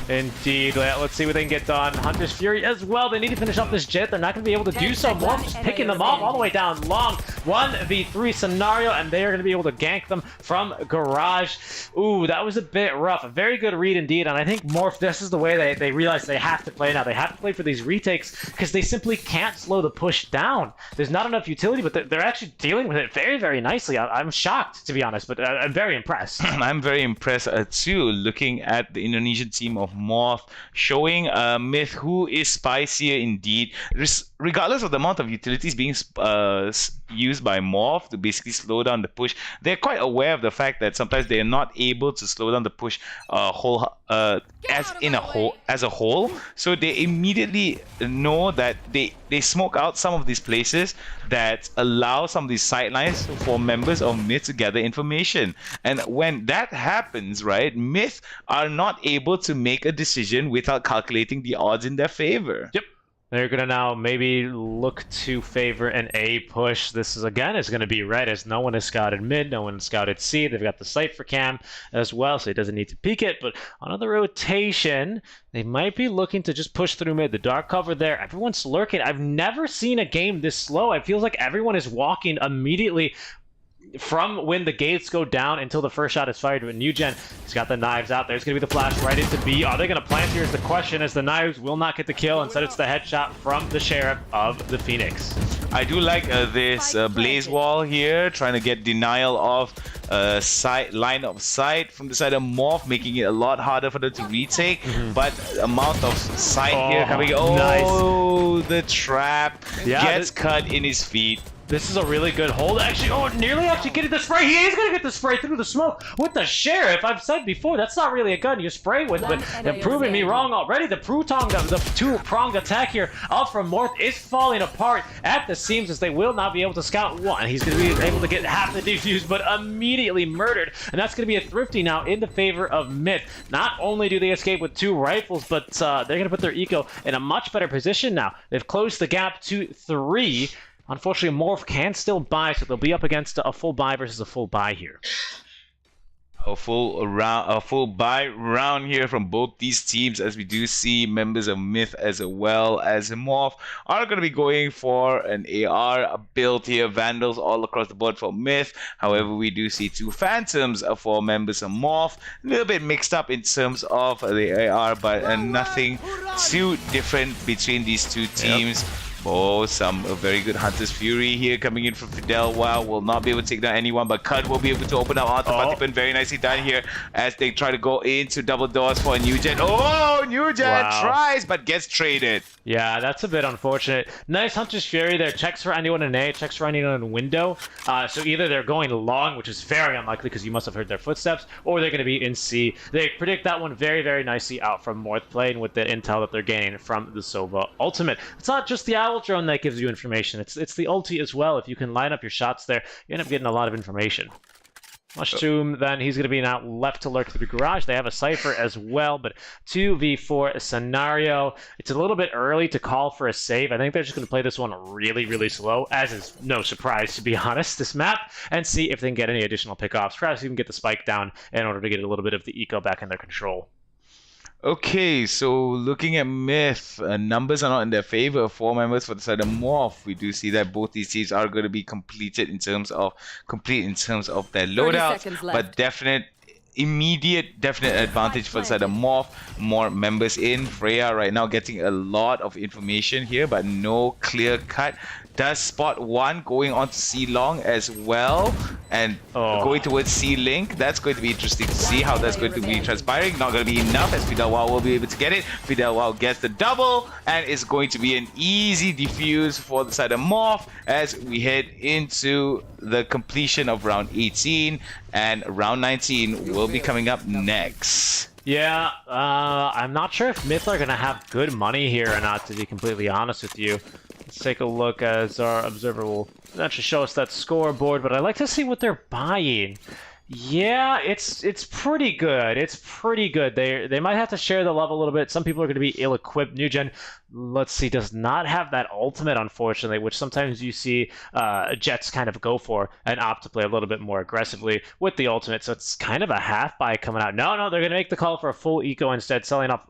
Indeed. Let's see what they can get done. Hunter's Fury as well. They need to finish off this jet. They're not going to be able to do so. Morph just picking them off all the way down long. 1v3 scenario, and they are going to be able to gank them from Garage. Ooh, that was a bit rough. A very good read indeed, and I think Morph, this is the way they realize they have to play now. They have to play for these retakes because they simply can't slow the push down. There's not enough utility, but they're actually dealing with it very, very nicely. I'm shocked, to be honest, but I'm very impressed. I'm very impressed too, looking at the Indonesian team of Morph, showing Myth who is spicier indeed. Regardless of the amount of utilities being used by Morph to basically slow down the push, they're quite aware of the fact that sometimes they are not able to slow down the push as a whole. So they immediately know that they smoke out some of these places that allow some of these sidelines for members of Myth to gather information. And when that happens, right, Myth are not able to make a decision without calculating the odds in their favor. Yep. They're going to now maybe look to favor an A push. This is, again, is going to be red as no one has scouted mid, no one has scouted C. They've got the sight for Cam as well, so he doesn't need to peek it. But on the rotation, they might be looking to just push through mid. The dark cover there, everyone's lurking. I've never seen a game this slow. It feels like everyone is walking immediately from when the gates go down until the first shot is fired. With Newgen, he's got the knives out. There's going to be the flash right into B. Are they going to plant here is the question, as the knives will not get the kill. Instead, it's the headshot from the Sheriff of the Phoenix. I do like this Blaze Wall here, trying to get denial of line of sight from the side of Morph, making it a lot harder for them to retake. But amount of sight here coming. Oh, nice. The trap gets cut in his feet. This is a really good hold. Actually, nearly actually getting the spray. He is going to get the spray through the smoke with the Sheriff. I've said before, that's not really a gun you spray with, but they're proving me wrong already. The two-pronged attack here up from Morph is falling apart at the seams, as they will not be able to scout one. He's going to be able to get half the defuse, but immediately murdered. And that's going to be a Thrifty now in the favor of Myth. Not only do they escape with 2 rifles, but they're going to put their eco in a much better position now. They've closed the gap to 3. Unfortunately, Morph can still buy, so they'll be up against a full buy versus a full buy here. A full buy round here from both these teams, as we do see members of Myth as well as Morph are going to be going for an AR build here. Vandals all across the board for Myth. However, we do see 2 Phantoms for members of Morph. A little bit mixed up in terms of the AR, but nothing too different between these two teams. Yep. Oh, some very good Hunter's Fury here coming in from Fidel. Wow, will not be able to take down anyone, but Kud will be able to open up onto Patipan. Very nicely done here as they try to go into double doors for Newgen. Oh, Newgen tries, but gets traded. Yeah, that's a bit unfortunate. Nice Hunter's Fury there. Checks for anyone in A, checks for anyone in window. So either they're going long, which is very unlikely because you must have heard their footsteps, or they're going to be in C. They predict that one very, very nicely out from Morph, playing with the intel that they're gaining from the Sova ultimate. It's not just the Owl Drone that gives you information. It's the ulti as well. If you can line up your shots there, you end up getting a lot of information. Mushroom, then he's going to be now left to lurk through the garage. They have a Cypher as well, but 2v4 scenario. It's a little bit early to call for a save. I think they're just going to play this one really, really slow, as is no surprise, to be honest, this map, and see if they can get any additional pickoffs. Perhaps even get the spike down in order to get a little bit of the eco back in their control. Okay, so looking at Myth, numbers are not in their favor. 4 members for the side of Morph. We do see that both these teams are going to be complete in terms of their loadout, but definite advantage for the side of Morph. More members in. Freya right now getting a lot of information here, but no clear cut. Does spot 1 going on to C long as well, and going towards C link. That's going to be interesting to see how that's going to be transpiring. Not going to be enough, as Fidel Wow will be able to get it. Fidel Wow gets the double, and it's going to be an easy defuse for the side of Morph as we head into the completion of round 18, and round 19 will be coming up next. Yeah, I'm not sure if Myth are going to have good money here or not, to be completely honest with you. Let's take a look as our observer will actually show us that scoreboard, but I'd like to see what they're buying. Yeah, it's pretty good. It's pretty good. They might have to share the love a little bit. Some people are going to be ill-equipped. Newgen let's see, does not have that ultimate, unfortunately, which sometimes you see Jets kind of go for and opt to play a little bit more aggressively with the ultimate. So it's kind of a half buy coming out. No, they're going to make the call for a full eco instead, selling off.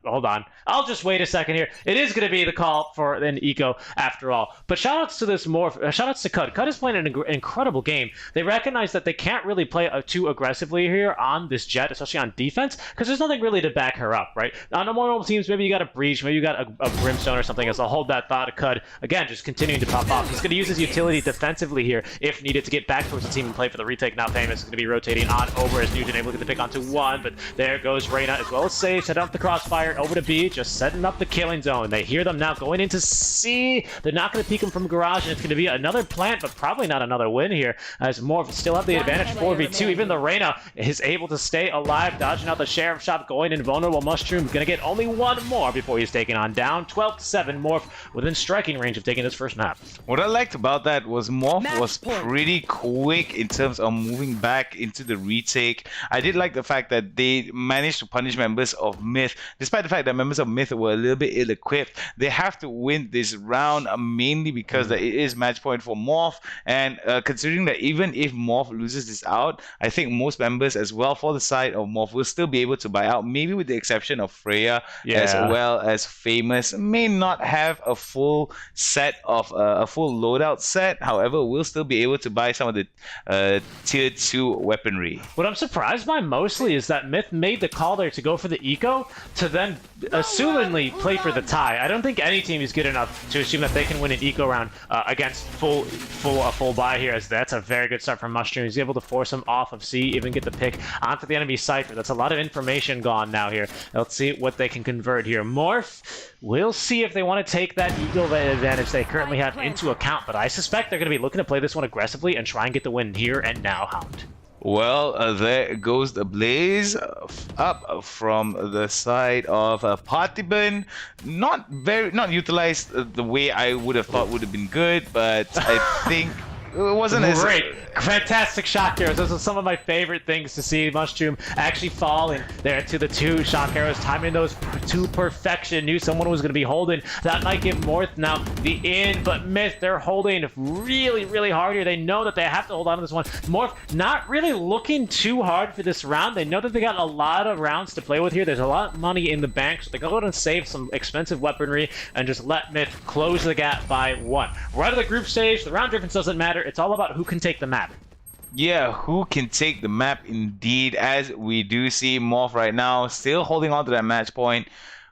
Hold on. I'll just wait a second here. It is going to be the call for an eco after all. But shoutouts to this shoutouts to Cud. Cud is playing an incredible game. They recognize that they can't really play too aggressively here on this Jet, especially on defense, because there's nothing really to back her up, right? On the more normal teams, maybe you got a Breach, maybe you got a Brimstone or something else. I'll hold that thought. Cud, again, just continuing to pop off. He's going to use his utility defensively here if needed to get back towards the team and play for the retake. Now Famous is going to be rotating on over as Nugent able to get the pick onto one, but there goes Reyna as well as Sage, setting up the crossfire over to B, just setting up the killing zone. They hear them now going into C. They're not going to peek them from garage, and it's going to be another plant, but probably not another win here, as Morph still have the advantage 4v2. Even the Reyna is able to stay alive, dodging out the Sheriff Shop, going invulnerable. Mushroom going to get only one more before he's taken on down. 12-7, Morph within striking range of taking this first map. What I liked about that was Morph was pretty quick in terms of moving back into the retake. I did like the fact that they managed to punish members of Myth, despite the fact that members of Myth were a little bit ill-equipped. They have to win this round mainly because that it is match point for Morph, and considering that even if Morph loses this out, I think most members as well for the side of Morph will still be able to buy out, maybe with the exception of Freya, as well as Famous may not have a full set of a full loadout set. However, we'll still be able to buy some of the tier 2 weaponry. What I'm surprised by mostly is that Myth made the call there to go for the eco to then assumingly play for the tie. I don't think any team is good enough to assume that they can win an eco round against full buy here, as that's a very good start from Mushroom. He's able to force him off of C, even get the pick onto the enemy Cypher. That's a lot of information gone now here. Let's see what they can convert here. Morph, we'll see if they want to take that eco advantage they currently have into account, but I suspect they're going to be looking to play this one aggressively and try and get the win here and now, Hound. Well, there goes the Blaze up from the side of Partiban. Not utilized the way I would have thought would have been good, but I think it wasn't as great. Fantastic shock arrows. Those are some of my favorite things to see. Mushroom actually falling there to the 2 shock arrows, timing those to perfection. Knew someone was going to be holding. That might give Morph now the in, but Myth, they're holding really, really hard here. They know that they have to hold on to this one. Morph not really looking too hard for this round. They know that they got a lot of rounds to play with here. There's a lot of money in the bank, so they go out and save some expensive weaponry and just let Myth close the gap by 1. We're out of the group stage. The round difference doesn't matter. It's all about who can take the map. Yeah, who can take the map indeed, as we do see Morph right now still holding on to that match point.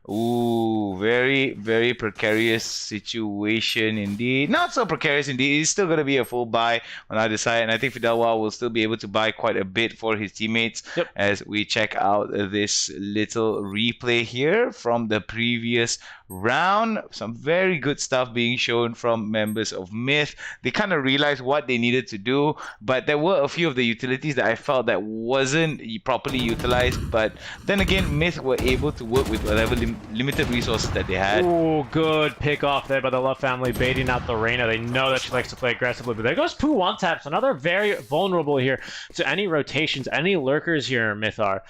Ooh, very, very precarious situation indeed. Not so precarious indeed. It's still going to be a full buy on either side, and I think Fidelwa will still be able to buy quite a bit for his teammates as we check out this little replay here from the previous round. Some very good stuff being shown from members of Myth. They kind of realized what they needed to do, but there were a few of the utilities that I felt that wasn't properly utilized. But then again, Myth were able to work with whatever limited resources that they had. Ooh, good pick off there by the Love family, baiting out the Reyna. They know that she likes to play aggressively, but there goes Pooh one taps. Another very vulnerable here to any rotations, any lurkers here in Myth are.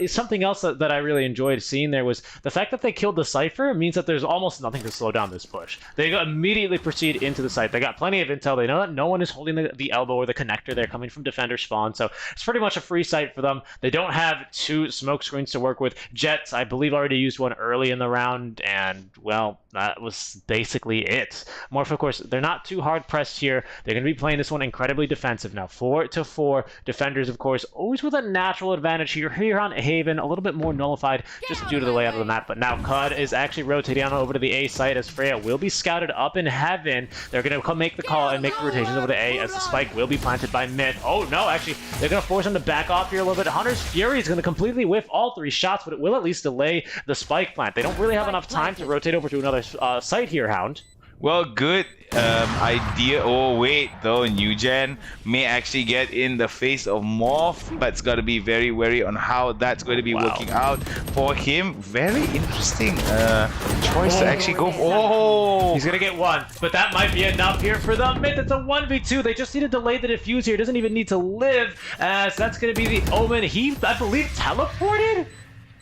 Something else that I really enjoyed seeing there was the fact that they killed the Cypher means that there's almost nothing to slow down this push. They immediately proceed into the site. They got plenty of intel. They know that no one is holding the elbow or the connector. They're coming from defender spawn, so it's pretty much a free site for them. They don't have 2 smoke screens to work with. Jets, I believe, already used one early in the round, and well, that was basically it. Morph, of course, they're not too hard pressed here. They're going to be playing this one incredibly defensive now. 4-4 defenders, of course, always with a natural advantage here on Haven, a little bit more nullified just due to the layout of the map. But now Cud is actually rotating on over to the A site as Freya will be scouted up in Heaven. They're going to come make the call and make the rotations over to A as the spike will be planted by Mid. Oh no, actually, they're going to force him to back off here a little bit. Hunter's Fury is going to completely whiff all 3 shots, but it will at least delay the spike plant. They don't really have enough time to rotate over to another site here, Hound. Well, good idea. Oh, wait, though, Nugent may actually get in the face of Morph, but it's got to be very wary on how that's going to be working out for him. Very interesting choice to actually go for. Oh! He's going to get 1, but that might be enough here for the Myth. It's a 1v2. They just need to delay the defuse here. It doesn't even need to live, as that's going to be the Omen. He, I believe, teleported?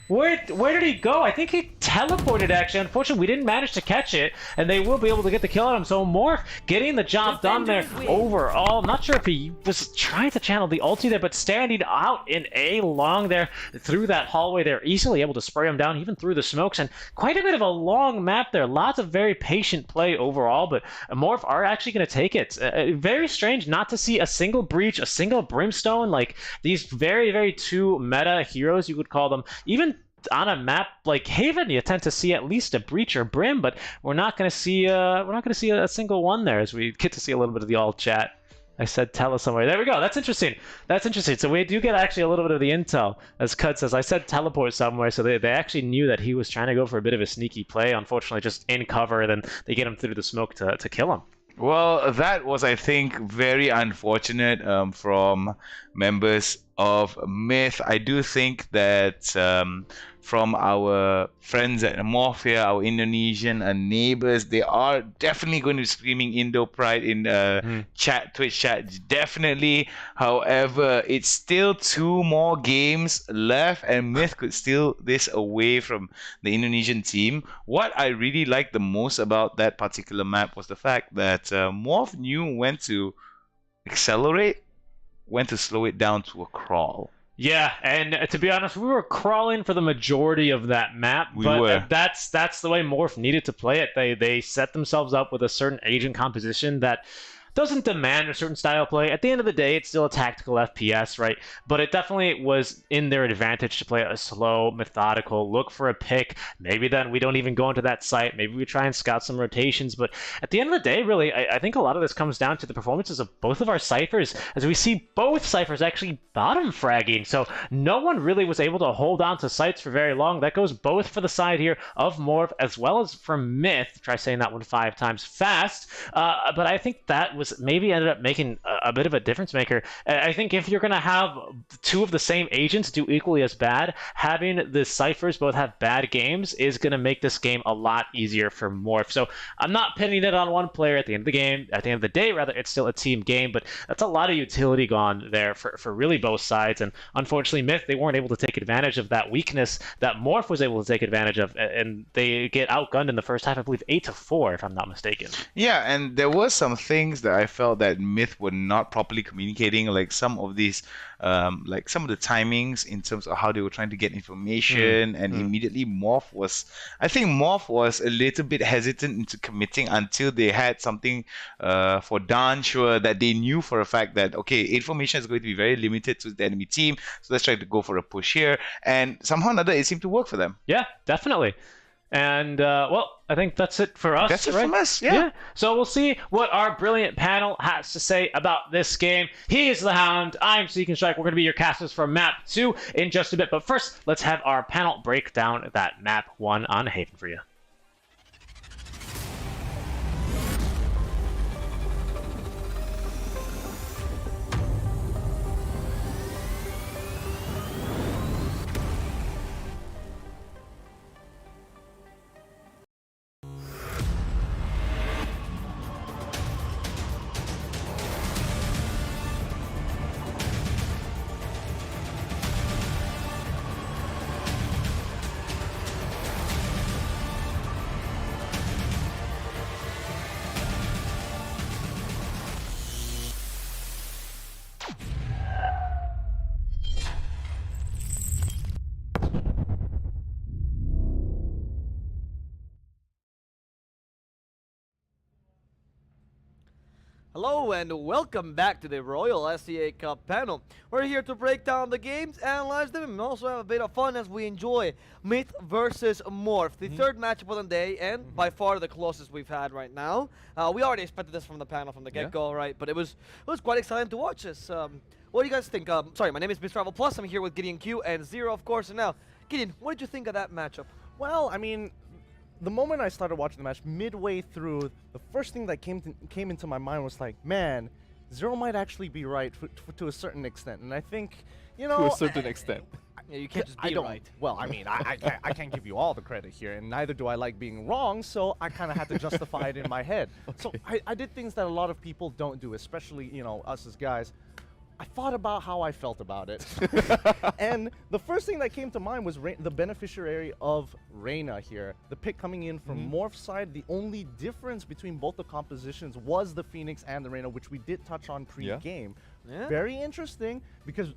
Where did he go? I think he teleported, actually. Unfortunately, we didn't manage to catch it, and they will be able to get the kill on him. So Morph getting the job done there overall. I'm not sure if he was trying to channel the ulti there, but standing out in A long there through that hallway there, easily able to spray him down, even through the smokes, and quite a bit of a long map there. Lots of very patient play overall, but Morph are actually going to take it. Very strange not to see a single breach, a single brimstone, like these very, very two meta heroes, you would call them. Even on a map like Haven, you tend to see at least a breach or brim, but we're not going to see a single one there as we get to see a little bit of the all chat. I said tele somewhere. There we go. That's interesting. That's interesting. So we do get actually a little bit of the intel, as Kud says. I said teleport somewhere, so they actually knew that he was trying to go for a bit of a sneaky play. Unfortunately, just in cover, then they get him through the smoke to kill him. Well, that was, I think, very unfortunate from members of Myth. I do think that from our friends at Morphia, our Indonesian neighbors, they are definitely going to be screaming Indo Pride in chat, Twitch chat, definitely. However, it's still 2 more games left, and Myth could steal this away from the Indonesian team. What I really liked the most about that particular map was the fact that Morph knew when to accelerate, when to slow it down to a crawl. Yeah, and to be honest, we were crawling for the majority of that map, but that's the way Morph needed to play it. They set themselves up with a certain agent composition that doesn't demand a certain style of play. At the end of the day, it's still a tactical FPS, right? But it definitely was in their advantage to play a slow, methodical, look for a pick. Maybe then we don't even go into that site. Maybe we try and scout some rotations. But at the end of the day, really, I think a lot of this comes down to the performances of both of our ciphers, as we see both ciphers actually bottom fragging. So no one really was able to hold on to sites for very long. That goes both for the side here of Morph as well as for Myth. Try saying that one 5 times fast. But I think that was maybe ended up making a bit of a difference maker. I think if you're going to have 2 of the same agents do equally as bad, having the ciphers both have bad games is going to make this game a lot easier for Morph. So I'm not pinning it on one player at the end of the game. At the end of the day, rather, it's still a team game, but that's a lot of utility gone there for really both sides. And unfortunately, Myth, they weren't able to take advantage of that weakness that Morph was able to take advantage of, and they get outgunned in the first half, I believe 8-4, if I'm not mistaken. Yeah, and there were some things that I felt that Myth were not properly communicating, like some of these, like some of the timings in terms of how they were trying to get information, and immediately I think Morph was a little bit hesitant into committing until they had something for darn sure that they knew for a fact that, okay, information is going to be very limited to the enemy team, so let's try to go for a push here, and somehow or another it seemed to work for them. Yeah, definitely. And, well, I think that's it for us. That's it right? from us, yeah. So we'll see what our brilliant panel has to say about this game. He is the Hound. I'm Seek Strike. We're going to be your casters for Map 2 in just a bit. But first, let's have our panel break down that Map 1 on Haven for you. Hello and welcome back to the Royal SEA Cup panel. We're here to break down the games, analyze them, and also have a bit of fun as we enjoy Myth versus Morph, the third matchup of the day, and by far the closest we've had right now. We already expected this from the panel from the get-go, right? But it was quite exciting to watch this. What do you guys think? Sorry, my name is Mr. Travel Plus. I'm here with Gideon Q and Zero, of course. And now, Gideon, what did you think of that matchup? Well, I mean, the moment I started watching the match, midway through, the first thing that came into my mind was like, man, Zero might actually be right to a certain extent. And I think, you know, to a certain extent. Yeah, you can't just be right. Well, I mean, I can't give you all the credit here, and neither do I like being wrong, so I kind of had to justify it in my head. Okay. So I did things that a lot of people don't do, especially, you know, us as guys. I thought about how I felt about it. And the first thing that came to mind was the beneficiary of Reyna here. The pick coming in from Morph's side. The only difference between both the compositions was the Phoenix and the Reyna, which we did touch on pre-game. Yeah. Very interesting, because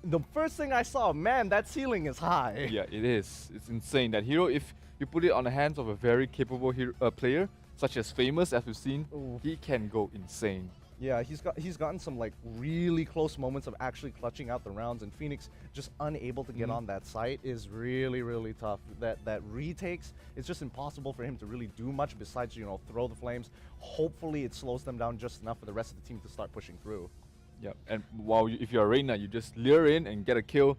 the first thing I saw, man, that ceiling is high. Yeah, it is. It's insane. That hero, if you put it on the hands of a very capable player, such as Famous, as we've seen, he can go insane. Yeah, he's gotten some like really close moments of actually clutching out the rounds, and Phoenix just unable to get on that site is really, really tough. That retakes, it's just impossible for him to really do much besides, you know, throw the flames. Hopefully it slows them down just enough for the rest of the team to start pushing through. Yeah, and if you're a Reyna, you just lure in and get a kill.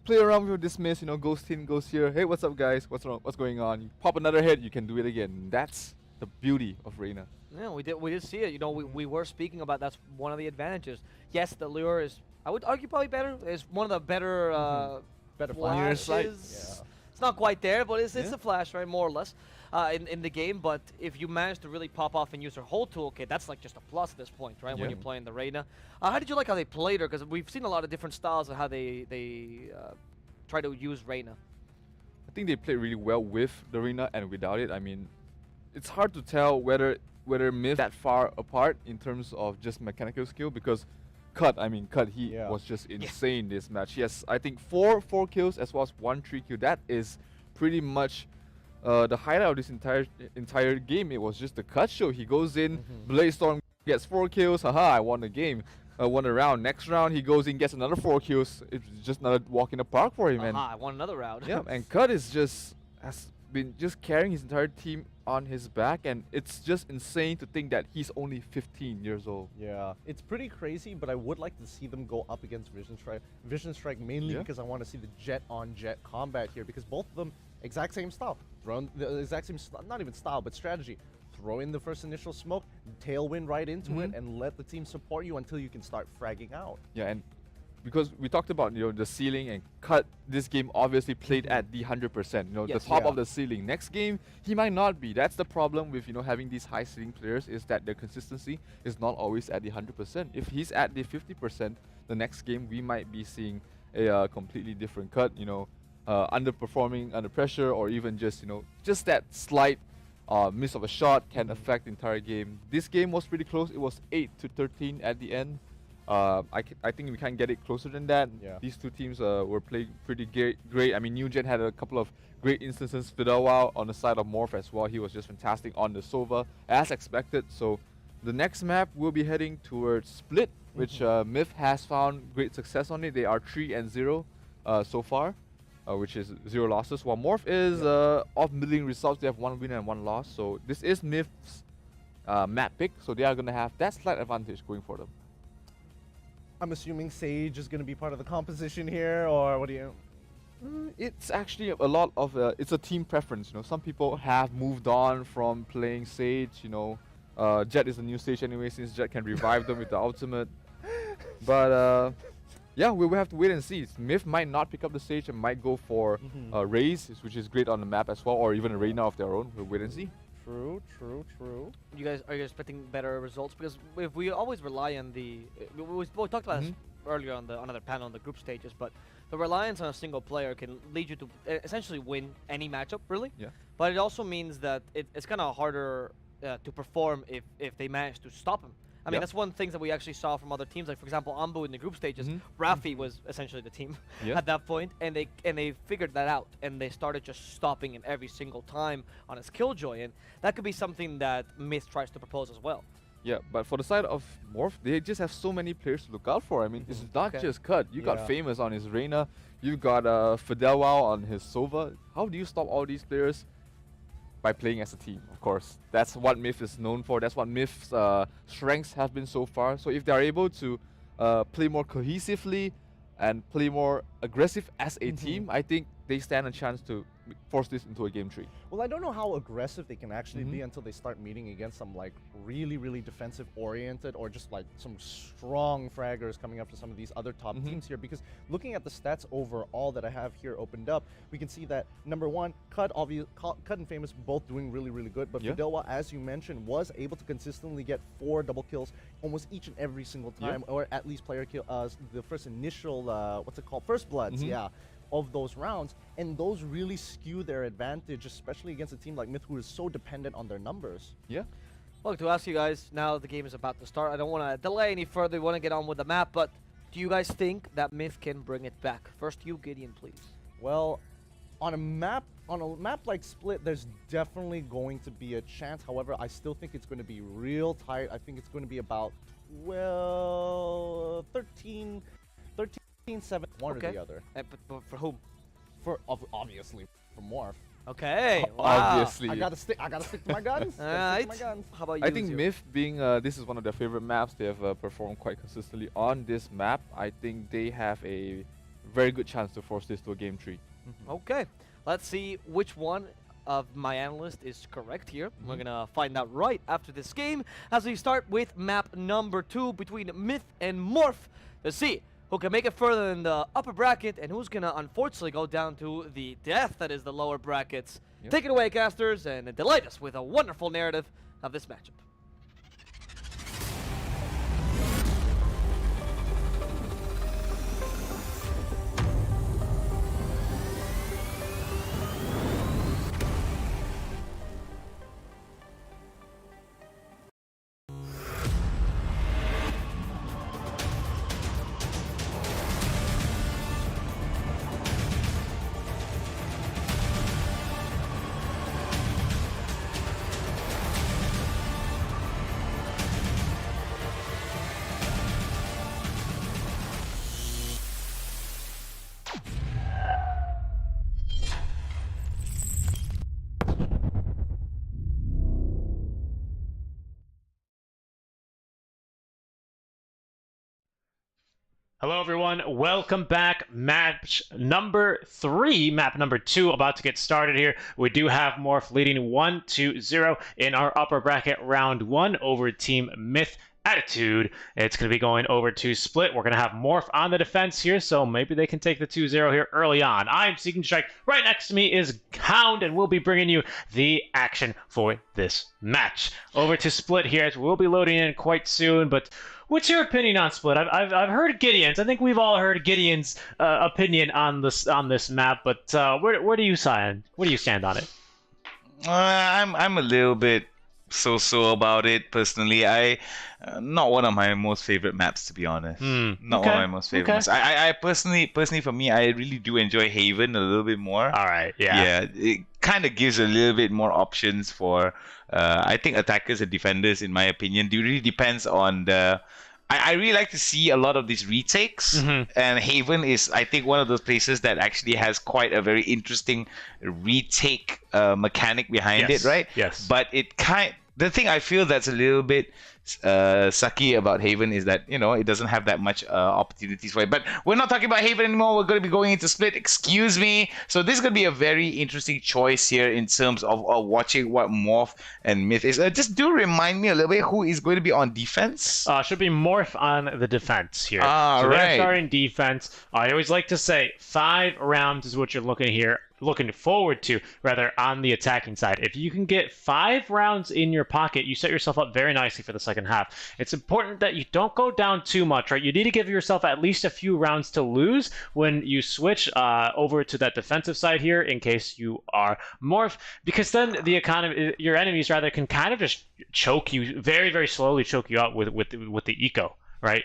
Play around with your dismiss, you know, ghost in, ghost here. Hey, what's up, guys? What's wrong? What's going on? You pop another head, you can do it again. That's the beauty of Reyna. Yeah, we did see it. You know, we were speaking about that's one of the advantages. Yes, the lure is, I would argue, probably better. It's one of the better Better flashes. Yeah. It's not quite there, but it's a flash, right, more or less, in the game. But if you manage to really pop off and use her whole toolkit, that's like just a plus at this point, right, when you're playing the Reyna. How did you like how they played her? Because we've seen a lot of different styles of how they try to use Reyna. I think they played really well with the Reyna and without it. I mean, it's hard to tell whether Myth that far apart in terms of just mechanical skill, because Cut, he was just insane this match. He has, I think, four kills as well as 1 3 kill. That is pretty much the highlight of this entire game. It was just the Cut show. He goes in, Blaze Storm gets 4 kills. Haha, I won the game. Won a round. Next round he goes in, gets another 4 kills. It's just another walk in the park for him. I won another round. Yeah, and Cut is has been just carrying his entire team on his back, and it's just insane to think that he's only 15 years old. Yeah, it's pretty crazy, but I would like to see them go up against Vision Strike. Vision Strike mainly because I want to see the jet-on-jet combat here, because both of them exact same style, the exact same not even style but strategy. Throw in the first initial smoke, tailwind right into it, and let the team support you until you can start fragging out. Yeah, and because we talked about, you know, the ceiling, and Cut this game obviously played at the 100%, you know, the top of the ceiling. Next game he might not be. That's the problem with, you know, having these high ceiling players, is that their consistency is not always at the 100%. If he's at the 50%, the next game we might be seeing a completely different Cut, you know, underperforming under pressure, or even just, you know, just that slight miss of a shot can affect the entire game. This game was pretty close. It was 8-13 at the end. I think we can't get it closer than that. Yeah. These two teams were playing pretty great. I mean, New Gen had a couple of great instances. Fidel on the side of Morph as well. He was just fantastic on the Sova, as expected. So the next map we'll be heading towards Split, which Myth has found great success on it. They are 3-0 so far, which is 0 losses. While Morph is off middling results. They have 1 win and 1 loss. So this is Myth's map pick. So they are going to have that slight advantage going for them. I'm assuming Sage is going to be part of the composition here, or what do you... It's actually a lot of it's a team preference. You know, some people have moved on from playing Sage. You know, Jet is a new Sage anyway, since Jet can revive them with the ultimate. But yeah, we will have to wait and see. Myth might not pick up the Sage and might go for Raze, which is great on the map as well, or even a Reyna of their own. We'll wait and see. True. Are you guys expecting better results? Because if we always rely on the, we talked about this earlier on another panel on the group stages, but the reliance on a single player can lead you to essentially win any matchup, really. Yeah. But it also means that it's kind of harder to perform if they manage to stop him. I mean, that's one thing that we actually saw from other teams. Like, for example, Ambu in the group stages, Rafi was essentially the team at that point, and they figured that out, and they started just stopping him every single time on his Killjoy, and that could be something that Myth tries to propose as well. Yeah, but for the side of Morph, they just have so many players to look out for. I mean, it's not just Cut. You got Famous on his Reyna, you got Fidel on his Sova. How do you stop all these players? By playing as a team, of course. That's what Myth is known for. That's what Myth's strengths have been so far. So if they're able to play more cohesively and play more aggressive as a team, I think they stand a chance to force this into a game 3. Well, I don't know how aggressive they can actually be until they start meeting against some like really defensive oriented or just like some strong fraggers coming up to some of these other top teams here. Because looking at the stats overall that I have here opened up, we can see that number one, Cud and Famous both doing really good, but Fidelwa, as you mentioned, was able to consistently get 4 double kills almost each and every single time, or at least player kill the first initial what's it called, first bloods, of those rounds, and those really skew their advantage, especially against a team like Myth, who is so dependent on their numbers. Yeah. Look, to ask you guys, now the game is about to start, I don't want to delay any further, we want to get on with the map, but do you guys think that Myth can bring it back? First you, Gideon, please. Well, on a map like Split, there's definitely going to be a chance. However, I still think it's going to be real tight. I think it's going to be about 13-7, one or the other. But for whom? Obviously for Morph. Okay. Wow. Obviously. I gotta stick to my guns. How about you? I think Myth, being this is one of their favorite maps, they have performed quite consistently on this map. I think they have a very good chance to force this to a game 3. Okay. Let's see which one of my analysts is correct here. We're gonna find out right after this game as we start with map number 2 between Myth and Morph to see who can make it further in the upper bracket and who's gonna unfortunately go down to the death that is the lower brackets. Take it away, casters, and delight us with a wonderful narrative of this matchup. Hello everyone, welcome back. Match number 3, map number 2 about to get started here. We do have Morph leading 1-0 in our upper bracket round 1 over Team Myth Attitude. It's going to be going over to Split. We're going to have Morph on the defense here, so maybe they can take the 2-0 here early on. I'm Seeking Strike. Right next to me is Hound, and we'll be bringing you the action for this match. Over to Split here. We'll be loading in quite soon, but what's your opinion on Split? I've heard Gideon's. I think we've all heard Gideon's opinion on this map, but where do you stand? Where do you stand on it? I'm a little bit so about it personally. Not one of my most favorite maps, to be honest. Not one of my most favorite maps. I personally for me, I really do enjoy Haven a little bit more. All right, yeah. It kind of gives a little bit more options for I think attackers and defenders, in my opinion. It really depends on the. I really like to see a lot of these retakes, and Haven is, I think, one of those places that actually has quite a very interesting retake mechanic behind it, right? Yes. But the thing I feel that's a little bit sucky about Haven is that, it doesn't have that much opportunities for it. But we're not talking about Haven anymore. We're going to be going into Split. Excuse me. So this is going to be a very interesting choice here in terms of watching what Morph and Myth is. Just do remind me a little bit who is going to be on defense. Should be Morph on the defense here. So right. they're starting defense. I always like to say 5 rounds is what you're looking forward to, rather, on the attacking side. If you can get 5 rounds in your pocket, you set yourself up very nicely for the second half. It's important that you don't go down too much, right? You need to give yourself at least a few rounds to lose when you switch over to that defensive side here, in case you are Morph, because then your enemies rather can kind of just choke you, very, very slowly choke you out with the eco, right?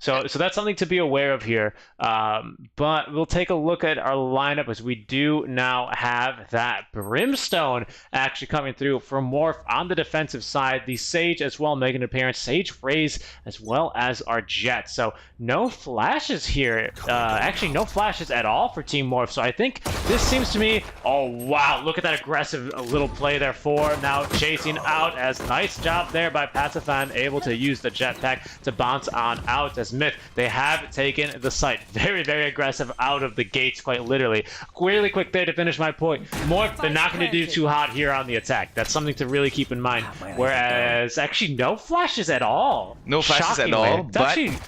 So that's something to be aware of here. But we'll take a look at our lineup as we do now have that Brimstone actually coming through for Morph on the defensive side. The Sage as well making an appearance. Sage, Raze, as well as our Jet. So no flashes here. Actually, no flashes at all for Team Morph. So I think this seems to me... Oh, wow. Look at that aggressive little play there for now chasing out. As nice job there by Pacifan, able to use the jetpack to bounce on out as Myth, they have taken the site. Very, very aggressive out of the gates, quite literally. Really quick there to finish my point. Morph, they're not going to do too hot here on the attack. That's something to really keep in mind. Whereas, actually, no flashes at all. No flashes at all, It's but actually...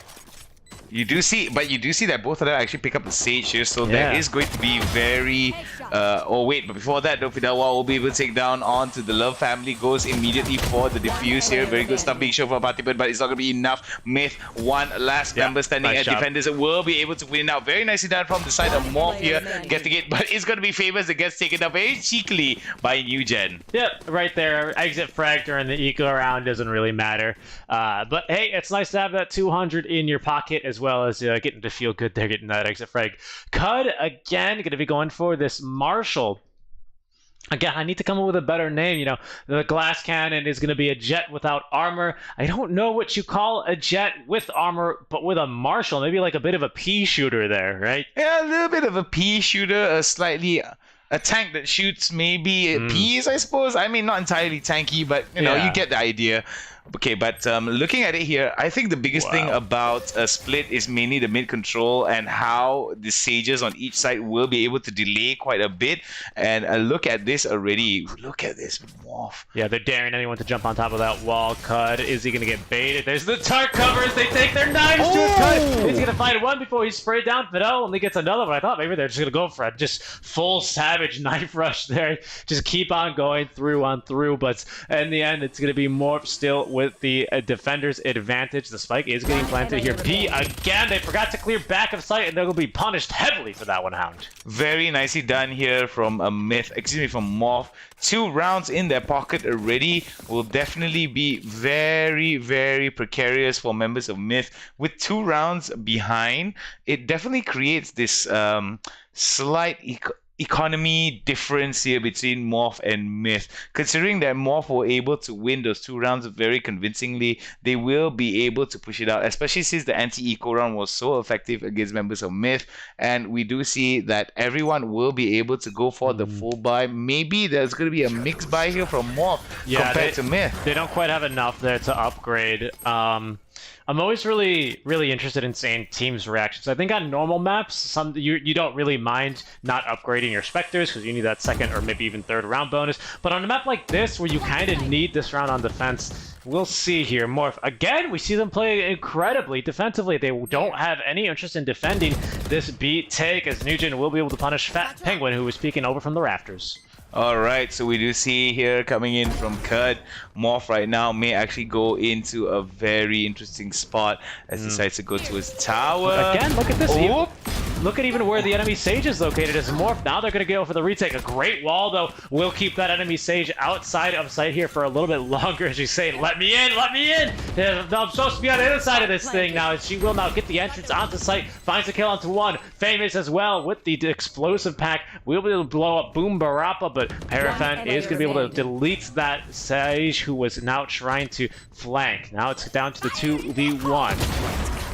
you do see that both of them actually pick up the Sage here, so there is going to be very... oh wait, but before that, Fidelwa will be able to take down onto the Love family, goes immediately for the defuse here. Very good stuff being shown from Partibus, but it's not going to be enough. Myth, one last member standing nice at job. Defenders, will be able to win out. Very nicely done from the side of Morph here, getting it, but it's going to be Famous that gets taken up very cheekily by New Gen. Yep, right there. Exit frag during the eco round doesn't really matter. But hey, it's nice to have that 200 in your pocket as well as getting to feel good there, getting that exit frag. Cud, again, going to be going for this Marshall. Again, I need to come up with a better name. You know, the glass cannon is going to be a jet without armor. I don't know what you call a jet with armor, but with a Marshall. Maybe like a bit of a pea shooter there, right? Yeah, a little bit of a pea shooter, a tank that shoots maybe peas, I suppose. I mean, not entirely tanky, but you know, you get the idea. Okay, but looking at it here, I think the biggest thing about Split is mainly the mid control and how the Sages on each side will be able to delay quite a bit. And look at this already. Look at this Morph. Yeah, they're daring anyone to jump on top of that wall. Cud, is he going to get baited? There's the Tart covers. They take their knives to it. Cud, he's going to find one before he sprayed down. Fidel only gets another one. I thought maybe they're just going to go for a just full savage knife rush there. Just keep on going through on through. But in the end, it's going to be Morph still with the defender's advantage. The spike is getting planted here. B again. They forgot to clear back of sight, and they're going to be punished heavily for that one, Hound. Very nicely done here from from Morph. 2 rounds in their pocket already will definitely be very, very precarious for members of Myth. With 2 rounds behind, it definitely creates this slight economy difference here between Morph and Myth. Considering that Morph were able to win those 2 rounds very convincingly, they will be able to push it out, especially since the anti-eco round was so effective against members of Myth. And we do see that everyone will be able to go for the full buy. Maybe there's going to be a mixed buy here from Morph compared to Myth. They don't quite have enough there to upgrade. I'm always really interested in seeing teams' reactions. I think on normal maps, you don't really mind not upgrading your Spectres because you need that 2nd or maybe even 3rd round bonus. But on a map like this, where you kind of need this round on defense, we'll see here. Morph, again, we see them play incredibly defensively. They don't have any interest in defending this beat take, as Nugent will be able to punish Fat Penguin, who is peeking over from the rafters. Alright, so we do see here coming in from Cud, Morph right now may actually go into a very interesting spot as he decides to go to his tower. Again, look at this. Look at even where the enemy Sage is located as Morph. Now they're going to go for the retake. A great wall, though, will keep that enemy Sage outside of sight here for a little bit longer as she's saying, let me in, let me in. I'm supposed to be on the other side of this thing now. She will now get the entrance onto sight, finds a kill onto one. Famous as well with the explosive pack. We'll be able to blow up Boom Barappa, but Parafen is going to be able to delete that Sage who was now trying to flank. Now it's down to the 2v1.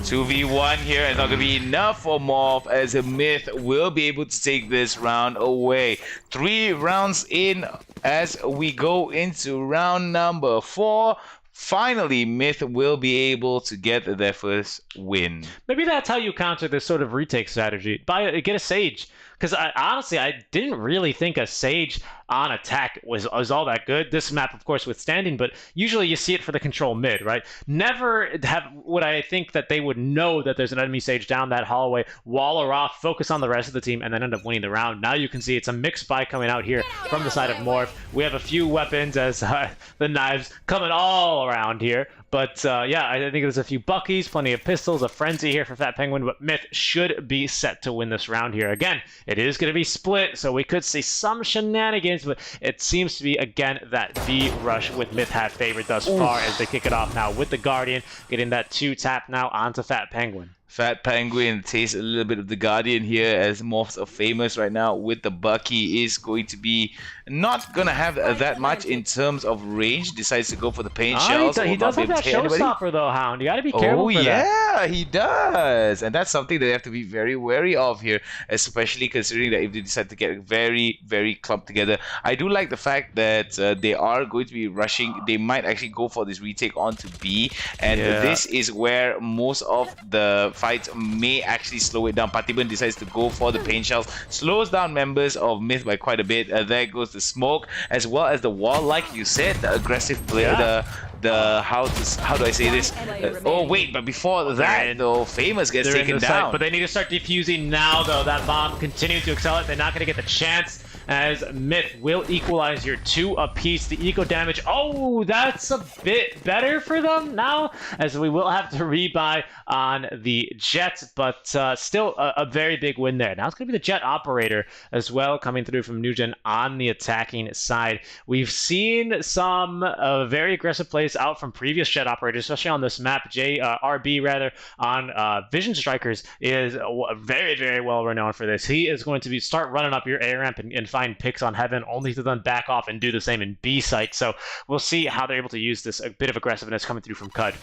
2v1 here, and not going to be enough for Morph as a Myth will be able to take this round away. 3 rounds in as we go into round number 4. Finally, Myth will be able to get their first win. Maybe that's how you counter this sort of retake strategy. Get a Sage. Because honestly, I didn't really think a Sage on attack was all that good. This map, of course, withstanding, but usually you see it for the control mid, right? Never would I think that they would know that there's an enemy Sage down that hallway, wall her off, focus on the rest of the team, and then end up winning the round. Now you can see it's a mixed buy coming out here from the side of Morph. We have a few weapons as the knives coming all around here. But yeah, I think there's a few Buckies, plenty of pistols, a frenzy here for Fat Penguin, but Myth should be set to win this round here. Again, it is going to be split, so we could see some shenanigans, but it seems to be, again, that B rush with Myth have favored thus far as they kick it off now with the Guardian, getting that 2-tap now onto Fat Penguin. Fat Penguin tastes a little bit of the Guardian here as Morphs are famous right now with the Bucky. Is going to be not going to have that much in terms of range. Decides to go for the pain shells. He does have that showstopper though, Hound. You got to be careful for that. Yeah, he does. And that's something that they have to be very wary of here, especially considering that if they decide to get very, very clumped together. I do like the fact that they are going to be rushing. They might actually go for this retake onto B. And this is where most of the fights may actually slow it down. Patiban decides to go for the pain shells, slows down members of Myth by quite a bit. There goes the smoke, as well as the wall. Like you said, the aggressive play, how do I say this? Oh wait, but before that though, Famous gets taken down. But they need to start defusing now though. That bomb continuing to accelerate. They're not going to get the chance, as Myth will equalize your 2 apiece. The eco damage, oh, that's a bit better for them now, as we will have to rebuy on the Jet, but still a very big win there. Now it's going to be the Jet operator as well, coming through from Nugent on the attacking side. We've seen some very aggressive plays out from previous Jet operators, especially on this map. RB rather, on Vision Strikers is very, very well renowned for this. He is going to start running up your A ramp and find picks on Heaven, only to then back off and do the same in B site. So we'll see how they're able to use this bit of aggressiveness coming through from Cud.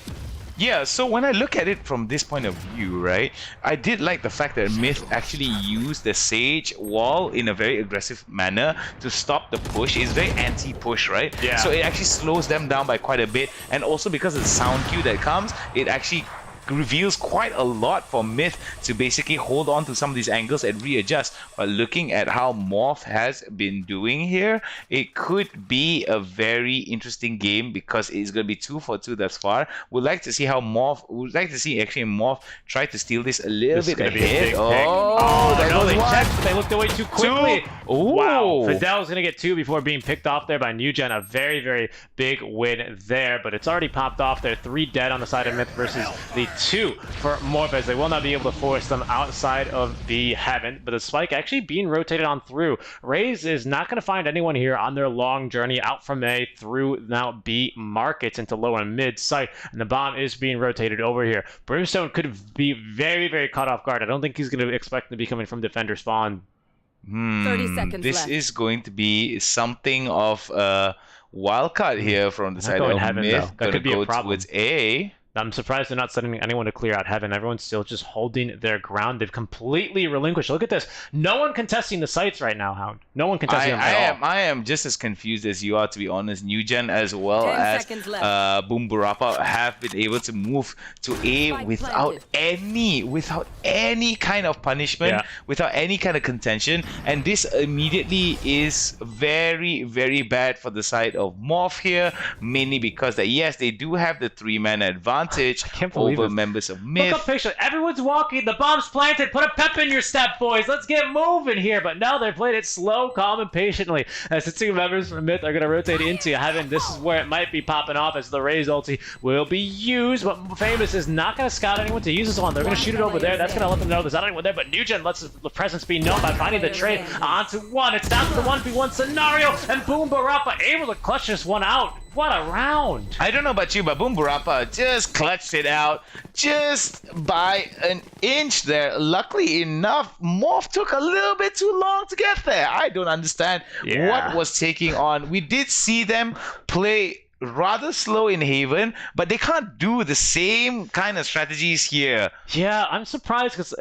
Yeah, so when I look at it from this point of view, right, I did like the fact that Myth actually used the Sage wall in a very aggressive manner to stop the push. It's very anti-push, right? Yeah. So it actually slows them down by quite a bit, and also because of the sound cue that comes, it actually reveals quite a lot for Myth to basically hold on to some of these angles and readjust. But looking at how Morph has been doing here, it could be a very interesting game because it's going to be 2 for 2 thus far. We'd like to see how Would like to see actually Morph try to steal this a little bit ahead. They checked, but they looked away too quickly. Wow, Fidel's going to get 2 before being picked off there by Nugent. A very, very big win there, but it's already popped off there. 3 dead on the side of Myth versus the 2 for Morpheus. They will not be able to force them outside of B Heaven, but the spike actually being rotated on through. Raze is not going to find anyone here on their long journey out from A through now B markets into low and mid site, and the bomb is being rotated over here. Brimstone could be very, very caught off guard. I don't think he's going to expect to be coming from defender spawn. 30 seconds this left. is going to be something of a wildcard here from the side of Heaven, Myth. that could be a problem. Towards A. I'm surprised they're not sending anyone to clear out Heaven. Everyone's still just holding their ground. They've completely relinquished. Look at this. No one contesting the sites right now, Hound. No one contesting them at all. I am just as confused as you are, to be honest. Newgen as well as Boom Barappa have been able to move to A without any kind of punishment, without any kind of contention. And this immediately is very, very bad for the side of Morph here, mainly because that, yes, they do have the 3-man advantage over members of Myth. Look up picture. Everyone's walking. The bomb's planted. Put a pep in your step, boys. Let's get moving here. But now they're playing it slow, calm, and patiently. As the 2 members from Myth are going to rotate into Heaven. This is where it might be popping off as the Raze ulti will be used. But Famous is not going to scout anyone to use this on. They're going to shoot it over there. That's going to let them know there's not anyone there. But Nugent lets the presence be known by finding the trade onto 1. It's down to the 1v1 scenario. And Boom Barappa able to clutch this one out. What a round! I don't know about you, but Boom Barappa just clutched it out just by an inch there. Luckily enough, Morph took a little bit too long to get there. I don't understand what was taking on. We did see them play rather slow in Haven, but they can't do the same kind of strategies here. Yeah, I'm surprised because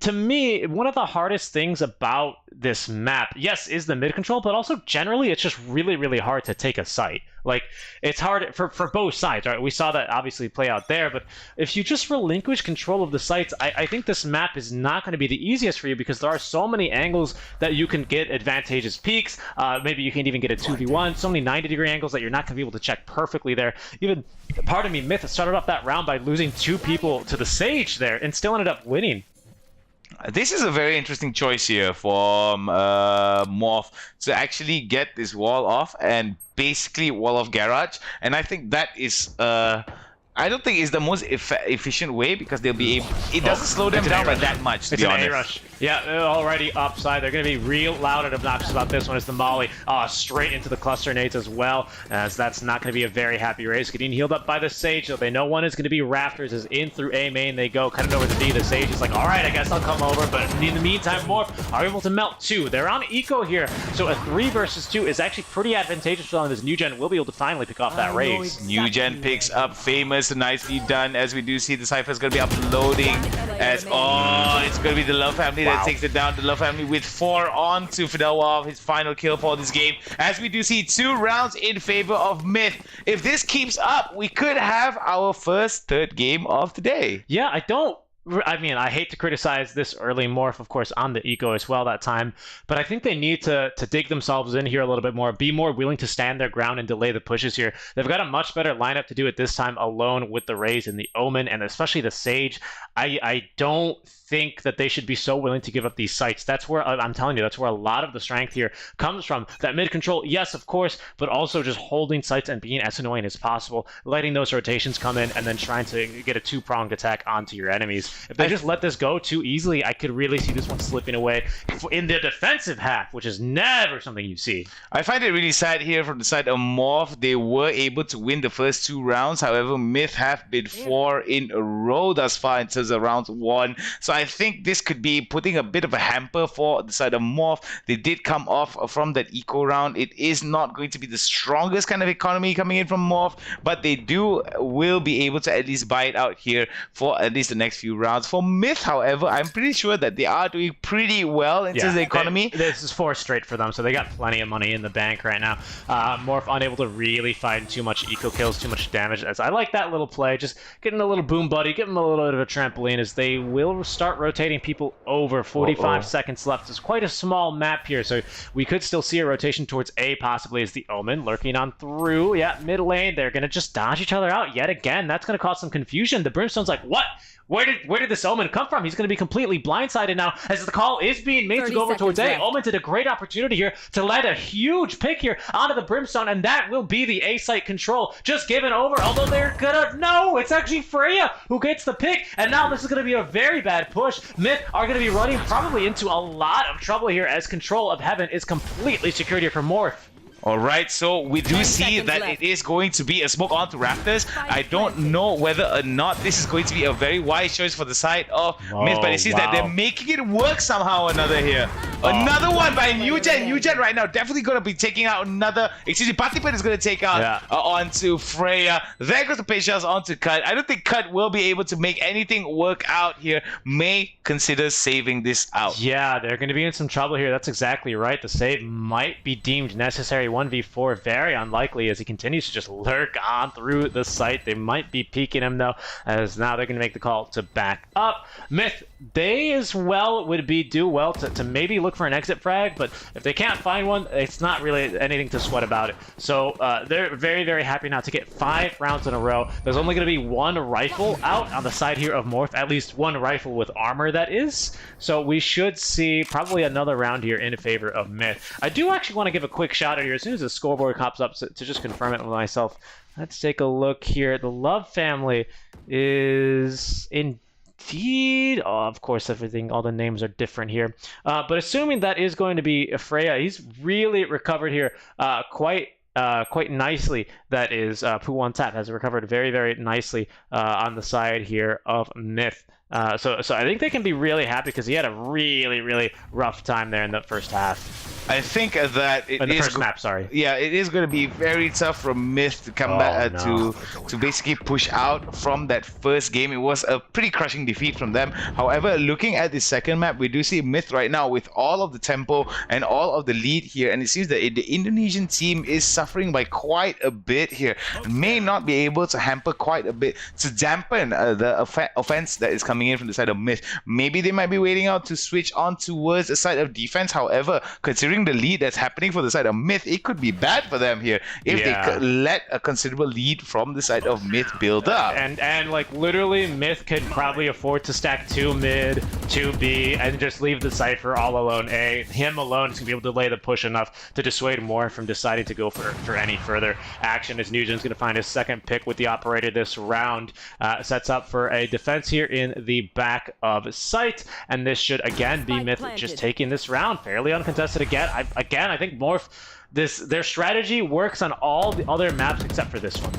to me, one of the hardest things about this map, yes, is the mid control, but also generally it's just really, really hard to take a site. Like, it's hard for both sides, right? We saw that obviously play out there, but if you just relinquish control of the sites, I think this map is not going to be the easiest for you because there are so many angles that you can get advantageous peaks. Maybe you can even get a 2v1, so many 90-degree angles that you're not going to be able to check perfectly there. Even, pardon me, Myth started off that round by losing 2 people to the Sage there and still ended up winning. This is a very interesting choice here for Morph to actually get this wall off and basically wall off Garage, and I think that is I don't think it's the most efficient way because they'll be able, it doesn't slow them down by that much, to be honest. Yeah, they're already upside. They're going to be real loud and obnoxious about this one. It's the Molly straight into the cluster nades as well, as that's not going to be a very happy race. Getting healed up by the Sage, so they know one is going to be Raptors, is in through A main. They go, cut it over to B. The Sage is like, all right, I guess I'll come over, but in the meantime, Morph are able to melt 2. They're on eco here, so a 3 versus 2 is actually pretty advantageous for them. This New Gen will be able to finally pick off that race. New Gen picks up Famous, nicely done, as we do see the Cypher's going to be uploading as, it's going to be the Love Family that takes it down. The Love Family with 4 on to Fidelwov, his final kill for this game, as we do see 2 rounds in favor of Myth. If this keeps up, we could have our first third game of the day. Yeah, I mean, I hate to criticize this early Morph, of course, on the eco as well that time, but I think they need to dig themselves in here a little bit more, be more willing to stand their ground and delay the pushes here. They've got a much better lineup to do it this time alone with the Raze and the Omen, and especially the Sage. I don't think that they should be so willing to give up these sites. That's where, I'm telling you, that's where a lot of the strength here comes from. That mid control, yes, of course, but also just holding sites and being as annoying as possible, letting those rotations come in, and then trying to get a 2-pronged attack onto your enemies. If they just let this go too easily, I could really see this one slipping away in the defensive half, which is never something you see. I find it really sad here from the side of Morph. They were able to win the first 2 rounds. However, Myth have been 4 in a row thus far in terms of round 1. So I think this could be putting a bit of a hamper for the side of Morph. They did come off from that eco round. It is not going to be the strongest kind of economy coming in from Morph, but they will be able to at least buy it out here for at least the next few rounds. For Myth, however, I'm pretty sure that they are doing pretty well in terms of the economy. This is 4 straight for them, so they got plenty of money in the bank right now. Morph unable to really find too much eco kills, too much damage. As I like that little play, just getting a little boom buddy, give them a little bit of a trampoline as they will start rotating people over. 45 seconds left. It's quite a small map here, so we could still see a rotation towards A, possibly, as the Omen lurking on through. Yeah, mid lane, they're going to just dodge each other out yet again. That's going to cause some confusion. The Brimstone's like, what? Where did this Omen come from? He's going to be completely blindsided now as the call is being made to go over towards A. Omen did a great opportunity here to land a huge pick here onto the Brimstone, and that will be the A site control just given over, although they're gonna, no, it's actually Freya who gets the pick, and now this is going to be a very bad push. Myth are going to be running probably into a lot of trouble here as control of Heaven is completely secured here for Morph. Alright, so we do see that it is going to be a smoke onto Raptors. I don't know whether or not this is going to be a very wise choice for the side of Myth, but it seems that they're making it work somehow or another here. Another one by New Gen. New Gen right now definitely going to be taking out another. Excuse me, Patipet is going to take out onto Freya. There goes the Patience onto Cut. I don't think Cut will be able to make anything work out here. May consider saving this out. Yeah, they're going to be in some trouble here. That's exactly right. The save might be deemed necessary. 1v4, very unlikely as he continues to just lurk on through the site. They might be peeking him though, as now they're going to make the call to back up. Myth, they as well would do well to maybe look for an exit frag, but if they can't find one, it's not really anything to sweat about it. So they're very, very happy now to get 5 rounds in a row. There's only going to be 1 rifle out on the side here of Morph, at least 1 rifle with armor that is. So we should see probably another round here in favor of Myth. I do actually want to give a quick shout out here as soon as the scoreboard pops up to just confirm it with myself. Let's take a look here. The Love family is indeed, of course, all the names are different here. But assuming that is going to be Freya, he's really recovered here quite nicely. That is Pu1 Tap has recovered very, very nicely on the side here of Myth. So I think they can be really happy because he had a really, really rough time there in the first half. I think that it is first map, sorry. Yeah, it is going to be very tough for Myth to come back to basically push out from that first game. It was a pretty crushing defeat from them. However, looking at the second map, we do see Myth right now with all of the tempo and all of the lead here, and it seems that the Indonesian team is suffering by quite a bit here. May not be able to hamper quite a bit to dampen the offense that is coming in from the side of Myth. Maybe they might be waiting out to switch on towards the side of defense. However, considering considering the lead that's happening for the side of Myth, it could be bad for them here if they could let a considerable lead from the side of Myth build up. And like literally, Myth could probably afford to stack 2 mid, 2 B, and just leave the Cypher all alone A. Him alone is going to be able to delay the push enough to dissuade more from deciding to go for any further action, as Nugent's going to find his second pick with the operator this round. Sets up for a defense here in the back of site, and this should again be Myth just taking this round fairly uncontested again. I think Morph, their strategy works on all the other maps except for this one.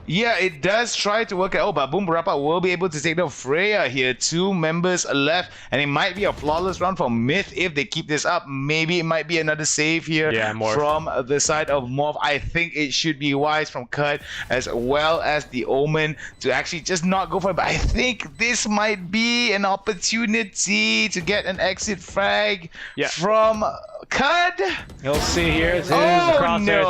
Yeah, it does try to work out, but Boom Barapa will be able to take down Freya here. 2 members left, and it might be a flawless round for Myth if they keep this up. Maybe it might be another save here from the side of Morph. I think it should be wise from Cut as well as the Omen to actually just not go for it. But I think this might be an opportunity to get an exit frag from Cud. You'll see here. His crosshairs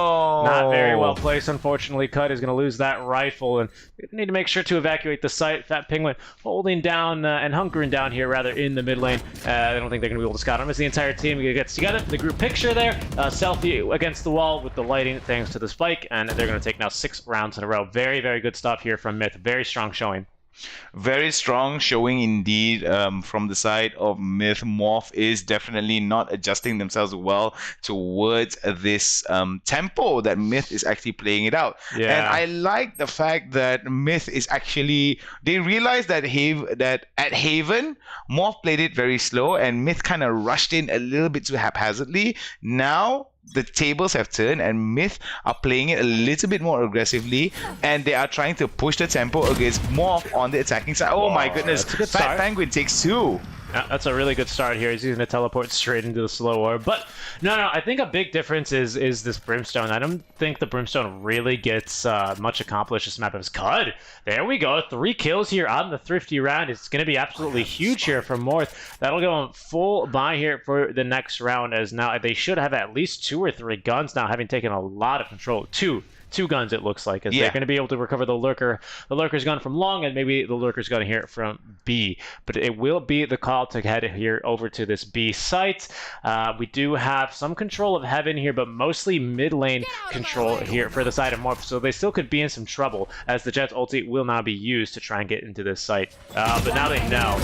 not very well placed. Unfortunately, Cud is going to lose that rifle, and we need to make sure to evacuate the site. Fat Penguin holding down and hunkering down here rather in the mid lane. I don't think they're going to be able to scout him as the entire team gets together. The group picture there, selfie against the wall with the lighting thanks to the spike, and they're going to take now 6 rounds in a row. Very, very good stuff here from Myth. Very strong showing. Very strong showing indeed from the side of Myth. Morph is definitely not adjusting themselves well towards this tempo that Myth is actually playing it out. Yeah. And I like the fact that Myth is actually, they realized that at Haven, Morph played it very slow and Myth kind of rushed in a little bit too haphazardly. Now the tables have turned and Myth are playing it a little bit more aggressively, and they are trying to push the tempo against Morph on the attacking side. Oh my goodness, Fat Penguin takes 2. That's a really good start here. He's using to teleport straight into the slow orb. But no, I think a big difference is this Brimstone. I don't think the Brimstone really gets much accomplished this map as Cud. There we go. 3 kills here on the Thrifty round. It's going to be absolutely huge here from Morph. That'll go on full buy here for the next round, as now they should have at least 2 or 3 guns now, having taken a lot of control. Two guns, it looks like, as they're going to be able to recover the Lurker's gun from long, and maybe the Lurker's gun here from B. But it will be the call to head here over to this B site. We do have some control of Heaven here, but mostly mid lane control here for the side of Morph, so they still could be in some trouble, as the Jet's ulti will now be used to try and get into this site. But now they know.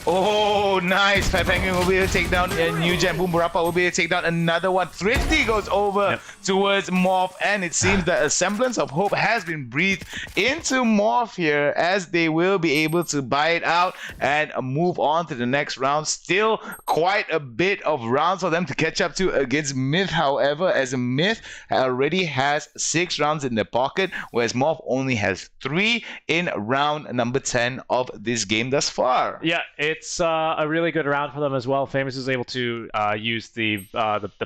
Oh, nice. Fat Penguin will be able to take down Nugent. Boom Barapa will be able to take down another one. Thrifty goes over towards Morph, and it seems that a semblance of hope has been breathed into Morph here, as they will be able to buy it out and move on to the next round. Still quite a bit of rounds for them to catch up to against Myth, however, as Myth already has 6 rounds in their pocket, whereas Morph only has 3 in round number 10 of this game thus far. Yeah, it's a really good round for them as well. Famous is able to use the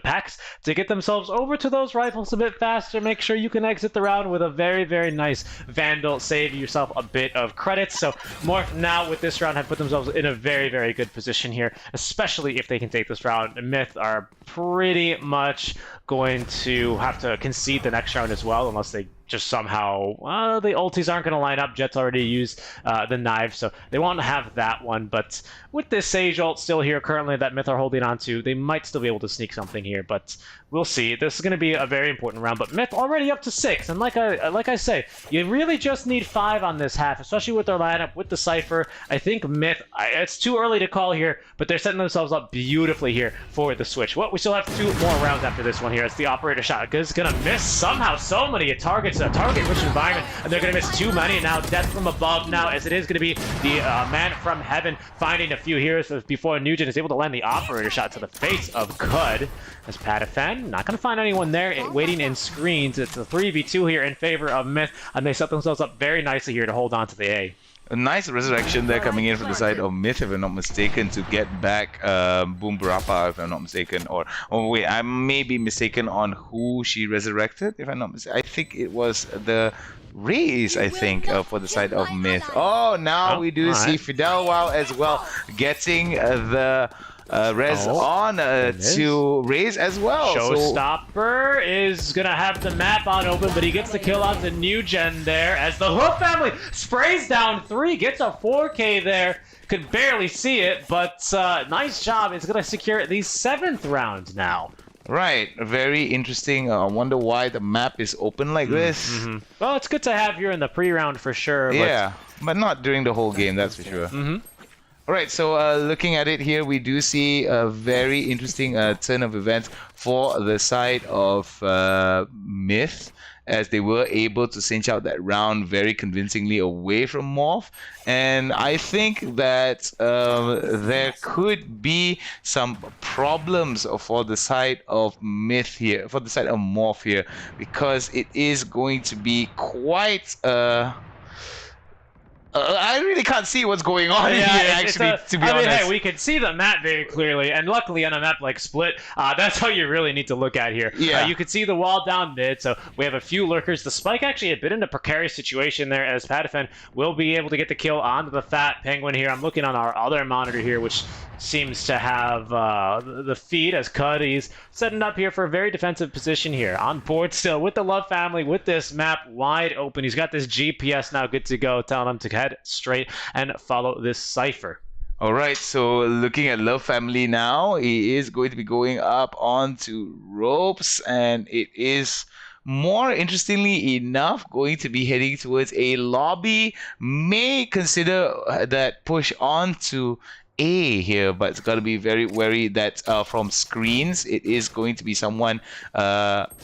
packs to get themselves over to those rifles a bit faster. Make sure you can exit the round with a very, very nice Vandal. Save yourself a bit of credits. So Morph now with this round have put themselves in a very, very good position here, especially if they can take this round. Myth are pretty much going to have to concede the next round as well, unless they just somehow, the ultis aren't going to line up. Jet's already used the knife, so they won't have that one. But with this Sage ult still here currently that Myth are holding on to, they might still be able to sneak something here, but we'll see. This is going to be a very important round, but Myth already up to 6, and like I say, you really just need 5 on this half, especially with their lineup, with the Cypher. I think Myth, it's too early to call here, but they're setting themselves up beautifully here for the switch. We still have 2 more rounds after this one here. It's the operator shot. Is going to miss somehow so many targets, a target-rich environment, and they're going to miss too many. Now death from above now, as it is going to be the man from Heaven finding a few heroes before Nugent is able to land the operator shot to the face of Cud. As Patafan, not going to find anyone there, waiting in screens. It's a 3v2 here in favor of Myth, and they set themselves up very nicely here to hold on to the A. A nice resurrection there coming in from the side of Myth, if I'm not mistaken, to get back Boom Barapa, if I'm not mistaken. Or wait, I may be mistaken on who she resurrected, if I'm not mistaken. I think it was the Raze, I think, for the side of Myth. Oh, now we do see Fidel Wow as well, getting the res on to Raze as well. Showstopper is going to have the map on open, but he gets the kill on the Nugent there, as the Hoof family sprays down 3, gets a 4K there. Could barely see it, but nice job. It's going to secure the 7th round now Right, very interesting. I wonder why the map is open like this. Well, it's good to have here in the pre-round for sure. Yeah, but not during the whole game, that's for sure. All right, so looking at it here, we do see a very interesting turn of events for the side of Myth, as they were able to cinch out that round very convincingly away from Morph. And I think that there could be some problems for the side of Myth here, for the side of Morph here, because it is going to be quite... I really can't see what's going on here, actually, to be honest. Hey, we can see the map very clearly, and luckily on a map like Split, that's how you really need to look at here. Yeah. You can see the wall down mid, so we have a few lurkers. The Spike actually a bit in a precarious situation there, as Padafen will be able to get the kill onto the Fat Penguin here. I'm looking on our other monitor here, which seems to have the feed as Cuddy's setting up here for a very defensive position here. On board still with the Love family, with this map wide open. He's got this GPS now good to go, telling him to head straight and follow this Cypher. All right, so looking at Love Family now, he is going to be going up onto ropes, and it is more interestingly enough going to be heading towards a lobby. May consider that push on to A here, but it's got to be very wary that from screens it is going to be someone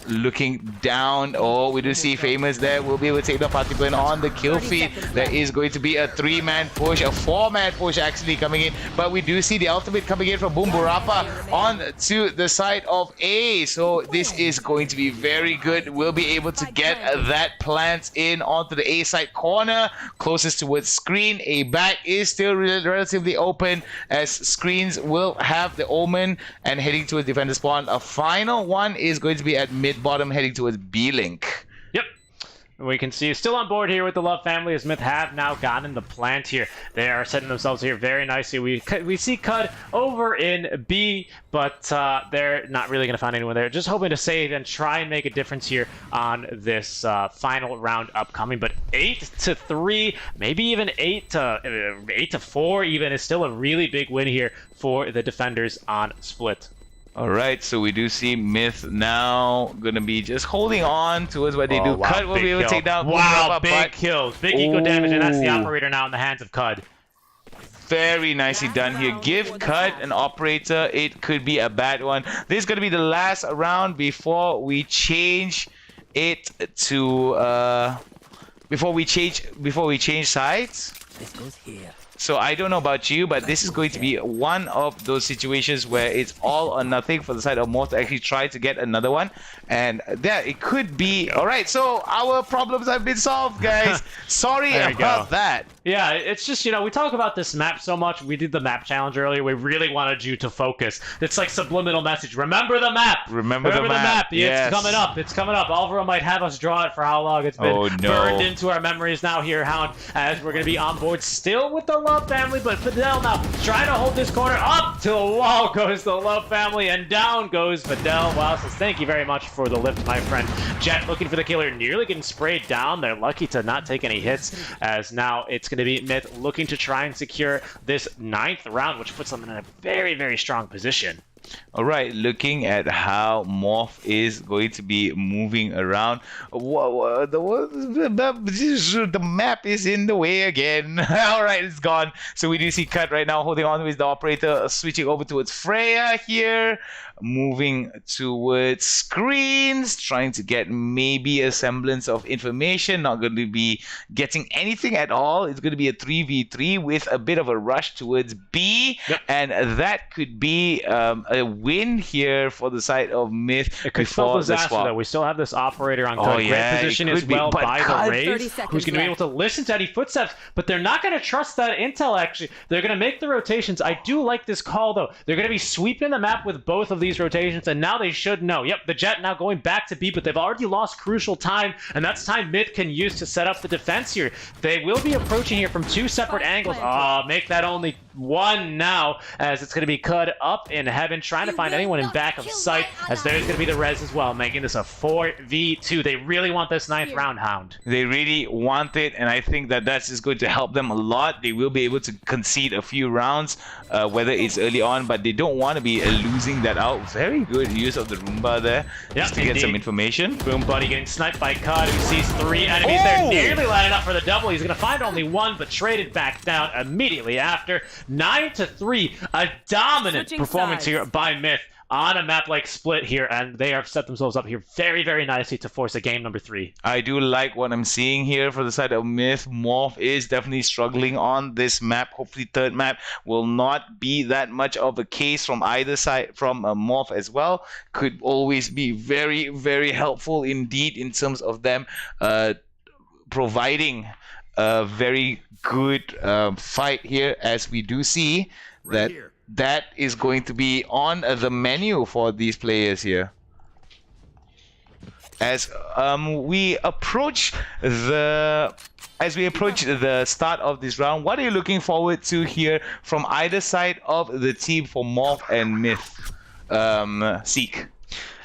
looking down. Oh, we do see Famous there. We'll be able to take the participant on the kill feed. There is going to be a 3-man push, a 4-man push actually coming in, but we do see the ultimate coming in from Boom Burapa on to the side of A. So this is going to be very good. We'll be able to get that plant in onto the A side corner, closest towards screen. A back is still relatively open, as screens will have the Omen and heading towards defender spawn. A final one is going to be at mid-bottom heading towards B-Link. Yep. We can see still on board here with the Love family, as Myth have now gotten the plant here. They are setting themselves here very nicely. We see Cud over in B, but they're not really going to find anyone there. Just hoping to save and try and make a difference here on this final round upcoming. But 8-3, maybe even 8-4 even is still a really big win here for the defenders on Split. Alright, so we do see Myth now gonna be just holding on towards what they do. Wow, Cud will be able to take down. Wow, big kills. Big eco damage, and that's the operator now in the hands of Cud. Very nicely done here. Give Cud an operator. It could be a bad one. This is gonna be the last round before we change it to before we change sides. This goes here. So I don't know about you, but this is going to be one of those situations where it's all or nothing for the side of Morph to actually try to get another one. And there, it could be... Alright, so our problems have been solved, guys. Sorry about that. Yeah, it's just, you know, we talk about this map so much. We did the map challenge earlier. We really wanted you to focus. It's like subliminal message. Remember the map. Remember the map. Yes. It's coming up. It's coming up. Alvaro might have us draw it for how long. It's been burned into our memories now here, Hound, as we're going to be on board still with the Love family, but Fidel now trying to hold this corner. Up to the wall goes the Love family, and down goes Fidel. Wow, says thank you very much for the lift, my friend. Jet looking for the killer, nearly getting sprayed down. They're lucky to not take any hits, as now it's going to be Myth looking to try and secure this 9th round, which puts them in a very, very strong position. All right, looking at how Morph is going to be moving around. The map is in the way again. All right, it's gone. So we do see Cut right now holding on with the operator, switching over towards Freya here, moving towards screens, trying to get maybe a semblance of information. Not going to be getting anything at all. It's going to be a 3v3 with a bit of a rush towards B, and that could be a win here for the side of Myth. It could spell disaster, though. We still have this operator on great position as well by the Rays, who's going to be able to listen to any footsteps, but they're not going to trust that intel, actually. They're going to make the rotations. I do like this call, though. They're going to be sweeping the map with both of these rotations, and now they should know. Yep, the Jet now going back to B, but they've already lost crucial time, and that's time Myth can use to set up the defense here. They will be approaching here from 2 separate angles. Make that only 1 now, as it's going to be Cud up in heaven, trying to find anyone in back of sight, as there's going to be the res as well, making this a 4v2. They really want this 9th round, Hound. They really want it, and I think that that's just going to help them a lot. They will be able to concede a few rounds, whether it's early on, but they don't want to be losing that out very good use of the Roomba there. Just to get some information. Boom Buddy getting sniped by Cud, who sees 3 enemies there, nearly lining up for the double. He's going to find only 1, but traded back down immediately after. 9-3, a dominant performance here by Myth on a map like Split here, and they have set themselves up here very, very nicely to force a game number 3. I do like what I'm seeing here for the side of Myth. Morph is definitely struggling on this map. Hopefully third map will not be that much of a case from either side, from Morph as well. Could always be very, very helpful indeed in terms of them providing a very good fight here, as we do see that is going to be on the menu for these players here. As we approach the start of this round, what are you looking forward to here from either side of the team for Morph and Myth? Seek.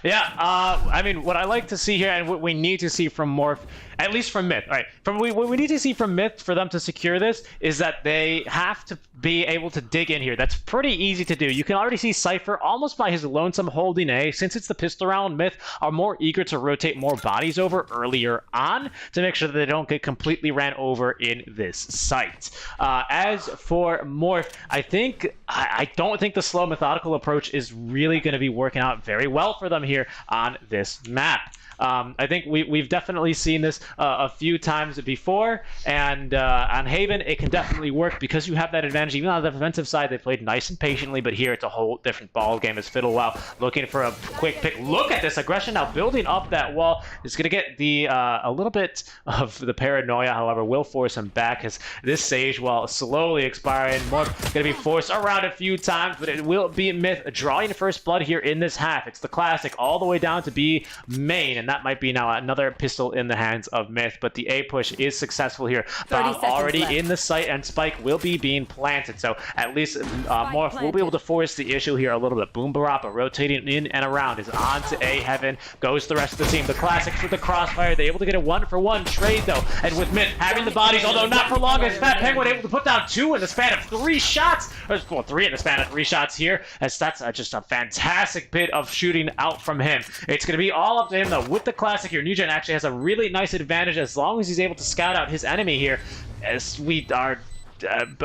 Yeah, I mean, what I like to see here, and what we need to see from Morph, at least from Myth, all right, what we need to see from Myth for them to secure this is that they have to be able to dig in here. That's pretty easy to do. You can already see Cypher almost by his lonesome holding A. Since it's the pistol round, Myth are more eager to rotate more bodies over earlier on to make sure that they don't get completely ran over in this site. As for Morph, I don't think the slow methodical approach is really going to be working out very well for them here on this map. I think we've definitely seen this a few times before, and on Haven it can definitely work because you have that advantage. Even on the defensive side, they played nice and patiently, but here it's a whole different ball game as Fiddlewell looking for a quick pick. Look at this aggression now, building up that wall. It's going to get the a little bit of the paranoia, however, will force him back as this Sage, while slowly expiring, more going to be forced around a few times, but it will be Myth drawing first blood here in this half. It's the classic all the way down to B main, and that might be now another pistol in the hands of Myth, but the A push is successful here. Bomb already in the site, and Spike will be being planted, so at least Morph will be able to force the issue here a little bit. Boom Barappa rotating in and around is on to A heaven, goes the rest of the team. The classics with the crossfire, they able to get a 1-for-1 trade though, and with Myth having the bodies, although not for long, as Fat Penguin able to put down 2 in the span of 3 shots, or well, 3 in the span of 3 shots here, as that's just a fantastic bit of shooting out from him. It's going to be all up to him though. With the classic here, Nugent actually has a really nice advantage as long as he's able to scout out his enemy here, as we are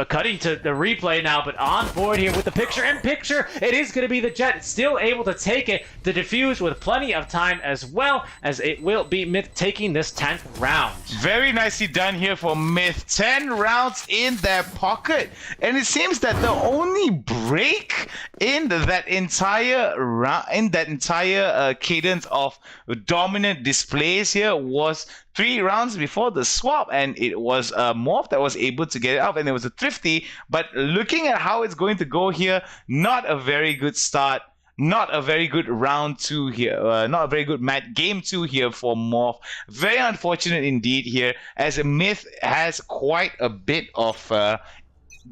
cutting to the replay now, but on board here with the picture-in-picture, it is going to be the Jet, still able to take it, to defuse with plenty of time, as well as it will be Myth taking this 10th round. Very nicely done here for Myth. 10 rounds in their pocket, and it seems that the only break in that entire cadence of dominant displays here was 3 rounds before the swap, and it was Morph that was able to get it up, and it was a Thrifty. But looking at how it's going to go here, not a very good start, not a very good round 2 here, not a very good game 2 here for Morph. Very unfortunate indeed here, as Myth has quite a bit of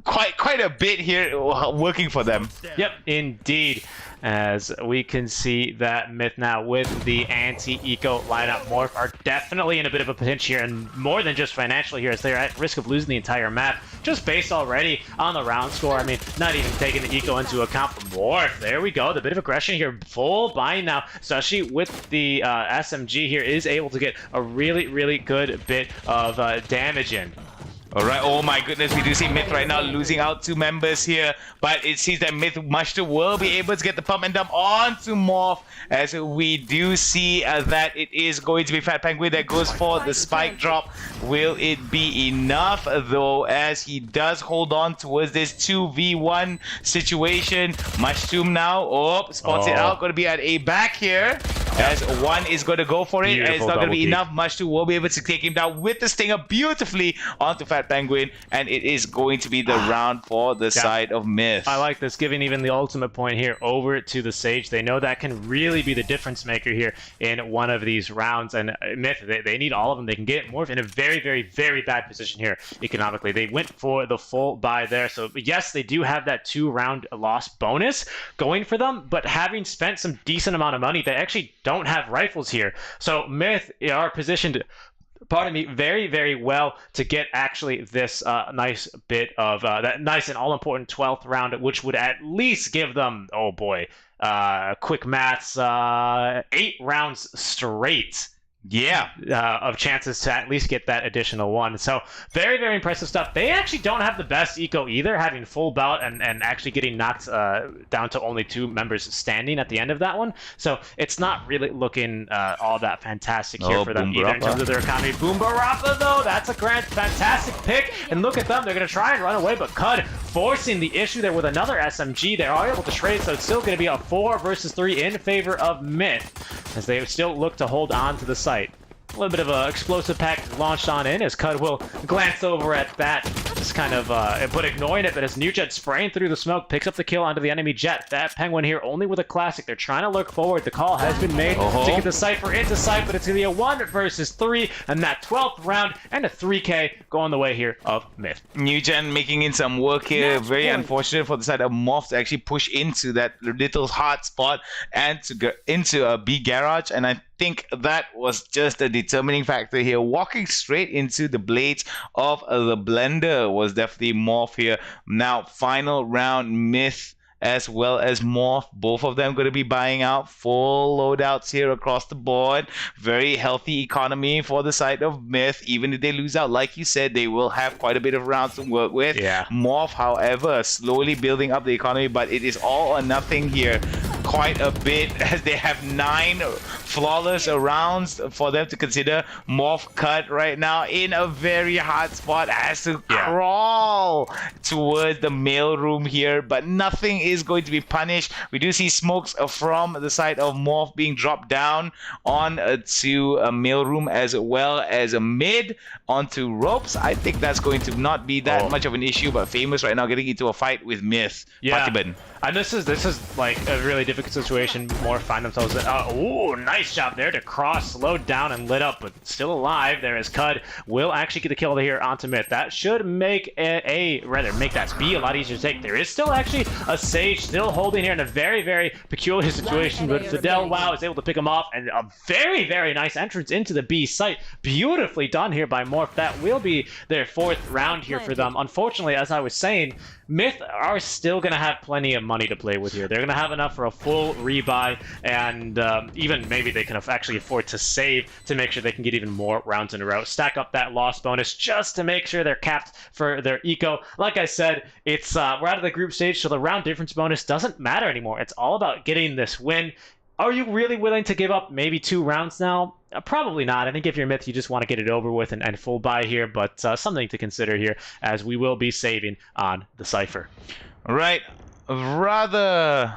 quite a bit here working for them. Yep, indeed. As we can see that Myth now with the anti-eco lineup, Morph are definitely in a bit of a pinch here, and more than just financially here, as they're at risk of losing the entire map, just based already on the round score. I mean, not even taking the eco into account for Morph. There we go, the bit of aggression here, full bind now, especially with the SMG here, is able to get a really, really good bit of damage in. Alright, oh my goodness, we do see Myth right now losing out 2 members here, but it seems that Myth Mushter will be able to get the pump and dump onto Morph, as we do see that it is going to be Fat Penguin that goes for the spike drop. Will it be enough though, as he does hold on towards this 2v1 situation? Mushroom now, spots it out, going to be at A back here, as one is going to go for it, and it's not going to be enough. Mushroom will be able to take him down with the stinger beautifully onto Fat Penguin, and it is going to be the round for the side of Myth. I like this, giving even the ultimate point here over to the Sage. They know that can really be the difference maker here in one of these rounds, and Myth, they need all of them. They can get Morph in a very, very, very bad position here economically. They went for the full buy there, so yes, they do have that 2-round loss bonus going for them, but having spent some decent amount of money, they actually don't have rifles here. So Myth are positioned, pardon me, very, very well to get actually this nice bit of that nice and all-important 12th round, which would at least give them, oh boy, quick maths, 8 rounds straight. Yeah. Of chances to at least get that additional one. So very, very impressive stuff. They actually don't have the best eco either, having full bout and actually getting knocked down to only 2 members standing at the end of that one. So it's not really looking all that fantastic here for them either in terms of their economy. Boom Barappa, though, that's a fantastic pick. And look at them, they're going to try and run away, but Cud forcing the issue there with another SMG. They are able to trade, so it's still going to be a 4 versus 3 in favor of Myth, as they still look to hold on to the site. A little bit of an explosive pack launched on in as Cud will glance over at that, just kind of but ignoring it. But as New Jet spraying through the smoke picks up the kill onto the enemy Jet. That Penguin here only with a classic. They're trying to lurk forward. The call has been made to get the Cypher into sight, but it's going to be a 1 versus 3, and that 12th round and a 3K going the way here of Myth. New Gen making in some work here. Very unfortunate for the side of Morph to actually push into that little hard spot and to go into a B garage, and I think that was just a determining factor here. Walking straight into the blades of the blender was definitely Morph here. Now, final round, Myth as well as Morph, both of them going to be buying out full loadouts here across the board. Very healthy economy for the side of Myth. Even if they lose out, like you said, they will have quite a bit of rounds to work with. Yeah. Morph, however, slowly building up the economy, but it is all or nothing here. Quite a bit, as they have 9 flawless rounds for them to consider. Morph Cut right now in a very hard spot, has to crawl towards the mail room here, but nothing is going to be punished. We do see smokes from the side of Morph being dropped down on to a mail room as well as a mid onto ropes. I think that's going to not be that much of an issue, but Famous right now getting into a fight with Myth. Yeah. Patiban. And this is like a really difficult situation. More find themselves in. Oh, nice job there to cross, slowed down and lit up, but still alive. There is Cud. Will actually get the kill here onto Myth. That should make make that B a lot easier to take. There is still actually a Sage still holding here in a very, very peculiar situation, but Fidel Wow is able to pick him off, and a very, very nice entrance into the B site. Beautifully done here by Morph. That will be their 4th round here for them. Unfortunately, as I was saying, Myth are still going to have plenty of money to play with here. They're going to have enough for a full rebuy, and even maybe they can actually afford to save to make sure they can get even more rounds in a row. Stack up that loss bonus just to make sure they're capped for their eco. Like I said, it's we're out of the group stage, so the round difference bonus doesn't matter anymore. It's all about getting this win. Are you really willing to give up maybe 2 rounds now? Probably not. I think if you're Myth, you just want to get it over with and full buy here, but something to consider here as we will be saving on the Cypher. Right. Rather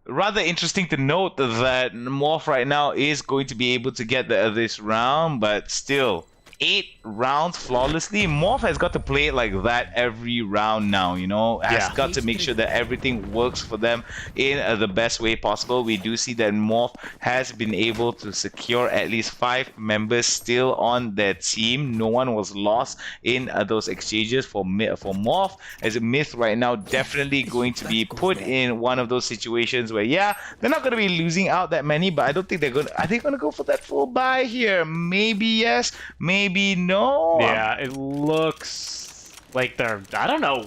interesting to note that Morph right now is going to be able to get this round, but still 8 rounds flawlessly. Morph has got to play it like that every round now, you know, has got to make sure that everything works for them in the best way possible. We do see that Morph has been able to secure at least 5 members still on their team. No one was lost in those exchanges for Morph, as Myth right now definitely going to be put in one of those situations where, yeah, they're not going to be losing out that many, but I don't think they're going to, are they going to go for that full buy here? Maybe yes, maybe no. Yeah, it looks like they're, I don't know.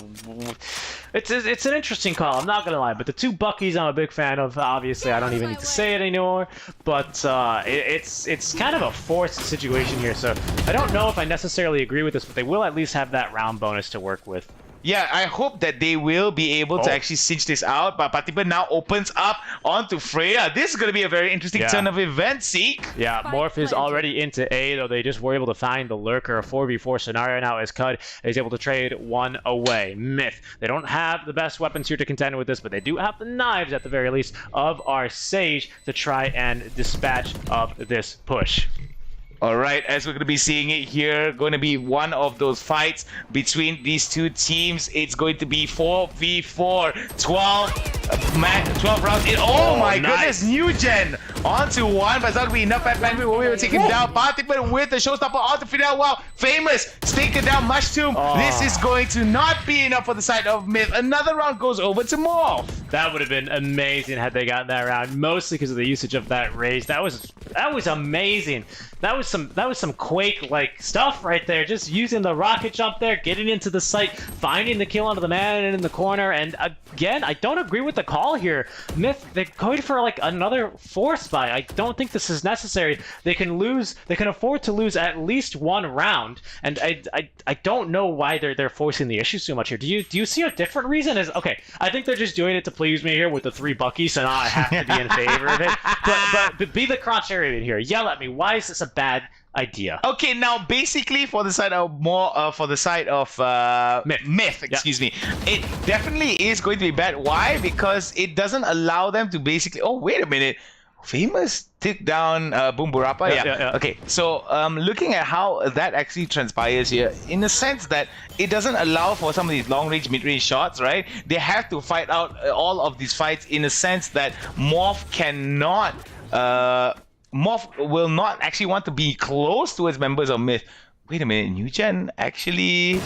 It's an interesting call, I'm not gonna lie, but the 2 Buckies I'm a big fan of. Obviously, I don't even need to say it anymore, but it's kind of a forced situation here, so I don't know if I necessarily agree with this, but they will at least have that round bonus to work with. Yeah, I hope that they will be able to actually cinch this out, but Patiban now opens up onto Freya. This is going to be a very interesting turn of events, Seek. Yeah, Morph is already into A, though they just were able to find the Lurker. A 4v4 scenario now as Cud is able to trade 1 away. Myth, they don't have the best weapons here to contend with this, but they do have the knives, at the very least, of our Sage to try and dispatch of this push. All right, as we're going to be seeing it here, going to be one of those fights between these 2 teams. It's going to be 4v4, 12 rounds in. Oh my goodness, New Gen onto 1, but it's not going to be enough at Penguin. We will take him down. Patiban with the showstopper onto Fidel. Wow, Famous taken down Mushroom. This is going to not be enough for the side of Myth. Another round goes over to Morph. That would have been amazing had they gotten that round, mostly because of the usage of that raise. That was amazing. That was some Quake-like stuff right there. Just using the rocket jump there, getting into the site, finding the kill onto the man in the corner. And again, I don't agree with the the call here. Myth, they're going for like another force buy. I don't think this is necessary. They can afford to lose at least one round, and I don't know why they're forcing the issue so much here. Do you see a different reason? Okay, I think they're just doing it to please me here with the 3 Buckies, so now I have to be in favor of it. But be the contrarian here. Yell at me. Why is this a bad idea? Okay, now basically for the side of Myth, excuse me, it definitely is going to be bad. Why? Because it doesn't allow them to basically. Oh, wait a minute. Famous took down Boom Burapa. Yeah. Okay, so looking at how that actually transpires here, in the sense that it doesn't allow for some of these long-range, mid-range shots, right? They have to fight out all of these fights in a sense that Morph cannot. Morph will not actually want to be close towards members of Myth. Wait a minute, New Gen actually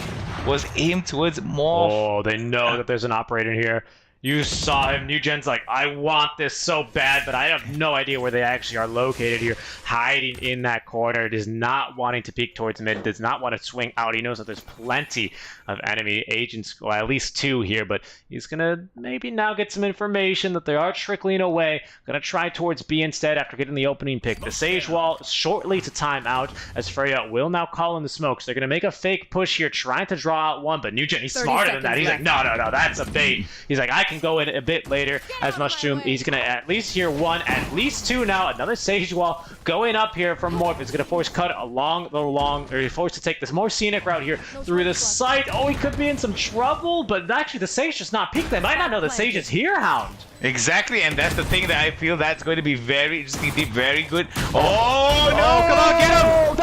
was aimed towards Morph. Oh, they know that there's an operator here. You saw him. New Gen's like, I want this so bad, but I have no idea where they actually are located here. Hiding in that corner. Does not wanting to peek towards mid. Does not want to swing out. He knows that there's plenty of enemy agents, well, at least 2 here, but he's going to maybe now get some information that they are trickling away. Going to try towards B instead after getting the opening pick. The Sage Wall shortly to time out as Freya will now call in the smokes. They're going to make a fake push here, trying to draw out one, but New Gen, he's smarter than that. He's like, no, that's a bait. He's like, I can go in a bit later as Mushroom. He's going to at least hear 1, at least 2 now. Another Sage Wall going up here from Morph. It's going to force cut along the or he's forced to take this more scenic route here through the site. Oh, he could be in some trouble, but actually the Sage just not peeked. They might not know the Sage is here, Hound. Exactly, and that's the thing that I feel that's going to be very good. Oh no!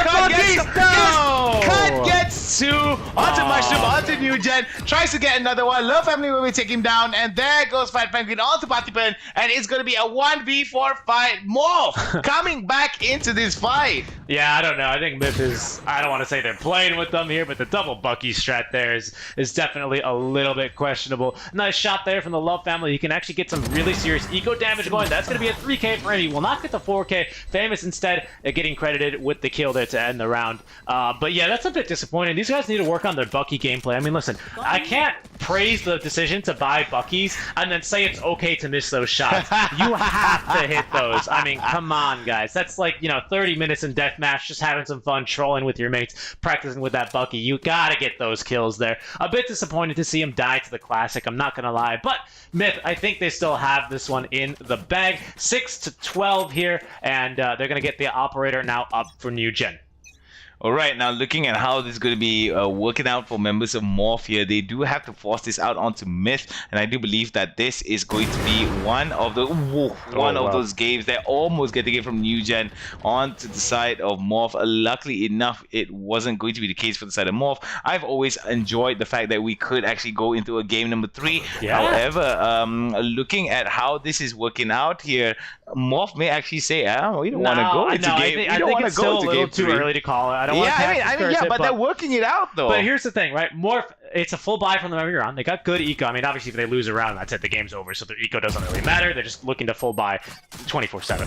Come on, get him! Cut gets 2 onto Mushroom, onto New Gen, tries to get another one. Love Family will take him down, and there goes Fat Penguin onto Patipan, and it's going to be a 1v4 fight. Morph coming back into this fight. Yeah, I don't know. I think Myth is, I don't want to say they're playing with them here, but the double Bucky strat there is definitely a little bit questionable. Nice shot there from the Love Family. He can actually get some really serious eco damage going. That's going to be a 3k for him. He will not get the 4k. Famous instead getting credited with the kill there to end the round. But yeah, that's a bit disappointing. These guys need to work on their Bucky gameplay. I mean, listen, I can't praise the decision to buy Buckies and then say it's okay to miss those shots. You have to hit those. I mean, come on, guys. That's like, 30 minutes in deathmatch, just having some fun, trolling with your mates, practicing with that Bucky. You gotta get those kills there. A bit disappointed to see him die to the Classic, I'm not gonna lie. But Myth, I think they still have this one in the bag. 6-12 here, and they're gonna get the operator now up for New Gen. Alright, now looking at how this is going to be working out for members of Morph here, they do have to force this out onto Myth, and I do believe that this is going to be one of those games that almost get to get from New Gen onto the side of Morph. Luckily enough, it wasn't going to be the case for the side of Morph. I've always enjoyed the fact that we could actually go into a game number 3. Yeah. However, looking at how this is working out here, Morph may actually say, we don't want to go into game. I think it's still a little too early to call it. But they're working it out though. But here's the thing, right? Morph, it's a full buy from the memory round. They got good eco. I mean, obviously, if they lose a round, that's it. The game's over. So their eco doesn't really matter. They're just looking to full buy 24/7.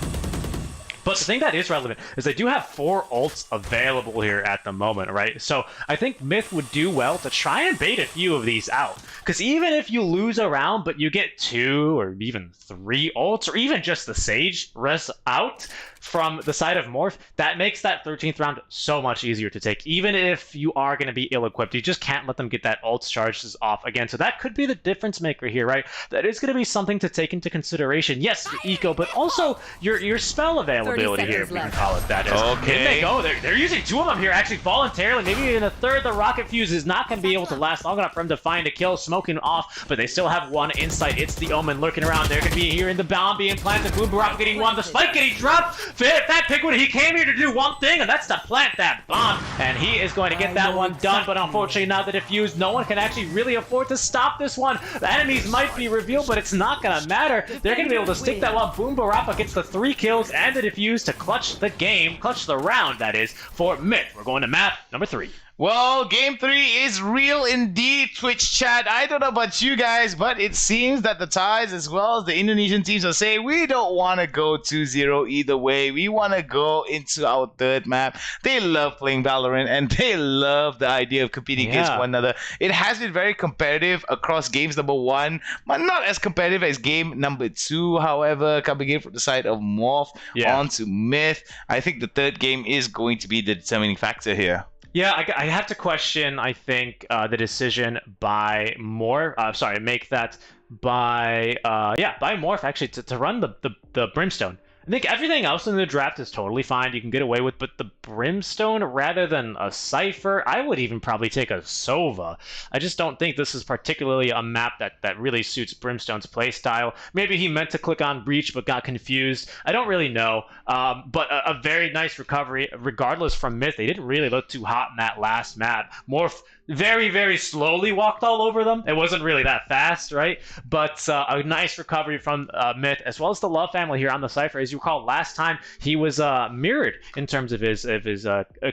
But the thing that is relevant is they do have 4 ults available here at the moment, right? So I think Myth would do well to try and bait a few of these out. Because even if you lose a round, but you get 2 or even 3 ults, or even just the Sage res out from the side of Morph, that makes that 13th round so much easier to take. Even if you are going to be ill-equipped, you just can't let them get that ult charges off again. So that could be the difference maker here, right? That is going to be something to take into consideration. Yes, your eco, but also your spell availability here, if we can call it that. Okay. In they go. They're using 2 of them here actually voluntarily. Maybe in a third, the rocket fuse is not going to be able to last long enough for him to find a kill. Smoking off, but they still have 1 insight. It's the Omen lurking around. They're going to be here in the bomb being planted. Boom Barap getting 1. The spike getting dropped. Fat Penguin, he came here to do one thing, and that's to plant that bomb. And he is going to get that one done, but unfortunately now the defuse, no one can actually really afford to stop this one. The enemies might be revealed, but it's not going to matter. They're going to be able to stick that one. Boom Barapa gets the 3 kills and the defuse to clutch the game, clutch the round, that is, for Myth. We're going to map number 3. Well, game 3 is real indeed, Twitch chat. I don't know about you guys, but it seems that the Thais as well as the Indonesian teams are saying we don't want to go 2-0 either way. We want to go into our third map. They love playing Valorant and they love the idea of competing against one another. It has been very competitive across games number 1, but not as competitive as game number 2. However, coming in from the side of Morph onto Myth, I think the third game is going to be the determining factor here. Yeah, I have to question, I think, the decision by make that by Morph, actually, to run the Brimstone. I think everything else in the draft is totally fine. You can get away with, but the Brimstone rather than a Cypher, I would even probably take a Sova. I just don't think this is particularly a map that really suits Brimstone's playstyle. Maybe he meant to click on Breach but got confused. I don't really know. But a very nice recovery, regardless from Myth. They didn't really look too hot in that last map. Morph very, very slowly walked all over them. It wasn't really that fast, right? But a nice recovery from Myth, as well as the Love family here on the Cypher. As you recall, last time he was mirrored in terms of his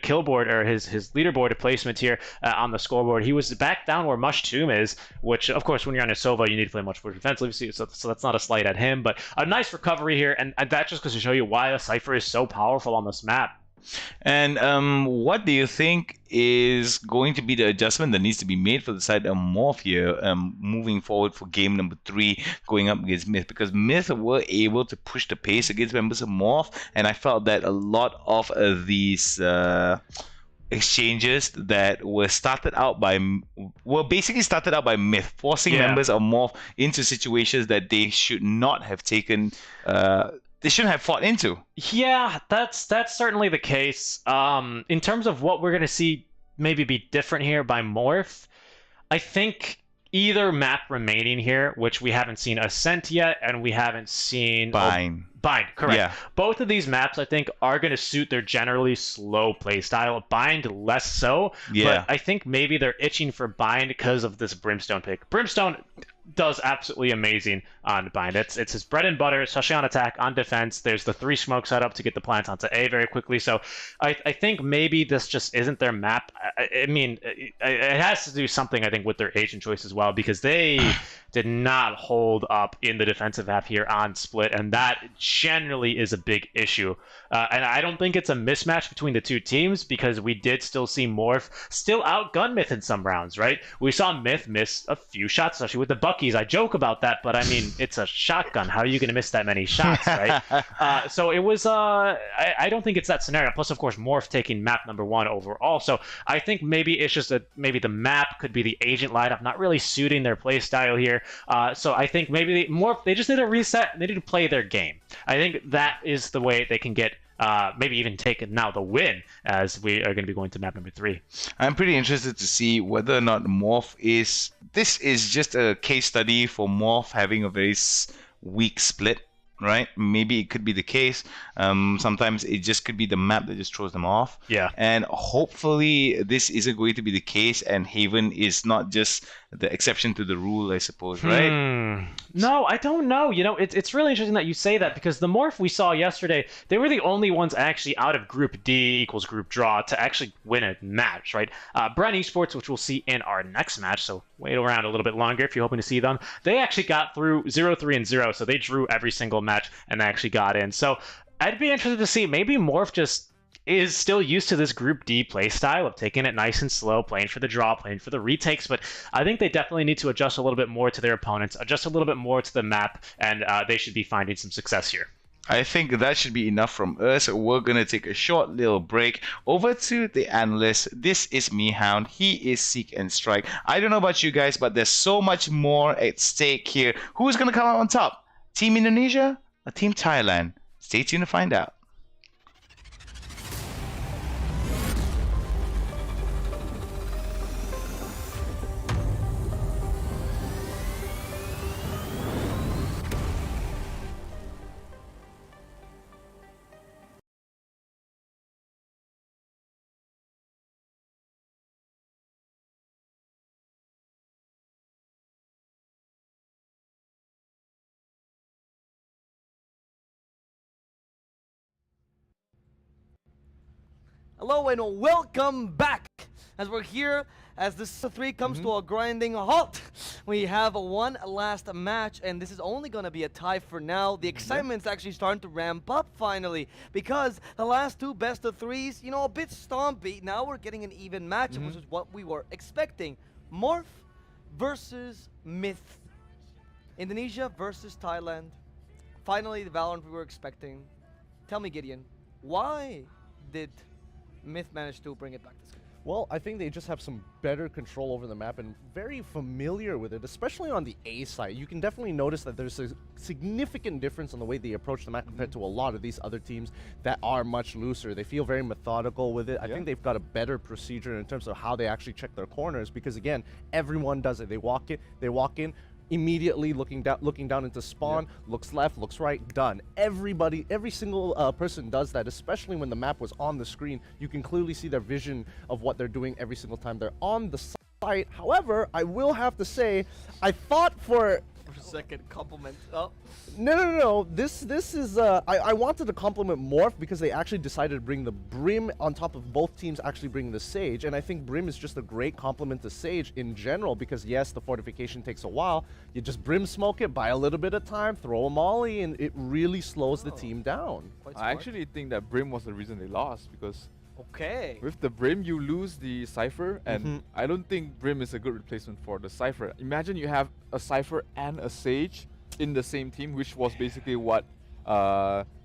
kill board or his leaderboard placement here on the scoreboard. He was back down where Mush Tomb is, which, of course, when you're on a Sova, you need to play much more defensively, so that's not a slight at him. But a nice recovery here, and that just goes to show you why a Cypher is so powerful on this map. And what do you think is going to be the adjustment that needs to be made for the side of Morph here, moving forward for game number 3, going up against Myth? Because Myth were able to push the pace against members of Morph, and I felt that a lot of these exchanges that were basically started out by Myth, forcing members of Morph into situations that they should not have taken. They shouldn't have fought into. Yeah, that's certainly the case. In terms of what we're going to see maybe be different here by Morph, I think either map remaining here, which we haven't seen Ascent yet, and we haven't seen... Bind. Bind, correct. Yeah. Both of these maps, I think, are going to suit their generally slow playstyle. Bind, less so. Yeah. But I think maybe they're itching for Bind because of this Brimstone pick. Brimstone does absolutely amazing on Bind. It's his bread and butter, especially on attack, on defense. There's the 3 smoke setup to get the plants onto A very quickly. So I think maybe this just isn't their map. I mean, it has to do something, I think, with their agent choice as well, because they did not hold up in the defensive half here on Split, and that generally is a big issue. And I don't think it's a mismatch between the two teams, because we did still see Morph still outgun Myth in some rounds, right? We saw Myth miss a few shots, especially with the Buckies. I joke about that, but I mean, it's a shotgun. How are you going to miss that many shots, right? So it was, I don't think it's that scenario. Plus, of course, Morph taking map number 1 overall. So I think maybe it's just that maybe the map could be the agent lineup, not really suiting their play style here. So I think maybe they just need to reset. They need to play their game. I think that is the way they can get maybe even take now the win, as we are going to be going to map number 3. I'm pretty interested to see whether or not Morph is... This is just a case study for Morph having a very weak split, right? Maybe it could be the case. Sometimes it just could be the map that just throws them off. Yeah. And hopefully this isn't going to be the case, and Haven is not just the exception to the rule, I suppose, right? No, I don't know. You know, it's really interesting that you say that, because the Morph we saw yesterday, they were the only ones actually out of Group D equals Group Draw to actually win a match, right? Brent Esports, which we'll see in our next match, so wait around a little bit longer if you're hoping to see them. They actually got through 0-3-0, so they drew every single match and they actually got in. So I'd be interested to see, maybe Morph just is still used to this Group D play style of taking it nice and slow, playing for the draw, playing for the retakes, but I think they definitely need to adjust a little bit more to their opponents, adjust a little bit more to the map, and they should be finding some success here. I think that should be enough from us. We're going to take a short little break. Over to the analyst. This is Mehound. He is Seek and Strike. I don't know about you guys, but there's so much more at stake here. Who's going to come out on top? Team Indonesia or Team Thailand? Stay tuned to find out. Hello and welcome back as we're here, as this 3 comes to a grinding halt, we have one last match, and this is only going to be a tie for now. The excitement's actually starting to ramp up finally, because the last 2 best of 3s, you know, a bit stompy. Now we're getting an even match, which is what we were expecting. Morph versus Myth. Indonesia versus Thailand. Finally, the Valorant we were expecting. Tell me, Gideon, why did Myth manage to bring it back this game? Well, I think they just have some better control over the map and very familiar with it, especially on the A side. You can definitely notice that there's a significant difference in the way they approach the map compared to a lot of these other teams that are much looser. They feel very methodical with it. I think they've got a better procedure in terms of how they actually check their corners because, again, everyone does it. They walk in, immediately looking down into spawn, looks left, looks right, done. Every single person does that, especially when the map was on the screen. You can clearly see their vision of what they're doing every single time they're on the site. However, I will have to say, I thought for a second, compliment. Oh. No. This is I wanted to compliment Morph because they actually decided to bring the Brim on top of both teams actually bringing the Sage, and I think Brim is just a great compliment to Sage in general because yes, the fortification takes a while. You just Brim smoke it, buy a little bit of time, throw a molly, and it really slows the team down. I actually think that Brim was the reason they lost because okay, with the Brim you lose the Cypher, and I don't think Brim is a good replacement for the Cypher. Imagine you have a Cypher and a Sage in the same team, which was basically what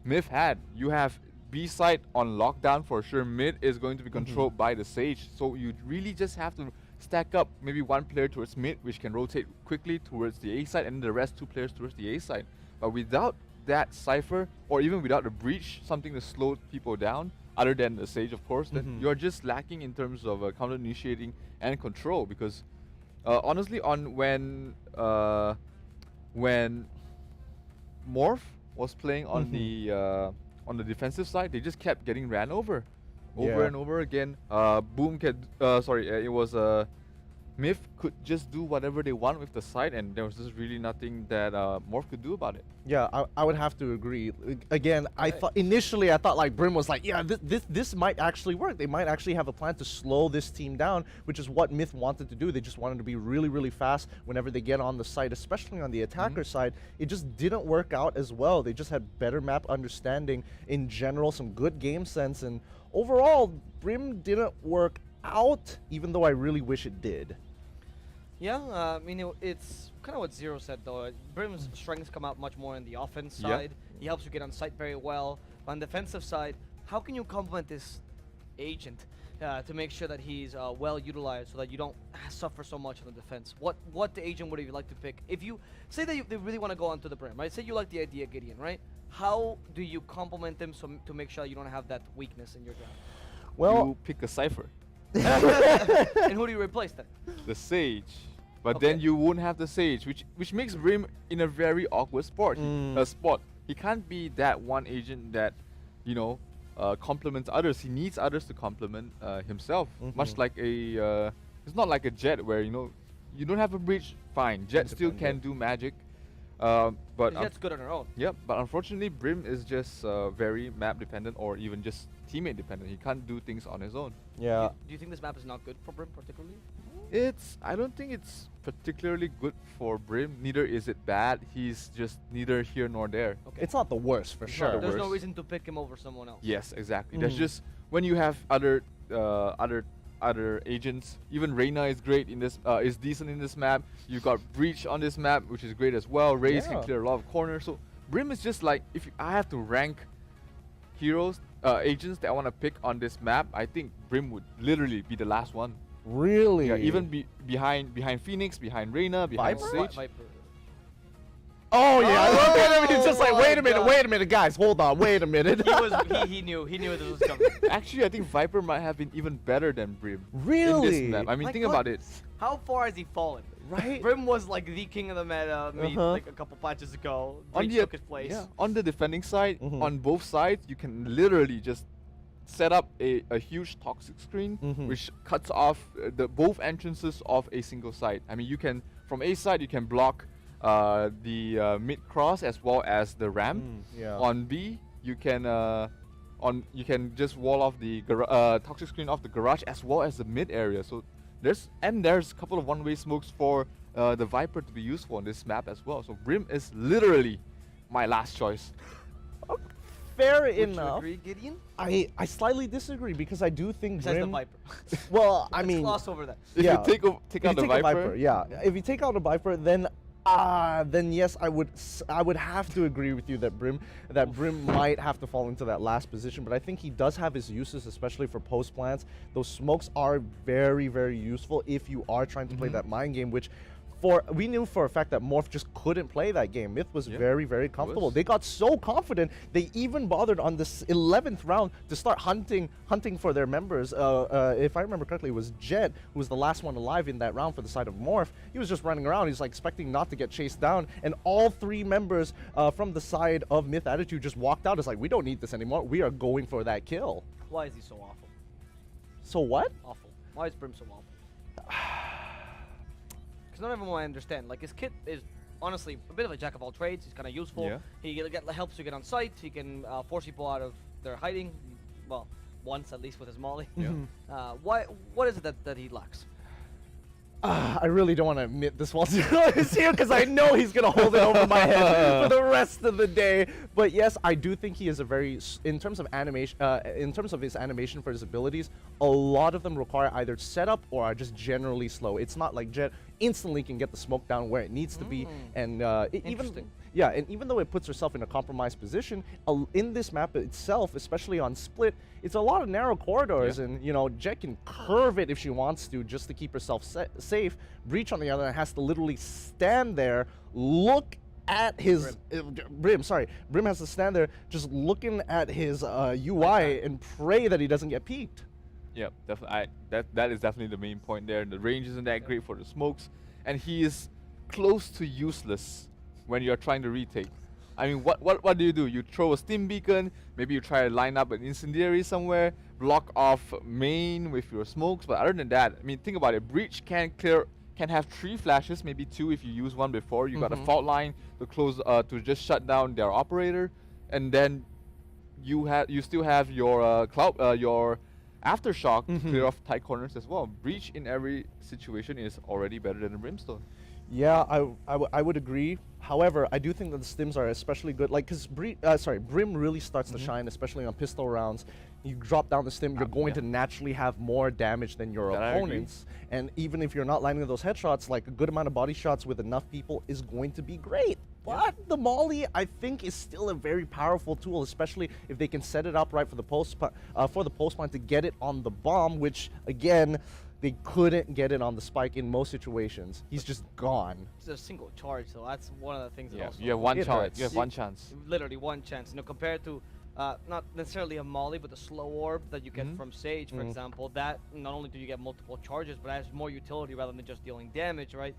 Myth had. You have B side on lockdown for sure. Mid is going to be controlled by the Sage, so you really just have to stack up maybe one player towards mid, which can rotate quickly towards the A side, and the rest 2 players towards the A side. But without that Cypher, or even without the breach, something to slow people down, other than the Sage, of course, then you're just lacking in terms of counter initiating and control. Because honestly, when Morph was playing on the defensive side, they just kept getting ran over and over again. Boom it was Myth could just do whatever they want with the side, and there was just really nothing that Morph could do about it. Yeah, I would have to agree. Again, I thought initially like Brim was like, yeah, this might actually work. They might actually have a plan to slow this team down, which is what Myth wanted to do. They just wanted to be really, really fast whenever they get on the site, especially on the attacker side. It just didn't work out as well. They just had better map understanding in general, some good game sense, and overall, Brim didn't work out, even though I really wish it did. Yeah, I mean, it's kind of what Zero said, though. Brim's strengths come out much more on the offense side. He helps you get on site very well. But on the defensive side, how can you complement this agent to make sure that he's well utilized so that you don't suffer so much on the defense? What the agent would you like to pick? If you say that they really want to go onto the Brim, right? Say you like the idea, Gideon, right? How do you complement them to make sure you don't have that weakness in your ground? Well, you pick a Cypher. And who do you replace then? The Sage. But then you won't have the Sage, which makes Brim in a very awkward spot. He can't be that one agent that, you know, complements others. He needs others to complement himself. Much like a, it's not like a Jet where, you know, you don't have a breach, fine. Jet still can do magic. But Jet's good on her own. Yep, but unfortunately Brim is just very map dependent or even just teammate dependent. He can't do things on his own. Yeah. Do you think this map is not good for Brim particularly? I don't think it's particularly good for Brim. Neither is it bad. He's just neither here nor there. Okay. It's not the worst for sure. There's no reason to pick him over someone else. Yes, exactly. There's just when you have other agents. Even Reyna is great in this. Is decent in this map. You got Breach on this map, which is great as well. Raze can clear a lot of corners. So Brim is just like, if I have to rank heroes, agents that I want to pick on this map, I think Brim would literally be the last one. Really? Yeah, even behind Phoenix, behind Reyna, behind Sage. Viper. Oh yeah, it's just like, wait a minute, guys, hold on, wait a minute. he knew this was coming. Actually, I think Viper might have been even better than Brim. Really? In this map. I mean, think about it. How far has he fallen? Right? Brim was like the king of the meta like a couple patches ago. Breach took his place. Yeah, on the defending side, on both sides, you can literally just set up a huge toxic screen, which cuts off both entrances of a single side. I mean, you can, from A side, you can block the mid cross as well as the ramp. On B, you can You can just wall off the toxic screen off the garage as well as the mid area. So there's a couple of one-way smokes for the Viper to be useful on this map as well. So Brim is literally my last choice. Fair Would you enough. agree, Gideon? I slightly disagree because I do think Besides the Brim. Viper. Well, I Let's mean, gloss over that. If yeah. you take out If you the take a Viper, yeah. If you take out a Viper, then yes, I would have to agree with you that Brim might have to fall into that last position. But I think he does have his uses, especially for post plants. Those smokes are very, very useful if you are trying to play that mind game, which. We knew for a fact that Morph just couldn't play that game. Myth was very, very comfortable. They got so confident, they even bothered on this 11th round to start hunting for their members. If I remember correctly, it was Jet who was the last one alive in that round for the side of Morph. He was just running around. He's like expecting not to get chased down, and all 3 members from the side of Myth Attitude just walked out. It's like, we don't need this anymore. We are going for that kill. Why is he so awful? So what? Awful. Why is Brim so awful? Not everyone I understand. Like, his kit is honestly a bit of a jack of all trades. He's kind of useful. Yeah. He helps you get on site. He can force people out of their hiding. Well, once at least with his molly. Yeah. What is it that he lacks? I really don't want to admit this while Zero is here because I know he's going to hold it over my head for the rest of the day. But yes, I do think he is a very, in terms of animation, in terms of his animation for his abilities, a lot of them require either setup or are just generally slow. It's not like Jet instantly can get the smoke down where it needs to be. And even though it puts herself in a compromised position, in this map itself, especially on Split, it's a lot of narrow corridors, and Jet can curve it if she wants to just to keep herself safe. Breach, on the other hand, has to literally stand there, look at his Brim has to stand there just looking at his UI and pray that he doesn't get peeked. Yeah, definitely. That is definitely the main point there. The range isn't that great for the smokes, and he is close to useless when you're trying to retake. I mean, what do? You throw a steam beacon, maybe you try to line up an incendiary somewhere, block off main with your smokes, but other than that, I mean, think about it. Breach can have 3 flashes, maybe 2 if you use one before. You got a fault line to close to just shut down their operator, and then you still have your your Aftershock to clear off tight corners as well. Breach in every situation is already better than a Brimstone. Yeah, I would agree. However, I do think that the stims are especially good. Like, because Brim really starts to shine, especially on pistol rounds. You drop down the stim, you're going to naturally have more damage than your opponents. And even if you're not landing those headshots, like a good amount of body shots with enough people is going to be great. But the molly, I think, is still a very powerful tool, especially if they can set it up right for the post plant to get it on the bomb, which again, they couldn't get it on the spike in most situations. He's just gone. It's a single charge, so that's one of the things. Yeah, that also you have one chance. hurts. You have one chance. Literally one chance. Compared to not necessarily a molly, but the slow orb that you get from Sage, for example. That not only do you get multiple charges, but has more utility rather than just dealing damage, right?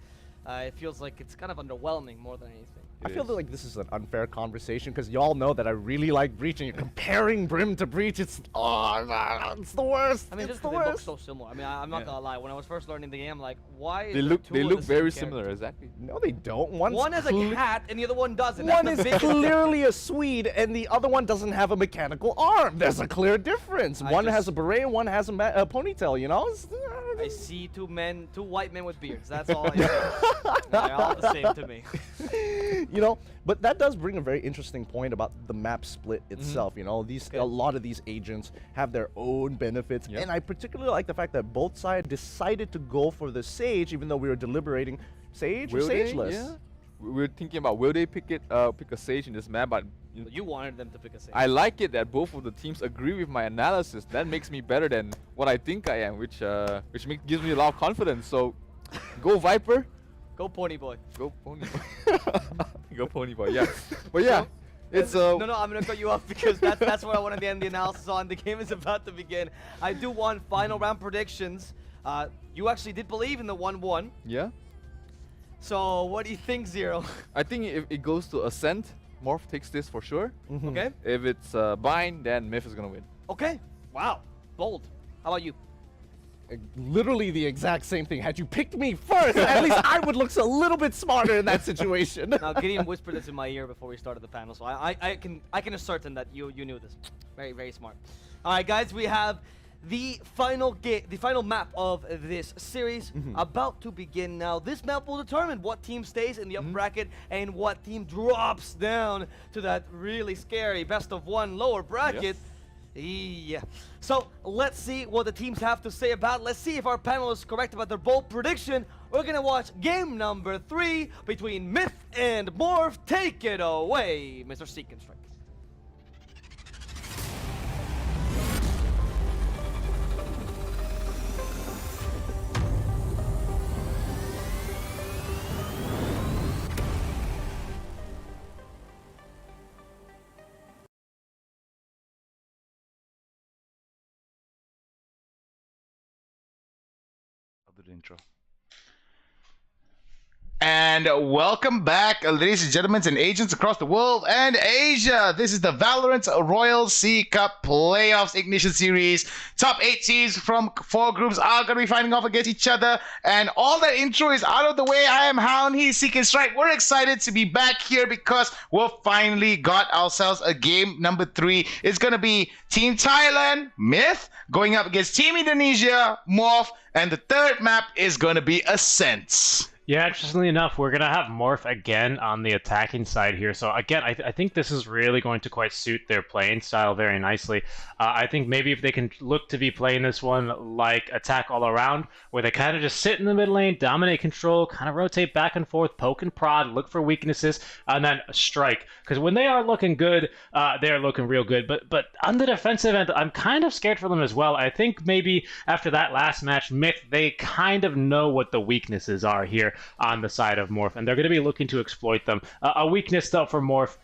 It feels like it's kind of underwhelming more than anything. I feel like this is an unfair conversation because y'all know that I really like Breach, and you're comparing Brim to Breach. It's the worst. I mean, it's just the they look worst. so similar. I mean, I'm not gonna lie. When I was first learning the game, I'm like, why? Is They look very similar, exactly. No, they don't. One has a cat and the other one doesn't. One That's is the biggest clearly a Swede, and the other one doesn't have a mechanical arm. There's a clear difference. One has a beret, and one has a ponytail. You know. I see two white men with beards. That's all I see. They're all the same to me. You know, but that does bring a very interesting point about the map split itself. You know, a lot of these agents have their own benefits, and I particularly like the fact that both sides decided to go for the Sage, even though we were deliberating Sage or Sageless. Yeah. We were thinking about will they pick a Sage in this map, but you wanted them to pick a Sage. I like it that both of the teams agree with my analysis. That makes me better than what I think I am, which gives me a lot of confidence. So, go Viper. Go Pony Boy. Go Pony Boy. Go Pony Boy. Yeah. But yeah, it's no, I'm gonna cut you off because that's what I wanted to end the analysis on. The game is about to begin. I do want final round predictions. You actually did believe in the 1-1. Yeah. So what do you think, Zero? I think if it goes to Ascent, Morph takes this for sure. Okay. If it's Bind, then Myth is gonna win. Okay. Wow. Bold. How about you? literally the exact same thing. Had you picked me first, at least I would look a little bit smarter in that situation. Now, Gideon whispered this in my ear before we started the panel, so I can ascertain that you knew this. Very, very smart. All right, guys, we have the final map of this series about to begin now. This map will determine what team stays in the upper bracket and what team drops down to that really scary best of one lower bracket. Yeah. So let's see what the teams have to say about it. Let's see if our panel is correct about their bold prediction. We're gonna watch game number 3 between Myth and Morph. Take it away, Mr. Seek and Strike. Intro. And welcome back, ladies and gentlemen, and agents across the world and Asia. This is the Valorant Royal C Cup Playoffs Ignition Series. Top 8 teams from 4 groups are going to be fighting off against each other. And all that intro is out of the way. I am Hound, he's Seek and Strike. We're excited to be back here because we've finally got ourselves a game number 3. It's going to be Team Thailand, Myth, going up against Team Indonesia, Morph. And the third map is going to be Ascent. Yeah, interestingly enough, we're going to have Morph again on the attacking side here. So again, I think this is really going to quite suit their playing style very nicely. I think maybe if they can look to be playing this one like attack all around, where they kind of just sit in the mid lane, dominate control, kind of rotate back and forth, poke and prod, look for weaknesses, and then strike. Because when they are looking good, they're looking real good. But on the defensive end, I'm kind of scared for them as well. I think maybe after that last match, Myth, they kind of know what the weaknesses are here on the side of Morph, and they're going to be looking to exploit them. A weakness, though, for Morph,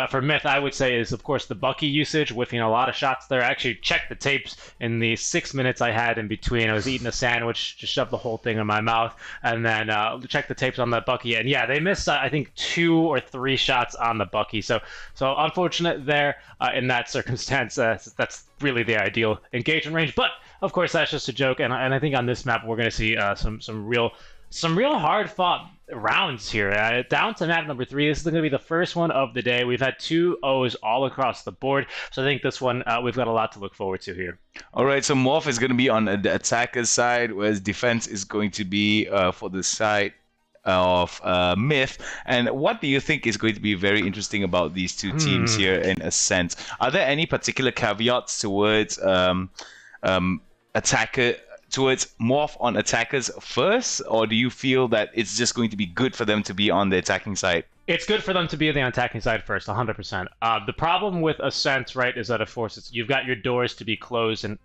for Myth, I would say, is, of course, the Bucky usage, whiffing a lot of shots there. I actually checked the tapes in the 6 minutes I had in between. I was eating a sandwich, just shoved the whole thing in my mouth, and then checked the tapes on the Bucky. And yeah, they missed, I think, 2 or 3 shots on the Bucky. So unfortunate there in that circumstance. That's really the ideal engagement range. But, of course, that's just a joke. And I think on this map, we're going to see some real hard-fought rounds here. Down to map number 3. This is going to be the first one of the day. We've had 2 O's all across the board, so I think this one we've got a lot to look forward to here. All right, so Morph is going to be on the attacker's side, whereas defense is going to be for the side of Myth. And what do you think is going to be very interesting about these 2 teams here in Ascent? Are there any particular caveats towards attacker? Towards Morph on attackers first, or do you feel that it's just going to be good for them to be on the attacking side? It's good for them to be on the attacking side first, 100%. The problem with Ascent, right, is that of course you've got your doors to be closed, and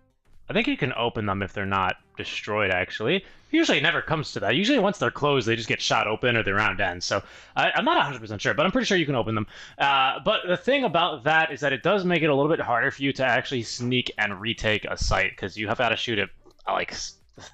I think you can open them if they're not destroyed, actually. Usually it never comes to that. Usually once they're closed, they just get shot open or the round ends. So I'm not 100% sure, but I'm pretty sure you can open them. But the thing about that is that it does make it a little bit harder for you to actually sneak and retake a site, because you have got to shoot it like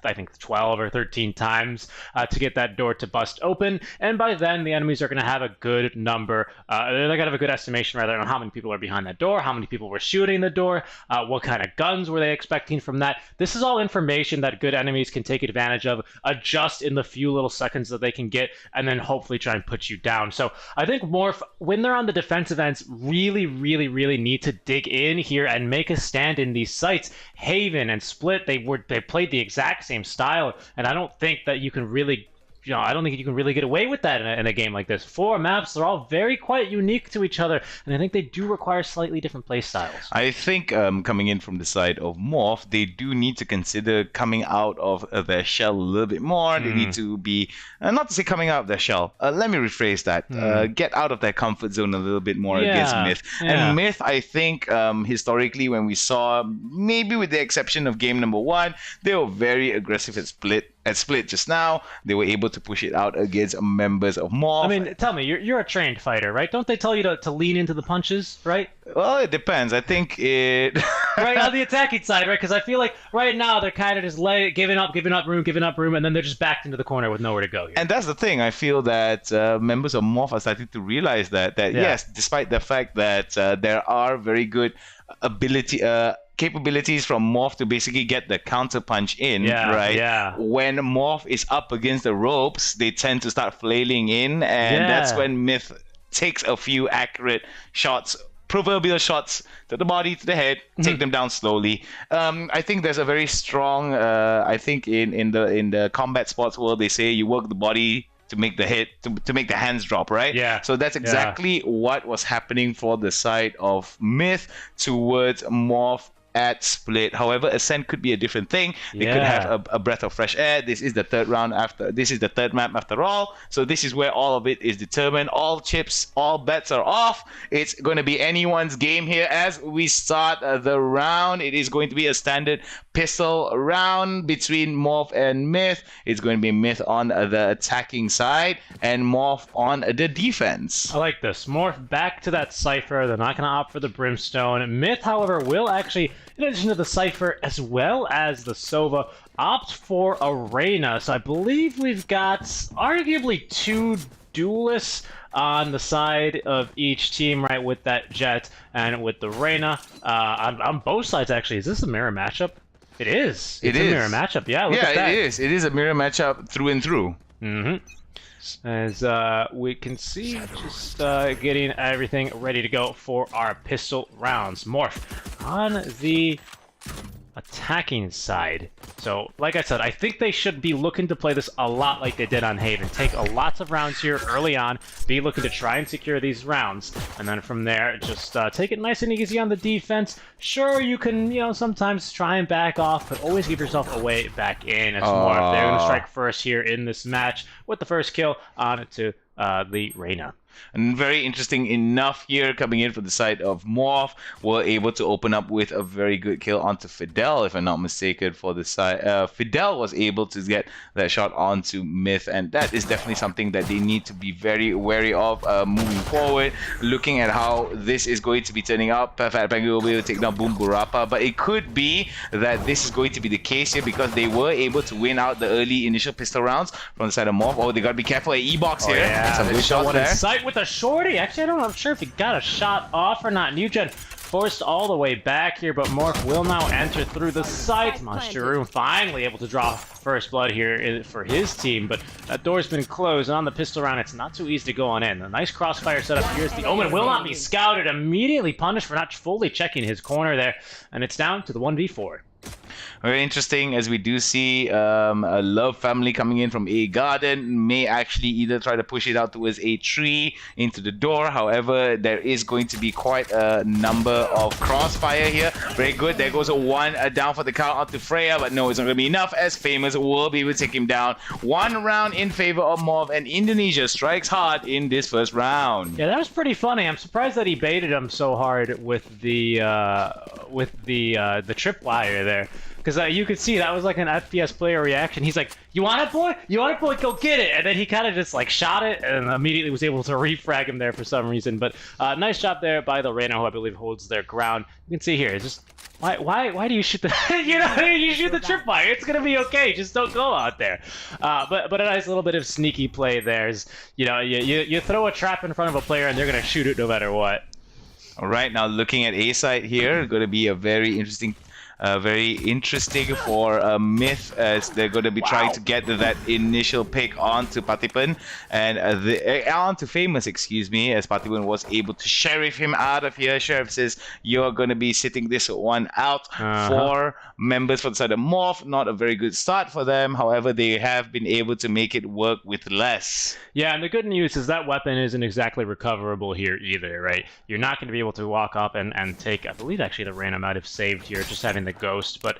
I think 12 or 13 times to get that door to bust open, and by then the enemies are going to have a good number, they're going to have a good estimation rather on how many people are behind that door, how many people were shooting the door, what kind of guns were they expecting from that. This is all information that good enemies can take advantage of, adjust in the few little seconds that they can get, and then hopefully try and put you down. So I think Morph, when they're on the defensive ends, really need to dig in here and make a stand in these sites. Haven and Split, they played the exact same style, and I don't think that you can really I don't think you can really get away with that in a game like this. 4 maps, they're all very quite unique to each other, and I think they do require slightly different play styles. I think coming in from the side of Morph, they do need to consider coming out of their shell a little bit more. They need to be, not to say coming out of their shell, let me rephrase that, get out of their comfort zone a little bit more against Myth. And Myth, I think, historically, when we saw, maybe with the exception of game number 1, they were very aggressive at Split just now. They were able to push it out against members of Morph. I mean, tell me, you're a trained fighter, right? Don't they tell you to lean into the punches, right? Well, it depends. I think it... right, on the attacking side, right? Because I feel like right now they're kind of just giving up room, and then they're just backed into the corner with nowhere to go here. And that's the thing. I feel that members of Morph are starting to realize that yes, despite the fact that there are very good capabilities from Morph to basically get the counter punch in, right? Yeah. When Morph is up against the ropes, they tend to start flailing in, and that's when Myth takes a few accurate shots, proverbial shots to the body, to the head, take them down slowly. I think there's a very strong, I think in the combat sports world, they say you work the body to make the head, to make the hands drop, right? Yeah. So that's exactly what was happening for the side of Myth towards Morph at split. However, Ascent could be a different thing. They could have a breath of fresh air. This is the third map after all. So this is where all of it is determined. All chips, all bets are off. It's going to be anyone's game here as we start the round. It is going to be a standard pistol round between Morph and Myth. It's going to be Myth on the attacking side and Morph on the defense. I like this. Morph back to that Cypher. They're not going to opt for the Brimstone. Myth, however, will actually, in addition to the Cypher as well as the Sova, opt for a Reyna. So I believe we've got arguably two duelists on the side of each team, right, with that Jet and with the Reyna. On both sides, actually. Is this a mirror matchup? It is. It's a mirror matchup. Yeah, look at that. It is. It is a mirror matchup through and through. As we can see, just getting everything ready to go for our pistol rounds. Morph on the attacking side. So, like I said, I think they should be looking to play this a lot like they did on Haven. Take lots of rounds here early on, be looking to try and secure these rounds, and then from there, just take it nice and easy on the defense. Sure, you can, sometimes try and back off, but always give yourself a way back in. As Morph, they're going to strike first here in this match with the first kill on to the Reyna. And very interesting enough here, coming in from the side of Morph, were able to open up with a very good kill onto Fidel, if I'm not mistaken, for the side. Fidel was able to get that shot onto Myth, and that is definitely something that they need to be very wary of moving forward. Looking at how this is going to be turning out, Fat Penguin will be able to take down Boom Burapa, but it could be that this is going to be the case here because they were able to win out the early initial pistol rounds from the side of Morph. Oh, they got to be careful at E-Box here. Some good shots there. With a shorty. Actually, I'm not sure if he got a shot off or not. NewGen forced all the way back here, but Morph will now enter through the site. Mushroom finally able to draw first blood here for his team, but that door's been closed. On the pistol round, it's not too easy to go on in. A nice crossfire setup here as the Omen will not be scouted. Immediately punished for not fully checking his corner there, and it's down to the 1v4. Very interesting, as we do see a Love family coming in from A Garden, may actually either try to push it out towards A tree into the door. However, there is going to be quite a number of crossfire here. Very good. There goes a one down for the count out to Freya, but no, it's not going to be enough as Famous will be able to take him down. One round in favor of Morph, and Indonesia strikes hard in this first round. Yeah, that was pretty funny. I'm surprised that he baited him so hard with the tripwire there. Because you could see that was like an FPS player reaction. He's like, "You want it, boy? You want it, boy? Go get it!" And then he kind of just like shot it and immediately was able to refrag him there for some reason. But nice job there by the Reyna, who I believe holds their ground. You can see here, it's just why do you shoot the you shoot the tripwire? It's gonna be okay. Just don't go out there. But a nice little bit of sneaky play there. Is you throw a trap in front of a player and they're gonna shoot it no matter what. All right, now looking at A side here, going to be a very interesting for Myth, as they're going to be trying to get that initial pick onto Patipan and onto Famous, excuse me, as Patipan was able to sheriff him out of here. Sheriff says you're going to be sitting this one out for members for the side of Morph. Not a very good start for them. However, they have been able to make it work with less. Yeah, and the good news is that weapon isn't exactly recoverable here either, right? You're not going to be able to walk up and take, I believe actually the Reyna might have saved here, just having the Ghost, but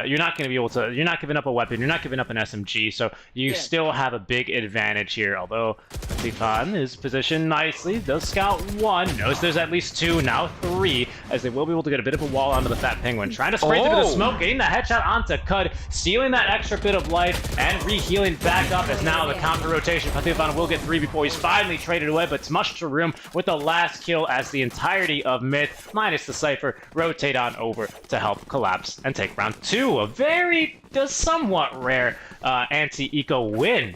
you're not going to be able to, you're not giving up a weapon, you're not giving up an SMG, so you still have a big advantage here, although Titan is positioned nicely, does scout one, knows there's at least two, now three, as they will be able to get a bit of a wall onto the Fat Penguin, trying to spray through the smoke, getting the headshot onto Cud, stealing that extra bit of life, and re-healing back up, as now the counter rotation, Patipan will get three before he's finally traded away, but Smush to room with the last kill as the entirety of Myth, minus the Cypher, rotate on over to help collapse and take round two. A very somewhat rare anti-eco win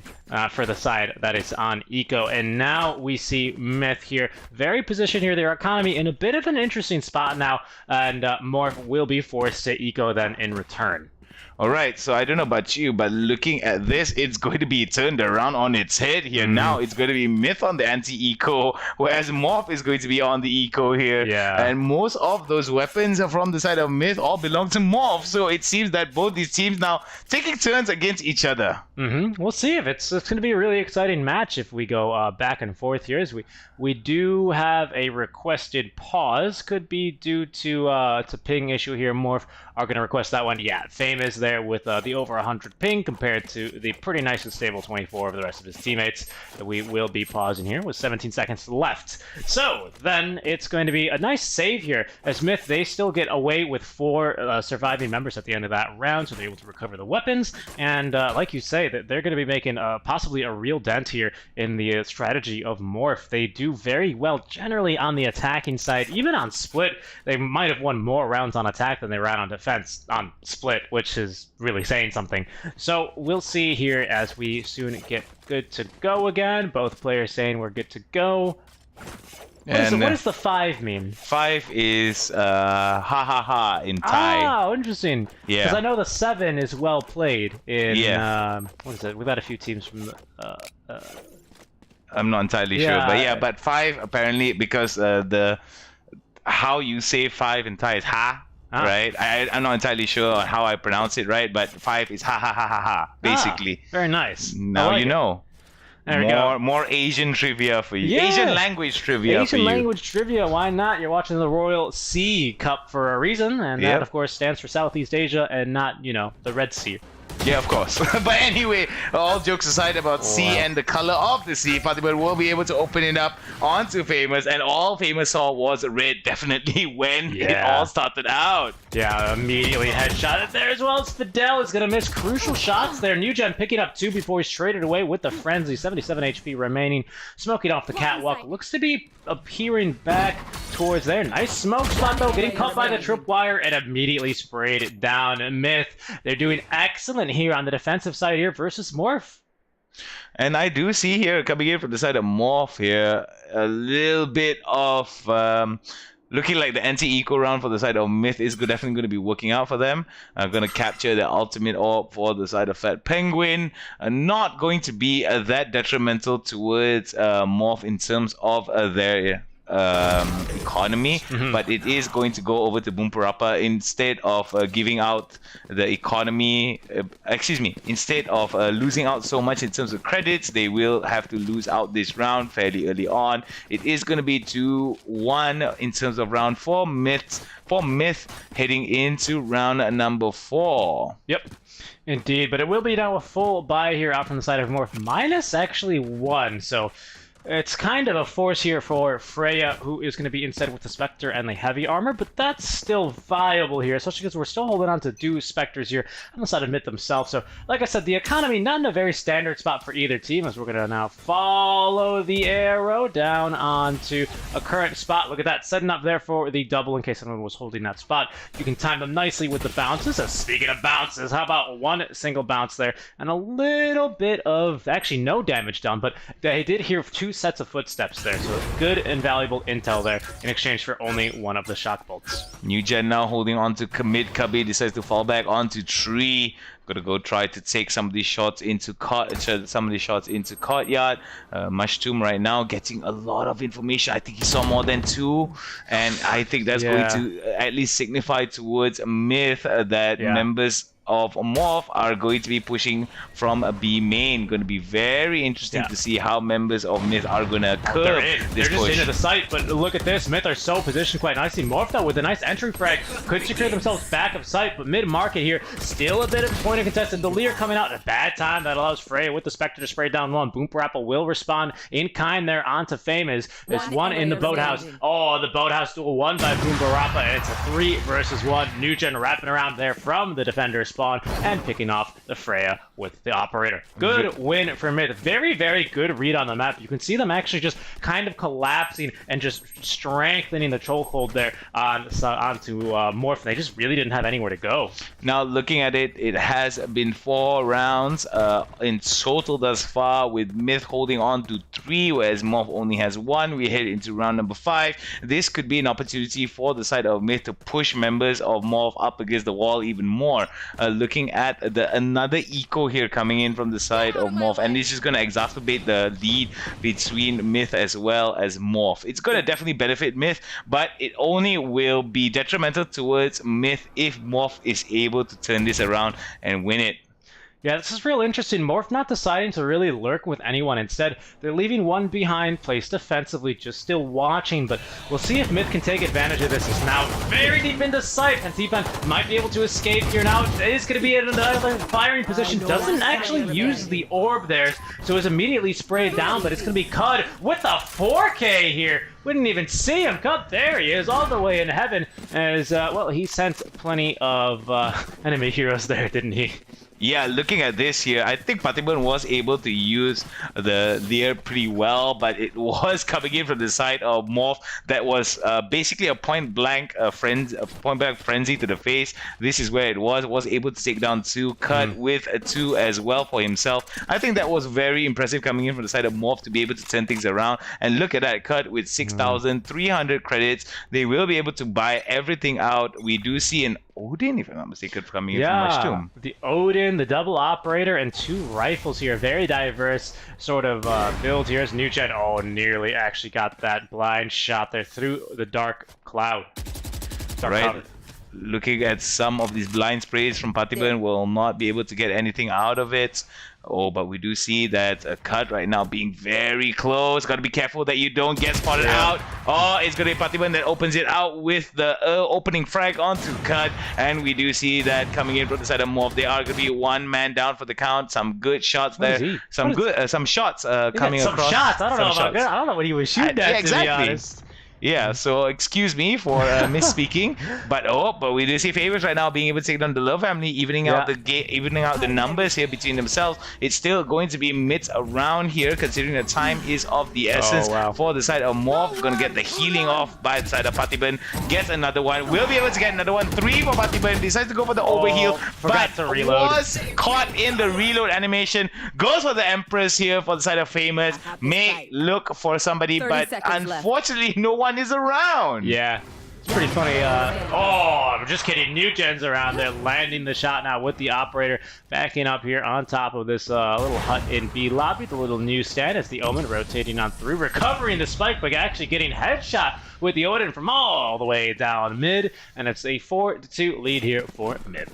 for the side that is on Eco. And now we see Myth here, very positioned here, their economy in a bit of an interesting spot now, and Morph will be forced to Eco then in return. All right, so I don't know about you, but looking at this, it's going to be turned around on its head here. Now it's going to be Myth on the anti-eco, whereas Morph is going to be on the eco here. Yeah. And most of those weapons are from the side of Myth all belong to Morph, so it seems that both these teams now taking turns against each other. We'll see if it's going to be a really exciting match if we go back and forth here. As we do have a requested pause, could be due to ping issue here. Morph are going to request that one. Yeah, Famous there with the over 100 ping compared to the pretty nice and stable 24 of the rest of his teammates. We will be pausing here with 17 seconds left. So then it's going to be a nice save here as Myth, they still get away with 4 surviving members at the end of that round, so they're able to recover the weapons. And like you say, that they're going to be making possibly a real dent here in the strategy of Morph. They do very well generally on the attacking side. Even on Split, they might have won more rounds on attack than they ran on defense on Split, which is really saying something. So we'll see here as we soon get good to go again. Both players saying we're good to go. What does the 5 mean? 5 is ha ha ha in Thai. Oh, interesting. Yeah. Because I know the 7 is well played in, what is it? We've got a few teams from I'm not entirely sure, but yeah, but 5 apparently, because how you say 5 in Thai is ha. Right, I'm not entirely sure how I pronounce it right, but 5 is ha ha ha ha ha, basically. Very nice. Now like you know. There we go. More Asian trivia for you. Yeah. Asian language trivia for you. Asian language trivia, why not? You're watching the Royal Sea Cup for a reason, and that, of course, stands for Southeast Asia and not, the Red Sea. Yeah, of course. But anyway, all jokes aside about sea and the color of the sea, Fatibur will be able to open it up onto Famous, and all Famous saw was red, definitely, when it all started out. Yeah, immediately headshot it there as well as Fidel is going to miss crucial shots there. NewGen picking up 2 before he's traded away with the Frenzy. 77 HP remaining. Smoking off the catwalk. Looks to be appearing back towards there. Nice smoke spot though, getting caught by the tripwire and immediately sprayed it down. Myth, they're doing excellent here on the defensive side here versus Morph. And I do see here, coming in from the side of Morph here, a little bit of looking like the anti-eco round for the side of Myth is definitely going to be working out for them. Going to capture the ultimate orb for the side of Fat Penguin. Not going to be that detrimental towards Morph in terms of their economy, but it is going to go over to Boom Parappa instead of giving out the economy. Instead of losing out so much in terms of credits, they will have to lose out this round fairly early on. It is going to be 2-1 in terms of round 4. Myth heading into round number 4. Yep. Indeed, but it will be now a full buy here out from the side of Morph, minus actually 1, so it's kind of a force here for Freya, who is going to be instead with the Spectre and the heavy armor, but that's still viable here, especially because we're still holding on to 2 Spectres here on the side of Myth themselves. So, like I said, the economy not in a very standard spot for either team, as we're going to now follow the arrow down onto a current spot. Look at that, setting up there for the double in case someone was holding that spot. You can time them nicely with the bounces. So speaking of bounces, how about 1 single bounce there and a little bit of, actually no damage done, but they did hear 2 sets of footsteps there, so good and valuable intel there in exchange for only 1 of the shock bolts. NewGen now holding on to commit. Cubby decides to fall back onto Tree. Gonna go try to take some of these shots into courtyard. Mushroom right now getting a lot of information. I think he saw more than 2, and I think that's going to at least signify towards Myth that members of Morph are going to be pushing from a B main. Going to be very interesting to see how members of Myth are going to curve They're just into the site, but look at this. Myth are so positioned quite nicely. Morph, though, with a nice entry frag, could secure themselves back of sight, but mid-market here, still a bit of a point of contest, and the Lear coming out at a bad time. That allows Freya with the Spectre to spray down 1. Boom Parappa will respond in kind there onto Famous. There's 1 in the boathouse. Oh, the boathouse duel won by Boom Parappa, and it's a 3 versus 1. NewGen wrapping around there from the defender spawn and picking off the Freya with the operator. Good win for mid. Very, very good read on the map. You can see them actually just kind of collapsing and just strengthening the chokehold there onto Morph. They just really didn't have anywhere to go. Now, looking at it, it has been 4 rounds in total thus far, with Myth holding on to 3, whereas Morph only has 1. We head into round number 5. This could be an opportunity for the side of Myth to push members of Morph up against the wall even more. Looking at another eco here coming in from the side of Morph, and this is going to exacerbate the lead between Myth as well as Morph. It's going to definitely benefit Myth, but it only will be detrimental towards Myth if Morph is able to turn this around and win it. Yeah, this is real interesting. Morph not deciding to really lurk with anyone. Instead, they're leaving one behind, placed defensively, just still watching. But we'll see if Myth can take advantage of this. It's now very deep into sight, and T-Fan might be able to escape here now. It is going to be in another firing position. Doesn't actually use the orb there, so is immediately sprayed down, but it's going to be Cud with a 4K here. We didn't even see him. Cud, there he is, all the way in heaven. As, well, he sent plenty of enemy heroes there, didn't he? Yeah, looking at this here, I think Patiban was able to use the Leer pretty well, but it was coming in from the side of Morph that was basically a point-blank frenzy to the face. This is where it was able to take down 2, Cut with a 2 as well for himself. I think that was very impressive coming in from the side of Morph to be able to turn things around. And look at that, Cut with 6,300 credits. They will be able to buy everything out. We do see an Odin, if I'm not mistaken, coming in from Much Tomb. The Odin, the double operator, and 2 rifles here. Very diverse sort of build here. As Nugen, nearly actually got that blind shot there through the dark cloud. Right. Looking at some of these blind sprays from Patiban, will not be able to get anything out of it. But we do see that Cut right now being very close. Got to be careful that you don't get spotted out. It's going to be Patiban that opens it out with the opening frag onto Cut. And we do see that coming in from the side of Morph. They are going to be 1 man down for the count. Some good shots there. Some shots coming across. Shots. I don't know about that. I don't know what he was shooting at, to be honest. Yeah, so excuse me for misspeaking, but we do see favorites right now being able to take down the Love family, evening out the numbers here between themselves. It's still going to be mids around here, considering the time is of the essence. For the side of Morph, going to get the healing off by the side of Patiban. Gets another one. Will be able to get another one. 3 for Patiban. Decides to go for the overheal, but was caught in the reload animation. Goes for the Empress here for the side of Famous. May look for somebody, but unfortunately, no one is around. Yeah, it's pretty funny. I'm just kidding. Nugen's around there, landing the shot now with the operator, backing up here on top of this little hut in B lobby. The little newsstand as the Omen rotating on through, recovering the spike, but actually getting headshot with the Odin from all the way down mid, and it's a 4-2 lead here for mid.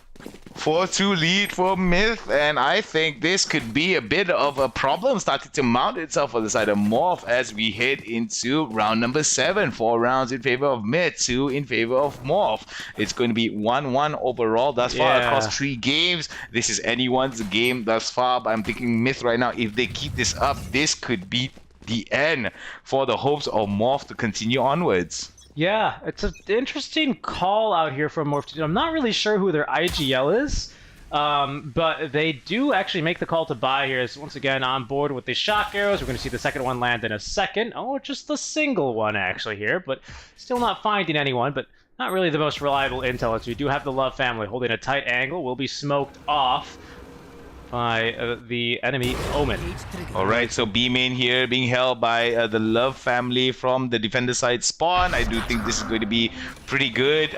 4-2 lead for Myth, and I think this could be a bit of a problem starting to mount itself for the side of Morph as we head into round number 7. 4 rounds in favor of Myth, 2 in favor of Morph. It's going to be 1-1 overall thus far across 3 games. This is anyone's game thus far, but I'm thinking Myth right now, if they keep this up, this could be the end for the hopes of Morph to continue onwards. Yeah, it's an interesting call out here from Morph. I'm not really sure who their IGL is, but they do actually make the call to buy here. Is once again on board with the shock arrows. We're going to see the second one land in a second. Just the single one actually here, but still not finding anyone, but not really the most reliable intel. As we do have the Love family holding a tight angle, will be smoked off by the enemy Omen. Alright, so B main here being held by the Love family from the defender side spawn. I do think this is going to be pretty good.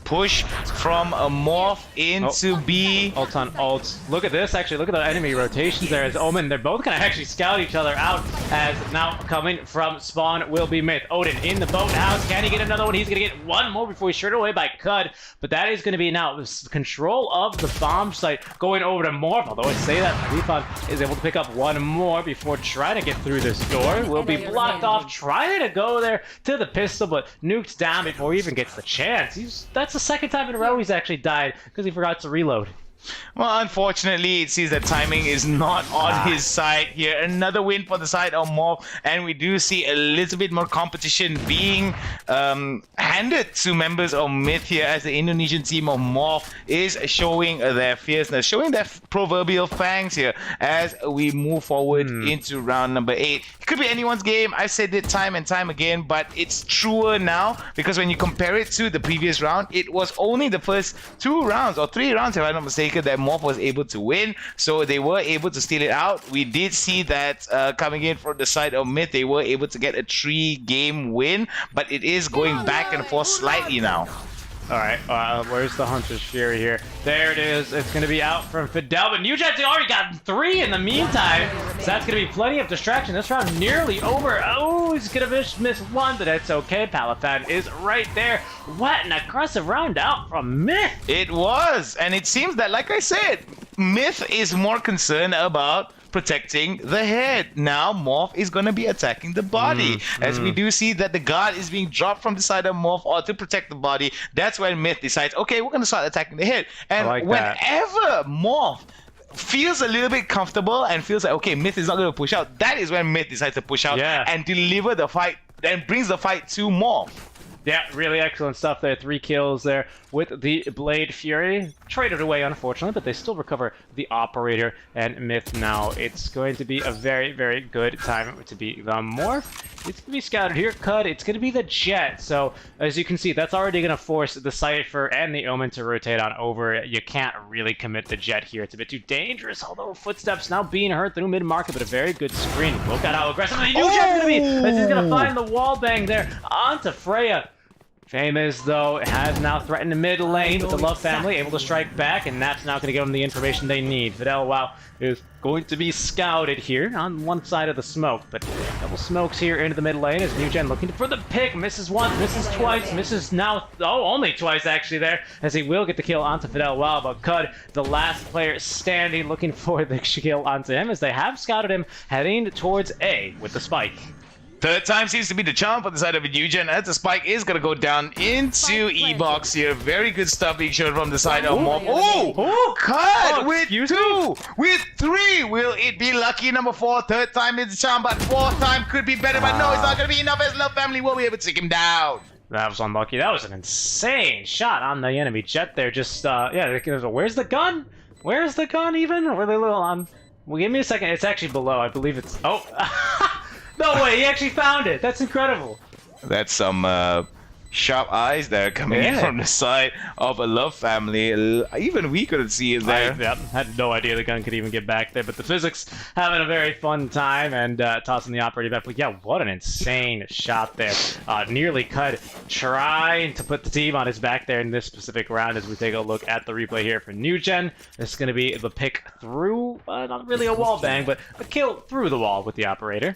Push from a Morph into B. Ult on ult. Look at this, actually. Look at the enemy rotations there as Omen. They're both going to actually scout each other out as now coming from spawn will be Myth. Odin in the boathouse. Can he get another one? He's going to get one more before he's shot away by Cud. But that is going to be now the control of the bomb site going over to Morph. Although I say that, Rifan is able to pick up one more before trying to get through this door. Will be blocked off, trying to go there to the pistol, but nuked down before he even gets the chance. That's the second time in a row he's actually died because he forgot to reload. Well, unfortunately, it seems that timing is not on his side here. Another win for the side of Morph, and we do see a little bit more competition being handed to members of Myth here as the Indonesian team of Morph is showing their fierceness, showing their proverbial fangs here as we move forward into round number 8. It could be anyone's game. I've said it time and time again, but it's truer now because when you compare it to the previous round, it was only the first 2 rounds or 3 rounds, if I'm not mistaken, that Morph was able to win, so they were able to steal it out. We did see that coming in from the side of Myth, they were able to get a 3-game win, but it is going back and forth slightly now. All right, where's the Hunter's Fury here? There it is. It's going to be out from Fidel, but Newjet's already got 3 in the meantime, so that's going to be plenty of distraction. This round nearly over. Oh, he's going to miss 1, but that's okay. Palafan is right there. What an aggressive round out from Myth. It was, and it seems that, like I said, Myth is more concerned about protecting the head. Now Morph is going to be attacking the body, as we do see that the guard is being dropped from the side of Morph or to protect the body. That's when Myth decides, okay, we're going to start attacking the head. And whenever Morph feels a little bit comfortable and feels like, okay, Myth is not going to push out, that is when Myth decides to push out and deliver the fight and brings the fight to Morph. Yeah, really excellent stuff there. 3 kills there with the Blade Fury. Traded away, unfortunately, but they still recover the Operator and Myth now. It's going to be a very, very good time to be the Morph. It's going to be scouted here. Cud, it's going to be the Jet. So, as you can see, that's already going to force the Cypher and the Omen to rotate on over. You can't really commit the Jet here. It's a bit too dangerous, although Footsteps now being heard through mid-market, but a very good screen. Look at how aggressive the new Jet's going to be, as he's going to find the wall bang there onto Freya. Famous, though, has now threatened the mid lane with the Love family, able to strike back, and that's now going to give them the information they need. Fidel, wow, is going to be scouted here on one side of the smoke, but double smokes here into the mid lane as Newgen looking for the pick. Misses once, misses twice, misses now, only twice actually there, as he will get the kill onto Fidel. Wow, but Cud, the last player standing, looking for the kill onto him, as they have scouted him heading towards A with the spike. Third time seems to be the charm on the side of Eugen, as the spike is going to go down into E-Box here. Very good stuff being shown from the side of Morph. Cut with 2, with 3. Will it be lucky number 4? Third time is the charm, but 4th time could be better. But no, it's not going to be enough, as Love Family will be able to take him down. That was unlucky. That was an insane shot on the enemy Jet there. Just, where's the gun? Where's the gun even? Or were they a little on? Well, give me a second. It's actually below. I believe it's... Oh! No way, he actually found it. That's incredible. That's some sharp eyes there coming in from the side of a Love Family. Even we couldn't see it there. Had no idea the gun could even get back there, but the physics having a very fun time and tossing the operator back. But yeah, what an insane shot there. Nearly Cut trying to put the team on his back there in this specific round as we take a look at the replay here for Newgen. This is going to be the pick through, not really a wall bang, but a kill through the wall with the operator.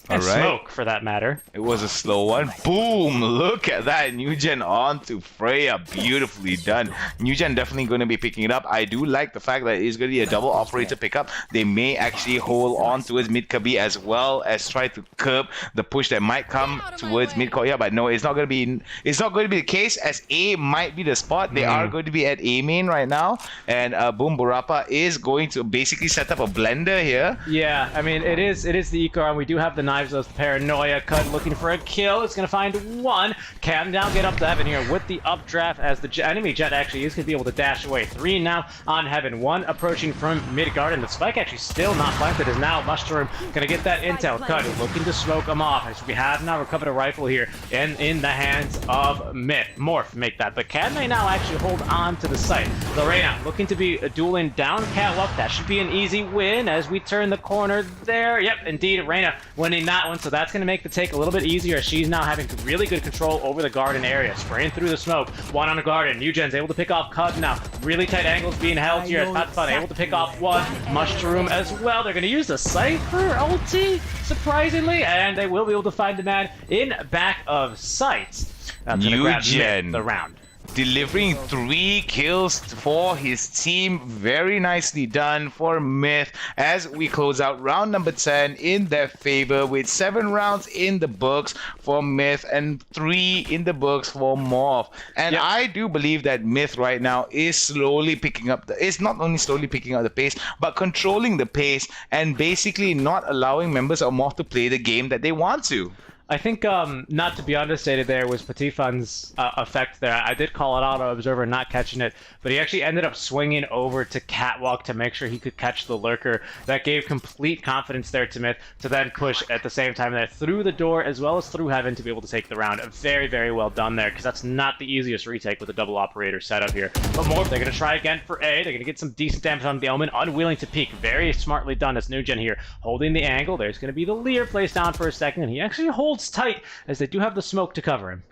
And smoke, for that matter. It was a slow one. Boom! Look at that. Newgen on to Freya. Beautifully done. Newgen definitely going to be picking it up. I do like the fact that it's going to be a double operator pickup. They may actually hold on towards mid-Kabi as well as try to curb the push that might come towards mid-court. Yeah, but no, it's not going to be. It's not going to be the case, as A might be the spot. They are going to be at A main right now, and Boom Burapa is going to basically set up a blender here. Yeah, I mean it is the Ikar, and we do have the knives. Those Paranoia. Cut looking for a kill. It's going to find 1. Cam down, get up to Heaven here with the updraft, as the enemy Jet actually is going to be able to dash away. 3 now on Heaven. 1 approaching from mid-guard, and the spike actually still not planted. Is now Mushroom going to get that intel. Cut looking to smoke him off, as we have now recovered a rifle here in the hands of Myth. Morph make that, but Cad may now actually hold on to the site. Lorena looking to be dueling down Catwalk. That should be an easy win as we turn the corner there. Yep, indeed, Reyna winning that one, so that's going to make the take a little bit easier. She's now having really good control over the garden area, spraying through the smoke. 1 on the garden. Newgen's able to pick off Cud now. Really tight angles being held here. Patfun able to pick off 1. Mushroom as well. They're going to use the Cypher ulti, surprisingly, and they will be able to find the man in back of sight. That's going to grab the round. delivering 3 kills for his team. Very nicely done for Myth as we close out round number 10 in their favor with 7 rounds in the books for Myth and 3 in the books for Morph. And I do believe that Myth right now is slowly picking up it's not only slowly picking up the pace, but controlling the pace and basically not allowing members of Morph to play the game that they want to. I think, not to be understated there, was Patifan's effect there. I did call it out on Observer not catching it, but he actually ended up swinging over to Catwalk to make sure he could catch the Lurker. That gave complete confidence there to Myth to then push at the same time there through the door as well as through Heaven to be able to take the round. Very, very well done there, because that's not the easiest retake with a double operator setup here. But Morph, they're going to try again for A. They're going to get some decent damage on the Omen. Unwilling to peek. Very smartly done as Nugen here, holding the angle. There's going to be the Leer placed down for a second, and he actually holds tight as they do have the smoke to cover him.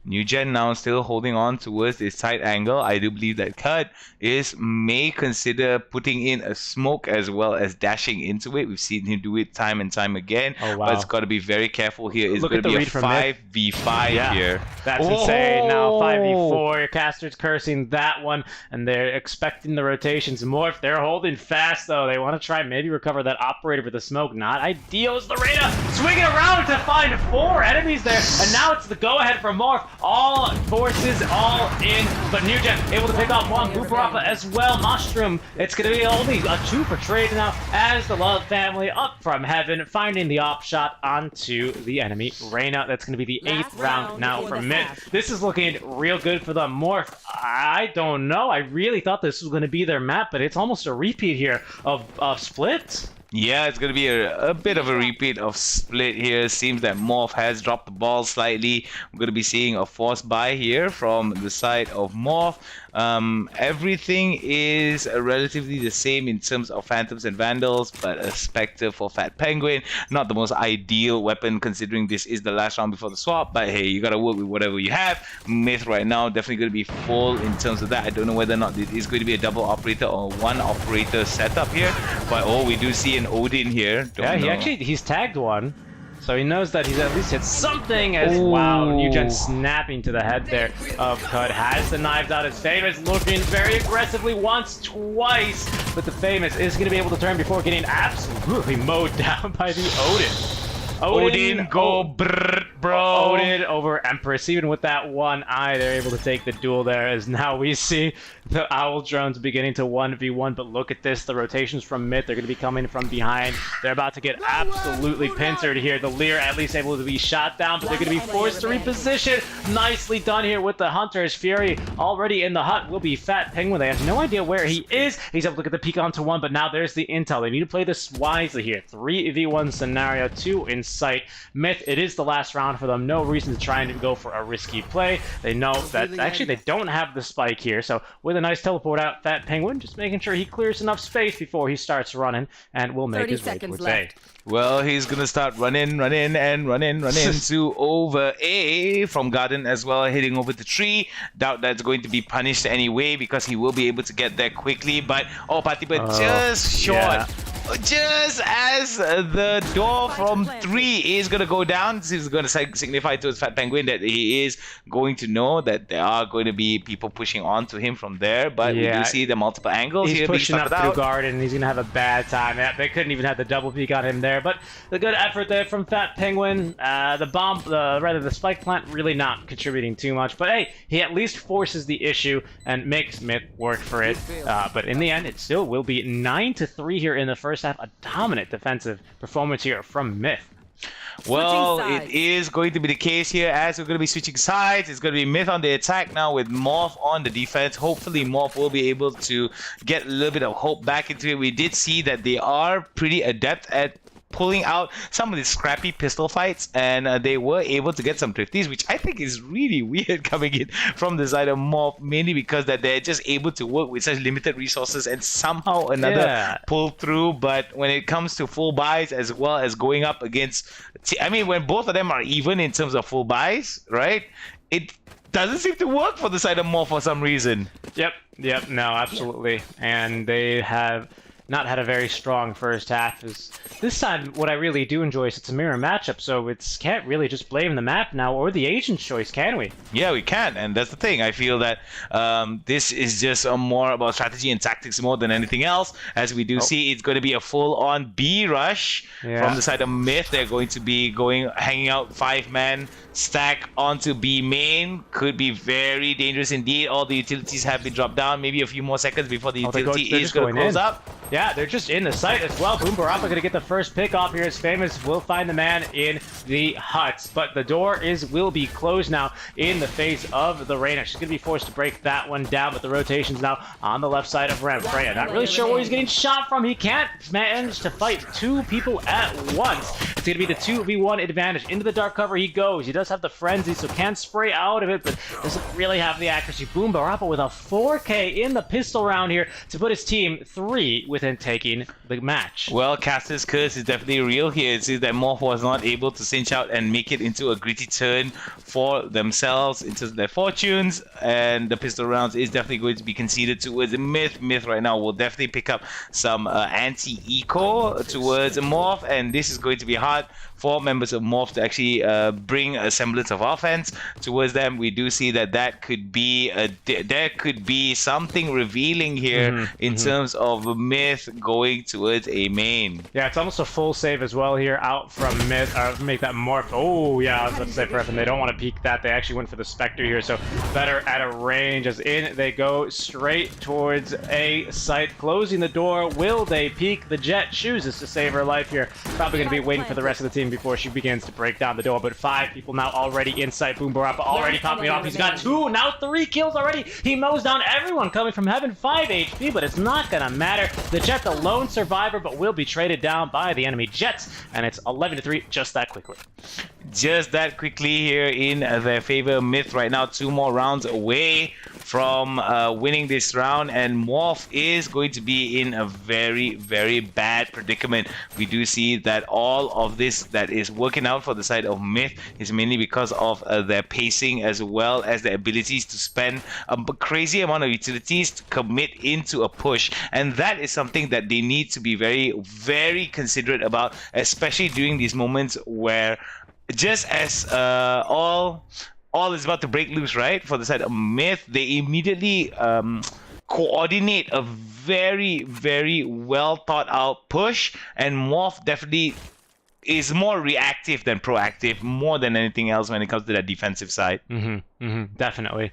Nugen now still holding on towards this tight angle. I do believe that Cut may consider putting in a smoke as well as dashing into it. We've seen him do it time and time again. Oh, wow. But it's got to be very careful here. It's Look going to at be the a read 5v5 here. That's insane. Now 5v4. Your caster's cursing that one, and they're expecting the rotations. Morph, they're holding fast though. They want to try maybe recover that operator with the smoke. Not ideal as the Reyna swinging around to find 4 enemies there, and now it's the go-ahead from Morph. All forces all in, but Nugen able to pick off one. Booparappa as well. Mushroom, it's going to be only a 2 for trade now as the Love family up from Heaven, finding the op shot onto the enemy Reyna. That's going to be the 8th round now for Myth. This is looking real good for them. Morph, I don't know. I really thought this was going to be their map, but it's almost a repeat here of Split. Yeah, it's going to be a bit of a repeat of Split here. Seems that Morph has dropped the ball slightly. We're going to be seeing a forced buy here from the side of Morph. Everything is relatively the same in terms of Phantoms and Vandals, but a Spectre for Fat Penguin. Not the most ideal weapon considering this is the last round before the swap, but hey, you got to work with whatever you have. Myth right now definitely going to be full in terms of that. I don't know whether or not it is going to be a double operator or 1 operator setup here, but we do see an Odin here. He's tagged one. So he knows that he's at least hit something as, wow, Nugen snapping to the head there of Cud. Has the knives out. His Famous looking very aggressively once, twice, but the Famous is going to be able to turn before getting absolutely mowed down by the Odin. Odin go brrr, bro. Odin over Empress. Even with that one eye, they're able to take the duel there, as now we see the Owl drones beginning to 1v1. But look at this, the rotations from mid, they're going to be coming from behind. They're about to get absolutely pincered here. The Leer at least able to be shot down, but they're going to be forced to reposition. Nicely done here with the Hunters. Fury already in the hut will be Fat Penguin. They have no idea where he is. He's able to get the peek onto one, but now there's the intel. They need to play this wisely here. 3v1 scenario, 2 in sight. Myth, it is the last round for them. No reason to try and go for a risky play. They know that actually they don't have the spike here. So with a nice teleport out, Fat Penguin just making sure he clears enough space before he starts running, and will make his way towards A. Well, he's gonna start running to over A from Garden as well, heading over to Tree. Doubt that's going to be punished anyway because he will be able to get there quickly. But Patipa just short. Yeah. Just as the door from 3 is going to go down, this is going to signify to his Fat Penguin that he is going to know that there are going to be people pushing on to him from there. But we do see the multiple angles. He's pushing up through Garden, and he's going to have a bad time. They couldn't even have the double peek on him there. But the good effort there from Fat Penguin. The spike plant really not contributing too much. But hey, he at least forces the issue and makes Myth work for it. But in the end, it still will be 9-3 here in the first half. A dominant defensive performance here from Myth. Well, it is going to be the case here as we're going to be switching sides. It's going to be Myth on the attack now with Morph on the defense. Hopefully Morph will be able to get a little bit of hope back into it. We did see that they are pretty adept at pulling out some of these scrappy pistol fights, and they were able to get some thrifties, which I think is really weird coming in from the side of Morph, mainly because that they're just able to work with such limited resources and somehow another pull through. But when it comes to full buys as well as going up against, I mean, when both of them are even in terms of full buys, right? It doesn't seem to work for the side of Morph for some reason. Yep, no, absolutely. And they have not had a very strong first half. This time, what I really do enjoy is it's a mirror matchup, so it's can't really just blame the map now or the agent's choice, can we? Yeah, we can, and that's the thing. I feel that this is just more about strategy and tactics more than anything else. As we do see, it's going to be a full-on B rush from the side of Myth. They're going to be hanging out 5-man stack onto B main. Could be very dangerous indeed. All the utilities have been dropped down. Maybe a few more seconds before the utility is going to close up. Yeah, they're just in the site as well. Boom Barappa going to get the first pick off here as Famous will find the man in the huts. But the door will be closed now in the face of the Reyna. She's going to be forced to break that one down, but the rotation's now on the left side of Rem. Freya, not really sure where he's getting shot from. He can't manage to fight two people at once. It's going to be the 2v1 advantage. Into the dark cover he goes. He does have the frenzy, so can spray out of it, but doesn't really have the accuracy. Boom Barappa with a 4K in the pistol round here to put his team 3 within taking the match. Well, Caster's curse is definitely real here. It seems that Morph was not able to cinch out and make it into a gritty turn for themselves into their fortunes, and the pistol rounds is definitely going to be conceded towards Myth. Myth right now will definitely pick up some anti-eco towards Morph, and this is going to be hard for members of Morph to actually bring a semblance of offense towards them. We do see that could be there could be something revealing here in terms of Myth going towards a main. Yeah, it's almost a full save as well here out from Myth. Make that Morph. Oh, yeah, I was about to say for FM, they don't want to peek that. They actually went for the Spectre here, so better at a range as in they go straight towards a site. Closing the door. Will they peek? The Jet chooses to save her life here. Probably going to be waiting for the rest of the team before she begins to break down the door, but 5 people now already inside. Boom Barappa already popping it off. He's got 2, now 3 kills already. He mows down everyone coming from heaven. 5 HP, but it's not going to matter. The Jet, the lone survivor, but will be traded down by the enemy Jets, and it's 11-3 just that quickly. Just that quickly here in their favor. Myth right now 2 more rounds away from winning this round, and Morph is going to be in a very, very bad predicament. We do see that all of this that is working out for the side of Myth is mainly because of their pacing as well as their abilities to spend a crazy amount of utilities to commit into a push, and that is something that they need to be very, very considerate about, especially during these moments where just as all is about to break loose, right? For the side of Myth, they immediately coordinate a very, very well thought out push, and Morph definitely is more reactive than proactive, more than anything else when it comes to that defensive side. Definitely.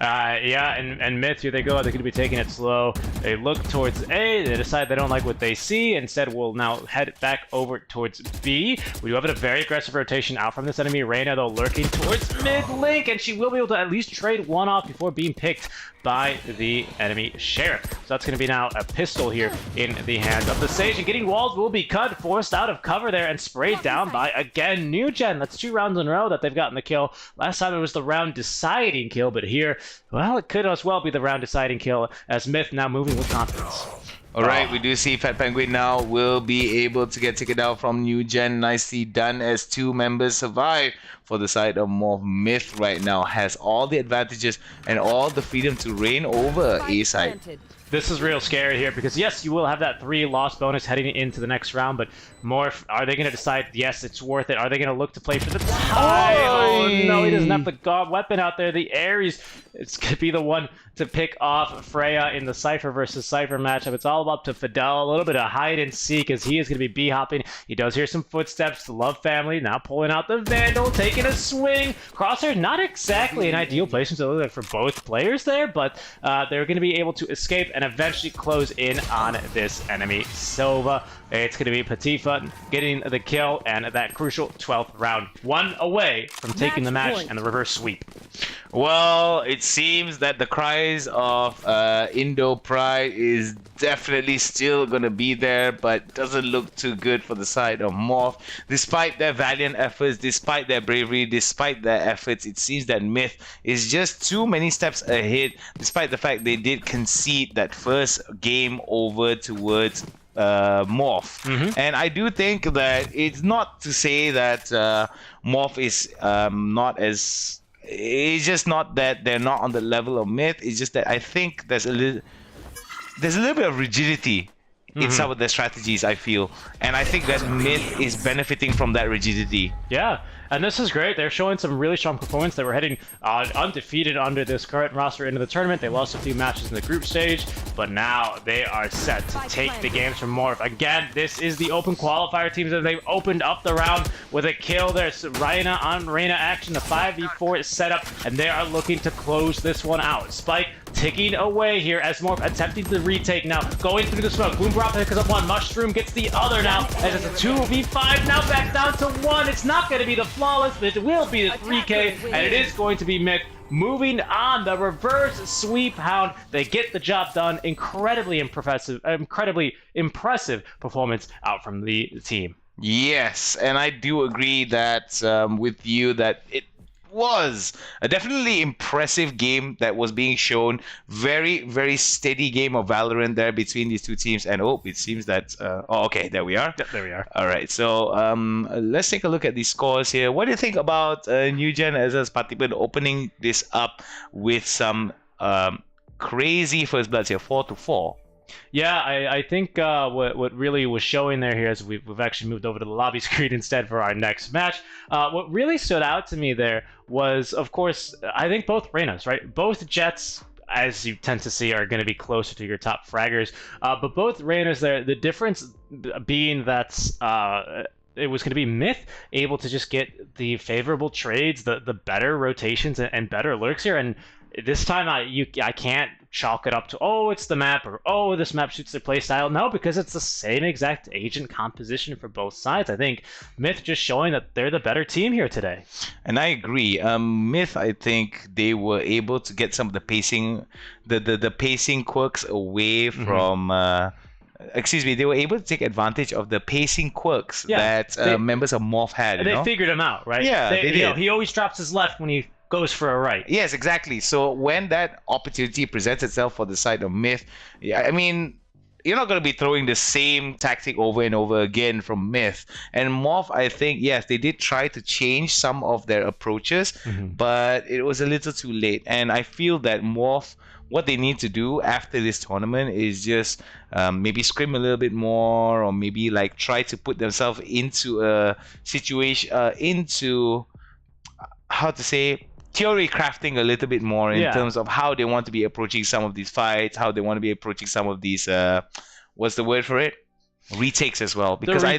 Yeah, and Myth, here they go. They're going to be taking it slow. They look towards A. They decide they don't like what they see. Instead, we'll now head back over towards B. We do have a very aggressive rotation out from this enemy. Reyna, though, lurking towards mid-link, and she will be able to at least trade one off before being picked by the enemy Sheriff. So that's going to be now a pistol here in the hands of the Sage, and getting walls will be cut, forced out of cover there, and sprayed down by, again, New Gen. That's 2 rounds in a row that they've gotten the kill. Last time it was the round deciding kill, but here, well, it could as well be the round deciding kill as Myth now moving with confidence. Alright, we do see Fat Penguin now will be able to get taken out from New Gen. Nicely done as 2 members survive for the side of Morph. Myth right now has all the advantages and all the freedom to reign over A side. This is real scary here because, yes, you will have that 3 loss bonus heading into the next round, but Morph, are they going to decide, yes, it's worth it? Are they going to look to play for the tie? Oh, no, he doesn't have the god weapon out there. The Ares, it's going to be the one to pick off Freya in the Cypher versus Cypher matchup. It's all up to Fidel, a little bit of hide and seek as he is going to be B-hopping. He does hear some footsteps. The Love family now pulling out the Vandal, taking a swing. Crosshair, not exactly an ideal placement for both players there, but they're going to be able to escape and eventually close in on this enemy Sova. It's going to be Patifa getting the kill and that crucial 12th round. 1 away from taking the match and the reverse sweep. Well, it seems that the cries of Indo Pride is definitely still going to be there, but doesn't look too good for the side of Morph. Despite their valiant efforts, despite their bravery, despite their efforts, it seems that Myth is just too many steps ahead, despite the fact they did concede that first game over towards Morph. And I do think that it's not to say that Morph is not as... It's just not that they're not on the level of Myth. It's just that I think there's a little bit of rigidity in some of their strategies, I feel. And I think that Myth is benefiting from that rigidity. Yeah, and this is great. They're showing some really strong performance. They were heading undefeated under this current roster into the tournament. They lost a few matches in the group stage, but now they are set to take the games from Morph. Again, this is the open qualifier teams that they've opened up the round with a kill. There's Reyna on Reyna action, the 5v4 is set up, and they are looking to close this one out. Spike ticking away here as Morph attempting to retake now, going through the smoke. Boom Drop picks up one, Mushroom gets the other now, as it's a 2v5, now back down to 1. It's not going to be the flawless, but it will be the 3K, and it is going to be Myth. Moving on, the reverse sweep Hound. They get the job done. Incredibly impressive performance out from the team. Yes, and I do agree that with you that it was a definitely impressive game that was being shown. Very, very steady game of Valorant there between these two teams. And it seems that okay, there we are. Yep, there we are. All right, so let's take a look at these scores here. What do you think about New Gen as a participant opening this up with some crazy first bloods here, 4-4? Yeah, I think what really was showing there here is we've actually moved over to the lobby screen instead for our next match. What really stood out to me there was, of course, I think both Reynas, right? Both Jets, as you tend to see, are going to be closer to your top fraggers. But both Reynas there, the difference being that it was going to be Myth able to just get the favorable trades, the better rotations and better lurks here. And this time I can't chalk it up to, oh, it's the map, or oh, this map suits their playstyle. No, because it's the same exact agent composition for both sides. I think Myth just showing that they're the better team here today. And I agree. Myth, I think they were able to get some of the pacing, the pacing quirks away from. Excuse me, they were able to take advantage of the pacing quirks that members of Morph had. They figured him out, right? Yeah, they did. You know, he always drops his left when he goes for a right. Yes, exactly. So when that opportunity presents itself for the side of Myth, I mean, you're not going to be throwing the same tactic over and over again from Myth. And Morph, I think, yes, they did try to change some of their approaches, but it was a little too late. And I feel that Morph, what they need to do after this tournament is just maybe scrim a little bit more, or maybe like try to put themselves into a situation, into, how to say, theory crafting a little bit more in terms of how they want to be approaching some of these fights, how they want to be approaching some of these, what's the word for it? Retakes as well, because I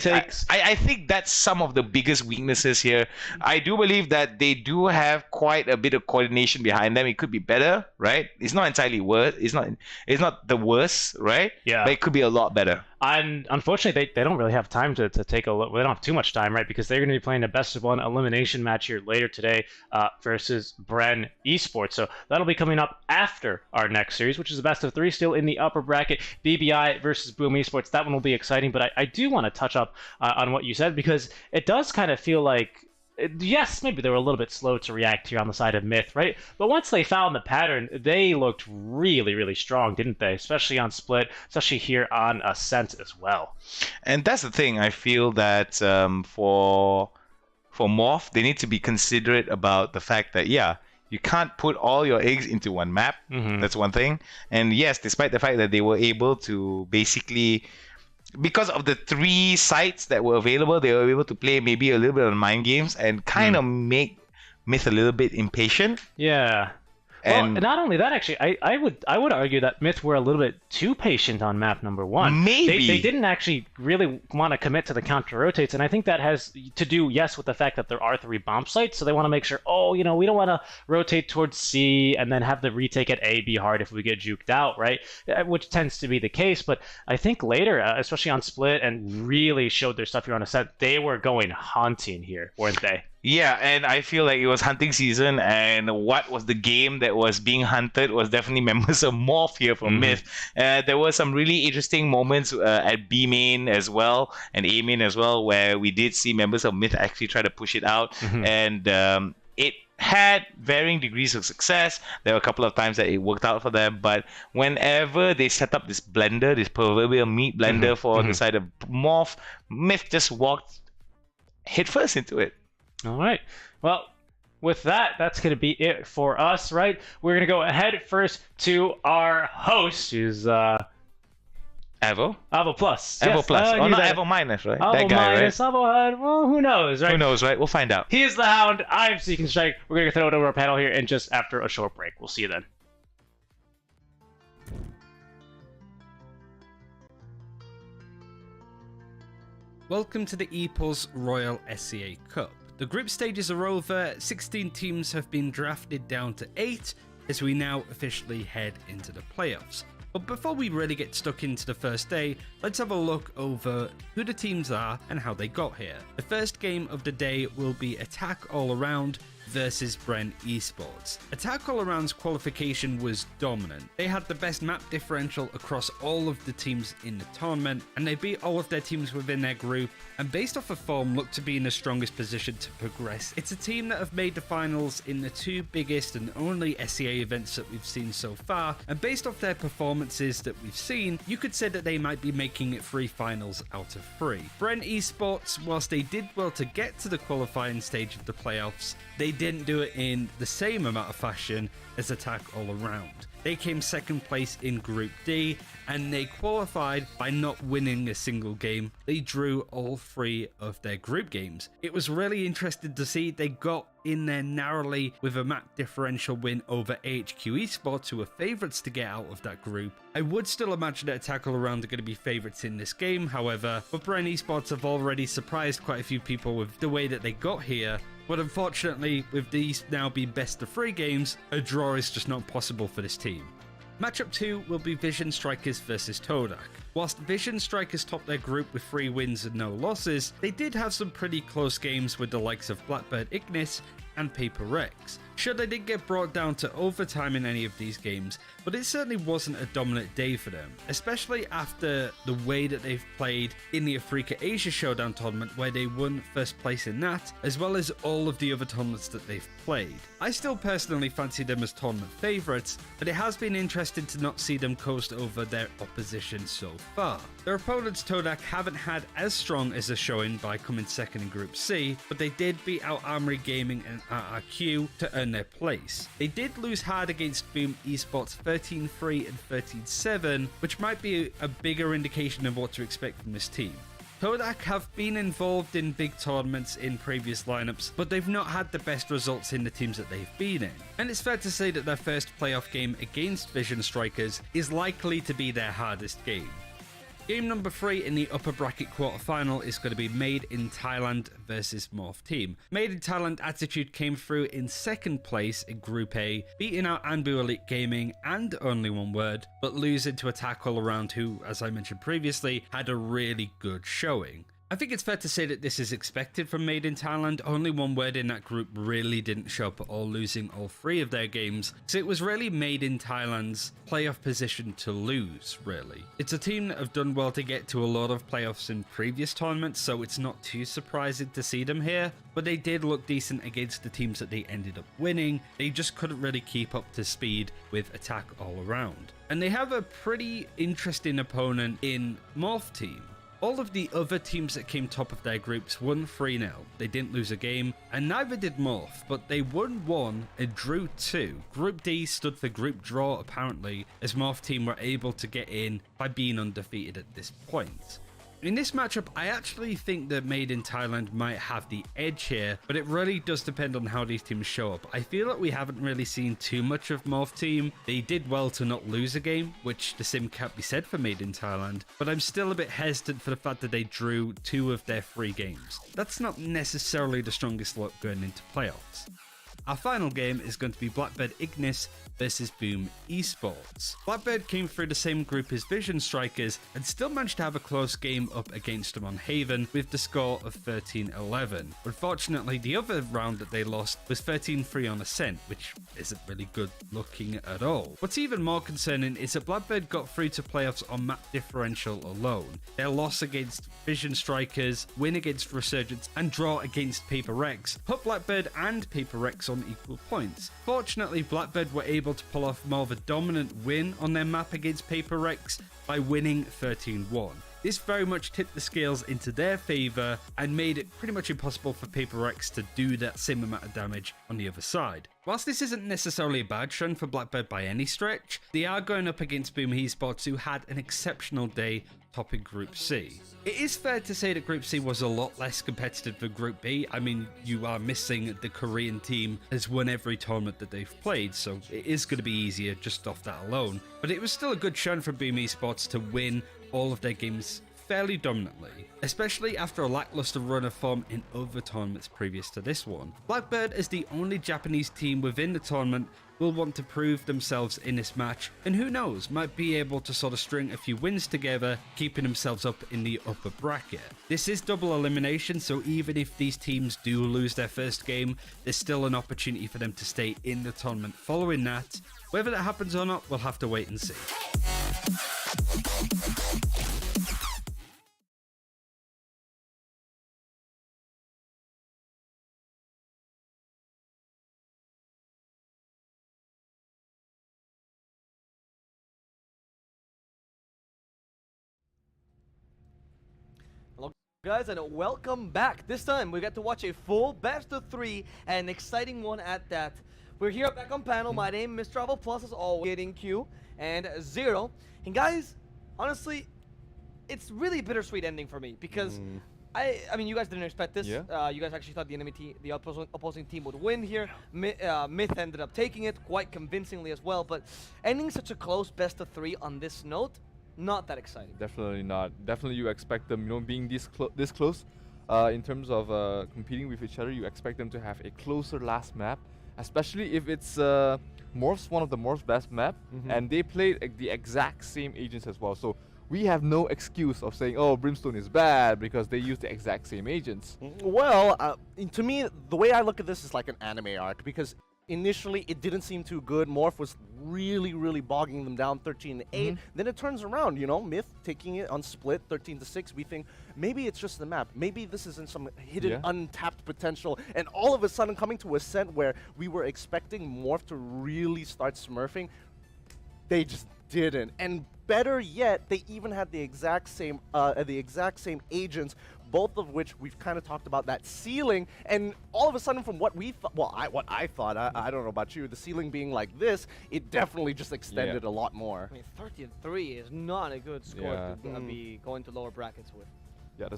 think that's some of the biggest weaknesses here. I do believe that they do have quite a bit of coordination behind them. It could be better, right? It's not entirely worse. It's not the worst, right? Yeah. But it could be a lot better. And unfortunately, they don't really have time to take a look. Well, they don't have too much time, right? Because they're going to be playing a best-of-1 elimination match here later today versus Bren Esports. So that'll be coming up after our next series, which is a best-of-3 still in the upper bracket. BBI versus Boom Esports. That one will be exciting. But I do want to touch up on what you said, because it does kind of feel like, yes, maybe they were a little bit slow to react here on the side of Myth, right? But once they found the pattern, they looked really, really strong, didn't they? Especially on Split, especially here on Ascent as well. And that's the thing. I feel that for Morph, they need to be considerate about the fact that, you can't put all your eggs into one map. That's one thing. And yes, despite the fact that they were able to basically, because of the 3 sites that were available, they were able to play maybe a little bit of mind games and kind of make Myth a little bit impatient. Yeah. And well, not only that, actually, I would argue that Myth were a little bit too patient on map number 1. Maybe they didn't actually really want to commit to the counter rotates, and I think that has to do, yes, with the fact that there are 3 bomb sites, so they want to make sure, we don't want to rotate towards C and then have the retake at A be hard if we get juked out, right? Which tends to be the case, but I think later, especially on Split, and really showed their stuff here on Ascent, they were going hunting here, weren't they? Yeah, and I feel like it was hunting season, and what was the game that was being hunted was definitely members of Morph here from Myth. There were some really interesting moments at B main as well, and A main as well, where we did see members of Myth actually try to push it out, and it had varying degrees of success. There were a couple of times that it worked out for them, but whenever they set up this blender, this proverbial meat blender for the side of Morph, Myth just walked headfirst into it. All right. Well, with that, that's going to be it for us, right? We're going to go ahead first to our host, who's Evo? Evo Plus. Evo Yes, Plus. Oh, knew not that. Evo Minus, right? Evo That guy, Minus, right? Evo, well, who knows, right? Who knows, right? We'll find out. He is the Hound. I'm Seeking Strike. We're going to throw it over our panel here and just after a short break. We'll see you then. Welcome to the EPOS Royal SCA Cup. The group stages are over, 16 teams have been drafted down to 8 as we now officially head into the playoffs. But before we really get stuck into the first day, let's have a look over who the teams are and how they got here. The first game of the day will be Attack All Around versus Bren Esports. Attack All Around's qualification was dominant. They had the best map differential across all of the teams in the tournament, and they beat all of their teams within their group, and based off of form looked to be in the strongest position to progress. It's a team that have made the finals in the 2 biggest and only SCA events that we've seen so far, and based off their performances that we've seen, you could say that they might be making it 3 finals out of 3. Bren Esports, whilst they did well to get to the qualifying stage of the playoffs, they didn't do it in the same amount of fashion as Attack All Around. They came second place in Group D, and they qualified by not winning a single game. They drew all 3 of their group games. It was really interesting to see they got in there narrowly with a map differential win over HQ Esports, who were favourites to get out of that group. I would still imagine that Attack All Around are going to be favourites in this game, however, but Bren Esports have already surprised quite a few people with the way that they got here. But unfortunately, with these now being best of 3 games, a draw is just not possible for this team. Matchup 2 will be Vision Strikers versus Todak. Whilst Vision Strikers topped their group with 3 wins and no losses, they did have some pretty close games with the likes of Blackbird Ignis and Paper Rex. Sure, they did get brought down to overtime in any of these games, but it certainly wasn't a dominant day for them, especially after the way that they've played in the Africa Asia Showdown tournament, where they won first place in that, as well as all of the other tournaments that they've played. I still personally fancy them as tournament favourites, but it has been interesting to not see them coast over their opposition so far. Their opponents Todak haven't had as strong as a showing by coming second in Group C, but they did beat out Armory Gaming and RRQ to earn their place. They did lose hard against Boom Esports 13-3 and 13-7, which might be a bigger indication of what to expect from this team. Todak have been involved in big tournaments in previous lineups, but they've not had the best results in the teams that they've been in. And it's fair to say that their first playoff game against Vision Strikers is likely to be their hardest game. Game number 3 in the upper bracket quarterfinal is going to be Made in Thailand versus Morph Team. Made in Thailand Attitude came through in second place in Group A, beating out Anbu Elite Gaming and Only One Word, but losing to Attack All Around, who, as I mentioned previously, had a really good showing. I think it's fair to say that this is expected from Made in Thailand. Only One Word in that group really didn't show up at all, losing all 3 of their games. So it was really Made in Thailand's playoff position to lose, really. It's a team that have done well to get to a lot of playoffs in previous tournaments, so it's not too surprising to see them here. But they did look decent against the teams that they ended up winning. They just couldn't really keep up to speed with Attack All Around. And they have a pretty interesting opponent in Morph Team. All of the other teams that came top of their groups won 3-0. They didn't lose a game, and neither did Morph, but they won 1 and drew 2. Group D stood for group draw, apparently, as Morph Team were able to get in by being undefeated at this point. In this matchup, I actually think that Made in Thailand might have the edge here, but it really does depend on how these teams show up. I feel like we haven't really seen too much of Morph Team. They did well to not lose a game, which the same can't be said for Made in Thailand, but I'm still a bit hesitant for the fact that they drew 2 of their 3 games. That's not necessarily the strongest look going into playoffs. Our final game is going to be Blackbird Ignis versus Boom Esports. Blackbird came through the same group as Vision Strikers and still managed to have a close game up against them on Haven with the score of 13-11. Unfortunately, the other round that they lost was 13-3 on Ascent, which isn't really good looking at all. What's even more concerning is that Blackbird got through to playoffs on map differential alone. Their loss against Vision Strikers, win against Resurgence, and draw against Paper Rex put Blackbird and Paper Rex on equal points. Fortunately, Blackbird were able to pull off more of a dominant win on their map against Paper Rex by winning 13-1. This very much tipped the scales into their favour and made it pretty much impossible for Paper Rex to do that same amount of damage on the other side. Whilst this isn't necessarily a bad showing for Blackbird by any stretch, they are going up against Boom Esports, who had an exceptional day topping Group C. It is fair to say that Group C was a lot less competitive than Group B. I mean, you are missing the Korean team has won every tournament that they've played, so it is going to be easier just off that alone. But it was still a good showing for Boom Esports to win all of their games fairly dominantly, especially after a lackluster run of form in other tournaments previous to this one. Blackbird, as the only Japanese team within the tournament, will want to prove themselves in this match, and who knows, might be able to sort of string a few wins together, keeping themselves up in the upper bracket. This is double elimination, so even if these teams do lose their first game, there's still an opportunity for them to stay in the tournament following that. Whether that happens or not, we'll have to wait and see. Hello guys, and welcome back. This time we get to watch a full best of 3, and an exciting one at that. We're here back on panel. My name is Travel Plus, as always, getting Q and Zero. And guys, honestly, it's really a bittersweet ending for me because I mean, you guys didn't expect this. Yeah. You guys actually thought the opposing team would win here. Myth ended up taking it quite convincingly as well. But ending such a close best of 3 on this note, not that exciting. Definitely not. Definitely you expect them, you know, being this close in terms of competing with each other, you expect them to have a closer last map, especially if it's Morph's one of the Morph's best map, and they played the exact same agents as well. So we have no excuse of saying, oh, Brimstone is bad because they use the exact same agents. Well, to me, the way I look at this is like an anime arc, because initially it didn't seem too good. Morph was really bogging them down 13-8. Then it turns around, you know, Myth taking it on split 13-6. We think maybe it's just the map. Maybe this isn't some hidden untapped potential. And all of a sudden coming to Ascent where we were expecting Morph to really start smurfing, they just didn't. And better yet, they even had the exact same agents, both of which we've kind of talked about that ceiling, and all of a sudden from what we thought, well, what I thought, I don't know about you, the ceiling being like this, it definitely just extended a lot more. I mean, 13-3 is not a good score to be going to lower brackets with. Yeah,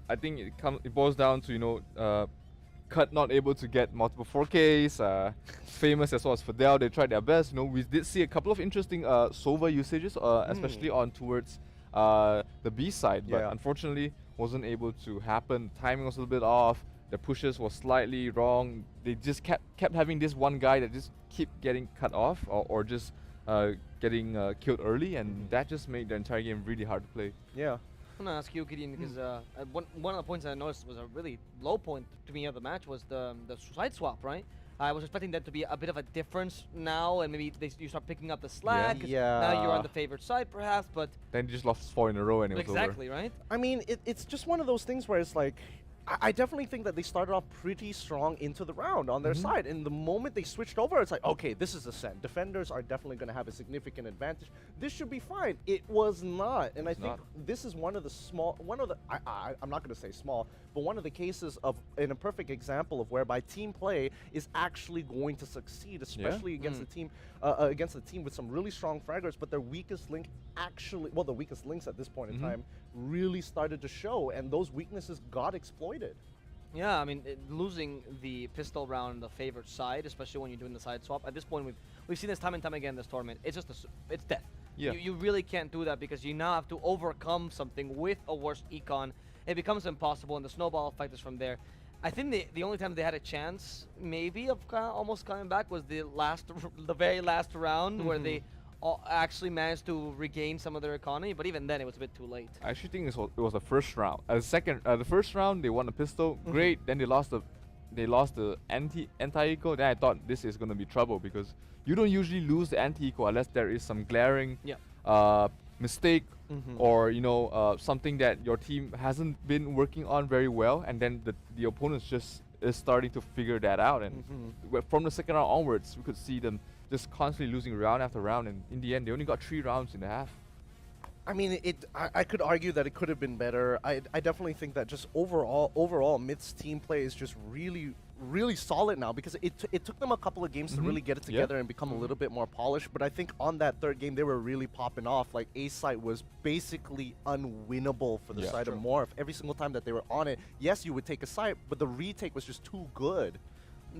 I think it boils down to, you know, Cut not able to get multiple 4Ks, Famous as well as Fidel, they tried their best. You know, we did see a couple of interesting Sova usages, especially on towards the B side, but unfortunately wasn't able to happen. Timing was a little bit off, the pushes was slightly wrong. They just kept having this one guy that just keep getting cut off or just getting killed early, and that just made the entire game really hard to play. Yeah. I'm gonna ask you, Gideon, because one of the points I noticed was a really low point to me of the match was the side swap, right? I was expecting that to be a bit of a difference now, and maybe you start picking up the slack. Now you're on the favored side, perhaps, but then you just lost 4 in a row, and it was over. Exactly, right? I mean, it's just one of those things where it's like, I definitely think that they started off pretty strong into the round on their side. And the moment they switched over, it's like, okay, this is Ascent. Defenders are definitely going to have a significant advantage. This should be fine. It was not. And I think this is one of the I'm not going to say small, but one of the cases of, in a perfect example of whereby team play is actually going to succeed, especially against the team, with some really strong fraggers, but their weakest link actually, well, the weakest links at this point in time really started to show, and those weaknesses got exploited. Yeah, I mean, losing the pistol round on the favored side, especially when you're doing the side swap, at this point we've seen this time and time again in this tournament. It's just it's death. Yeah. You really can't do that because you now have to overcome something with a worse econ. It becomes impossible, and the snowball effect is from there. I think the only time they had a chance, maybe, of almost coming back was the very last round where they actually managed to regain some of their economy, but even then it was a bit too late. I actually think it was the first round. The first round they won the pistol, great. Then they lost the anti-eco. Then I thought this is gonna be trouble because you don't usually lose the anti-eco unless there is some glaring mistake or something that your team hasn't been working on very well, and then the opponents just is starting to figure that out. And from the second round onwards, we could see them just constantly losing round after round, and in the end, they only got 3 rounds in the half. I mean, I could argue that it could have been better. I definitely think that just overall, Myth's team play is just really, really solid now because it took them a couple of games to really get it together and become a little bit more polished. But I think on that third game, they were really popping off. Like, A site was basically unwinnable for the side of Morph. Every single time that they were on it, yes, you would take a site, but the retake was just too good.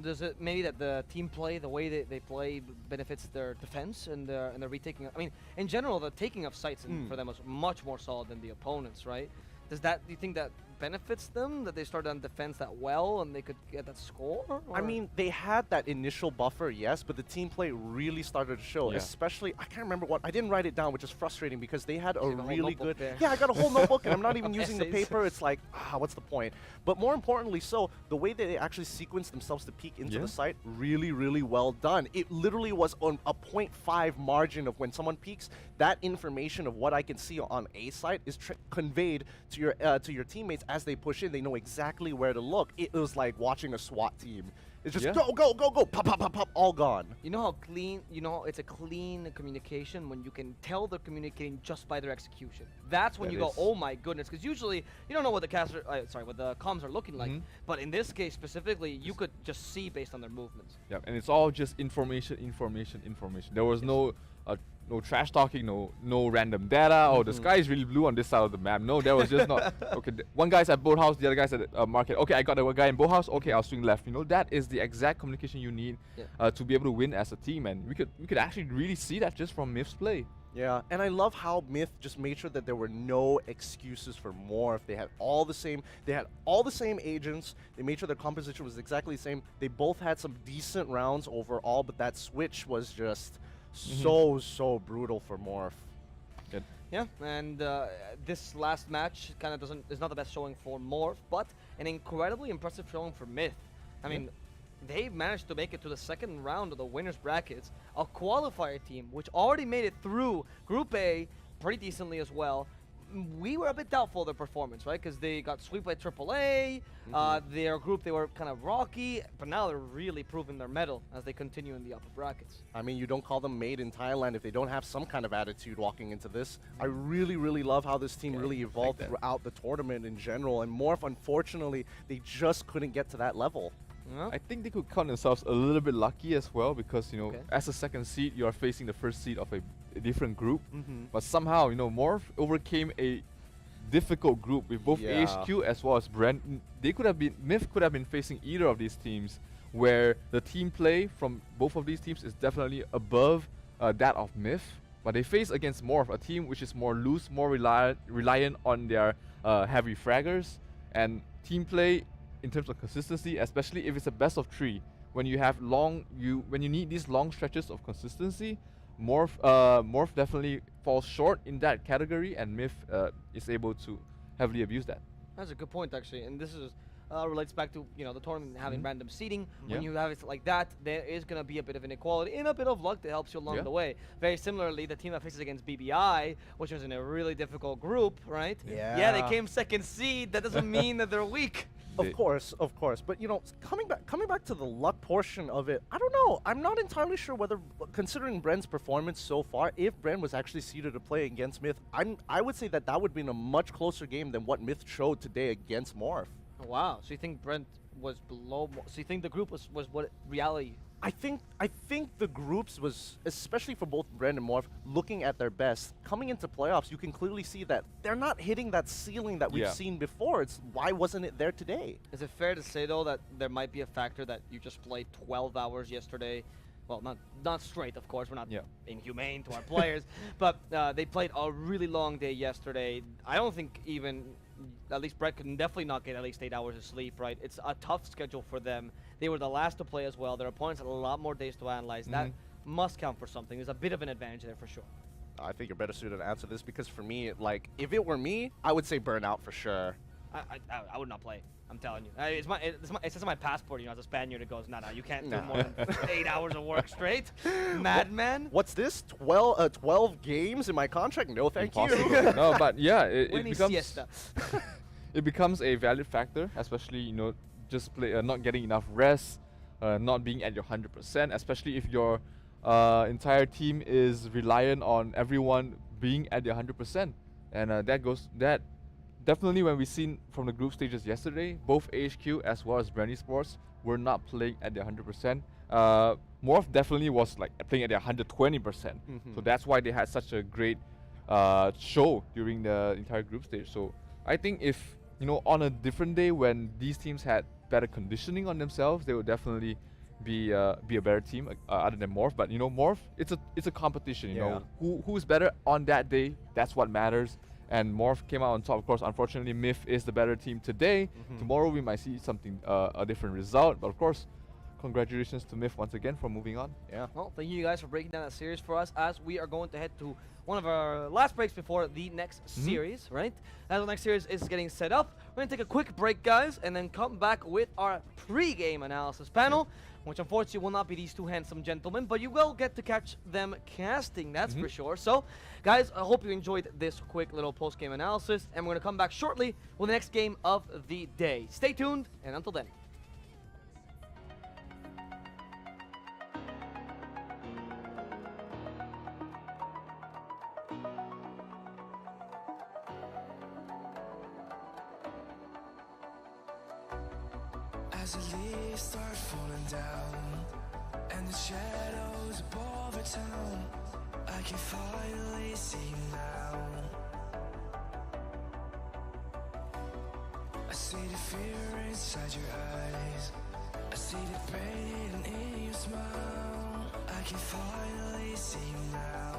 Does it maybe that the team play, the way they play, benefits their defense and their retaking? I mean, in general, the taking of sites for them was much more solid than the opponents, right? Do you think that benefits them, that they started on defense that well and they could get that score? Or? I mean, they had that initial buffer, yes, but the team play really started to show. Especially, I can't remember what, I didn't write it down, which is frustrating because they had a really good. Yeah, I got a whole notebook and I'm not even using the paper. It's like, what's the point? But more importantly, so the way that they actually sequenced themselves to peek into the site, really, really well done. It literally was on a 0.5 margin of when someone peeks. That information of what I can see on A site is conveyed to your teammates as they push in. They know exactly where to look. It was like watching a SWAT team. It's just go, go, go, go, pop, pop, pop, pop, all gone. You know how clean, it's a clean communication when you can tell they're communicating just by their execution. That's when you go, oh my goodness, because usually you don't know what the what the comms are looking like. But in this case specifically, you could just see based on their movements. Yeah, and it's all just information, information, information. There was no trash talking, no random data. Oh, the sky is really blue on this side of the map. No, there was just not. Okay, one guy's at boathouse, the other guy's at market. Okay, I got the guy in boathouse. Okay, I'll swing left. That is the exact communication you need to be able to win as a team, and we could actually really see that just from Myth's play. Yeah, and I love how Myth just made sure that there were no excuses for Morph. They had all the same. They had all the same agents. They made sure their composition was exactly the same. They both had some decent rounds overall, but that switch was just so brutal for Morph. Good. Yeah, and this last match kind of is not the best showing for Morph, but an incredibly impressive showing for Myth. I mean, they managed to make it to the second round of the winners brackets, a qualifier team which already made it through Group A pretty decently as well. We were a bit doubtful of their performance, right? Because they got swept by AAA. Their group, they were kind of rocky, but now they're really proving their mettle as they continue in the upper brackets. I mean, you don't call them made in Thailand if they don't have some kind of attitude walking into this. I really, really love how this team really evolved throughout the tournament in general. And Morph, unfortunately, they just couldn't get to that level. I think they could count themselves a little bit lucky as well because, as a second seed, you are facing the first seed of a different group. But somehow, Morph overcame a difficult group with both AHQ as well as Brent. Myth could have been facing either of these teams where the team play from both of these teams is definitely above that of Myth. But they face against Morph, a team which is more loose, more reliant on their heavy fraggers, and team play in terms of consistency, especially if it's a best of 3. When you have when you need these long stretches of consistency, Morph definitely falls short in that category, and Myth is able to heavily abuse that. That's a good point, actually, and this is relates back to the tournament having random seeding. When you have it like that, there is going to be a bit of inequality and a bit of luck that helps you along the way. Very similarly, the team that faces against BBI, which was in a really difficult group, right? Yeah, they came second seed. That doesn't mean that they're weak. Of course. But coming back to the luck portion of it, I don't know. I'm not entirely sure whether, considering Bren's performance so far, if Bren was actually seeded to play against Myth, I would say that would be in a much closer game than what Myth showed today against Morph. Wow. So you think Brent was below? So you think the group was what reality? I think the groups was, especially for both Brent and Morph, looking at their best. Coming into playoffs, you can clearly see that they're not hitting that ceiling that we've seen before. It's why wasn't it there today? Is it fair to say though that there might be a factor that you just played 12 hours yesterday? Well, not straight, of course. We're not inhumane to our players, but they played a really long day yesterday. I don't think even. At least Brett can definitely not get at least 8 hours of sleep, right? It's a tough schedule for them. They were the last to play as well. Their opponents had a lot more days to analyze. That must count for something. There's a bit of an advantage there for sure. I think you're better suited to answer this because for me, like, if it were me, I would say burnout for sure. I would not play. I'm telling you. It says on my passport, as a Spaniard, it goes, no, you can't do more than 8 hours of work straight. Madman. What's this? 12 games in my contract? No, thank you. No, but yeah, it becomes a valid factor, especially, just not getting enough rest, not being at your 100%, especially if your entire team is reliant on everyone being at their 100%. And that definitely when we seen from the group stages yesterday, both AHQ as well as Brandy Sports were not playing at their 100%. Morph definitely was like playing at their 120%. So that's why they had such a great show during the entire group stage. So I think if, you know, on a different day when these teams had better conditioning on themselves, they would definitely be a better team other than Morph. But you know, Morph, it's a competition. You know, who's better on that day? That's what matters. And Morph came out on top. Of course, unfortunately, Myth is the better team today. Tomorrow we might see something a different result. But of course, congratulations to Myth once again for moving on. Yeah. Well, thank you guys for breaking down that series for us as we are going to head to one of our last breaks before the next series, right? As the next series is getting set up, we're going to take a quick break, guys, and then come back with our pre-game analysis panel, which unfortunately will not be these two handsome gentlemen, but you will get to catch them casting, that's for sure. So, guys, I hope you enjoyed this quick little post-game analysis, and we're going to come back shortly with the next game of the day. Stay tuned, and until then. As the leaves start falling down and the shadows above the town, I can finally see you now. I see the fear inside your eyes, I see the pain in your smile. I can finally see you now.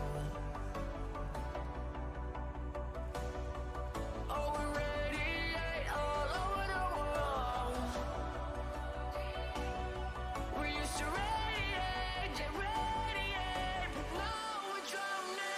Oh, we radiate all over the world. We used to radiate, but now we're drowning.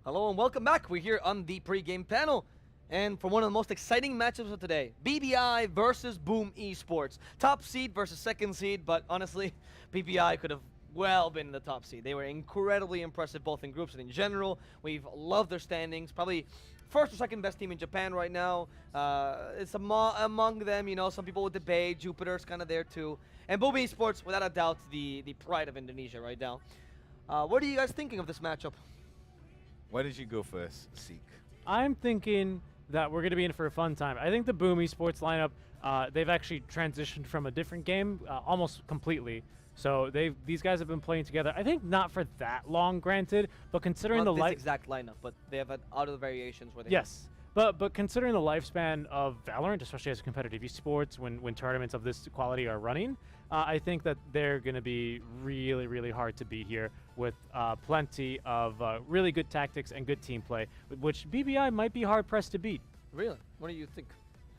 Hello and welcome back. We're here on the pre-game panel. And for one of the most exciting matchups of today, BBI versus Boom Esports. Top seed versus second seed, but honestly, BBI could have well been in the top seed. They were incredibly impressive both in groups and in general. We've loved their standings. Probably first or second best team in Japan right now. It's among them, you know, some people would debate. Jupiter's kind of there too. And Boom Esports, without a doubt, the pride of Indonesia right now. What are you guys thinking of this matchup? Why did you go first, Seek? I'm thinking that we're going to be in for a fun time. I think the Boom Esports lineup, they've actually transitioned from a different game almost completely. So these guys have been playing together. I think not for that long, granted, but considering Not this exact lineup, but they have other variations where they yes. But considering the lifespan of Valorant, especially as a competitive esports, when tournaments of this quality are running, I think that they're going to be really, really hard to beat here with plenty of really good tactics and good team play, which BBI might be hard-pressed to beat. Really? What do you think?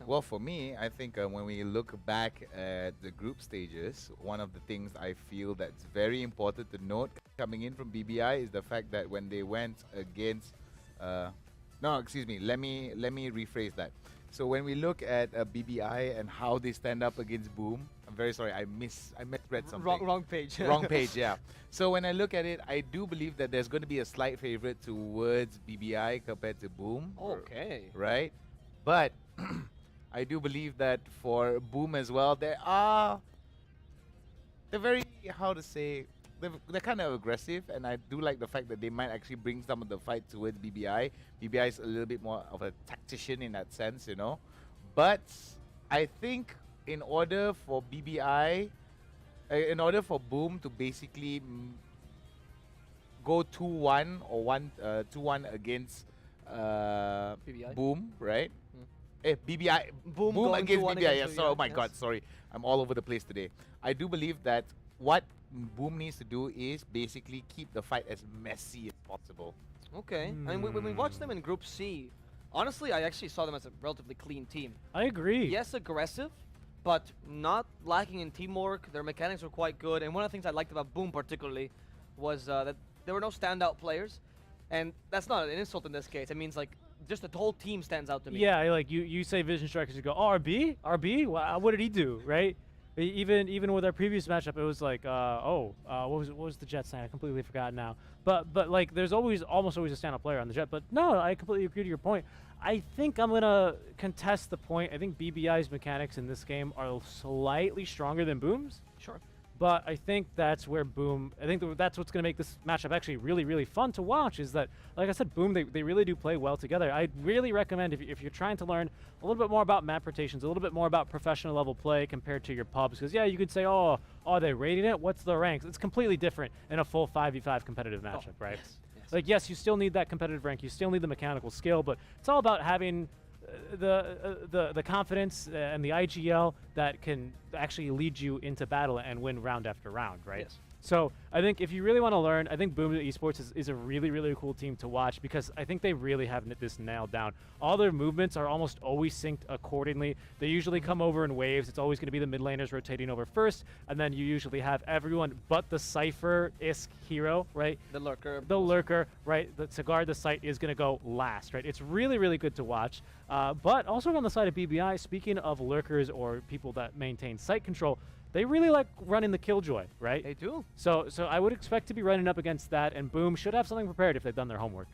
Well, for me, I think when we look back at the group stages, one of the things I feel that's very important to note coming in from BBI is the fact that when they went against... no, excuse me. Let me rephrase that. So when we look at BBI and how they stand up against Boom, I'm very sorry, I misread something. Wrong page. Wrong page, yeah. So when I look at it, I do believe that there's going to be a slight favorite towards BBI compared to Boom. Okay. Right? But I do believe that for Boom as well, they're very, how to say, they're kind of aggressive, and I do like the fact that they might actually bring some of the fight towards BBI. BBI is a little bit more of a tactician in that sense, you know. But I think in order for BBI, in order for Boom to basically go 2-1 or 2-1 against BBI? Boom, right? BBI, Boom against BBI. Yeah, sorry, oh my God, sorry. I'm all over the place today. I do believe that what Boom needs to do is basically keep the fight as messy as possible. Okay. I mean, when we watched them in Group C, honestly, I actually saw them as a relatively clean team. I agree. Yes, aggressive, but not lacking in teamwork. Their mechanics were quite good. And one of the things I liked about Boom particularly was that there were no standout players. And that's not an insult in this case. It means, like, just the whole team stands out to me. Yeah, like you say Vision Strikers, you go, oh, RB? RB? What did he do, right? Even with our previous matchup, it was like, what was the Jets name? I completely forgot now. But like, there's almost always a standout player on the Jet. But no, I completely agree to your point. I think I'm gonna contest the point. I think BBI's mechanics in this game are slightly stronger than Boom's. Sure. But I think that's where Boom, I think that's what's going to make this matchup actually really, really fun to watch is that, like I said, Boom, they really do play well together. I'd really recommend if you're trying to learn a little bit more about map rotations, a little bit more about professional level play compared to your pubs, because yeah, you could say, oh, are they rating it? What's the ranks? It's completely different in a full 5v5 competitive matchup, right? Yes. Like, yes, you still need that competitive rank, you still need the mechanical skill, but it's all about having the confidence and the IGL that can actually lead you into battle and win round after round, right? Yes. So I think if you really want to learn, I think Boom Esports is a really, really cool team to watch because I think they really have this nailed down. All their movements are almost always synced accordingly. They usually come over in waves. It's always going to be the mid laners rotating over first, and then you usually have everyone but the Cypher-esque hero, right? The Lurker. The Lurker, right? To guard the site is going to go last, right? It's really, really good to watch. But also on the side of BBI, speaking of Lurkers or people that maintain site control, they really like running the Killjoy, right? They do. So I would expect to be running up against that, and Boom should have something prepared if they've done their homework.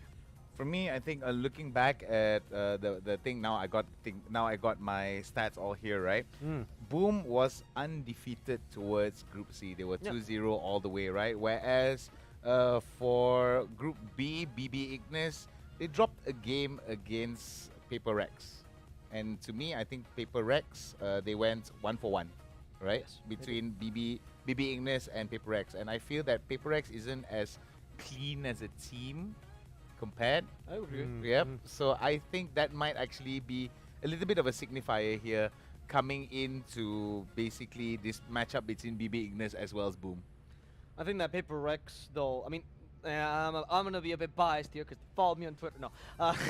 For me, I think looking back at the thing now, I got my stats all here, right? Boom was undefeated towards Group C. They were 2-0 all the way, right? Whereas for Group B, BB Ignis, they dropped a game against Paper Rex, and to me, I think Paper Rex they went 1-for-1. Right? Yes, between BB Ignis and Paper Rex, and I feel that Paper Rex isn't as clean as a team compared. I agree. Yep. So I think that might actually be a little bit of a signifier here coming into basically this matchup between BB Ignis as well as Boom. I think that Paper Rex, though, I mean, I'm going to be a bit biased here because follow me on Twitter. No. But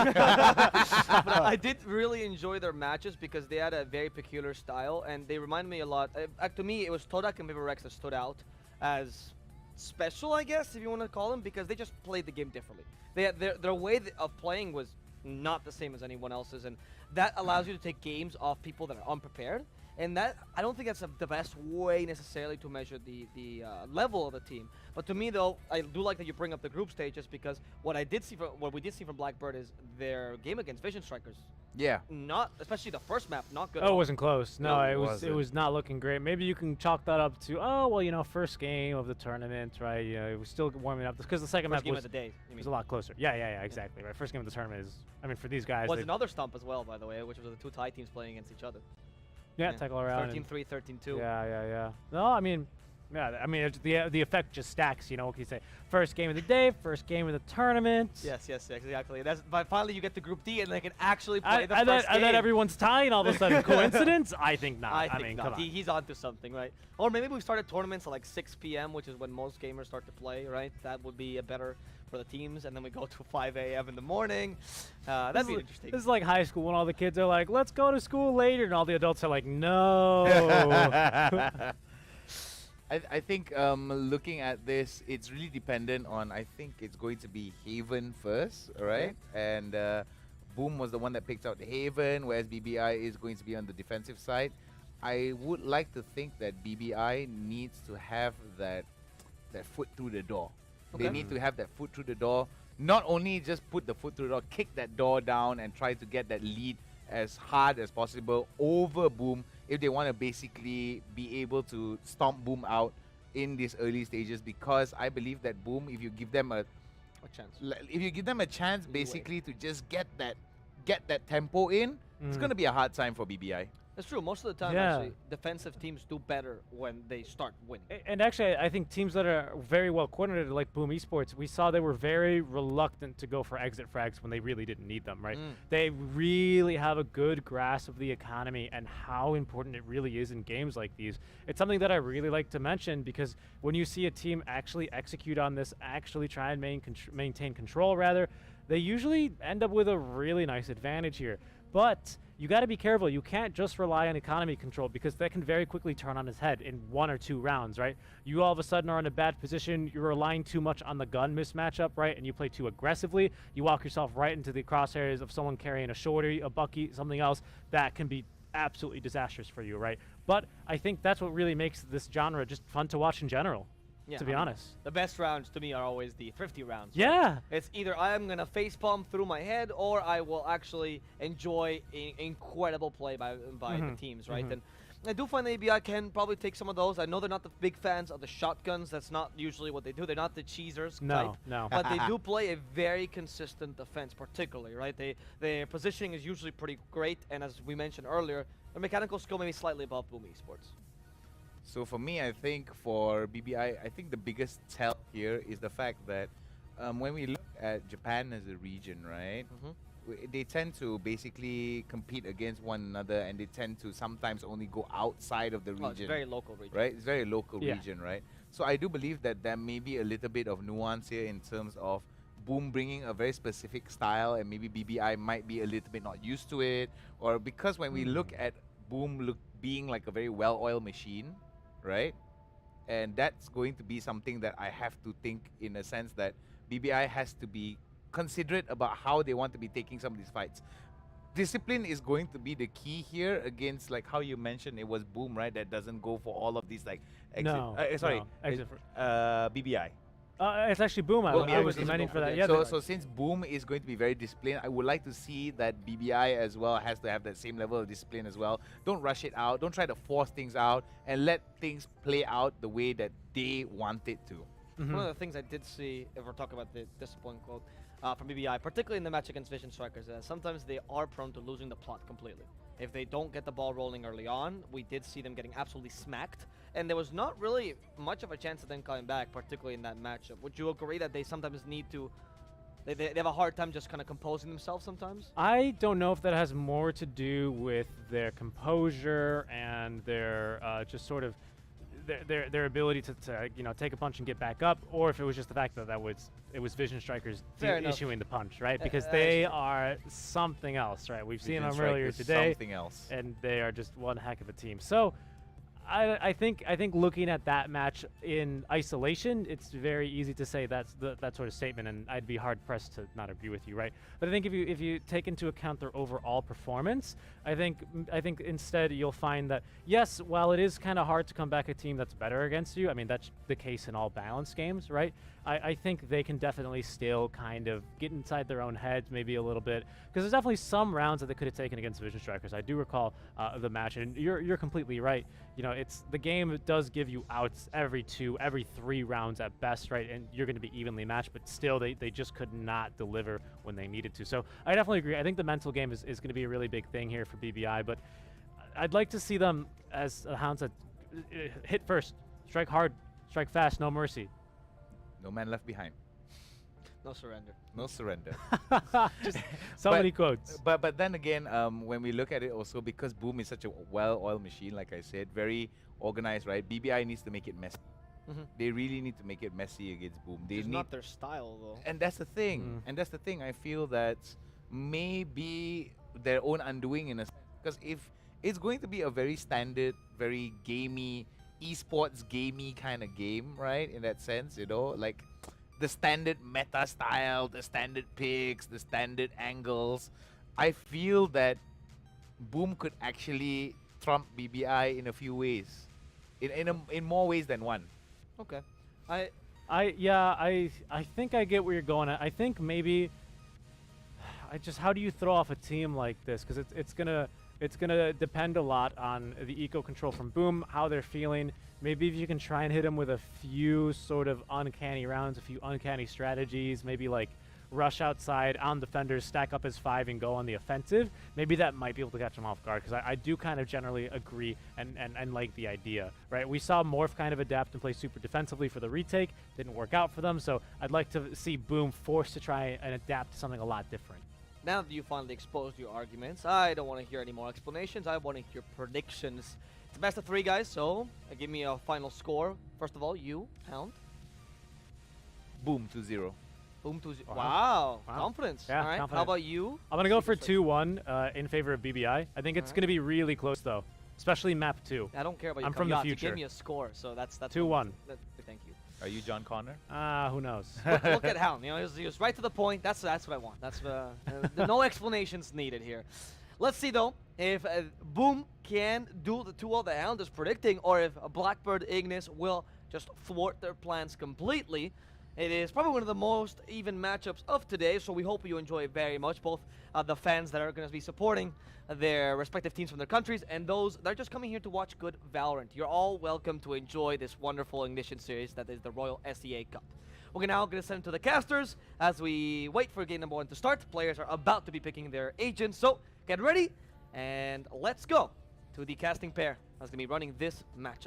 I did really enjoy their matches because they had a very peculiar style and they remind me a lot. To me, it was Todak and Paper Rex that stood out as special, I guess, if you want to call them, because they just played the game differently. Their way of playing was not the same as anyone else's, and that allows you to take games off people that are unprepared. And that, I don't think that's the best way necessarily to measure the level of the team. But to me, though, I do like that you bring up the group stage, just because what we did see from Blackbird is their game against Vision Strikers. Yeah. Not, especially the first map, not good. Oh, it wasn't close. No, No, it was not looking great. Maybe you can chalk that up to, oh, well, you know, first game of the tournament, right? It was still warming up because the second First map game was of the day, you was mean. a lot closer. Yeah, exactly. Right. First game of the tournament is, I mean, for these guys, Was another stump as well, by the way, which was the two Thai teams playing against each other. yeah, tackle around. 13-3, 13-2. Yeah. No, I mean, yeah, I mean, the effect just stacks. You know, what can you say? First game of the day, first game of the tournament. Yes, exactly. But finally you get to Group D and they can actually play the first game. And then everyone's tying all of a sudden. Coincidence? I think not. I mean, not. come on. He's onto something, right? Or maybe we started tournaments at like 6 p.m., which is when most gamers start to play, right? That would be a better for the teams, and then we go to 5 a.m. in the morning. That'd be interesting. This is like high school when all the kids are like, let's go to school later, and all the adults are like, no. I think looking at this, it's really dependent on, I think it's going to be Haven first, right? And Boom was the one that picked out Haven, whereas BBI is going to be on the defensive side. I would like to think that BBI needs to have that foot through the door. They need to have that foot through the door. Not only just put the foot through the door, kick that door down and try to get that lead as hard as possible over Boom if they want to basically be able to stomp Boom out in these early stages, because I believe that Boom, if you give them a chance basically to just get that tempo in, it's going to be a hard time for BBI. That's true. Most of the time, actually, defensive teams do better when they start winning. And actually, I think teams that are very well coordinated, like Boom Esports, we saw they were very reluctant to go for exit frags when they really didn't need them, right? They really have a good grasp of the economy and how important it really is in games like these. It's something that I really like to mention, because when you see a team actually execute on this, actually try and maintain control, rather, they usually end up with a really nice advantage here. But you got to be careful. You can't just rely on economy control, because that can very quickly turn on its head in 1 or 2 rounds, right? You all of a sudden are in a bad position. You're relying too much on the gun mismatch up, right? And you play too aggressively. You walk yourself right into the crosshairs of someone carrying a shorty, a bucky, something else that can be absolutely disastrous for you, right? But I think that's what really makes this genre just fun to watch in general. Yeah, to be honest. The best rounds to me are always the thrifty rounds. Yeah. Right? It's either I'm going to facepalm through my head, or I will actually enjoy incredible play by the teams, right? And I do find the ABI can probably take some of those. I know they're not the big fans of the shotguns. That's not usually what they do. They're not the cheesers type. No. But they do play a very consistent defense, particularly, right? Their positioning is usually pretty great, and as we mentioned earlier, their mechanical skill may be slightly above Boom Esports. So for me, I think for BBI, I think the biggest tell here is the fact that when we look at Japan as a region, right, they tend to basically compete against one another, and they tend to sometimes only go outside of the region. It's very local region. Right? It's very local region, right? So I do believe that there may be a little bit of nuance here in terms of Boom bringing a very specific style, and maybe BBI might be a little bit not used to it, or because when we look at Boom being like a very well-oiled machine, right? And that's going to be something that I have to think in a sense that BBI has to be considerate about how they want to be taking some of these fights. Discipline is going to be the key here against, like how you mentioned, it was Boom, right? That doesn't go for all of these like exit. BBI. It's actually Boom. I was demanding for that. Yeah. So since Boom is going to be very disciplined, I would like to see that BBI as well has to have that same level of discipline as well. Don't rush it out. Don't try to force things out, and let things play out the way that they want it to. One of the things I did see, if we're talking about the discipline quote from BBI, particularly in the match against Vision Strikers, sometimes they are prone to losing the plot completely. If they don't get the ball rolling early on, we did see them getting absolutely smacked, and there was not really much of a chance of them coming back, particularly in that matchup. Would you agree that they sometimes need to, they have a hard time just kind of composing themselves sometimes? I don't know if that has more to do with their composure and their just sort of their ability to you know, take a punch and get back up, or if it was just the fact that it was Vision Strikers issuing the punch, right? Because they are something else, right? We've seen them earlier today, something else, and they are just one heck of a team. So I think looking at that match in isolation, it's very easy to say that sort of statement, and I'd be hard pressed to not agree with you, right? But I think if you take into account their overall performance, I think instead you'll find that yes, while it is kind of hard to come back a team that's better against you, I mean that's the case in all balanced games, right? I think they can definitely still kind of get inside their own heads maybe a little bit, because there's definitely some rounds that they could have taken against Vision Strikers. I do recall the match, and you're completely right. You know, it's the game does give you outs every 3 rounds at best, right? And you're going to be evenly matched, but still they just could not deliver when they needed to. So I definitely agree. I think the mental game is going to be a really big thing here for BBI, but I'd like to see them as the Hounds that hit first, strike hard, strike fast, no mercy. No man left behind. No surrender. No surrender. Just so many quotes. But then again, when we look at it also, because Boom is such a well-oiled machine, like I said, very organized, right? BBI needs to make it messy. They really need to make it messy against Boom. They It's need, not their style, though. and that's the thing. And that's the thing. I feel that maybe their own undoing in a, because if it's going to be a very standard, very gamey, esports gamey kind of game, right? In that sense, you know, like the standard meta style, the standard picks, the standard angles. I feel that Boom could actually trump BBI in a few ways, in more ways than one. Okay. I think I get where you're going at. I think maybe how do you throw off a team like this? Because it's gonna depend a lot on the eco control from Boom, how they're feeling. Maybe if you can try and hit them with a few sort of uncanny rounds, a few uncanny strategies, maybe like rush outside on defenders, stack up as 5 and go on the offensive, maybe that might be able to catch them off guard, because I do kind of generally agree and like the idea, right? We saw Morph kind of adapt and play super defensively for the retake. Didn't work out for them, so I'd like to see Boom forced to try and adapt to something a lot different. Now that you finally exposed your arguments, I don't want to hear any more explanations. I want to hear predictions. It's a best of 3, guys, so give me a final score. First of all, you, Hound. Boom 2-0. Boom 2-0. Wow. Confidence. Yeah, all right. confident. How about you? I'm going to go for 2-1 in favor of BBI. I think it's going to be really close, though, especially map 2. I don't care about I'm your from the caveat. future. Give me a score, so that's 2-1. Thank you. Are you John Connor? Who knows? Look at Hound. You know, he was right to the point. That's what I want. That's no explanations needed here. Let's see though if Boom can do the 2-0 the Hound is predicting, or if Blackbird Ignis will just thwart their plans completely. It is probably one of the most even matchups of today, so we hope you enjoy it very much. Both the fans that are going to be supporting their respective teams from their countries, and those that are just coming here to watch good Valorant. You're all welcome to enjoy this wonderful Ignition series that is the Royal SEA Cup. We're now going to send to the casters as we wait for game number 1 to start. Players are about to be picking their agents, so get ready and let's go to the casting pair that's going to be running this matchup.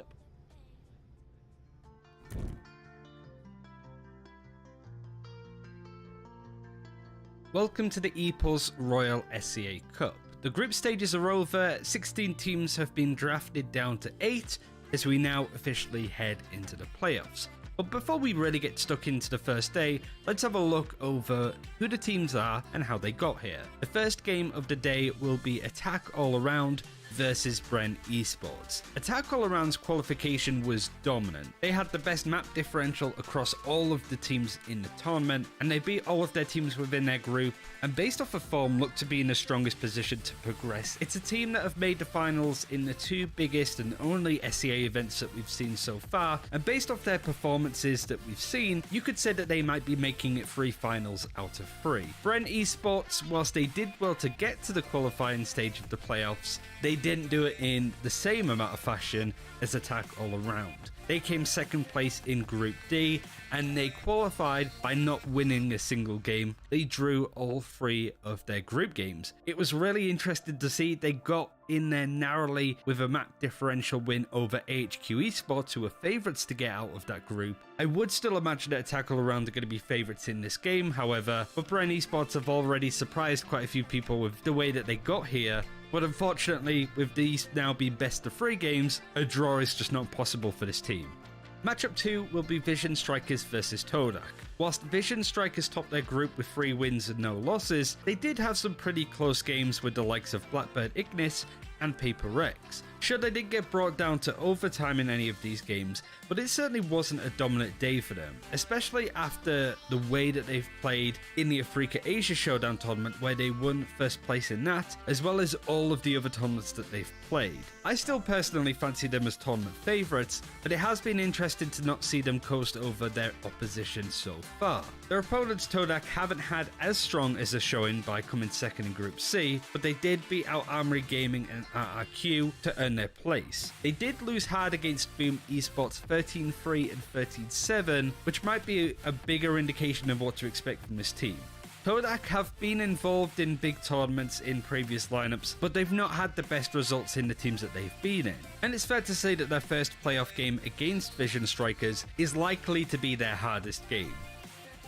Welcome to the EPOS Royal SEA Cup. The group stages are over, 16 teams have been drafted down to 8 as we now officially head into the playoffs. But before we really get stuck into the first day, let's have a look over who the teams are and how they got here. The first game of the day will be Attack All Around versus Bren Esports. Attack All Around's qualification was dominant. They had the best map differential across all of the teams in the tournament, and they beat all of their teams within their group, and based off of form look to be in the strongest position to progress. It's a team that have made the finals in the 2 biggest and only SEA events that we've seen so far, and based off their performances that we've seen, you could say that they might be making it 3 finals out of 3. Bren Esports, whilst they did well to get to the qualifying stage of the playoffs, they didn't do it in the same amount of fashion as Attack All Around. They came second place in Group D, and they qualified by not winning a single game. They drew all 3 of their group games. It was really interesting to see they got in there narrowly with a map differential win over HQ Esports, who were favourites to get out of that group. I would still imagine that Attack All Around are going to be favourites in this game, however, but Bren Esports have already surprised quite a few people with the way that they got here. But unfortunately, with these now being best of 3 games, a draw is just not possible for this team. Matchup 2 will be Vision Strikers versus Todak. Whilst Vision Strikers topped their group with 3 wins and no losses, they did have some pretty close games with the likes of Blackbird Ignis and Paper Rex. Sure, they did get brought down to overtime in any of these games, but it certainly wasn't a dominant day for them, especially after the way that they've played in the Africa Asia Showdown tournament, where they won first place in that, as well as all of the other tournaments that they've played. I still personally fancy them as tournament favourites, but it has been interesting to not see them coast over their opposition so far. Their opponents Todak haven't had as strong as a showing by coming second in Group C, but they did beat out Armory Gaming and RRQ to earn their place. They did lose hard against Boom Esports 13-3 and 13-7, which might be a bigger indication of what to expect from this team. Todak have been involved in big tournaments in previous lineups, but they've not had the best results in the teams that they've been in. And it's fair to say that their first playoff game against Vision Strikers is likely to be their hardest game.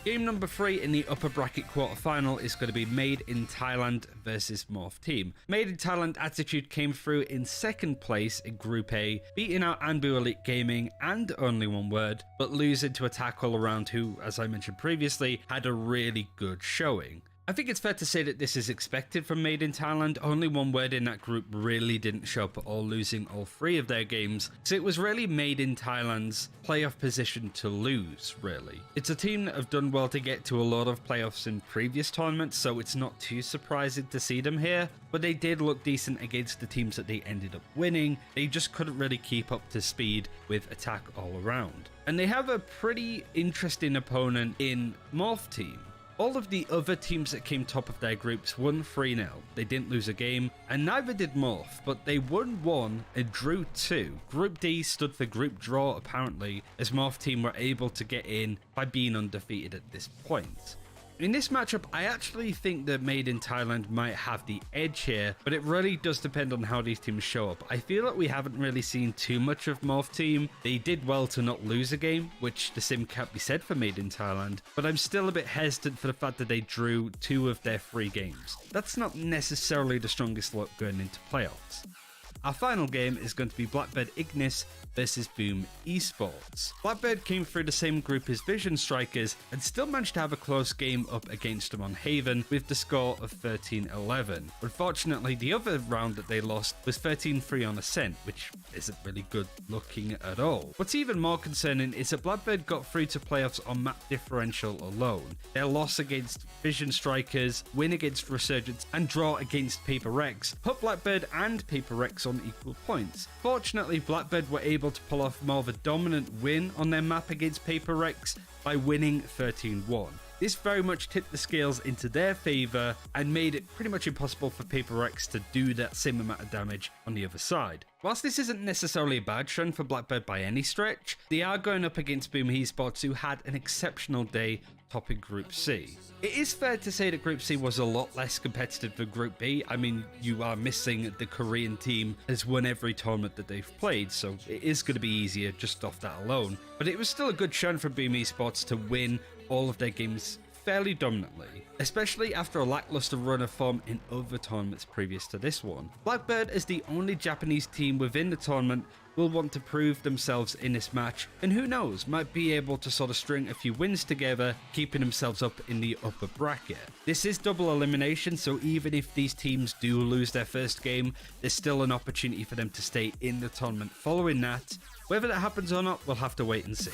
Game number 3 in the upper bracket quarterfinal is going to be Made in Thailand versus Morph Team. Made in Thailand Attitude came through in second place in Group A, beating out Anbu Elite Gaming and Only One Word, but losing to Attack All Around, who, as I mentioned previously, had a really good showing. I think it's fair to say that this is expected from Made in Thailand. Only One Word in that group really didn't show up at all, losing all 3 of their games, so it was really Made in Thailand's playoff position to lose, really. It's a team that have done well to get to a lot of playoffs in previous tournaments, so it's not too surprising to see them here, but they did look decent against the teams that they ended up winning. They just couldn't really keep up to speed with Attack All Around. And they have a pretty interesting opponent in Morph Team. All of the other teams that came top of their groups won 3-0. They didn't lose a game, and neither did Morph, but they won 1 and drew 2. Group D stood for group draw, apparently, as Morph team were able to get in by being undefeated at this point. In this matchup, I actually think that Made in Thailand might have the edge here, but it really does depend on how these teams show up. I feel like we haven't really seen too much of Morph Team. They did well to not lose a game, which the same can't be said for Made in Thailand, but I'm still a bit hesitant for the fact that they drew 2 of their 3 games. That's not necessarily the strongest look going into playoffs. Our final game is going to be Blackbird Ignis versus Boom Esports. Blackbird came through the same group as Vision Strikers and still managed to have a close game up against them on Haven with the score of 13-11. Unfortunately, the other round that they lost was 13-3 on Ascent, which isn't really good looking at all. What's even more concerning is that Blackbird got through to playoffs on map differential alone. Their loss against Vision Strikers, win against Resurgence, and draw against Paper Rex put Blackbird and Paper Rex on equal points. Fortunately, Blackbird were able to pull off more of a dominant win on their map against Paper Rex by winning 13-1. This very much tipped the scales into their favour and made it pretty much impossible for Paper Rex to do that same amount of damage on the other side. Whilst this isn't necessarily a bad trend for Blackbird by any stretch, they are going up against Boom Esports, who had an exceptional day topping Group C. It is fair to say that Group C was a lot less competitive than Group B. I mean, you are missing the Korean team has won every tournament that they've played, so it is going to be easier just off that alone. But it was still a good showing for Boom Esports to win all of their games fairly dominantly, especially after a lackluster run of form in other tournaments previous to this one. Blackbird, as the only Japanese team within the tournament, will want to prove themselves in this match, and who knows, might be able to sort of string a few wins together, keeping themselves up in the upper bracket. This is double elimination, so even if these teams do lose their first game, there's still an opportunity for them to stay in the tournament following that. Whether that happens or not, we'll have to wait and see.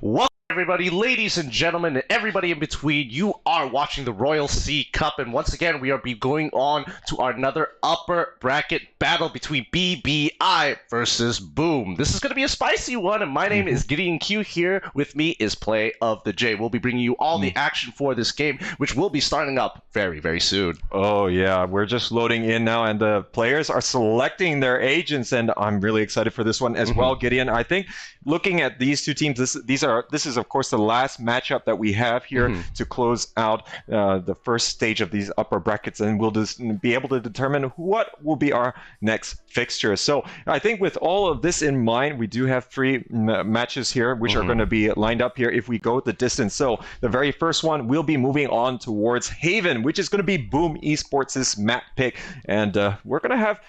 Welcome everybody, ladies and gentlemen, and everybody in between. You are watching the Royal C Cup, and once again we are going on to another upper bracket battle between BBI versus Boom. This is going to be a spicy one, and my name is Gideon Q. Here with me is Play of the J. We'll be bringing you all the action for this game, which will be starting up very, very soon. Oh yeah, we're just loading in now, and the players are selecting their agents, and I'm really excited for this one as well, Gideon. I think looking at these two teams, this is a of course, the last matchup that we have here to close out the first stage of these upper brackets, and we'll just be able to determine what will be our next fixture. So I think with all of this in mind, we do have 3 matches here, which are going to be lined up here if we go the distance. So the very first one, we'll be moving on towards Haven, which is going to be Boom Esports' map pick. And we're going to have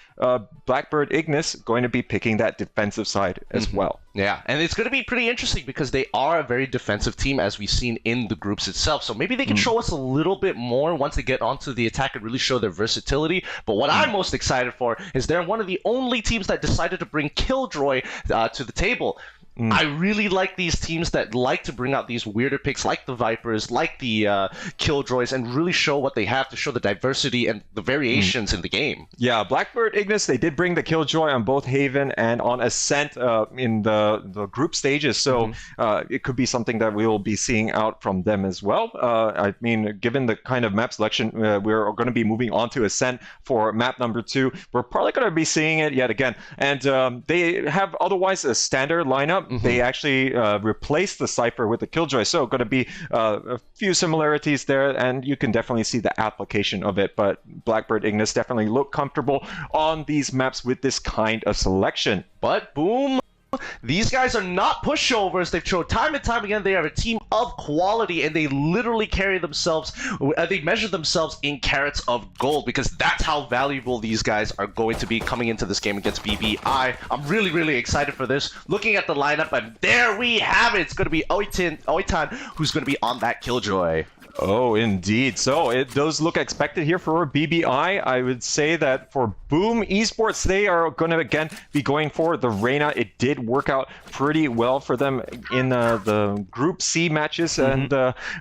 Blackbird Ignis going to be picking that defensive side as well. Yeah, and it's going to be pretty interesting because they are a very defensive team, as we've seen in the groups itself. So maybe they can show us a little bit more once they get onto the attack and really show their versatility. But what I'm most excited for is they're one of the only teams that decided to bring Killjoy to the table. I really like these teams that like to bring out these weirder picks like the Vipers, like the Killjoys, and really show what they have to show the diversity and the variations in the game. Yeah, Blackbird Ignis, they did bring the Killjoy on both Haven and on Ascent in the group stages, so it could be something that we will be seeing out from them as well. I mean, given the kind of map selection, we're going to be moving on to Ascent for map number 2. We're probably going to be seeing it yet again, and they have otherwise a standard lineup. They actually replaced the Cypher with the Killjoy, so going to be a few similarities there, and you can definitely see the application of it. But Blackbird Ignis definitely look comfortable on these maps with this kind of selection. But Boom, these guys are not pushovers. They've shown time and time again they are a team of quality, and they literally carry themselves, they measure themselves in carats of gold, because that's how valuable these guys are going to be coming into this game against BBI. I'm really, really excited for this. Looking at the lineup, and there we have it. It's going to be Oitan who's going to be on that Killjoy. Oh, indeed. So it does look expected here for BBI. I would say that for Boom Esports, they are going to again be going for the Reyna. It did work out pretty well for them in the Group C matches, and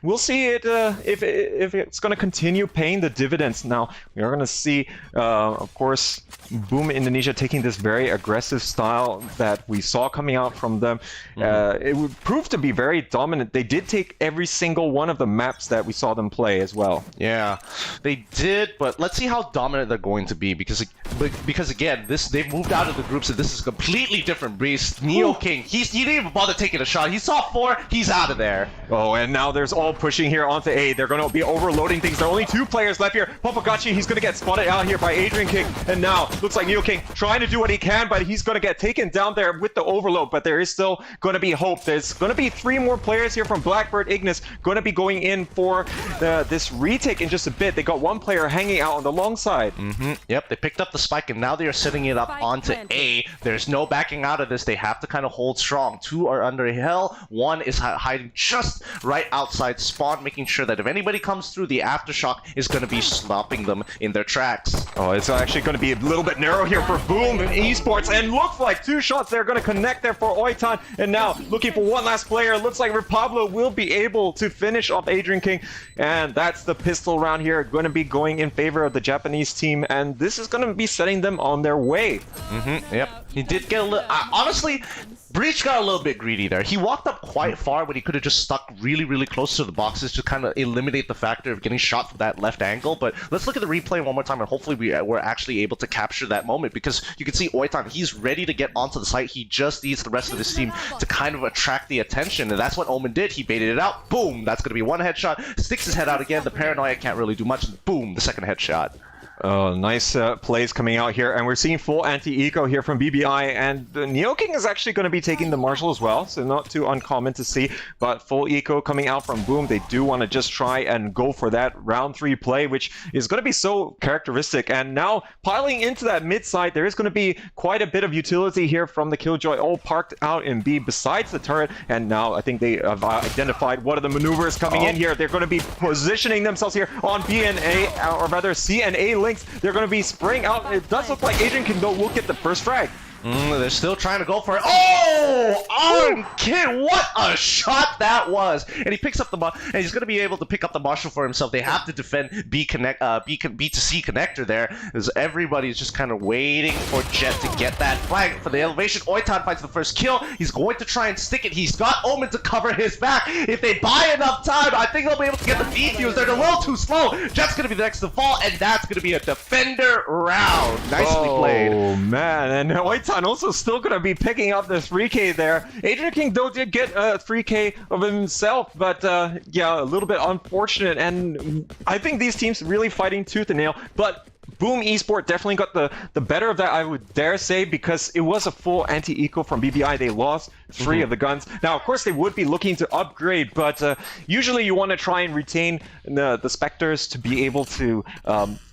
we'll see it if it's going to continue paying the dividends. Now we are going to see, of course, Boom Indonesia taking this very aggressive style that we saw coming out from them. It would prove to be very dominant. They did take every single one of the maps that we saw them play as well. Yeah, they did, but let's see how dominant they're going to be, because again, they've moved out of the groups, and this is a completely different beast. Neo King, he didn't even bother taking a shot. He saw 4, he's out of there. Oh, and now there's all pushing here onto A. They're going to be overloading things. There are only 2 players left here. Popagachi, he's going to get spotted out here by Adrian King, and now looks like Neo King trying to do what he can, but he's going to get taken down there with the overload. But there is still going to be hope. There's going to be 3 more players here from Blackbird Ignis going to be going in for this retake in just a bit. They got 1 player hanging out on the long side. Yep, they picked up the spike, and now they are setting it up onto A. There's no backing out of this. They have to kind of hold strong. 2 are under hell. 1 is hiding just right outside spawn, making sure that if anybody comes through, the aftershock is going to be stopping them in their tracks. Oh, it's actually going to be a little bit narrow here for Boom Esports, and looks like 2 shots they're going to connect there for Oitan, and now looking for 1 last player. Looks like Repablo will be able to finish off Adrian King, and that's the pistol round here, going to be going in favor of the Japanese team, and this is going to be setting them on their way. Yep, he did get a little, honestly, Breach got a little bit greedy there. He walked up quite far when he could have just stuck really, really close to the boxes to kind of eliminate the factor of getting shot from that left angle. But let's look at the replay one more time, and hopefully we're actually able to capture that moment, because you can see Oitan, he's ready to get onto the site. He just needs the rest of his team to kind of attract the attention, and that's what Omen did. He baited it out. Boom! That's going to be 1 headshot. Sticks his head out again. The Paranoia can't really do much. Boom! The second headshot. Oh, nice plays coming out here, and we're seeing full anti-eco here from BBI, and the Neo King is actually going to be taking the Marshal as well, so not too uncommon to see, but full eco coming out from Boom. They do want to just try and go for that round 3 play, which is going to be so characteristic, and now piling into that mid side, there is going to be quite a bit of utility here from the Killjoy, all parked out in B besides the turret, and now I think they have identified what are the maneuvers coming in here. They're going to be positioning themselves here on B and A, or rather C and A links. They're going to be spraying out. It does look like Adrian can will get the first frag. They're still trying to go for it. Oh, kid, what a shot that was! And he picks up the and he's going to be able to pick up the Marshal for himself. They have to defend B to C connector there, as everybody's just kind of waiting for Jet to get that flag for the elevation. Oitan finds the first kill. He's going to try and stick it. He's got Omen to cover his back. If they buy enough time, I think they'll be able to get the defuse. They're a little too slow. Jet's going to be the next to fall, and that's going to be a defender round. Nicely played. Oh man, and Oitan Oitan also still going to be picking up the 3k there. Adrian King, though, did get a 3k of himself, but yeah, a little bit unfortunate. And I think these teams really fighting tooth and nail, but Boom Esport definitely got the better of that, I would dare say, because it was a full anti-eco from BBI. They lost 3 of the guns. Now, of course, they would be looking to upgrade, but usually you want to try and retain the Spectres to be able to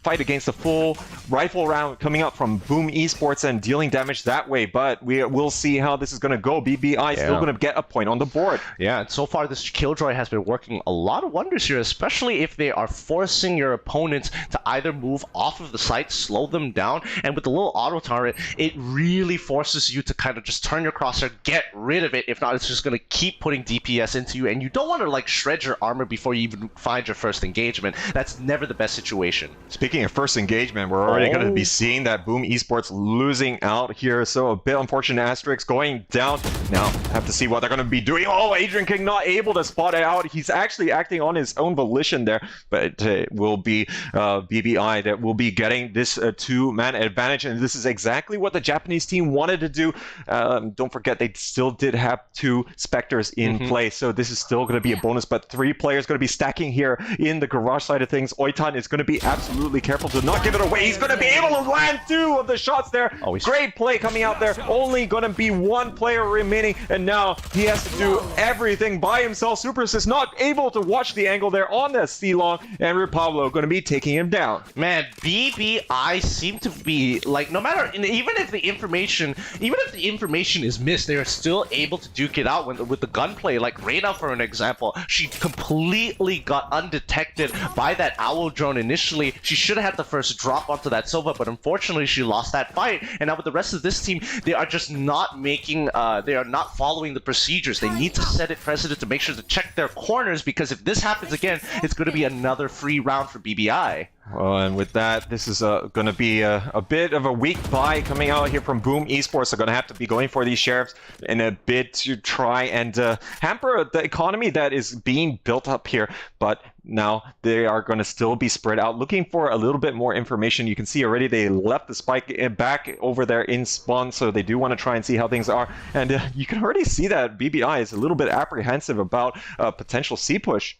fight against a full rifle round coming up from Boom Esports and dealing damage that way. But we'll see how this is going to go. BBI still going to get a point on the board. Yeah, and so far this Killjoy has been working a lot of wonders here, especially if they are forcing your opponents to either move off of the site, slow them down, and with the little auto turret, it really forces you to kind of just turn your crosshair, get rid of it. If not, it's just going to keep putting DPS into you, and you don't want to like shred your armor before you even find your first engagement. That's never the best situation. Speaking of first engagement, we're already going to be seeing that Boom Esports losing out here, so a bit unfortunate. Asterix going down. Now, have to see what they're going to be doing. Oh, Adrian King not able to spot it out. He's actually acting on his own volition there, but it will be BBI that will be getting this 2-man advantage, and this is exactly what the Japanese team wanted to do. Don't forget, they still did have 2 Spectres in play, so this is still going to be a bonus, but 3 players going to be stacking here in the garage side of things. Oitan is going to be absolutely careful to not give it away. He's going to be able to land 2 of the shots there. Great play coming out there. Only going to be 1 player remaining, and now he has to do everything by himself. Super Assist not able to watch the angle there on that C-Long, and Repablo going to be taking him down. Man, BBI seem to be like, no matter, even if the information is missed, they are still able to duke it out with the gunplay. Like Reyna, for an example, she completely got undetected by that owl drone initially. She should have had the first drop onto that Sova, but unfortunately she lost that fight. And now with the rest of this team, they are just not making, they are not following the procedures. They need to set it precedent to make sure to check their corners, because if this happens again, it's going to be another free round for BBI. Well, and with that, this is going to be a bit of a weak buy coming out here from Boom Esports. They're going to have to be going for these sheriffs in a bit to try and hamper the economy that is being built up here. But now they are going to still be spread out, looking for a little bit more information. You can see already they left the spike back over there in spawn, so they do want to try and see how things are. And you can already see that BBI is a little bit apprehensive about a potential C push.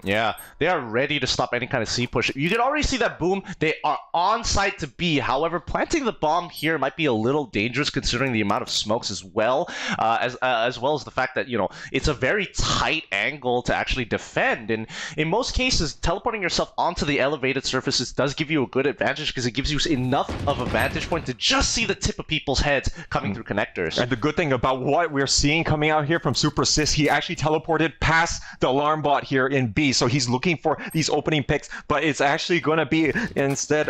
Yeah, they are ready to stop any kind of C push. You can already see that Boom, they are on site to B. However, planting the bomb here might be a little dangerous considering the amount of smokes as well, as well as the fact that, you know, it's a very tight angle to actually defend. And in most cases, teleporting yourself onto the elevated surfaces does give you a good advantage, because it gives you enough of a vantage point to just see the tip of people's heads coming through connectors. And the good thing about what we're seeing coming out here from Super Assist, he actually teleported past the alarm bot here in B, so he's looking for these opening picks, but it's actually going to be instead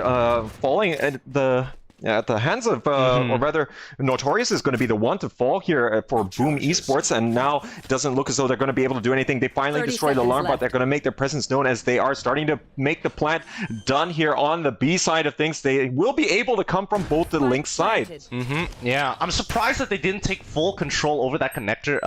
falling at the hands of, or rather, Notorious is going to be the one to fall here for Boom Esports, and now it doesn't look as though they're going to be able to do anything. They finally destroyed the alarm bot. They're going to make their presence known as they are starting to make the plant done here on the B side of things. They will be able to come from both the Link sides. Yeah, I'm surprised that they didn't take full control over that connector,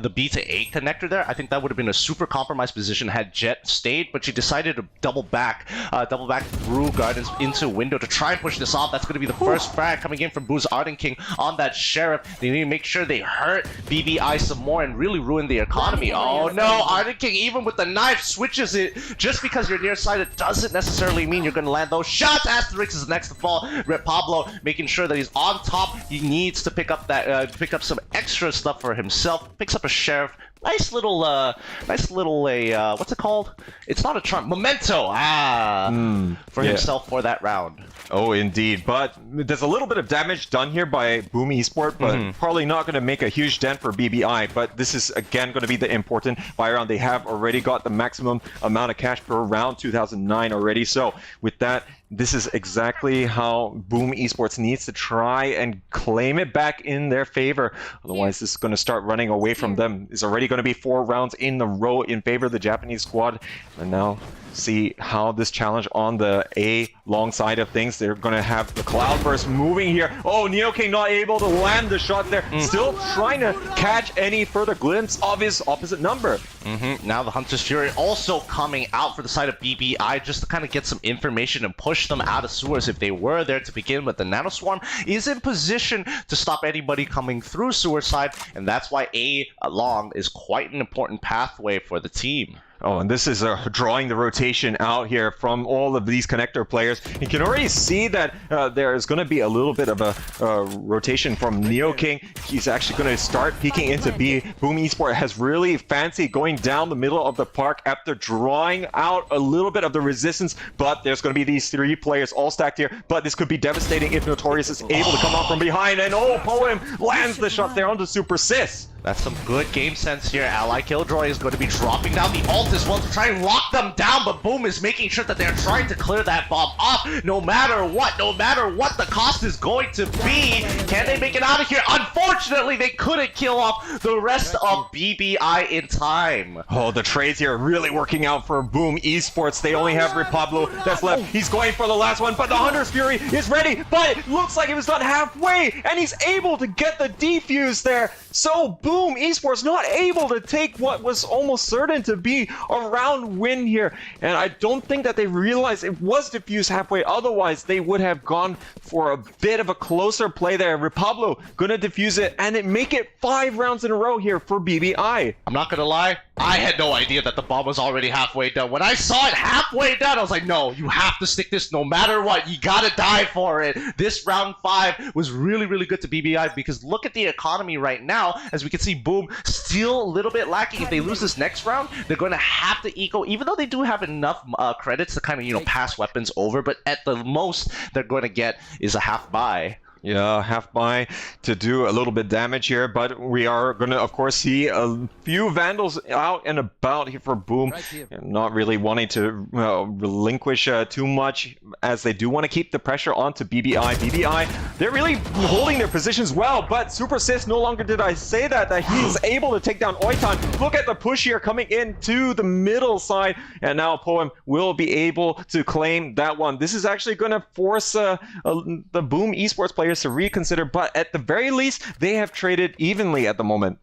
the B to A connector there. I think that would have been a super compromised position had Jet stayed, but she decided to double back through Gardens into window to try and push this off. That's going to be the first frag coming in from Boo's Arden King on that Sheriff. They need to make sure they hurt BBI some more and really ruin the economy. Oh no, Arden King, even with the knife, switches it. Just because you're near side, it doesn't necessarily mean you're going to land those shots. Asterix is next to fall. Red Pablo making sure that he's on top. He needs to pick up that, pick up some extra stuff for himself. Picks up a Sheriff. Nice little, what's it called? It's not a charm. Memento! For himself for that round. Oh, indeed. But there's a little bit of damage done here by Boom Esport, but probably not going to make a huge dent for BBI. But this is, again, going to be the important buy round. They have already got the maximum amount of cash per round, 2009 already. So with that, this is exactly how Boom Esports needs to try and claim it back in their favor. Otherwise, this is going to start running away from them. It's already going to be 4 rounds in a row in favor of the Japanese squad. And now see how this challenge on the A long side of things. They're going to have the Cloudburst moving here. Oh, Neo King not able to land the shot there. Still trying to catch any further glimpse of his opposite number. Now the Hunter's Fury also coming out for the side of BBI just to kind of get some information and push them out of sewers if they were there to begin with. The Nano Swarm is in position to stop anybody coming through sewer side, and that's why A long is quite an important pathway for the team. Oh, and this is drawing the rotation out here from all of these connector players. You can already see that there is going to be a little bit of a rotation from Neo King. He's actually going to start peeking into B. Boom Esport has really fancied going down the middle of the park after drawing out a little bit of the resistance, but there's going to be these 3 players all stacked here, but this could be devastating if Notorious is able to come out from behind, and Poem lands the shot there onto Super Sis. That's some good game sense here. Ally Killjoy is going to be dropping down the ult as well to try and lock them down, but Boom is making sure that they're trying to clear that bomb off no matter what the cost is going to be. Can they make it out of here? Unfortunately, they couldn't kill off the rest of BBI in time. Oh, the trades here are really working out for Boom Esports. They only have Repablo that's left. He's going for the last one, but the Hunter's Fury is ready, but it looks like it was done halfway, and he's able to get the defuse there. So Boom Esports not able to take what was almost certain to be a round win here. And I don't think that they realized it was diffused halfway. Otherwise, they would have gone for a bit of a closer play there. Repablo gonna defuse it and it make it 5 rounds in a row here for BBI. I'm not gonna lie, I had no idea that the bomb was already halfway done. When I saw it halfway done, I was like, no, you have to stick this no matter what. You gotta die for it. This round 5 was really, really good to BBI because look at the economy right now. As we can see, Boom still a little bit lacking. If they lose this next round, they're going to have to eco, even though they do have enough credits to kind of, pass weapons over, but at the most they're going to get is a half buy. Yeah, half buy to do a little bit damage here, but we are going to, of course, see a few Vandals out and about here for Boom. Not really wanting to relinquish too much, as they do want to keep the pressure onto BBI. BBI, they're really holding their positions well, but Super Sis, no longer did I say that he's able to take down Oitan. Look at the push here coming into the middle side, and now Poem will be able to claim that one. This is actually going to force the Boom Esports players to reconsider, but at the very least they have traded evenly at the moment.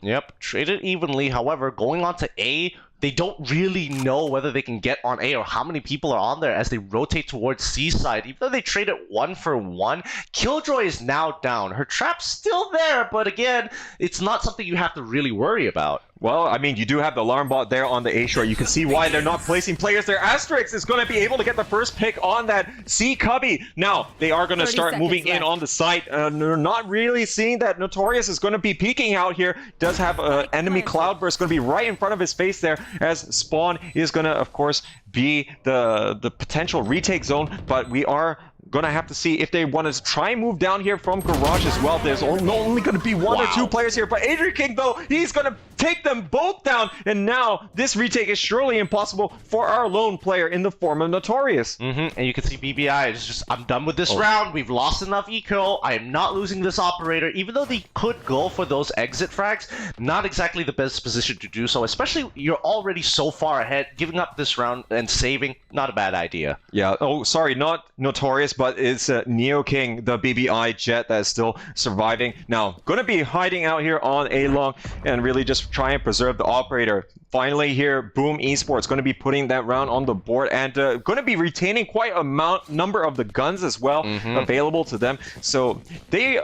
Yep, traded evenly. However, going on to A, they don't really know whether they can get on A or how many people are on there as they rotate towards C side. Even though they traded 1 for 1, Killjoy is now down. Her trap's still there, but again, it's not something you have to really worry about. Well, I mean, you do have the alarm bot there on the A shore. You can see why they're not placing players there. Asterix is going to be able to get the first pick on that C cubby. Now, they are going to start moving in on the site. They're not really seeing that Notorious is going to be peeking out here. Does have an enemy Cloudburst going to be right in front of his face there, as Spawn is going to, of course, be the potential retake zone, but we are gonna have to see if they want to try and move down here from Garage as well. There's only gonna be 1 or 2 players here, but Adrian King, though, he's gonna take them both down, and now this retake is surely impossible for our lone player in the form of Notorious. And you can see BBI is just, I'm done with this round. We've lost enough eco. I am not losing this operator. Even though they could go for those exit frags, not exactly the best position to do so, especially you're already so far ahead. Giving up this round and saving, not a bad idea. Yeah, oh, sorry, not Notorious, but it's Neo King, the BBI jet that is still surviving. Now, going to be hiding out here on A long and really just try and preserve the operator. Finally here, Boom Esports going to be putting that round on the board and going to be retaining quite a number of the guns as well available to them. So they...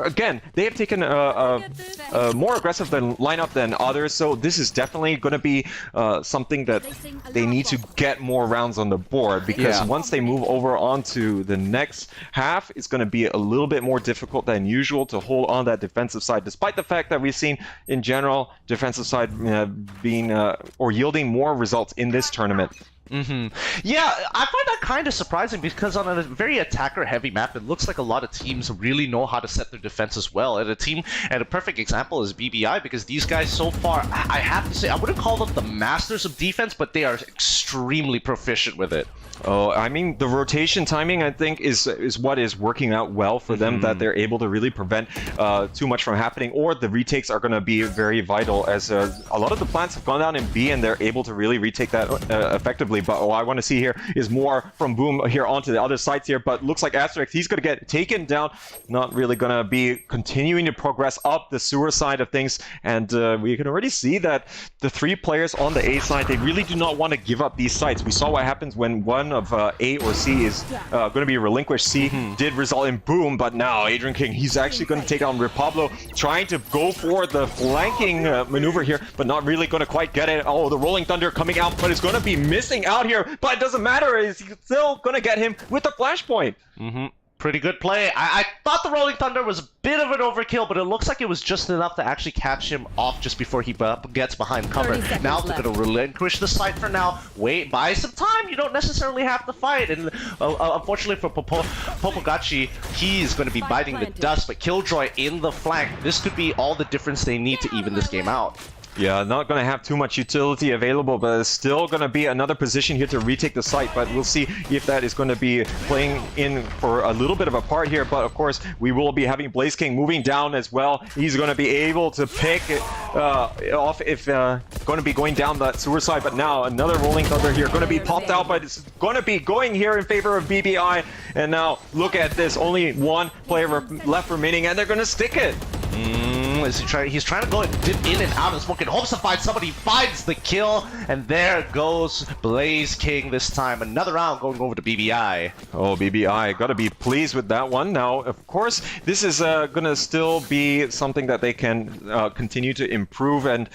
again, they have taken a more aggressive lineup than others, so this is definitely going to be something that they need to get more rounds on the board, because once they move over onto the next half, it's going to be a little bit more difficult than usual to hold on that defensive side, despite the fact that we've seen, in general, defensive side being or yielding more results in this tournament. Yeah, I find that kind of surprising because on a very attacker-heavy map, it looks like a lot of teams really know how to set their defense as well. And a perfect example is BBI, because these guys so far, I have to say, I wouldn't call them the masters of defense, but they are extremely proficient with it. Oh, I mean, the rotation timing, I think, is what is working out well for them, that they're able to really prevent too much from happening, or the retakes are going to be very vital, as a lot of the plants have gone down in B, and they're able to really retake that effectively. But what I want to see here is more from Boom here onto the other sides here, but looks like Asterix, he's going to get taken down, not really going to be continuing to progress up the sewer side of things, and we can already see that the 3 players on the A side, they really do not want to give up these sites. We saw what happens when one of A or C is going to be relinquished. C did result in Boom, but now Adrian King, he's actually going to take on Repablo, trying to go for the flanking maneuver here, but not really going to quite get it. Oh, the Rolling Thunder coming out, but it's going to be missing out here, but it doesn't matter, he's still going to get him with the flashpoint. Pretty good play. I thought the Rolling Thunder was a bit of an overkill, but it looks like it was just enough to actually catch him off just before he gets behind cover. Now they're going to relinquish the site for now. Wait, buy some time. You don't necessarily have to fight. And unfortunately for Popogacci, he's going to be biting the dust, but Killjoy in the flank. This could be all the difference they need to even this game out. Yeah, not going to have too much utility available, but it's still going to be another position here to retake the site, but we'll see if that is going to be playing in for a little bit of a part here. But of course, we will be having Blaze King moving down as well. He's going to be able to pick it off if going to be going down that sewer side, but now another Rolling Thunder here going to be popped out, but it's going to be going here in favor of BBI. And now look at this, only 1 player left remaining, and they're going to stick it. He's trying to go dip in and out of smoke in hopes to find somebody, finds the kill, and there goes Blaze King this time. Another round going over to BBI. Oh, BBI, gotta be pleased with that one. Now, of course, this is gonna still be something that they can continue to improve and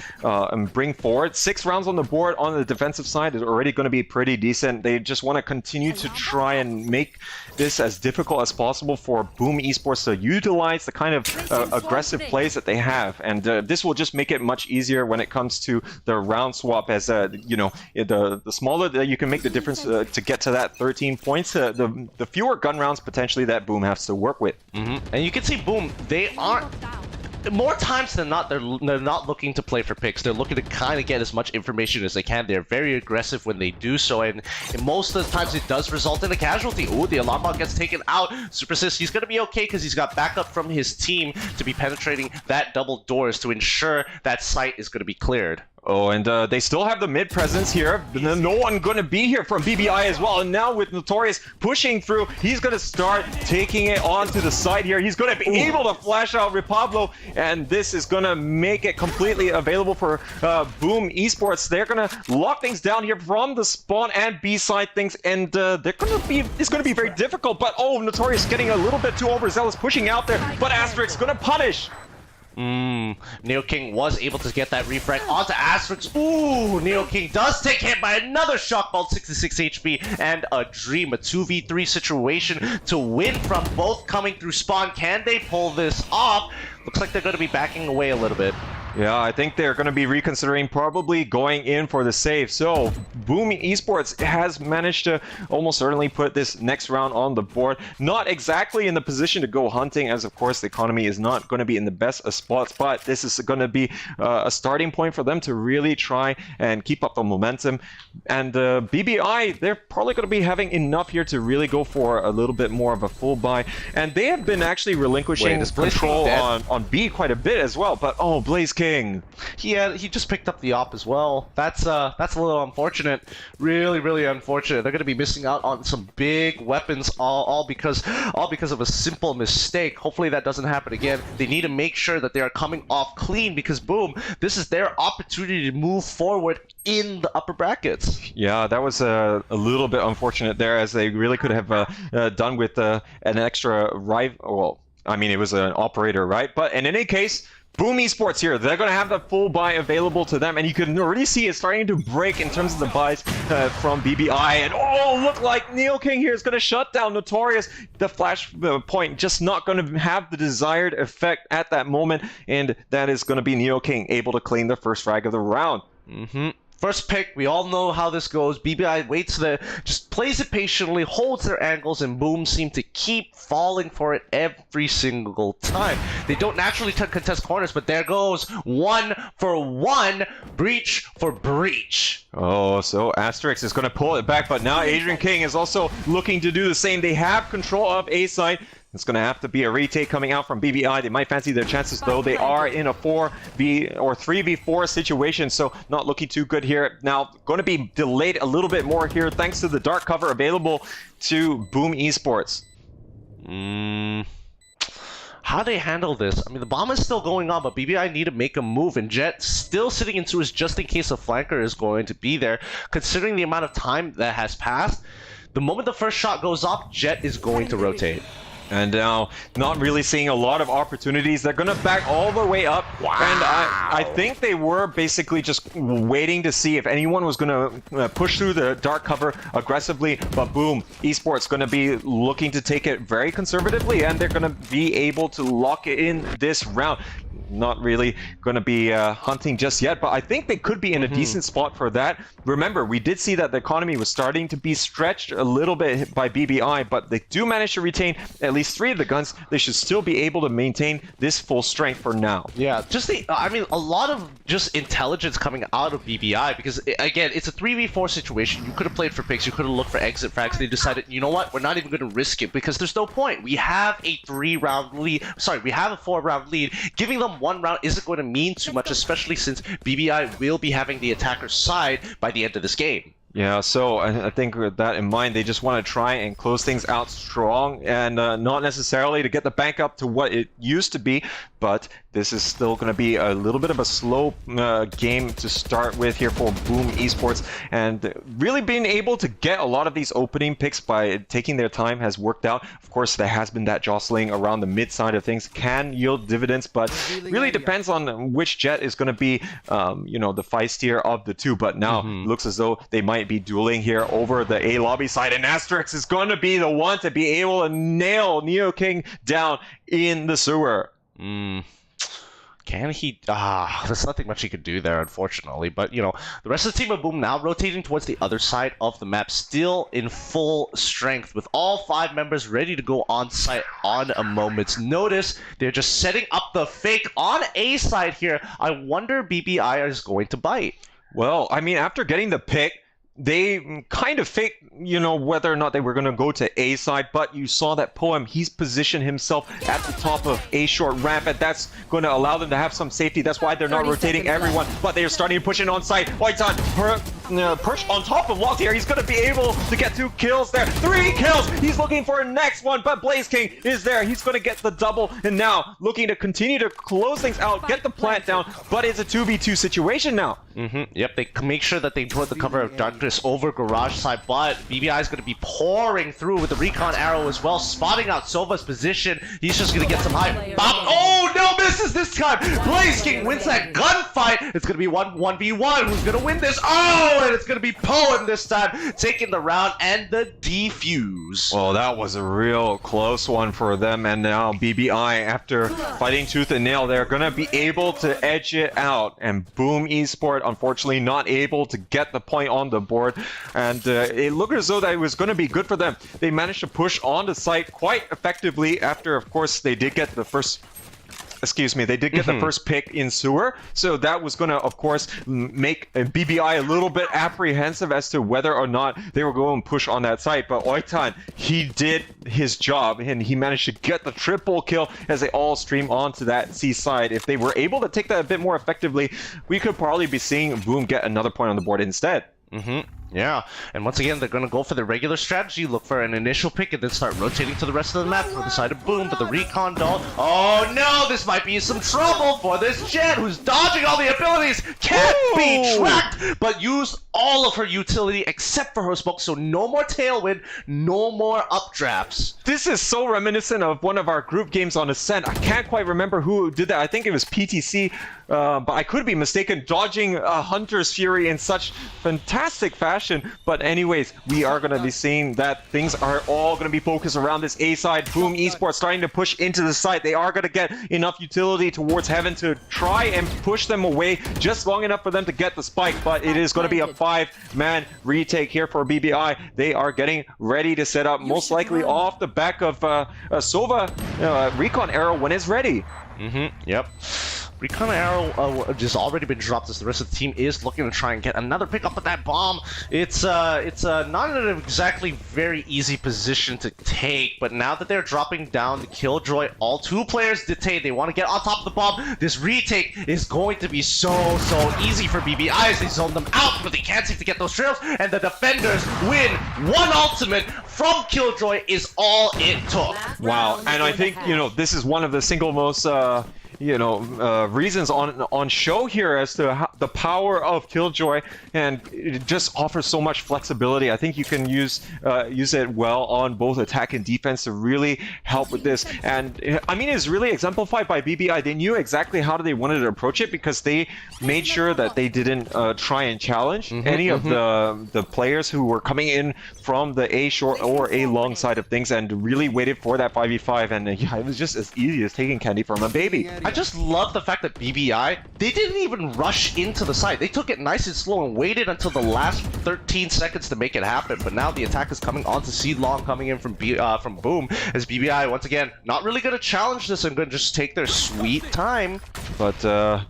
bring forward. 6 rounds on the board on the defensive side is already gonna be pretty decent. They just want to continue to try and make this as difficult as possible for Boom Esports to utilize the kind of aggressive plays that they have, and this will just make it much easier when it comes to the round swap, as you know, the smaller that you can make the difference to get to that 13 points, the fewer gun rounds potentially that Boom has to work with. And you can see Boom, they aren't, more times than not, they're not looking to play for picks. They're looking to kind of get as much information as they can. They're very aggressive when they do so, and most of the times it does result in a casualty. Ooh, the alarm bot gets taken out. Supersys, he's going to be okay because he's got backup from his team to be penetrating that double doors to ensure that site is going to be cleared. Oh, and they still have the mid presence here. No one going to be here from BBI as well. And now with Notorious pushing through, he's going to start taking it onto the side here. He's going to be able to flash out Repablo, and this is going to make it completely available for Boom Esports. They're going to lock things down here from the spawn and B side things, and they're going to be, it's going to be very difficult. But oh, Notorious getting a little bit too overzealous, pushing out there, but Asterix going to punish. Neo King was able to get that refrag onto Asterix. Ooh, Neo King does take hit by another shock bolt, 66 HP, and a dream, a 2v3 situation to win from both coming through spawn. Can they pull this off? Looks like they're going to be backing away a little bit. Yeah, I think they're going to be reconsidering probably going in for the save. So, Boom Esports has managed to almost certainly put this next round on the board. Not exactly in the position to go hunting, as of course the economy is not going to be in the best of spots, but this is going to be a starting point for them to really try and keep up the momentum. And BBI, they're probably going to be having enough here to really go for a little bit more of a full buy. And they have been actually relinquishing control on B quite a bit as well. But oh, Blaze King. He just picked up the op as well. That's a little unfortunate. Really unfortunate. They're going to be missing out on some big weapons, all because of a simple mistake. Hopefully that doesn't happen again. They need to make sure that they are coming off clean, because Boom, this is their opportunity to move forward in the upper brackets. Yeah, that was a little bit unfortunate there, as they really could have done with an extra rival. Well, I mean, it was an operator, right? But in any case, Boom Esports here, they're going to have the full buy available to them, and you can already see it starting to break in terms of the buys from BBI. And oh, look like Neo King here is going to shut down Notorious. The flash point just not going to have the desired effect at that moment, and that is going to be Neo King able to claim the first frag of the round. First pick, we all know how this goes. BBI waits there, just plays it patiently, holds their angles, and Boom seem to keep falling for it every single time. They don't naturally contest corners, but there goes 1 for 1, breach for breach. Oh, so Asterix is going to pull it back, but now Adrian King is also looking to do the same. They have control of A side. It's going to have to be a retake coming out from BBI. They might fancy their chances, though. They are in a 4v or 3v4 situation, so not looking too good here. Now, going to be delayed a little bit more here thanks to the dark cover available to Boom Esports. How do they handle this? I mean, the bomb is still going on, but BBI need to make a move, and Jet still sitting into his just in case a flanker is going to be there. Considering the amount of time that has passed, the moment the first shot goes off, Jet is going to rotate. And now, not really seeing a lot of opportunities. They're going to back all the way up. Wow. And I think they were basically just waiting to see if anyone was going to push through the dark cover aggressively. But Boom Esports going to be looking to take it very conservatively, and they're going to be able to lock it in this round. Not really going to be hunting just yet, but I think they could be in a decent spot for that. Remember, we did see that the economy was starting to be stretched a little bit by BBI, but they do manage to retain at least 3 of the guns. They should still be able to maintain this full strength for now. Yeah, just I mean, a lot of just intelligence coming out of BBI, because again, it's a 3v4 situation. You could have played for picks, you could have looked for exit frags. They decided, you know what, we're not even going to risk it because there's no point. We have a 3-round lead. Sorry, we have a 4-round lead. Giving them 1 round isn't going to mean too much, especially since BBI will be having the attacker's side by the end of this game. Yeah, so I think with that in mind, they just want to try and close things out strong and not necessarily to get the bank up to what it used to be, but this is still going to be a little bit of a slow game to start with here for Boom Esports, and really being able to get a lot of these opening picks by taking their time has worked out. Of course, there has been that jostling around the mid side of things, can yield dividends, but really depends on which jet is going to be, you know, the feistier of the two. But now looks as though they might be dueling here over the A lobby side, and Asterix is going to be the one to be able to nail Neo King down in the sewer. Can he? There's nothing much he could do there, unfortunately. But, you know, the rest of the team of Boom now rotating towards the other side of the map, still in full strength, with all 5 members ready to go on site on a moment's notice. They're just setting up the fake on A side here. I wonder BBI is going to bite. Well, I mean, after getting the pick, they kind of faked, you know, whether or not they were going to go to A side, but you saw that Poem, he's positioned himself at the top of A short ramp, and that's going to allow them to have some safety. That's why they're not rotating everyone, but they're starting to push in on site. White's perch on top of Lost here. He's going to be able to get 2 kills there. 3 kills! He's looking for a next one, but Blaze King is there. He's going to get the double, and now looking to continue to close things out, get the plant down, but it's a 2v2 situation now. Yep, they make sure that they put the cover of darkness over garage side, but BBI is going to be pouring through with the recon arrow as well, spotting out Sova's position. He's just going to get some high bomb. Oh no, misses this time. Blaze King wins that gunfight. It's going to be 1v1. Who's going to win this? Oh, and it's going to be Poem this time, taking the round and the defuse. Well, that was a real close one for them, and now BBI, after fighting tooth and nail, they're going to be able to edge it out, and Boom Esports, unfortunately, not able to get the point on the board, and it looked as though that it was going to be good for them. They managed to push on the site quite effectively after, of course, they did get the first... They did get the first pick in sewer, so that was going to, of course, make BBI a little bit apprehensive as to whether or not they were going to push on that site. But Oitan, he did his job, and he managed to get the triple kill as they all stream onto that C side. If they were able to take that a bit more effectively, we could probably be seeing Boom get another point on the board instead. Yeah, and once again, they're going to go for the regular strategy, look for an initial pick, and then start rotating to the rest of the map for the side of Boom, but the recon doll... Oh no, this might be some trouble for this Jet, who's dodging all the abilities, can't be tracked, but used all of her utility except for her smoke, so no more tailwind, no more updrafts. This is so reminiscent of one of our group games on Ascent. I can't quite remember who did that. I think it was PTC, but I could be mistaken, dodging Hunter's Fury in such fantastic fashion. fashion. But anyways, we are going to be seeing that things are all going to be focused around this A side. Boom Esports starting to push into the site. They are going to get enough utility towards Heaven to try and push them away just long enough for them to get the spike. But it is going to be a 5-man retake here for BBI. They are getting ready to set up, most likely off the back of Sova Recon Arrow when it's ready. Yep. Recon Arrow just already been dropped as the rest of the team is looking to try and get another pick up with that bomb. It's not in an exactly very easy position to take, but now that they're dropping down the Killjoy, all 2 players detained. They want to get on top of the bomb. This retake is going to be so easy for BBI as they zone them out, but they can't seem to get those trails, and the defenders win. 1 ultimate from Killjoy is all it took. Wow, and I think, you know, this is one of the single most reasons on show here as to the power of Killjoy, and it just offers so much flexibility. I think you can use it well on both attack and defense to really help with this. And I mean, it's really exemplified by BBI. They knew exactly how they wanted to approach it because they made sure that they didn't try and challenge any of the players who were coming in from the A short or A long side of things, and really waited for that 5v5. And yeah, it was just as easy as taking candy from a baby. I just love the fact that BBI, they didn't even rush into the site. They took it nice and slow and waited until the last 13 seconds to make it happen. But now the attack is coming onto C Long, coming in from Boom, as BBI, once again, not really going to challenge this and going to just take their sweet time. But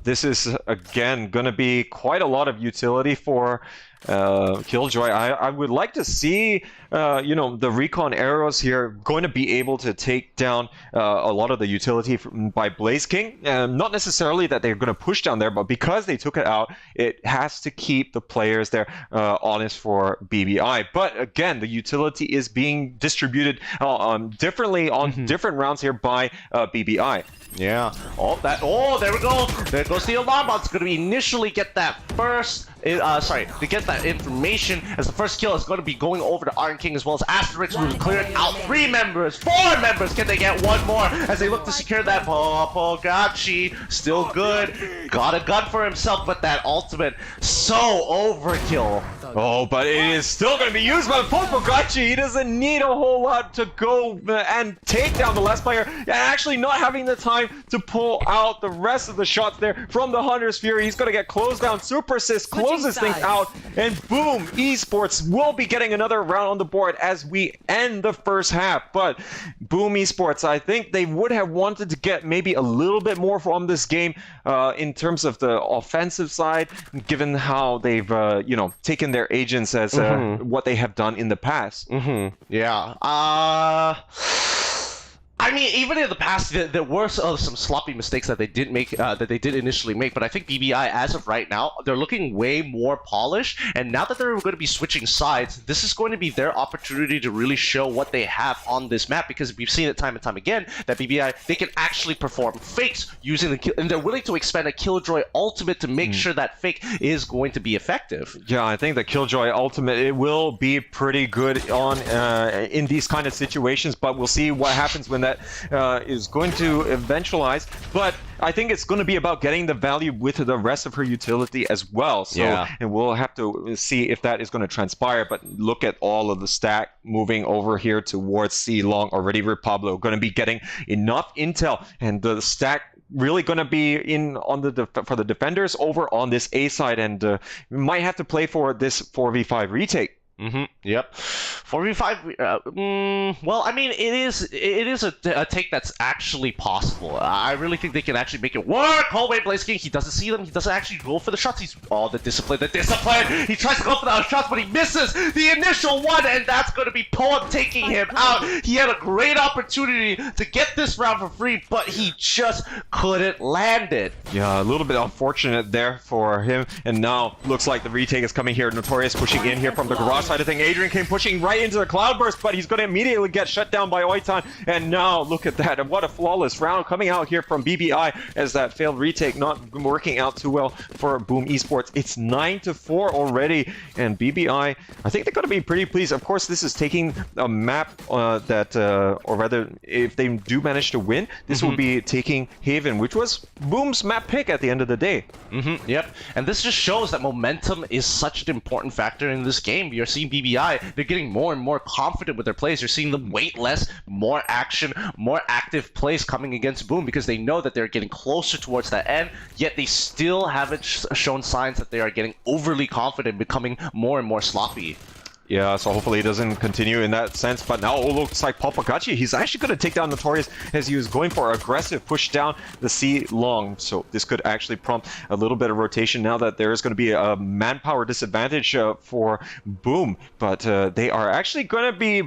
this is, again, going to be quite a lot of utility for Killjoy. I would like to see, the Recon Arrows here going to be able to take down a lot of the utility by Blaze King. Not necessarily that they're going to push down there, but because they took it out, it has to keep the players there honest for BBI. But again, the utility is being distributed differently on different rounds here by BBI. Yeah. Oh, there we go. There goes the alarm bot. It's going to initially get that first. To get that information, as the first kill is going to be going over to Iron King as well as Asterix, who's cleared out 3 members. 4 members. Can they get 1 more as they look to secure that? Popogachi still good. Got a gun for himself, but that ultimate so overkill. Oh, but it is still going to be used by Popogachi. He doesn't need a whole lot to go and take down the last player, and actually not having the time to pull out the rest of the shots there from the Hunter's Fury. He's going to get closed down. Super Assist closes things out, and boom, Esports will be getting another round on the board as we end the first half. But boom, Esports, I think they would have wanted to get maybe a little bit more from this game in terms of the offensive side, given how they've taken their agents as what they have done in the past. Yeah. I mean, even in the past, there were some sloppy mistakes that they did make, that they did initially make. But I think BBI, as of right now, they're looking way more polished. And now that they're going to be switching sides, this is going to be their opportunity to really show what they have on this map. Because we've seen it time and time again that BBI, they can actually perform fakes using the kill, and they're willing to expend a Killjoy ultimate to make sure that fake is going to be effective. Yeah, I think the Killjoy ultimate, it will be pretty good on in these kind of situations. But we'll see what happens when that is going to eventualize. But I think it's going to be about getting the value with the rest of her utility as well. So, and we'll have to see if that is going to transpire. But look at all of the stack moving over here towards C Long already. Repablo going to be getting enough intel, and the stack really going to be in on for the defenders over on this A side, and we might have to play for this 4v5 retake. Yep. 4v5. Well, I mean, it is a take that's actually possible. I really think they can actually make it work. Hallway Blaze King, he doesn't see them. He doesn't actually go for the shots. He's the discipline. He tries to go for the shots, but he misses the initial one, and that's going to be Poem taking him out. He had a great opportunity to get this round for free, but he just couldn't land it. Yeah, a little bit unfortunate there for him. And now looks like the retake is coming here. Notorious pushing in here from the garage Garage side of thing. Adrian King pushing right into the Cloudburst, but he's going to immediately get shut down by Oitan. And now, look at that. And what a flawless round coming out here from BBI as that failed retake not working out too well for Boom Esports. It's 9-4 already. And BBI, I think they're going to be pretty pleased. Of course, this is taking a map that, or rather, if they do manage to win, this will be taking Haven, which was Boom's map pick at the end of the day. Yep. And this just shows that momentum is such an important factor in this game. You're seeing BBI, they're getting more and more confident with their plays. You're seeing them wait less, more action, more active plays coming against Boom because they know that they're getting closer towards that end, yet they still haven't shown signs that they are getting overly confident, becoming more and more sloppy. Yeah, so hopefully it doesn't continue in that sense. But now it looks like Papagachi, he's actually going to take down Notorious as he was going for aggressive push down the C long. So this could actually prompt a little bit of rotation now that there is going to be a manpower disadvantage for Boom. But they are actually going to be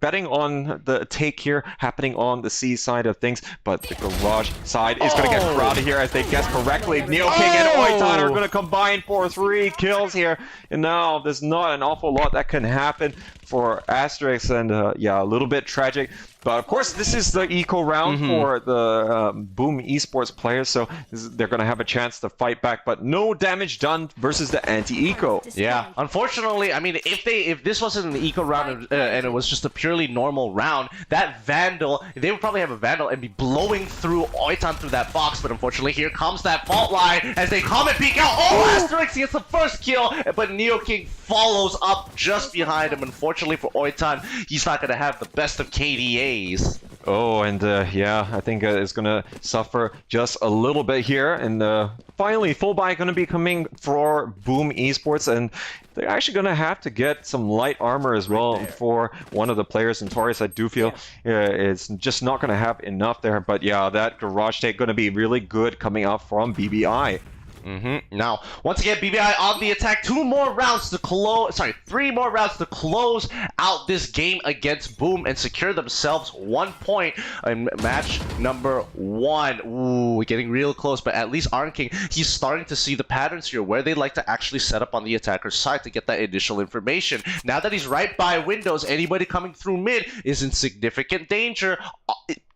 betting on the take here happening on the C side of things. But the Garage side is going to get crowded here as they guess correctly. Neo King and Oitan are going to combine for 3 kills here. And now there's not an awful lot that can happen for Asterix, and yeah, a little bit tragic. But of course, this is the eco round for the Boom Esports players, so they're going to have a chance to fight back. But no damage done versus the anti-eco. Yeah, unfortunately, I mean, if this wasn't an eco round and it was just a purely normal round, that Vandal, they would probably have a Vandal and be blowing through Oitan through that box. But unfortunately, here comes that fault line as they come and peek out. Oh, Asterix gets the first kill, but Neo King follows up just behind him. Unfortunately for Oitan, he's not going to have the best of KDAs. Oh, and yeah, I think it's going to suffer just a little bit here. And finally, full buy going to be coming for Boom Esports, and they're actually going to have to get some light armor as well for one of the players. Notorious, I do feel it's just not going to have enough there. But yeah, that Garage take going to be really good coming out from BBI. Now, once again, BBI on the attack. 3 more rounds to close out this game against Boom and secure themselves 1 point in match number 1. Ooh, we're getting real close, but at least Iron King, he's starting to see the patterns here where they like to actually set up on the attacker's side to get that initial information. Now that he's right by windows, anybody coming through mid is in significant danger.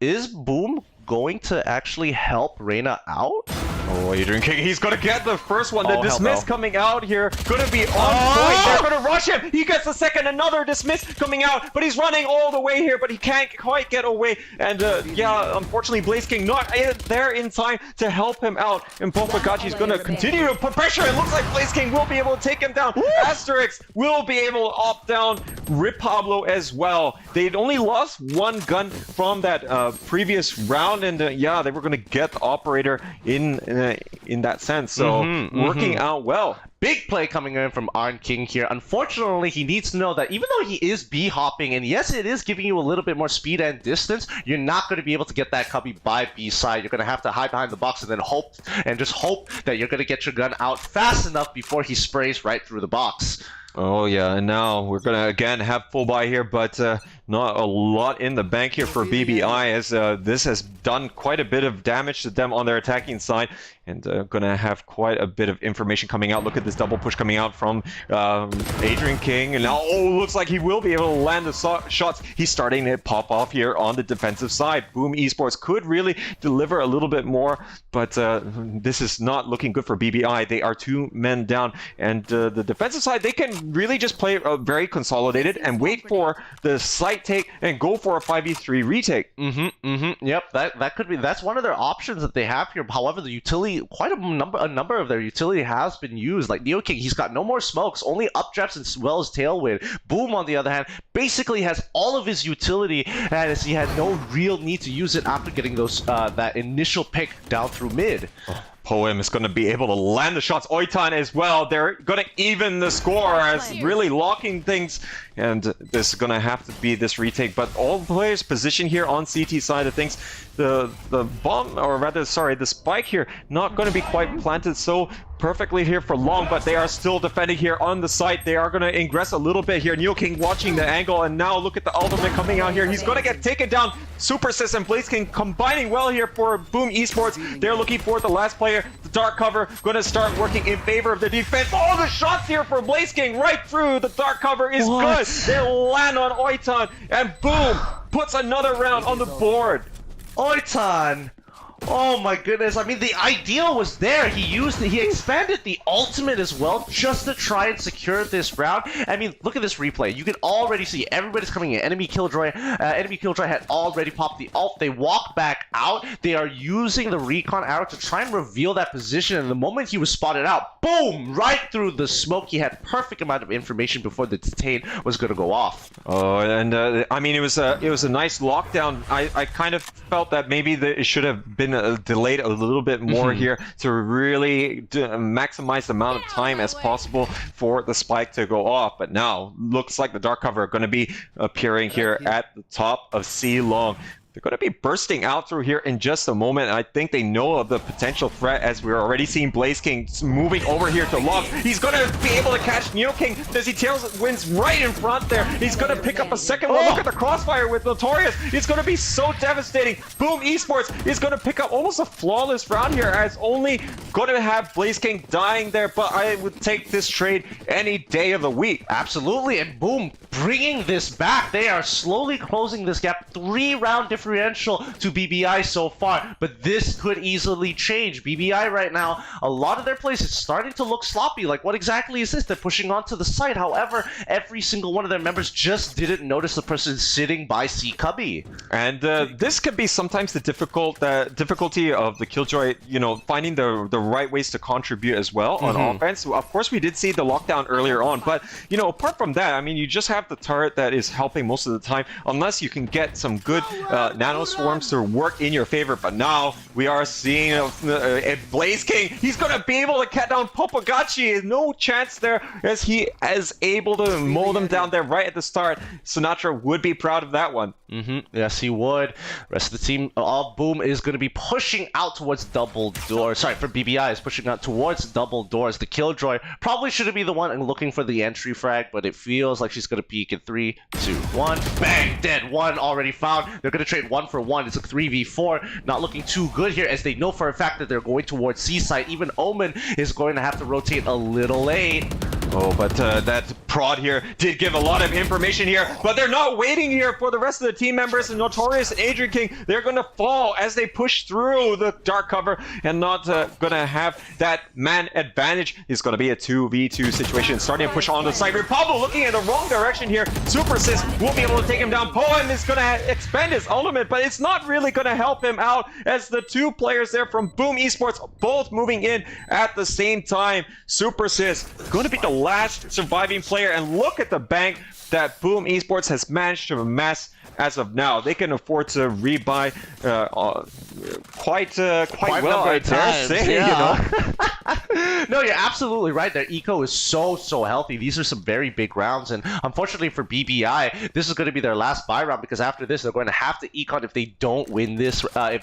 Is Boom going to actually help Reyna out? Oh, Adrian King, he's gonna get the first one. The dismiss coming out here, gonna be on point. They're gonna rush him. He gets the second, another dismiss coming out, but he's running all the way here, but he can't quite get away. And yeah, unfortunately, Blaze King not there in time to help him out. And Papagachi's gonna continue to put pressure. It looks like Blaze King will be able to take him down. Asterix will be able to opt down Rip Pablo as well. They'd only lost 1 gun from that previous round, and yeah, they were gonna get the operator in that sense, so working out well. Big play coming in from Iron King here. Unfortunately, he needs to know that even though he is B-hopping, and yes, it is giving you a little bit more speed and distance, you're not going to be able to get that cubby by B side. You're going to have to hide behind the box and then hope that you're going to get your gun out fast enough before he sprays right through the box. Oh yeah, and now we're gonna again have full buy here, but not a lot in the bank here for BBI, as this has done quite a bit of damage to them on their attacking side, and gonna have quite a bit of information coming out. Look at this double push coming out from Adrian King, and now looks like he will be able to land the shots. He's starting to pop off here on the defensive side. Boom Esports could really deliver a little bit more, but this is not looking good for BBI. They are 2 men down, and the defensive side, they can really just play very consolidated and wait for the site take and go for a 5v3 retake. Yep, that could be, that's one of their options that they have here. However, the utility, quite a number of their utility has been used. Like Neo King, he's got no more smokes, only updrafts as well as tailwind. Boom, on the other hand, basically has all of his utility, as he had no real need to use it after getting those that initial pick down through mid. Poem is going to be able to land the shots. Oitan as well. They're going to even the score as really locking things. And this is going to have to be this retake. But all the players position here on CT side of things. The bomb, or rather, sorry, the spike here, not going to be quite planted so perfectly here for long, but they are still defending here on the site. They are going to ingress a little bit here. Neo King watching the angle, and now look at the ultimate coming out here. He's going to get taken down. Super Sis and Blaze King combining well here for Boom Esports. They're looking for the last play here. The dark cover going to start working in favor of the defense. Oh, the shots here for Blaze King right through. The dark cover is good. They'll land on Oitan, and boom, puts another round on the board. Oitan! Oh my goodness, I mean the idea was there. He expanded the ultimate as well just to try and secure this round. I mean, look at this replay. You can already see everybody's coming in. Enemy Killjoy had already popped the ult. They walk back out. They are using the recon arrow to try and reveal that position, and the moment he was spotted out, boom, right through the smoke. He had perfect amount of information before the detain was going to go off. Oh, and I mean, it was a nice lockdown. I kind of felt that maybe it should have been delayed a little bit more here to really maximize the amount of time as possible for the spike to go off. But now looks like the dark cover are going to be appearing here at the top of C Long. They're going to be bursting out through here in just a moment. I think they know of the potential threat as we're already seeing Blaze King moving over here to Long. He's going to be able to catch Neo King as he wins right in front there. He's going to pick up a second one. Look at the crossfire with Notorious. It's going to be so devastating. Boom Esports is going to pick up almost a flawless round here as only going to have Blaze King dying there. But I would take this trade any day of the week. Absolutely. And boom, bringing this back. They are slowly closing this gap. 3-round differential to BBI so far, but this could easily change. BBI right now, a lot of their plays is starting to look sloppy. Like, what exactly is this? They're pushing onto the site. However, every single one of their members just didn't notice the person sitting by C Cubby. And this could be sometimes the difficulty of the Killjoy, you know, finding the right ways to contribute as well on offense. Of course, we did see the lockdown earlier on, but, you know, apart from that, I mean, you just have the turret that is helping most of the time, unless you can get some good nano swarms to work in your favor. But now we are seeing a Blaze King. He's going to be able to cut down Popagachi. No chance there as he is able to mow them down there right at the start. Sinatra would be proud of that one. Yes, he would. Rest of the team, Boom is going to be pushing out towards double doors. Sorry, for BBI is pushing out towards double doors. The Killjoy probably shouldn't be the one and looking for the entry frag, but it feels like she's going to peek in 3, 2, 1. Bang! Dead. One already found. They're going to trade 1 for 1. It's a 3v4. Not looking too good here as they know for a fact that they're going towards C-side. Even Omen is going to have to rotate a little late. Oh, but that prod here did give a lot of information here, but they're not waiting here for the rest of the team members. And Notorious and Adrian King, they're going to fall as they push through the dark cover and not going to have that man advantage. It's going to be a 2v2 situation, starting to push on the side. Pablo looking in the wrong direction here. Super Sis won't be able to take him down. Poem is going to expend his ultimate, but it's not really going to help him out as the two players there from Boom Esports both moving in at the same time. Super Sis going to be the last surviving player, and look at the bank that Boom Esports has managed to amass as of now. They can afford to rebuy quite well, I dare say, you know. No, you're absolutely right. Their eco is so healthy. These are some very big rounds, and unfortunately for BBI, this is going to be their last buy round because after this, they're going to have to econ if they don't win this. And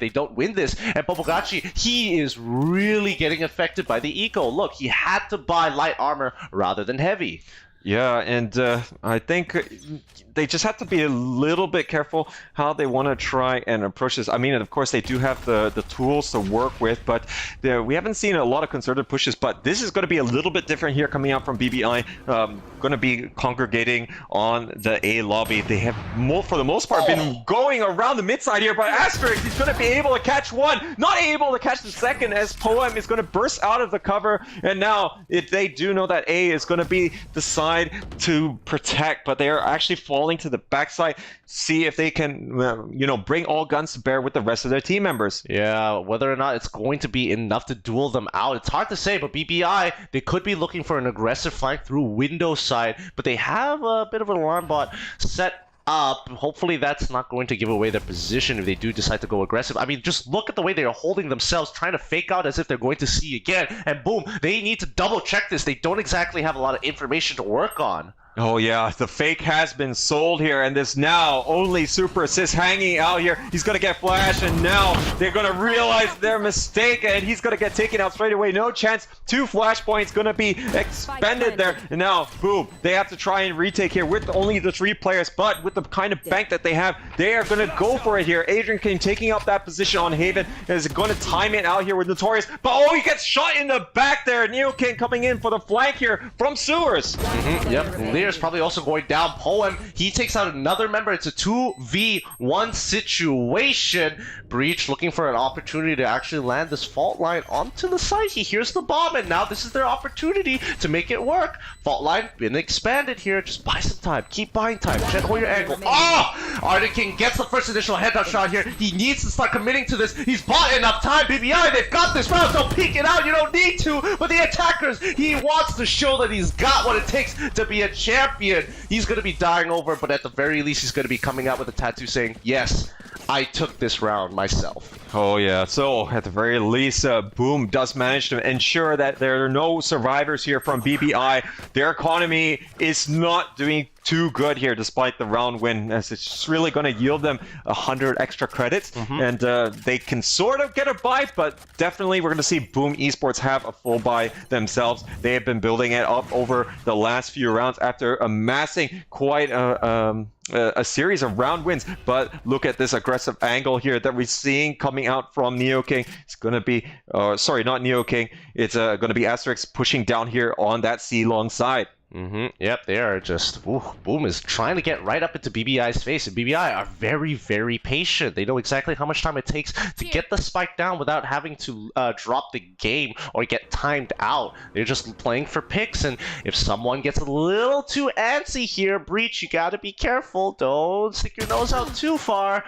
Popagachi, he is really getting affected by the eco. Look, he had to buy light armor rather than heavy. Yeah, and I think they just have to be a little bit careful how they want to try and approach this. I mean, of course, they do have the tools to work with, but we haven't seen a lot of concerted pushes. But this is going to be a little bit different here coming out from BBI. Going to be congregating on the A lobby. They have, for the most part, been going around the mid side here, but Asterix is going to be able to catch one, not able to catch the second as Poem is going to burst out of the cover. And now, if they do know that A is going to be the side to protect, but they are actually falling to the backside. See if they can, you know, bring all guns to bear with the rest of their team members. Yeah, whether or not it's going to be enough to duel them out, it's hard to say. But BBI, they could be looking for an aggressive flank through window side, but they have a bit of an alarm bot set up. Hopefully that's not going to give away their position if they do decide to go aggressive. I mean, just look at the way they are holding themselves, trying to fake out as if they're going to see again, and boom, they need to double check this. They don't exactly have a lot of information to work on. Oh yeah, the fake has been sold here, and this now only super assist hanging out here. He's gonna get flash, and now they're gonna realize their mistake, and he's gonna get taken out straight away. No chance. 2 flash points gonna be expended there. And now, boom, they have to try and retake here with only the 3 players, but with the kind of bank that they have, they are gonna go for it here. Adrian King taking up that position on Haven is gonna time it out here with Notorious, but oh, he gets shot in the back there. Neo King coming in for the flank here from Sewers. Yep, Lear's probably also going down. Poem, he takes out another member. It's a 2v1 situation. Breach looking for an opportunity to actually land this fault line onto the site. He hears the bomb, and now this is their opportunity to make it work. Fault line been expanded here. Just buy some time. Keep buying time. Check hold your angle. Oh! Arctic King gets the first initial headshot shot here. He needs to start committing to this. He's bought enough time. BBI, they've got this round. Don't peek it out. You don't need to. But the attackers, he wants to show that he's got what it takes to be a champion. He's going to be dying over, but at the very least, he's going to be coming out with a tattoo saying, yes, I took this round myself. Oh yeah, so at the very least, Boom does manage to ensure that there are no survivors here from BBI. Their economy is not doing too good here despite the round win, as it's just really going to yield them 100 extra credits, and they can sort of get a buy, but definitely we're going to see Boom Esports have a full buy themselves. They have been building it up over the last few rounds after amassing quite a series of round wins, but look at this aggressive angle here that we're seeing coming out from Neo King. It's going to be, sorry, not Neo King, it's going to be Asterix pushing down here on that C-long side. Yep, they are just... Ooh, Boom is trying to get right up into BBI's face, and BBI are very, very patient. They know exactly how much time it takes to get the spike down without having to drop the game or get timed out. They're just playing for picks, and if someone gets a little too antsy here, Breach, you gotta be careful. Don't stick your nose out too far.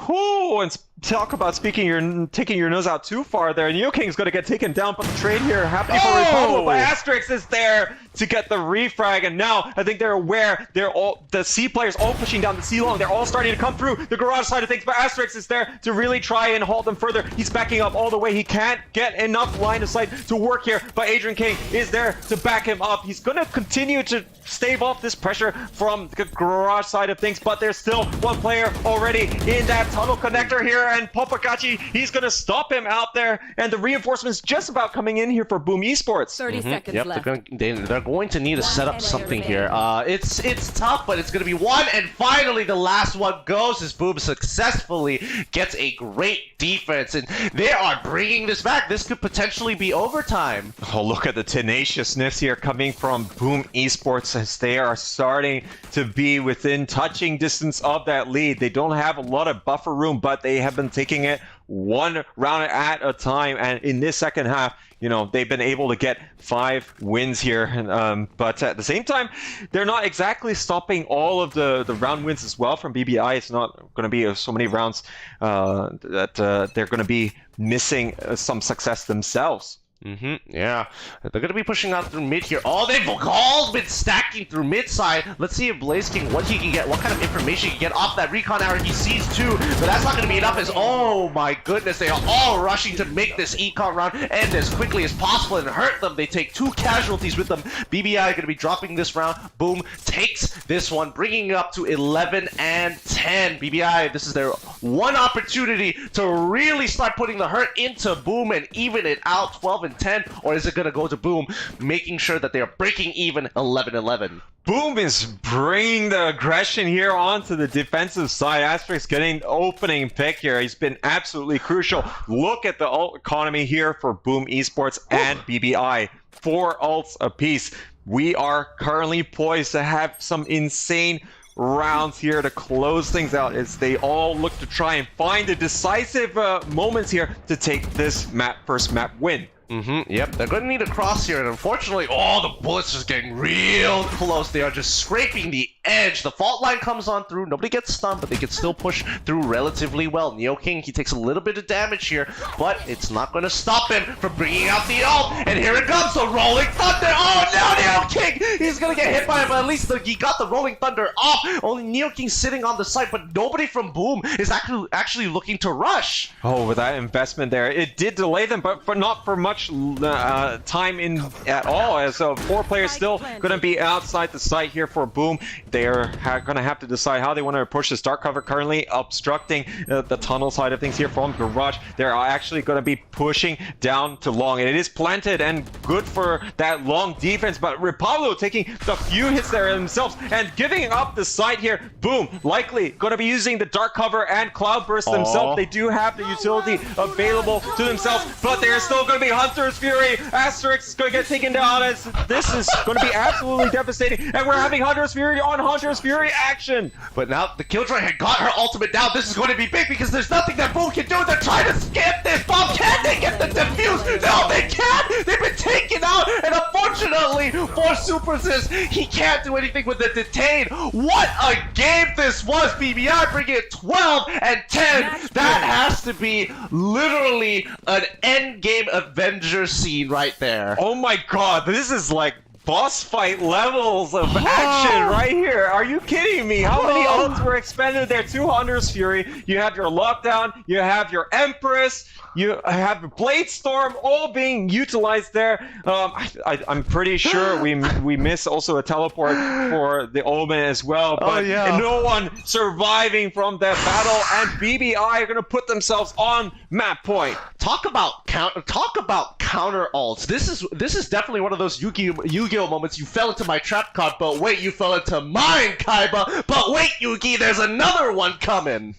Whoo, and talk about taking your nose out too far there. Neo King's going to get taken down, but the trade here happening for Republic, but Asterix is there to get the refrag, and now I think they're aware. They're all, the C players all pushing down the C long. They're all starting to come through the garage side of things, but Asterix is there to really try and halt them further. He's backing up all the way. He can't get enough line of sight to work here, but Adrian King is there to back him up. He's going to continue to stave off this pressure from the garage side of things, but there's still one player already in that tunnel connector here, and Popakachi, he's going to stop him out there, and the reinforcements just about coming in here for Boom Esports. 30 seconds left. They're going to need to set up something here. It's tough, but it's going to be one, and finally the last one goes as Boom successfully gets a great defense, and they are bringing this back. This could potentially be overtime. Oh, look at the tenaciousness here coming from Boom Esports as they are starting to be within touching distance of that lead. They don't have a lot of buffer room, but they have been taking it one round at a time, and in this second half, you know, they've been able to get 5 wins here, and, but at the same time, they're not exactly stopping all of the round wins as well from BBI. It's not going to be so many rounds that they're going to be missing some success themselves. Yeah. They're going to be pushing out through mid here. Oh, they've all been stacking through mid side. Let's see if Blaze King, what he can get, what kind of information he can get off that recon arrow. He sees 2, but that's not going to be enough as, oh my goodness, they are all rushing to make this econ round end as quickly as possible and hurt them. They take 2 casualties with them. BBI are going to be dropping this round. Boom takes this one, bringing it up to 11 and 10. BBI, this is their one opportunity to really start putting the hurt into Boom and even it out 12 and 10, or is it going to go to Boom, making sure that they are breaking even 11-11? Boom is bringing the aggression here onto the defensive side. Asterix getting the opening pick here. He's been absolutely crucial. Look at the ult economy here for Boom Esports and BBI. 4 ults apiece. We are currently poised to have some insane rounds here to close things out as they all look to try and find the decisive moments here to take this first map win. Yep, they're going to need a cross here, and unfortunately, oh, the bullets just getting real close. They are just scraping the edge. The fault line comes on through. Nobody gets stunned, but they can still push through relatively well. Neo King, he takes a little bit of damage here, but it's not going to stop him from bringing out the ult. And here it comes, the Rolling Thunder. Oh, no, Neo King! He's going to get hit by it, but at least he got the Rolling Thunder off. Only Neo King sitting on the site, but nobody from Boom is actually looking to rush. Oh, with that investment there, it did delay them, but not for much much time in at all, as 4 players still going to be outside the site here for Boom. They are going to have to decide how they want to approach this dark cover, currently obstructing the tunnel side of things here from Garage. They're actually going to be pushing down to long, and it is planted and good for that long defense, but Repablo taking the few hits there themselves and giving up the site here. Boom, likely going to be using the dark cover and Cloudburst themselves. They do have the utility available to themselves, but there's still going to be Hunter's Fury. Asterix is going to get taken down, as this is going to be absolutely devastating, and we're having Hunter's Fury on Hunter's Fury action. But now the Killjoy had got her ultimate down. This is going to be big because there's nothing that Boom can do. They're trying to skip this bomb. Can they get the defuse? No, they can't. They've been taken out, and unfortunately for Supersys, he can't do anything with the detain. What a game this was. BBI bringing it 12 and 10. That has to be literally an end game Avenger scene right there. Oh my god, this is like boss fight levels of action right here. Are you kidding me? How many ults were expended there? 2 Hunter's Fury. You have your Lockdown. You have your Empress. You have the Blade Storm all being utilized there. I'm pretty sure we miss also a teleport for the Omen as well. But no one surviving from that battle, and BBI are going to put themselves on map point. Talk about counter ults. This is definitely one of those Yu-Gi-Oh moments. You fell into my trap card, but wait, you fell into mine, Kaiba. But wait, Yugi, there's another one coming.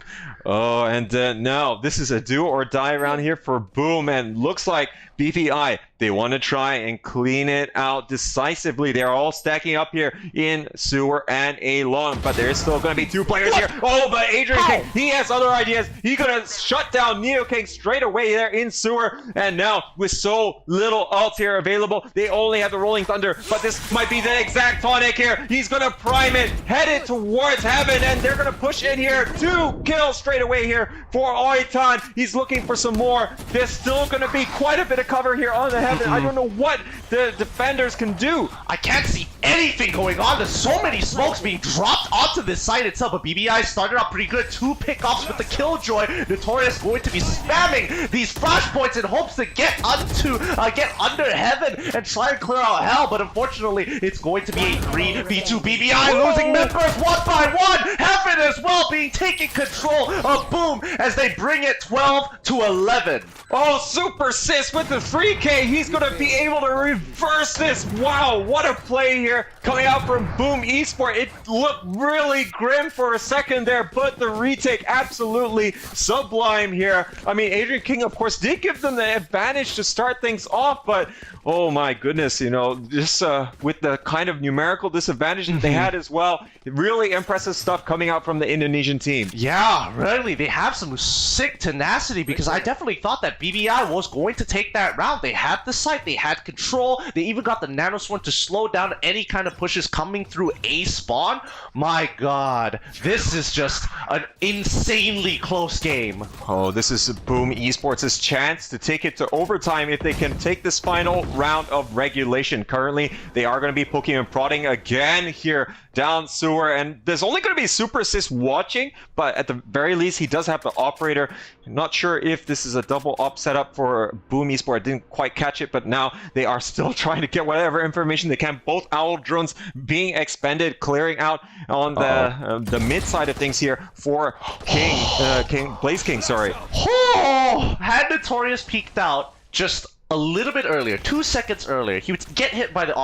Oh, and now this is a do or die round here for Boom, and looks like BPI, they want to try and clean it out decisively. They're all stacking up here in Sewer and A Long, but there's still going to be 2 players here. Oh, but Adrian King, he has other ideas. He's going to shut down Neo King straight away there in Sewer, and now with so little ult here available, they only have the Rolling Thunder, but this might be the exact tonic here. He's going to prime it, head it towards Heaven, and they're going to push in here. 2 kills straight away here for Oitan. He's looking for some more. There's still going to be quite a bit of cover here on the Heaven. I don't know what the defenders can do. I can't see anything going on. There's so many smokes being dropped onto this site itself, but BBI started out pretty good. 2 pickoffs with the Killjoy. Notorious going to be spamming these flashpoints in hopes to get under Heaven and try and clear out Hell, but unfortunately it's going to be a 3v2. BBI losing members 1 by 1. Heaven as well being taken control of Boom as they bring it 12 to 11. Oh, Super Sis with the 3K, he's going to be able to reverse this. Wow, what a play here coming out from Boom Esport. It looked really grim for a second there, but the retake absolutely sublime here. I mean, Adrian King, of course, did give them the advantage to start things off, but oh my goodness, you know, just with the kind of numerical disadvantage that they had as well, really impressive stuff coming out from the Indonesian team. Yeah, really, they have some sick tenacity, because I definitely thought that BBI was going to take that round. They had the site, they had control, they even got the Nanoswarm to slow down any kind of pushes coming through A spawn. My god, this is just an insanely close game. Oh, this is Boom Esports' chance to take it to overtime if they can take this final round of regulation. Currently, they are going to be poking and prodding again here down Sewer, and there's only going to be Super Assist watching, but at the very least, he does have the operator. I'm not sure if this is a double op setup for Boom Esport. I didn't quite catch it, but now they are still trying to get whatever information they can. Both Owl drones being expended, clearing out on the mid side of things here for Blaze King, sorry. Oh, had Notorious peeked out just a little bit earlier, 2 seconds earlier, he would get hit by the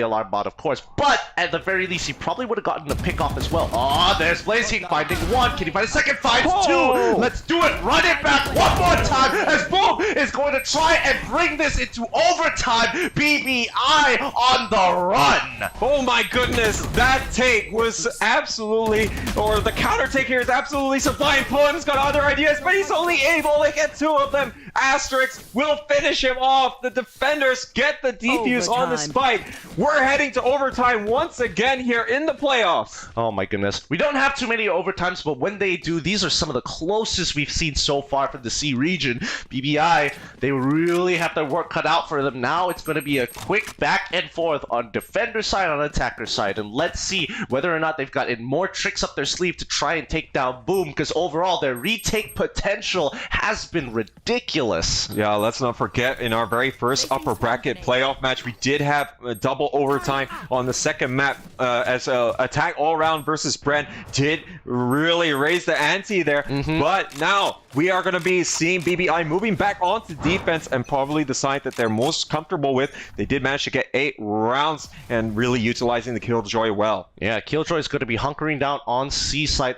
alarm bot, of course, but at the very least, he probably would have gotten the pick off as well. Oh, there's Blaze King finding 1. Can he find a second? Finds 2. Let's do it. Run it back one more time as Boom is going to try and bring this into overtime. BBI on the run. Oh my goodness, that take was absolutely, or the counter take here is absolutely sublime. Poem's got other ideas, but he's only able to get 2 of them. Asterix will finish him off. The defenders get the defuse on the spike. We're heading to overtime once again here in the playoffs. Oh my goodness. We don't have too many overtimes, but when they do, these are some of the closest we've seen so far from the C region. BBI, they really have their work cut out for them. Now it's going to be a quick back and forth on defender side, on attacker side, and let's see whether or not they've gotten more tricks up their sleeve to try and take down Boom, because overall their retake potential has been ridiculous. ridiculous. Yeah, let's not forget, in our very first upper bracket playoff match, we did have a double overtime on the second map as Attack All Round versus Brent did really raise the ante there. But now we are going to be seeing BBI moving back onto defense and probably the side that they're most comfortable with. They did manage to get 8 rounds and really utilizing the Killjoy well. Yeah, Killjoy is going to be hunkering down on C side.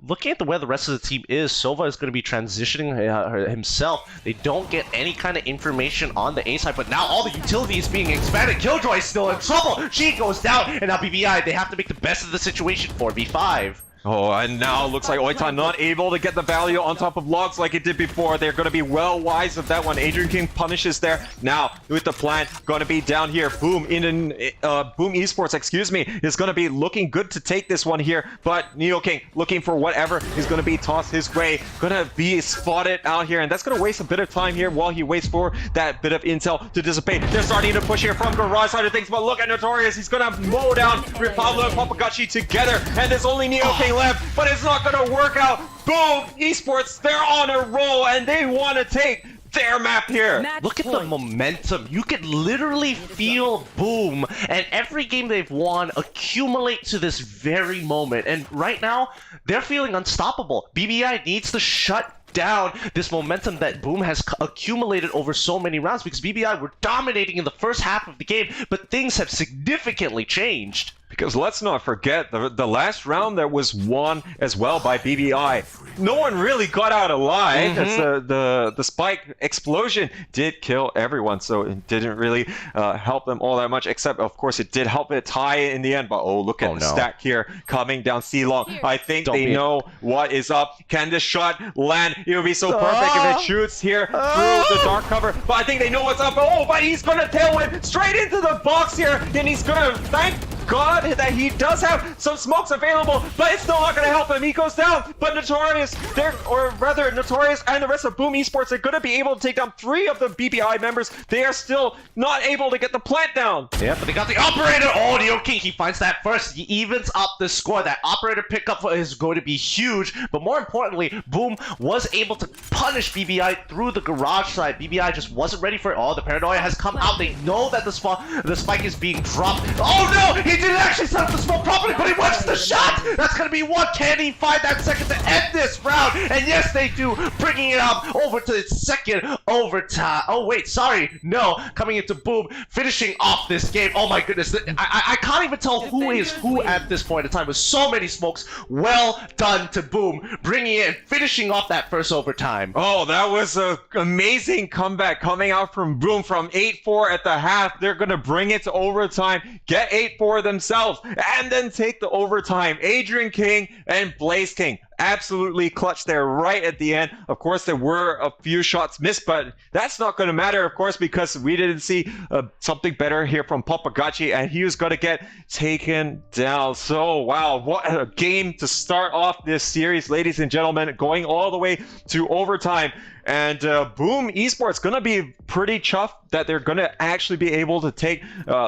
Looking at the way the rest of the team is, Sova is going to be transitioning himself. They don't get any kind of information on the A side, but now all the utility is being expanded. Killjoy is still in trouble. She goes down, and now BBI, they have to make the best of the situation. 4v5. Oh, and now looks like Oita not able to get the value on top of logs like it did before. They're going to be well wise of that one. Adrian King punishes there. Now, with the plant, going to be down here. Boom Esports, excuse me, is going to be looking good to take this one here. But Neo King, looking for whatever, is going to be tossed his way. Going to be spotted out here, and that's going to waste a bit of time here while he waits for that bit of intel to dissipate. They're starting to push here from Garage side of things, but look at Notorious. He's going to mow down Pablo and Papagachi together, and there's only Neo King left, but it's not going to work out. Boom! Esports, they're on a roll, and they want to take their map here. Look at the momentum. You could literally feel Boom, and every game they've won accumulate to this very moment. And right now, they're feeling unstoppable. BBI needs to shut down this momentum that Boom has accumulated over so many rounds, because BBI were dominating in the first half of the game, but things have significantly changed. Because let's not forget, the last round that was won as well by BBI, no one really got out alive, as the spike explosion did kill everyone, so it didn't really help them all that much, except, of course, it did help it tie in the end. But look at the stack here coming down C-Long. I think they know what is up. Can this shot land? It would be so perfect if it shoots here through the dark cover, but I think they know what's up. But he's going to tailwind straight into the box here, and he's going to, thank God that he does have some smokes available, but it's still not going to help him. He goes down, but Notorious, Notorious and the rest of Boom Esports are going to be able to take down 3 of the BBI members. They are still not able to get the plant down. Yeah, but they got the operator. Oh, Neo King, he finds that first. He evens up the score. That operator pickup is going to be huge, but more importantly, Boom was able to punish BBI through the garage side. BBI just wasn't ready for it. Oh, the paranoia has come out. They know that the spike is being dropped. Oh no, he didn't actually set up the smoke properly, but he wants the shot. That's going to be one. Can he find that second to end this round? And yes, they do, bringing it up over to the second overtime. Oh wait, sorry, no, coming into Boom, finishing off this game. Oh my goodness, I can't even tell who is who at this point in time with so many smokes. Well done to Boom, bringing it and finishing off that first overtime. Oh, that was an amazing comeback coming out from Boom from 8-4 at the half. They're going to bring it to overtime, get 8-4 themselves, and then take the overtime. Adrian King and Blaze King absolutely clutched there right at the end. Of course, there were a few shots missed, but that's not going to matter, of course, because we didn't see something better here from Papagachi, and he was going to get taken down. So, wow, what a game to start off this series, ladies and gentlemen, going all the way to overtime. And Boom Esports going to be pretty chuffed that they're going to actually be able to take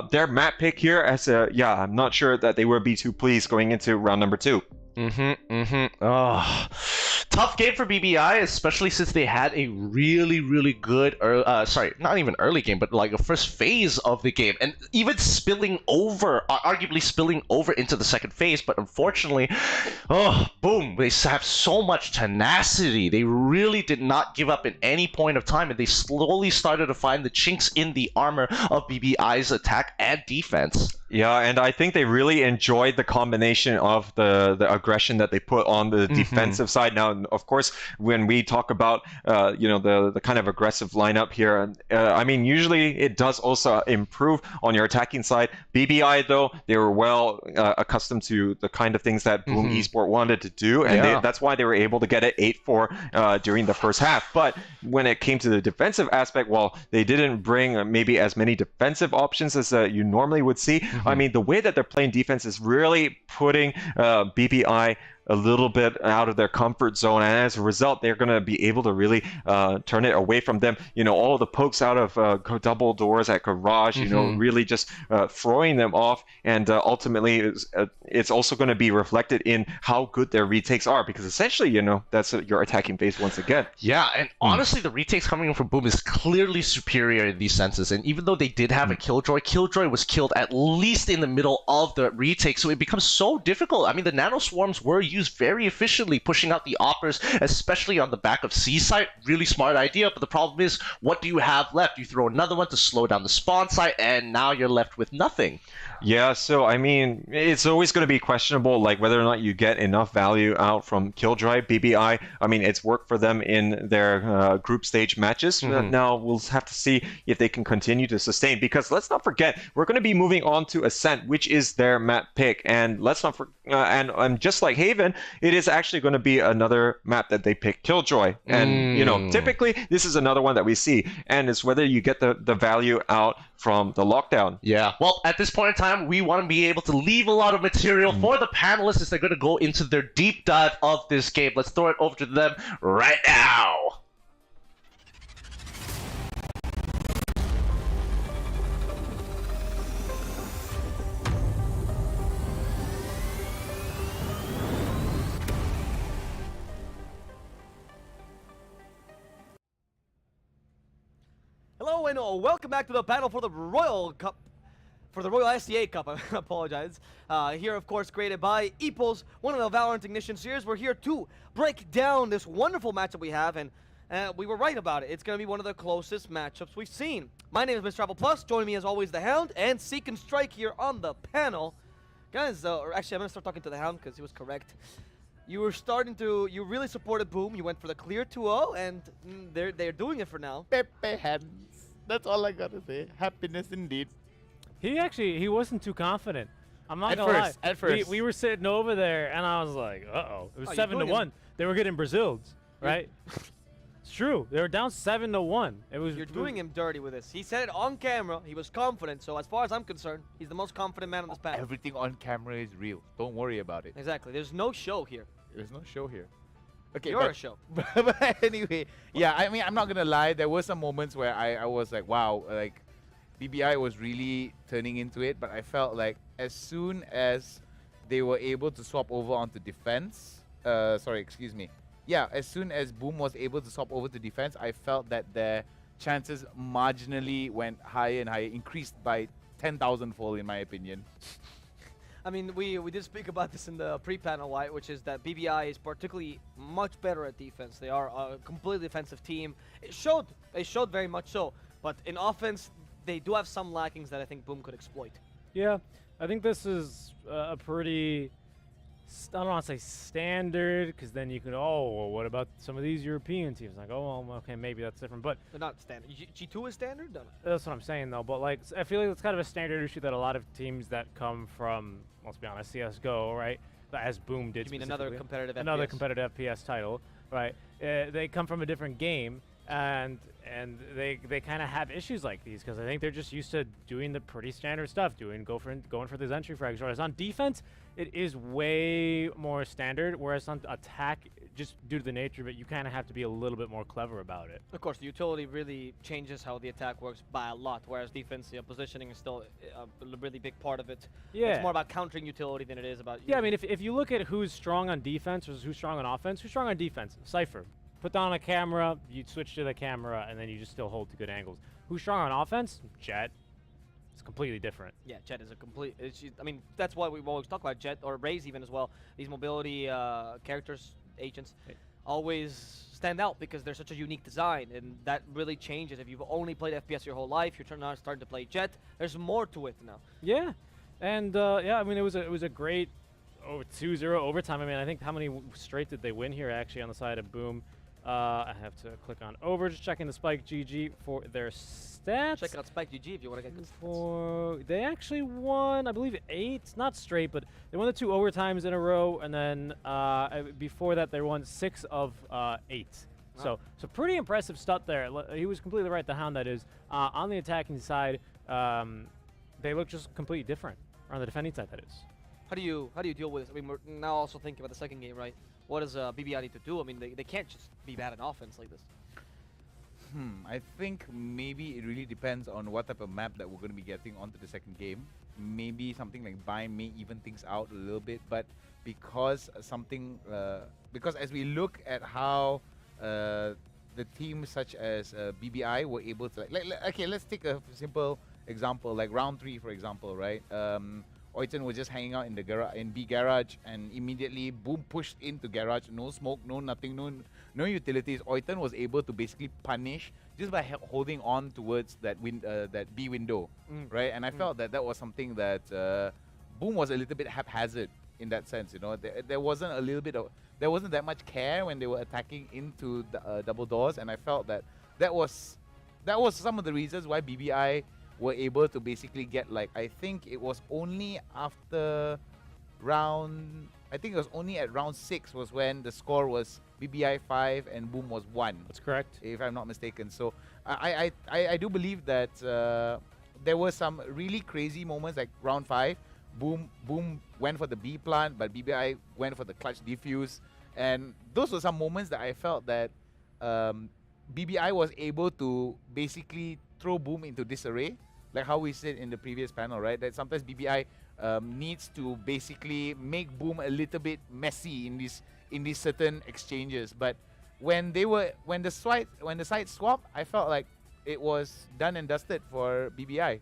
their map pick here. As I'm not sure that they would be too pleased going into round number 2. Oh, tough game for BBI, especially since they had a really good, not even early game, but like a first phase of the game, and even arguably spilling over into the second phase. But unfortunately, Boom, they have so much tenacity. They really did not give up at any point of time, and they slowly started to find the chinks in the armor of BBI's attack and defense. Yeah, and I think they really enjoyed the combination of the aggression that they put on the defensive side. Now, of course, when we talk about the kind of aggressive lineup here, I mean, usually it does also improve on your attacking side. BBI, though, they were well accustomed to the kind of things that Boom Esport wanted to do, and that's why they were able to get it 8-4 during the first half. But when it came to the defensive aspect, well, they didn't bring maybe as many defensive options as you normally would see. I mean, the way that they're playing defense is really putting BBI a little bit out of their comfort zone, and as a result, they're going to be able to really turn it away from them. All the pokes out of double doors at garage, really just throwing them off, and ultimately it's also going to be reflected in how good their retakes are, because essentially, that's your attacking base once again. Yeah, and honestly, the retakes coming in from Boom is clearly superior in these senses. And even though they did have a Killjoy was killed at least in the middle of the retake, so it becomes so difficult. I mean, the Nano Swarms were used very efficiently, pushing out the Oppers, especially on the back of C-site. Really smart idea, but the problem is, what do you have left? You throw another one to slow down the spawn site, and now you're left with nothing. Yeah, so I mean, it's always going to be questionable, like whether or not you get enough value out from Killjoy. BBI, I mean, it's worked for them in their group stage matches. Now we'll have to see if they can continue to sustain, because let's not forget, we're going to be moving on to Ascent, which is their map pick, and let's not and just like Haven, it is actually going to be another map that they pick, Killjoy, and typically this is another one that we see, and it's whether you get the value out from the lockdown. Yeah, well, at this point in time, we want to be able to leave a lot of material for the panelists as they're going to go into their deep dive of this game. Let's throw it over to them right now. Hello and welcome back to the panel for the Royal Cup. For the Royal SCA Cup, I apologize. Here, of course, created by Epos, one of the Valorant Ignition series. We're here to break down this wonderful matchup we have, and we were right about it. It's going to be one of the closest matchups we've seen. My name is Mr. Travel Plus. Joining me, as always, the Hound and Seek and Strike here on the panel. Guys, actually, I'm going to start talking to the Hound because he was correct. You really supported Boom. You went for the clear 2-0, and they're doing it for now. Pepe hands. That's all I got to say. Happiness indeed. He wasn't too confident. I'm not gonna lie. At first. We were sitting over there, and I was like, uh-oh. It was 7-1. They were getting Brazils, right? It's true. They were down 7-1. You're doing him dirty with this. He said it on camera. He was confident. So as far as I'm concerned, he's the most confident man on this panel. Everything on camera is real. Don't worry about it. Exactly. There's no show here. There's no show here. Okay, You're a show. But anyway, yeah, I mean, I'm not gonna lie. There were some moments where I was like, wow, like BBI was really turning into it. But I felt like as soon as they were able to swap over onto defense, yeah, as soon as Boom was able to swap over to defense, I felt that their chances marginally went higher and higher, increased by 10,000-fold in my opinion. I mean, we did speak about this in the pre-panel, right, which is that BBI is particularly much better at defense. They are a completely defensive team. It showed very much so. But in offense, they do have some lackings that I think Boom could exploit. Yeah, I think this is a pretty, I don't want to say standard, because then you could, well, what about some of these European teams? Like, oh, well, okay, maybe that's different, but they're not standard. G2 is standard? No. That's what I'm saying, though. But like, I feel like it's kind of a standard issue that a lot of teams that come from, let's be honest, CS:GO, right? As Boom did. You mean another competitive Another FPS? competitive FPS title, right? They come from a different game, and they kind of have issues like these because I think they're just used to doing the pretty standard stuff, going for those entry frags. Whereas on defense, it is way more standard. Whereas on attack, just due to the nature of it, you kind of have to be a little bit more clever about it. Of course, the utility really changes how the attack works by a lot. Whereas defense, positioning is still a really big part of it. Yeah, it's more about countering utility than it is about. Yeah, I mean, if you look at who's strong on defense versus who's strong on offense, who's strong on defense? Cypher. Put down a camera, you switch to the camera, and then you just still hold to good angles. Who's strong on offense? Jett. It's completely different. Yeah, Jett is a complete. I mean, that's why we've always talked about Jett or Raze even as well. These mobility characters, agents, always stand out because they're such a unique design, and that really changes. If you've only played FPS your whole life, you're now starting to play Jett. There's more to it now. Yeah, and yeah, I mean, it was a great 2-0 overtime. I mean, I think how many straight did they win here actually on the side of Boom? I have to click on over, just checking the Spike GG for their stats. Check out Spike GG if you want to get good stats. They actually won, I believe, 8, not straight, but they won the 2 overtimes in a row, and then before that they won 6 of 8. Wow. So pretty impressive stat there. He was completely right, the Hound that is. On the attacking side, they look just completely different. Or on the defending side, that is. How do you deal with this? I mean, we're now also thinking about the second game, right? What does BBI need to do? I mean, they can't just be bad in offense like this. I think maybe it really depends on what type of map that we're going to be getting onto the second game. Maybe something like Bind may even things out a little bit, but because because as we look at how the teams such as BBI were able to okay, let's take a simple example like round 3, for example, right? Oiten was just hanging out in the in B garage, and immediately Boom pushed into garage. No smoke, no nothing, no utilities. Oiten was able to basically punish just by holding on towards that that B window, right? And I felt that that was something that Boom was a little bit haphazard in that sense. You know, there wasn't there wasn't that much care when they were attacking into the double doors, and I felt that that was some of the reasons why BBI were able to basically get, like, I think it was only after I think it was only at round 6 was when the score was BBI 5 and Boom was 1. That's correct. If I'm not mistaken. So I do believe that there were some really crazy moments like round 5. Boom went for the B plant, but BBI went for the clutch defuse. And those were some moments that I felt that BBI was able to basically throw Boom into disarray, like how we said in the previous panel, right? That sometimes BBI needs to basically make Boom a little bit messy in these certain exchanges. But when the sides swap, I felt like it was done and dusted for BBI.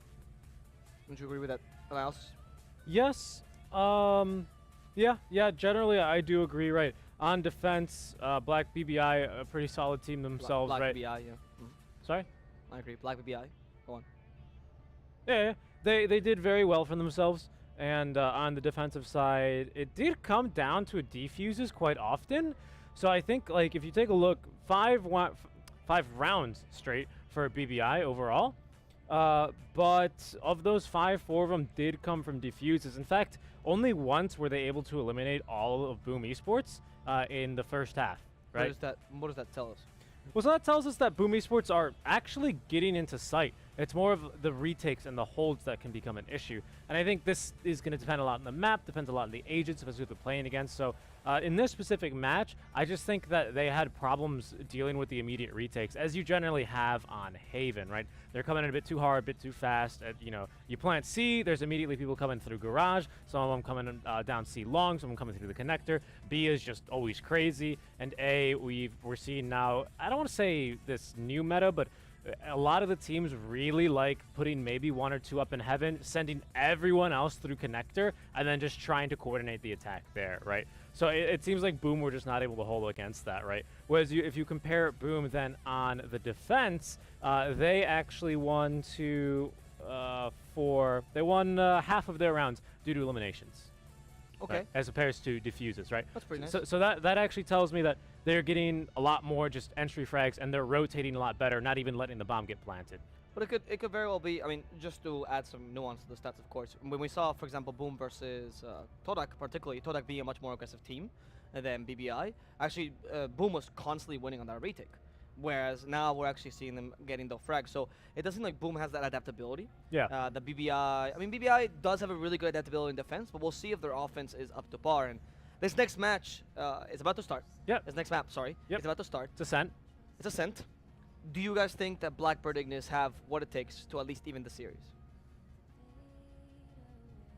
Don't you agree with that analysis? Yes. Yeah. Generally, I do agree. Right. On defense, Black BBI, a pretty solid team themselves, Black right? BBI, yeah. Sorry? I agree. Black BBI. Go on. Yeah. They did very well for themselves. And on the defensive side, it did come down to defuses quite often. So I think, like, if you take a look, 5 rounds straight for BBI overall. But of those 5, 4 of them did come from defuses. In fact, only once were they able to eliminate all of Boom Esports in the first half, right? What does that tell us? Well, so that tells us that Boom Esports are actually getting into sight. It's more of the retakes and the holds that can become an issue. And I think this is going to depend a lot on the map, depends a lot on the agents, especially who they're playing against. So in this specific match, I just think that they had problems dealing with the immediate retakes, as you generally have on Haven, right? They're coming in a bit too hard, a bit too fast. You plant C, there's immediately people coming through garage, some of them coming down C long, some of them coming through the connector. B is just always crazy. And A, we're seeing now, I don't want to say this new meta, but a lot of the teams really like putting maybe 1 or 2 up in heaven, sending everyone else through connector, and then just trying to coordinate the attack there, right? So it seems like Boom were just not able to hold against that, right? Whereas if you compare Boom then on the defense, they actually won half of their rounds due to eliminations. Okay. Right? As opposed to defuses, right? That's pretty nice. So that actually tells me that they're getting a lot more just entry frags, and they're rotating a lot better, not even letting the bomb get planted. But it could very well be, I mean, just to add some nuance to the stats, of course. When we saw, for example, Boom versus Todak, particularly, Todak being a much more aggressive team than BBI, actually, Boom was constantly winning on that retake. Whereas now we're actually seeing them getting the frags. So it doesn't seem like Boom has that adaptability. Yeah. The BBI, I mean, BBI does have a really good adaptability in defense, but we'll see if their offense is up to par. And this next match is about to start. Yep. This next map, sorry. Yep. It's about to start. It's Ascent. It's Ascent. Do you guys think that Blackbird Ignis have what it takes to at least even the series?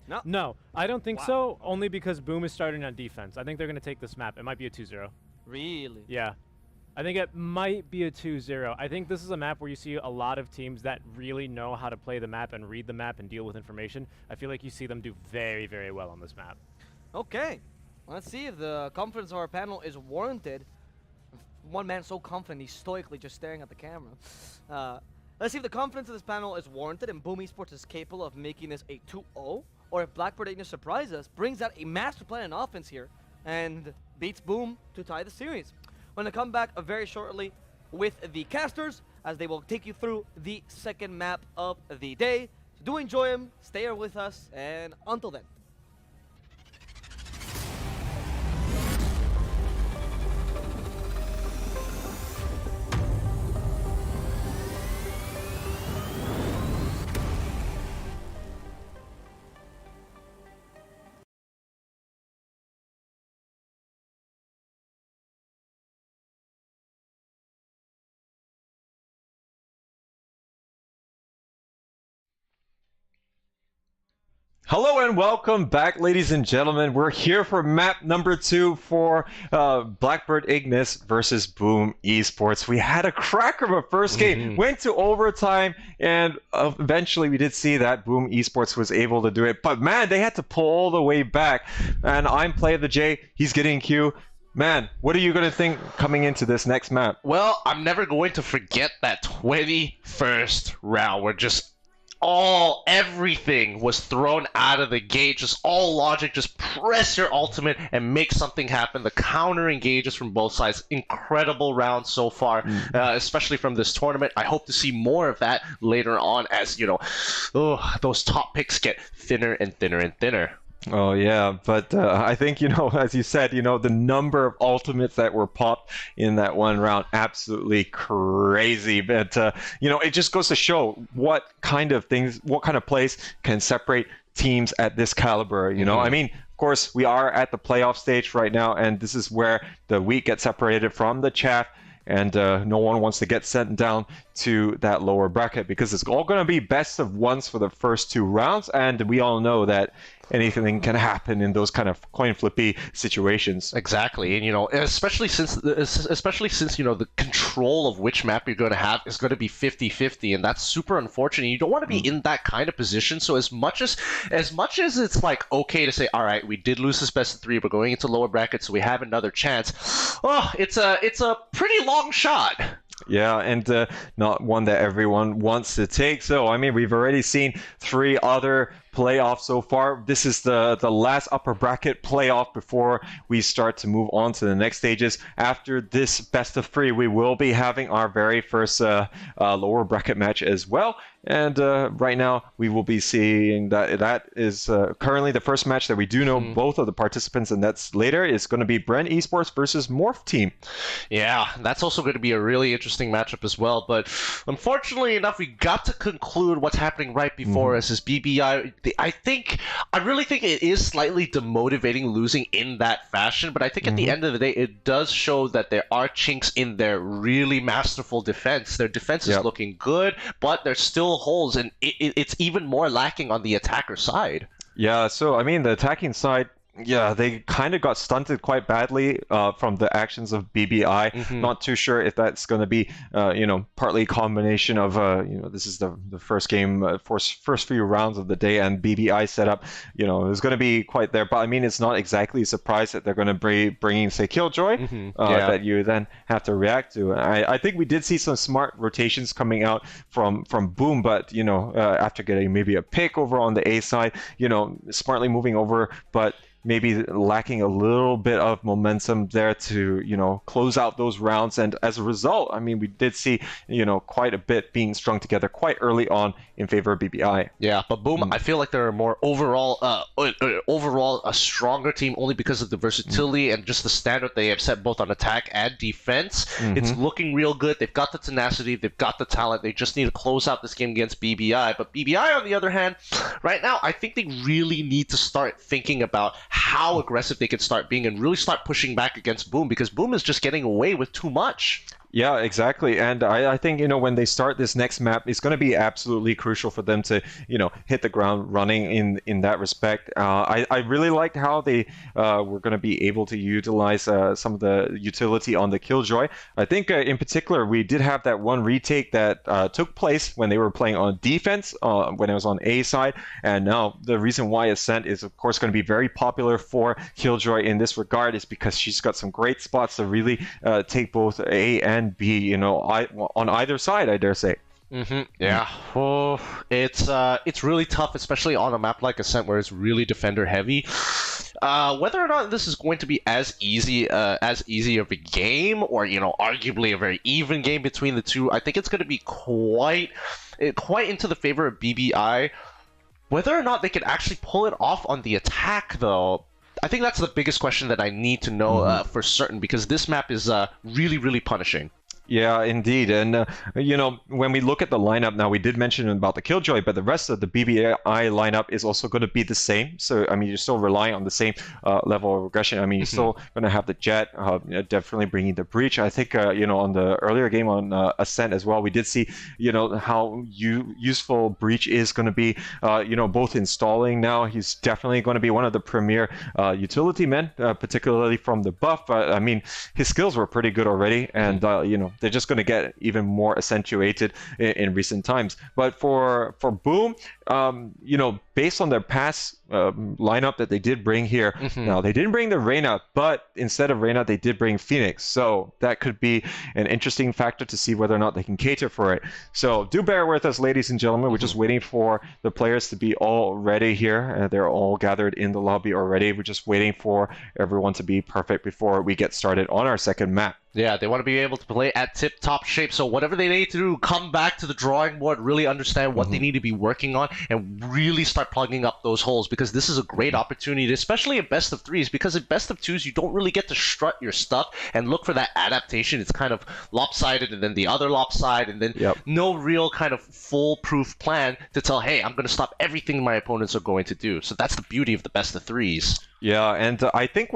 No? No, I don't think so, only because Boom is starting on defense. I think they're going to take this map. It might be a 2-0. Really? Yeah. I think it might be a 2-0. I think this is a map where you see a lot of teams that really know how to play the map and read the map and deal with information. I feel like you see them do very, very well on this map. Okay. Let's see if the confidence of our panel is warranted. One man so confident, he's stoically just staring at the camera. Let's see if the confidence of this panel is warranted and Boom Esports is capable of making this a 2-0, or if Blackbird Ignis surprises us, brings out a master plan in offense here, and beats Boom to tie the series. We're going to come back very shortly with the casters, as they will take you through the second map of the day. So do enjoy them, stay here with us, and until then. Hello and welcome back, ladies and gentlemen. We're here for map number 2 for Blackbird Ignis versus Boom Esports. We had a cracker of a first game, went to overtime, and eventually we did see that Boom Esports was able to do it. But man, they had to pull all the way back. And I'm Play of the J, he's getting Q. Man, what are you going to think coming into this next map? Well, I'm never going to forget that 21st round where just everything was thrown out of the gate, just all logic, just press your ultimate and make something happen. The counter engages from both sides. Incredible round so far, especially from this tournament. I hope to see more of that later on as, you know, those top picks get thinner and thinner and thinner. Oh yeah, but I think, you know, as you said, you know, the number of ultimates that were popped in that one round, absolutely crazy. But you know, it just goes to show what kind of things, what kind of plays can separate teams at this caliber. You know, I mean, of course, we are at the playoff stage right now, and this is where the wheat gets separated from the chaff. And no one wants to get sent down to that lower bracket because it's all going to be best of ones for the first 2 rounds, and we all know that anything can happen in those kind of coin flippy situations. Exactly, and you know, especially since you know the control of which map you're going to have is going to be 50-50, and that's super unfortunate. You don't want to be in that kind of position. So as much as it's like okay to say, all right, we did lose this best of 3, we're going into lower brackets, so we have another chance. Oh, it's a pretty long shot. Yeah, and not one that everyone wants to take. So, I mean, we've already seen 3 other playoffs so far. This is the last upper bracket playoff before we start to move on to the next stages. After this best of 3, we will be having our very first lower bracket match as well. And right now, we will be seeing that is currently the first match that we do know both of the participants, and that's later. It's going to be Bren Esports versus Morph Team. Yeah, that's also going to be a really interesting matchup as well. But unfortunately enough, we got to conclude what's happening right before us is BBI. I really think it is slightly demotivating losing in that fashion, but I think at the end of the day, it does show that there are chinks in their really masterful defense. Their defense is looking good, but there's still holes, and it's even more lacking on the attacker side. Yeah, so I mean, the attacking side, yeah, they kind of got stunted quite badly from the actions of BBI. Not too sure if that's going to be, you know, partly a combination of, you know, this is the first game, first few rounds of the day, and BBI setup, you know, is going to be quite there. But I mean, it's not exactly a surprise that they're going to be bringing, say, Killjoy, that you then have to react to. I think we did see some smart rotations coming out from Boom, but, you know, after getting maybe a pick over on the A side, you know, smartly moving over, but maybe lacking a little bit of momentum there to, you know, close out those rounds. And as a result, I mean, we did see, you know, quite a bit being strung together quite early on in favor of BBI. Yeah, but Boom, I feel like they're a more overall a stronger team only because of the versatility and just the standard they have set both on attack and defense. It's looking real good. They've got the tenacity, they've got the talent. They just need to close out this game against BBI. But BBI, on the other hand, right now, I think they really need to start thinking about how aggressive they can start being and really start pushing back against Boom, because Boom is just getting away with too much. Yeah, exactly. And I think, you know, when they start this next map, it's going to be absolutely crucial for them to, you know, hit the ground running in that respect. I really liked how they were going to be able to utilize some of the utility on the Killjoy. I think in particular, we did have that one retake that took place when they were playing on defense, when it was on A side. And now the reason why Ascent is, of course, going to be very popular for Killjoy in this regard is because she's got some great spots to really take both A and B, you know, on either side, I dare say. Yeah, well, it's really tough, especially on a map like Ascent where it's really defender heavy. Whether or not this is going to be as easy of a game, or, you know, arguably a very even game between the two, I think it's going to be quite into the favor of BBI. Whether or not they can actually pull it off on the attack, though, I think that's the biggest question that I need to know for certain, because this map is really, really punishing. Yeah, indeed. And, when we look at the lineup now, we did mention about the Killjoy, but the rest of the BBI lineup is also going to be the same. So, I mean, you're still relying on the same level of aggression. I mean, you're still going to have the Jet, definitely bringing the Breach. I think, on the earlier game on Ascent as well, we did see, how useful Breach is going to be, both installing now. He's definitely going to be one of the premier utility men, particularly from the buff. But, I mean, his skills were pretty good already. And, they're just going to get even more accentuated in recent times. But for Boom, based on their past lineup that they did bring here, now they didn't bring the Reyna, but instead of Reyna, they did bring Phoenix. So that could be an interesting factor to see whether or not they can cater for it. So do bear with us, ladies and gentlemen. We're just waiting for the players to be all ready here. They're all gathered in the lobby already. We're just waiting for everyone to be perfect before we get started on our second map. Yeah, they want to be able to play at tip-top shape. So whatever they need to do, come back to the drawing board, really understand what they need to be working on, and really start plugging up those holes, because this is a great opportunity, especially in best of threes, because in best of twos, you don't really get to strut your stuff and look for that adaptation. It's kind of lopsided, and then the other lopside, and then no real kind of foolproof plan to tell, hey, I'm going to stop everything my opponents are going to do. So that's the beauty of the best of threes. Yeah, and I think,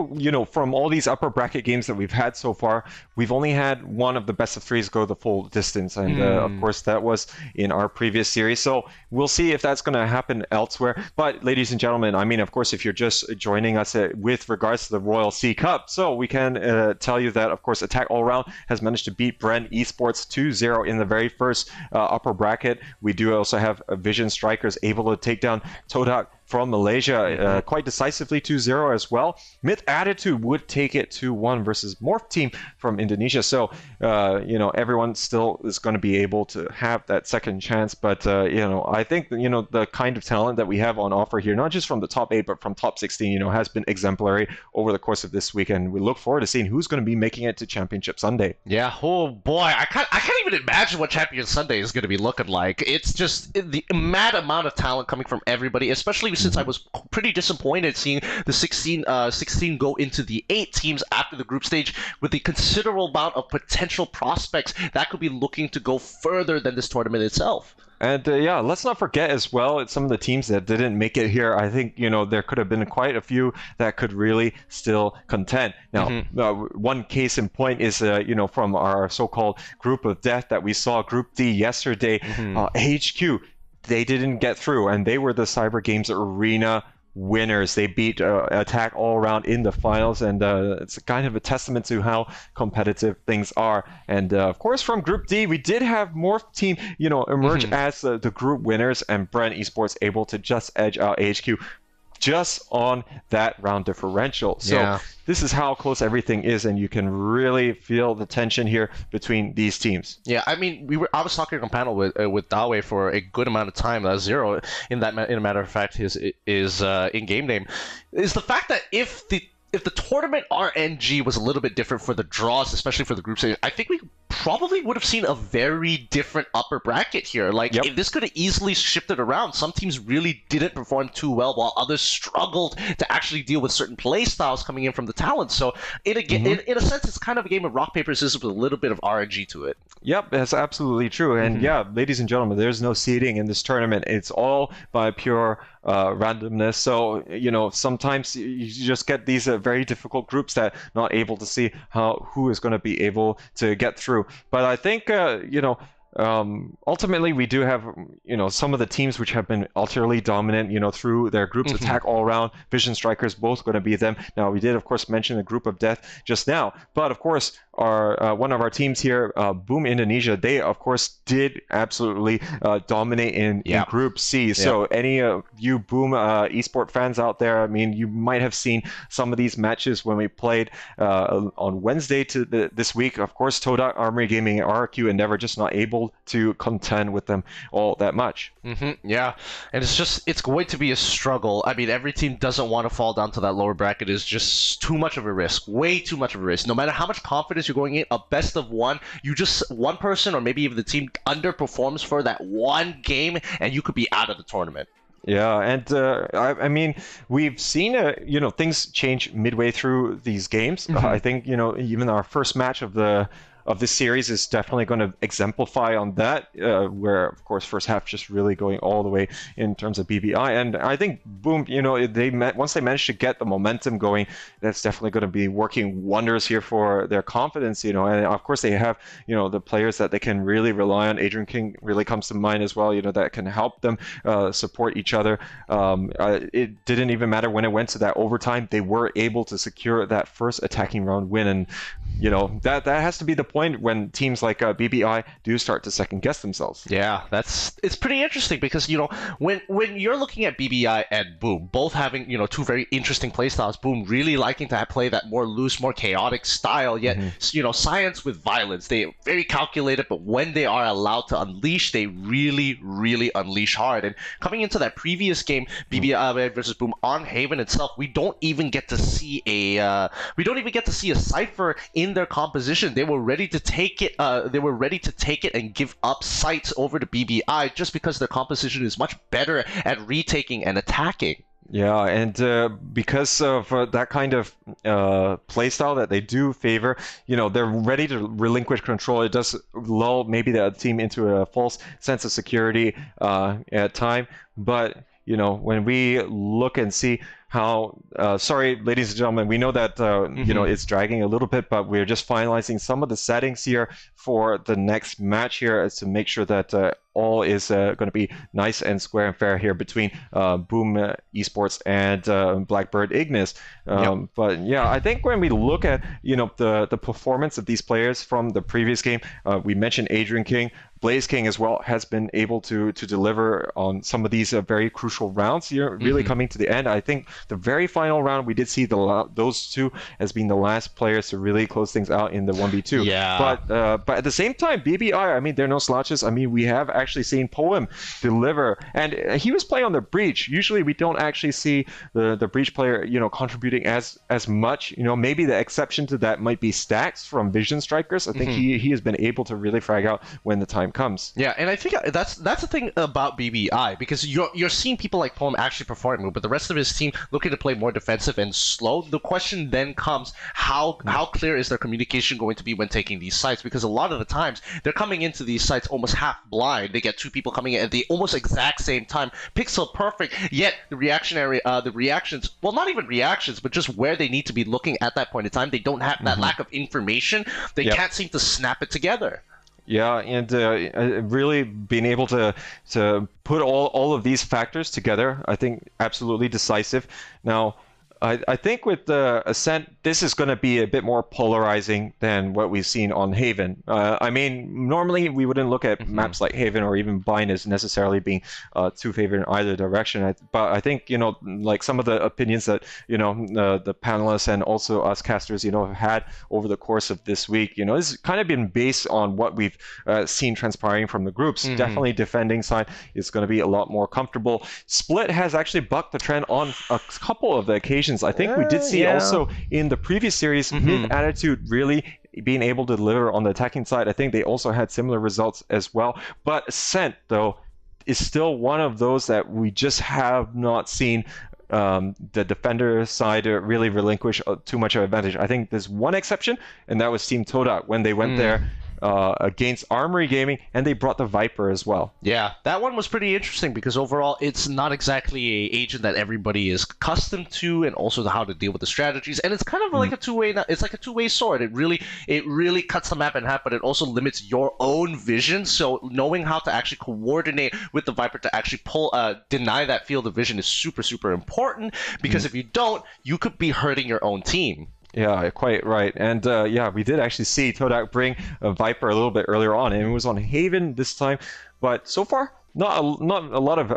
from all these upper bracket games that we've had so far, we've only had one of the best of threes go the full distance. And of course, that was in our previous series. So we'll see if that's going to happen elsewhere. But ladies and gentlemen, I mean, of course, if you're just joining us with regards to the Royal C Cup, so we can tell you that, of course, Attack All Around has managed to beat Bren Esports 2-0 in the very first upper bracket. We do also have Vision Strikers able to take down Todak from Malaysia quite decisively 2-0 as well. Myth Attitude would take it 2-1 versus Morph Team from Indonesia. So, everyone still is going to be able to have that second chance. But, I think, the kind of talent that we have on offer here, not just from the top 8, but from top 16, has been exemplary over the course of this weekend. We look forward to seeing who's going to be making it to Championship Sunday. Yeah, oh boy, I can't even imagine what Champion Sunday is going to be looking like. It's just the mad amount of talent coming from everybody, especially since I was pretty disappointed seeing the 16 go into the 8 teams after the group stage with the considerable amount of potential prospects that could be looking to go further than this tournament itself. And let's not forget as well, it's some of the teams that didn't make it here. I think, there could have been quite a few that could really still contend. Now, one case in point is, from our so-called group of death that we saw, Group D yesterday, HQ. They didn't get through, and they were the Cyber Games Arena winners. They beat Attack All Around in the finals, and it's kind of a testament to how competitive things are. And of course, from Group D, we did have Morph Team, emerge as the group winners, and Bren Esports able to just edge out HQ just on that round differential. So this is how close everything is, and you can really feel the tension here between these teams. Yeah, I mean, I was talking on panel with Dawei for a good amount of time. Zero, in a matter of fact, his in-game name is the fact that if the tournament RNG was a little bit different for the draws, especially for the group stage, I think we probably would have seen a very different upper bracket here. Like, this could have easily shifted around. Some teams really didn't perform too well, while others struggled to actually deal with certain play styles coming in from the talent. So, in a sense, it's kind of a game of rock, paper, scissors with a little bit of RNG to it. Yep, that's absolutely true. And ladies and gentlemen, there's no seeding in this tournament. It's all by pure randomness. So, sometimes you just get these very difficult groups that not able to see who is going to be able to get through. But I think, ultimately, we do have, some of the teams which have been utterly dominant, through their groups. Attack All Around, Vision Strikers, both going to be them. Now, we did, of course, mention the group of death just now. But, of course, one of our teams here, Boom Indonesia, they of course did absolutely dominate in Group C. So any of you Boom esport fans out there, I mean, you might have seen some of these matches when we played on Wednesday this week. Of course, Todak, Armory Gaming, and RQ Endeavor just not able to contend with them all that much. Yeah, and it's going to be a struggle. I mean, every team doesn't want to fall down to that lower bracket. Is just too much of a risk, way too much of a risk. No matter how much confidence you're going in, a best of one, one person or maybe even the team underperforms for that one game, and you could be out of the tournament. Yeah, and I mean, we've seen things change midway through these games. I think even our first match of the of this series is definitely going to exemplify on that, where of course first half just really going all the way in terms of BBI. And I think Boom, once they managed to get the momentum going, that's definitely going to be working wonders here for their confidence. And of course they have the players that they can really rely on. Adrian King really comes to mind as well. That can help them support each other. It didn't even matter when it went to that overtime; they were able to secure that first attacking round win, and that has to be the point when teams like BBI do start to second guess themselves. Yeah, it's pretty interesting because when you're looking at BBI and Boom, both having two very interesting play styles. Boom really liking to play that more loose, more chaotic style, yet Science with violence. They very calculated, but when they are allowed to unleash, they really, really unleash hard. And coming into that previous game, BBI versus Boom on Haven itself, we don't even get to see a Cypher in their composition. They were ready to take it. And give up sites over to BBI just because their composition is much better at retaking and attacking. Yeah, and because of that kind of playstyle that they do favor, they're ready to relinquish control. It does lull maybe the team into a false sense of security at time. But, when we look and see how, sorry, ladies and gentlemen, we know that, it's dragging a little bit, but we're just finalizing some of the settings here for the next match here as to make sure that all is going to be nice and square and fair here between Boom Esports and Blackbird Ignis. But yeah, I think when we look at the performance of these players from the previous game, we mentioned Adrian King. Blaze King as well has been able to deliver on some of these very crucial rounds here, really coming to the end. I think the very final round, we did see those two as being the last players to really close things out in the 1v2. Yeah. But at the same time, BBI, I mean, they're no slouches. I mean, we have actually seen Poem deliver, and he was playing on the Breach. Usually we don't actually see the Breach player, contributing as much. Maybe the exception to that might be Stacks from Vision Strikers. I think he has been able to really frag out when the time comes. Yeah, and I think that's the thing about BBI, because you're seeing people like Poem actually performing, but the rest of his team looking to play more defensive and slow. The question then comes, how clear is their communication going to be when taking these sites? Because a lot of the times they're coming into these sites almost half blind. They get two people coming in at the almost exact same time, pixel perfect, yet the reactions, well, not even reactions, but just where they need to be looking at that point in time, they don't have that lack of information. They can't seem to snap it together. Yeah, and really being able to put all of these factors together, I think absolutely decisive. Now, I think with the Ascent, this is going to be a bit more polarizing than what we've seen on Haven. I mean, normally we wouldn't look at maps like Haven or even Bind as necessarily being too favored in either direction. But I think, like some of the opinions that, the panelists and also us casters, have had over the course of this week, it's kind of been based on what we've seen transpiring from the groups. Definitely defending side is going to be a lot more comfortable. Split has actually bucked the trend on a couple of the occasions. I think we did see also in the previous series, Mid Attitude really being able to deliver on the attacking side. I think they also had similar results as well. But Ascent, though, is still one of those that we just have not seen the defender side really relinquish too much of advantage. I think there's one exception, and that was Team Todak when they went there against Armory Gaming, and they brought the Viper as well. Yeah, that one was pretty interesting because overall it's not exactly an agent that everybody is accustomed to, and also how to deal with the strategies. And it's kind of like a two-way sword. It really cuts the map in half, but it also limits your own vision. So knowing how to actually coordinate with the Viper to actually deny that field of vision is super, super important, because if you don't, you could be hurting your own team. Yeah, quite right. And yeah, we did actually see Todak bring a Viper a little bit earlier on, and it was on Haven this time. But so far, not a lot of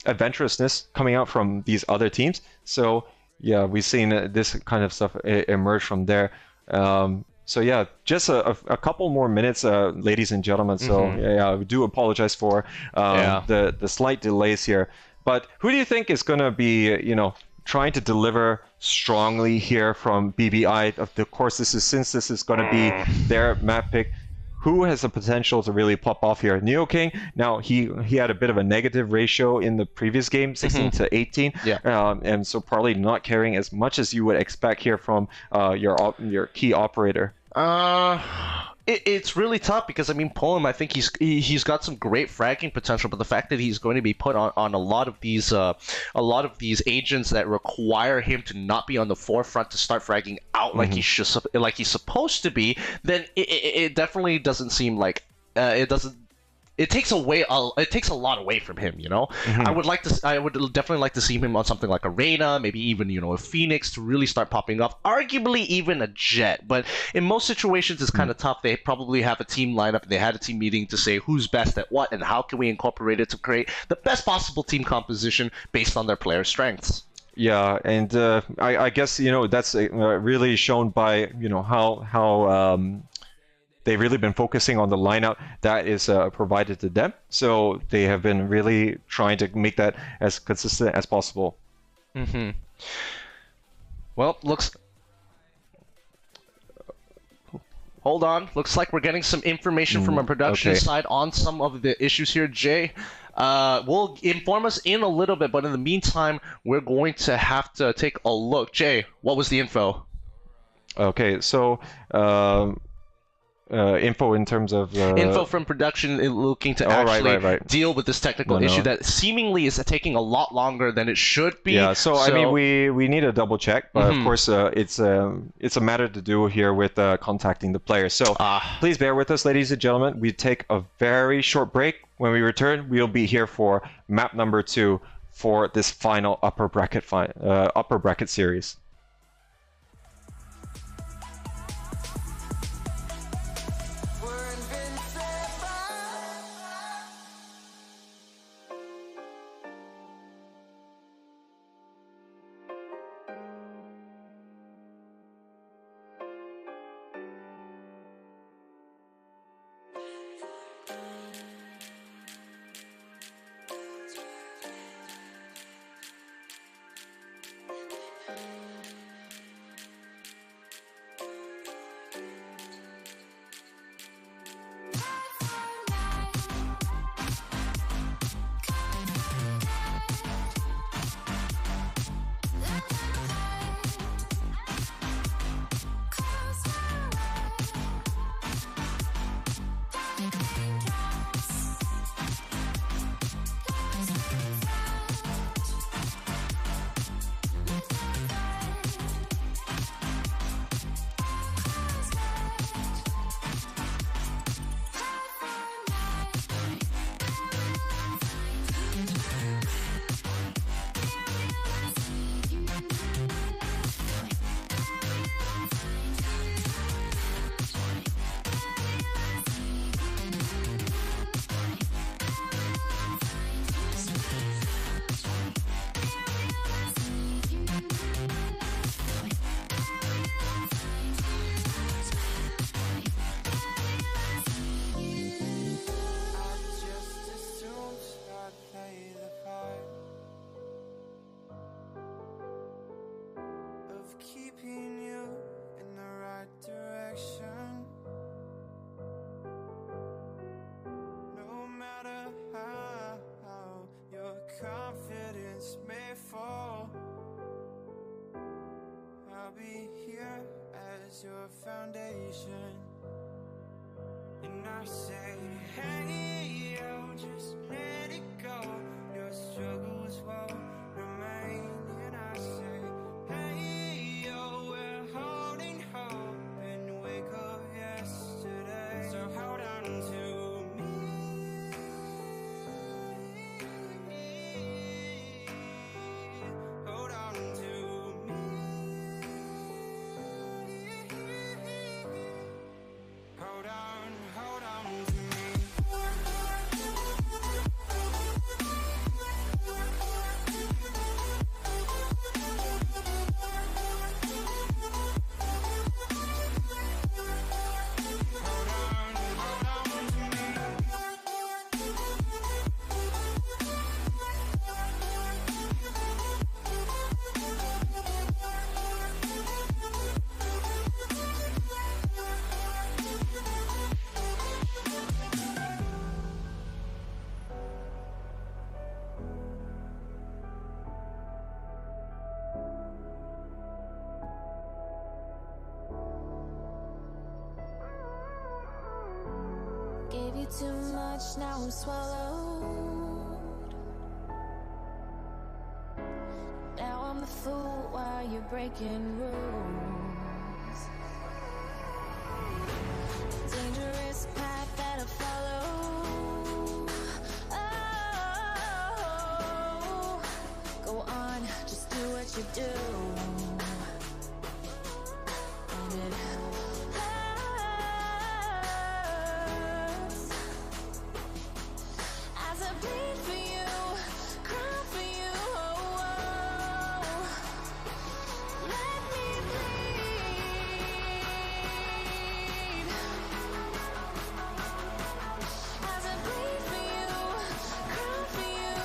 adventurousness coming out from these other teams. So yeah, we've seen this kind of stuff emerge from there. So yeah, just a couple more minutes, ladies and gentlemen. So yeah, we do apologize for the slight delays here. But who do you think is going to be, trying to deliver strongly here from BBI? Of course, since this is going to be their map pick, who has the potential to really pop off here? Neo King, now he had a bit of a negative ratio in the previous game, 16 to 18, and so probably not carrying as much as you would expect here from your key operator. It's really tough because I mean, Poem. I think he's got some great fragging potential, but the fact that he's going to be put on a lot of these agents that require him to not be on the forefront to start fragging out like he's supposed to be, then it definitely doesn't seem like it doesn't. It takes a lot away from him, you know. I would definitely like to see him on something like Arena, maybe even a Phoenix to really start popping off. Arguably even a Jet, but in most situations it's kind of tough. They probably have a team lineup. They had a team meeting to say who's best at what and how can we incorporate it to create the best possible team composition based on their player strengths. Yeah, and I guess that's really shown by how they've really been focusing on the lineup that is provided to them. So they have been really trying to make that as consistent as possible. Well, hold on. Looks like we're getting some information from our production side on some of the issues here, Jay. Will inform us in a little bit, but in the meantime, we're going to have to take a look. Jay, what was the info? Okay, so info in terms of info from production looking to actually deal with this technical issue that seemingly is taking a lot longer than it should be. Yeah, so I mean we need a double check, but of course it's a matter to do here with contacting the players. So please bear with us, ladies and gentlemen. We take a very short break. When we return, we'll be here for map number 2 for this final upper bracket series. Keeping you in the right direction, no matter how your confidence may fall, I'll be here as your foundation. And I say, hey, yo, just let it go. Your struggles won't remain. And I say, hey, yo, we're holding hope and wake up yesterday. So hold on to me. Hold on to me. Hold on to me. you too much, now I'm swallowed. Now I'm the fool while you're breaking rules. Dangerous path that I follow. Oh, go on, just do what you do. And it hurts as I bleed for you, cry for you. Let me bleed as I bleed for you, cry for you.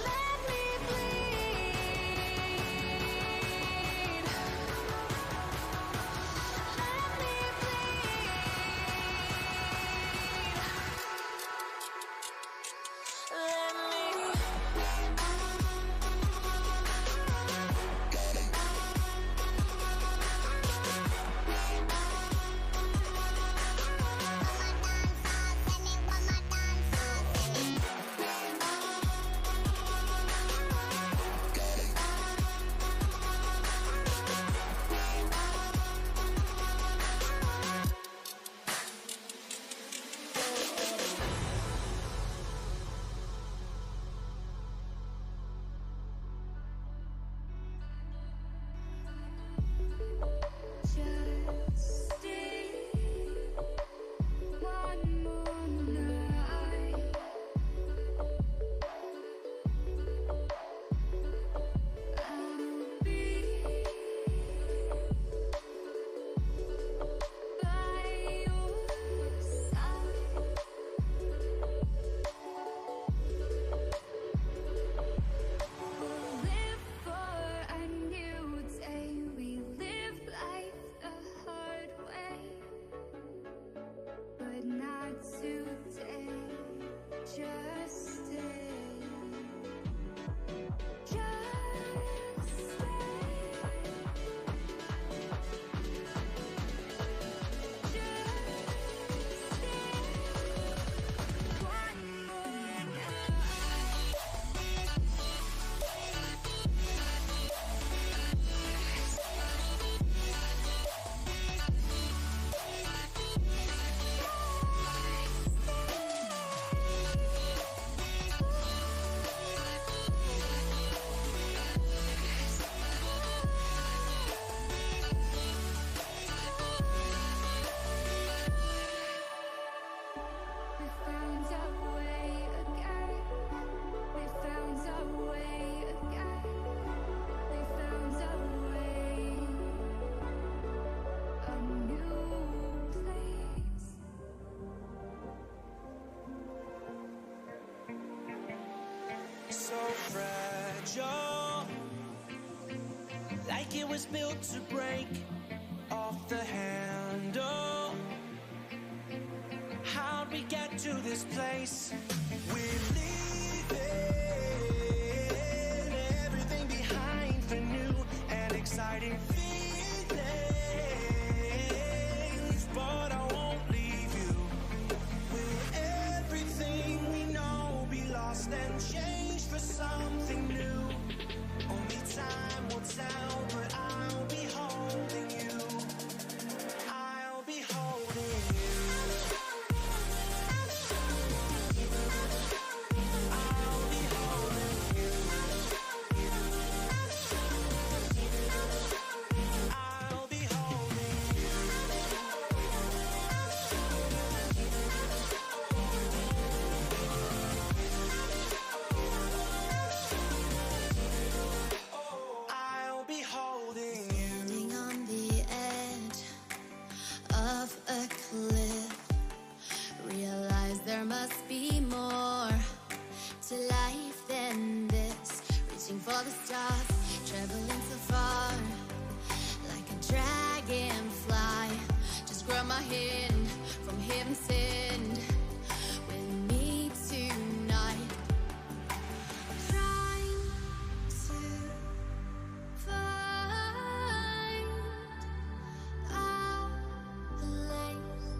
Let me bleed. Let me bleed. Just stay one more night. I'll be by your side. We'll live for a new day. We live life the hard way, but not today. Just stay. Just stay. Just stay. One more We found our way again. We found our way again. We found our way. A new place. So fragile, like it was built to break off the handle. How'd we get to this place? We're leaving everything behind for new and exciting feelings, but I won't leave you. Will everything we know be lost and changed for something new? Only time will tell, but I'll be holding you. I'll be holding you. I'll be holding you. I'll be holding you. I'll be holding you. Standing on the edge of a cliff, realize there must be more to life than this. Reaching for the stars, traveling so far, like a dragonfly. Just grab my hand from heaven send with me tonight. Trying to find our place.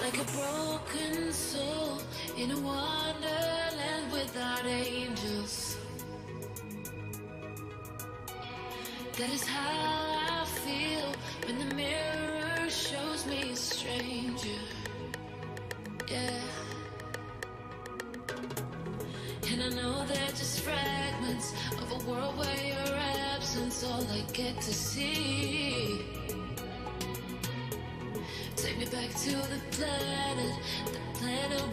Like a broken soul in a wonderland without angels. That is how I feel when the mirror shows me a stranger. Yeah. And I know they're just fragments of a world where your absence all I get to see. Take me back to the planet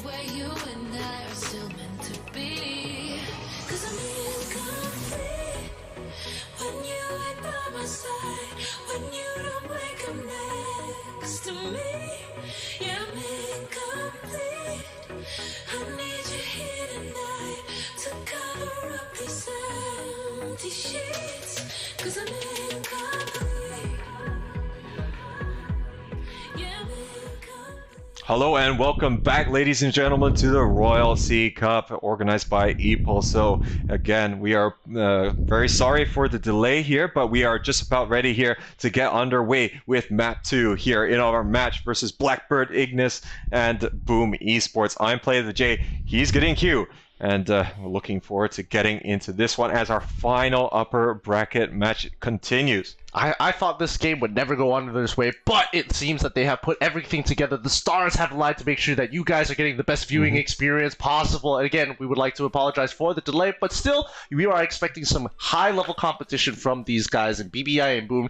where you and I are still meant to be. 'Cause I'm incomplete when you ain't by my side, when you don't wake up next to me. Yeah, I'm incomplete. I need you here tonight to cover up these empty sheets. 'Cause I'm incomplete. Hello and welcome back, ladies and gentlemen, to the Royal C Cup organized by EPOL. So again, we are very sorry for the delay here, but we are just about ready here to get underway with map 2 here in our match versus Blackbird Ignis and Boom Esports. I'm Play the J, he's getting Q. And we're looking forward to getting into this one as our final upper bracket match continues. I thought this game would never go on this way, but it seems that they have put everything together. The stars have aligned to make sure that you guys are getting the best viewing experience possible. And again, we would like to apologize for the delay, but still, we are expecting some high-level competition from these guys. And BBI and Boom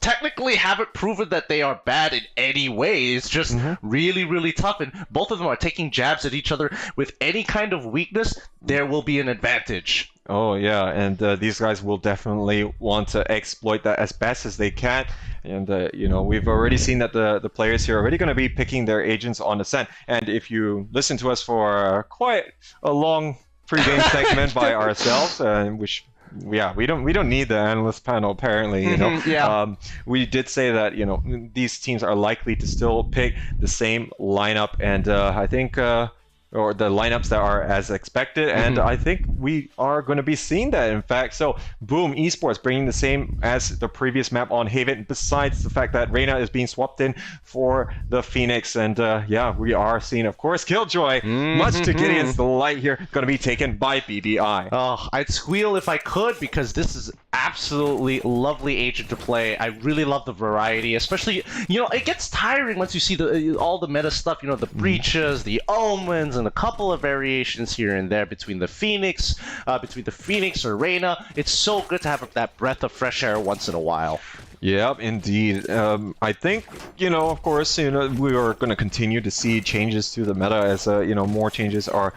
technically haven't proven that they are bad in any way. It's just really, really tough. And both of them are taking jabs at each other. With any kind of weakness, there will be an advantage. Oh yeah, and these guys will definitely want to exploit that as best as they can. And you know, we've already seen that the players here are already going to be picking their agents on Ascent. And if you listen to us for quite a long pre-game segment by ourselves, which yeah, we don't need the analyst panel apparently. You know, we did say that you know these teams are likely to still pick the same lineup, and I think. Or the lineups that are as expected, and I think we are going to be seeing that, in fact. So, Boom Esports bringing the same as the previous map on Haven, besides the fact that Reyna is being swapped in for the Phoenix, and yeah, we are seeing, of course, Killjoy, much to Gideon's delight here, going to be taken by BBI. Oh, I'd squeal if I could, because this is absolutely lovely agent to play. I really love the variety, especially, you know, it gets tiring once you see all the meta stuff, you know, the breaches, the omens, and a couple of variations here and there between the Phoenix or Reyna. It's so good to have that breath of fresh air once in a while. Yep, indeed. I think, you know, of course, you know, we are going to continue to see changes to the meta as, you know, more changes are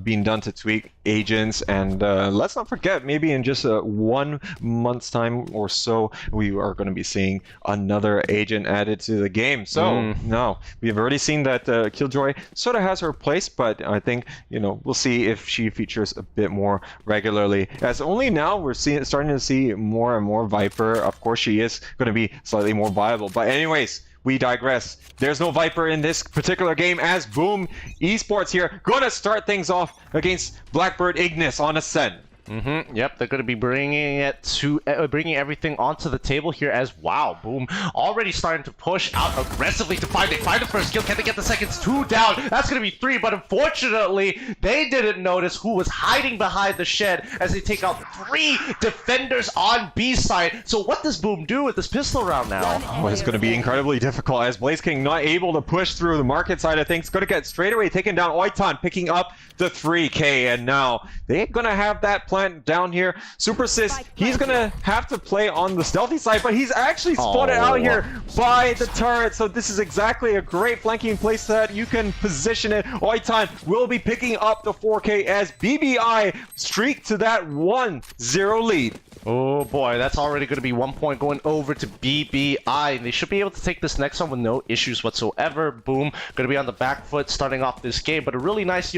being done to tweak agents. And let's not forget, maybe in just 1 month's time or so, we are going to be seeing another agent added to the game. So, no, we've already seen that Killjoy sort of has her place, but I think, you know, we'll see if she features a bit more regularly. As only now we're starting to see more and more Viper. Of course, she is going to be slightly more viable. But anyways, we digress. There's no Viper in this particular game as Boom Esports here going to start things off against Blackbird Ignis on Ascent. Yep, they're going to be bringing it to bringing everything onto the table here as wow, Boom already starting to push out aggressively to find the first kill. Can they get the seconds? 2 down. That's going to be 3, but unfortunately, they didn't notice who was hiding behind the shed as they take out 3 defenders on B side. So what does Boom do with this pistol round now? Oh, it's going to be incredibly difficult as Blaze King not able to push through the market side of things. Going to get straight away taken down. Oiton picking up the 3K, and now they're going to have that plant down here. Super Sis, he's going to have to play on the stealthy side, but he's actually spotted out here by the turret. So this is exactly a great flanking place that you can position it. Oiton will be picking up the 4K as BBI streak to that 1-0 lead. Oh boy, that's already going to be 1 point going over to BBI. They should be able to take this next one with no issues whatsoever. Boom, going to be on the back foot starting off this game, but a really nice,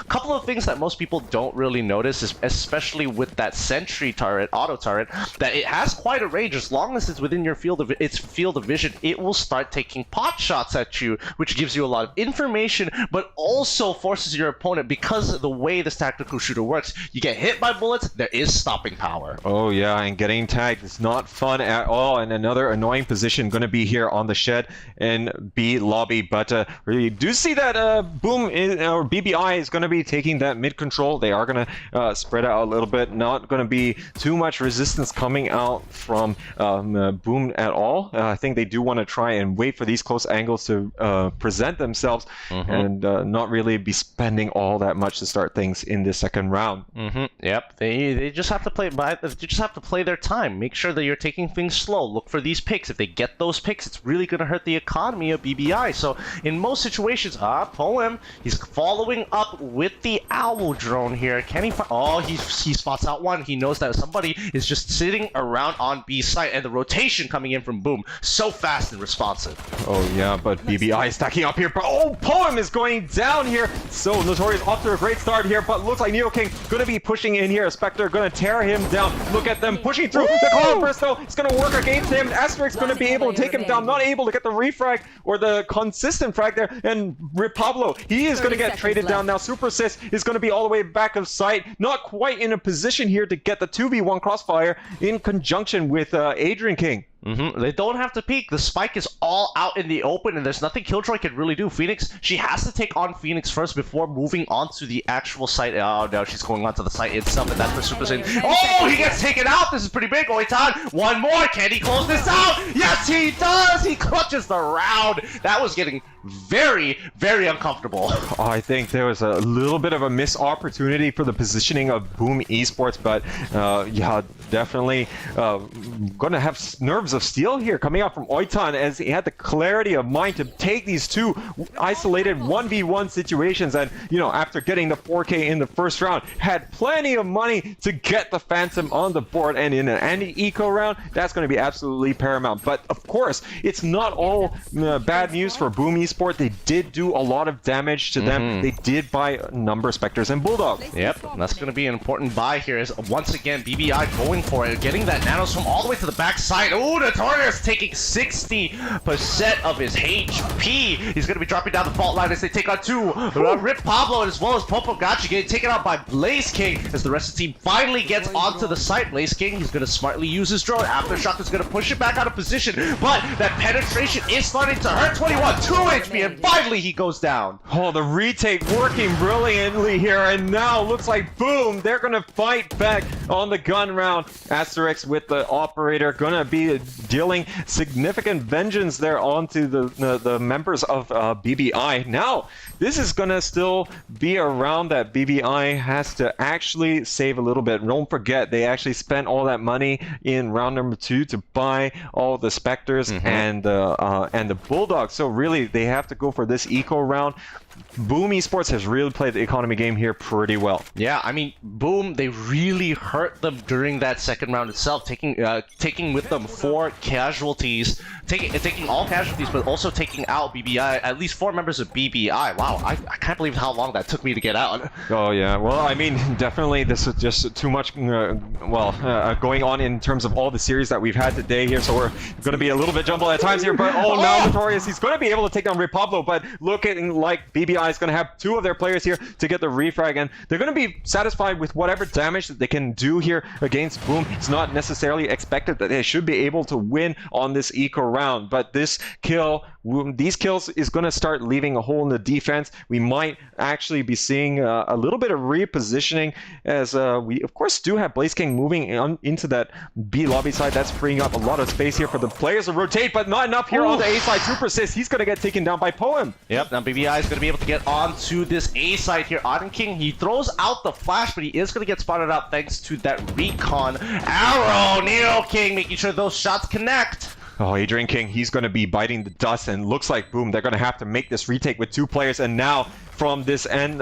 couple of things that most people don't really notice, is especially with that sentry turret, auto turret, that it has quite a range. As long as it's within your field of vision, it will start taking pot shots at you, which gives you a lot of information, but also forces your opponent, because of the way this tactical shooter works, you get hit by bullets, there is stopping power. Oh yeah, and getting tagged is not fun at all. And another annoying position going to be here on the shed in B lobby. But we do see that Boom or BBI is going to be taking that mid control. They are going to spread out a little bit. Not going to be too much resistance coming out from Boom at all. I think they do want to try and wait for these close angles to present themselves and not really be spending all that much to start things in the second round. Yep, they just have to play to play their time. Make sure that you're taking things slow. Look for these picks. If they get those picks, it's really going to hurt the economy of BBI. So in most situations, Poem, he's following up with the Owl drone here. Can he he spots out one. He knows that somebody is just sitting around on B site, and the rotation coming in from Boom, so fast and responsive. Oh yeah, but BBI stacking up here. Poem is going down here. So Notorious off to a great start here, but looks like Neo King going to be pushing in here. Spectre going to tear him down. Look at them pushing through. The Cloud Burst though, it's going to work against him. Asterix going to be able to take him down, not able to get the refrag or the consistent frag there. And Rip Pablo, he is going to get traded down now. Super Sis is going to be all the way back of sight, not quite in a position here to get the 2v1 crossfire in conjunction with Adrian King. They don't have to peek. The spike is all out in the open, and there's nothing Killjoy can really do. Phoenix, she has to take on Phoenix first before moving on to the actual site. Oh no, she's going on to the site itself, and that's where Super's in. Oh, he gets taken out. This is pretty big. Oiton, one more. Can he close this out? Yes, he does. He clutches the round. That was getting very, very uncomfortable. I think there was a little bit of a missed opportunity for the positioning of Boom Esports, but yeah, definitely gonna have nerves of steel here coming out from Oiton, as he had the clarity of mind to take these two isolated 1v1 situations, and after getting the 4K in the first round, had plenty of money to get the Phantom on the board, and in an anti-eco round, that's going to be absolutely paramount. But of course, it's not all bad news for Boom Esports. They did do a lot of damage to them. They did buy a number of Spectres and Bulldogs. Yep, that's going to be an important buy here, as once again BBI going for it, getting that nanos from all the way to the back side. Oh, Notorious taking 60% of his HP. He's going to be dropping down the fault line as they take on two. Rip Pablo as well as Popogachi getting taken out by Blaze King, as the rest of the team finally gets onto the site. Blaze King, he's going to smartly use his drone. Aftershock is going to push it back out of position, but that penetration is starting to hurt. 21, 2 HP, and finally he goes down. Oh, the retake working brilliantly here, and now looks like Boom, they're going to fight back on the gun round. Asterix with the operator going to be dealing significant vengeance there onto the members of BBI. Now, this is going to still be a round that BBI has to actually save a little bit. Don't forget, they actually spent all that money in round number 2 to buy all the Spectres and the Bulldogs. So really, they have to go for this eco round. Boom Esports has really played the economy game here pretty well. Yeah, I mean, Boom, they really hurt hurt them during that second round itself, taking with them 4 casualties, taking all casualties, but also taking out BBI, at least 4 members of BBI. Wow, I can't believe how long that took me to get out. Oh yeah, well I mean definitely this is just too much going on in terms of all the series that we've had today here, so we're going to be a little bit jumbled at times here, but now Notorious, he's going to be able to take down Repablo, but looking like BBI is going to have 2 of their players here to get the refrag, and they're going to be satisfied with whatever damage that they can do here against Boom. It's not necessarily expected that they should be able to win on this eco round, but these kills is going to start leaving a hole in the defense. We might actually be seeing a little bit of repositioning, as we of course do have Blaze King moving into that B lobby side. That's freeing up a lot of space here for the players to rotate, but not enough here on the A side. Super Sis, he's going to get taken down by Poem. Yep, now BBI is going to be able to get onto this A side here. Auden King, he throws out the flash, but he is going to get spotted out thanks to that recon arrow. Neo King making sure those shots connect. Oh, Adrian King, he's going to be biting the dust, and looks like Boom, they're going to have to make this retake with 2 players, and now from this end,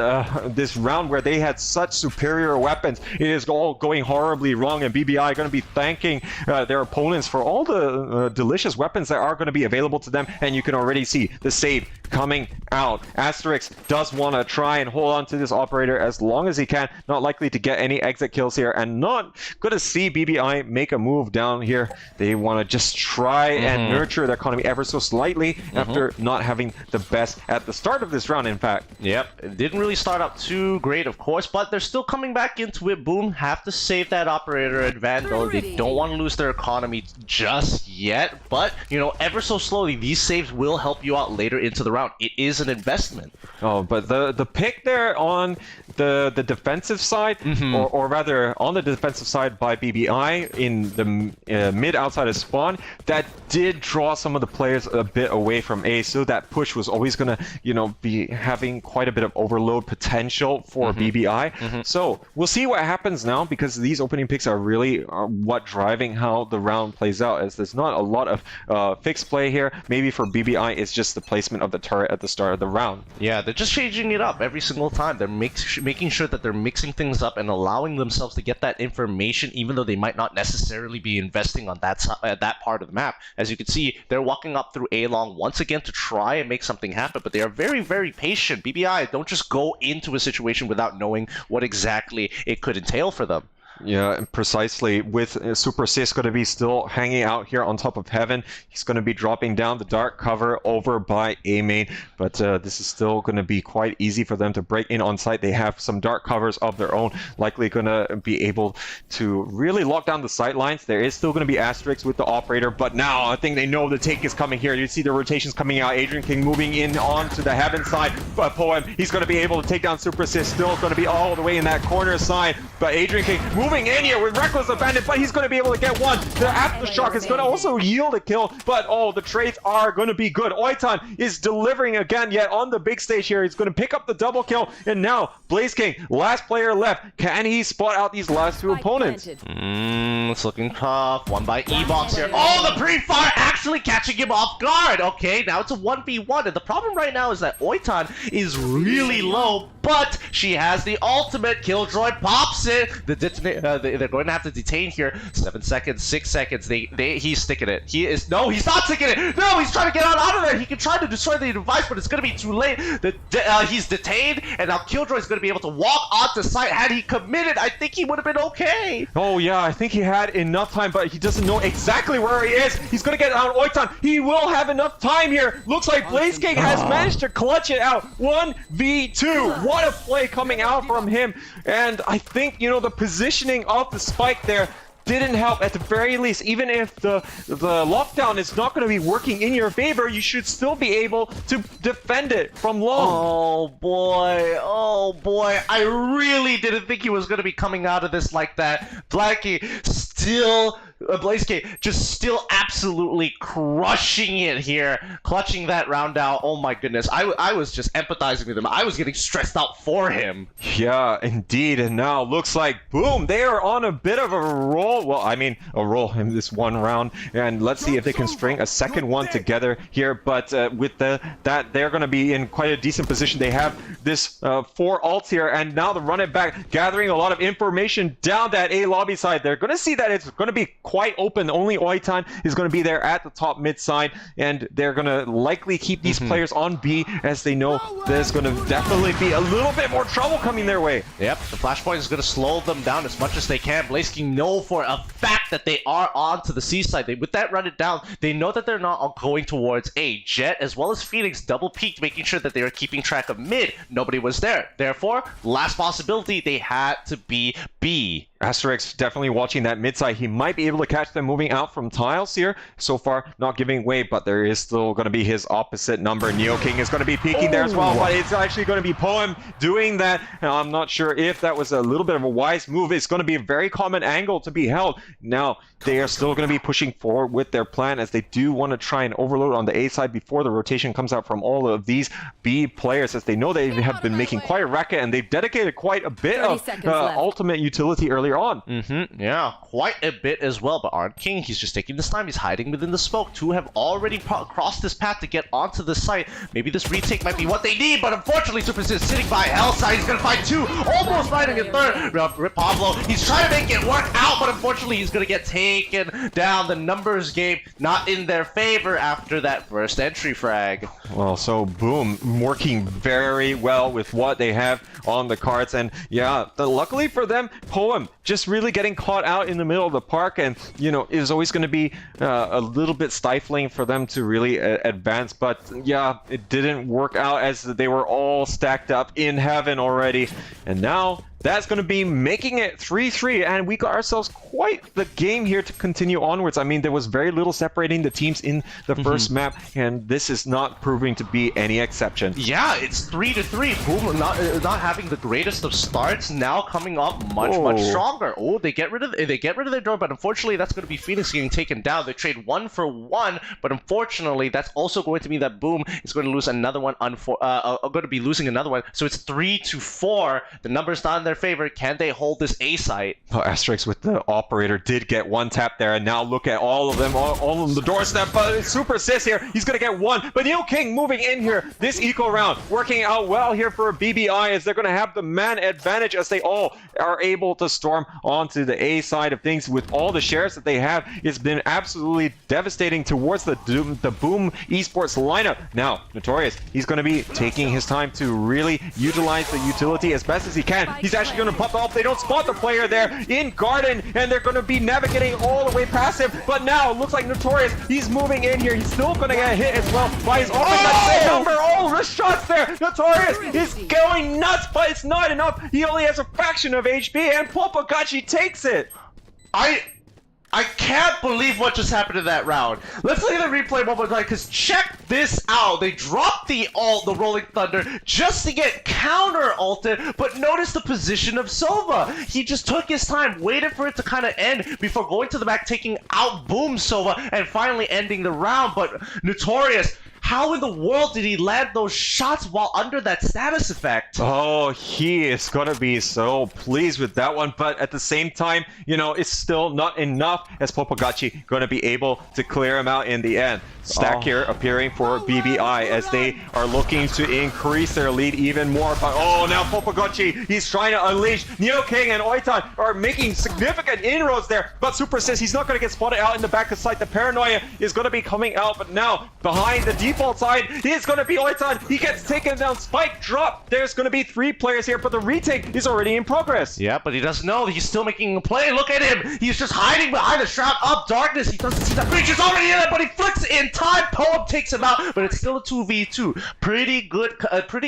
this round where they had such superior weapons, it is all going horribly wrong, and BBI are going to be thanking their opponents for all the delicious weapons that are going to be available to them, and you can already see the save coming out. Asterix does want to try and hold on to this operator as long as he can, not likely to get any exit kills here, and not going to see BBI make a move down here. They want to just try and nurture their economy ever so slightly after not having the best at the start of this round, in fact. Yep, it didn't really start out too great, of course, but they're still coming back into it. Boom, have to save that operator and Vandal. They don't want to lose their economy just yet, but, you know, ever so slowly, these saves will help you out later into the round. It is an investment. Oh, but the pick there on the defensive side, or rather on the defensive side by BBI in the mid outside of spawn, that did draw some of the players a bit away from A, so that push was always going to, you know, be having quite a bit of overload potential for BBI. So we'll see what happens now, because these opening picks are really what driving how the round plays out, as there's not a lot of fixed play here. Maybe for BBI, it's just the placement of the turret at the start of the round. Yeah, they're just changing it up every single time. They're making sure that they're mixing things up and allowing themselves to get that information, even though they might not necessarily be investing on that part of the map. As you can see, they're walking up through A long once again to try and make something happen, but they are very, very patient. BBI don't just go into a situation without knowing what exactly it could entail for them. Yeah, precisely. With Super Sis going to be still hanging out here on top of Heaven. He's going to be dropping down the dark cover over by A main, but this is still going to be quite easy for them to break in on site. They have some dark covers of their own, likely going to be able to really lock down the sight lines. There is still going to be Asterix with the operator, but now I think they know the take is coming here. You see the rotations coming out. Adrian King moving in onto the Heaven side. Poem, he's going to be able to take down Super Sis, still going to be all the way in that corner side, but Adrian King moving in here with Reckless Abandon, but he's going to be able to get one. The Aftershock is going to also yield a kill, but the trades are going to be good. Oitan is delivering again, yet on the big stage here. He's going to pick up the double kill, and now Blaze King, last player left. Can he spot out these last 2 opponents? It's looking tough. One by E-Box here. Oh, the pre-fire actually catching him off guard. Okay, now it's a 1v1, and the problem right now is that Oitan is really low, but she has the ultimate. Killjoy pops it. They're going to have to detain here. 7 seconds, 6 seconds. He's sticking it. He's not sticking it. No, he's trying to get out of there. He can try to destroy the device, but it's going to be too late. He's detained, and now Killjoy is going to be able to walk onto site. Had he committed, I think he would have been okay. Oh yeah, I think he had enough time, but he doesn't know exactly where he is. He's going to get out Oitan. He will have enough time here. Looks like Blaze King has managed to clutch it out. 1v2. What a play coming out from him. And I think, you know, the positioning of the spike there didn't help. At the very least, even if the lockdown is not going to be working in your favor, you should still be able to defend it from long. Oh boy, I really didn't think he was going to be coming out of this like that. Blackie still Blaze just still absolutely crushing it here, clutching that round out. Oh my goodness, I was just empathizing with him. I was getting stressed out for him. Yeah, indeed. And now looks like, boom, they are on a bit of a roll. Well, I mean, a roll in this one round. And let's see if they can string a second one together here. But with that, they're going to be in quite a decent position. They have this 4 ults here, and now the run it back, gathering a lot of information down that A lobby side. They're going to see that it's going to be quite open. Only Oitan is going to be there at the top mid side, and they're going to likely keep these players on B, as they know there's going to definitely be a little bit more trouble coming their way. Yep, the flashpoint is going to slow them down as much as they can. Blaze know for a fact that they are on to the C side. With that run it down, they know that they're not going towards A. Jet as well as Phoenix double peeked, making sure that they are keeping track of mid. Nobody was there. Therefore, last possibility, they had to be B. Asterix definitely watching that mid side. He might be able to catch them moving out from tiles here. So far, not giving way, but there is still going to be his opposite number. Neo King is going to be peeking there as well, but it's actually going to be Poem doing that. Now, I'm not sure if that was a little bit of a wise move. It's going to be a very common angle to be held. Now, they are still going to be pushing forward with their plan, as they do want to try and overload on the A side before the rotation comes out from all of these B players, as they know they have been making quite a racket, and they've dedicated quite a bit of ultimate utility earlier on. Yeah, quite a bit as well. But Arn King, he's just taking this time. He's hiding within the smoke. Two have already crossed this path to get onto the site. Maybe this retake might be what they need, but unfortunately, Super is sitting by Hellside. He's gonna find two, almost finding a third. Rip Pablo, he's trying to make it work out, but unfortunately, he's gonna get taken down. The numbers game not in their favor after that first entry frag. Well, so boom, working very well with what they have on the cards, and yeah, luckily for them, Poem just really getting caught out in the middle of the park, and you know, is always going to be a little bit stifling for them to really advance. But yeah, it didn't work out, as they were all stacked up in heaven already, and now that's going to be making it 3-3, and we got ourselves quite the game here to continue onwards. I mean, there was very little separating the teams in the first map, and this is not proving to be any exception. Yeah, it's 3-3. Boom, not having the greatest of starts, now coming up much stronger. Oh, they get rid of their door, but unfortunately, that's going to be Phoenix getting taken down. They trade 1 for 1, but unfortunately, that's also going to mean that Boom is going to lose another one. Going to be losing another one, so it's 3-4. The number's not in their favor. Can they hold this A site? Oh, Asterix with the operator did get one tap there, and now look at all of them, all on the doorstep. But Super Sis here, he's gonna get one. But Neo King moving in here, this eco round working out well here for BBI, as they're gonna have the man advantage, as they all are able to storm onto the A side of things with all the shares that they have. It's been absolutely devastating towards the Boom Esports lineup. Now, Notorious, he's gonna be taking his time to really utilize the utility as best as he can. He's actually going to pop off. They don't spot the player there in Garden, and they're going to be navigating all the way past him. But now it looks like Notorious, he's moving in here. He's still going to get hit as well by his offense. Number, wrist shots there. Notorious is going nuts, but it's not enough. He only has a fraction of HP, and Popagachi takes it. I can't believe what just happened in that round. Let's look at the replay one more time, because check this out. They dropped the ult, the Rolling Thunder, just to get counter-ulted, but notice the position of Sova. He just took his time, waited for it to kind of end before going to the back, taking out Boom Sova, and finally ending the round. But Notorious, how in the world did he land those shots while under that status effect? Oh, he is going to be so pleased with that one. But at the same time, you know, it's still not enough, as Popagachi going to be able to clear him out in the end. Stack here appearing for BBI, as they are looking to increase their lead even more. But oh, now Popagachi, he's trying to unleash. Neo King and Oitan are making significant inroads there. But Super says he's not going to get spotted out in the back of sight. The paranoia is going to be coming out. But now, behind the default side, is going to be Oitan. He gets taken down. Spike drop. There's going to be 3 players here, but the retake is already in progress. Yeah, but he doesn't know. He's still making a play. Look at him. He's just hiding behind the shroud of darkness. He doesn't see the creature's already in it, but he flicks in time. Poem takes him out, but it's still a 2v2. Pretty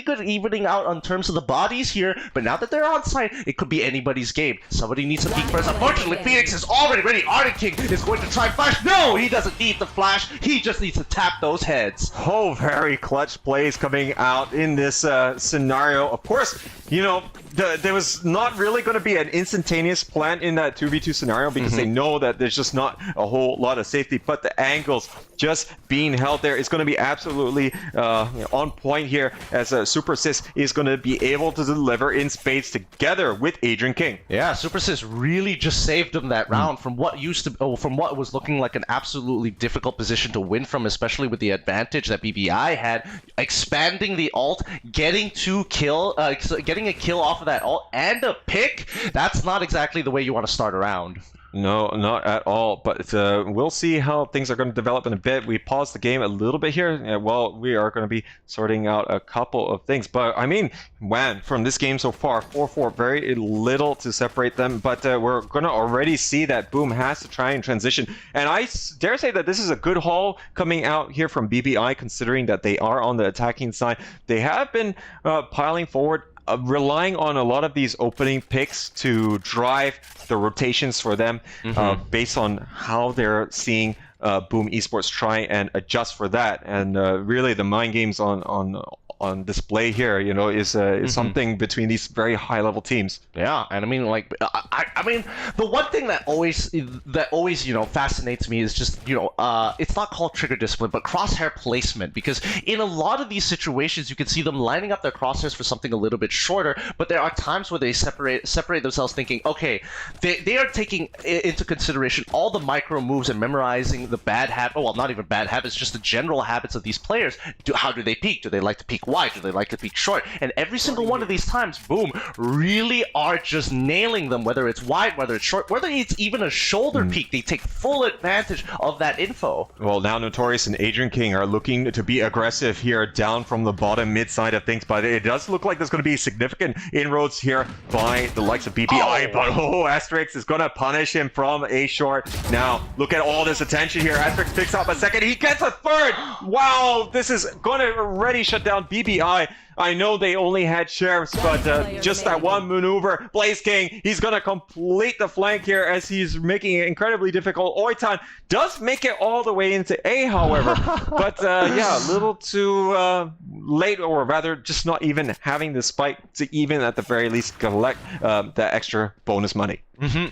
good evening out on terms of the bodies here, but now that they're on site, it could be anybody's game. Somebody needs to peek first. Unfortunately, Phoenix is already ready. Arden King is going to try flash. No, he doesn't need the flash. He just needs to tap those heads. Oh, very clutch plays coming out in this scenario. Of course, you know, there was not really going to be an instantaneous plan in that 2v2 scenario because they know that there's just not a whole lot of safety, but the angles just being held there is going to be absolutely on point here, as Super Sis is going to be able to deliver in spades together with Adrian King. Yeah, Super Sis really just saved him that round from what was looking like an absolutely difficult position to win from, especially with the advantage that BBI had, expanding the ult, getting a kill off of that ult and a pick. That's not exactly the way you want to start a round. No, not at all. But we'll see how things are going to develop in a bit. We paused the game a little bit here. Well, we are going to be sorting out a couple of things. But I mean, man, from this game so far, 4-4, very little to separate them. But we're going to already see that Boom has to try and transition. And I dare say that this is a good haul coming out here from BBI, considering that they are on the attacking side. They have been piling forward, relying on a lot of these opening picks to drive the rotations for them, based on how they're seeing Boom Esports try and adjust for that. And really the mind games on display here, you know, is something between these very high level teams. Yeah, and I mean, like, I mean, the one thing that always you know fascinates me is just, you know, it's not called trigger discipline, but crosshair placement, because in a lot of these situations you can see them lining up their crosshairs for something a little bit shorter, but there are times where they separate themselves, thinking, okay, they are taking into consideration all the micro moves and memorizing the bad habit. Oh, well, not even bad habits, just the general habits of these players. How do they peek? Do they like to peek wide? Do they like to peek short? And every single one of these times, Boom really are just nailing them, whether it's wide, whether it's short, whether it's even a shoulder peek. They take full advantage of that info. Well, now Notorious and Adrian King are looking to be aggressive here down from the bottom mid side of things, but it does look like there's going to be significant inroads here by the likes of BBI, but Asterix is going to punish him from a short. Now, look at all this attention here. Asterix picks up a second, he gets a third! Wow, this is going to already shut down BBI. I know they only had sheriffs, but just that one maneuver, Blaze King, he's going to complete the flank here as he's making it incredibly difficult. Oitan does make it all the way into A, however, but yeah, a little too late, or rather just not even having the spike to even at the very least collect that extra bonus money.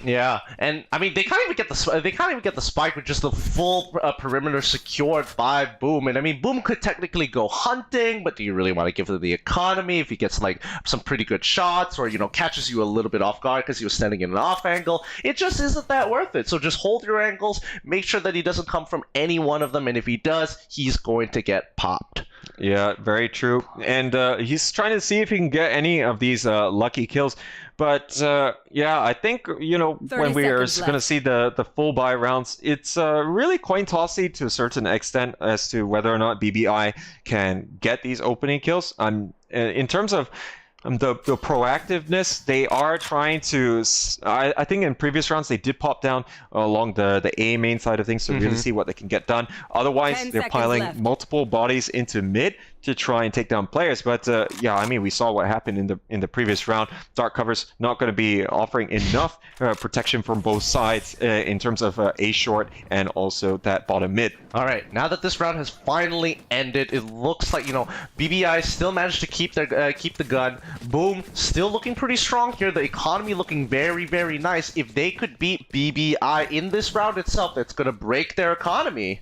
Yeah, and I mean they can't even get the spike with just the full perimeter secured by Boom. And I mean, Boom could technically go hunting, but do you really want to give it the economy if he gets like some pretty good shots, or, you know, catches you a little bit off guard because he was standing in an off angle? It just isn't that worth it. So just hold your angles, make sure that he doesn't come from any one of them, and if he does, he's going to get popped. Yeah, very true. And he's trying to see if he can get any of these lucky kills. But yeah, I think, you know, when we are going to see the full buy rounds, it's really coin tossy to a certain extent as to whether or not BBI can get these opening kills. In terms of the proactiveness, they are trying to. I think in previous rounds they did pop down along the A main side of things to really see what they can get done. Otherwise, they're piling multiple bodies into mid to try and take down players. But yeah, I mean, we saw what happened in the previous round. Dark Cover's not going to be offering enough protection from both sides in terms of A short and also that bottom mid. All right, now that this round has finally ended, it looks like, you know, BBI still managed to keep the gun. Boom still looking pretty strong here. The economy looking very, very nice. If they could beat BBI in this round itself, it's going to break their economy.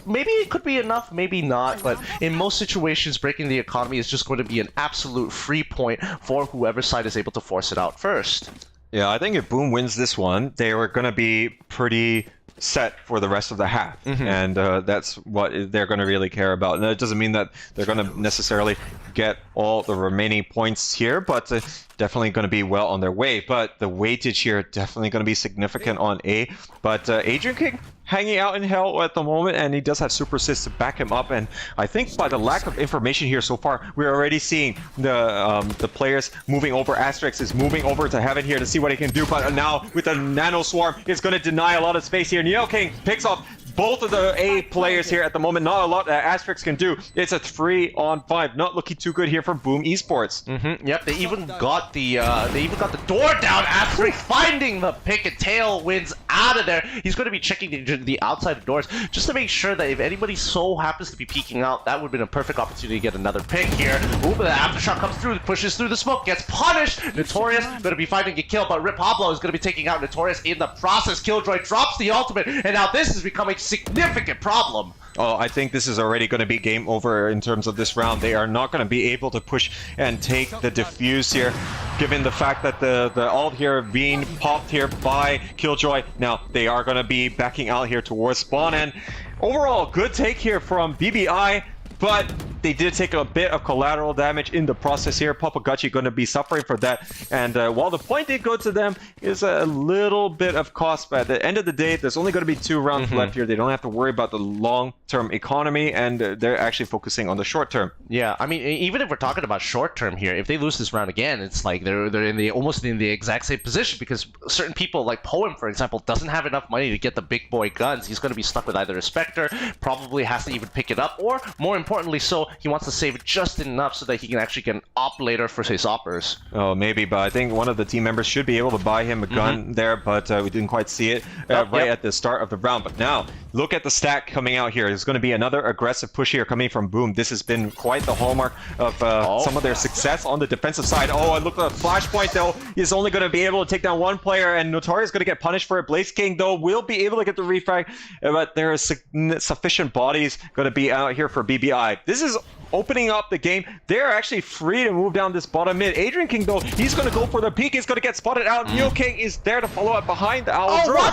Maybe it could be enough, maybe not, but in most situations, breaking the economy is just going to be an absolute free point for whoever side is able to force it out first. Yeah, I think if Boom wins this one, they were going to be pretty set for the rest of the half, and that's what they're going to really care about. And it doesn't mean that they're going to necessarily get all the remaining points here, but definitely going to be well on their way. But the weightage here definitely going to be significant on A. But Adrian King hanging out in hell at the moment, and he does have Super Sis to back him up. And I think by the lack of information here so far, we're already seeing the players moving over. Asterix is moving over to Heaven here to see what he can do, but now with the Nano Swarm, it's going to deny a lot of space here. Neo King picks off both of the A players here at the moment. Not a lot that Asterix can do. It's a 3-on-5. Not looking too good here for Boom Esports. Yep, they even got the door down. Asterix finding the pick, and Tail wins out. out of there. He's going to be checking the outside doors just to make sure that if anybody so happens to be peeking out, that would have been a perfect opportunity to get another pick here. Ooh, but the aftershock comes through, pushes through the smoke, gets punished. Notorious going to be fighting a kill, but Rip Pablo is going to be taking out Notorious in the process. Killjoy drops the ultimate, and now this is becoming a significant problem. Oh, I think this is already going to be game over in terms of this round. They are not going to be able to push and take the defuse here, given the fact that the ult here being popped here by Killjoy. Now, they are going to be backing out here towards spawn, and overall, good take here from BBI, but they did take a bit of collateral damage in the process here. Papagachi going to be suffering for that. And while the point did go to them, is a little bit of cost. But at the end of the day, there's only going to be 2 rounds left here. They don't have to worry about the long-term economy, and they're actually focusing on the short term. Yeah, I mean, even if we're talking about short term here, if they lose this round again, it's like they're almost in the exact same position, because certain people like Poem, for example, doesn't have enough money to get the big boy guns. He's going to be stuck with either a Spectre, probably has to even pick it up, or more importantly so, he wants to save just enough so that he can actually get an op later for his oppers. Oh, maybe, but I think one of the team members should be able to buy him a gun there, but we didn't quite see it at the start of the round. But now, look at the stack coming out here. There's going to be another aggressive push here coming from Boom. This has been quite the hallmark of some of their success on the defensive side. Oh, and look at the flashpoint, though. He's only going to be able to take down one player, and Notorious is going to get punished for it. Blaze King, though, will be able to get the refrag, but there are sufficient bodies going to be out here for BBI. This is opening up the game. They're actually free to move down this bottom mid. Adrian King, though, he's going to go for the peak. He's going to get spotted out. Neo King is there to follow up behind the Owl drone.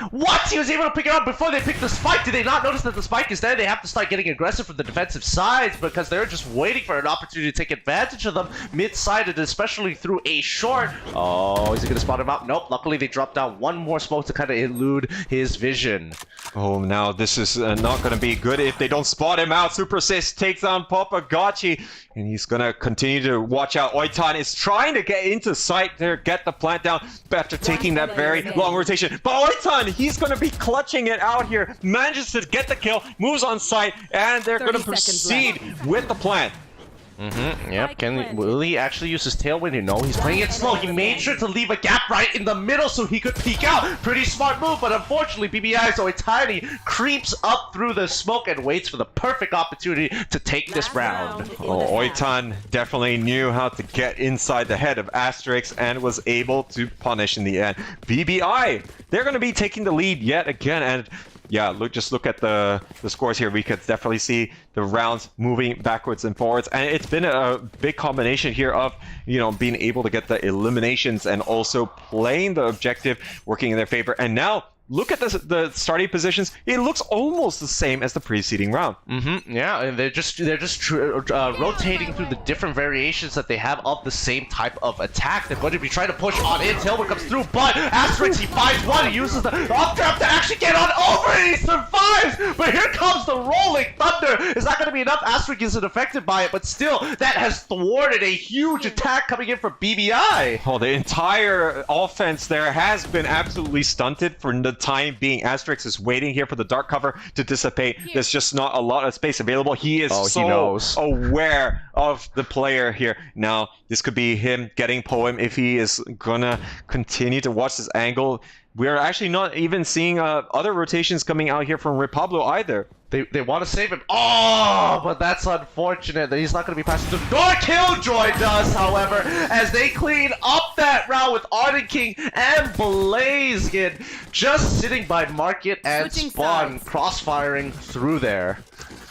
What? He was able to pick it up before they picked the spike. Did they not notice that the spike is there? They have to start getting aggressive from the defensive sides because they're just waiting for an opportunity to take advantage of them mid-sided, especially through a short. Oh, is he going to spot him out? Nope. Luckily, they dropped down one more smoke to kind of elude his vision. Oh, now this is not going to be good if they don't spot him out. Super Sis takes on Papagachi, and he's going to continue to watch out. Oitan is trying to get into sight there, get the plant down after taking that very long rotation. But Oitan, he's going to be clutching it out here, manages to get the kill, moves on site, and they're going to proceed with the plant. Yep, will he actually use his tailwind? No, he's playing it slow. He made sure to leave a gap right in the middle so he could peek out. Pretty smart move, but unfortunately BBI so tiny creeps up through the smoke and waits for the perfect opportunity to take this round. Oh, Oitan definitely knew how to get inside the head of Asterix and was able to punish in the end. BBI, they're going to be taking the lead yet again, and yeah, just look at the scores here. We could definitely see the rounds moving backwards and forwards, and it's been a big combination here of, you know, being able to get the eliminations and also playing the objective working in their favor. And now look at the starting positions. It looks almost the same as the preceding round. Yeah, and they're just rotating through the different variations that they have of the same type of attack. They're going to be trying to push on in. Tailwind comes through, but Asterix, he finds one. He uses the up trap to actually get on over, and he survives. But here comes the rolling thunder. It's not going to be enough. Asterix isn't affected by it, but still, that has thwarted a huge attack coming in from BBI. Oh, the entire offense there has been absolutely stunted for the time being. Asterix is waiting here for the dark cover to dissipate. There's just not a lot of space available. He is aware of the player here. Now, this could be him getting Poem if he is gonna continue to watch this angle. We're actually not even seeing other rotations coming out here from Repablo either. They want to save him. Oh, but that's unfortunate that he's not going to be passing through the door. Killjoy does, however, as they clean up that round with Arden King and Blazkin just sitting by Market and Spawn, crossfiring through there.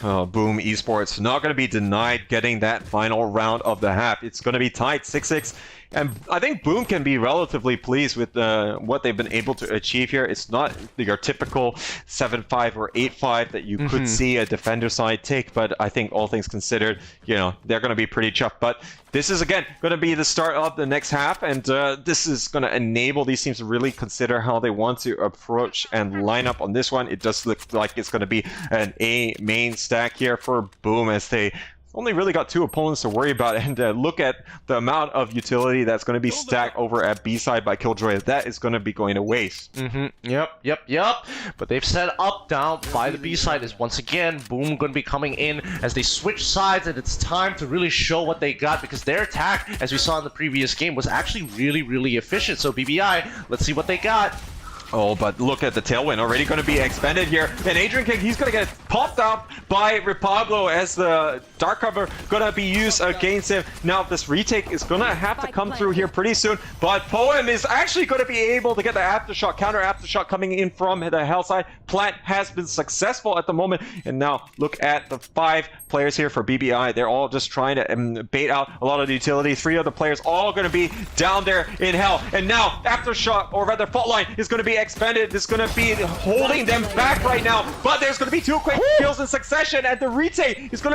Oh, Boom Esports not going to be denied getting that final round of the half. It's going to be tied 6-6. And I think Boom can be relatively pleased with what they've been able to achieve here. It's not your typical 7-5 or 8-5 that you could see a defender side take, but I think all things considered, you know, they're going to be pretty chuffed. But this is, again, going to be the start of the next half, and this is going to enable these teams to really consider how they want to approach and line up on this one. It does look like it's going to be an A main stack here for Boom, as they only really got 2 opponents to worry about, and look at the amount of utility that's going to be stacked over at B-side by Killjoy. That is going to be going to waste. Yep. But they've set up down by the B-side is once again Boom going to be coming in as they switch sides, and it's time to really show what they got, because their attack, as we saw in the previous game, was actually really efficient. So BBI, let's see what they got. Oh, but look at the tailwind already going to be expended here. And Adrian King, he's going to get popped up by Repablo as the dark cover going to be used against him. Now, this retake is going to have to come through here pretty soon. But Poem is actually going to be able to get the aftershock, counter aftershock coming in from the hell side. Plant has been successful at the moment. And now look at the 5 players here for BBI. They're all just trying to bait out a lot of the utility. 3 of the players all going to be down there in hell. And now aftershock, or rather fault line, is going to be expended. It's going to be holding them back right now. But there's going to be 2 quick kills in succession, and the retake is going to